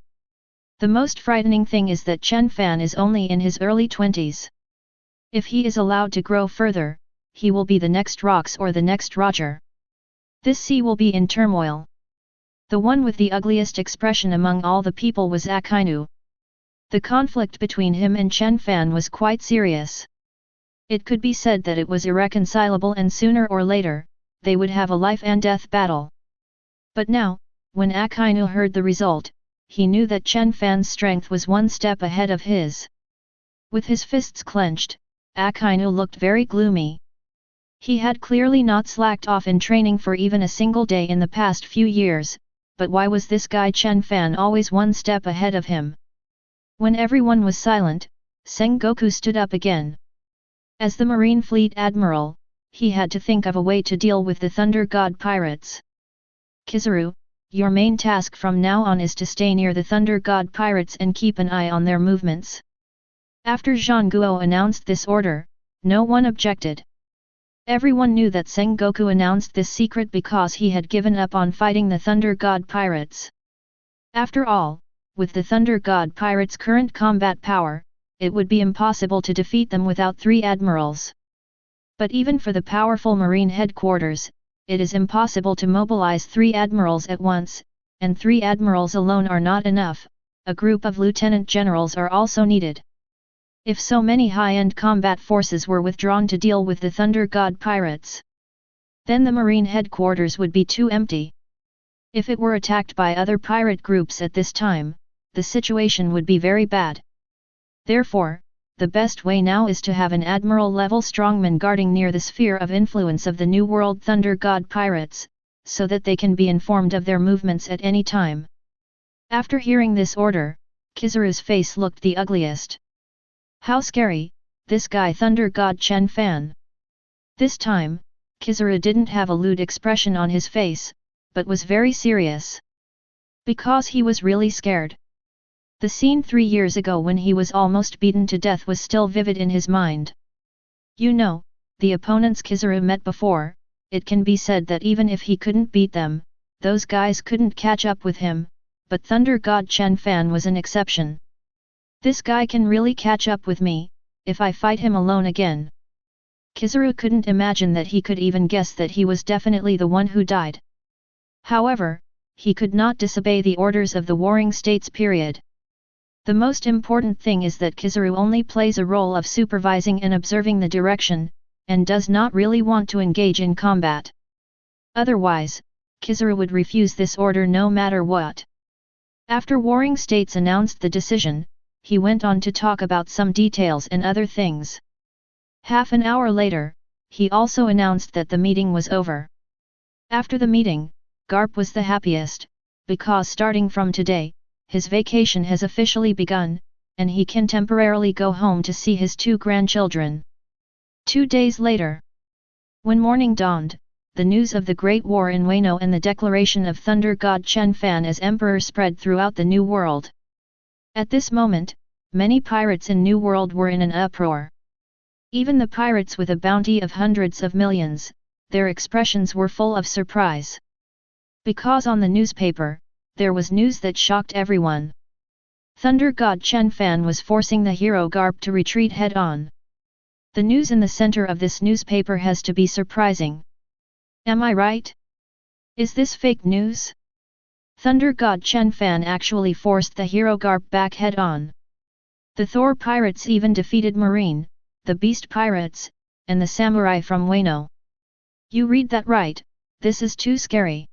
The most frightening thing is that Chen Fan is only in his early 20s. If he is allowed to grow further, he will be the next Rox or the next Roger. This sea will be in turmoil. The one with the ugliest expression among all the people was Akainu. The conflict between him and Chen Fan was quite serious. It could be said that it was irreconcilable and sooner or later, they would have a life and death battle. But now, when Akainu heard the result, he knew that Chen Fan's strength was one step ahead of his. With his fists clenched, Akainu looked very gloomy. He had clearly not slacked off in training for even a single day in the past few years, but why was this guy Chen Fan always one step ahead of him? When everyone was silent, Sengoku stood up again. As the Marine Fleet Admiral, he had to think of a way to deal with the Thunder God pirates. Kizaru, your main task from now on is to stay near the Thunder God pirates and keep an eye on their movements. After Zhang Guo announced this order, no one objected. Everyone knew that Sengoku announced this secret because he had given up on fighting the Thunder God pirates. After all, with the Thunder God pirates' current combat power, it would be impossible to defeat them without 3 admirals. But even for the powerful marine headquarters, it is impossible to mobilize 3 admirals at once, and 3 admirals alone are not enough, a group of lieutenant generals are also needed. If so many high-end combat forces were withdrawn to deal with the Thunder God pirates, then the marine headquarters would be too empty. If it were attacked by other pirate groups at this time, the situation would be very bad. Therefore, the best way now is to have an admiral-level strongman guarding near the sphere of influence of the New World Thunder God pirates, so that they can be informed of their movements at any time. After hearing this order, Kizaru's face looked the ugliest. How scary, this guy Thunder God Chen Fan. This time, Kizaru didn't have a lewd expression on his face, but was very serious. Because he was really scared. The scene 3 years ago when he was almost beaten to death was still vivid in his mind. You know, the opponents Kizaru met before, it can be said that even if he couldn't beat them, those guys couldn't catch up with him, but Thunder God Chen Fan was an exception. This guy can really catch up with me, if I fight him alone again. Kizaru couldn't imagine that he could even guess that he was definitely the one who died. However, he could not disobey the orders of the Warring States period. The most important thing is that Kizaru only plays a role of supervising and observing the direction, and does not really want to engage in combat. Otherwise, Kizaru would refuse this order no matter what. After Warring States announced the decision, he went on to talk about some details and other things. Half an hour later, he also announced that the meeting was over. After the meeting, Garp was the happiest, because starting from today, his vacation has officially begun, and he can temporarily go home to see his 2 grandchildren. 2 days later, when morning dawned, the news of the Great War in Wano and the declaration of Thunder God Chen Fan as emperor spread throughout the New World. At this moment, many pirates in New World were in an uproar. Even the pirates with a bounty of hundreds of millions, their expressions were full of surprise. Because on the newspaper, there was news that shocked everyone. Thunder God Chen Fan was forcing the hero Garp to retreat head-on. The news in the center of this newspaper has to be surprising. Am I right? Is this fake news? Thunder god Chen Fan actually forced the hero Garp back head-on. The Thor pirates even defeated Marine, the Beast pirates, and the samurai from Wano. You read that right, this is too scary.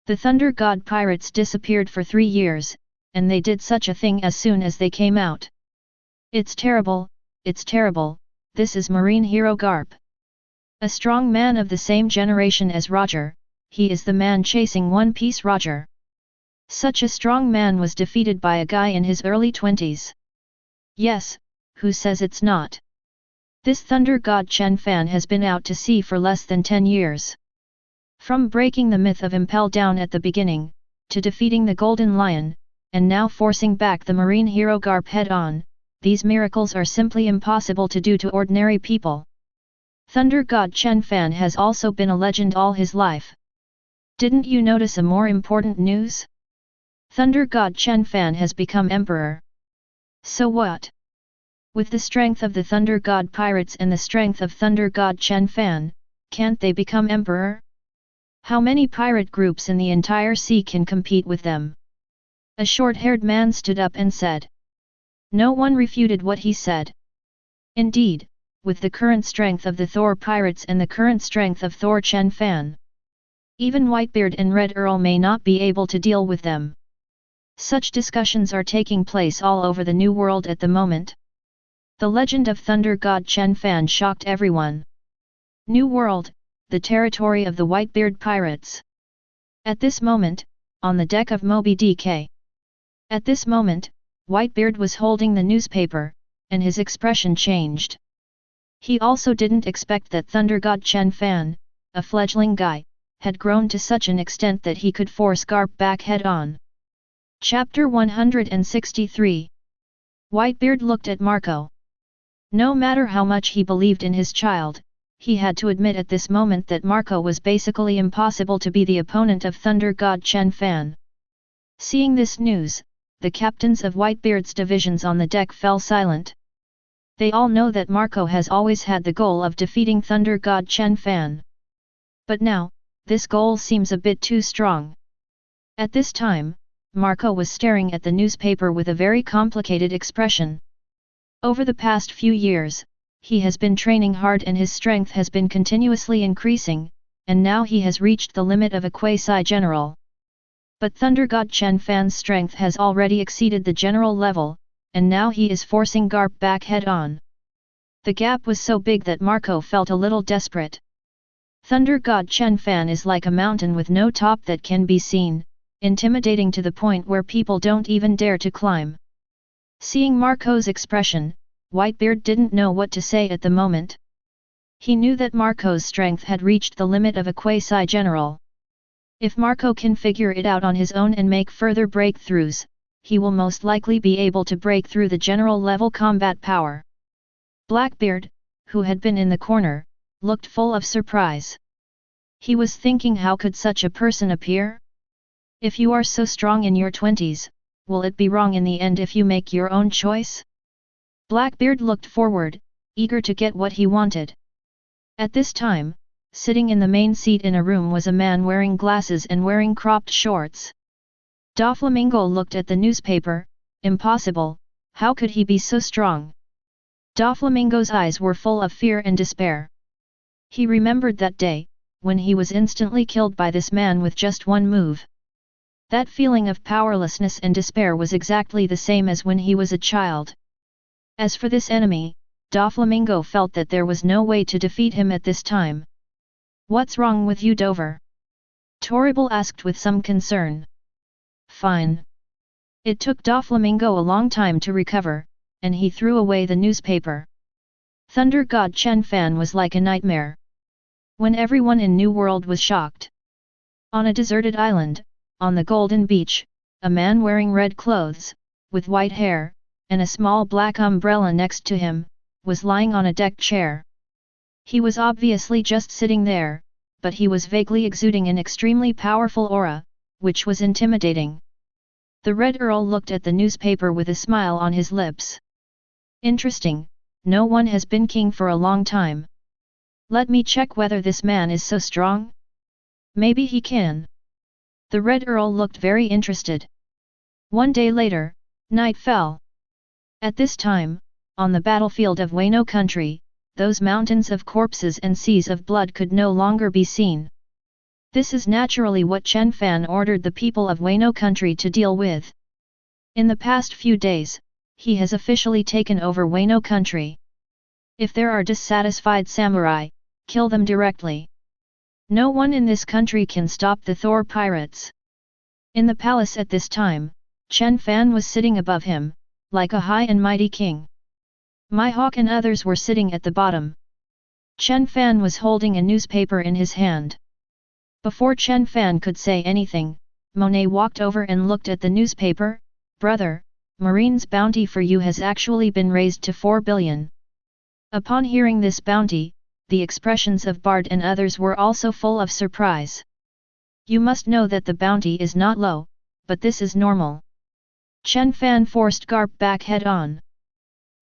The Thunder God pirates disappeared for 3 years, and they did such a thing as soon as they came out. It's terrible, this is Marine hero Garp. A strong man of the same generation as Roger, he is the man chasing One Piece Roger. Such a strong man was defeated by a guy in his early 20s. Yes, who says it's not? This Thunder God Chen Fan has been out to sea for less than 10 years. From breaking the myth of Impel Down at the beginning, to defeating the Golden Lion, and now forcing back the Marine hero Garp head-on, these miracles are simply impossible to do to ordinary people. Thunder God Chen Fan has also been a legend all his life. Didn't you notice a more important news? Thunder God Chen Fan has become emperor. So what? With the strength of the Thunder God pirates and the strength of Thunder God Chen Fan, can't they become emperor? How many pirate groups in the entire sea can compete with them? A short-haired man stood up and said. No one refuted what he said. Indeed, with the current strength of the Thor pirates and the current strength of Thor Chen Fan, even Whitebeard and Red Earl may not be able to deal with them. Such discussions are taking place all over the New World at the moment. The legend of Thunder God Chen Fan shocked everyone. New World, the territory of the Whitebeard pirates. At this moment, on the deck of Moby DK. At this moment, Whitebeard was holding the newspaper, and his expression changed. He also didn't expect that Thunder God Chen Fan, a fledgling guy, had grown to such an extent that he could force Garp back head-on. Chapter 163. Whitebeard looked at Marco. No matter how much he believed in his child, he had to admit at this moment that Marco was basically impossible to be the opponent of Thunder God Chen Fan. Seeing this news, the captains of Whitebeard's divisions on the deck fell silent. They all know that Marco has always had the goal of defeating Thunder God Chen Fan. But now, this goal seems a bit too strong. At this time, Marco was staring at the newspaper with a very complicated expression. Over the past few years, he has been training hard and his strength has been continuously increasing, and now he has reached the limit of a quasi-general. But Thunder God Chen Fan's strength has already exceeded the general level, and now he is forcing Garp back head-on. The gap was so big that Marco felt a little desperate. Thunder God Chen Fan is like a mountain with no top that can be seen, intimidating to the point where people don't even dare to climb. Seeing Marco's expression, Whitebeard didn't know what to say at the moment. He knew that Marco's strength had reached the limit of a quasi-general. If Marco can figure it out on his own and make further breakthroughs, he will most likely be able to break through the general level combat power. Blackbeard, who had been in the corner, looked full of surprise. He was thinking, how could such a person appear? If you are so strong in your 20s, will it be wrong in the end if you make your own choice? Blackbeard looked forward, eager to get what he wanted. At this time, sitting in the main seat in a room was a man wearing glasses and wearing cropped shorts. Doflamingo looked at the newspaper. Impossible, how could he be so strong? Doflamingo's eyes were full of fear and despair. He remembered that day, when he was instantly killed by this man with just one move. That feeling of powerlessness and despair was exactly the same as when he was a child. As for this enemy, Doflamingo felt that there was no way to defeat him at this time. What's wrong with you, Dover? Torrible asked with some concern. Fine. It took Doflamingo a long time to recover, and he threw away the newspaper. Thunder God Chen Fan was like a nightmare. When everyone in New World was shocked. On a deserted island, on the Golden Beach, a man wearing red clothes, with white hair, and a small black umbrella next to him, was lying on a deck chair. He was obviously just sitting there, but he was vaguely exuding an extremely powerful aura, which was intimidating. The Red Earl looked at the newspaper with a smile on his lips. Interesting, no one has been king for a long time. Let me check whether this man is so strong. Maybe he can. The Red Earl looked very interested. One day later, night fell. At this time, on the battlefield of Wano country, those mountains of corpses and seas of blood could no longer be seen. This is naturally what Chen Fan ordered the people of Wano country to deal with. In the past few days, he has officially taken over Wano country. If there are dissatisfied samurai, kill them directly. No one in this country can stop the Thor pirates. In the palace at this time, Chen Fan was sitting above him, like a high and mighty king. Mihawk and others were sitting at the bottom. Chen Fan was holding a newspaper in his hand. Before Chen Fan could say anything, Monet walked over and looked at the newspaper. Brother, Marine's bounty for you has actually been raised to 4 billion. Upon hearing this bounty, the expressions of Bard and others were also full of surprise. You must know that the bounty is not low, but this is normal. Chen Fan forced Garp back head on.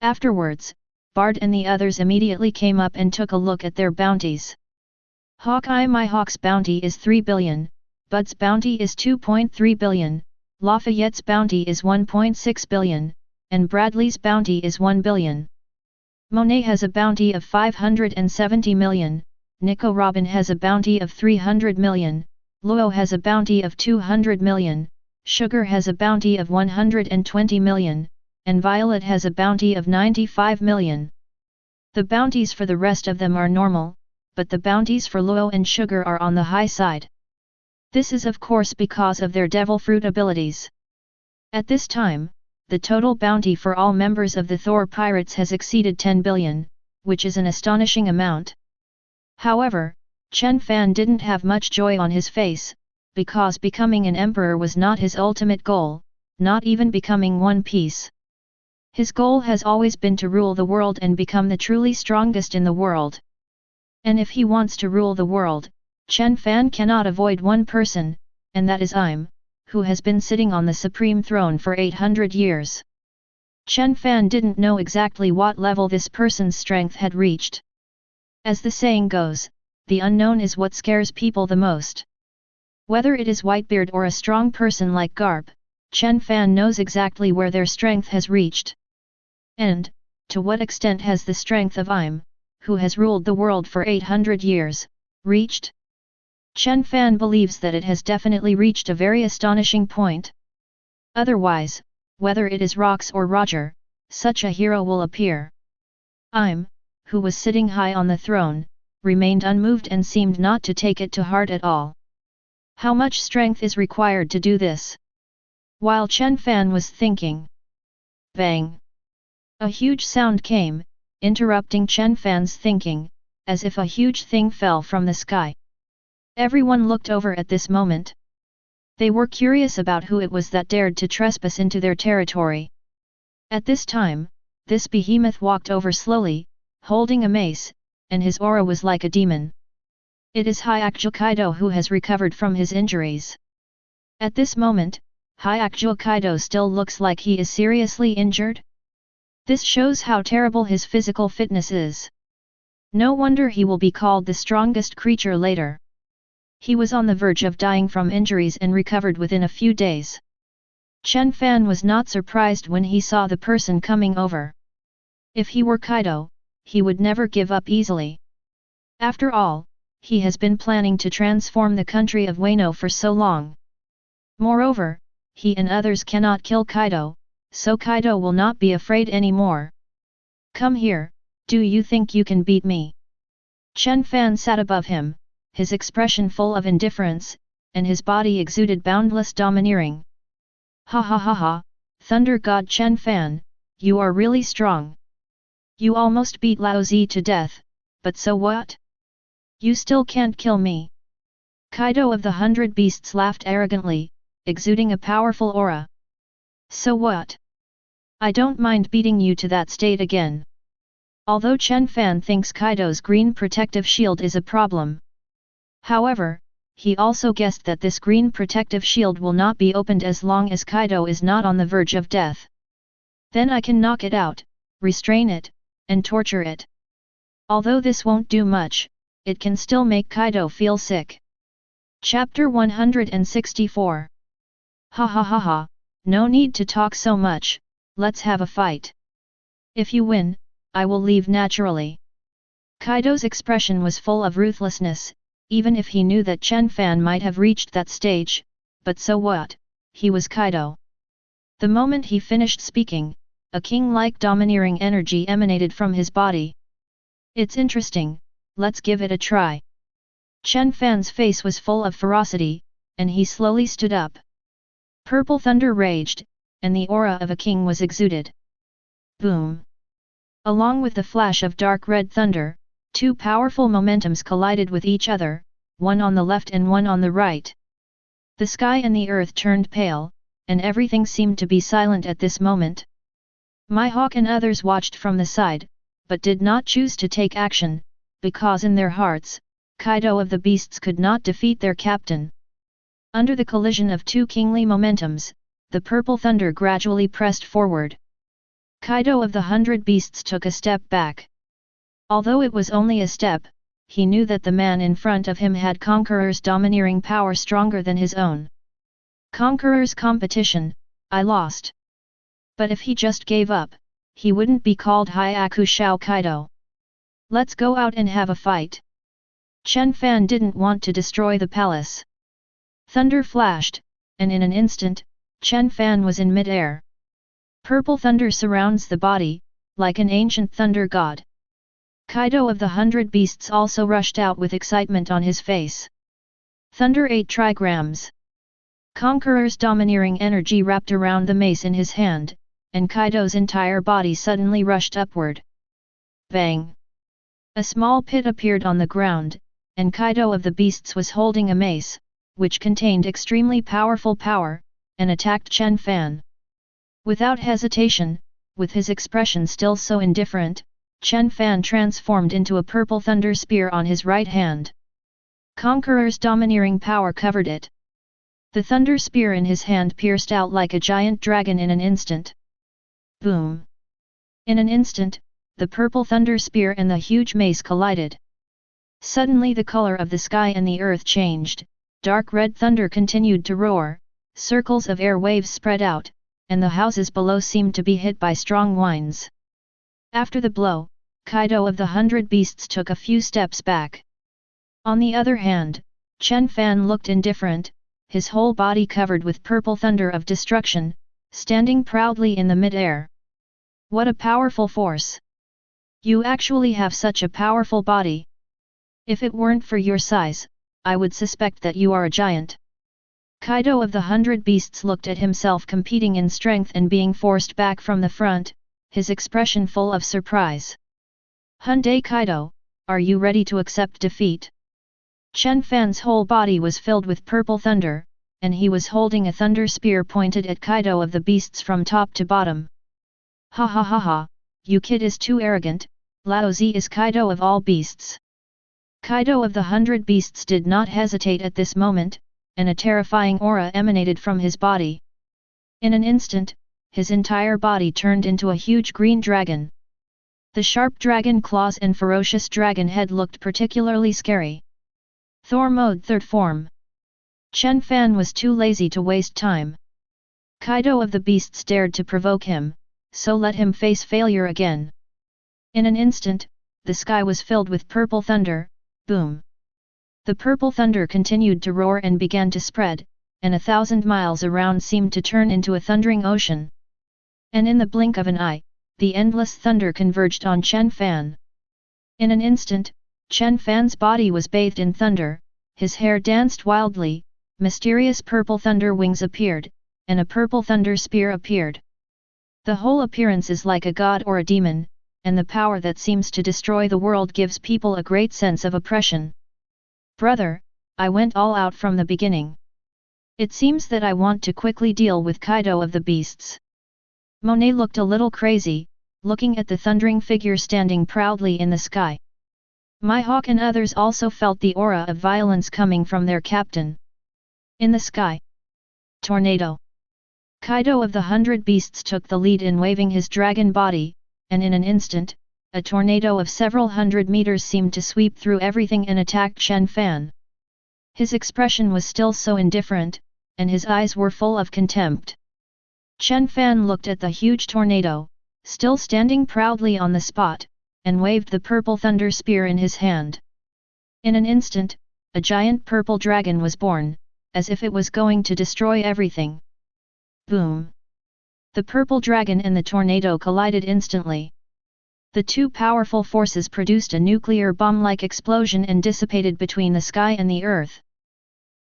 Afterwards, Bard and the others immediately came up and took a look at their bounties. Hawkeye Mihawk's bounty is 3 billion, Bud's bounty is 2.3 billion, Lafayette's bounty is 1.6 billion, and Bradley's bounty is 1 billion. Monet has a bounty of 570 million, Nico Robin has a bounty of 300 million, Luo has a bounty of 200 million, Sugar has a bounty of 120 million, and Violet has a bounty of 95 million. The bounties for the rest of them are normal, but the bounties for Luo and Sugar are on the high side. This is of course because of their devil fruit abilities. At this time, the total bounty for all members of the Thor pirates has exceeded 10 billion, which is an astonishing amount. However, Chen Fan didn't have much joy on his face, because becoming an emperor was not his ultimate goal, not even becoming One Piece. His goal has always been to rule the world and become the truly strongest in the world. And if he wants to rule the world, Chen Fan cannot avoid one person, and that is Im, who has been sitting on the supreme throne for 800 years. Chen Fan didn't know exactly what level this person's strength had reached. As the saying goes, the unknown is what scares people the most. Whether it is Whitebeard or a strong person like Garp, Chen Fan knows exactly where their strength has reached. And, to what extent has the strength of Im, who has ruled the world for 800 years, reached? Chen Fan believes that it has definitely reached a very astonishing point. Otherwise, whether it is Rox or Roger, such a hero will appear. Im, who was sitting high on the throne, remained unmoved and seemed not to take it to heart at all. How much strength is required to do this? While Chen Fan was thinking, bang! A huge sound came, interrupting Chen Fan's thinking, as if a huge thing fell from the sky. Everyone looked over at this moment. They were curious about who it was that dared to trespass into their territory. At this time, this behemoth walked over slowly, holding a mace, and his aura was like a demon. It is Hyakju Kaido who has recovered from his injuries. At this moment, Hyakju Kaido still looks like he is seriously injured. This shows how terrible his physical fitness is. No wonder he will be called the strongest creature later. He was on the verge of dying from injuries and recovered within a few days. Chen Fan was not surprised when he saw the person coming over. If he were Kaido, he would never give up easily. After all, he has been planning to transform the country of Wano for so long. Moreover, he and others cannot kill Kaido, so Kaido will not be afraid anymore. Come here, do you think you can beat me? Chen Fan sat above him, his expression full of indifference, and his body exuded boundless domineering. Ha ha ha ha, Thunder God Chen Fan, you are really strong. You almost beat Lao Zi to death, but so what? You still can't kill me. Kaido of the 100 Beasts laughed arrogantly, exuding a powerful aura. So what? I don't mind beating you to that state again. Although Chen Fan thinks Kaido's green protective shield is a problem. However, he also guessed that this green protective shield will not be opened as long as Kaido is not on the verge of death. Then I can knock it out, restrain it, and torture it. Although this won't do much, it can still make Kaido feel sick. Chapter 164. Ha ha ha ha, no need to talk so much, let's have a fight. If you win, I will leave naturally. Kaido's expression was full of ruthlessness, even if he knew that Chen Fan might have reached that stage, but so what, he was Kaido. The moment he finished speaking, a king-like domineering energy emanated from his body. It's interesting, let's give it a try. Chen Fan's face was full of ferocity, and he slowly stood up. Purple thunder raged, and the aura of a king was exuded. Boom! Along with the flash of dark red thunder, two powerful momentums collided with each other, one on the left and one on the right. The sky and the earth turned pale, and everything seemed to be silent at this moment. Mihawk and others watched from the side, but did not choose to take action, because in their hearts, Kaido of the Beasts could not defeat their captain. Under the collision of two kingly momentums, the purple thunder gradually pressed forward. Kaido of the 100 Beasts took a step back. Although it was only a step, he knew that the man in front of him had Conqueror's domineering power stronger than his own. Conqueror's competition, I lost. But if he just gave up, he wouldn't be called Hyakushou Kaido. Let's go out and have a fight. Chen Fan didn't want to destroy the palace. Thunder flashed, and in an instant, Chen Fan was in mid-air. Purple thunder surrounds the body, like an ancient thunder god. Kaido of the 100 Beasts also rushed out with excitement on his face. Thunder 8 trigrams. Conqueror's domineering energy wrapped around the mace in his hand, and Kaido's entire body suddenly rushed upward. Bang! A small pit appeared on the ground, and Kaido of the Beasts was holding a mace, which contained extremely powerful power, and attacked Chen Fan. Without hesitation, with his expression still so indifferent, Chen Fan transformed into a purple thunder spear on his right hand. Conqueror's domineering power covered it. The thunder spear in his hand pierced out like a giant dragon in an instant. Boom! In an instant, the purple thunder spear and the huge mace collided. Suddenly the color of the sky and the earth changed, dark red thunder continued to roar, circles of air waves spread out, and the houses below seemed to be hit by strong winds. After the blow, Kaido of the 100 Beasts took a few steps back. On the other hand, Chen Fan looked indifferent, his whole body covered with purple thunder of destruction, standing proudly in the mid-air. What a powerful force! You actually have such a powerful body. If it weren't for your size, I would suspect that you are a giant. Kaido of the 100 Beasts looked at himself competing in strength and being forced back from the front, his expression full of surprise. Hyundai Kaido, are you ready to accept defeat? Chen Fan's whole body was filled with purple thunder, and he was holding a thunder spear pointed at Kaido of the Beasts from top to bottom. Ha ha ha ha, you kid is too arrogant, Laozi is Kaido of all beasts. Kaido of the 100 Beasts did not hesitate at this moment, and a terrifying aura emanated from his body. In an instant, his entire body turned into a huge green dragon. The sharp dragon claws and ferocious dragon head looked particularly scary. Thor mode third form. Chen Fan was too lazy to waste time. Kaido of the Beasts dared to provoke him, so let him face failure again. In an instant, the sky was filled with purple thunder. Boom! The purple thunder continued to roar and began to spread, and 1,000 miles around seemed to turn into a thundering ocean. And in the blink of an eye, the endless thunder converged on Chen Fan. In an instant, Chen Fan's body was bathed in thunder, his hair danced wildly, mysterious purple thunder wings appeared, and a purple thunder spear appeared. The whole appearance is like a god or a demon, and the power that seems to destroy the world gives people a great sense of oppression. Brother, I went all out from the beginning. It seems that I want to quickly deal with Kaido of the Beasts. Monet looked a little crazy, looking at the thundering figure standing proudly in the sky. Mihawk and others also felt the aura of violence coming from their captain. In the sky. Tornado. Kaido of the 100 Beasts took the lead in waving his dragon body, and in an instant, a tornado of several hundred meters seemed to sweep through everything and attacked Chen Fan. His expression was still so indifferent, and his eyes were full of contempt. Chen Fan looked at the huge tornado, still standing proudly on the spot, and waved the purple thunder spear in his hand. In an instant, a giant purple dragon was born, as if it was going to destroy everything. Boom! The purple dragon and the tornado collided instantly. The two powerful forces produced a nuclear bomb-like explosion and dissipated between the sky and the earth.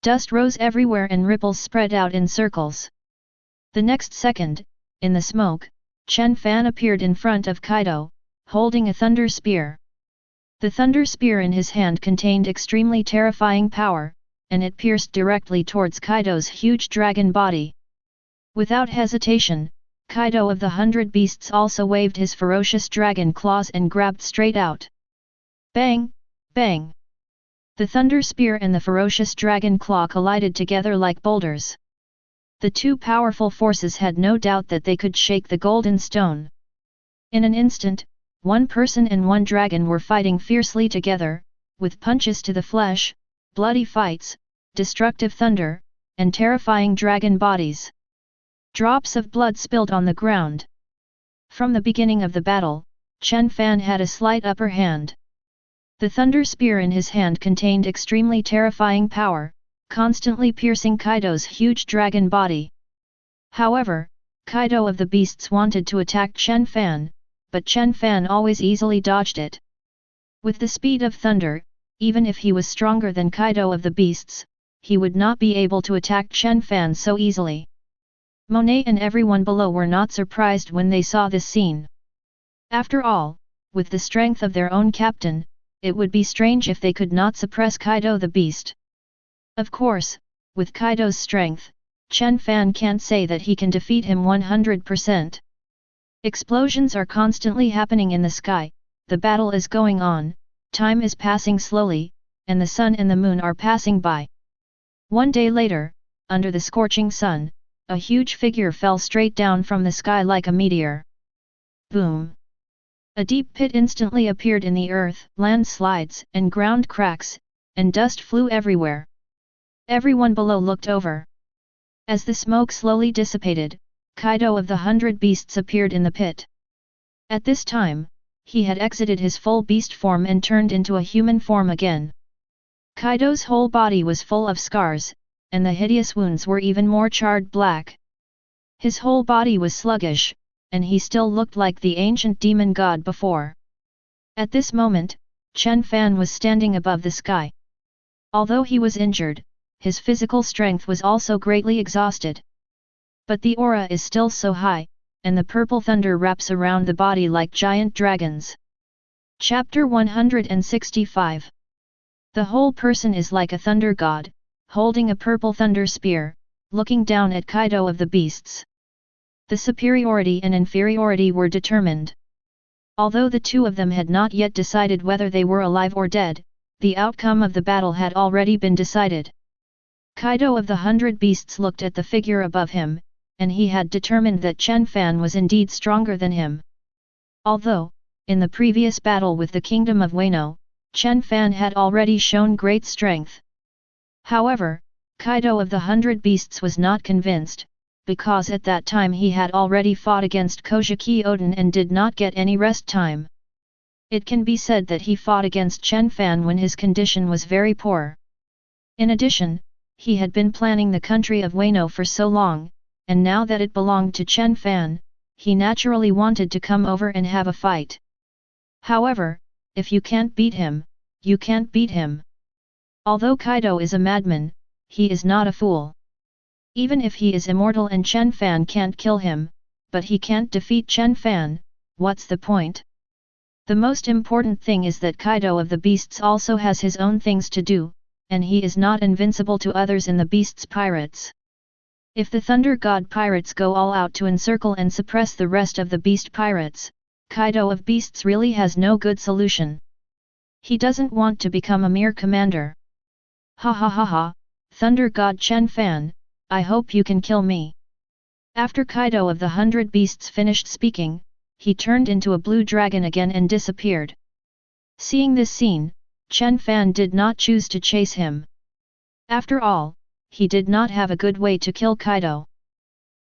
Dust rose everywhere and ripples spread out in circles. The next second, in the smoke, Chen Fan appeared in front of Kaido, holding a thunder spear. The thunder spear in his hand contained extremely terrifying power, and it pierced directly towards Kaido's huge dragon body. Without hesitation, Kaido of the 100 Beasts also waved his ferocious dragon claws and grabbed straight out. Bang! Bang! The thunder spear and the ferocious dragon claw collided together like boulders. The two powerful forces had no doubt that they could shake the golden stone. In an instant, one person and one dragon were fighting fiercely together, with punches to the flesh, bloody fights, destructive thunder, and terrifying dragon bodies. Drops of blood spilled on the ground. From the beginning of the battle, Chen Fan had a slight upper hand. The thunder spear in his hand contained extremely terrifying power, constantly piercing Kaido's huge dragon body. However, Kaido of the Beasts wanted to attack Chen Fan, but Chen Fan always easily dodged it. With the speed of thunder, even if he was stronger than Kaido of the Beasts, he would not be able to attack Chen Fan so easily. Monet and everyone below were not surprised when they saw this scene. After all, with the strength of their own captain, it would be strange if they could not suppress Kaido the Beast. Of course, with Kaido's strength, Chen Fan can't say that he can defeat him 100%. Explosions are constantly happening in the sky, the battle is going on, time is passing slowly, and the sun and the moon are passing by. One day later, under the scorching sun, a huge figure fell straight down from the sky like a meteor. Boom! A deep pit instantly appeared in the earth, landslides and ground cracks, and dust flew everywhere. Everyone below looked over. As the smoke slowly dissipated, Kaido of the 100 Beasts appeared in the pit. At this time, he had exited his full beast form and turned into a human form again. Kaido's whole body was full of scars, and the hideous wounds were even more charred black. His whole body was sluggish, and he still looked like the ancient demon god before. At this moment, Chen Fan was standing above the sky. Although he was injured, his physical strength was also greatly exhausted. But the aura is still so high, and the purple thunder wraps around the body like giant dragons. Chapter 165. The whole person is like a thunder god, holding a purple thunder spear, looking down at Kaido of the Beasts. The superiority and inferiority were determined. Although the two of them had not yet decided whether they were alive or dead, the outcome of the battle had already been decided. Kaido of the 100 Beasts looked at the figure above him, and he had determined that Chen Fan was indeed stronger than him. Although, in the previous battle with the Kingdom of Wano, Chen Fan had already shown great strength. However, Kaido of the 100 Beasts was not convinced, because at that time he had already fought against Kojiki Oden and did not get any rest time. It can be said that he fought against Chen Fan when his condition was very poor. In addition, he had been planning the country of Wano for so long, and now that it belonged to Chen Fan, he naturally wanted to come over and have a fight. However, if you can't beat him, you can't beat him. Although Kaido is a madman, he is not a fool. Even if he is immortal and Chen Fan can't kill him, but he can't defeat Chen Fan, what's the point? The most important thing is that Kaido of the Beasts also has his own things to do, and he is not invincible to others in the Beasts Pirates. If the Thunder God Pirates go all out to encircle and suppress the rest of the Beast Pirates, Kaido of Beasts really has no good solution. He doesn't want to become a mere commander. Ha ha ha ha, Thunder God Chen Fan, I hope you can kill me. After Kaido of the 100 Beasts finished speaking, he turned into a blue dragon again and disappeared. Seeing this scene, Chen Fan did not choose to chase him. After all, he did not have a good way to kill Kaido.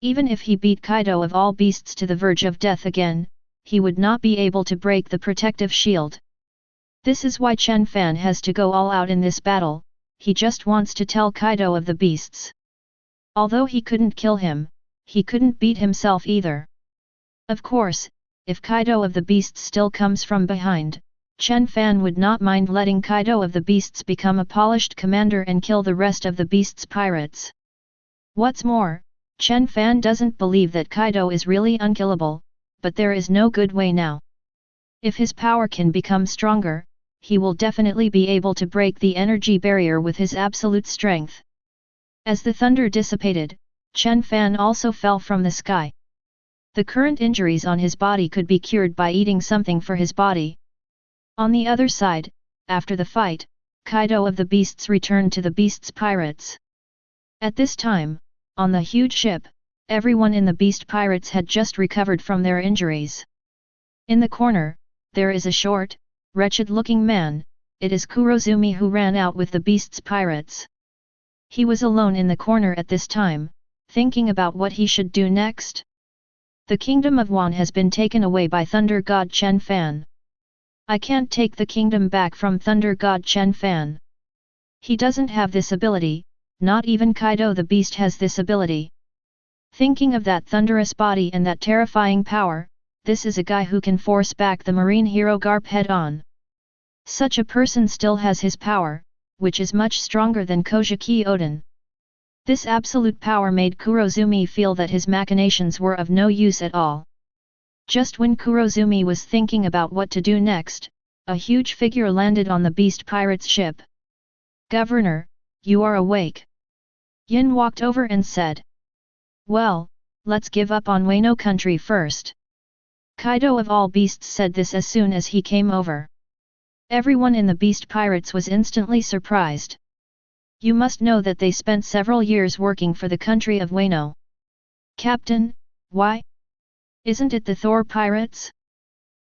Even if he beat Kaido of all beasts to the verge of death again, he would not be able to break the protective shield. This is why Chen Fan has to go all out in this battle, he just wants to tell Kaido of the beasts. Although he couldn't kill him, he couldn't beat himself either. Of course, if Kaido of the beasts still comes from behind, Chen Fan would not mind letting Kaido of the beasts become a polished commander and kill the rest of the beasts' pirates. What's more, Chen Fan doesn't believe that Kaido is really unkillable, but there is no good way now. If his power can become stronger, he will definitely be able to break the energy barrier with his absolute strength. As the thunder dissipated, Chen Fan also fell from the sky. The current injuries on his body could be cured by eating something for his body. On the other side, after the fight, Kaido of the beasts returned to the beasts' pirates. At this time, on the huge ship, everyone in the beast pirates had just recovered from their injuries. In the corner, there is a short, wretched-looking man, it is Kurozumi who ran out with the beasts' pirates. He was alone in the corner at this time, thinking about what he should do next. The kingdom of Wan has been taken away by Thunder God Chen Fan. I can't take the kingdom back from Thunder God Chen Fan. He doesn't have this ability, not even Kaido the beast has this ability. Thinking of that thunderous body and that terrifying power, this is a guy who can force back the marine hero Garp head-on. Such a person still has his power, which is much stronger than Kojiki Oden. This absolute power made Kurozumi feel that his machinations were of no use at all. Just when Kurozumi was thinking about what to do next, a huge figure landed on the beast pirate's ship. "Governor, you are awake." Yin walked over and said. "Well, let's give up on Wano country first." Kaido of all beasts said this as soon as he came over. Everyone in the beast pirates was instantly surprised. "You must know that they spent several years working for the country of Wano." "Captain, why? Isn't it the Thor pirates?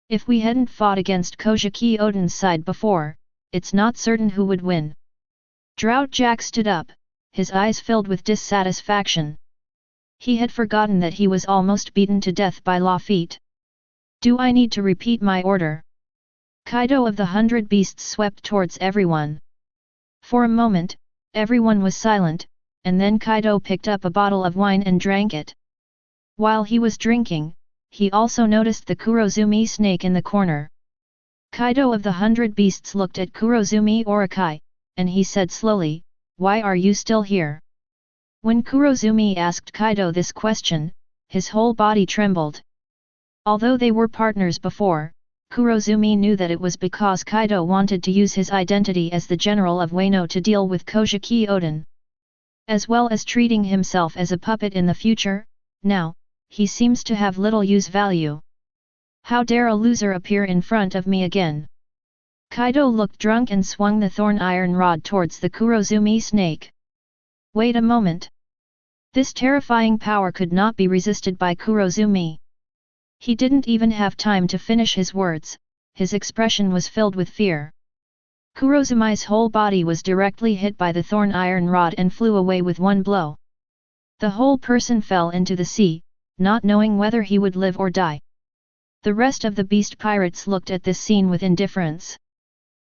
If we hadn't fought against Kojiki Oden's side before, it's not certain who would win." Drought Jack stood up, his eyes filled with dissatisfaction. He had forgotten that he was almost beaten to death by Lafitte. "Do I need to repeat my order?" Kaido of the 100 Beasts swept towards everyone. For a moment, everyone was silent, and then Kaido picked up a bottle of wine and drank it. While he was drinking, he also noticed the Kurozumi snake in the corner. Kaido of the 100 Beasts looked at Kurozumi Orakai, and he said slowly, "Why are you still here?" When Kurozumi asked Kaido this question, his whole body trembled. Although they were partners before, Kurozumi knew that it was because Kaido wanted to use his identity as the general of Wano to deal with Kojiki Oden. As well as treating himself as a puppet in the future, now, he seems to have little use value. How dare a loser appear in front of me again? Kaido looked drunk and swung the thorn iron rod towards the Kurozumi snake. Wait a moment. This terrifying power could not be resisted by Kurozumi. He didn't even have time to finish his words, his expression was filled with fear. Kurozumi's whole body was directly hit by the thorn iron rod and flew away with one blow. The whole person fell into the sea, not knowing whether he would live or die. The rest of the beast pirates looked at this scene with indifference.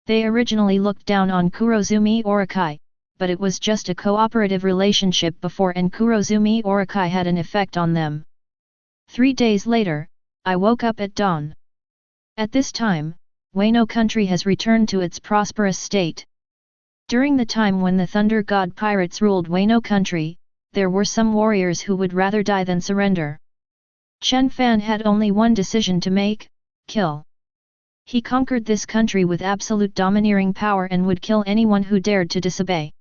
They originally looked down on Kurozumi Orakai, but it was just a cooperative relationship before, and Kurozumi Orakai had an effect on them. 3 days later, I woke up at dawn. At this time, Wano country has returned to its prosperous state. During the time when the Thunder God pirates ruled Wano country, there were some warriors who would rather die than surrender. Chen Fan had only one decision to make: kill. He conquered this country with absolute domineering power and would kill anyone who dared to disobey.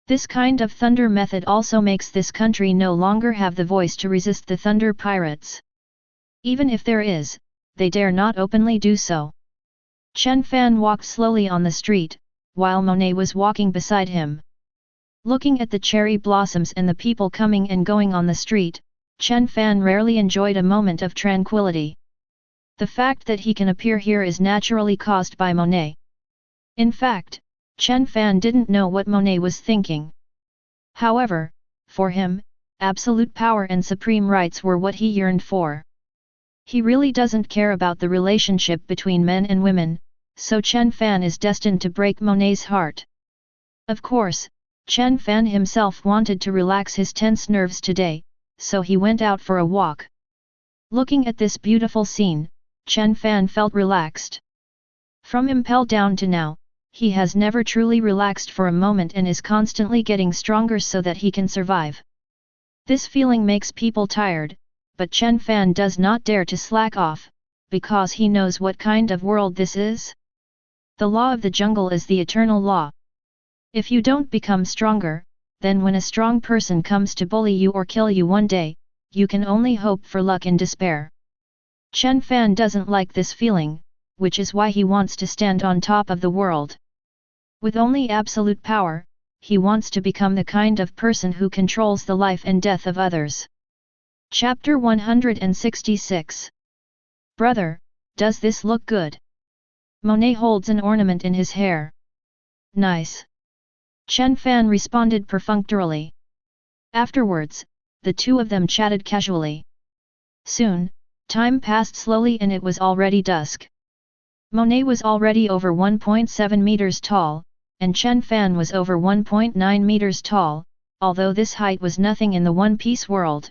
This kind of thunder method also makes this country no longer have the voice to resist the Thunder pirates. Even if there is, they dare not openly do so. Chen Fan walked slowly on the street, while Monet was walking beside him. Looking at the cherry blossoms and the people coming and going on the street, Chen Fan rarely enjoyed a moment of tranquility. The fact that he can appear here is naturally caused by Monet. In fact, Chen Fan didn't know what Monet was thinking. However, for him, absolute power and supreme rights were what he yearned for. He really doesn't care about the relationship between men and women, so Chen Fan is destined to break Monet's heart. Of course, Chen Fan himself wanted to relax his tense nerves today, so he went out for a walk. Looking at this beautiful scene, Chen Fan felt relaxed. From Impel Down to now, he has never truly relaxed for a moment and is constantly getting stronger so that he can survive. This feeling makes people tired, but Chen Fan does not dare to slack off, because he knows what kind of world this is. The law of the jungle is the eternal law. If you don't become stronger, then when a strong person comes to bully you or kill you one day, you can only hope for luck and despair. Chen Fan doesn't like this feeling, which is why he wants to stand on top of the world. With only absolute power, he wants to become the kind of person who controls the life and death of others. Chapter 166. Brother, does this look good? Monet holds an ornament in his hair. Nice. Chen Fan responded perfunctorily. Afterwards, the two of them chatted casually. Soon, time passed slowly and it was already dusk. Monet was already over 1.7 meters tall, and Chen Fan was over 1.9 meters tall, although this height was nothing in the One Piece world.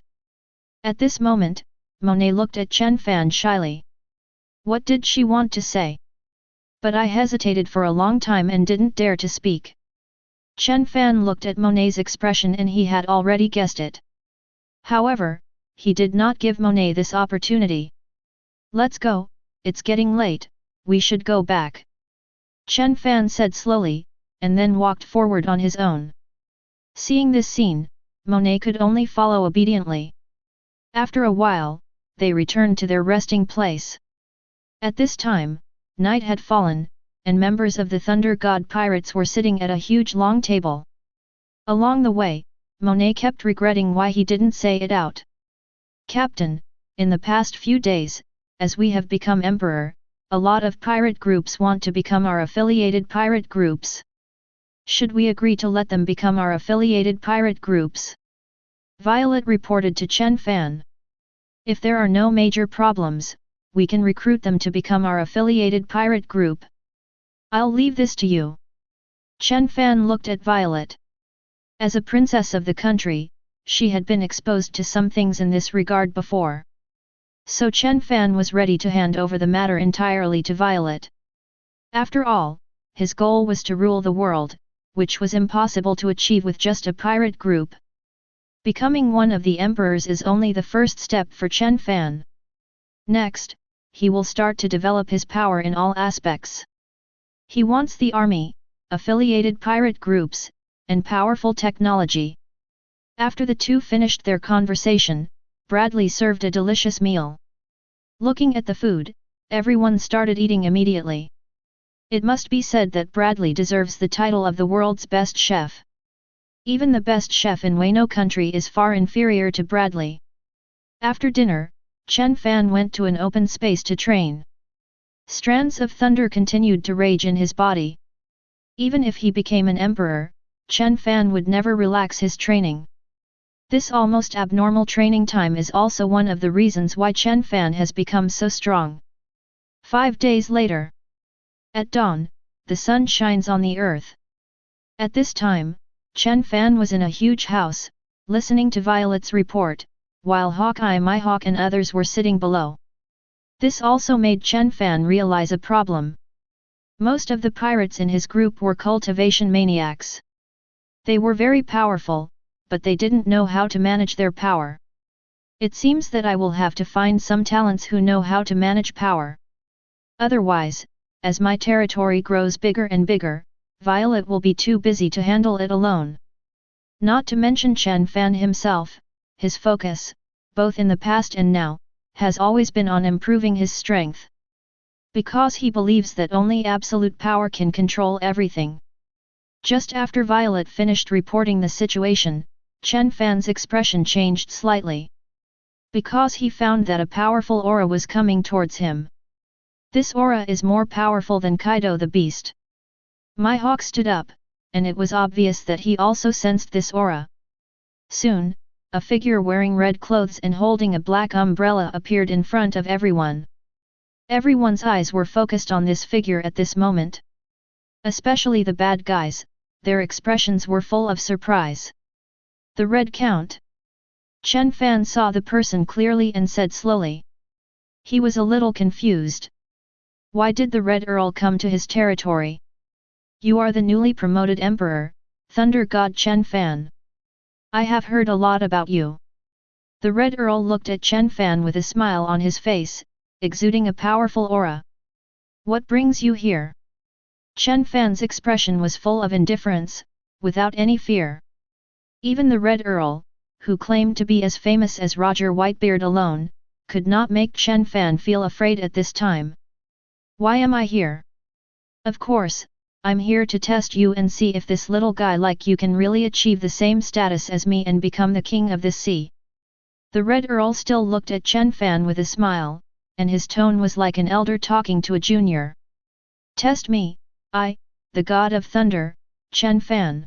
At this moment, Monet looked at Chen Fan shyly. What did she want to say? But I hesitated for a long time and didn't dare to speak. Chen Fan looked at Monet's expression and he had already guessed it. However, he did not give Monet this opportunity. Let's go, it's getting late, we should go back. Chen Fan said slowly, and then walked forward on his own. Seeing this scene, Monet could only follow obediently. After a while, they returned to their resting place. At this time, night had fallen, and members of the Thunder God pirates were sitting at a huge long table. Along the way, Monet kept regretting why he didn't say it out. Captain, in the past few days, as we have become emperor, a lot of pirate groups want to become our affiliated pirate groups. Should we agree to let them become our affiliated pirate groups? Violet reported to Chen Fan. If there are no major problems, we can recruit them to become our affiliated pirate group. I'll leave this to you. Chen Fan looked at Violet. As a princess of the country, she had been exposed to some things in this regard before. So Chen Fan was ready to hand over the matter entirely to Violet. After all, his goal was to rule the world, which was impossible to achieve with just a pirate group. Becoming one of the emperors is only the first step for Chen Fan. Next, he will start to develop his power in all aspects. He wants the army, affiliated pirate groups, and powerful technology. After the two finished their conversation, Bradley served a delicious meal. Looking at the food, everyone started eating immediately. It must be said that Bradley deserves the title of the world's best chef. Even the best chef in Wano country is far inferior to Bradley. After dinner, Chen Fan went to an open space to train. Strands of thunder continued to rage in his body. Even if he became an emperor, Chen Fan would never relax his training. This almost abnormal training time is also one of the reasons why Chen Fan has become so strong. 5 days later. At dawn, the sun shines on the earth. At this time, Chen Fan was in a huge house, listening to Violet's report, while Hawkeye Mihawk and others were sitting below. This also made Chen Fan realize a problem. Most of the pirates in his group were cultivation maniacs. They were very powerful, but they didn't know how to manage their power. It seems that I will have to find some talents who know how to manage power. Otherwise, as my territory grows bigger and bigger, Violet will be too busy to handle it alone. Not to mention Chen Fan himself, his focus, both in the past and now, has always been on improving his strength. Because he believes that only absolute power can control everything. Just after Violet finished reporting the situation, Chen Fan's expression changed slightly. Because he found that a powerful aura was coming towards him. This aura is more powerful than Kaido the Beast. My hawk stood up, and it was obvious that he also sensed this aura. Soon, a figure wearing red clothes and holding a black umbrella appeared in front of everyone. Everyone's eyes were focused on this figure at this moment. Especially the bad guys, their expressions were full of surprise. The Red Count. Chen Fan saw the person clearly and said slowly. He was a little confused. Why did the Red Earl come to his territory? You are the newly promoted Emperor, Thunder God Chen Fan. I have heard a lot about you. The Red Earl looked at Chen Fan with a smile on his face, exuding a powerful aura. What brings you here? Chen Fan's expression was full of indifference, without any fear. Even the Red Earl, who claimed to be as famous as Roger Whitebeard alone, could not make Chen Fan feel afraid at this time. Why am I here? Of course, I'm here to test you and see if this little guy like you can really achieve the same status as me and become the king of this sea. The Red Earl still looked at Chen Fan with a smile, and his tone was like an elder talking to a junior. Test me, I, the god of thunder, Chen Fan.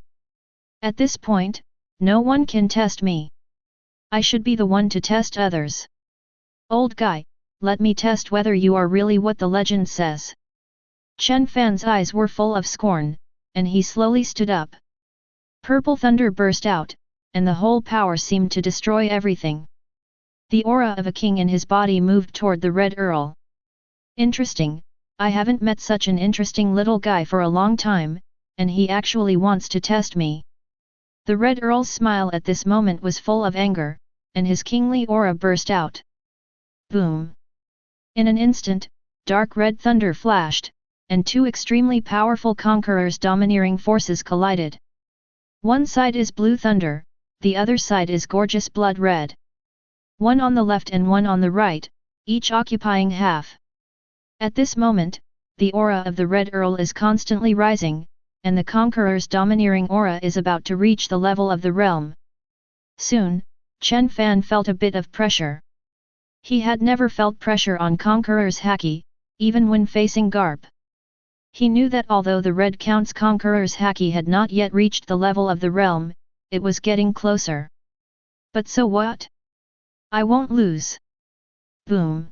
At this point, no one can test me. I should be the one to test others. Old guy, let me test whether you are really what the legend says. Chen Fan's eyes were full of scorn, and he slowly stood up. Purple thunder burst out, and the whole power seemed to destroy everything. The aura of a king in his body moved toward the Red Earl. Interesting, I haven't met such an interesting little guy for a long time, and he actually wants to test me. The Red Earl's smile at this moment was full of anger, and his kingly aura burst out. Boom! In an instant, dark red thunder flashed, and two extremely powerful conquerors' domineering forces collided. One side is blue thunder, the other side is gorgeous blood red. One on the left and one on the right, each occupying half. At this moment, the aura of the Red Earl is constantly rising, and the conqueror's domineering aura is about to reach the level of the realm. Soon, Chen Fan felt a bit of pressure. He had never felt pressure on conqueror's haki, even when facing Garp. He knew that although the Red Count's conqueror's haki had not yet reached the level of the realm, it was getting closer. But so what? I won't lose. Boom!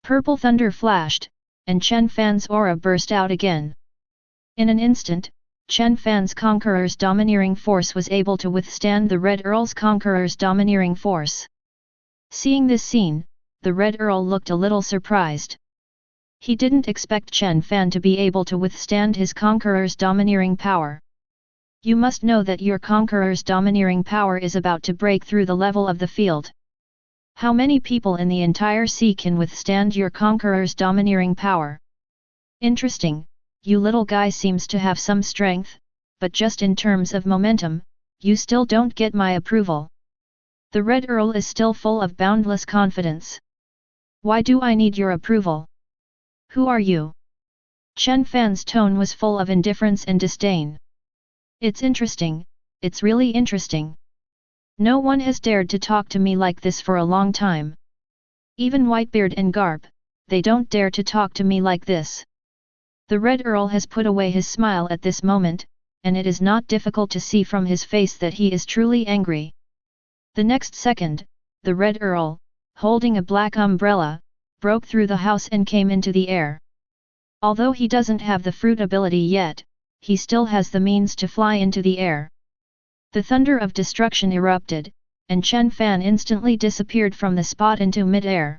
Purple thunder flashed, and Chen Fan's aura burst out again. In an instant, Chen Fan's conqueror's domineering force was able to withstand the Red Earl's conqueror's domineering force. Seeing this scene, the Red Earl looked a little surprised. He didn't expect Chen Fan to be able to withstand his conqueror's domineering power. You must know that your conqueror's domineering power is about to break through the level of the field. How many people in the entire sea can withstand your conqueror's domineering power? Interesting, you little guy seems to have some strength, but just in terms of momentum, you still don't get my approval. The Red Earl is still full of boundless confidence. Why do I need your approval? Who are you? Chen Fan's tone was full of indifference and disdain. It's interesting, it's really interesting. No one has dared to talk to me like this for a long time. Even Whitebeard and Garp, they don't dare to talk to me like this. The Red Earl has put away his smile at this moment, and it is not difficult to see from his face that he is truly angry. The next second, the Red Earl, holding a black umbrella, broke through the house and came into the air. Although he doesn't have the fruit ability yet, he still has the means to fly into the air. The thunder of destruction erupted, and Chen Fan instantly disappeared from the spot into mid-air.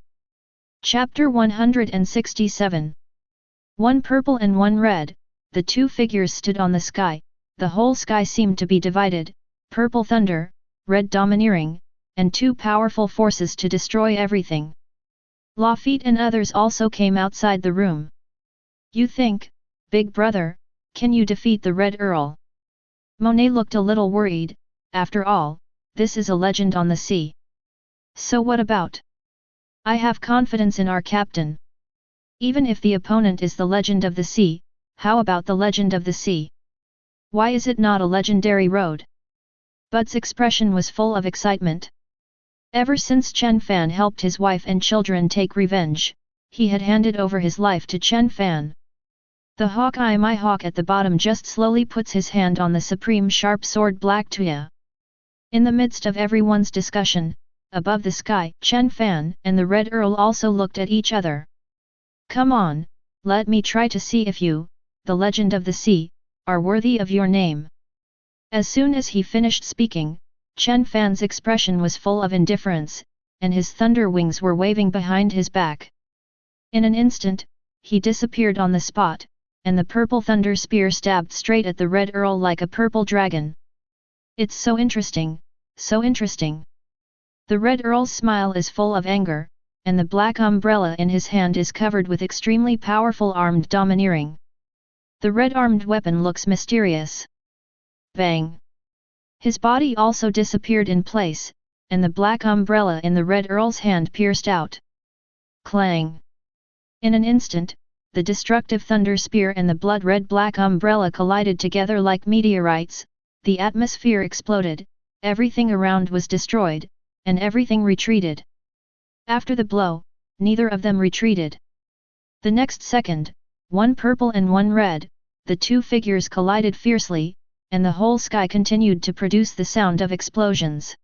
Chapter 167. One purple and one red, the two figures stood on the sky, the whole sky seemed to be divided, purple thunder, red domineering, and two powerful forces to destroy everything. Lafitte and others also came outside the room. You think, big brother, can you defeat the Red Earl? Monet looked a little worried, after all, this is a legend on the sea. So what about? I have confidence in our captain. Even if the opponent is the legend of the sea, how about the legend of the sea? Why is it not a legendary road? Bud's expression was full of excitement. Ever since Chen Fan helped his wife and children take revenge, he had handed over his life to Chen Fan. The Hawkeye my hawk at the bottom just slowly puts his hand on the supreme sharp sword Black Tuya. In the midst of everyone's discussion, above the sky, Chen Fan and the Red Earl also looked at each other. Come on, let me try to see if you, the legend of the sea, are worthy of your name. As soon as he finished speaking, Chen Fan's expression was full of indifference, and his thunder wings were waving behind his back. In an instant, he disappeared on the spot, and the purple thunder spear stabbed straight at the Red Earl like a purple dragon. It's so interesting, so interesting. The Red Earl's smile is full of anger, and the black umbrella in his hand is covered with extremely powerful armed domineering. The red armed weapon looks mysterious. Bang! His body also disappeared in place, and the black umbrella in the Red Earl's hand pierced out. Clang! In an instant, the destructive thunder spear and the blood-red black umbrella collided together like meteorites, the atmosphere exploded, everything around was destroyed, and everything retreated. After the blow, neither of them retreated. The next second, one purple and one red, the two figures collided fiercely, and the whole sky continued to produce the sound of explosions.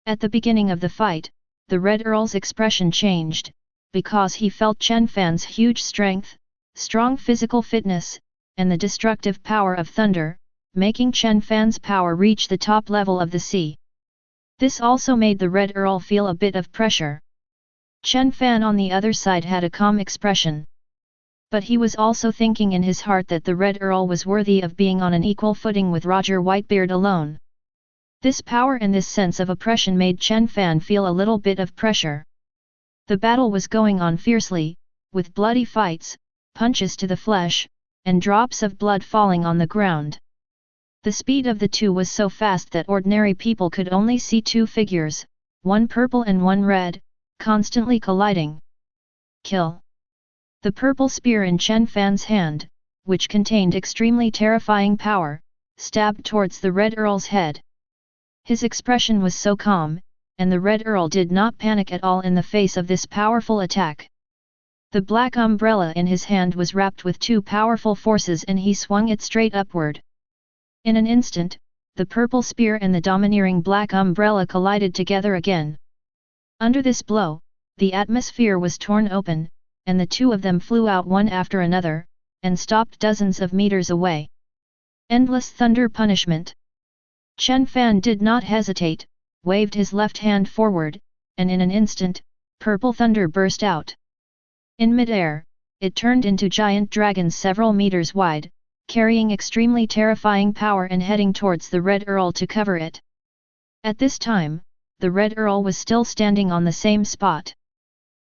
At the beginning of the fight, the Red Earl's expression changed, because he felt Chen Fan's huge strength, strong physical fitness, and the destructive power of thunder, making Chen Fan's power reach the top level of the sea. This also made the Red Earl feel a bit of pressure. Chen Fan on the other side had a calm expression. But he was also thinking in his heart that the Red Earl was worthy of being on an equal footing with Roger Whitebeard alone. This power and this sense of oppression made Chen Fan feel a little bit of pressure. The battle was going on fiercely, with bloody fights, punches to the flesh, and drops of blood falling on the ground. The speed of the two was so fast that ordinary people could only see two figures, one purple and one red, constantly colliding. Kill! The purple spear in Chen Fan's hand, which contained extremely terrifying power, stabbed towards the Red Earl's head. His expression was so calm, and the Red Earl did not panic at all in the face of this powerful attack. The black umbrella in his hand was wrapped with two powerful forces and he swung it straight upward. In an instant, the purple spear and the domineering black umbrella collided together again. Under this blow, the atmosphere was torn open, and the two of them flew out one after another, and stopped dozens of meters away. Endless thunder punishment. Chen Fan did not hesitate, waved his left hand forward, and in an instant, purple thunder burst out. In mid-air, it turned into giant dragons several meters wide, carrying extremely terrifying power and heading towards the Red Earl to cover it. At this time, the Red Earl was still standing on the same spot.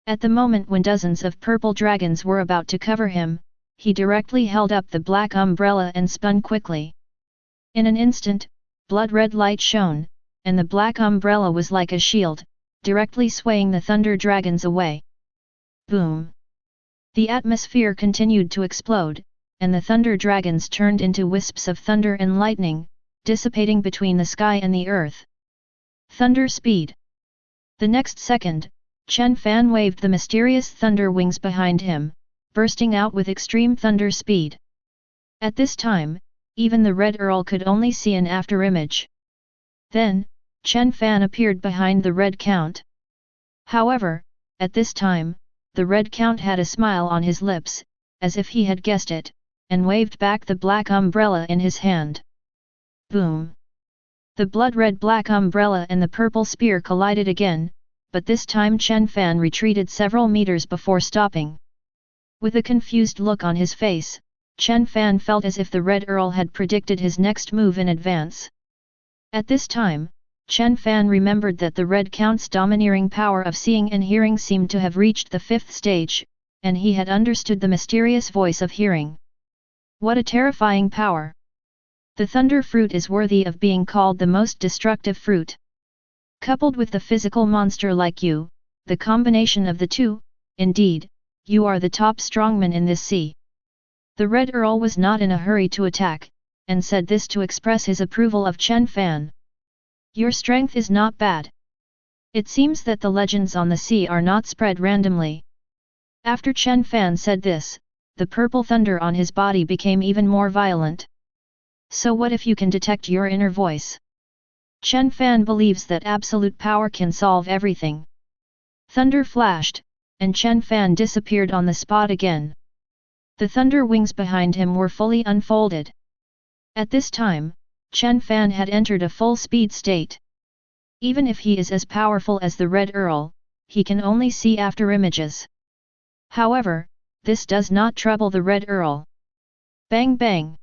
At the moment when dozens of purple dragons were about to cover him, he directly held up the black umbrella and spun quickly. In an instant, blood-red light shone, and the black umbrella was like a shield, directly swaying the thunder dragons away. Boom! The atmosphere continued to explode, and the thunder dragons turned into wisps of thunder and lightning, dissipating between the sky and the earth. Thunder speed! The next second, Chen Fan waved the mysterious thunder wings behind him, bursting out with extreme thunder speed. At this time, even the Red Earl could only see an afterimage. Then, Chen Fan appeared behind the Red Count. However, at this time, the Red Count had a smile on his lips, as if he had guessed it, and waved back the black umbrella in his hand. Boom! The blood-red black umbrella and the purple spear collided again, but this time Chen Fan retreated several meters before stopping. With a confused look on his face, Chen Fan felt as if the Red Earl had predicted his next move in advance. At this time, Chen Fan remembered that the Red Count's domineering power of seeing and hearing seemed to have reached the 5th stage, and he had understood the mysterious voice of hearing. What a terrifying power! The Thunder Fruit is worthy of being called the most destructive fruit. Coupled with the physical monster like you, the combination of the two, indeed, you are the top strongman in this sea. The Red Earl was not in a hurry to attack, and said this to express his approval of Chen Fan. Your strength is not bad. It seems that the legends on the sea are not spread randomly. After Chen Fan said this, the purple thunder on his body became even more violent. So what if you can detect your inner voice? Chen Fan believes that absolute power can solve everything. Thunder flashed, and Chen Fan disappeared on the spot again. The thunder wings behind him were fully unfolded. At this time, Chen Fan had entered a full-speed state. Even if he is as powerful as the Red Earl, he can only see after images. However, this does not trouble the Red Earl. Bang bang!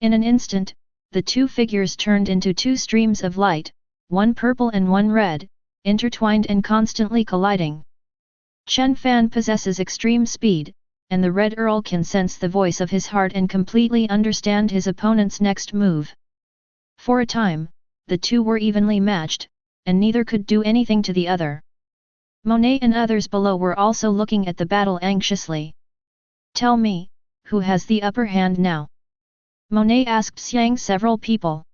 In an instant, the two figures turned into two streams of light, one purple and one red, intertwined and constantly colliding. Chen Fan possesses extreme speed, and the Red Earl can sense the voice of his heart and completely understand his opponent's next move. For a time, the two were evenly matched, and neither could do anything to the other. Monet and others below were also looking at the battle anxiously. Tell me, who has the upper hand now? Monet asked several people.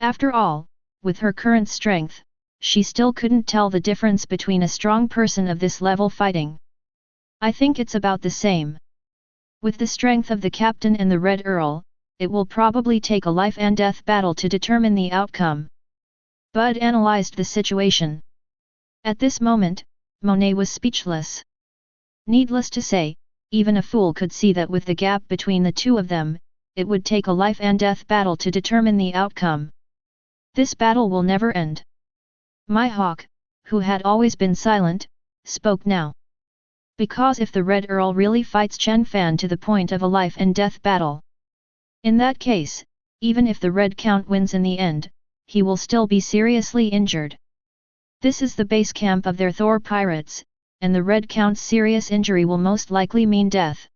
After all, with her current strength, she still couldn't tell the difference between a strong person of this level fighting. I think it's about the same. With the strength of the captain and the Red Earl, it will probably take a life and death battle to determine the outcome. Bud analyzed the situation. At this moment, Monet was speechless. Needless to say, even a fool could see that with the gap between the two of them, it would take a life and death battle to determine the outcome. This battle will never end. My hawk, who had always been silent, spoke now. Because if the Red Earl really fights Chen Fan to the point of a life and death battle, in that case, even if the Red Count wins in the end, he will still be seriously injured. This is the base camp of their Thor pirates, and the Red Count's serious injury will most likely mean death.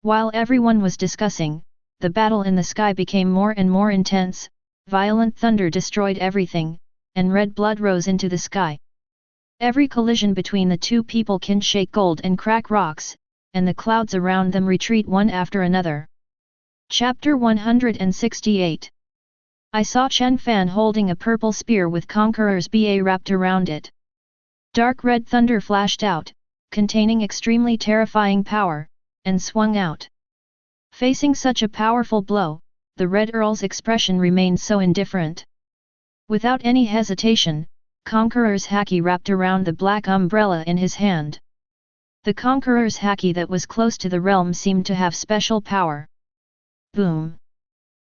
While everyone was discussing, the battle in the sky became more and more intense, violent thunder destroyed everything, and red blood rose into the sky. Every collision between the two people can shake gold and crack rocks, and the clouds around them retreat one after another. Chapter 168. I saw Chen Fan holding a purple spear with Conqueror's BA wrapped around it. Dark red thunder flashed out, containing extremely terrifying power, and swung out. Facing such a powerful blow, the Red Earl's expression remained so indifferent. Without any hesitation, Conqueror's haki wrapped around the black umbrella in his hand. The Conqueror's haki that was close to the realm seemed to have special power. Boom!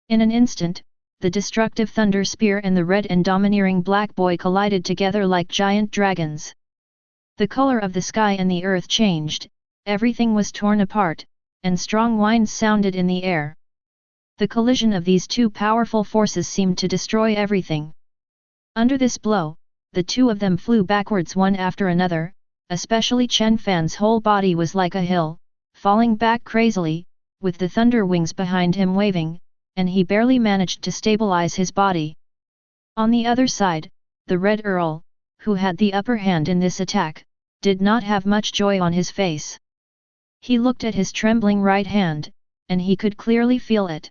In an instant, the destructive thunder spear and the red and domineering black boy collided together like giant dragons. The color of the sky and the earth changed, everything was torn apart, and strong whines sounded in the air. The collision of these two powerful forces seemed to destroy everything. Under this blow, the two of them flew backwards one after another, especially Chen Fan's whole body was like a hill, falling back crazily, with the thunder wings behind him waving, and he barely managed to stabilize his body. On the other side, the Red Earl, who had the upper hand in this attack, did not have much joy on his face. He looked at his trembling right hand, and he could clearly feel it.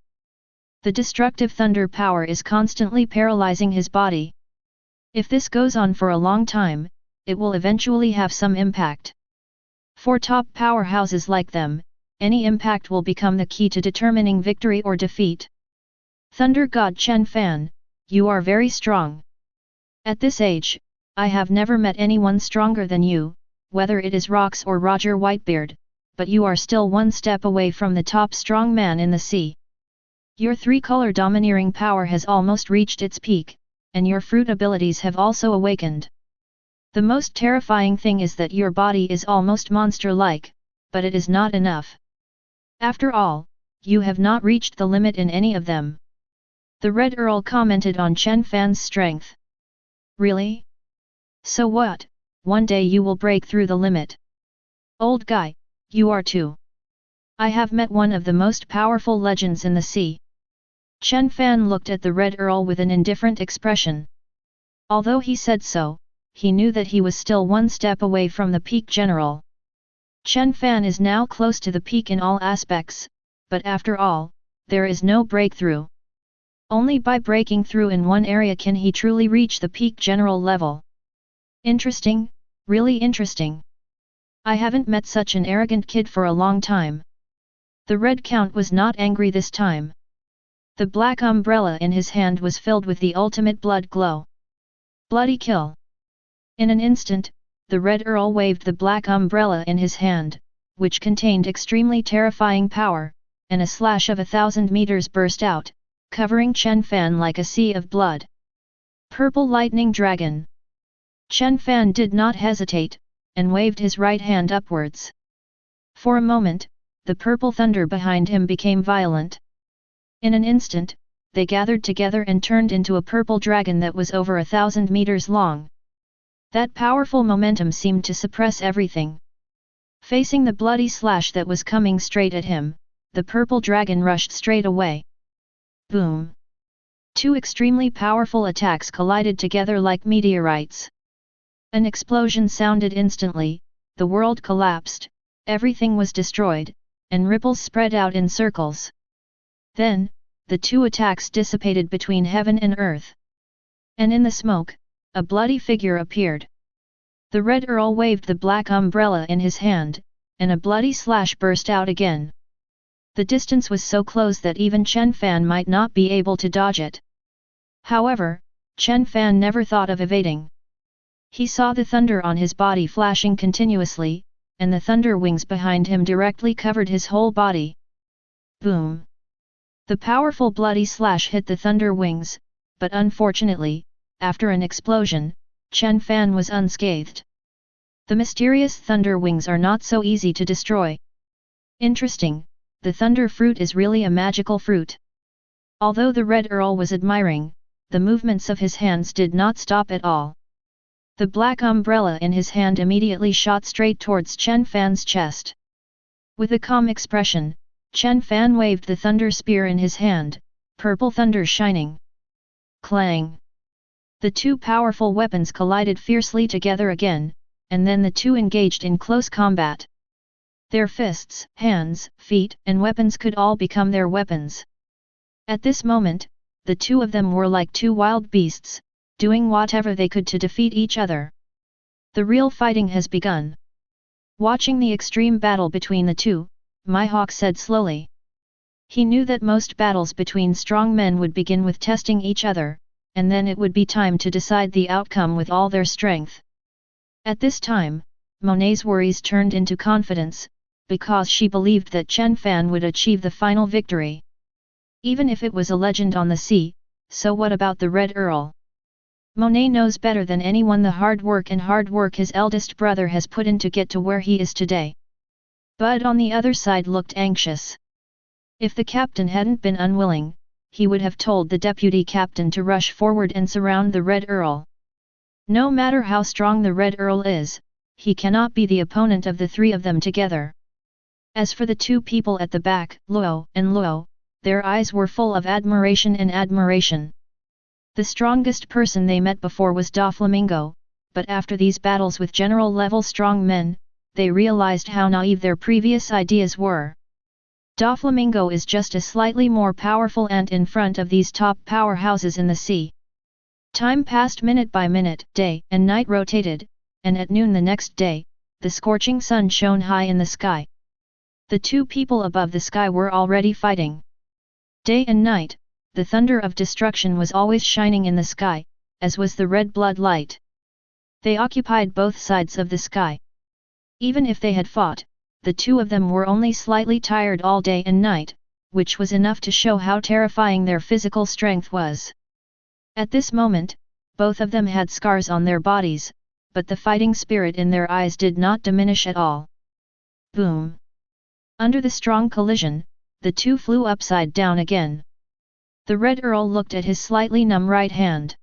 The destructive thunder power is constantly paralyzing his body. If this goes on for a long time, it will eventually have some impact. For top powerhouses like them, any impact will become the key to determining victory or defeat. Thunder God Chen Fan, you are very strong. At this age, I have never met anyone stronger than you, whether it is Rox or Roger Whitebeard, but you are still one step away from the top strong man in the sea. Your three-color domineering power has almost reached its peak, and your fruit abilities have also awakened. The most terrifying thing is that your body is almost monster-like, but it is not enough. After all, you have not reached the limit in any of them. The Red Earl commented on Chen Fan's strength. Really? So what, one day you will break through the limit. Old guy, you are too. I have met one of the most powerful legends in the sea. Chen Fan looked at the Red Earl with an indifferent expression. Although he said so, he knew that he was still one step away from the peak general. Chen Fan is now close to the peak in all aspects, but after all, there is no breakthrough. Only by breaking through in one area can he truly reach the peak general level. Interesting, really interesting. I haven't met such an arrogant kid for a long time. The Red Count was not angry this time. The black umbrella in his hand was filled with the ultimate blood glow. Bloody kill! In an instant, the Red Earl waved the black umbrella in his hand, which contained extremely terrifying power, and a slash of 1,000 meters burst out, covering Chen Fan like a sea of blood. Purple Lightning Dragon! Chen Fan did not hesitate, and waved his right hand upwards. For a moment, the purple thunder behind him became violent. In an instant, they gathered together and turned into a purple dragon that was over 1,000 meters long. That powerful momentum seemed to suppress everything. Facing the bloody slash that was coming straight at him, the purple dragon rushed straight away. Boom! Two extremely powerful attacks collided together like meteorites. An explosion sounded instantly, the world collapsed, everything was destroyed, and ripples spread out in circles. Then, the two attacks dissipated between heaven and earth. And in the smoke, a bloody figure appeared. The Red Earl waved the black umbrella in his hand, and a bloody slash burst out again. The distance was so close that even Chen Fan might not be able to dodge it. However, Chen Fan never thought of evading. He saw the thunder on his body flashing continuously, and the thunder wings behind him directly covered his whole body. Boom! The powerful bloody slash hit the thunder wings, but unfortunately, after an explosion, Chen Fan was unscathed. The mysterious thunder wings are not so easy to destroy. Interesting, the thunder fruit is really a magical fruit. Although the Red Earl was admiring, the movements of his hands did not stop at all. The black umbrella in his hand immediately shot straight towards Chen Fan's chest. With a calm expression, Chen Fan waved the thunder spear in his hand, purple thunder shining. Clang! The two powerful weapons collided fiercely together again, and then the two engaged in close combat. Their fists, hands, feet, and weapons could all become their weapons. At this moment, the two of them were like two wild beasts, doing whatever they could to defeat each other. The real fighting has begun. Watching the extreme battle between the two, Mihawk said slowly. He knew that most battles between strong men would begin with testing each other, and then it would be time to decide the outcome with all their strength. At this time, Monet's worries turned into confidence, because she believed that Chen Fan would achieve the final victory. Even if it was a legend on the sea, so what about the Red Earl? Monet knows better than anyone the hard work his eldest brother has put in to get to where he is today. Bud on the other side looked anxious. If the captain hadn't been unwilling, he would have told the deputy captain to rush forward and surround the Red Earl. No matter how strong the Red Earl is, he cannot be the opponent of the three of them together. As for the two people at the back, Luo and Luo, their eyes were full of admiration and admiration. The strongest person they met before was Doflamingo, but after these battles with general-level strong men, they realized how naive their previous ideas were. Doflamingo is just a slightly more powerful ant in front of these top powerhouses in the sea. Time passed minute by minute, day and night rotated, and at noon the next day, the scorching sun shone high in the sky. The two people above the sky were already fighting. Day and night, the thunder of destruction was always shining in the sky, as was the red blood light. They occupied both sides of the sky. Even if they had fought, the two of them were only slightly tired all day and night, which was enough to show how terrifying their physical strength was. At this moment, both of them had scars on their bodies, but the fighting spirit in their eyes did not diminish at all. Boom! Under the strong collision, the two flew upside down again. The Red Earl looked at his slightly numb right hand.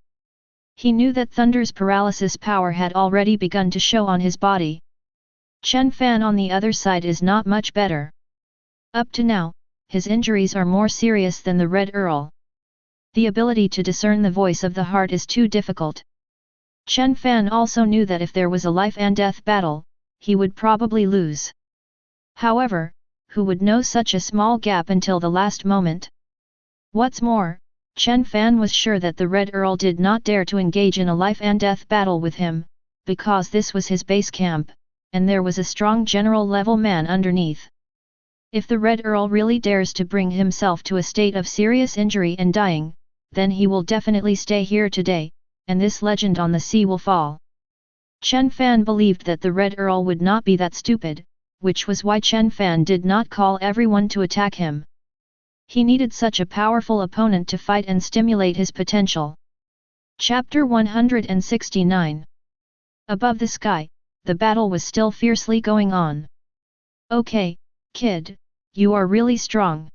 He knew that Thunder's paralysis power had already begun to show on his body. Chen Fan on the other side is not much better. Up to now, his injuries are more serious than the Red Earl. The ability to discern the voice of the heart is too difficult. Chen Fan also knew that if there was a life and death battle, he would probably lose. However, who would know such a small gap until the last moment? What's more, Chen Fan was sure that the Red Earl did not dare to engage in a life and death battle with him, because this was his base camp, and there was a strong general-level man underneath. If the Red Earl really dares to bring himself to a state of serious injury and dying, then he will definitely stay here today, and this legend on the sea will fall. Chen Fan believed that the Red Earl would not be that stupid, which was why Chen Fan did not call everyone to attack him. He needed such a powerful opponent to fight and stimulate his potential. Chapter 169. Above the sky, the battle was still fiercely going on. Okay, kid, you are really strong.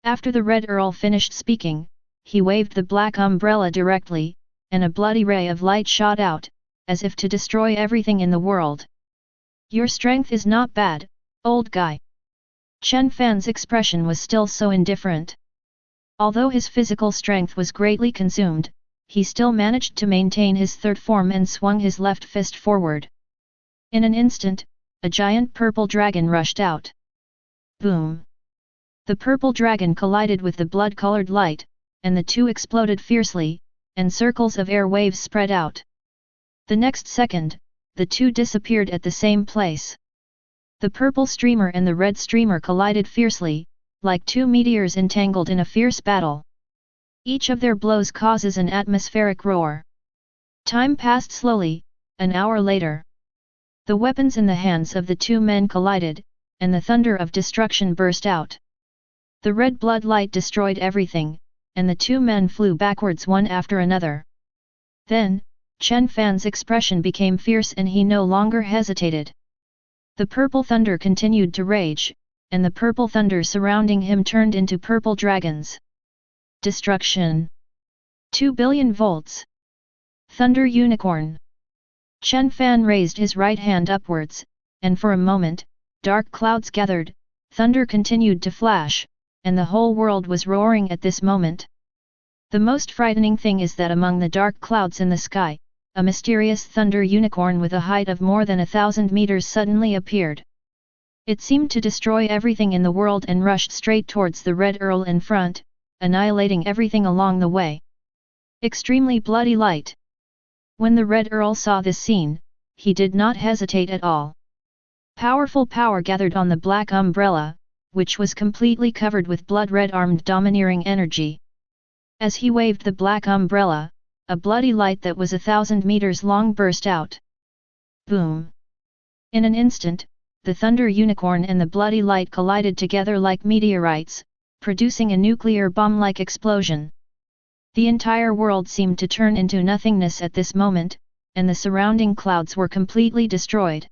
After the Red Earl finished speaking, he waved the black umbrella directly, and a bloody ray of light shot out, as if to destroy everything in the world. Your strength is not bad, old guy. Chen Fan's expression was still so indifferent. Although his physical strength was greatly consumed, he still managed to maintain his third form and swung his left fist forward. In an instant, a giant purple dragon rushed out. Boom! The purple dragon collided with the blood-colored light, and the two exploded fiercely, and circles of air waves spread out. The next second, the two disappeared at the same place. The purple streamer and the red streamer collided fiercely, like two meteors entangled in a fierce battle. Each of their blows causes an atmospheric roar. Time passed slowly, an hour later. The weapons in the hands of the two men collided, and the thunder of destruction burst out. The red blood light destroyed everything, and the two men flew backwards one after another. Then, Chen Fan's expression became fierce and he no longer hesitated. The purple thunder continued to rage, and the purple thunder surrounding him turned into purple dragons. Destruction. 2 billion volts. Thunder Unicorn. Chen Fan raised his right hand upwards, and for a moment, dark clouds gathered, thunder continued to flash, and the whole world was roaring at this moment. The most frightening thing is that among the dark clouds in the sky, a mysterious thunder unicorn with a height of more than 1,000 meters suddenly appeared. It seemed to destroy everything in the world and rushed straight towards the Red Earl in front, annihilating everything along the way. Extremely bloody light. When the Red Earl saw this scene, he did not hesitate at all. Powerful power gathered on the black umbrella, which was completely covered with blood-red armed domineering energy. As he waved the black umbrella, a bloody light that was 1,000 meters long burst out. Boom! In an instant, the thunder unicorn and the bloody light collided together like meteorites, producing a nuclear bomb-like explosion. The entire world seemed to turn into nothingness at this moment, and the surrounding clouds were completely destroyed.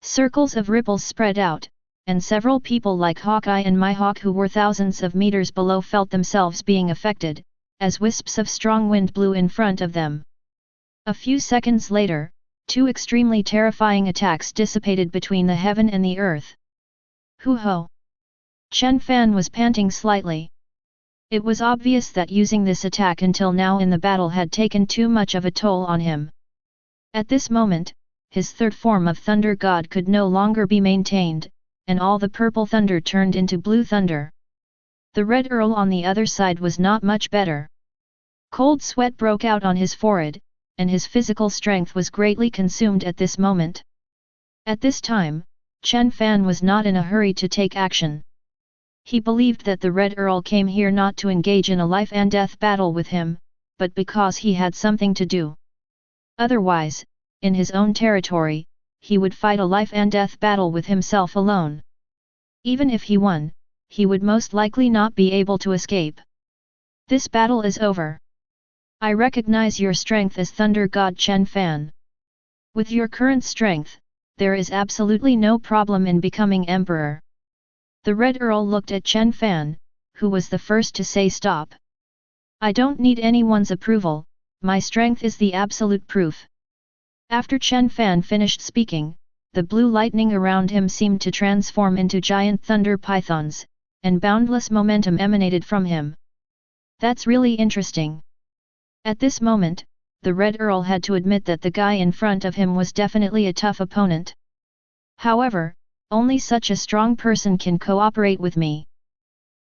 Circles of ripples spread out, and several people like Hawkeye and Mihawk who were thousands of meters below felt themselves being affected, as wisps of strong wind blew in front of them. A few seconds later, two extremely terrifying attacks dissipated between the heaven and the earth. Hoo-ho! Chen Fan was panting slightly. It was obvious that using this attack until now in the battle had taken too much of a toll on him. At this moment, his third form of Thunder God could no longer be maintained, and all the purple thunder turned into blue thunder. The Red Earl on the other side was not much better. Cold sweat broke out on his forehead, and his physical strength was greatly consumed at this moment. At this time, Chen Fan was not in a hurry to take action. He believed that the Red Earl came here not to engage in a life-and-death battle with him, but because he had something to do. Otherwise, in his own territory, he would fight a life-and-death battle with himself alone. Even if he won, he would most likely not be able to escape. This battle is over. I recognize your strength as Thunder God Chen Fan. With your current strength, there is absolutely no problem in becoming emperor. The Red Earl looked at Chen Fan, who was the first to say stop. I don't need anyone's approval, my strength is the absolute proof. After Chen Fan finished speaking, the blue lightning around him seemed to transform into giant thunder pythons, and boundless momentum emanated from him. That's really interesting. At this moment, the Red Earl had to admit that the guy in front of him was definitely a tough opponent. However, only such a strong person can cooperate with me.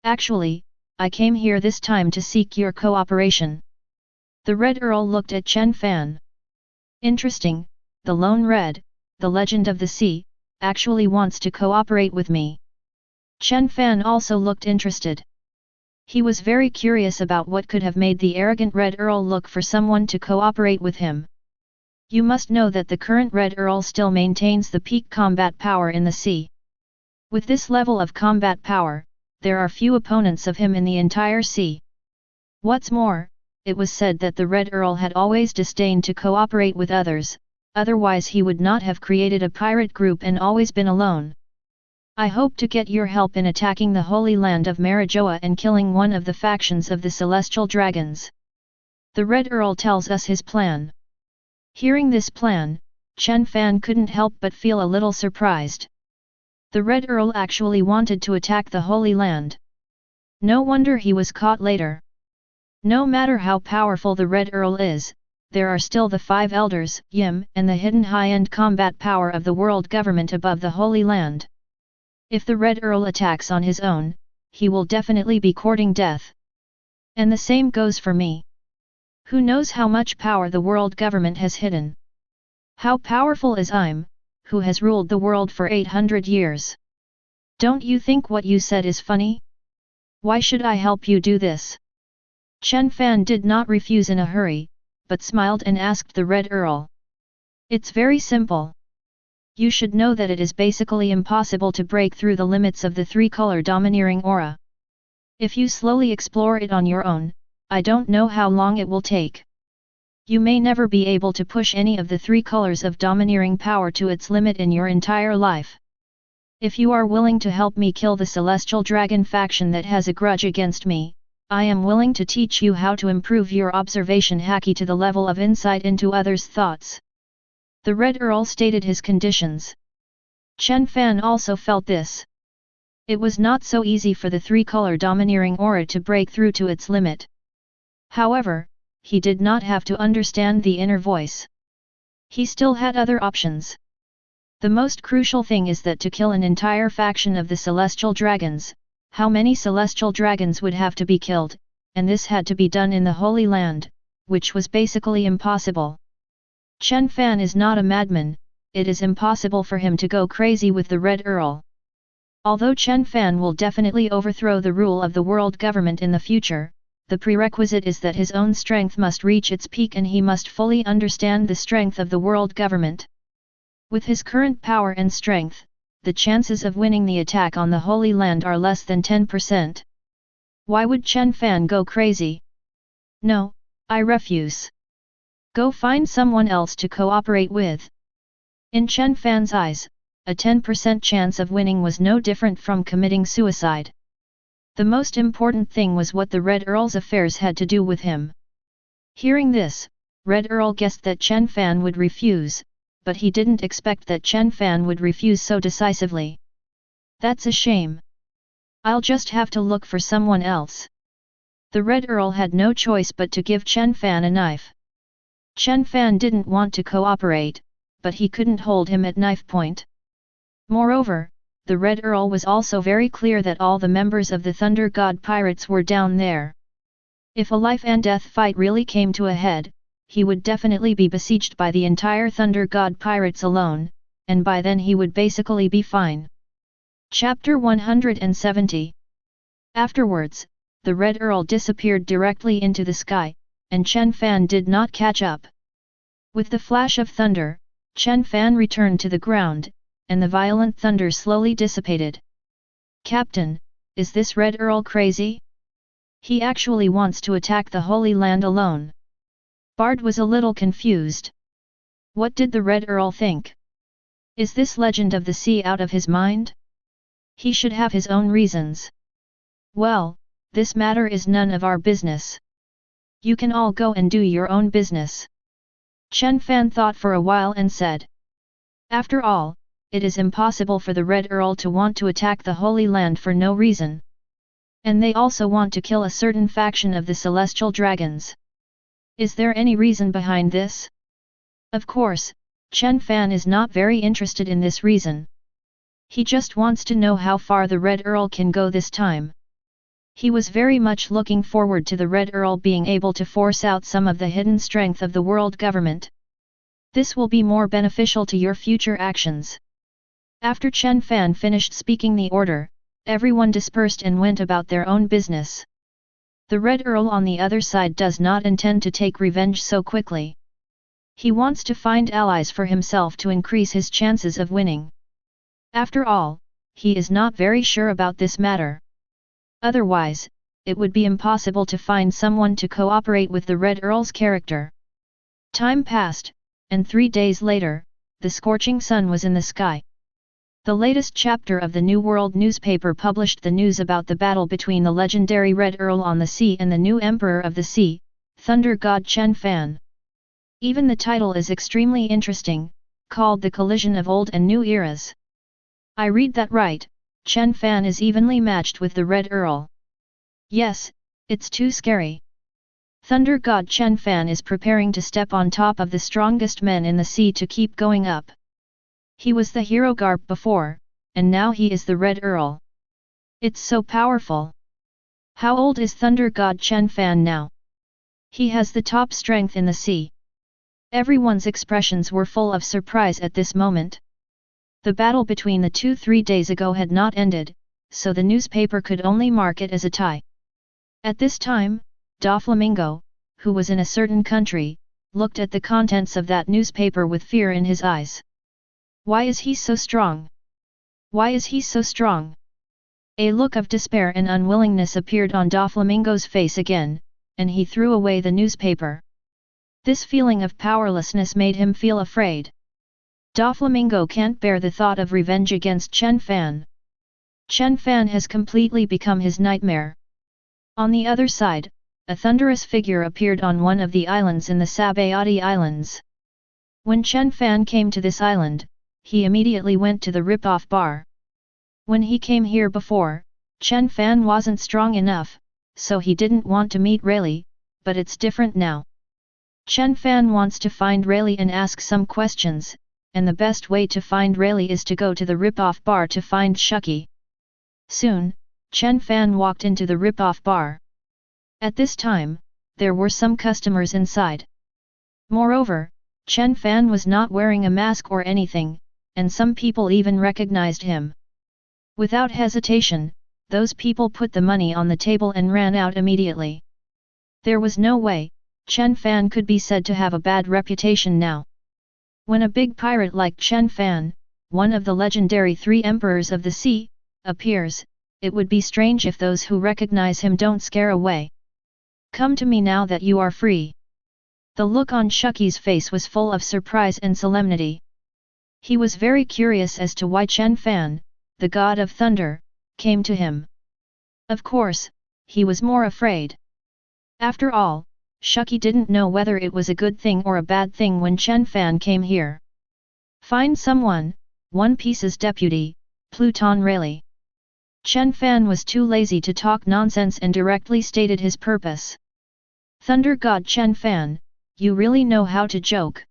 Actually, I came here this time to seek your cooperation. The Red Earl looked at Chen Fan. Interesting, the Lone Red, the Legend of the Sea, actually wants to cooperate with me. Chen Fan also looked interested. He was very curious about what could have made the arrogant Red Earl look for someone to cooperate with him. You must know that the current Red Earl still maintains the peak combat power in the sea. With this level of combat power, there are few opponents of him in the entire sea. What's more, it was said that the Red Earl had always disdained to cooperate with others, otherwise he would not have created a pirate group and always been alone. I hope to get your help in attacking the Holy Land of Marijoa and killing one of the factions of the Celestial Dragons. The Red Earl tells us his plan. Hearing this plan, Chen Fan couldn't help but feel a little surprised. The Red Earl actually wanted to attack the Holy Land. No wonder he was caught later. No matter how powerful the Red Earl is, there are still the 5 elders, Yim, and the hidden high-end combat power of the world government above the Holy Land. If the Red Earl attacks on his own, he will definitely be courting death. And the same goes for me. Who knows how much power the world government has hidden? How powerful is I'm, who has ruled the world for 800 years? Don't you think what you said is funny? Why should I help you do this? Chen Fan did not refuse in a hurry, but smiled and asked the Red Earl. It's very simple. You should know that it is basically impossible to break through the limits of the 3-color domineering aura. If you slowly explore it on your own, I don't know how long it will take. You may never be able to push any of the 3 colors of domineering power to its limit in your entire life. If you are willing to help me kill the Celestial Dragon faction that has a grudge against me, I am willing to teach you how to improve your observation haki to the level of insight into others' thoughts. The Red Earl stated his conditions. Chen Fan also felt this. It was not so easy for the 3-color domineering aura to break through to its limit. However, he did not have to understand the inner voice. He still had other options. The most crucial thing is that to kill an entire faction of the Celestial Dragons, how many Celestial Dragons would have to be killed, and this had to be done in the Holy Land, which was basically impossible. Chen Fan is not a madman, it is impossible for him to go crazy with the Red Earl. Although Chen Fan will definitely overthrow the rule of the world government in the future, the prerequisite is that his own strength must reach its peak and he must fully understand the strength of the world government. With his current power and strength, the chances of winning the attack on the Holy Land are less than 10%. Why would Chen Fan go crazy? No, I refuse. Go find someone else to cooperate with. In Chen Fan's eyes, a 10% chance of winning was no different from committing suicide. The most important thing was what the Red Earl's affairs had to do with him. Hearing this, Red Earl guessed that Chen Fan would refuse, but he didn't expect that Chen Fan would refuse so decisively. That's a shame. I'll just have to look for someone else. The Red Earl had no choice but to give Chen Fan a knife. Chen Fan didn't want to cooperate, but he couldn't hold him at knife point. Moreover, the Red Earl was also very clear that all the members of the Thunder God Pirates were down there. If a life and death fight really came to a head, he would definitely be besieged by the entire Thunder God Pirates alone, and by then he would basically be fine. Chapter 170. Afterwards, the Red Earl disappeared directly into the sky, and Chen Fan did not catch up. With the flash of thunder, Chen Fan returned to the ground, and the violent thunder slowly dissipated. Captain, is this Red Earl crazy? He actually wants to attack the Holy Land alone. Bard was a little confused. What did the Red Earl think? Is this legend of the sea out of his mind? He should have his own reasons. Well, this matter is none of our business. You can all go and do your own business. Chen Fan thought for a while and said. After all, it is impossible for the Red Earl to want to attack the Holy Land for no reason. And they also want to kill a certain faction of the Celestial Dragons. Is there any reason behind this? Of course, Chen Fan is not very interested in this reason. He just wants to know how far the Red Earl can go this time. He was very much looking forward to the Red Earl being able to force out some of the hidden strength of the world government. This will be more beneficial to your future actions. After Chen Fan finished speaking the order, everyone dispersed and went about their own business. The Red Earl on the other side does not intend to take revenge so quickly. He wants to find allies for himself to increase his chances of winning. After all, he is not very sure about this matter. Otherwise, it would be impossible to find someone to cooperate with the Red Earl's character. Time passed, and 3 days later, the scorching sun was in the sky. The latest chapter of the New World newspaper published the news about the battle between the legendary Red Earl on the sea and the new Emperor of the Sea, Thunder God Chen Fan. Even the title is extremely interesting, called The Collision of Old and New Eras. I read that right, Chen Fan is evenly matched with the Red Earl. Yes, it's too scary. Thunder God Chen Fan is preparing to step on top of the strongest men in the sea to keep going up. He was the hero garb before, and now he is the Red Earl. It's so powerful. How old is Thunder God Chen Fan now? He has the top strength in the sea. Everyone's expressions were full of surprise at this moment. The battle between the two 3 days ago had not ended, so the newspaper could only mark it as a tie. At this time, Doflamingo, who was in a certain country, looked at the contents of that newspaper with fear in his eyes. Why is he so strong? Why is he so strong? A look of despair and unwillingness appeared on Doflamingo's face again, and he threw away the newspaper. This feeling of powerlessness made him feel afraid. Doflamingo can't bear the thought of revenge against Chen Fan. Chen Fan has completely become his nightmare. On the other side, a thunderous figure appeared on one of the islands in the Sabayati Islands. When Chen Fan came to this island, he immediately went to the rip-off bar. When he came here before, Chen Fan wasn't strong enough, so he didn't want to meet Rayleigh, but it's different now. Chen Fan wants to find Rayleigh and ask some questions, and the best way to find Rayleigh is to go to the rip-off bar to find Shuki. Soon, Chen Fan walked into the rip-off bar. At this time, there were some customers inside. Moreover, Chen Fan was not wearing a mask or anything, and some people even recognized him. Without hesitation, those people put the money on the table and ran out immediately. There was no way Chen Fan could be said to have a bad reputation now. When a big pirate like Chen Fan, one of the legendary 3 emperors of the sea, appears, it would be strange if those who recognize him don't scare away. Come to me now that you are free. The look on Shuki's face was full of surprise and solemnity. He was very curious as to why Chen Fan, the god of thunder, came to him. Of course, he was more afraid. After all, Shuki didn't know whether it was a good thing or a bad thing when Chen Fan came here. Find someone, One Piece's deputy, Pluton Rayleigh. Chen Fan was too lazy to talk nonsense and directly stated his purpose. Thunder God Chen Fan, you really know how to joke.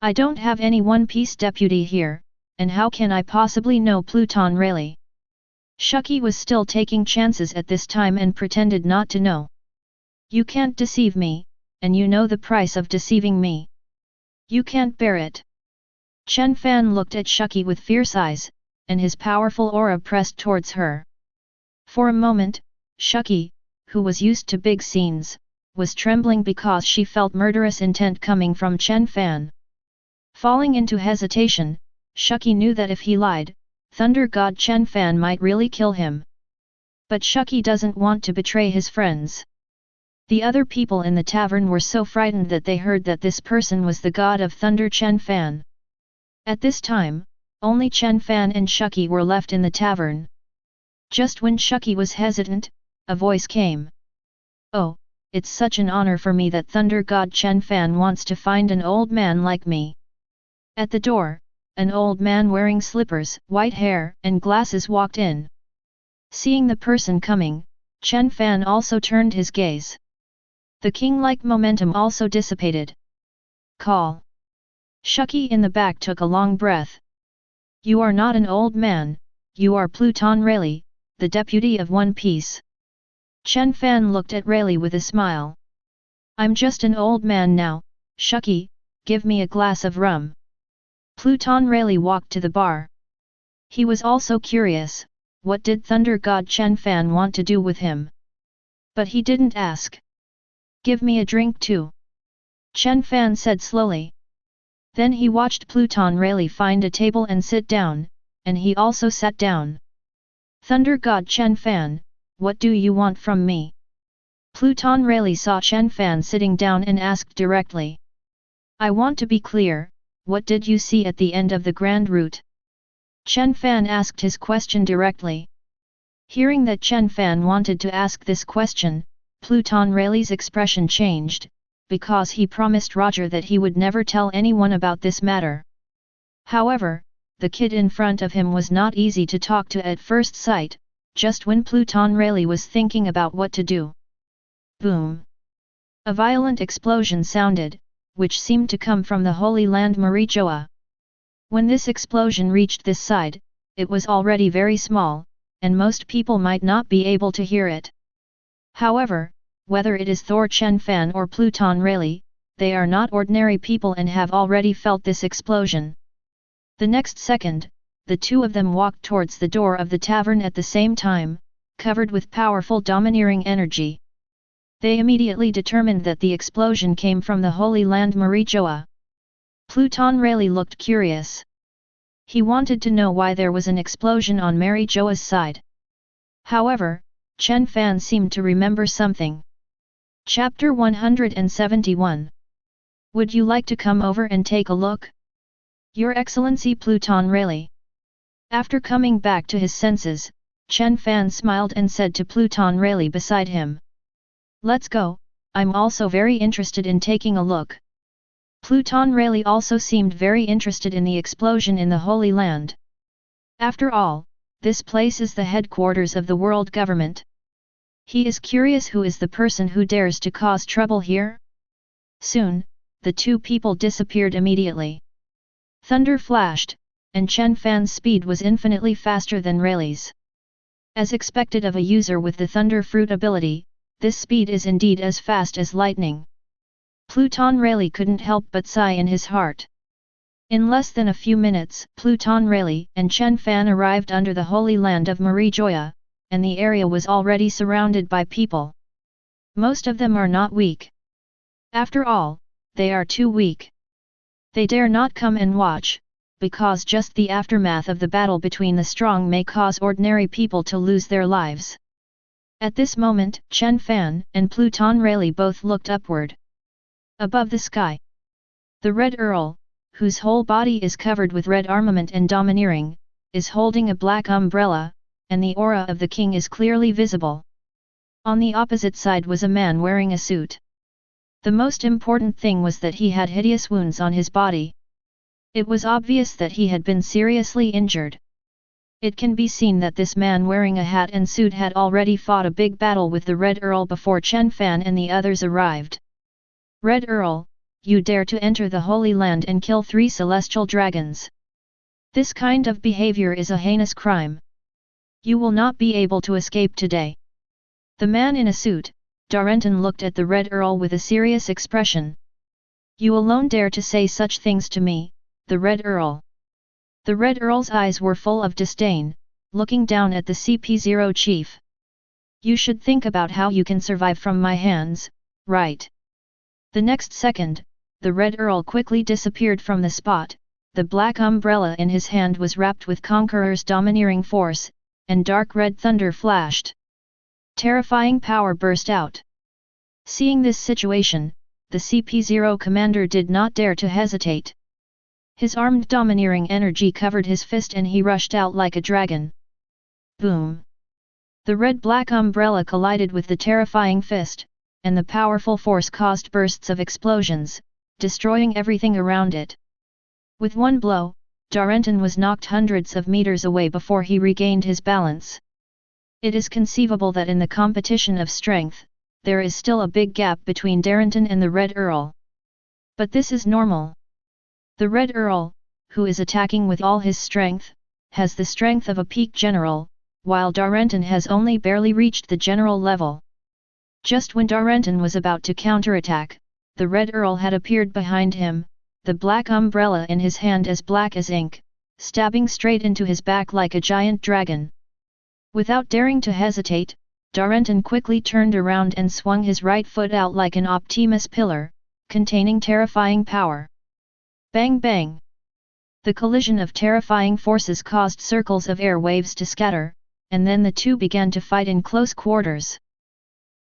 I don't have any One Piece deputy here, and how can I possibly know Pluton Rayleigh? Shuki was still taking chances at this time and pretended not to know. You can't deceive me, and you know the price of deceiving me. You can't bear it. Chen Fan looked at Shuki with fierce eyes, and his powerful aura pressed towards her. For a moment, Shuki, who was used to big scenes, was trembling because she felt murderous intent coming from Chen Fan. Falling into hesitation, Shuki knew that if he lied, Thunder God Chen Fan might really kill him. But Shuki doesn't want to betray his friends. The other people in the tavern were so frightened that they heard that this person was the god of thunder Chen Fan. At this time, only Chen Fan and Shuki were left in the tavern. Just when Shuki was hesitant, a voice came. Oh, it's such an honor for me that Thunder God Chen Fan wants to find an old man like me. At the door, an old man wearing slippers, white hair, and glasses walked in. Seeing the person coming, Chen Fan also turned his gaze. The king-like momentum also dissipated. Call. Shuki in the back took a long breath. You are not an old man, you are Pluton Rayleigh, the deputy of One Piece. Chen Fan looked at Rayleigh with a smile. I'm just an old man now, Shuki, give me a glass of rum. Pluton Rayleigh walked to the bar. He was also curious, what did Thunder God Chen Fan want to do with him? But he didn't ask. Give me a drink too. Chen Fan said slowly. Then he watched Pluton Rayleigh find a table and sit down, and he also sat down. Thunder God Chen Fan, what do you want from me? Pluton Rayleigh saw Chen Fan sitting down and asked directly. I want to be clear, what did you see at the end of the Grand Route? Chen Fan asked his question directly. Hearing that Chen Fan wanted to ask this question, Pluton Rayleigh's expression changed, because he promised Roger that he would never tell anyone about this matter. However, the kid in front of him was not easy to talk to at first sight, just when Pluton Rayleigh was thinking about what to do. Boom! A violent explosion sounded, which seemed to come from the Holy Land Marijoa. When this explosion reached this side, it was already very small, and most people might not be able to hear it. However, whether it is Thor Chen Fan or Pluton Rayleigh, they are not ordinary people and have already felt this explosion. The next second, the two of them walked towards the door of the tavern at the same time, covered with powerful domineering energy. They immediately determined that the explosion came from the Holy Land Marijoa. Pluton Rayleigh looked curious. He wanted to know why there was an explosion on Marijoa's side. However, Chen Fan seemed to remember something. Chapter 171. Would you like to come over and take a look? Your Excellency Pluton Rayleigh. After coming back to his senses, Chen Fan smiled and said to Pluton Rayleigh beside him. Let's go, I'm also very interested in taking a look. Pluton Rayleigh also seemed very interested in the explosion in the Holy Land. After all, this place is the headquarters of the world government. He is curious who is the person who dares to cause trouble here? Soon, the two people disappeared immediately. Thunder flashed, and Chen Fan's speed was infinitely faster than Rayleigh's. As expected of a user with the Thunder Fruit ability, this speed is indeed as fast as lightning. Pluton Rayleigh couldn't help but sigh in his heart. In less than a few minutes, Pluton Rayleigh and Chen Fan arrived under the Holy Land of Marijoa, and the area was already surrounded by people. Most of them are not weak. After all, they are too weak. They dare not come and watch, because just the aftermath of the battle between the strong may cause ordinary people to lose their lives. At this moment, Chen Fan and Pluton Rayleigh both looked upward. Above the sky, the Red Earl, whose whole body is covered with red armament and domineering, is holding a black umbrella, and the aura of the king is clearly visible. On the opposite side was a man wearing a suit. The most important thing was that he had hideous wounds on his body. It was obvious that he had been seriously injured. It can be seen that this man wearing a hat and suit had already fought a big battle with the Red Earl before Chen Fan and the others arrived. Red Earl, you dare to enter the Holy Land and kill 3 celestial dragons. This kind of behavior is a heinous crime. You will not be able to escape today. The man in a suit, Darrenton, looked at the Red Earl with a serious expression. You alone dare to say such things to me, the Red Earl. The Red Earl's eyes were full of disdain, looking down at the CP0 chief. You should think about how you can survive from my hands, right? The next second, the Red Earl quickly disappeared from the spot. The black umbrella in his hand was wrapped with Conqueror's domineering force, and dark red thunder flashed. Terrifying power burst out. Seeing this situation, the CP0 commander did not dare to hesitate. His armed domineering energy covered his fist and he rushed out like a dragon. Boom! The red-black umbrella collided with the terrifying fist, and the powerful force caused bursts of explosions, destroying everything around it. With one blow, Darrenton was knocked hundreds of meters away before he regained his balance. It is conceivable that in the competition of strength, there is still a big gap between Darrenton and the Red Earl. But this is normal. The Red Earl, who is attacking with all his strength, has the strength of a peak general, while Darrenton has only barely reached the general level. Just when Darrenton was about to counterattack, the Red Earl had appeared behind him, the black umbrella in his hand as black as ink, stabbing straight into his back like a giant dragon. Without daring to hesitate, Darrenton quickly turned around and swung his right foot out like an Optimus pillar, containing terrifying power. Bang bang! The collision of terrifying forces caused circles of air waves to scatter, and then the two began to fight in close quarters.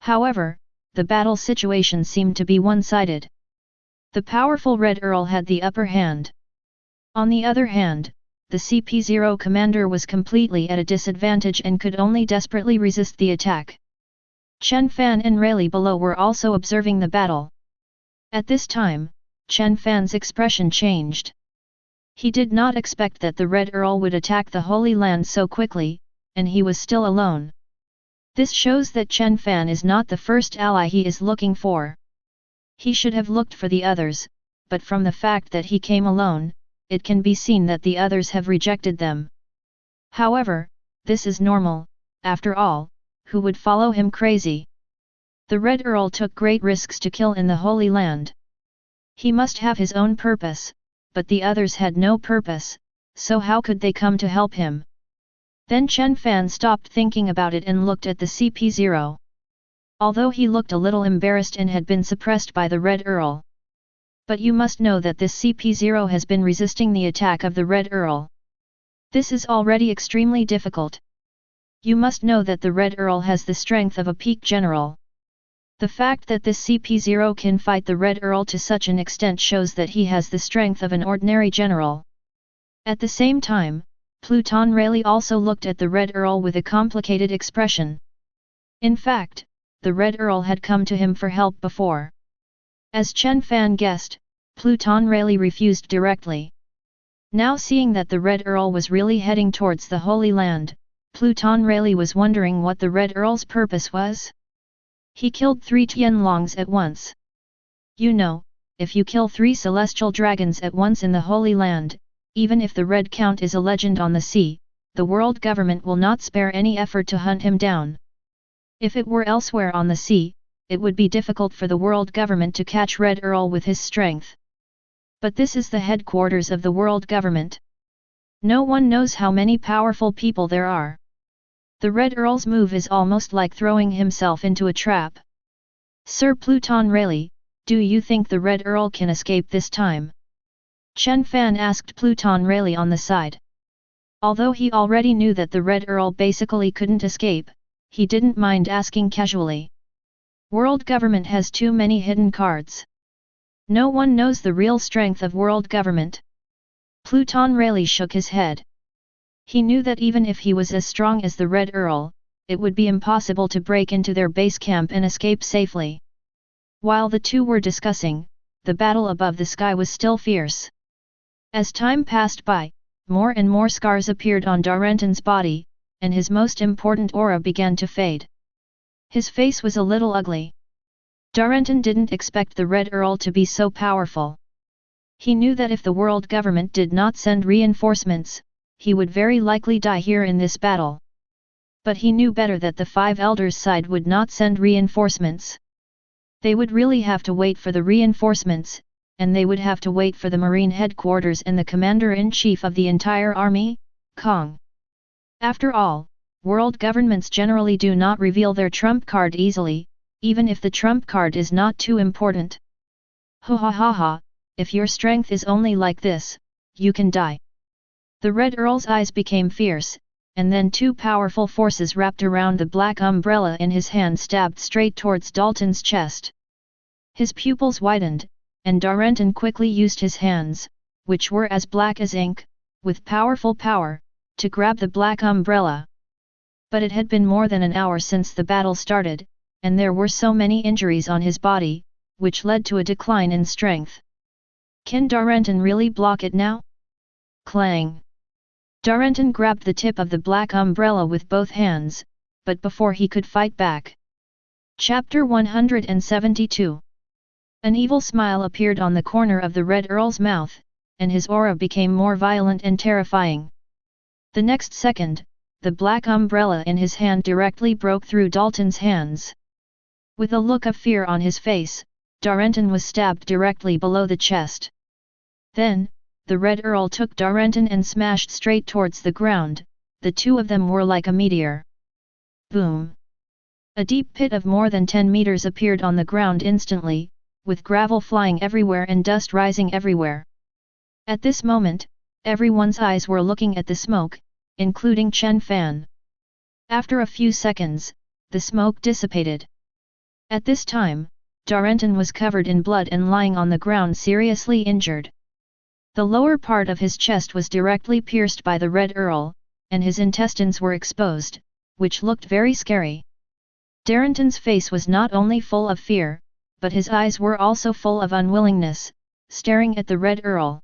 However, the battle situation seemed to be one-sided. The powerful Red Earl had the upper hand. On the other hand, the CP0 commander was completely at a disadvantage and could only desperately resist the attack. Chen Fan and Rayleigh below were also observing the battle. At this time, Chen Fan's expression changed. He did not expect that the Red Earl would attack the Holy Land so quickly, and he was still alone. This shows that Chen Fan is not the first ally he is looking for. He should have looked for the others, but from the fact that he came alone, it can be seen that the others have rejected them. However, this is normal, after all, who would follow him crazy? The Red Earl took great risks to kill in the Holy Land. He must have his own purpose, but the others had no purpose, so how could they come to help him? Then Chen Fan stopped thinking about it and looked at the CP0. Although he looked a little embarrassed and had been suppressed by the Red Earl. But you must know that this CP0 has been resisting the attack of the Red Earl. This is already extremely difficult. You must know that the Red Earl has the strength of a peak general. The fact that this CP0 can fight the Red Earl to such an extent shows that he has the strength of an ordinary general. At the same time, Pluton Rayleigh also looked at the Red Earl with a complicated expression. In fact, the Red Earl had come to him for help before. As Chen Fan guessed, Pluton Rayleigh refused directly. Now seeing that the Red Earl was really heading towards the Holy Land, Pluton Rayleigh was wondering what the Red Earl's purpose was. He killed 3 Tianlongs at once. You know, if you kill 3 celestial dragons at once in the Holy Land, even if the Red Count is a legend on the sea, the world government will not spare any effort to hunt him down. If it were elsewhere on the sea, it would be difficult for the world government to catch Red Earl with his strength. But this is the headquarters of the world government. No one knows how many powerful people there are. The Red Earl's move is almost like throwing himself into a trap. Sir Pluton Rayleigh, do you think the Red Earl can escape this time? Chen Fan asked Pluton Rayleigh on the side. Although he already knew that the Red Earl basically couldn't escape, he didn't mind asking casually. World government has too many hidden cards. No one knows the real strength of world government. Pluton Rayleigh shook his head. He knew that even if he was as strong as the Red Earl, it would be impossible to break into their base camp and escape safely. While the two were discussing, the battle above the sky was still fierce. As time passed by, more and more scars appeared on Darrenton's body, and his most important aura began to fade. His face was a little ugly. Darrenton didn't expect the Red Earl to be so powerful. He knew that if the world government did not send reinforcements, he would very likely die here in this battle. But he knew better that the 5 elders' side would not send reinforcements. They would really have to wait for the reinforcements, and they would have to wait for the Marine headquarters and the commander-in-chief of the entire army, Kong. After all, world governments generally do not reveal their trump card easily, even if the trump card is not too important. Ho ha ha ha, if your strength is only like this, you can die. The Red Earl's eyes became fierce, and then 2 powerful forces wrapped around the black umbrella in his hand stabbed straight towards Dalton's chest. His pupils widened, and Darrenton quickly used his hands, which were as black as ink, with powerful power, to grab the black umbrella. But it had been more than an hour since the battle started, and there were so many injuries on his body, which led to a decline in strength. Can Darrenton really block it now? Clang! Darrenton grabbed the tip of the black umbrella with both hands, but before he could fight back. Chapter 172. An evil smile appeared on the corner of the Red Earl's mouth, and his aura became more violent and terrifying. The next second, the black umbrella in his hand directly broke through Dalton's hands. With a look of fear on his face, Darrenton was stabbed directly below the chest. Then, the Red Earl took Darrenton and smashed straight towards the ground. The two of them were like a meteor. Boom! A deep pit of more than 10 meters appeared on the ground instantly, with gravel flying everywhere and dust rising everywhere. At this moment, everyone's eyes were looking at the smoke, including Chen Fan. After a few seconds, the smoke dissipated. At this time, Darrenton was covered in blood and lying on the ground seriously injured. The lower part of his chest was directly pierced by the Red Earl, and his intestines were exposed, which looked very scary. Darrenton's face was not only full of fear, but his eyes were also full of unwillingness, staring at the Red Earl.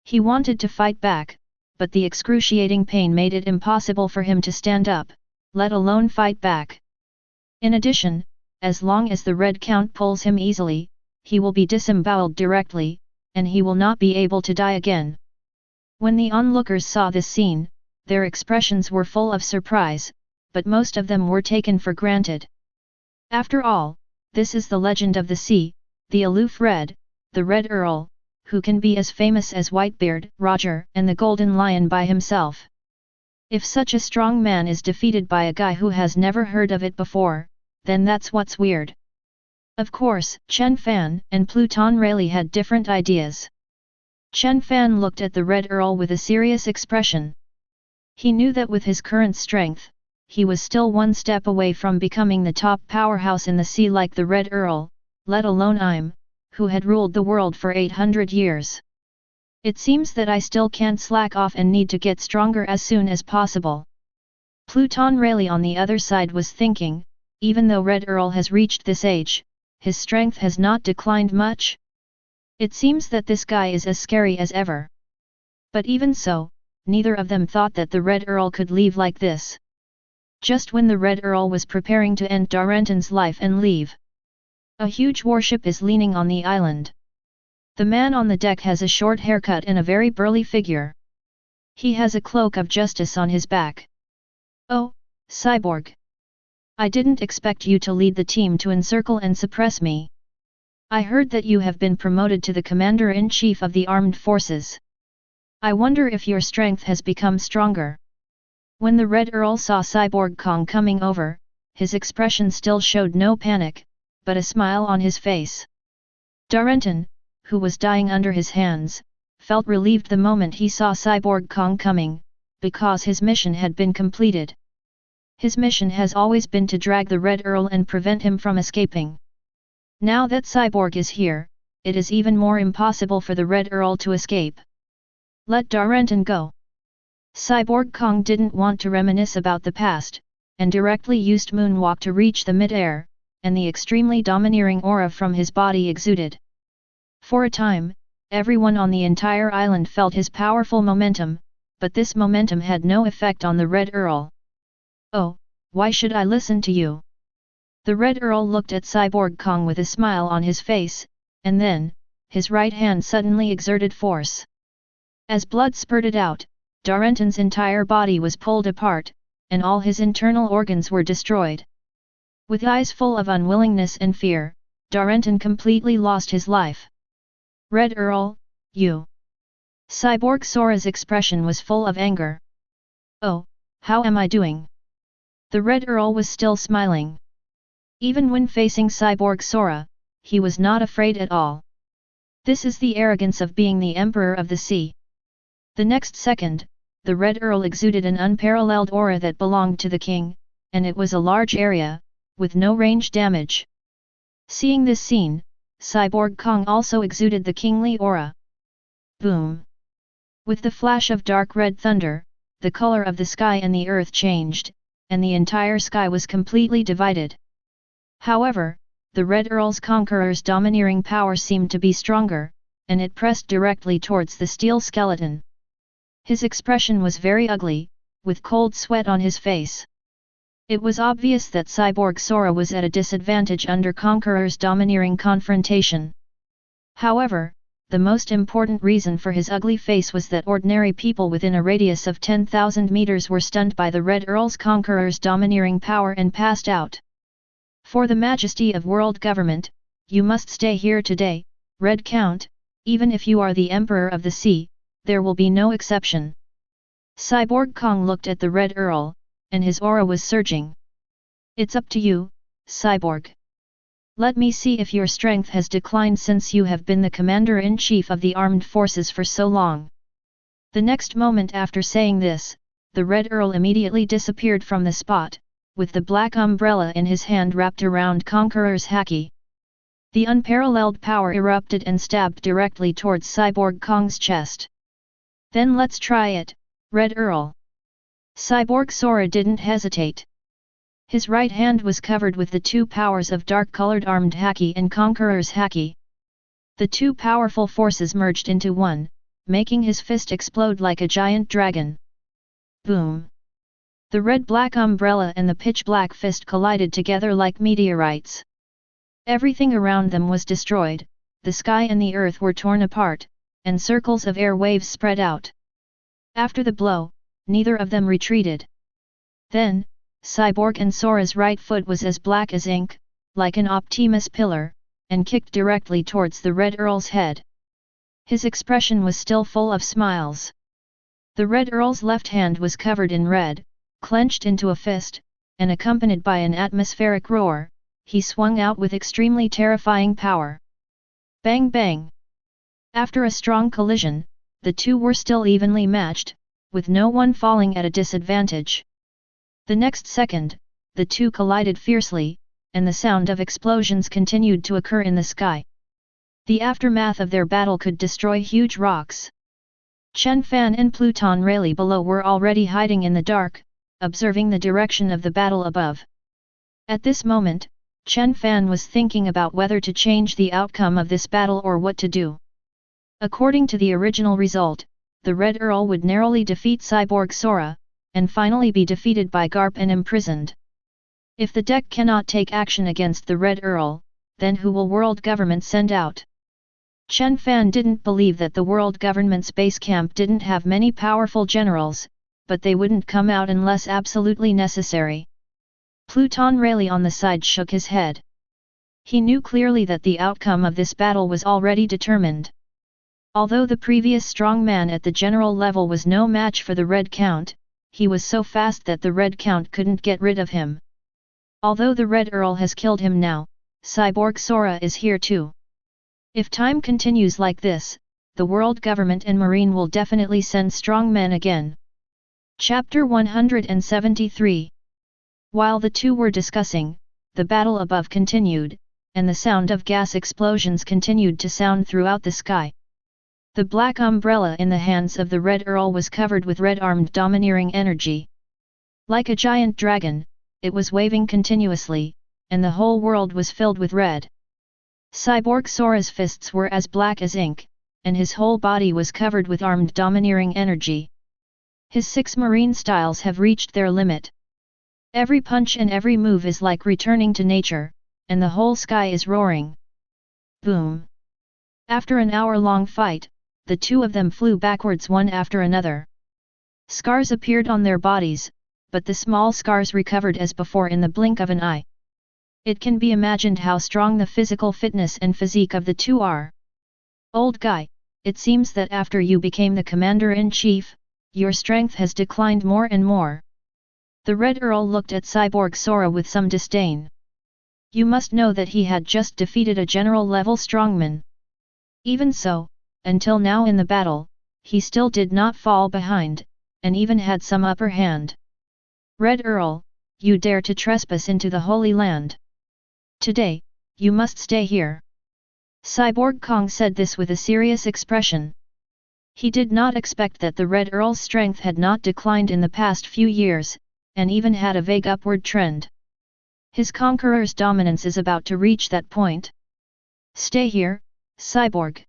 He wanted to fight back, but the excruciating pain made it impossible for him to stand up, let alone fight back. In addition, as long as the Red Count pulls him easily, he will be disemboweled directly, and he will not be able to die again. When the onlookers saw this scene, their expressions were full of surprise, but most of them were taken for granted. After all, this is the legend of the sea, the aloof Red, the Red Earl, who can be as famous as Whitebeard, Roger, and the Golden Lion by himself. If such a strong man is defeated by a guy who has never heard of it before, then that's what's weird. Of course, Chen Fan and Pluton Rayleigh had different ideas. Chen Fan looked at the Red Earl with a serious expression. He knew that with his current strength, he was still one step away from becoming the top powerhouse in the sea like the Red Earl, let alone I'm, who had ruled the world for 800 years. It seems that I still can't slack off and need to get stronger as soon as possible. Pluton Rayleigh on the other side was thinking, even though Red Earl has reached this age, his strength has not declined much. It seems that this guy is as scary as ever. But even so, neither of them thought that the Red Earl could leave like this. Just when the Red Earl was preparing to end Darrenton's life and leave, a huge warship is leaning on the island. The man on the deck has a short haircut and a very burly figure. He has a cloak of justice on his back. Oh, Cyborg! I didn't expect you to lead the team to encircle and suppress me. I heard that you have been promoted to the Commander-in-Chief of the Armed Forces. I wonder if your strength has become stronger. When the Red Earl saw Cyborg Kong coming over, his expression still showed no panic, but a smile on his face. Darrenton, who was dying under his hands, felt relieved the moment he saw Cyborg Kong coming, because his mission had been completed. His mission has always been to drag the Red Earl and prevent him from escaping. Now that Cyborg is here, it is even more impossible for the Red Earl to escape. Let Darrenton go. Cyborg Kong didn't want to reminisce about the past, and directly used moonwalk to reach the mid-air, and the extremely domineering aura from his body exuded. For a time, everyone on the entire island felt his powerful momentum, but this momentum had no effect on the Red Earl. Oh, why should I listen to you? The Red Earl looked at Cyborg Kong with a smile on his face, and then, his right hand suddenly exerted force. As blood spurted out, Darrenton's entire body was pulled apart, and all his internal organs were destroyed. With eyes full of unwillingness and fear, Darrenton completely lost his life. Red Earl, you! Cyborg Sora's expression was full of anger. Oh, how am I doing? The Red Earl was still smiling. Even when facing Cyborg Sora, he was not afraid at all. This is the arrogance of being the Emperor of the Sea. The next second, the Red Earl exuded an unparalleled aura that belonged to the king, and it was a large area, with no range damage. Seeing this scene, Cyborg Kong also exuded the kingly aura. Boom! With the flash of dark red thunder, the color of the sky and the earth changed, and the entire sky was completely divided. However, the Red Earl's conqueror's domineering power seemed to be stronger, and it pressed directly towards the steel skeleton. His expression was very ugly, with cold sweat on his face. It was obvious that Cyborg Sora was at a disadvantage under Conqueror's domineering confrontation. However, the most important reason for his ugly face was that ordinary people within a radius of 10,000 meters were stunned by the Red Earl's Conqueror's domineering power and passed out. For the majesty of world government, you must stay here today, Red Count, even if you are the Emperor of the Sea, there will be no exception. Cyborg Kong looked at the Red Earl, and his aura was surging. It's up to you, cyborg. Let me see if your strength has declined since you have been the commander-in-chief of the armed forces for so long. The next moment after saying this, the Red Earl immediately disappeared from the spot, with the black umbrella in his hand wrapped around Conqueror's haki. The unparalleled power erupted and stabbed directly towards Cyborg Kong's chest. Then let's try it, Red Earl. Cyborg Sora didn't hesitate. His right hand was covered with the two powers of dark-colored armed haki and Conqueror's haki. The two powerful forces merged into one, making his fist explode like a giant dragon. Boom! The red-black umbrella and the pitch-black fist collided together like meteorites. Everything around them was destroyed, the sky and the earth were torn apart, and circles of air waves spread out. After the blow, neither of them retreated. Then, Cyborg and Sora's right foot was as black as ink, like an Optimus pillar, and kicked directly towards the Red Earl's head. His expression was still full of smiles. The Red Earl's left hand was covered in red, clenched into a fist, and accompanied by an atmospheric roar, he swung out with extremely terrifying power. Bang bang! After a strong collision, the two were still evenly matched, with no one falling at a disadvantage. The next second, the two collided fiercely, and the sound of explosions continued to occur in the sky. The aftermath of their battle could destroy huge rocks. Chen Fan and Pluton Rayleigh below were already hiding in the dark, observing the direction of the battle above. At this moment, Chen Fan was thinking about whether to change the outcome of this battle or what to do. According to the original result, the Red Earl would narrowly defeat Cyborg Sora, and finally be defeated by Garp and imprisoned. If the deck cannot take action against the Red Earl, then who will world government send out? Chen Fan didn't believe that the world government's base camp didn't have many powerful generals, but they wouldn't come out unless absolutely necessary. Pluton Rayleigh on the side shook his head. He knew clearly that the outcome of this battle was already determined. Although the previous strong man at the general level was no match for the Red Count, he was so fast that the Red Count couldn't get rid of him. Although the Red Earl has killed him now, Cyborg Sora is here too. If time continues like this, the world government and marine will definitely send strong men again. Chapter 173. While the two were discussing, the battle above continued, and the sound of gas explosions continued to sound throughout the sky. The black umbrella in the hands of the Red Earl was covered with red-armed domineering energy. Like a giant dragon, it was waving continuously, and the whole world was filled with red. Cyborg Sora's fists were as black as ink, and his whole body was covered with armed domineering energy. His 6 marine styles have reached their limit. Every punch and every move is like returning to nature, and the whole sky is roaring. Boom! After an hour-long fight, the two of them flew backwards one after another. Scars appeared on their bodies, but the small scars recovered as before in the blink of an eye. It can be imagined how strong the physical fitness and physique of the two are. Old guy, it seems that after you became the commander-in-chief, your strength has declined more and more. The Red Earl looked at Cyborg Sora with some disdain. You must know that he had just defeated a general-level strongman. Even so, until now in the battle, he still did not fall behind, and even had some upper hand. Red Earl, you dare to trespass into the Holy Land. Today, you must stay here. Cyborg Kong said this with a serious expression. He did not expect that the Red Earl's strength had not declined in the past few years, and even had a vague upward trend. His conqueror's dominance is about to reach that point. Stay here, Cyborg.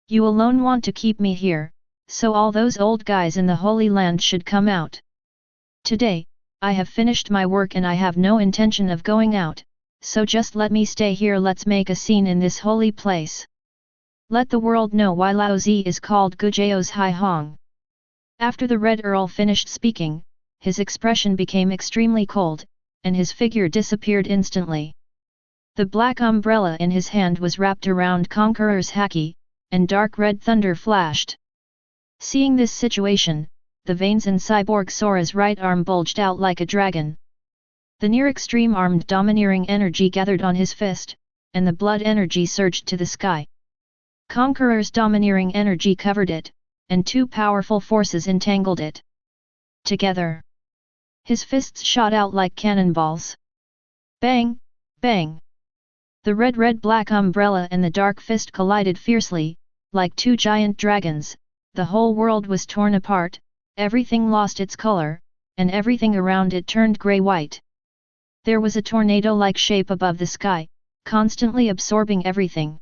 You alone want to keep me here, so all those old guys in the Holy Land should come out. Today, I have finished my work and I have no intention of going out, so just let me stay here. Let's make a scene in this holy place. Let the world know why Laozi is called Gujiao's Hai Hong. After the Red Earl finished speaking, his expression became extremely cold, and his figure disappeared instantly. The black umbrella in his hand was wrapped around Conqueror's haki, and dark red thunder flashed. Seeing this situation, the veins in Cyborg Sora's right arm bulged out like a dragon. The near-extreme armed domineering energy gathered on his fist, and the blood energy surged to the sky. Conqueror's domineering energy covered it, and two powerful forces entangled it. Together, his fists shot out like cannonballs. Bang! Bang! The red-black umbrella and the dark fist collided fiercely, like two giant dragons. The whole world was torn apart, everything lost its color, and everything around it turned grey-white. There was a tornado-like shape above the sky, constantly absorbing everything.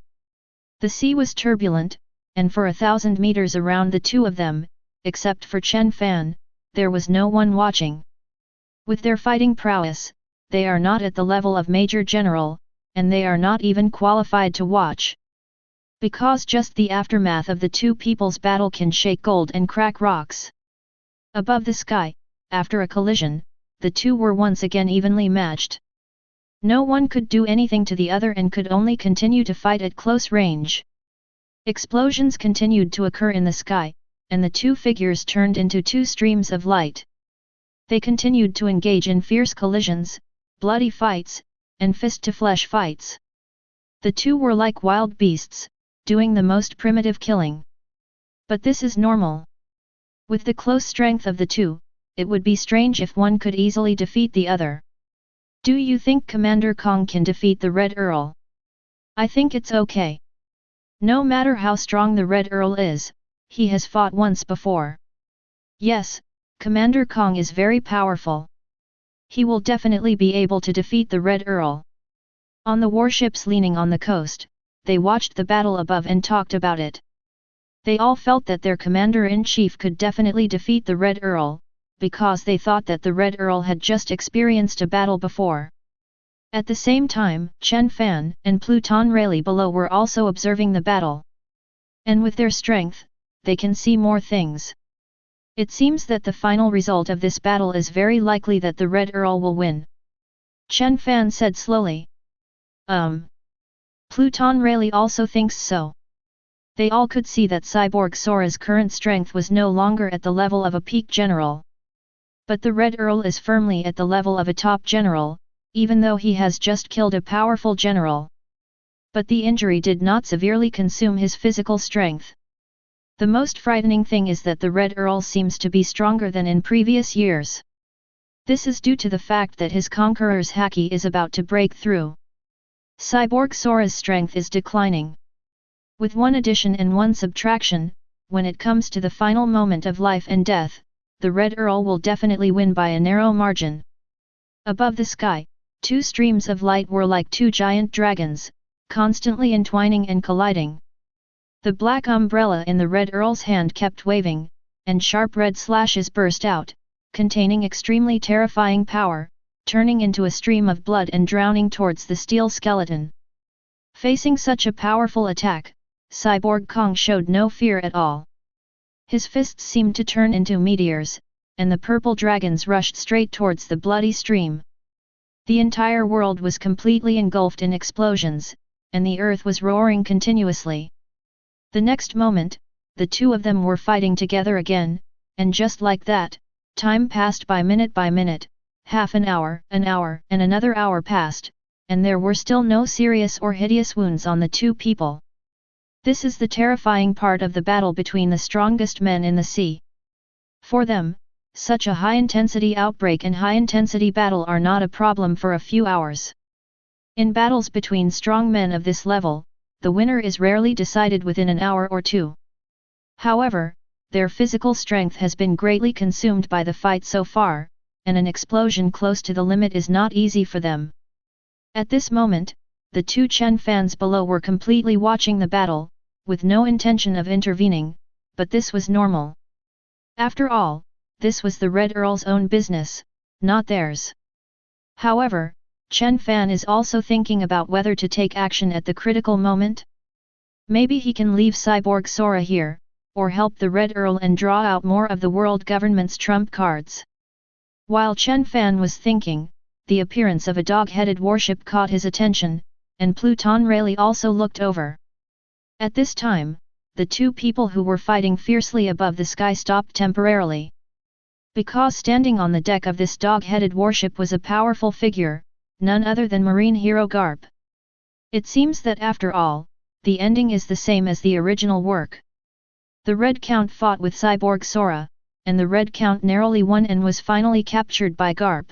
The sea was turbulent, and for 1,000 meters around the two of them, except for Chen Fan, there was no one watching. With their fighting prowess, they are not at the level of Major General, and they are not even qualified to watch. Because just the aftermath of the two people's battle can shake gold and crack rocks. Above the sky, after a collision, the two were once again evenly matched. No one could do anything to the other and could only continue to fight at close range. Explosions continued to occur in the sky, and the two figures turned into two streams of light. They continued to engage in fierce collisions, bloody fights, and fist-to-flesh fights. The two were like wild beasts, doing the most primitive killing. But this is normal. With the close strength of the two, it would be strange if one could easily defeat the other. Do you think Commander Kong can defeat the Red Earl? I think it's okay. No matter how strong the Red Earl is, he has fought once before. Yes, Commander Kong is very powerful. He will definitely be able to defeat the Red Earl. On the warships leaning on the coast, they watched the battle above and talked about it. They all felt that their commander-in-chief could definitely defeat the Red Earl, because they thought that the Red Earl had just experienced a battle before. At the same time, Chen Fan and Pluton Rayleigh below were also observing the battle. And with their strength, they can see more things. It seems that the final result of this battle is very likely that the Red Earl will win. Chen Fan said slowly. Pluton Rayleigh also thinks so. They all could see that Cyborg Sora's current strength was no longer at the level of a peak general. But the Red Earl is firmly at the level of a top general, even though he has just killed a powerful general. But the injury did not severely consume his physical strength. The most frightening thing is that the Red Earl seems to be stronger than in previous years. This is due to the fact that his conqueror's haki is about to break through. Cyborg Sora's strength is declining. With one addition and one subtraction, when it comes to the final moment of life and death, the Red Earl will definitely win by a narrow margin. Above the sky, two streams of light were like two giant dragons, constantly entwining and colliding. The black umbrella in the Red Earl's hand kept waving, and sharp red slashes burst out, containing extremely terrifying power, turning into a stream of blood and drowning towards the steel skeleton. Facing such a powerful attack, Cyborg Kong showed no fear at all. His fists seemed to turn into meteors, and the purple dragons rushed straight towards the bloody stream. The entire world was completely engulfed in explosions, and the earth was roaring continuously. The next moment, the two of them were fighting together again, and just like that, time passed by minute, half an hour, and another hour passed, and there were still no serious or hideous wounds on the two people. This is the terrifying part of the battle between the strongest men in the sea. For them, such a high-intensity outbreak and high-intensity battle are not a problem for a few hours. In battles between strong men of this level, the winner is rarely decided within an hour or two. However, their physical strength has been greatly consumed by the fight so far, and an explosion close to the limit is not easy for them. At this moment, the two Chen Fans below were completely watching the battle, with no intention of intervening, but this was normal. After all, this was the Red Earl's own business, not theirs. However, Chen Fan is also thinking about whether to take action at the critical moment. Maybe he can leave Cyborg Sora here, or help the Red Earl and draw out more of the world government's trump cards. While Chen Fan was thinking, the appearance of a dog-headed warship caught his attention, and Pluton Rayleigh also looked over. At this time, the two people who were fighting fiercely above the sky stopped temporarily. Because standing on the deck of this dog-headed warship was a powerful figure, none other than marine hero Garp. It seems that after all, the ending is the same as the original work. The Red Count fought with Cyborg Sora, and the Red Count narrowly won and was finally captured by Garp.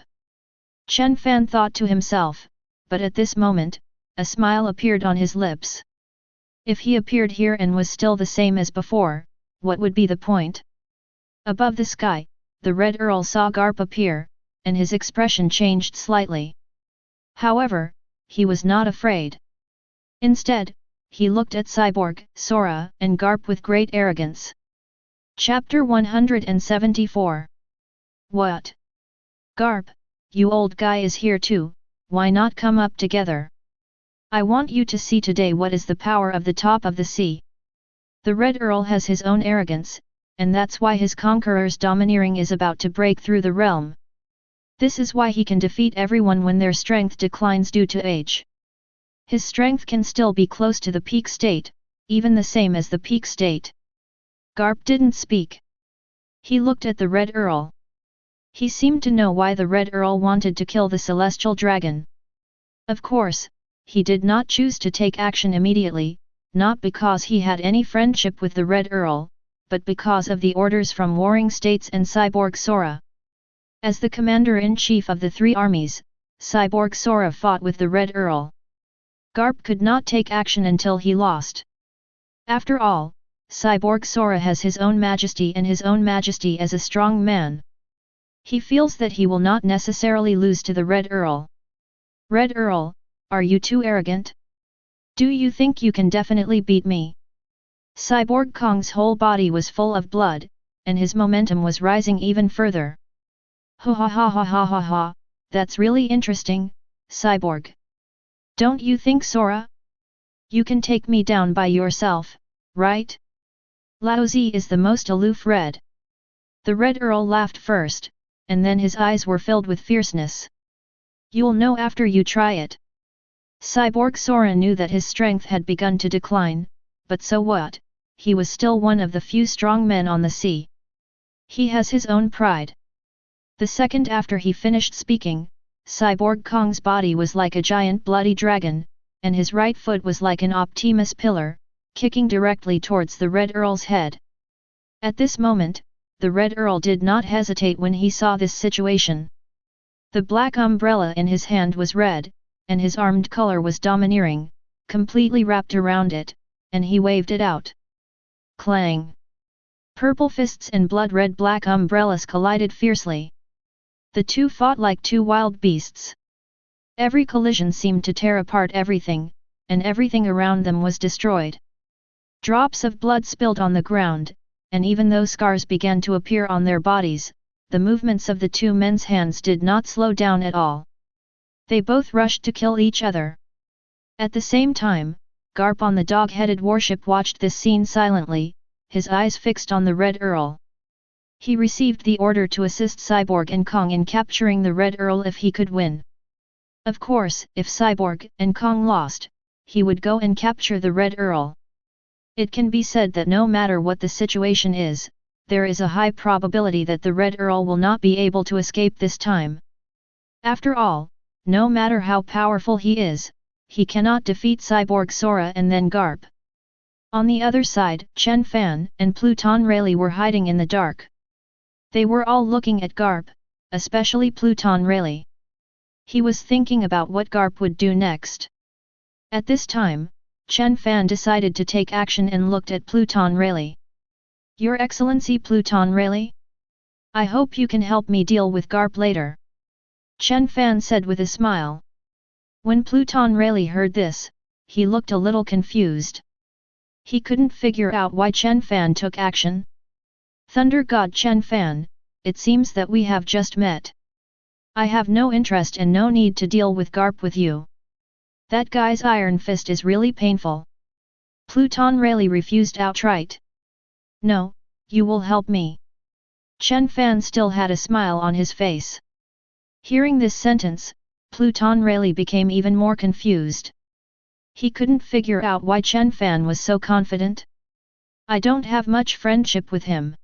Chen Fan thought to himself, but at this moment, a smile appeared on his lips. If he appeared here and was still the same as before, what would be the point? Above the sky, the Red Earl saw Garp appear, and his expression changed slightly. However, he was not afraid. Instead, he looked at Cyborg, Sora, and Garp with great arrogance. Chapter 174. What? Garp, you old guy is here too, why not come up together? I want you to see today what is the power of the top of the sea. The Red Earl has his own arrogance, and that's why his conqueror's domineering is about to break through the realm. This is why he can defeat everyone when their strength declines due to age. His strength can still be close to the peak state, even the same as the peak state. Garp didn't speak. He looked at the Red Earl. He seemed to know why the Red Earl wanted to kill the Celestial Dragon. Of course, he did not choose to take action immediately, not because he had any friendship with the Red Earl, but because of the orders from Warring States and Cyborg Sora. As the commander-in-chief of the three armies, Cyborg Sora fought with the Red Earl. Garp could not take action until he lost. After all, Cyborg Sora has his own majesty and his own majesty as a strong man. He feels that he will not necessarily lose to the Red Earl. Red Earl, are you too arrogant? Do you think you can definitely beat me? Cyborg Kong's whole body was full of blood, and his momentum was rising even further. Ha ha ha ha ha ha ha, that's really interesting, Cyborg. Don't you think, Sora? You can take me down by yourself, right? Laozi is the most aloof Red. The Red Earl laughed first, and then his eyes were filled with fierceness. You'll know after you try it. Cyborg Sora knew that his strength had begun to decline, but so what, he was still one of the few strong men on the sea. He has his own pride. The second after he finished speaking, Cyborg Kong's body was like a giant bloody dragon, and his right foot was like an Optimus pillar, kicking directly towards the Red Earl's head. At this moment, the Red Earl did not hesitate when he saw this situation. The black umbrella in his hand was red, and his armed color was domineering, completely wrapped around it, and he waved it out. Clang! Purple fists and blood-red black umbrellas collided fiercely. The two fought like two wild beasts. Every collision seemed to tear apart everything, and everything around them was destroyed. Drops of blood spilled on the ground, and even though scars began to appear on their bodies, the movements of the two men's hands did not slow down at all. They both rushed to kill each other. At the same time, Garp on the dog-headed warship watched this scene silently, his eyes fixed on the Red Earl. He received the order to assist Cyborg and Kong in capturing the Red Earl if he could win. Of course, if Cyborg and Kong lost, he would go and capture the Red Earl. It can be said that no matter what the situation is, there is a high probability that the Red Earl will not be able to escape this time. After all, no matter how powerful he is, he cannot defeat Cyborg Sora and then Garp. On the other side, Chen Fan and Pluton Rayleigh were hiding in the dark. They were all looking at Garp, especially Pluton Rayleigh. He was thinking about what Garp would do next. At this time, Chen Fan decided to take action and looked at Pluton Rayleigh. Your Excellency Pluton Rayleigh? I hope you can help me deal with Garp later. Chen Fan said with a smile. When Pluton Rayleigh heard this, he looked a little confused. He couldn't figure out why Chen Fan took action. Thunder God Chen Fan, it seems that we have just met. I have no interest and no need to deal with Garp with you. That guy's iron fist is really painful. Pluton Rayleigh refused outright. No, you will help me. Chen Fan still had a smile on his face. Hearing this sentence, Pluton Rayleigh became even more confused. He couldn't figure out why Chen Fan was so confident. I don't have much friendship with him.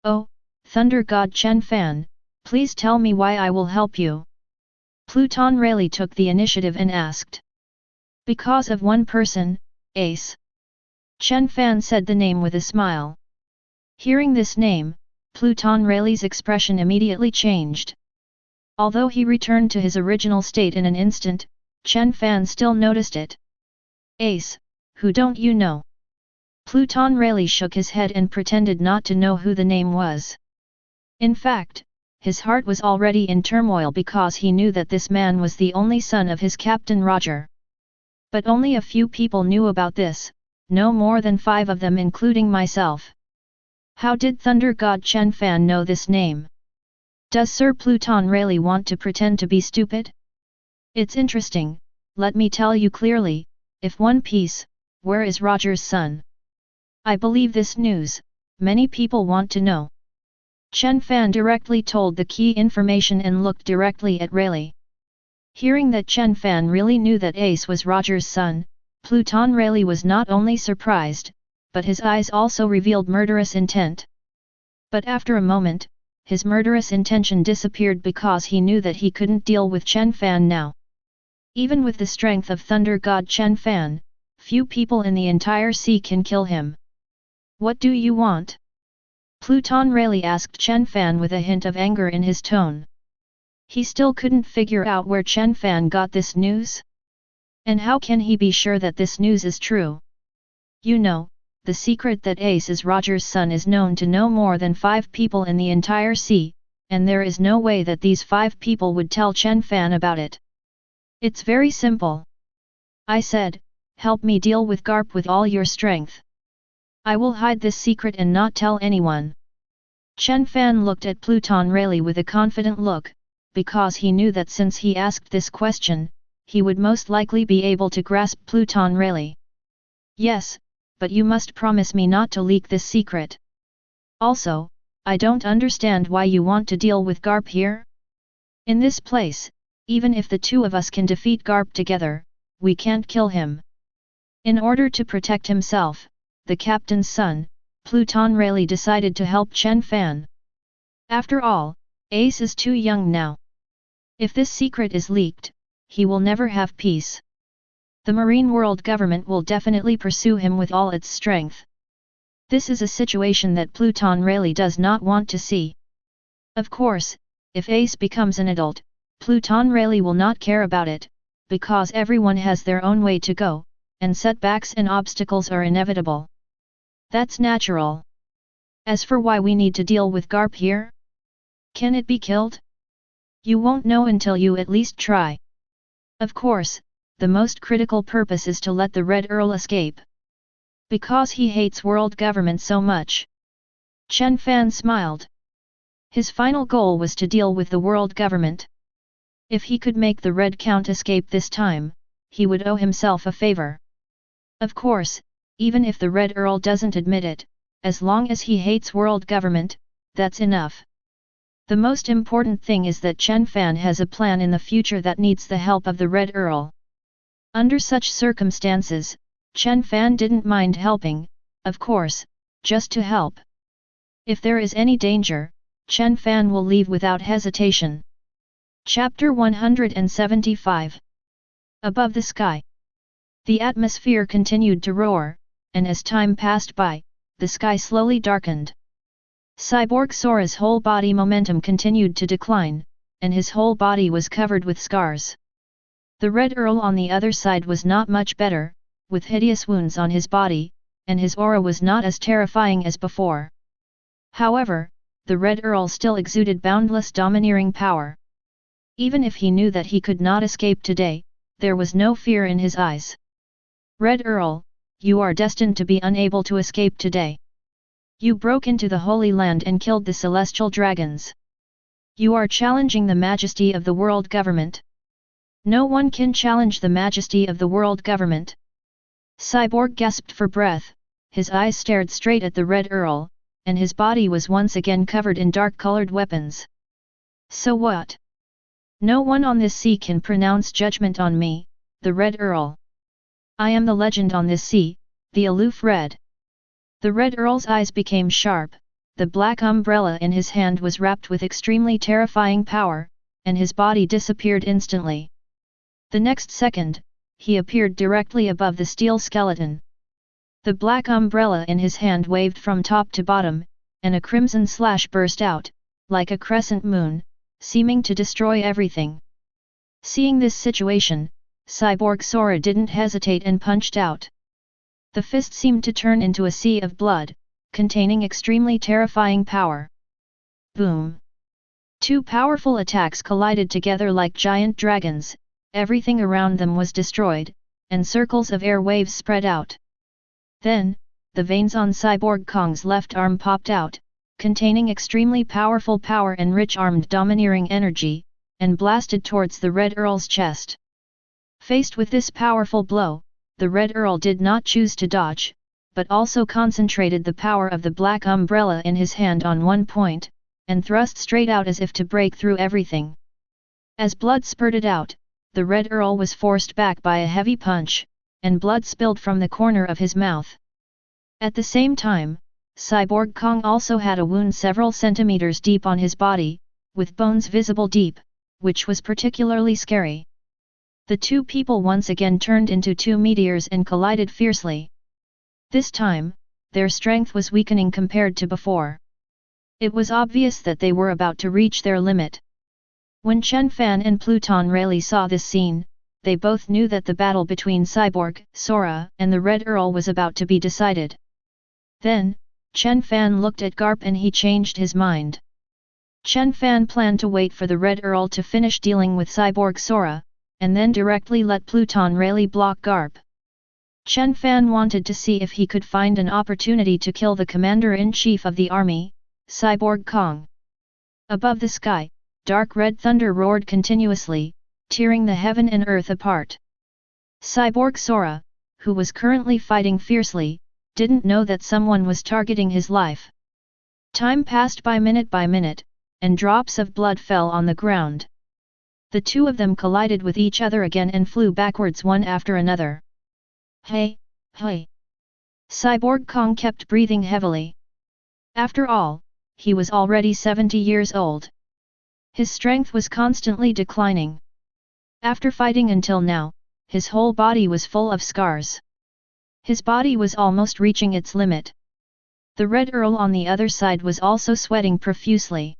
Oh, Thunder God Chen Fan, please tell me why I will help you. Pluton Rayleigh took the initiative and asked. Because of one person, Ace. Chen Fan said the name with a smile. Hearing this name, Pluton Rayleigh's expression immediately changed. Although he returned to his original state in an instant, Chen Fan still noticed it. Ace, who don't you know? Pluton Rayleigh shook his head and pretended not to know who the name was. In fact, his heart was already in turmoil because he knew that this man was the only son of his captain Roger. But only a few people knew about this, no more than 5 of them including myself. How did Thunder God Chen Fan know this name? Does Sir Pluton Rayleigh want to pretend to be stupid? It's interesting, let me tell you clearly, if One Piece, where is Roger's son? I believe this news, many people want to know. Chen Fan directly told the key information and looked directly at Rayleigh. Hearing that Chen Fan really knew that Ace was Roger's son, Pluton Rayleigh was not only surprised, but his eyes also revealed murderous intent. But after a moment, his murderous intention disappeared because he knew that he couldn't deal with Chen Fan now. Even with the strength of Thunder God Chen Fan, few people in the entire sea can kill him. What do you want? Pluton Rayleigh asked Chen Fan with a hint of anger in his tone. He still couldn't figure out where Chen Fan got this news. And how can he be sure that this news is true? You know, the secret that Ace is Roger's son is known to no more than 5 people in the entire sea, and there is no way that these 5 people would tell Chen Fan about it. It's very simple. I said, help me deal with Garp with all your strength. I will hide this secret and not tell anyone. Chen Fan looked at Pluton Rayleigh with a confident look, because he knew that since he asked this question, he would most likely be able to grasp Pluton Rayleigh. Yes, but you must promise me not to leak this secret. Also, I don't understand why you want to deal with Garp here. In this place, even if the 2 of us can defeat Garp together, we can't kill him. In order to protect himself, the captain's son, Pluton Rayleigh decided to help Chen Fan. After all, Ace is too young now. If this secret is leaked, he will never have peace. The Marine World government will definitely pursue him with all its strength. This is a situation that Pluton Rayleigh does not want to see. Of course, if Ace becomes an adult, Pluton Rayleigh will not care about it, because everyone has their own way to go, and setbacks and obstacles are inevitable. That's natural. As for why we need to deal with Garp here? Can it be killed? You won't know until you at least try. Of course, the most critical purpose is to let the Red Earl escape. Because he hates world government so much. Chen Fan smiled. His final goal was to deal with the world government. If he could make the Red Count escape this time, he would owe himself a favor. Of course, even if the Red Earl doesn't admit it, as long as he hates world government, that's enough. The most important thing is that Chen Fan has a plan in the future that needs the help of the Red Earl. Under such circumstances, Chen Fan didn't mind helping, of course, just to help. If there is any danger, Chen Fan will leave without hesitation. Chapter 175. Above the sky. The atmosphere continued to roar, and as time passed by, the sky slowly darkened. Cyborg Sora's whole body momentum continued to decline, and his whole body was covered with scars. The Red Earl on the other side was not much better, with hideous wounds on his body, and his aura was not as terrifying as before. However, the Red Earl still exuded boundless domineering power. Even if he knew that he could not escape today, there was no fear in his eyes. Red Earl, you are destined to be unable to escape today. You broke into the Holy Land and killed the celestial dragons. You are challenging the majesty of the world government. No one can challenge the majesty of the world government. Cyborg gasped for breath, his eyes stared straight at the Red Earl, and his body was once again covered in dark-colored weapons. So what? No one on this sea can pronounce judgment on me, the Red Earl. I am the legend on this sea, the aloof Red. The Red Earl's eyes became sharp, the black umbrella in his hand was wrapped with extremely terrifying power, and his body disappeared instantly. The next second, he appeared directly above the steel skeleton. The black umbrella in his hand waved from top to bottom, and a crimson slash burst out, like a crescent moon, seeming to destroy everything. Seeing this situation, Cyborg Sora didn't hesitate and punched out. The fist seemed to turn into a sea of blood, containing extremely terrifying power. Boom! Two powerful attacks collided together like giant dragons, everything around them was destroyed, and circles of air waves spread out. Then, the veins on Cyborg Kong's left arm popped out, containing extremely powerful power and rich armed domineering energy, and blasted towards the Red Earl's chest. Faced with this powerful blow, the Red Earl did not choose to dodge, but also concentrated the power of the black umbrella in his hand on one point, and thrust straight out as if to break through everything. As blood spurted out, the Red Earl was forced back by a heavy punch, and blood spilled from the corner of his mouth. At the same time, Cyborg Kong also had a wound several centimeters deep on his body, with bones visible deep, which was particularly scary. The two people once again turned into two meteors and collided fiercely. This time, their strength was weakening compared to before. It was obvious that they were about to reach their limit. When Chen Fan and Pluton Rayleigh saw this scene, they both knew that the battle between Cyborg, Sora, and the Red Earl was about to be decided. Then, Chen Fan looked at Garp and he changed his mind. Chen Fan planned to wait for the Red Earl to finish dealing with Cyborg Sora, and then directly let Pluton Rayleigh block Garp. Chen Fan wanted to see if he could find an opportunity to kill the Commander-in-Chief of the army, Cyborg Kong. Above the sky, dark red thunder roared continuously, tearing the heaven and earth apart. Cyborg Sora, who was currently fighting fiercely, didn't know that someone was targeting his life. Time passed by minute, and drops of blood fell on the ground. The two of them collided with each other again and flew backwards one after another. Hey, hey! Cyborg Kong kept breathing heavily. After all, he was already 70 years old. His strength was constantly declining. After fighting until now, his whole body was full of scars. His body was almost reaching its limit. The Red Earl on the other side was also sweating profusely.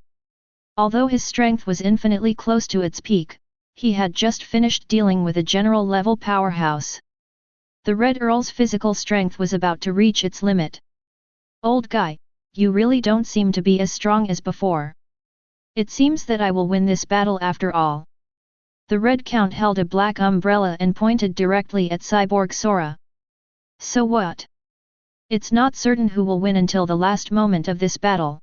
Although his strength was infinitely close to its peak, he had just finished dealing with a general-level powerhouse. The Red Earl's physical strength was about to reach its limit. "Old guy, you really don't seem to be as strong as before. It seems that I will win this battle after all." The Red Count held a black umbrella and pointed directly at Cyborg Sora. "So what? It's not certain who will win until the last moment of this battle.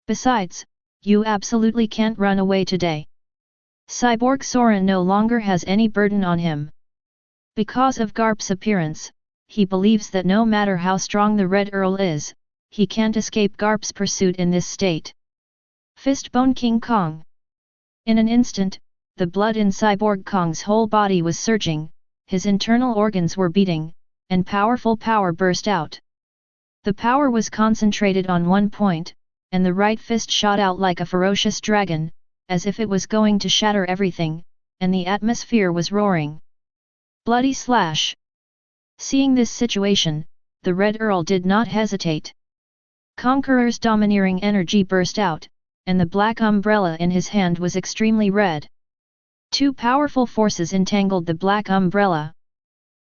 Besides, you absolutely can't run away today. Cyborg Sora no longer has any burden on him. Because of Garp's appearance, he believes that no matter how strong the Red Earl is, he can't escape Garp's pursuit in this state." Fistbone King Kong. In an instant, the blood in Cyborg Kong's whole body was surging, his internal organs were beating, and powerful power burst out. The power was concentrated on one point, and the right fist shot out like a ferocious dragon, as if it was going to shatter everything, and the atmosphere was roaring. Bloody slash! Seeing this situation, the Red Earl did not hesitate. Conqueror's domineering energy burst out, and the black umbrella in his hand was extremely red. Two powerful forces entangled the black umbrella.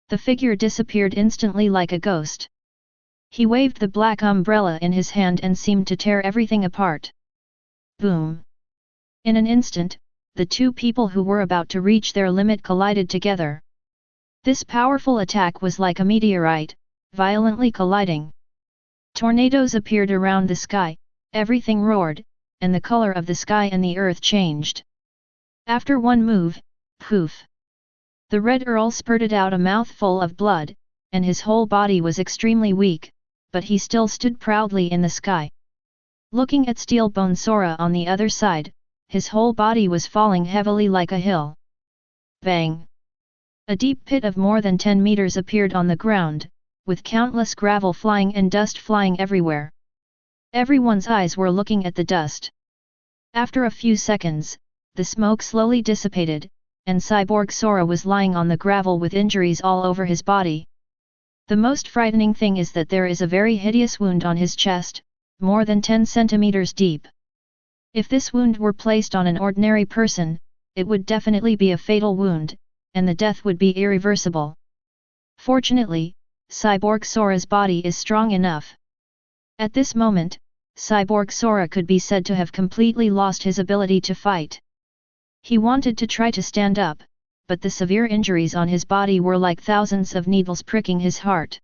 The figure disappeared instantly like a ghost. He waved the black umbrella in his hand and seemed to tear everything apart. Boom! In an instant, the two people who were about to reach their limit collided together. This powerful attack was like a meteorite, violently colliding. Tornadoes appeared around the sky, everything roared, and the color of the sky and the earth changed. After one move, poof! The Red Earl spurted out a mouthful of blood, and his whole body was extremely weak, but he still stood proudly in the sky. Looking at Steelbone Sora on the other side, his whole body was falling heavily like a hill. Bang! A deep pit of more than 10 meters appeared on the ground, with countless gravel flying and dust flying everywhere. Everyone's eyes were looking at the dust. After a few seconds, the smoke slowly dissipated, and Cyborg Sora was lying on the gravel with injuries all over his body. The most frightening thing is that there is a very hideous wound on his chest, more than 10 centimeters deep. If this wound were placed on an ordinary person, it would definitely be a fatal wound, and the death would be irreversible. Fortunately, Cyborg Sora's body is strong enough. At this moment, Cyborg Sora could be said to have completely lost his ability to fight. He wanted to try to stand up, but the severe injuries on his body were like thousands of needles pricking his heart.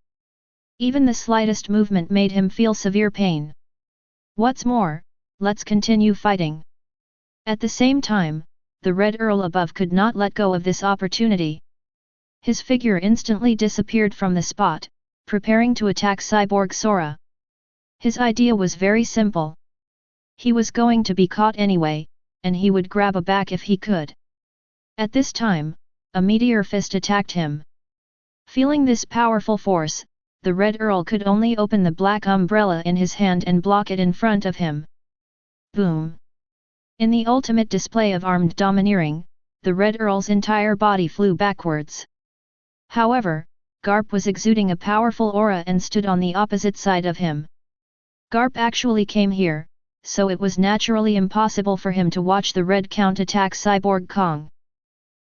Even the slightest movement made him feel severe pain. What's more, let's continue fighting. At the same time, the Red Earl above could not let go of this opportunity. His figure instantly disappeared from the spot, preparing to attack Cyborg Sora. His idea was very simple. He was going to be caught anyway, and he would grab a back if he could. At this time, a meteor fist attacked him. Feeling this powerful force, the Red Earl could only open the black umbrella in his hand and block it in front of him. Boom! In the ultimate display of armed domineering, the Red Earl's entire body flew backwards. However, Garp was exuding a powerful aura and stood on the opposite side of him. Garp actually came here, so it was naturally impossible for him to watch the Red Count attack Cyborg Kong.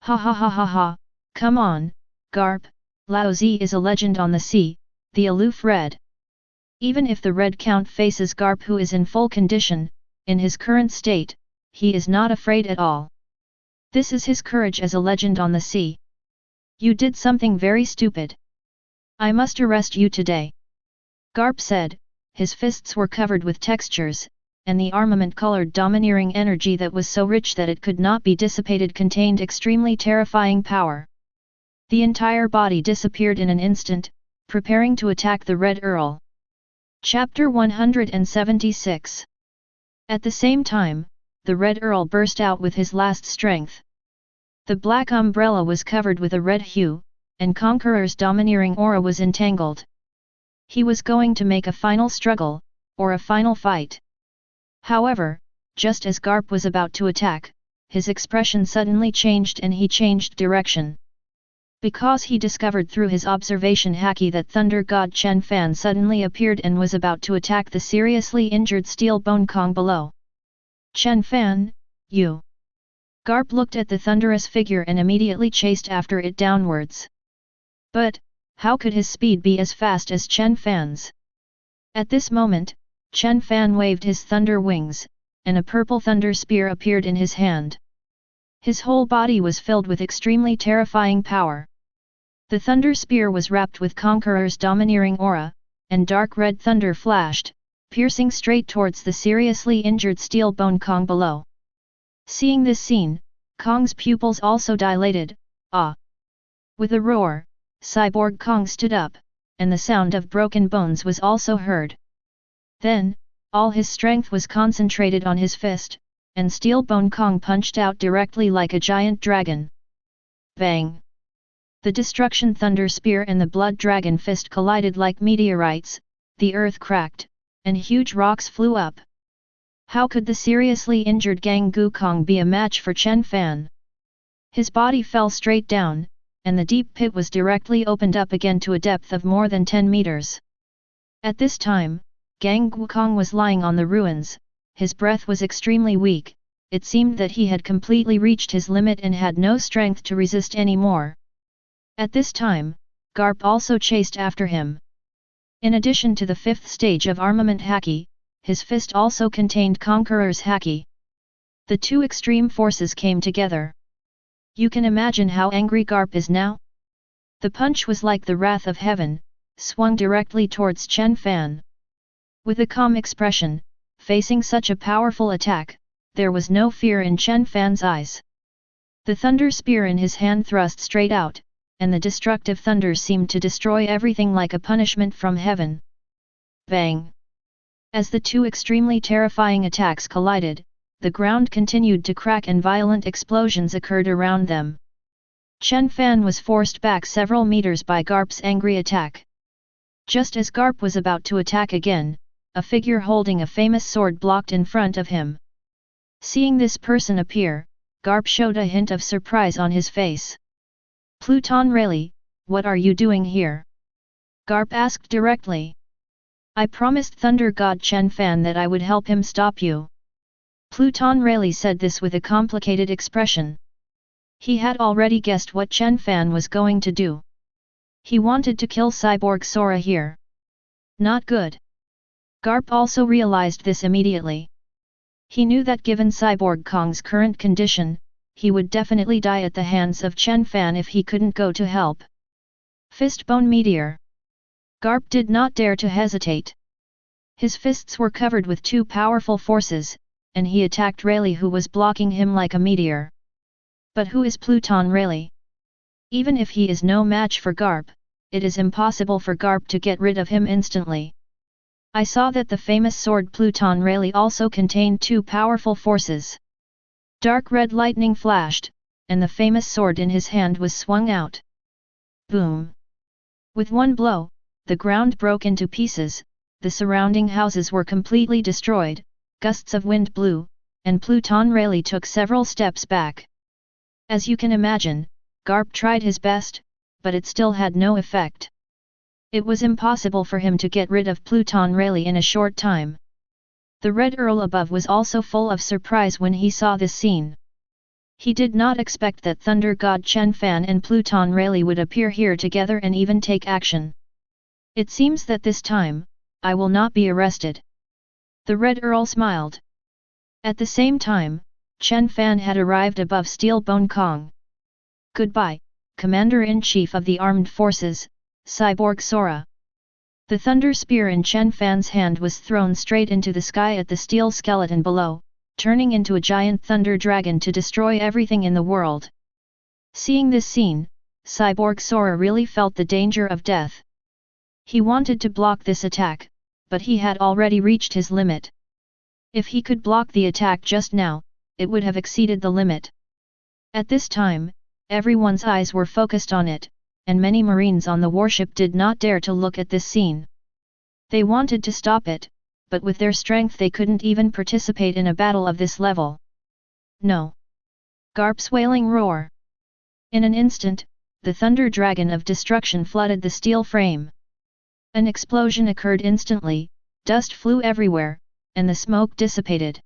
Ha ha ha ha ha, come on, Garp, Lao Zi is a legend on the sea, the aloof Red. Even if the Red Count faces Garp who is in full condition, in his current state, he is not afraid at all. This is his courage as a legend on the sea. You did something very stupid. I must arrest you today. Garp said, his fists were covered with textures, and the armament-colored domineering energy that was so rich that it could not be dissipated contained extremely terrifying power. The entire body disappeared in an instant, preparing to attack the Red Earl. Chapter 176. At the same time, the Red Earl burst out with his last strength. The black umbrella was covered with a red hue, and Conqueror's domineering aura was entangled. He was going to make a final struggle, or a final fight. However, just as Garp was about to attack, his expression suddenly changed and he changed direction. Because he discovered through his observation haki that Thunder God Chen Fan suddenly appeared and was about to attack the seriously injured Steel Bone Kong below. Chen Fan, you! Garp looked at the thunderous figure and immediately chased after it downwards. But, how could his speed be as fast as Chen Fan's? At this moment, Chen Fan waved his thunder wings, and a purple thunder spear appeared in his hand. His whole body was filled with extremely terrifying power. The thunder spear was wrapped with Conqueror's domineering aura, and dark red thunder flashed, piercing straight towards the seriously injured Steel Bone Kong below. Seeing this scene, Kong's pupils also dilated. Ah! With a roar, Cyborg Kong stood up, and the sound of broken bones was also heard. Then, all his strength was concentrated on his fist, and Steel Bone Kong punched out directly like a giant dragon. Bang! The Destruction Thunder Spear and the Blood Dragon Fist collided like meteorites, the earth cracked, and huge rocks flew up. How could the seriously injured Gang Kong be a match for Chen Fan? His body fell straight down, and the deep pit was directly opened up again to a depth of more than 10 meters. At this time, Gang Kong was lying on the ruins, his breath was extremely weak, it seemed that he had completely reached his limit and had no strength to resist anymore. At this time, Garp also chased after him. In addition to the 5th stage of armament haki, his fist also contained Conqueror's haki. The two extreme forces came together. You can imagine how angry Garp is now? The punch was like the wrath of heaven, swung directly towards Chen Fan. With a calm expression, facing such a powerful attack, there was no fear in Chen Fan's eyes. The thunder spear in his hand thrust straight out, and the destructive thunder seemed to destroy everything like a punishment from heaven. Bang! As the two extremely terrifying attacks collided, the ground continued to crack and violent explosions occurred around them. Chen Fan was forced back several meters by Garp's angry attack. Just as Garp was about to attack again, a figure holding a famous sword blocked in front of him. Seeing this person appear, Garp showed a hint of surprise on his face. Pluton Rayleigh, what are you doing here? Garp asked directly. I promised Thunder God Chen Fan that I would help him stop you. Pluton Rayleigh said this with a complicated expression. He had already guessed what Chen Fan was going to do. He wanted to kill Cyborg Sora here. Not good. Garp also realized this immediately. He knew that given Cyborg Kong's current condition, he would definitely die at the hands of Chen Fan if he couldn't go to help. Fistbone Meteor. Garp did not dare to hesitate. His fists were covered with two powerful forces, and he attacked Rayleigh who was blocking him like a meteor. But who is Pluton Rayleigh? Even if he is no match for Garp, it is impossible for Garp to get rid of him instantly. I saw that the famous sword Pluton Rayleigh also contained two powerful forces. Dark red lightning flashed, and the famous sword in his hand was swung out. Boom! With one blow, the ground broke into pieces, the surrounding houses were completely destroyed, gusts of wind blew, and Pluton Rayleigh took several steps back. As you can imagine, Garp tried his best, but it still had no effect. It was impossible for him to get rid of Pluton Rayleigh in a short time. The Red Earl above was also full of surprise when he saw this scene. He did not expect that Thunder God Chen Fan and Pluton Rayleigh would appear here together and even take action. It seems that this time, I will not be arrested. The Red Earl smiled. At the same time, Chen Fan had arrived above Steel Bone Kong. Goodbye, Commander-in-Chief of the Armed Forces, Cyborg Sora. The thunder spear in Chen Fan's hand was thrown straight into the sky at the steel skeleton below, turning into a giant thunder dragon to destroy everything in the world. Seeing this scene, Cyborg Sora really felt the danger of death. He wanted to block this attack, but he had already reached his limit. If he could block the attack just now, it would have exceeded the limit. At this time, everyone's eyes were focused on it, and many marines on the warship did not dare to look at this scene. They wanted to stop it, but with their strength they couldn't even participate in a battle of this level. No! Garp's wailing roar. In an instant, the thunder dragon of destruction flooded the steel frame. An explosion occurred instantly, dust flew everywhere, and the smoke dissipated.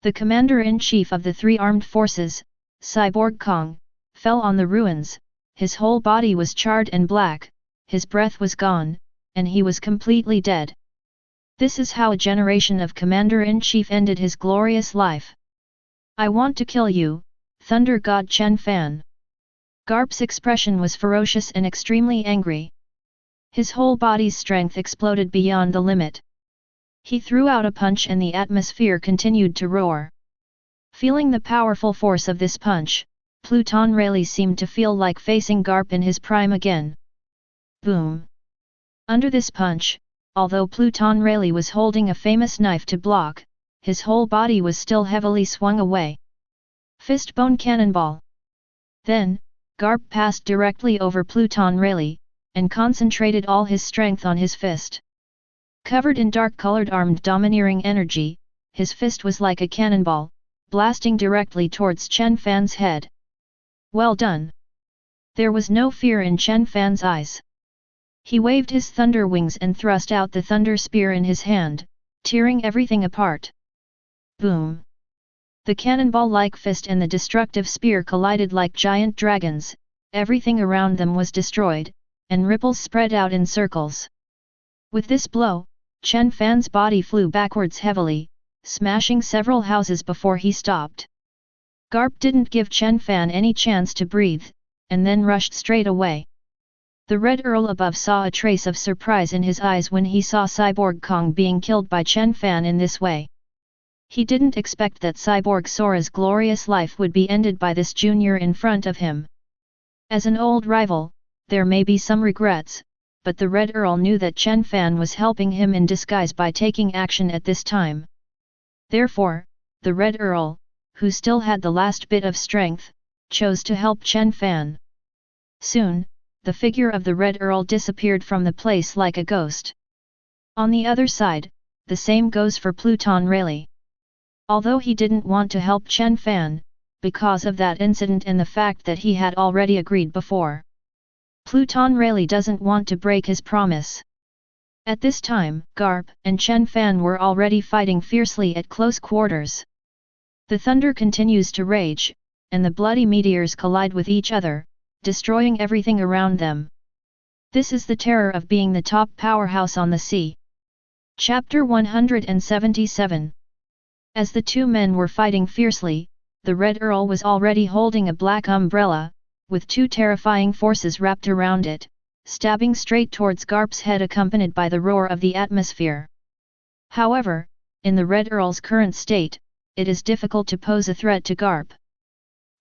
The commander-in-chief of the three armed forces, Cyborg Kong, fell on the ruins, his whole body was charred and black, his breath was gone, and he was completely dead. This is how a generation of commander-in-chief ended his glorious life. I want to kill you, Thunder God Chen Fan. Garp's expression was ferocious and extremely angry. His whole body's strength exploded beyond the limit. He threw out a punch and the atmosphere continued to roar. Feeling the powerful force of this punch, Pluton Rayleigh seemed to feel like facing Garp in his prime again. Boom! Under this punch, although Pluton Rayleigh was holding a famous knife to block, his whole body was still heavily swung away. Fistbone Cannonball. Then, Garp passed directly over Pluton Rayleigh, and concentrated all his strength on his fist. Covered in dark-colored armed domineering energy, his fist was like a cannonball, blasting directly towards Chen Fan's head. Well done! There was no fear in Chen Fan's eyes. He waved his thunder wings and thrust out the thunder spear in his hand, tearing everything apart. Boom! The cannonball-like fist and the destructive spear collided like giant dragons, everything around them was destroyed, and ripples spread out in circles. With this blow, Chen Fan's body flew backwards heavily, smashing several houses before he stopped. Garp didn't give Chen Fan any chance to breathe, and then rushed straight away. The Red Earl above saw a trace of surprise in his eyes when he saw Cyborg Kong being killed by Chen Fan in this way. He didn't expect that Cyborg Sora's glorious life would be ended by this junior in front of him. As an old rival, there may be some regrets, but the Red Earl knew that Chen Fan was helping him in disguise by taking action at this time. Therefore, the Red Earl, who still had the last bit of strength, chose to help Chen Fan. Soon, the figure of the Red Earl disappeared from the place like a ghost. On the other side, the same goes for Pluton Rayleigh. Although he didn't want to help Chen Fan, because of that incident and the fact that he had already agreed before. Pluton Rayleigh doesn't want to break his promise. At this time, Garp and Chen Fan were already fighting fiercely at close quarters. The thunder continues to rage, and the bloody meteors collide with each other, destroying everything around them. This is the terror of being the top powerhouse on the sea. Chapter 177. As the two men were fighting fiercely, the Red Earl was already holding a black umbrella, with two terrifying forces wrapped around it, stabbing straight towards Garp's head accompanied by the roar of the atmosphere. However, in the Red Earl's current state, it is difficult to pose a threat to Garp.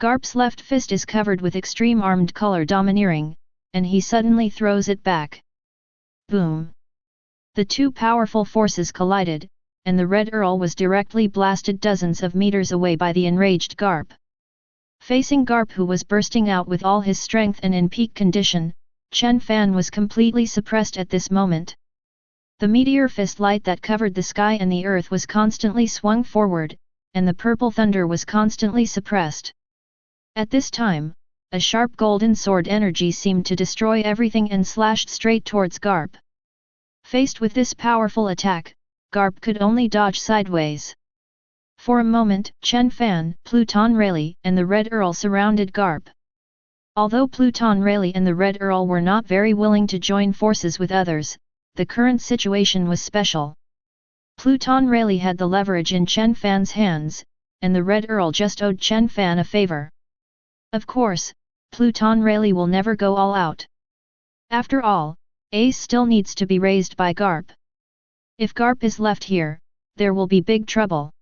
Garp's left fist is covered with extreme armed color domineering, and he suddenly throws it back. Boom! The two powerful forces collided, and the Red Earl was directly blasted dozens of meters away by the enraged Garp. Facing Garp, who was bursting out with all his strength and in peak condition, Chen Fan was completely suppressed at this moment. The meteor fist light that covered the sky and the earth was constantly swung forward, and the purple thunder was constantly suppressed. At this time, a sharp golden sword energy seemed to destroy everything and slashed straight towards Garp. Faced with this powerful attack, Garp could only dodge sideways. For a moment, Chen Fan, Pluton Rayleigh, and the Red Earl surrounded Garp. Although Pluton Rayleigh and the Red Earl were not very willing to join forces with others, the current situation was special. Pluton Rayleigh had the leverage in Chen Fan's hands, and the Red Earl just owed Chen Fan a favor. Of course, Pluton Rayleigh will never go all out. After all, Ace still needs to be raised by Garp. If Garp is left here, there will be big trouble.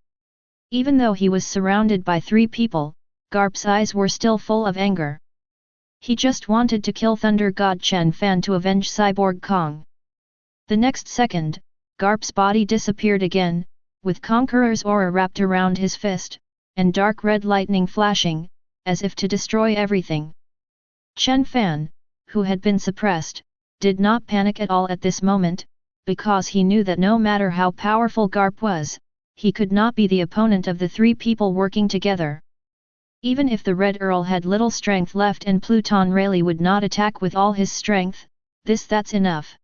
Even though he was surrounded by three people, Garp's eyes were still full of anger. He just wanted to kill Thunder God Chen Fan to avenge Cyborg Kong. The next second, Garp's body disappeared again, with Conqueror's aura wrapped around his fist, and dark red lightning flashing, as if to destroy everything. Chen Fan, who had been suppressed, did not panic at all at this moment, because he knew that no matter how powerful Garp was, he could not be the opponent of the three people working together. Even if the Red Earl had little strength left and Pluton Rayleigh would not attack with all his strength, that's enough.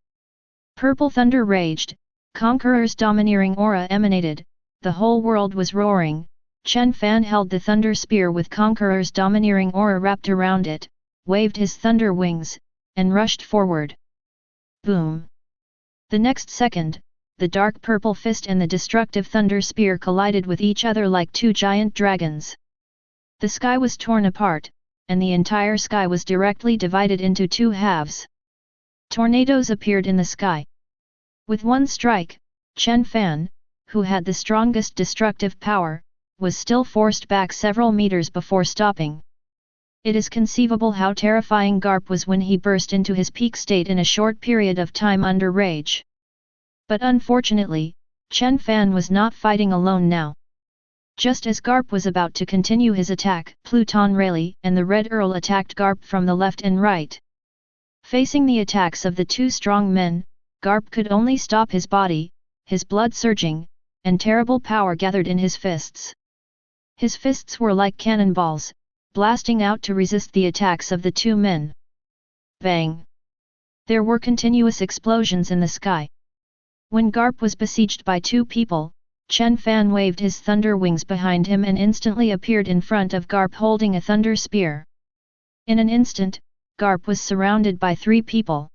Purple thunder raged, Conqueror's domineering aura emanated, the whole world was roaring. Chen Fan held the thunder spear with Conqueror's domineering aura wrapped around it, waved his thunder wings, and rushed forward. Boom! The next second, the dark purple fist and the destructive thunder spear collided with each other like two giant dragons. The sky was torn apart, and the entire sky was directly divided into two halves. Tornadoes appeared in the sky. With one strike, Chen Fan, who had the strongest destructive power, was still forced back several meters before stopping. It is conceivable how terrifying Garp was when he burst into his peak state in a short period of time under rage. But unfortunately, Chen Fan was not fighting alone now. Just as Garp was about to continue his attack, Pluton Rayleigh and the Red Earl attacked Garp from the left and right. Facing the attacks of the two strong men, Garp could only stop his body, his blood surging, and terrible power gathered in his fists. His fists were like cannonballs, blasting out to resist the attacks of the two men. Bang! There were continuous explosions in the sky. When Garp was besieged by two people, Chen Fan waved his thunder wings behind him and instantly appeared in front of Garp holding a thunder spear. In an instant, Garp was surrounded by three people.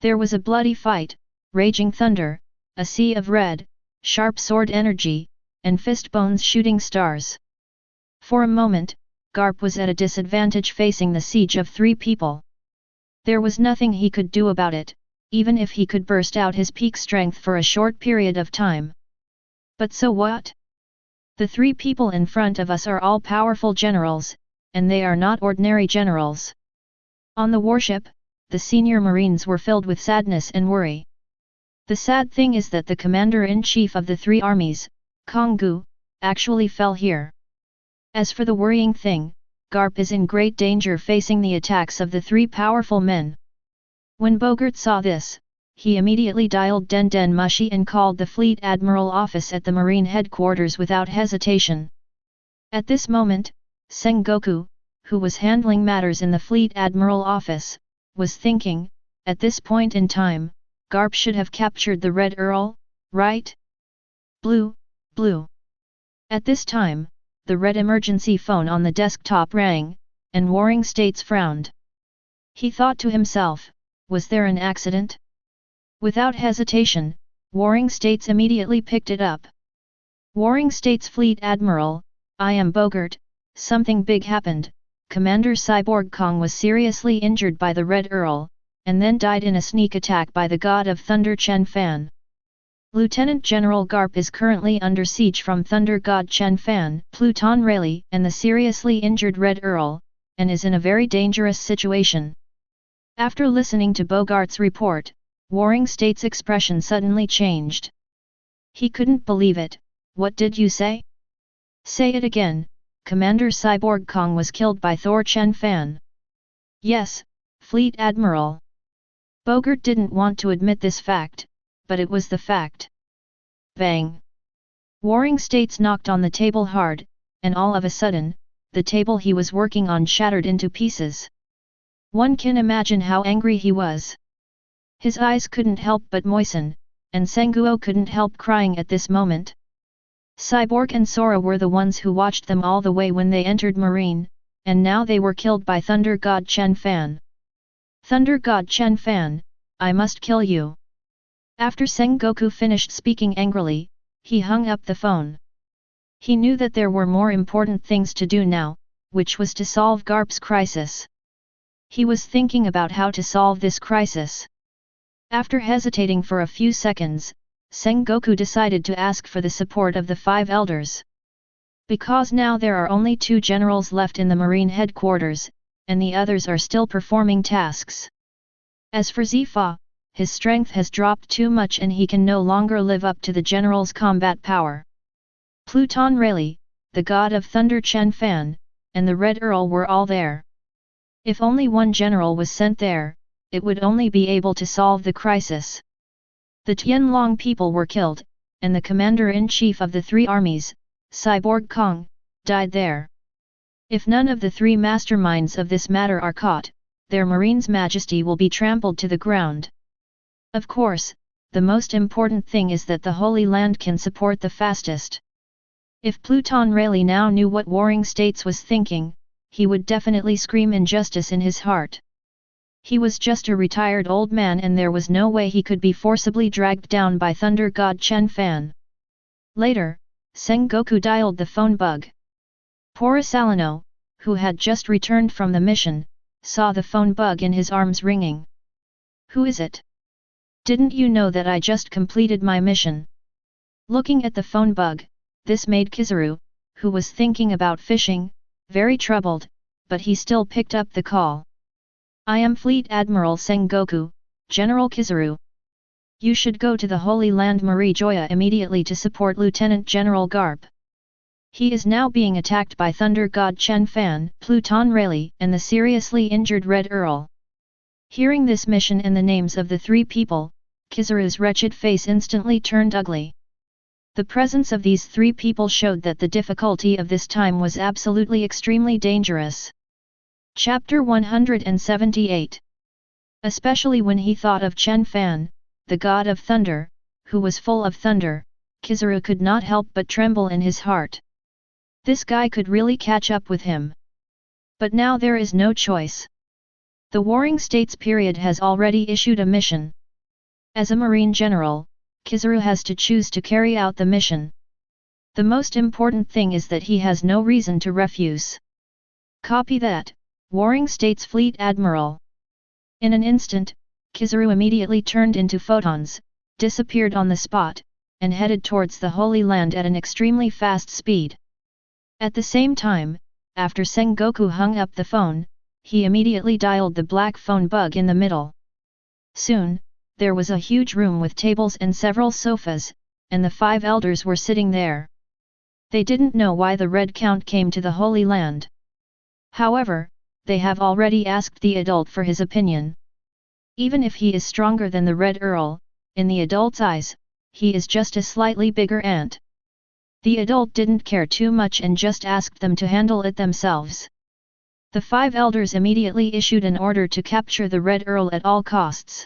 There was a bloody fight, raging thunder, a sea of red, sharp sword energy, and fist bones shooting stars. For a moment, Garp was at a disadvantage facing the siege of three people. There was nothing he could do about it, even if he could burst out his peak strength for a short period of time. But so what? The three people in front of us are all powerful generals, and they are not ordinary generals. On the warship, the senior marines were filled with sadness and worry. The sad thing is that the commander-in-chief of the three armies, Konggu, actually fell here. As for the worrying thing, Garp is in great danger facing the attacks of the three powerful men. When Bogart saw this, he immediately dialed Den Den Mushi and called the Fleet Admiral office at the Marine headquarters without hesitation. At this moment, Sengoku, who was handling matters in the Fleet Admiral office, was thinking, at this point in time, Garp should have captured the Red Earl, right? Blue, blue. At this time, the red emergency phone on the desktop rang, and Warring States frowned. He thought to himself, was there an accident? Without hesitation, Warring States immediately picked it up. Warring States Fleet Admiral, I am Bogart, something big happened. Commander Cyborg Kong was seriously injured by the Red Earl, and then died in a sneak attack by the God of Thunder Chen Fan. Lieutenant General Garp is currently under siege from Thunder God Chen Fan, Pluton Rayleigh and the seriously injured Red Earl, and is in a very dangerous situation. After listening to Bogart's report, Warring States' expression suddenly changed. He couldn't believe it. What did you say? Say it again. Commander Cyborg Kong was killed by Thor Chen Fan. Yes, Fleet Admiral. Bogart didn't want to admit this fact, but it was the fact. Bang! Warring States knocked on the table hard, and all of a sudden, the table he was working on shattered into pieces. One can imagine how angry he was. His eyes couldn't help but moisten, and Senguo couldn't help crying at this moment. Cyborg and Sora were the ones who watched them all the way when they entered Marine, and now they were killed by Thunder God Chen Fan. Thunder God Chen Fan, I must kill you. After Sengoku finished speaking angrily, he hung up the phone. He knew that there were more important things to do now, which was to solve Garp's crisis. He was thinking about how to solve this crisis. After hesitating for a few seconds, Sengoku decided to ask for the support of the 5 elders. Because now there are only 2 generals left in the Marine headquarters, and the others are still performing tasks. As for Zifa, his strength has dropped too much and he can no longer live up to the general's combat power. Pluton Rayleigh, the god of thunder Chen Fan, and the Red Earl were all there. If only one general was sent there, it would only be able to solve the crisis. The Tianlong people were killed, and the commander-in-chief of the 3 armies, Cyborg Kong, died there. If none of the 3 masterminds of this matter are caught, their Marine's majesty will be trampled to the ground. Of course, the most important thing is that the Holy Land can support the fastest. If Pluton Rayleigh now knew what Warring States was thinking, he would definitely scream injustice in his heart. He was just a retired old man and there was no way he could be forcibly dragged down by Thunder God Chen Fan. Later, Sengoku dialed the phone bug. Porisalino, who had just returned from the mission, saw the phone bug in his arms ringing. Who is it? Didn't you know that I just completed my mission? Looking at the phone bug, this made Kizaru, who was thinking about fishing, very troubled, but he still picked up the call. I am Fleet Admiral Sengoku, General Kizaru. You should go to the Holy Land Marie Joya immediately to support Lieutenant General Garp. He is now being attacked by Thunder God Chen Fan, Pluton Rayleigh and the seriously injured Red Earl. Hearing this mission and the names of the 3 people, Kizaru's wretched face instantly turned ugly. The presence of these 3 people showed that the difficulty of this time was absolutely extremely dangerous. Chapter 178. Especially when he thought of Chen Fan, the god of thunder, who was full of thunder, Kizaru could not help but tremble in his heart. This guy could really catch up with him. But now there is no choice. The Warring States period has already issued a mission. As a Marine general, Kizaru has to choose to carry out the mission. The most important thing is that he has no reason to refuse. Copy that, Warring States Fleet Admiral. In an instant, Kizaru immediately turned into photons, disappeared on the spot, and headed towards the Holy Land at an extremely fast speed. At the same time, after Sengoku hung up the phone, he immediately dialed the black phone bug in the middle. Soon, there was a huge room with tables and several sofas, and the 5 elders were sitting there. They didn't know why the Red Count came to the Holy Land. However, they have already asked the adult for his opinion. Even if he is stronger than the Red Earl, in the adult's eyes, he is just a slightly bigger ant. The adult didn't care too much and just asked them to handle it themselves. The 5 elders immediately issued an order to capture the Red Earl at all costs.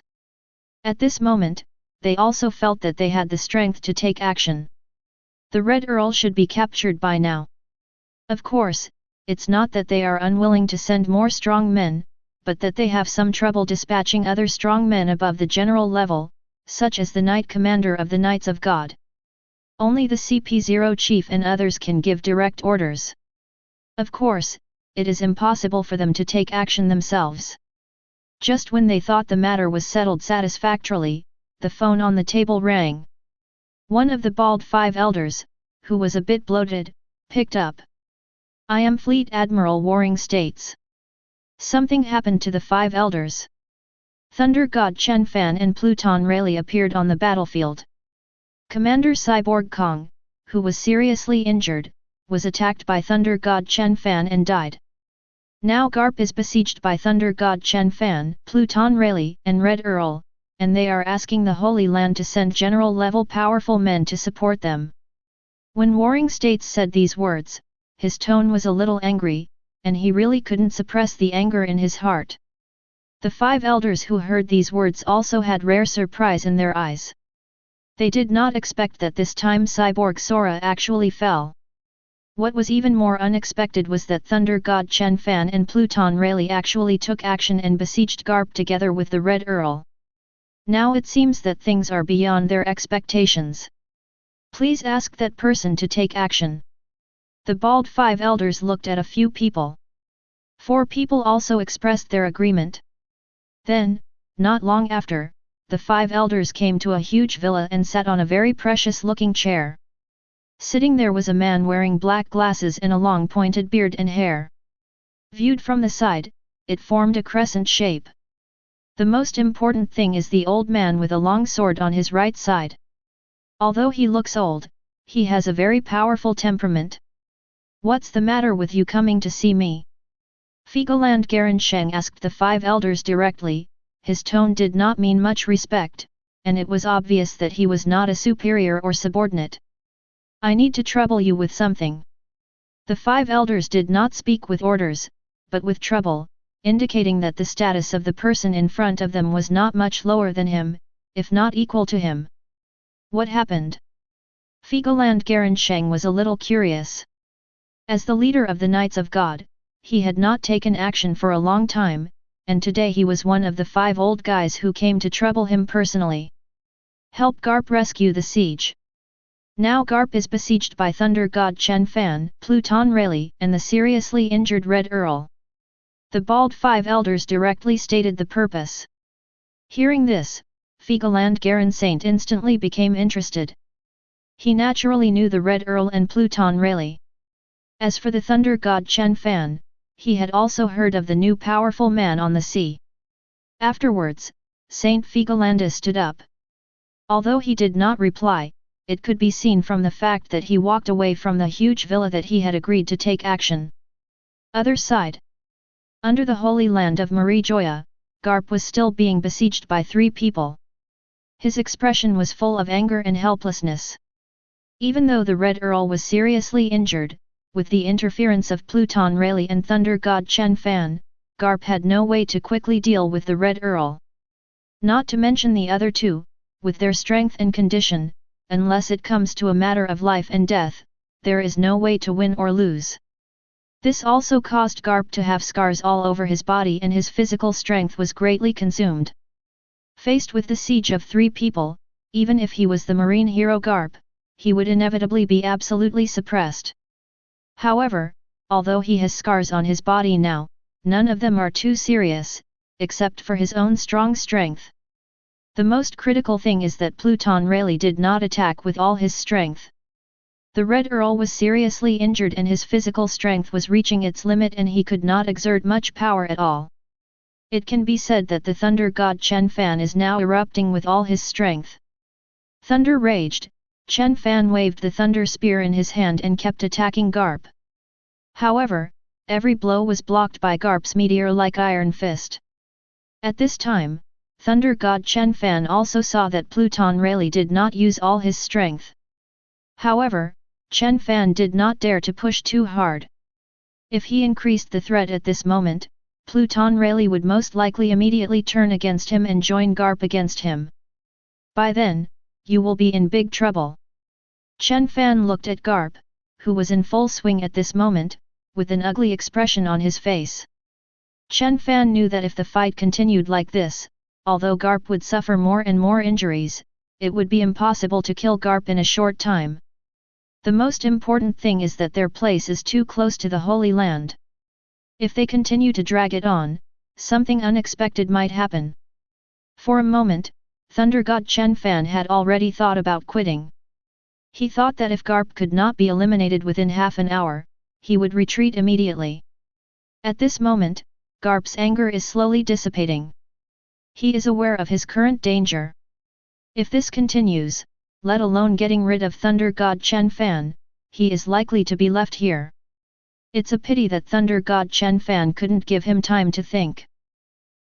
At this moment, they also felt that they had the strength to take action. The Red Earl should be captured by now. Of course, it's not that they are unwilling to send more strong men, but that they have some trouble dispatching other strong men above the general level, such as the Knight Commander of the Knights of God. Only the CP0 Chief and others can give direct orders. Of course, it is impossible for them to take action themselves. Just when they thought the matter was settled satisfactorily, the phone on the table rang. One of the bald 5 elders, who was a bit bloated, picked up. "I am Fleet Admiral Warring States. Something happened to the 5 elders." Thunder God Chen Fan and Pluton Rayleigh appeared on the battlefield. Commander Cyborg Kong, who was seriously injured, was attacked by Thunder God Chen Fan and died. Now Garp is besieged by Thunder God Chen Fan, Pluton Rayleigh, and Red Earl, and they are asking the Holy Land to send general-level powerful men to support them. When Warring States said these words, his tone was a little angry, and he really couldn't suppress the anger in his heart. The 5 elders who heard these words also had rare surprise in their eyes. They did not expect that this time Cyborg Sora actually fell. What was even more unexpected was that Thunder God Chen Fan and Pluton Rayleigh actually took action and besieged Garp together with the Red Earl. Now it seems that things are beyond their expectations. Please ask that person to take action. The bald 5 elders looked at a few people. 4 people also expressed their agreement. Then, not long after, the 5 elders came to a huge villa and sat on a very precious-looking chair. Sitting there was a man wearing black glasses and a long pointed beard and hair. Viewed from the side, it formed a crescent shape. The most important thing is the old man with a long sword on his right side. Although he looks old, he has a very powerful temperament. "What's the matter with you coming to see me?" Figaland Garansheng asked the 5 elders directly. His tone did not mean much respect, and it was obvious that he was not a superior or subordinate. "I need to trouble you with something." The 5 elders did not speak with orders, but with trouble, indicating that the status of the person in front of them was not much lower than him, if not equal to him. What happened? Figaland Garansheng was a little curious. As the leader of the Knights of God, he had not taken action for a long time, and today he was one of the 5 old guys who came to trouble him personally. Help Garp rescue the siege. Now Garp is besieged by Thunder God Chen Fan, Pluton Rayleigh, and the seriously injured Red Earl. The bald 5 elders directly stated the purpose. Hearing this, Figaland Garansaint instantly became interested. He naturally knew the Red Earl and Pluton Rayleigh. As for the Thunder God Chen Fan, he had also heard of the new powerful man on the sea. Afterwards, Saint Figalanda stood up. Although he did not reply, it could be seen from the fact that he walked away from the huge villa that he had agreed to take action. Other side. Under the Holy Land of Marie Joya, Garp was still being besieged by 3 people. His expression was full of anger and helplessness. Even though the Red Earl was seriously injured, with the interference of Pluton Rayleigh and Thunder God Chen Fan, Garp had no way to quickly deal with the Red Earl. Not to mention the other 2, with their strength and condition, unless it comes to a matter of life and death, there is no way to win or lose. This also caused Garp to have scars all over his body and his physical strength was greatly consumed. Faced with the siege of 3 people, even if he was the marine hero Garp, he would inevitably be absolutely suppressed. However, although he has scars on his body now, none of them are too serious, except for his own strong strength. The most critical thing is that Pluton Rayleigh did not attack with all his strength. The Red Earl was seriously injured and his physical strength was reaching its limit and he could not exert much power at all. It can be said that the Thunder God Chen Fan is now erupting with all his strength. Thunder raged, Chen Fan waved the Thunder Spear in his hand and kept attacking Garp. However, every blow was blocked by Garp's meteor-like iron fist. At this time, Thunder God Chen Fan also saw that Pluton really did not use all his strength. However, Chen Fan did not dare to push too hard. If he increased the threat at this moment, Pluton really would most likely immediately turn against him and join Garp against him. By then, you will be in big trouble. Chen Fan looked at Garp, who was in full swing at this moment, with an ugly expression on his face. Chen Fan knew that if the fight continued like this, although Garp would suffer more and more injuries, it would be impossible to kill Garp in a short time. The most important thing is that their place is too close to the Holy Land. If they continue to drag it on, something unexpected might happen. For a moment, Thunder God Chen Fan had already thought about quitting. He thought that if Garp could not be eliminated within half an hour, he would retreat immediately. At this moment, Garp's anger is slowly dissipating. He is aware of his current danger. If this continues, let alone getting rid of Thunder God Chen Fan, he is likely to be left here. It's a pity that Thunder God Chen Fan couldn't give him time to think.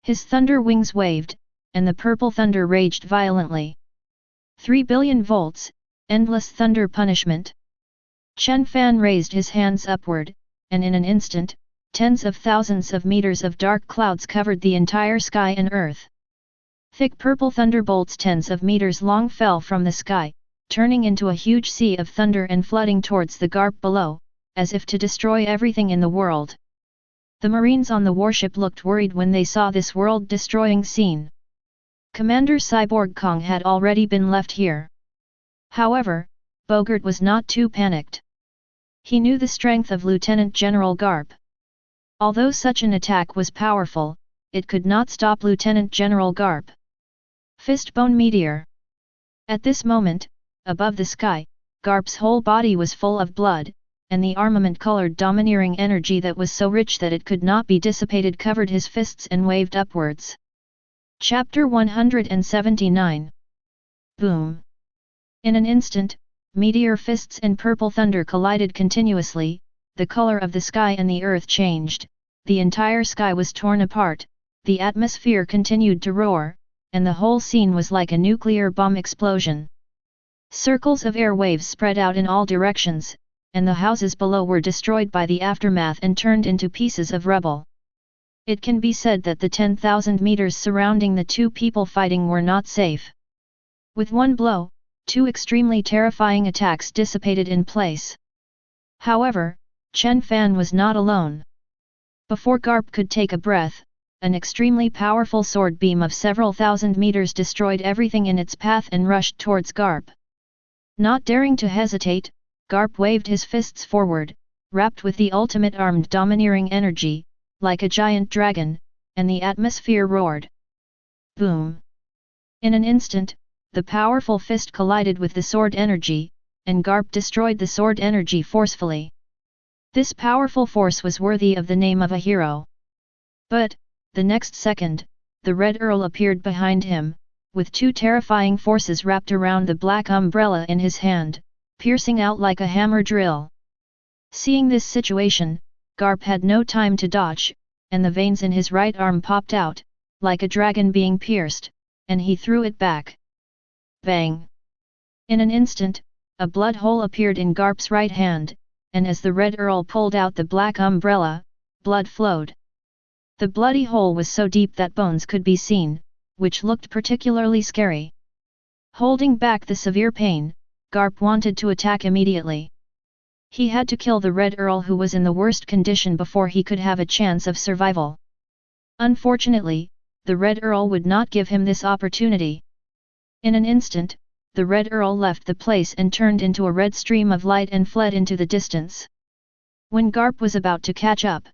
His thunder wings waved, and the purple thunder raged violently. 3 billion volts, endless thunder punishment. Chen Fan raised his hands upward, and in an instant, tens of thousands of meters of dark clouds covered the entire sky and earth. Thick purple thunderbolts tens of meters long fell from the sky, turning into a huge sea of thunder and flooding towards the Garp below, as if to destroy everything in the world. The Marines on the warship looked worried when they saw this world-destroying scene. Commander Cyborg Kong had already been left here. However, Bogart was not too panicked. He knew the strength of Lieutenant General Garp. Although such an attack was powerful, it could not stop Lieutenant General Garp. Fistbone Meteor. At this moment, above the sky, Garp's whole body was full of blood, and the armament-colored domineering energy that was so rich that it could not be dissipated covered his fists and waved upwards. Chapter 179. Boom! In an instant, meteor fists and purple thunder collided continuously, the color of the sky and the earth changed, the entire sky was torn apart, the atmosphere continued to roar, and the whole scene was like a nuclear bomb explosion. Circles of air waves spread out in all directions, and the houses below were destroyed by the aftermath and turned into pieces of rubble. It can be said that the 10,000 meters surrounding the two people fighting were not safe. With one blow, two extremely terrifying attacks dissipated in place. However, Chen Fan was not alone. Before Garp could take a breath, an extremely powerful sword beam of several thousand meters destroyed everything in its path and rushed towards Garp. Not daring to hesitate, Garp waved his fists forward, wrapped with the ultimate armed domineering energy, like a giant dragon, and the atmosphere roared. Boom! In an instant, the powerful fist collided with the sword energy, and Garp destroyed the sword energy forcefully. This powerful force was worthy of the name of a hero. But, the next second, the Red Earl appeared behind him, with two terrifying forces wrapped around the black umbrella in his hand, piercing out like a hammer drill. Seeing this situation, Garp had no time to dodge, and the veins in his right arm popped out, like a dragon being pierced, and he threw it back. Bang! In an instant, a blood hole appeared in Garp's right hand, and as the Red Earl pulled out the black umbrella, blood flowed. The bloody hole was so deep that bones could be seen, which looked particularly scary. Holding back the severe pain, Garp wanted to attack immediately. He had to kill the Red Earl who was in the worst condition before he could have a chance of survival. Unfortunately, the Red Earl would not give him this opportunity. In an instant, the Red Earl left the place and turned into a red stream of light and fled into the distance. When Garp was about to catch up,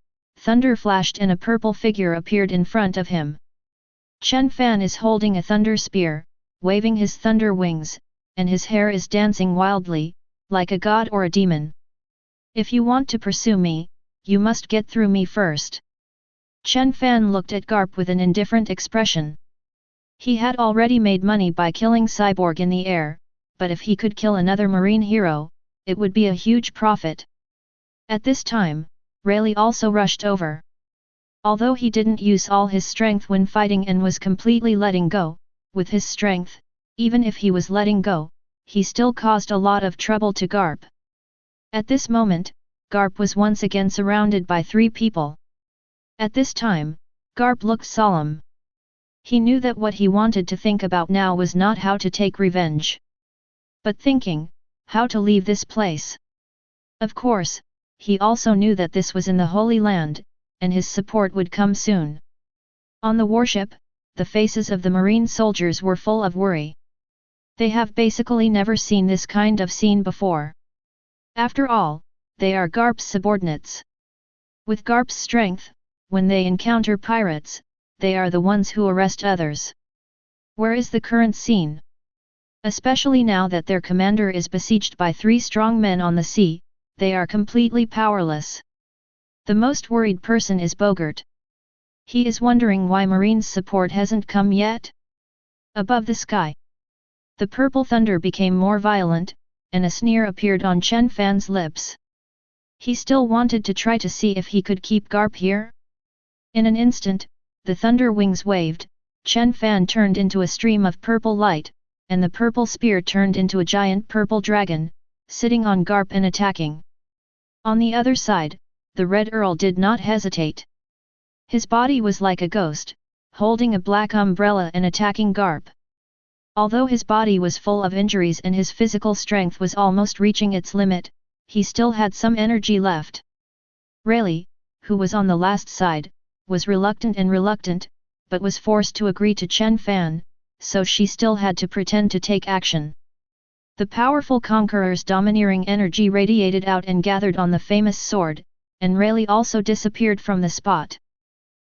thunder flashed and a purple figure appeared in front of him. Chen Fan is holding a thunder spear, waving his thunder wings, and his hair is dancing wildly, like a god or a demon. If you want to pursue me, you must get through me first. Chen Fan looked at Garp with an indifferent expression. He had already made money by killing Cyborg in the air, but if he could kill another marine hero, it would be a huge profit. At this time, Rayleigh also rushed over. Although he didn't use all his strength when fighting and was completely letting go, with his strength, even if he was letting go, he still caused a lot of trouble to Garp. At this moment, Garp was once again surrounded by 3 people. At this time, Garp looked solemn. He knew that what he wanted to think about now was not how to take revenge, but thinking, how to leave this place. Of course, he also knew that this was in the Holy Land, and his support would come soon. On the warship, the faces of the marine soldiers were full of worry. They have basically never seen this kind of scene before. After all, they are Garp's subordinates. With Garp's strength, when they encounter pirates, they are the ones who arrest others. Where is the current scene? Especially now that their commander is besieged by 3 strong men on the sea, they are completely powerless. The most worried person is Bogart. He is wondering why Marine's support hasn't come yet. Above the sky, the purple thunder became more violent, and a sneer appeared on Chen Fan's lips. He still wanted to try to see if he could keep Garp here. In an instant, the thunder wings waved, Chen Fan turned into a stream of purple light, and the purple spear turned into a giant purple dragon, sitting on Garp and attacking. On the other side, the Red Earl did not hesitate. His body was like a ghost, holding a black umbrella and attacking Garp. Although his body was full of injuries and his physical strength was almost reaching its limit, he still had some energy left. Rayleigh, who was on the last side, was reluctant, but was forced to agree to Chen Fan, so she still had to pretend to take action. The powerful conqueror's domineering energy radiated out and gathered on the famous sword, and Rayleigh also disappeared from the spot.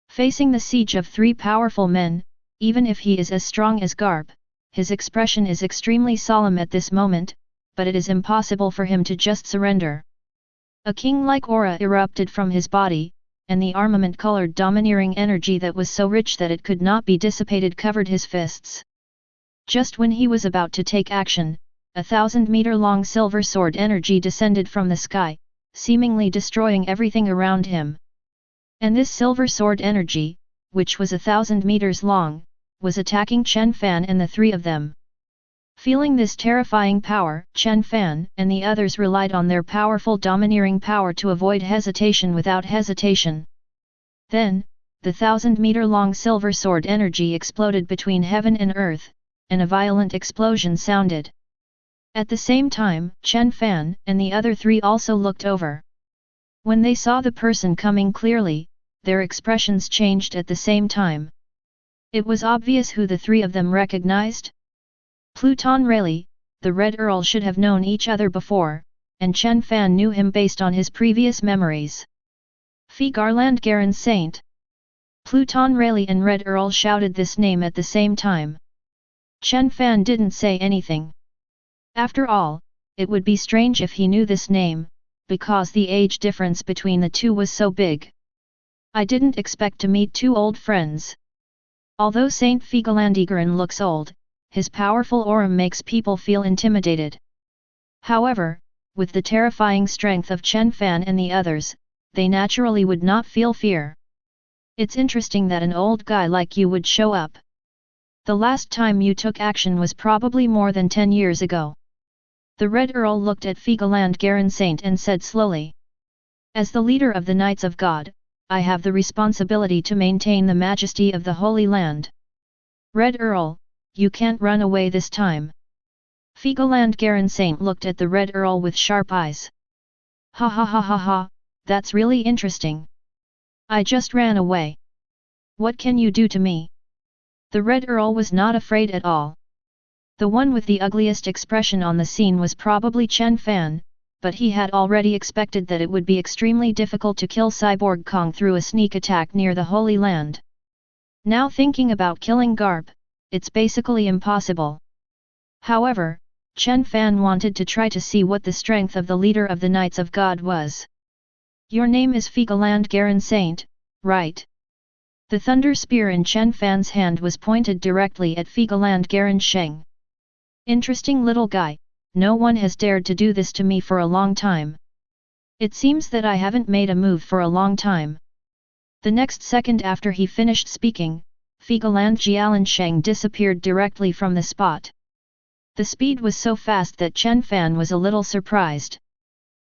Facing the siege of 3 powerful men, even if he is as strong as Garp, his expression is extremely solemn at this moment, but it is impossible for him to just surrender. A king-like aura erupted from his body, and the armament-colored domineering energy that was so rich that it could not be dissipated covered his fists. Just when he was about to take action, a 1,000-meter-long silver sword energy descended from the sky, seemingly destroying everything around him. And this silver sword energy, which was 1,000 meters long, was attacking Chen Fan and the 3 of them. Feeling this terrifying power, Chen Fan and the others relied on their powerful domineering power to avoid hesitation without hesitation. Then, the 1,000-meter-long silver sword energy exploded between heaven and earth, and a violent explosion sounded. At the same time, Chen Fan and the other 3 also looked over. When they saw the person coming clearly, their expressions changed at the same time. It was obvious who the 3 of them recognized. Pluton Rayleigh, the Red Earl should have known each other before, and Chen Fan knew him based on his previous memories. Fie Garland Garen Saint. Pluton Rayleigh and Red Earl shouted this name at the same time. Chen Fan didn't say anything. After all, it would be strange if he knew this name, because the age difference between the 2 was so big. I didn't expect to meet 2 old friends. Although Saint Figalandigaran looks old, his powerful aura makes people feel intimidated. However, with the terrifying strength of Chen Fan and the others, they naturally would not feel fear. It's interesting that an old guy like you would show up. The last time you took action was probably more than 10 years ago. The Red Earl looked at Figaland Garen Saint and said slowly. As the leader of the Knights of God, I have the responsibility to maintain the majesty of the Holy Land. Red Earl, you can't run away this time. Figaland Garen Saint looked at the Red Earl with sharp eyes. Ha ha ha ha ha, that's really interesting. I just ran away. What can you do to me? The Red Earl was not afraid at all. The one with the ugliest expression on the scene was probably Chen Fan, but he had already expected that it would be extremely difficult to kill Cyborg Kong through a sneak attack near the Holy Land. Now thinking about killing Garp, it's basically impossible. However, Chen Fan wanted to try to see what the strength of the leader of the Knights of God was. Your name is Figaland Garen Saint, right? The thunder spear in Chen Fan's hand was pointed directly at Figaland Garen Sheng. Interesting little guy, no one has dared to do this to me for a long time. It seems that I haven't made a move for a long time. The next second after he finished speaking, Figaland Jialansheng disappeared directly from the spot. The speed was so fast that Chen Fan was a little surprised.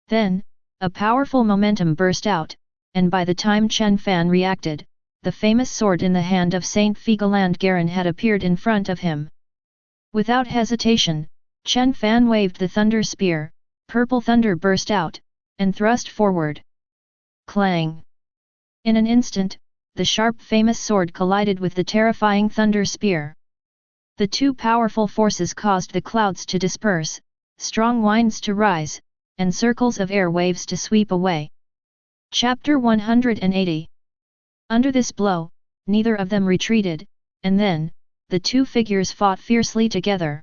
Then, a powerful momentum burst out, and by the time Chen Fan reacted, the famous sword in the hand of Saint Figaland Garin had appeared in front of him. Without hesitation, Chen Fan waved the thunder spear, purple thunder burst out, and thrust forward. Clang! In an instant, the sharp famous sword collided with the terrifying thunder spear. The two powerful forces caused the clouds to disperse, strong winds to rise, and circles of air waves to sweep away. Chapter 180. Under this blow, neither of them retreated, and then, the two figures fought fiercely together.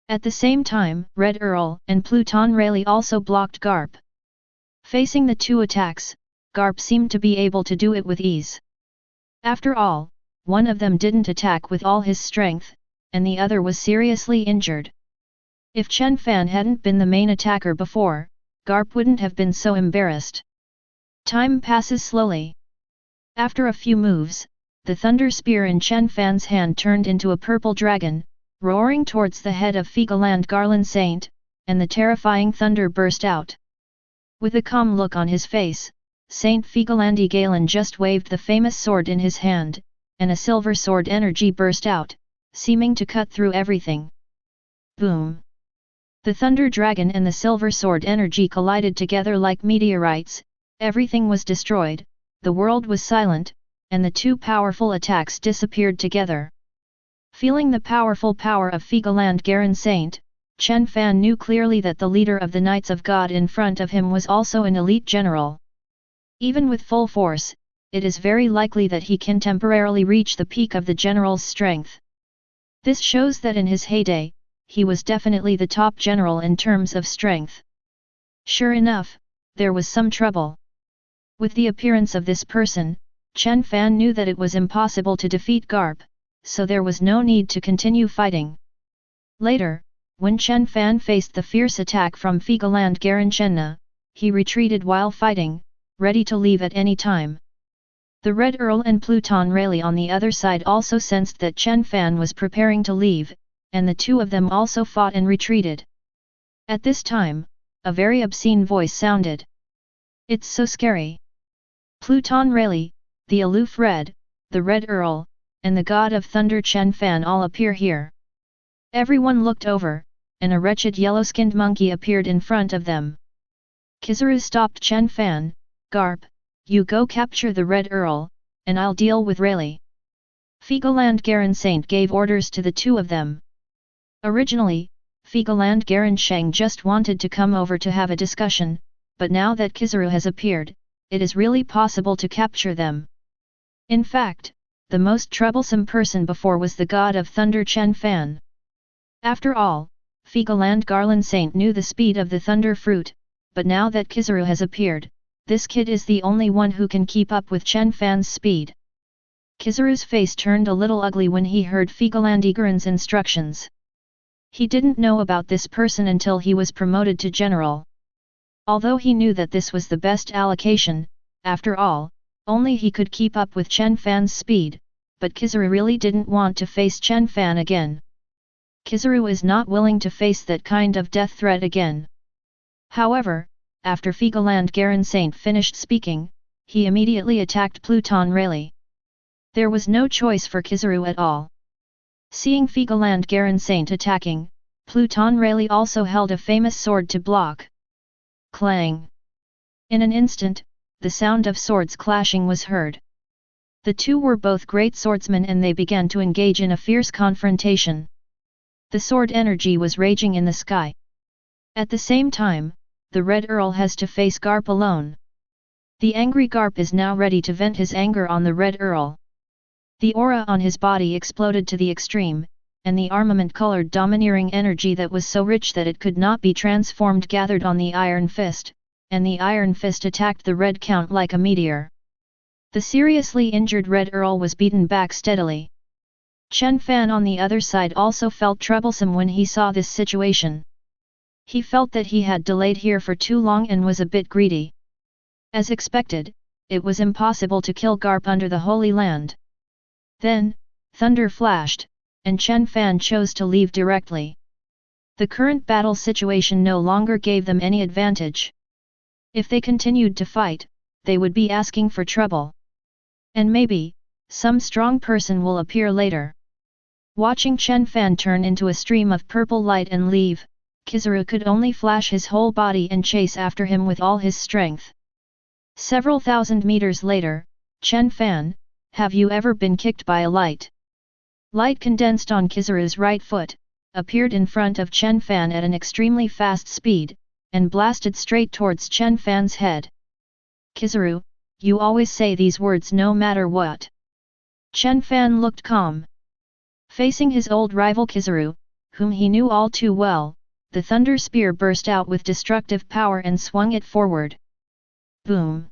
At the same time, Red Earl and Pluton Rayleigh also blocked Garp. Facing the two attacks, Garp seemed to be able to do it with ease. After all, one of them didn't attack with all his strength, and the other was seriously injured. If Chen Fan hadn't been the main attacker before, Garp wouldn't have been so embarrassed. Time passes slowly. After a few moves, the thunder spear in Chen Fan's hand turned into a purple dragon, roaring towards the head of Figaland Garland Saint, and the terrifying thunder burst out. With a calm look on his face, Saint Figalandi Galen just waved the famous sword in his hand, and a silver sword energy burst out, seeming to cut through everything. Boom! The thunder dragon and the silver sword energy collided together like meteorites, everything was destroyed, the world was silent, and the two powerful attacks disappeared together. Feeling the powerful power of Figaland Garin Saint, Chen Fan knew clearly that the leader of the Knights of God in front of him was also an elite general. Even with full force, it is very likely that he can temporarily reach the peak of the general's strength. This shows that in his heyday, he was definitely the top general in terms of strength. Sure enough, there was some trouble. With the appearance of this person, Chen Fan knew that it was impossible to defeat Garp, so there was no need to continue fighting. Later, when Chen Fan faced the fierce attack from Figaland Garin Chenna, he retreated while fighting, ready to leave at any time. The Red Earl and Pluton Rayleigh on the other side also sensed that Chen Fan was preparing to leave, and the two of them also fought and retreated. At this time, a very obscene voice sounded. "It's so scary." Pluton Rayleigh, the aloof Red, the Red Earl, and the God of Thunder Chen Fan all appear here. Everyone looked over, and a wretched yellow-skinned monkey appeared in front of them. Kizaru stopped Chen Fan. "Garp, you go capture the Red Earl, and I'll deal with Rayleigh." Figaland Garin Saint gave orders to the two of them. Originally, Figaland Garin Sheng just wanted to come over to have a discussion, but now that Kizaru has appeared, it is really possible to capture them. In fact, the most troublesome person before was the God of Thunder Chen Fan. After all, Figaland Garland Saint knew the speed of the thunder fruit, but now that Kizaru has appeared, this kid is the only one who can keep up with Chen Fan's speed. Kizaru's face turned a little ugly when he heard Figaland Garin's instructions. He didn't know about this person until he was promoted to general. Although he knew that this was the best allocation, after all, only he could keep up with Chen Fan's speed, but Kizaru really didn't want to face Chen Fan again. Kizaru is not willing to face that kind of death threat again. However, after Figaland Garin Saint finished speaking, he immediately attacked Pluton Rayleigh. There was no choice for Kizaru at all. Seeing Figaland Garin Saint attacking, Pluton Rayleigh also held a famous sword to block. Clang! In an instant, the sound of swords clashing was heard. The two were both great swordsmen and they began to engage in a fierce confrontation. The sword energy was raging in the sky. At the same time, the Red Earl has to face Garp alone. The angry Garp is now ready to vent his anger on the Red Earl. The aura on his body exploded to the extreme, and the armament-colored domineering energy that was so rich that it could not be transformed gathered on the Iron Fist, and the Iron Fist attacked the Red Count like a meteor. The seriously injured Red Earl was beaten back steadily. Chen Fan on the other side also felt troublesome when he saw this situation. He felt that he had delayed here for too long and was a bit greedy. As expected, it was impossible to kill Garp under the Holy Land. Then, thunder flashed, and Chen Fan chose to leave directly. The current battle situation no longer gave them any advantage. If they continued to fight, they would be asking for trouble. And maybe, some strong person will appear later. Watching Chen Fan turn into a stream of purple light and leave, Kizaru could only flash his whole body and chase after him with all his strength. Several thousand meters later, Chen Fan, have you ever been kicked by a light? Light condensed on Kizaru's right foot, appeared in front of Chen Fan at an extremely fast speed, and blasted straight towards Chen Fan's head. Kizaru, you always say these words no matter what. Chen Fan looked calm. Facing his old rival Kizaru, whom he knew all too well, the thunder spear burst out with destructive power and swung it forward. Boom!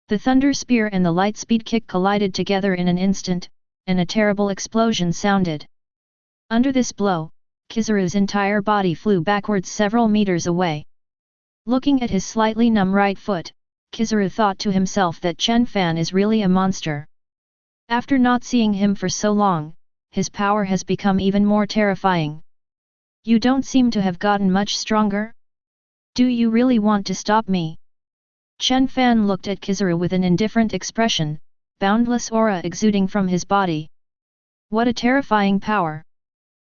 The thunder spear and the light speed kick collided together in an instant, and a terrible explosion sounded. Under this blow, Kizaru's entire body flew backwards several meters away. Looking at his slightly numb right foot, Kizaru thought to himself that Chen Fan is really a monster. After not seeing him for so long, his power has become even more terrifying. You don't seem to have gotten much stronger? Do you really want to stop me? Chen Fan looked at Kizaru with an indifferent expression, boundless aura exuding from his body. What a terrifying power!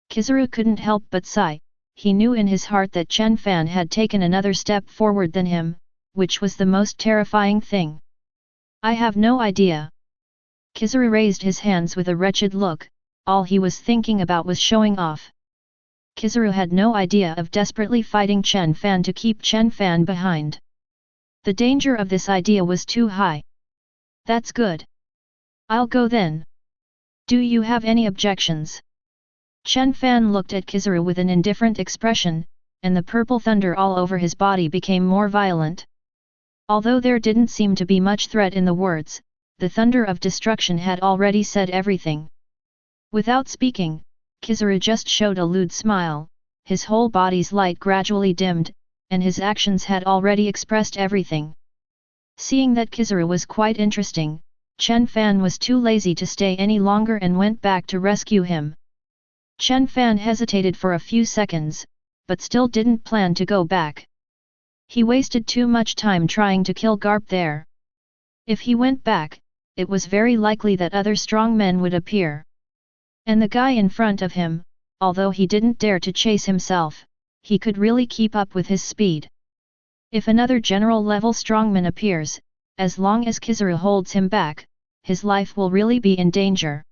Kizaru couldn't help but sigh. He knew in his heart that Chen Fan had taken another step forward than him, which was the most terrifying thing. I have no idea. Kizaru raised his hands with a wretched look, all he was thinking about was showing off. Kizaru had no idea of desperately fighting Chen Fan to keep Chen Fan behind. The danger of this idea was too high. That's good. I'll go then. Do you have any objections? Chen Fan looked at Kizaru with an indifferent expression, and the purple thunder all over his body became more violent. Although there didn't seem to be much threat in the words, the thunder of destruction had already said everything. Without speaking, Kizaru just showed a lewd smile, his whole body's light gradually dimmed, and his actions had already expressed everything. Seeing that Kizaru was quite interesting, Chen Fan was too lazy to stay any longer and went back to rescue him. Chen Fan hesitated for a few seconds, but still didn't plan to go back. He wasted too much time trying to kill Garp there. If he went back, it was very likely that other strong men would appear. And the guy in front of him, although he didn't dare to chase himself, he could really keep up with his speed. If another general-level strongman appears, as long as Kizaru holds him back, his life will really be in danger.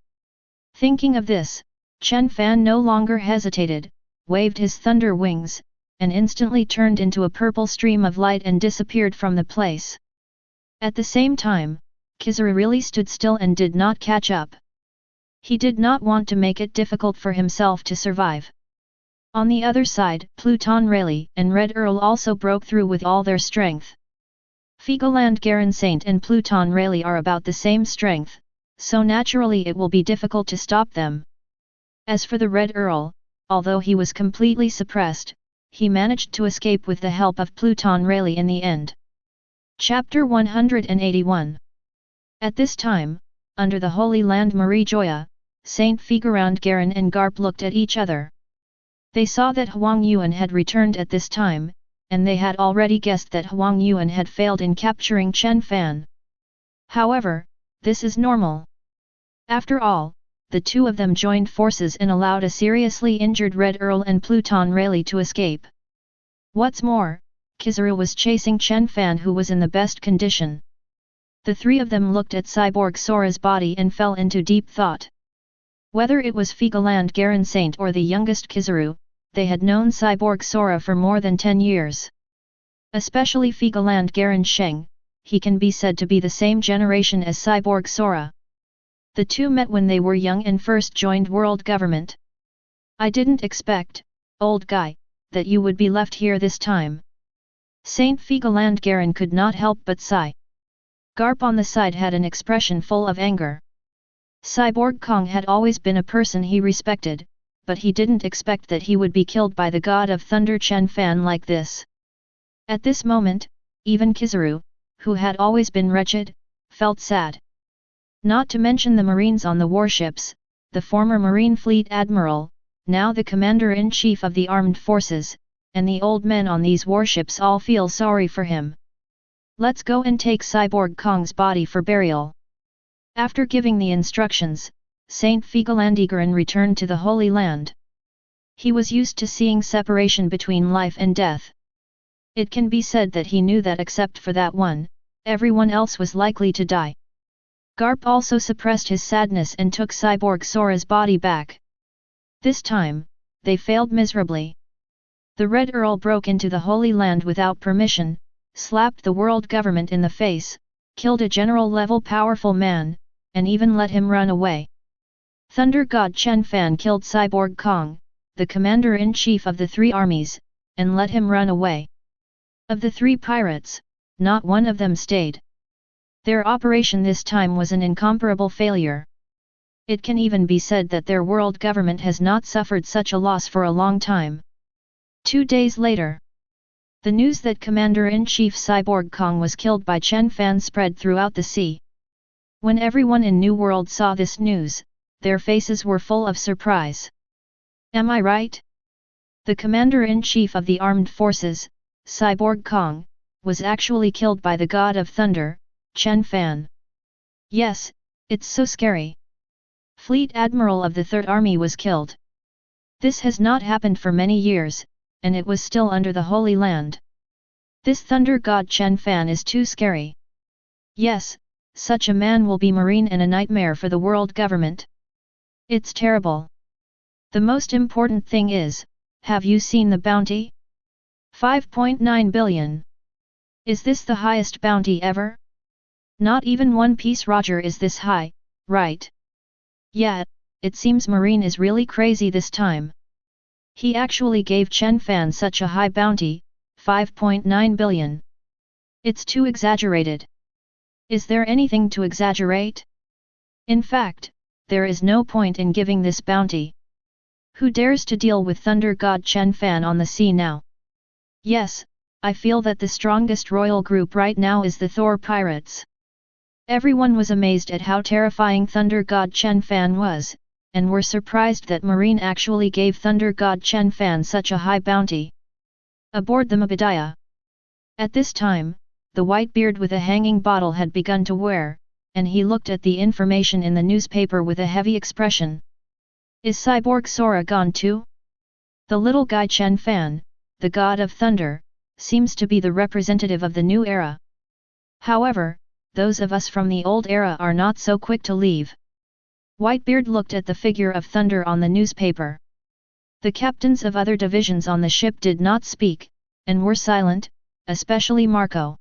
Thinking of this, Chen Fan no longer hesitated, waved his thunder wings, and instantly turned into a purple stream of light and disappeared from the place. At the same time, Kizaru really stood still and did not catch up. He did not want to make it difficult for himself to survive. On the other side, Pluton Rayleigh and Red Earl also broke through with all their strength. Figaland Garen Saint and Pluton Rayleigh are about the same strength, so naturally it will be difficult to stop them. As for the Red Earl, although he was completely suppressed, he managed to escape with the help of Pluton Rayleigh in the end. Chapter 181. At this time, under the Holy Land Marie Joya, Saint Figaround Garen and Garp looked at each other. They saw that Huang Yuan had returned at this time, and they had already guessed that Huang Yuan had failed in capturing Chen Fan. However, this is normal. After all, the two of them joined forces and allowed a seriously injured Red Earl and Pluton Rayleigh to escape. What's more, Kizaru was chasing Chen Fan, who was in the best condition. The three of them looked at Cyborg Sora's body and fell into deep thought. Whether it was Figaland Garen Saint or the youngest Kizaru, they had known Cyborg Sora for more than 10 years. Especially Figaland Garen Sheng, he can be said to be the same generation as Cyborg Sora. The two met when they were young and first joined world government. I didn't expect, old guy, that you would be left here this time. Saint Figaland Garen could not help but sigh. Garp on the side had an expression full of anger. Cyborg Kong had always been a person he respected, but he didn't expect that he would be killed by the god of thunder Chen Fan like this. At this moment, even Kizaru, who had always been wretched, felt sad. Not to mention the Marines on the warships, the former Marine Fleet Admiral, now the Commander-in-Chief of the Armed Forces, and the old men on these warships all feel sorry for him. Let's go and take Cyborg Kong's body for burial. After giving the instructions, Saint Figalandigaran returned to the Holy Land. He was used to seeing separation between life and death. It can be said that he knew that except for that one, everyone else was likely to die. Garp also suppressed his sadness and took Cyborg Sora's body back. This time, they failed miserably. The Red Earl broke into the Holy Land without permission, slapped the world government in the face, killed a general-level powerful man, and even let him run away. Thunder God Chen Fan killed Cyborg Kong, the commander-in-chief of the three armies, and let him run away. Of the three pirates, not one of them stayed. Their operation this time was an incomparable failure. It can even be said that their world government has not suffered such a loss for a long time. 2 days later, the news that Commander-in-Chief Cyborg Kong was killed by Chen Fan spread throughout the sea. When everyone in New World saw this news, their faces were full of surprise. Am I right? The Commander-in-Chief of the Armed Forces, Cyborg Kong, was actually killed by the God of Thunder, Chen Fan. Yes, it's so scary. Fleet Admiral of the Third Army was killed. This has not happened for many years, and it was still under the Holy Land. This Thunder God Chen Fan is too scary. Yes, such a man will be marine and a nightmare for the world government. It's terrible. The most important thing is, have you seen the bounty? 5.9 billion. Is this the highest bounty ever? Not even one piece Roger is this high, right? Yeah, it seems Marine is really crazy this time. He actually gave Chen Fan such a high bounty, 5.9 billion. It's too exaggerated. Is there anything to exaggerate? In fact, there is no point in giving this bounty. Who dares to deal with Thunder God Chen Fan on the sea now? Yes, I feel that the strongest royal group right now is the Thor Pirates. Everyone was amazed at how terrifying Thunder God Chen Fan was, and were surprised that Marine actually gave Thunder God Chen Fan such a high bounty. Aboard the Mabadiah. At this time, the white beard with a hanging bottle had begun to wear, and he looked at the information in the newspaper with a heavy expression. Is Cyborg Sora gone too? The little guy Chen Fan, the god of thunder, seems to be the representative of the new era. However, those of us from the old era are not so quick to leave. Whitebeard looked at the figure of thunder on the newspaper. The captains of other divisions on the ship did not speak, and were silent, especially Marco.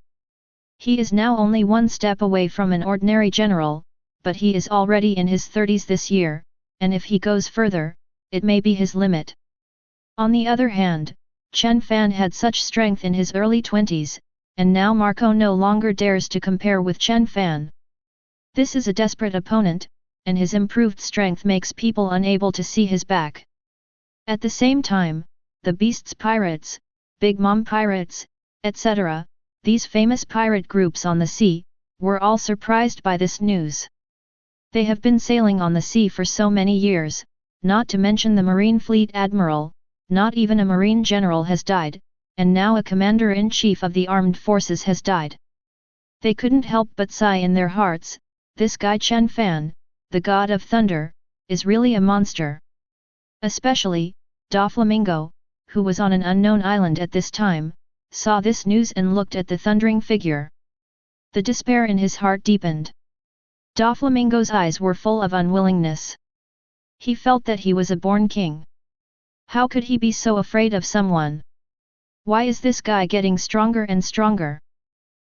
He is now only one step away from an ordinary general, but he is already in his 30s this year, and if he goes further, it may be his limit. On the other hand, Chen Fan had such strength in his early 20s, and now Marco no longer dares to compare with Chen Fan. This is a desperate opponent, and his improved strength makes people unable to see his back. At the same time, the Beasts Pirates, Big Mom Pirates, etc., these famous pirate groups on the sea, were all surprised by this news. They have been sailing on the sea for so many years, not to mention the Marine Fleet Admiral, not even a Marine General has died, and now a Commander-in-Chief of the Armed Forces has died. They couldn't help but sigh in their hearts, this guy Chen Fan, the god of thunder, is really a monster. Especially, Doflamingo, who was on an unknown island at this time, saw this news and looked at the thundering figure. The despair in his heart deepened. Doflamingo's eyes were full of unwillingness. He felt that he was a born king. How could he be so afraid of someone? Why is this guy getting stronger and stronger?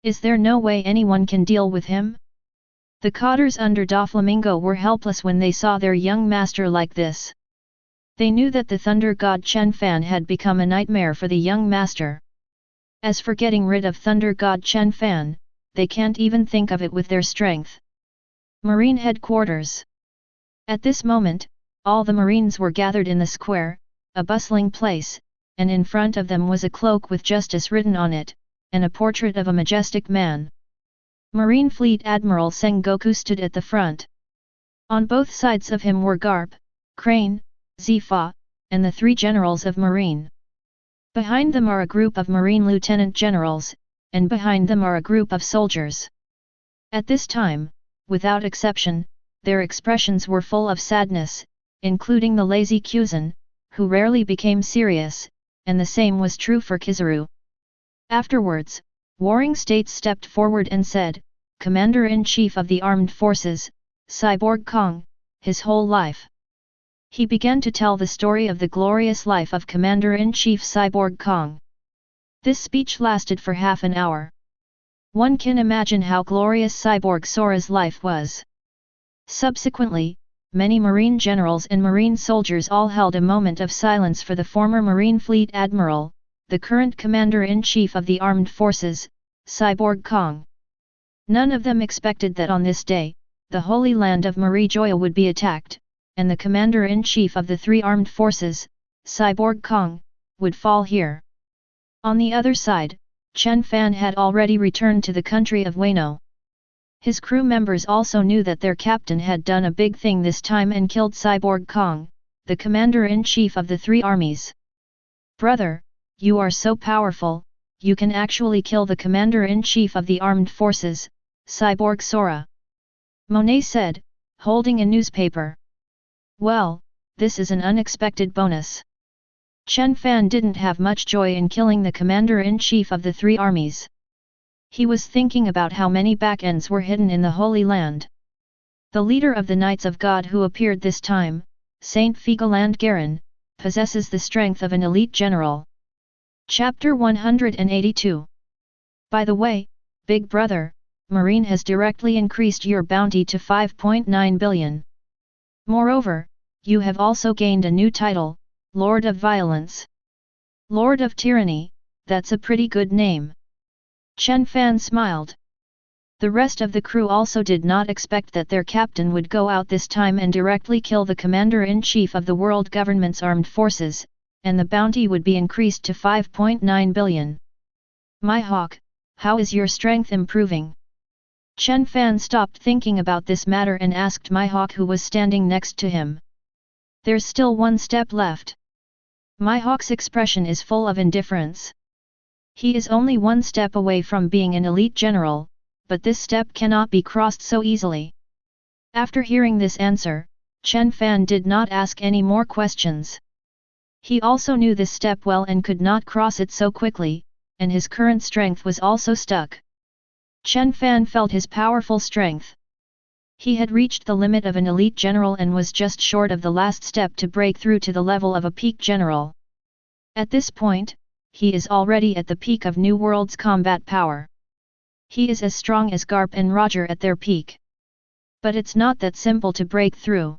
Is there no way anyone can deal with him? The cotters under Doflamingo were helpless when they saw their young master like this. They knew that the thunder god Chen Fan had become a nightmare for the young master. As for getting rid of thunder god Chen Fan, they can't even think of it with their strength. Marine Headquarters. At this moment, all the Marines were gathered in the square, a bustling place, and in front of them was a cloak with justice written on it, and a portrait of a majestic man. Marine Fleet Admiral Sengoku stood at the front. On both sides of him were Garp, Crane, Zifa, and the 3 generals of Marine. Behind them are a group of Marine Lieutenant Generals, and behind them are a group of soldiers. At this time, without exception, their expressions were full of sadness, including the lazy Kuzan, who rarely became serious, and the same was true for Kizaru. Afterwards, Warring States stepped forward and said, "Commander-in-Chief of the Armed Forces, Cyborg Kong, his whole life." He began to tell the story of the glorious life of Commander-in-Chief Cyborg Kong. This speech lasted for half an hour. One can imagine how glorious Cyborg Sora's life was. Subsequently, many Marine generals and Marine soldiers all held a moment of silence for the former Marine Fleet Admiral, the current Commander-in-Chief of the Armed Forces, Cyborg Kong. None of them expected that on this day, the Holy Land of Marijoya would be attacked, and the Commander-in-Chief of the 3 armed forces, Cyborg Kong, would fall here. On the other side, Chen Fan had already returned to the country of Wano. His crew members also knew that their captain had done a big thing this time and killed Cyborg Kong, the Commander-in-Chief of the 3 armies. "Brother, you are so powerful, you can actually kill the Commander-in-Chief of the armed forces, Cyborg Sora," Monet said, holding a newspaper. "Well, this is an unexpected bonus." Chen Fan didn't have much joy in killing the Commander-in-Chief of the 3 armies. He was thinking about how many back-ends were hidden in the Holy Land. The leader of the Knights of God who appeared this time, Saint Figaland Garen, possesses the strength of an elite general. Chapter 182. By the way, Big Brother, Marine has directly increased your bounty to 5.9 billion. Moreover, you have also gained a new title, Lord of Violence. Lord of Tyranny, that's a pretty good name. Chen Fan smiled. The rest of the crew also did not expect that their captain would go out this time and directly kill the Commander-in-Chief of the world government's armed forces, and the bounty would be increased to 5.9 billion. "My hawk, how is your strength improving?" Chen Fan stopped thinking about this matter and asked Mihawk, who was standing next to him. "There's still one step left." Mihawk's expression is full of indifference. He is only one step away from being an elite general, but this step cannot be crossed so easily. After hearing this answer, Chen Fan did not ask any more questions. He also knew this step well and could not cross it so quickly, and his current strength was also stuck. Chen Fan felt his powerful strength. He had reached the limit of an elite general and was just short of the last step to break through to the level of a peak general. At this point, he is already at the peak of New World's combat power. He is as strong as Garp and Roger at their peak. But it's not that simple to break through.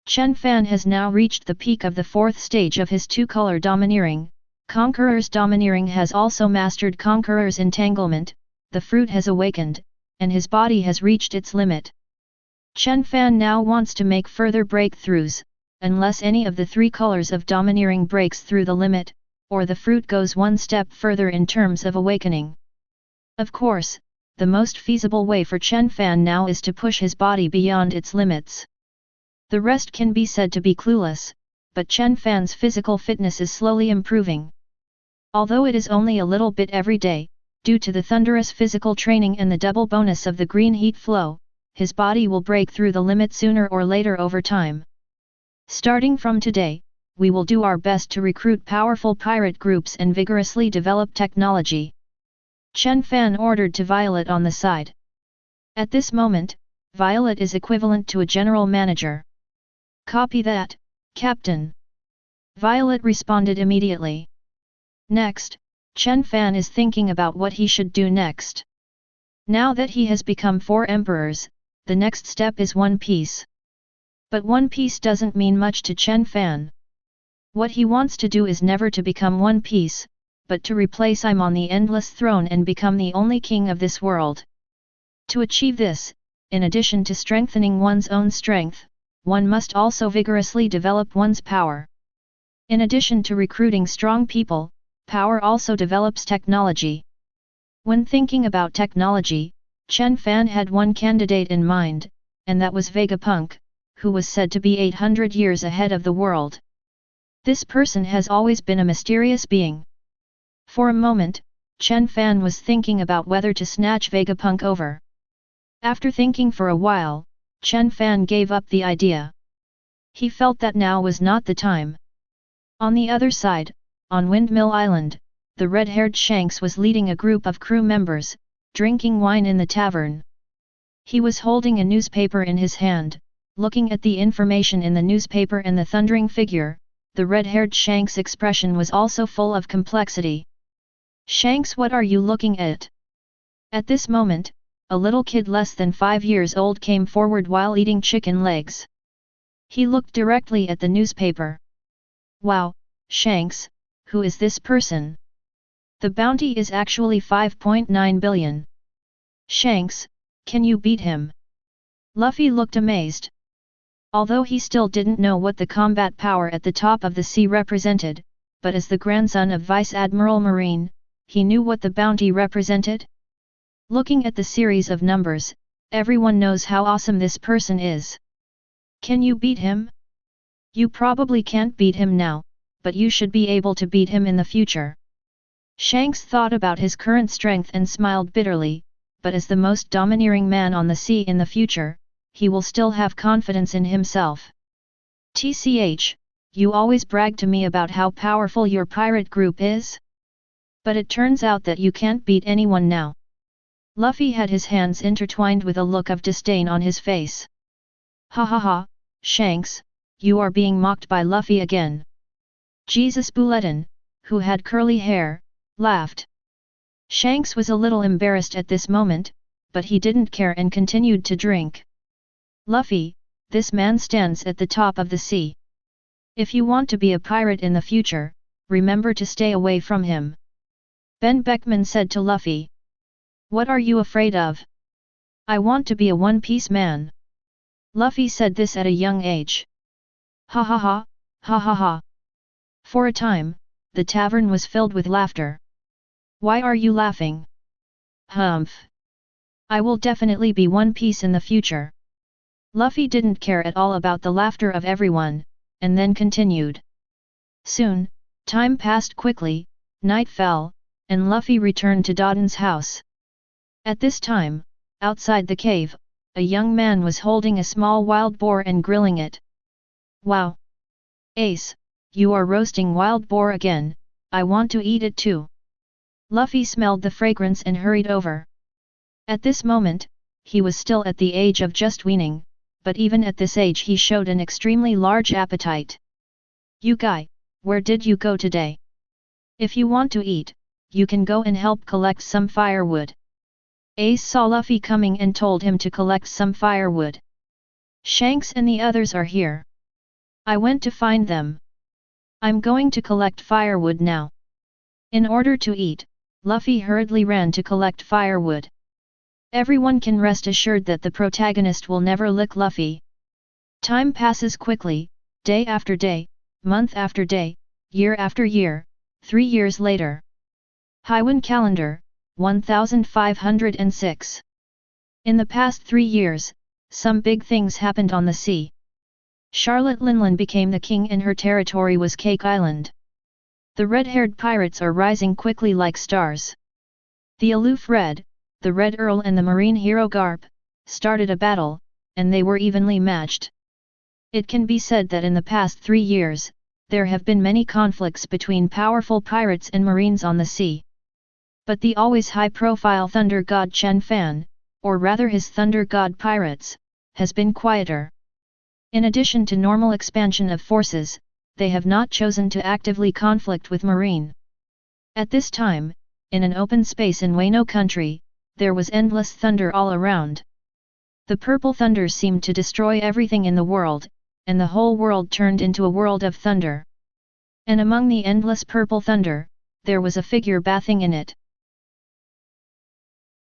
Chen Fan has now reached the peak of the 4th stage of his 2-color domineering. Conqueror's domineering has also mastered Conqueror's entanglement, the fruit has awakened, and his body has reached its limit. Chen Fan now wants to make further breakthroughs, unless any of the 3 colors of domineering breaks through the limit, or the fruit goes one step further in terms of awakening. Of course, the most feasible way for Chen Fan now is to push his body beyond its limits. The rest can be said to be clueless, but Chen Fan's physical fitness is slowly improving. Although it is only a little bit every day, due to the thunderous physical training and the double bonus of the green heat flow, his body will break through the limit sooner or later over time. Starting from today, we will do our best to recruit powerful pirate groups and vigorously develop technology. Chen Fan ordered to Violet on the side. At this moment, Violet is equivalent to a general manager. "Copy that, Captain." Violet responded immediately. Next, Chen Fan is thinking about what he should do next. Now that he has become 4 emperors, the next step is One Piece. But One Piece doesn't mean much to Chen Fan. What he wants to do is never to become One Piece, but to replace him on the endless throne and become the only king of this world. To achieve this, in addition to strengthening one's own strength, one must also vigorously develop one's power. In addition to recruiting strong people, power also develops technology. When thinking about technology, Chen Fan had one candidate in mind, and that was Vegapunk, who was said to be 800 years ahead of the world. This person has always been a mysterious being. For a moment, Chen Fan was thinking about whether to snatch Vegapunk over. After thinking for a while, Chen Fan gave up the idea. He felt that now was not the time. On the other side, on Windmill Island, the red-haired Shanks was leading a group of crew members, drinking wine in the tavern. He was holding a newspaper in his hand, looking at the information in the newspaper and the thundering figure. The red-haired Shanks' expression was also full of complexity. "Shanks, what are you looking at?" At this moment, a little kid less than 5 years old came forward while eating chicken legs. He looked directly at the newspaper. "Wow, Shanks, who is this person? The bounty is actually 5.9 billion. Shanks, can you beat him?" Luffy looked amazed. Although he still didn't know what the combat power at the top of the sea represented, but as the grandson of Vice Admiral Marine, he knew what the bounty represented. Looking at the series of numbers, everyone knows how awesome this person is. "Can you beat him?" "You probably can't beat him now, but you should be able to beat him in the future." Shanks thought about his current strength and smiled bitterly, but as the most domineering man on the sea in the future, he will still have confidence in himself. "Tch, you always brag to me about how powerful your pirate group is? But it turns out that you can't beat anyone now." Luffy had his hands intertwined with a look of disdain on his face. "Ha ha ha, Shanks, you are being mocked by Luffy again." Jesus Bulletin, who had curly hair, laughed. Shanks was a little embarrassed at this moment, but he didn't care and continued to drink. "Luffy, this man stands at the top of the sea. If you want to be a pirate in the future, remember to stay away from him." Ben Beckman said to Luffy. "What are you afraid of? I want to be a one-piece man." Luffy said this at a young age. Ha ha ha, ha ha ha. For a time, the tavern was filled with laughter. "Why are you laughing?" "Humph. I will definitely be One Piece in the future." Luffy didn't care at all about the laughter of everyone, and then continued. Soon, time passed quickly, night fell, and Luffy returned to Dodon's house. At this time, outside the cave, a young man was holding a small wild boar and grilling it. "Wow! Ace, you are roasting wild boar again, I want to eat it too." Luffy smelled the fragrance and hurried over. At this moment, he was still at the age of just weaning, but even at this age he showed an extremely large appetite. "You guy, where did you go today? If you want to eat, you can go and help collect some firewood." Ace saw Luffy coming and told him to collect some firewood. "Shanks and the others are here. I went to find them. I'm going to collect firewood now." In order to eat, Luffy hurriedly ran to collect firewood. Everyone can rest assured that the protagonist will never lick Luffy. Time passes quickly, day after day, month after day, year after year. 3 years later. Haiwan calendar, 1506. In the past 3 years, some big things happened on the sea. Charlotte Linlin became the king and her territory was Cake Island. The red-haired pirates are rising quickly like stars. The aloof Red, the Red Earl and the marine hero Garp, started a battle, and they were evenly matched. It can be said that in the past 3 years, there have been many conflicts between powerful pirates and marines on the sea. But the always high-profile Thunder God Chen Fan, or rather his Thunder God pirates, has been quieter. In addition to normal expansion of forces, they have not chosen to actively conflict with marine. At this time, in an open space in Wano country, there was endless thunder all around. The purple thunder seemed to destroy everything in the world, and the whole world turned into a world of thunder. And among the endless purple thunder, there was a figure bathing in it.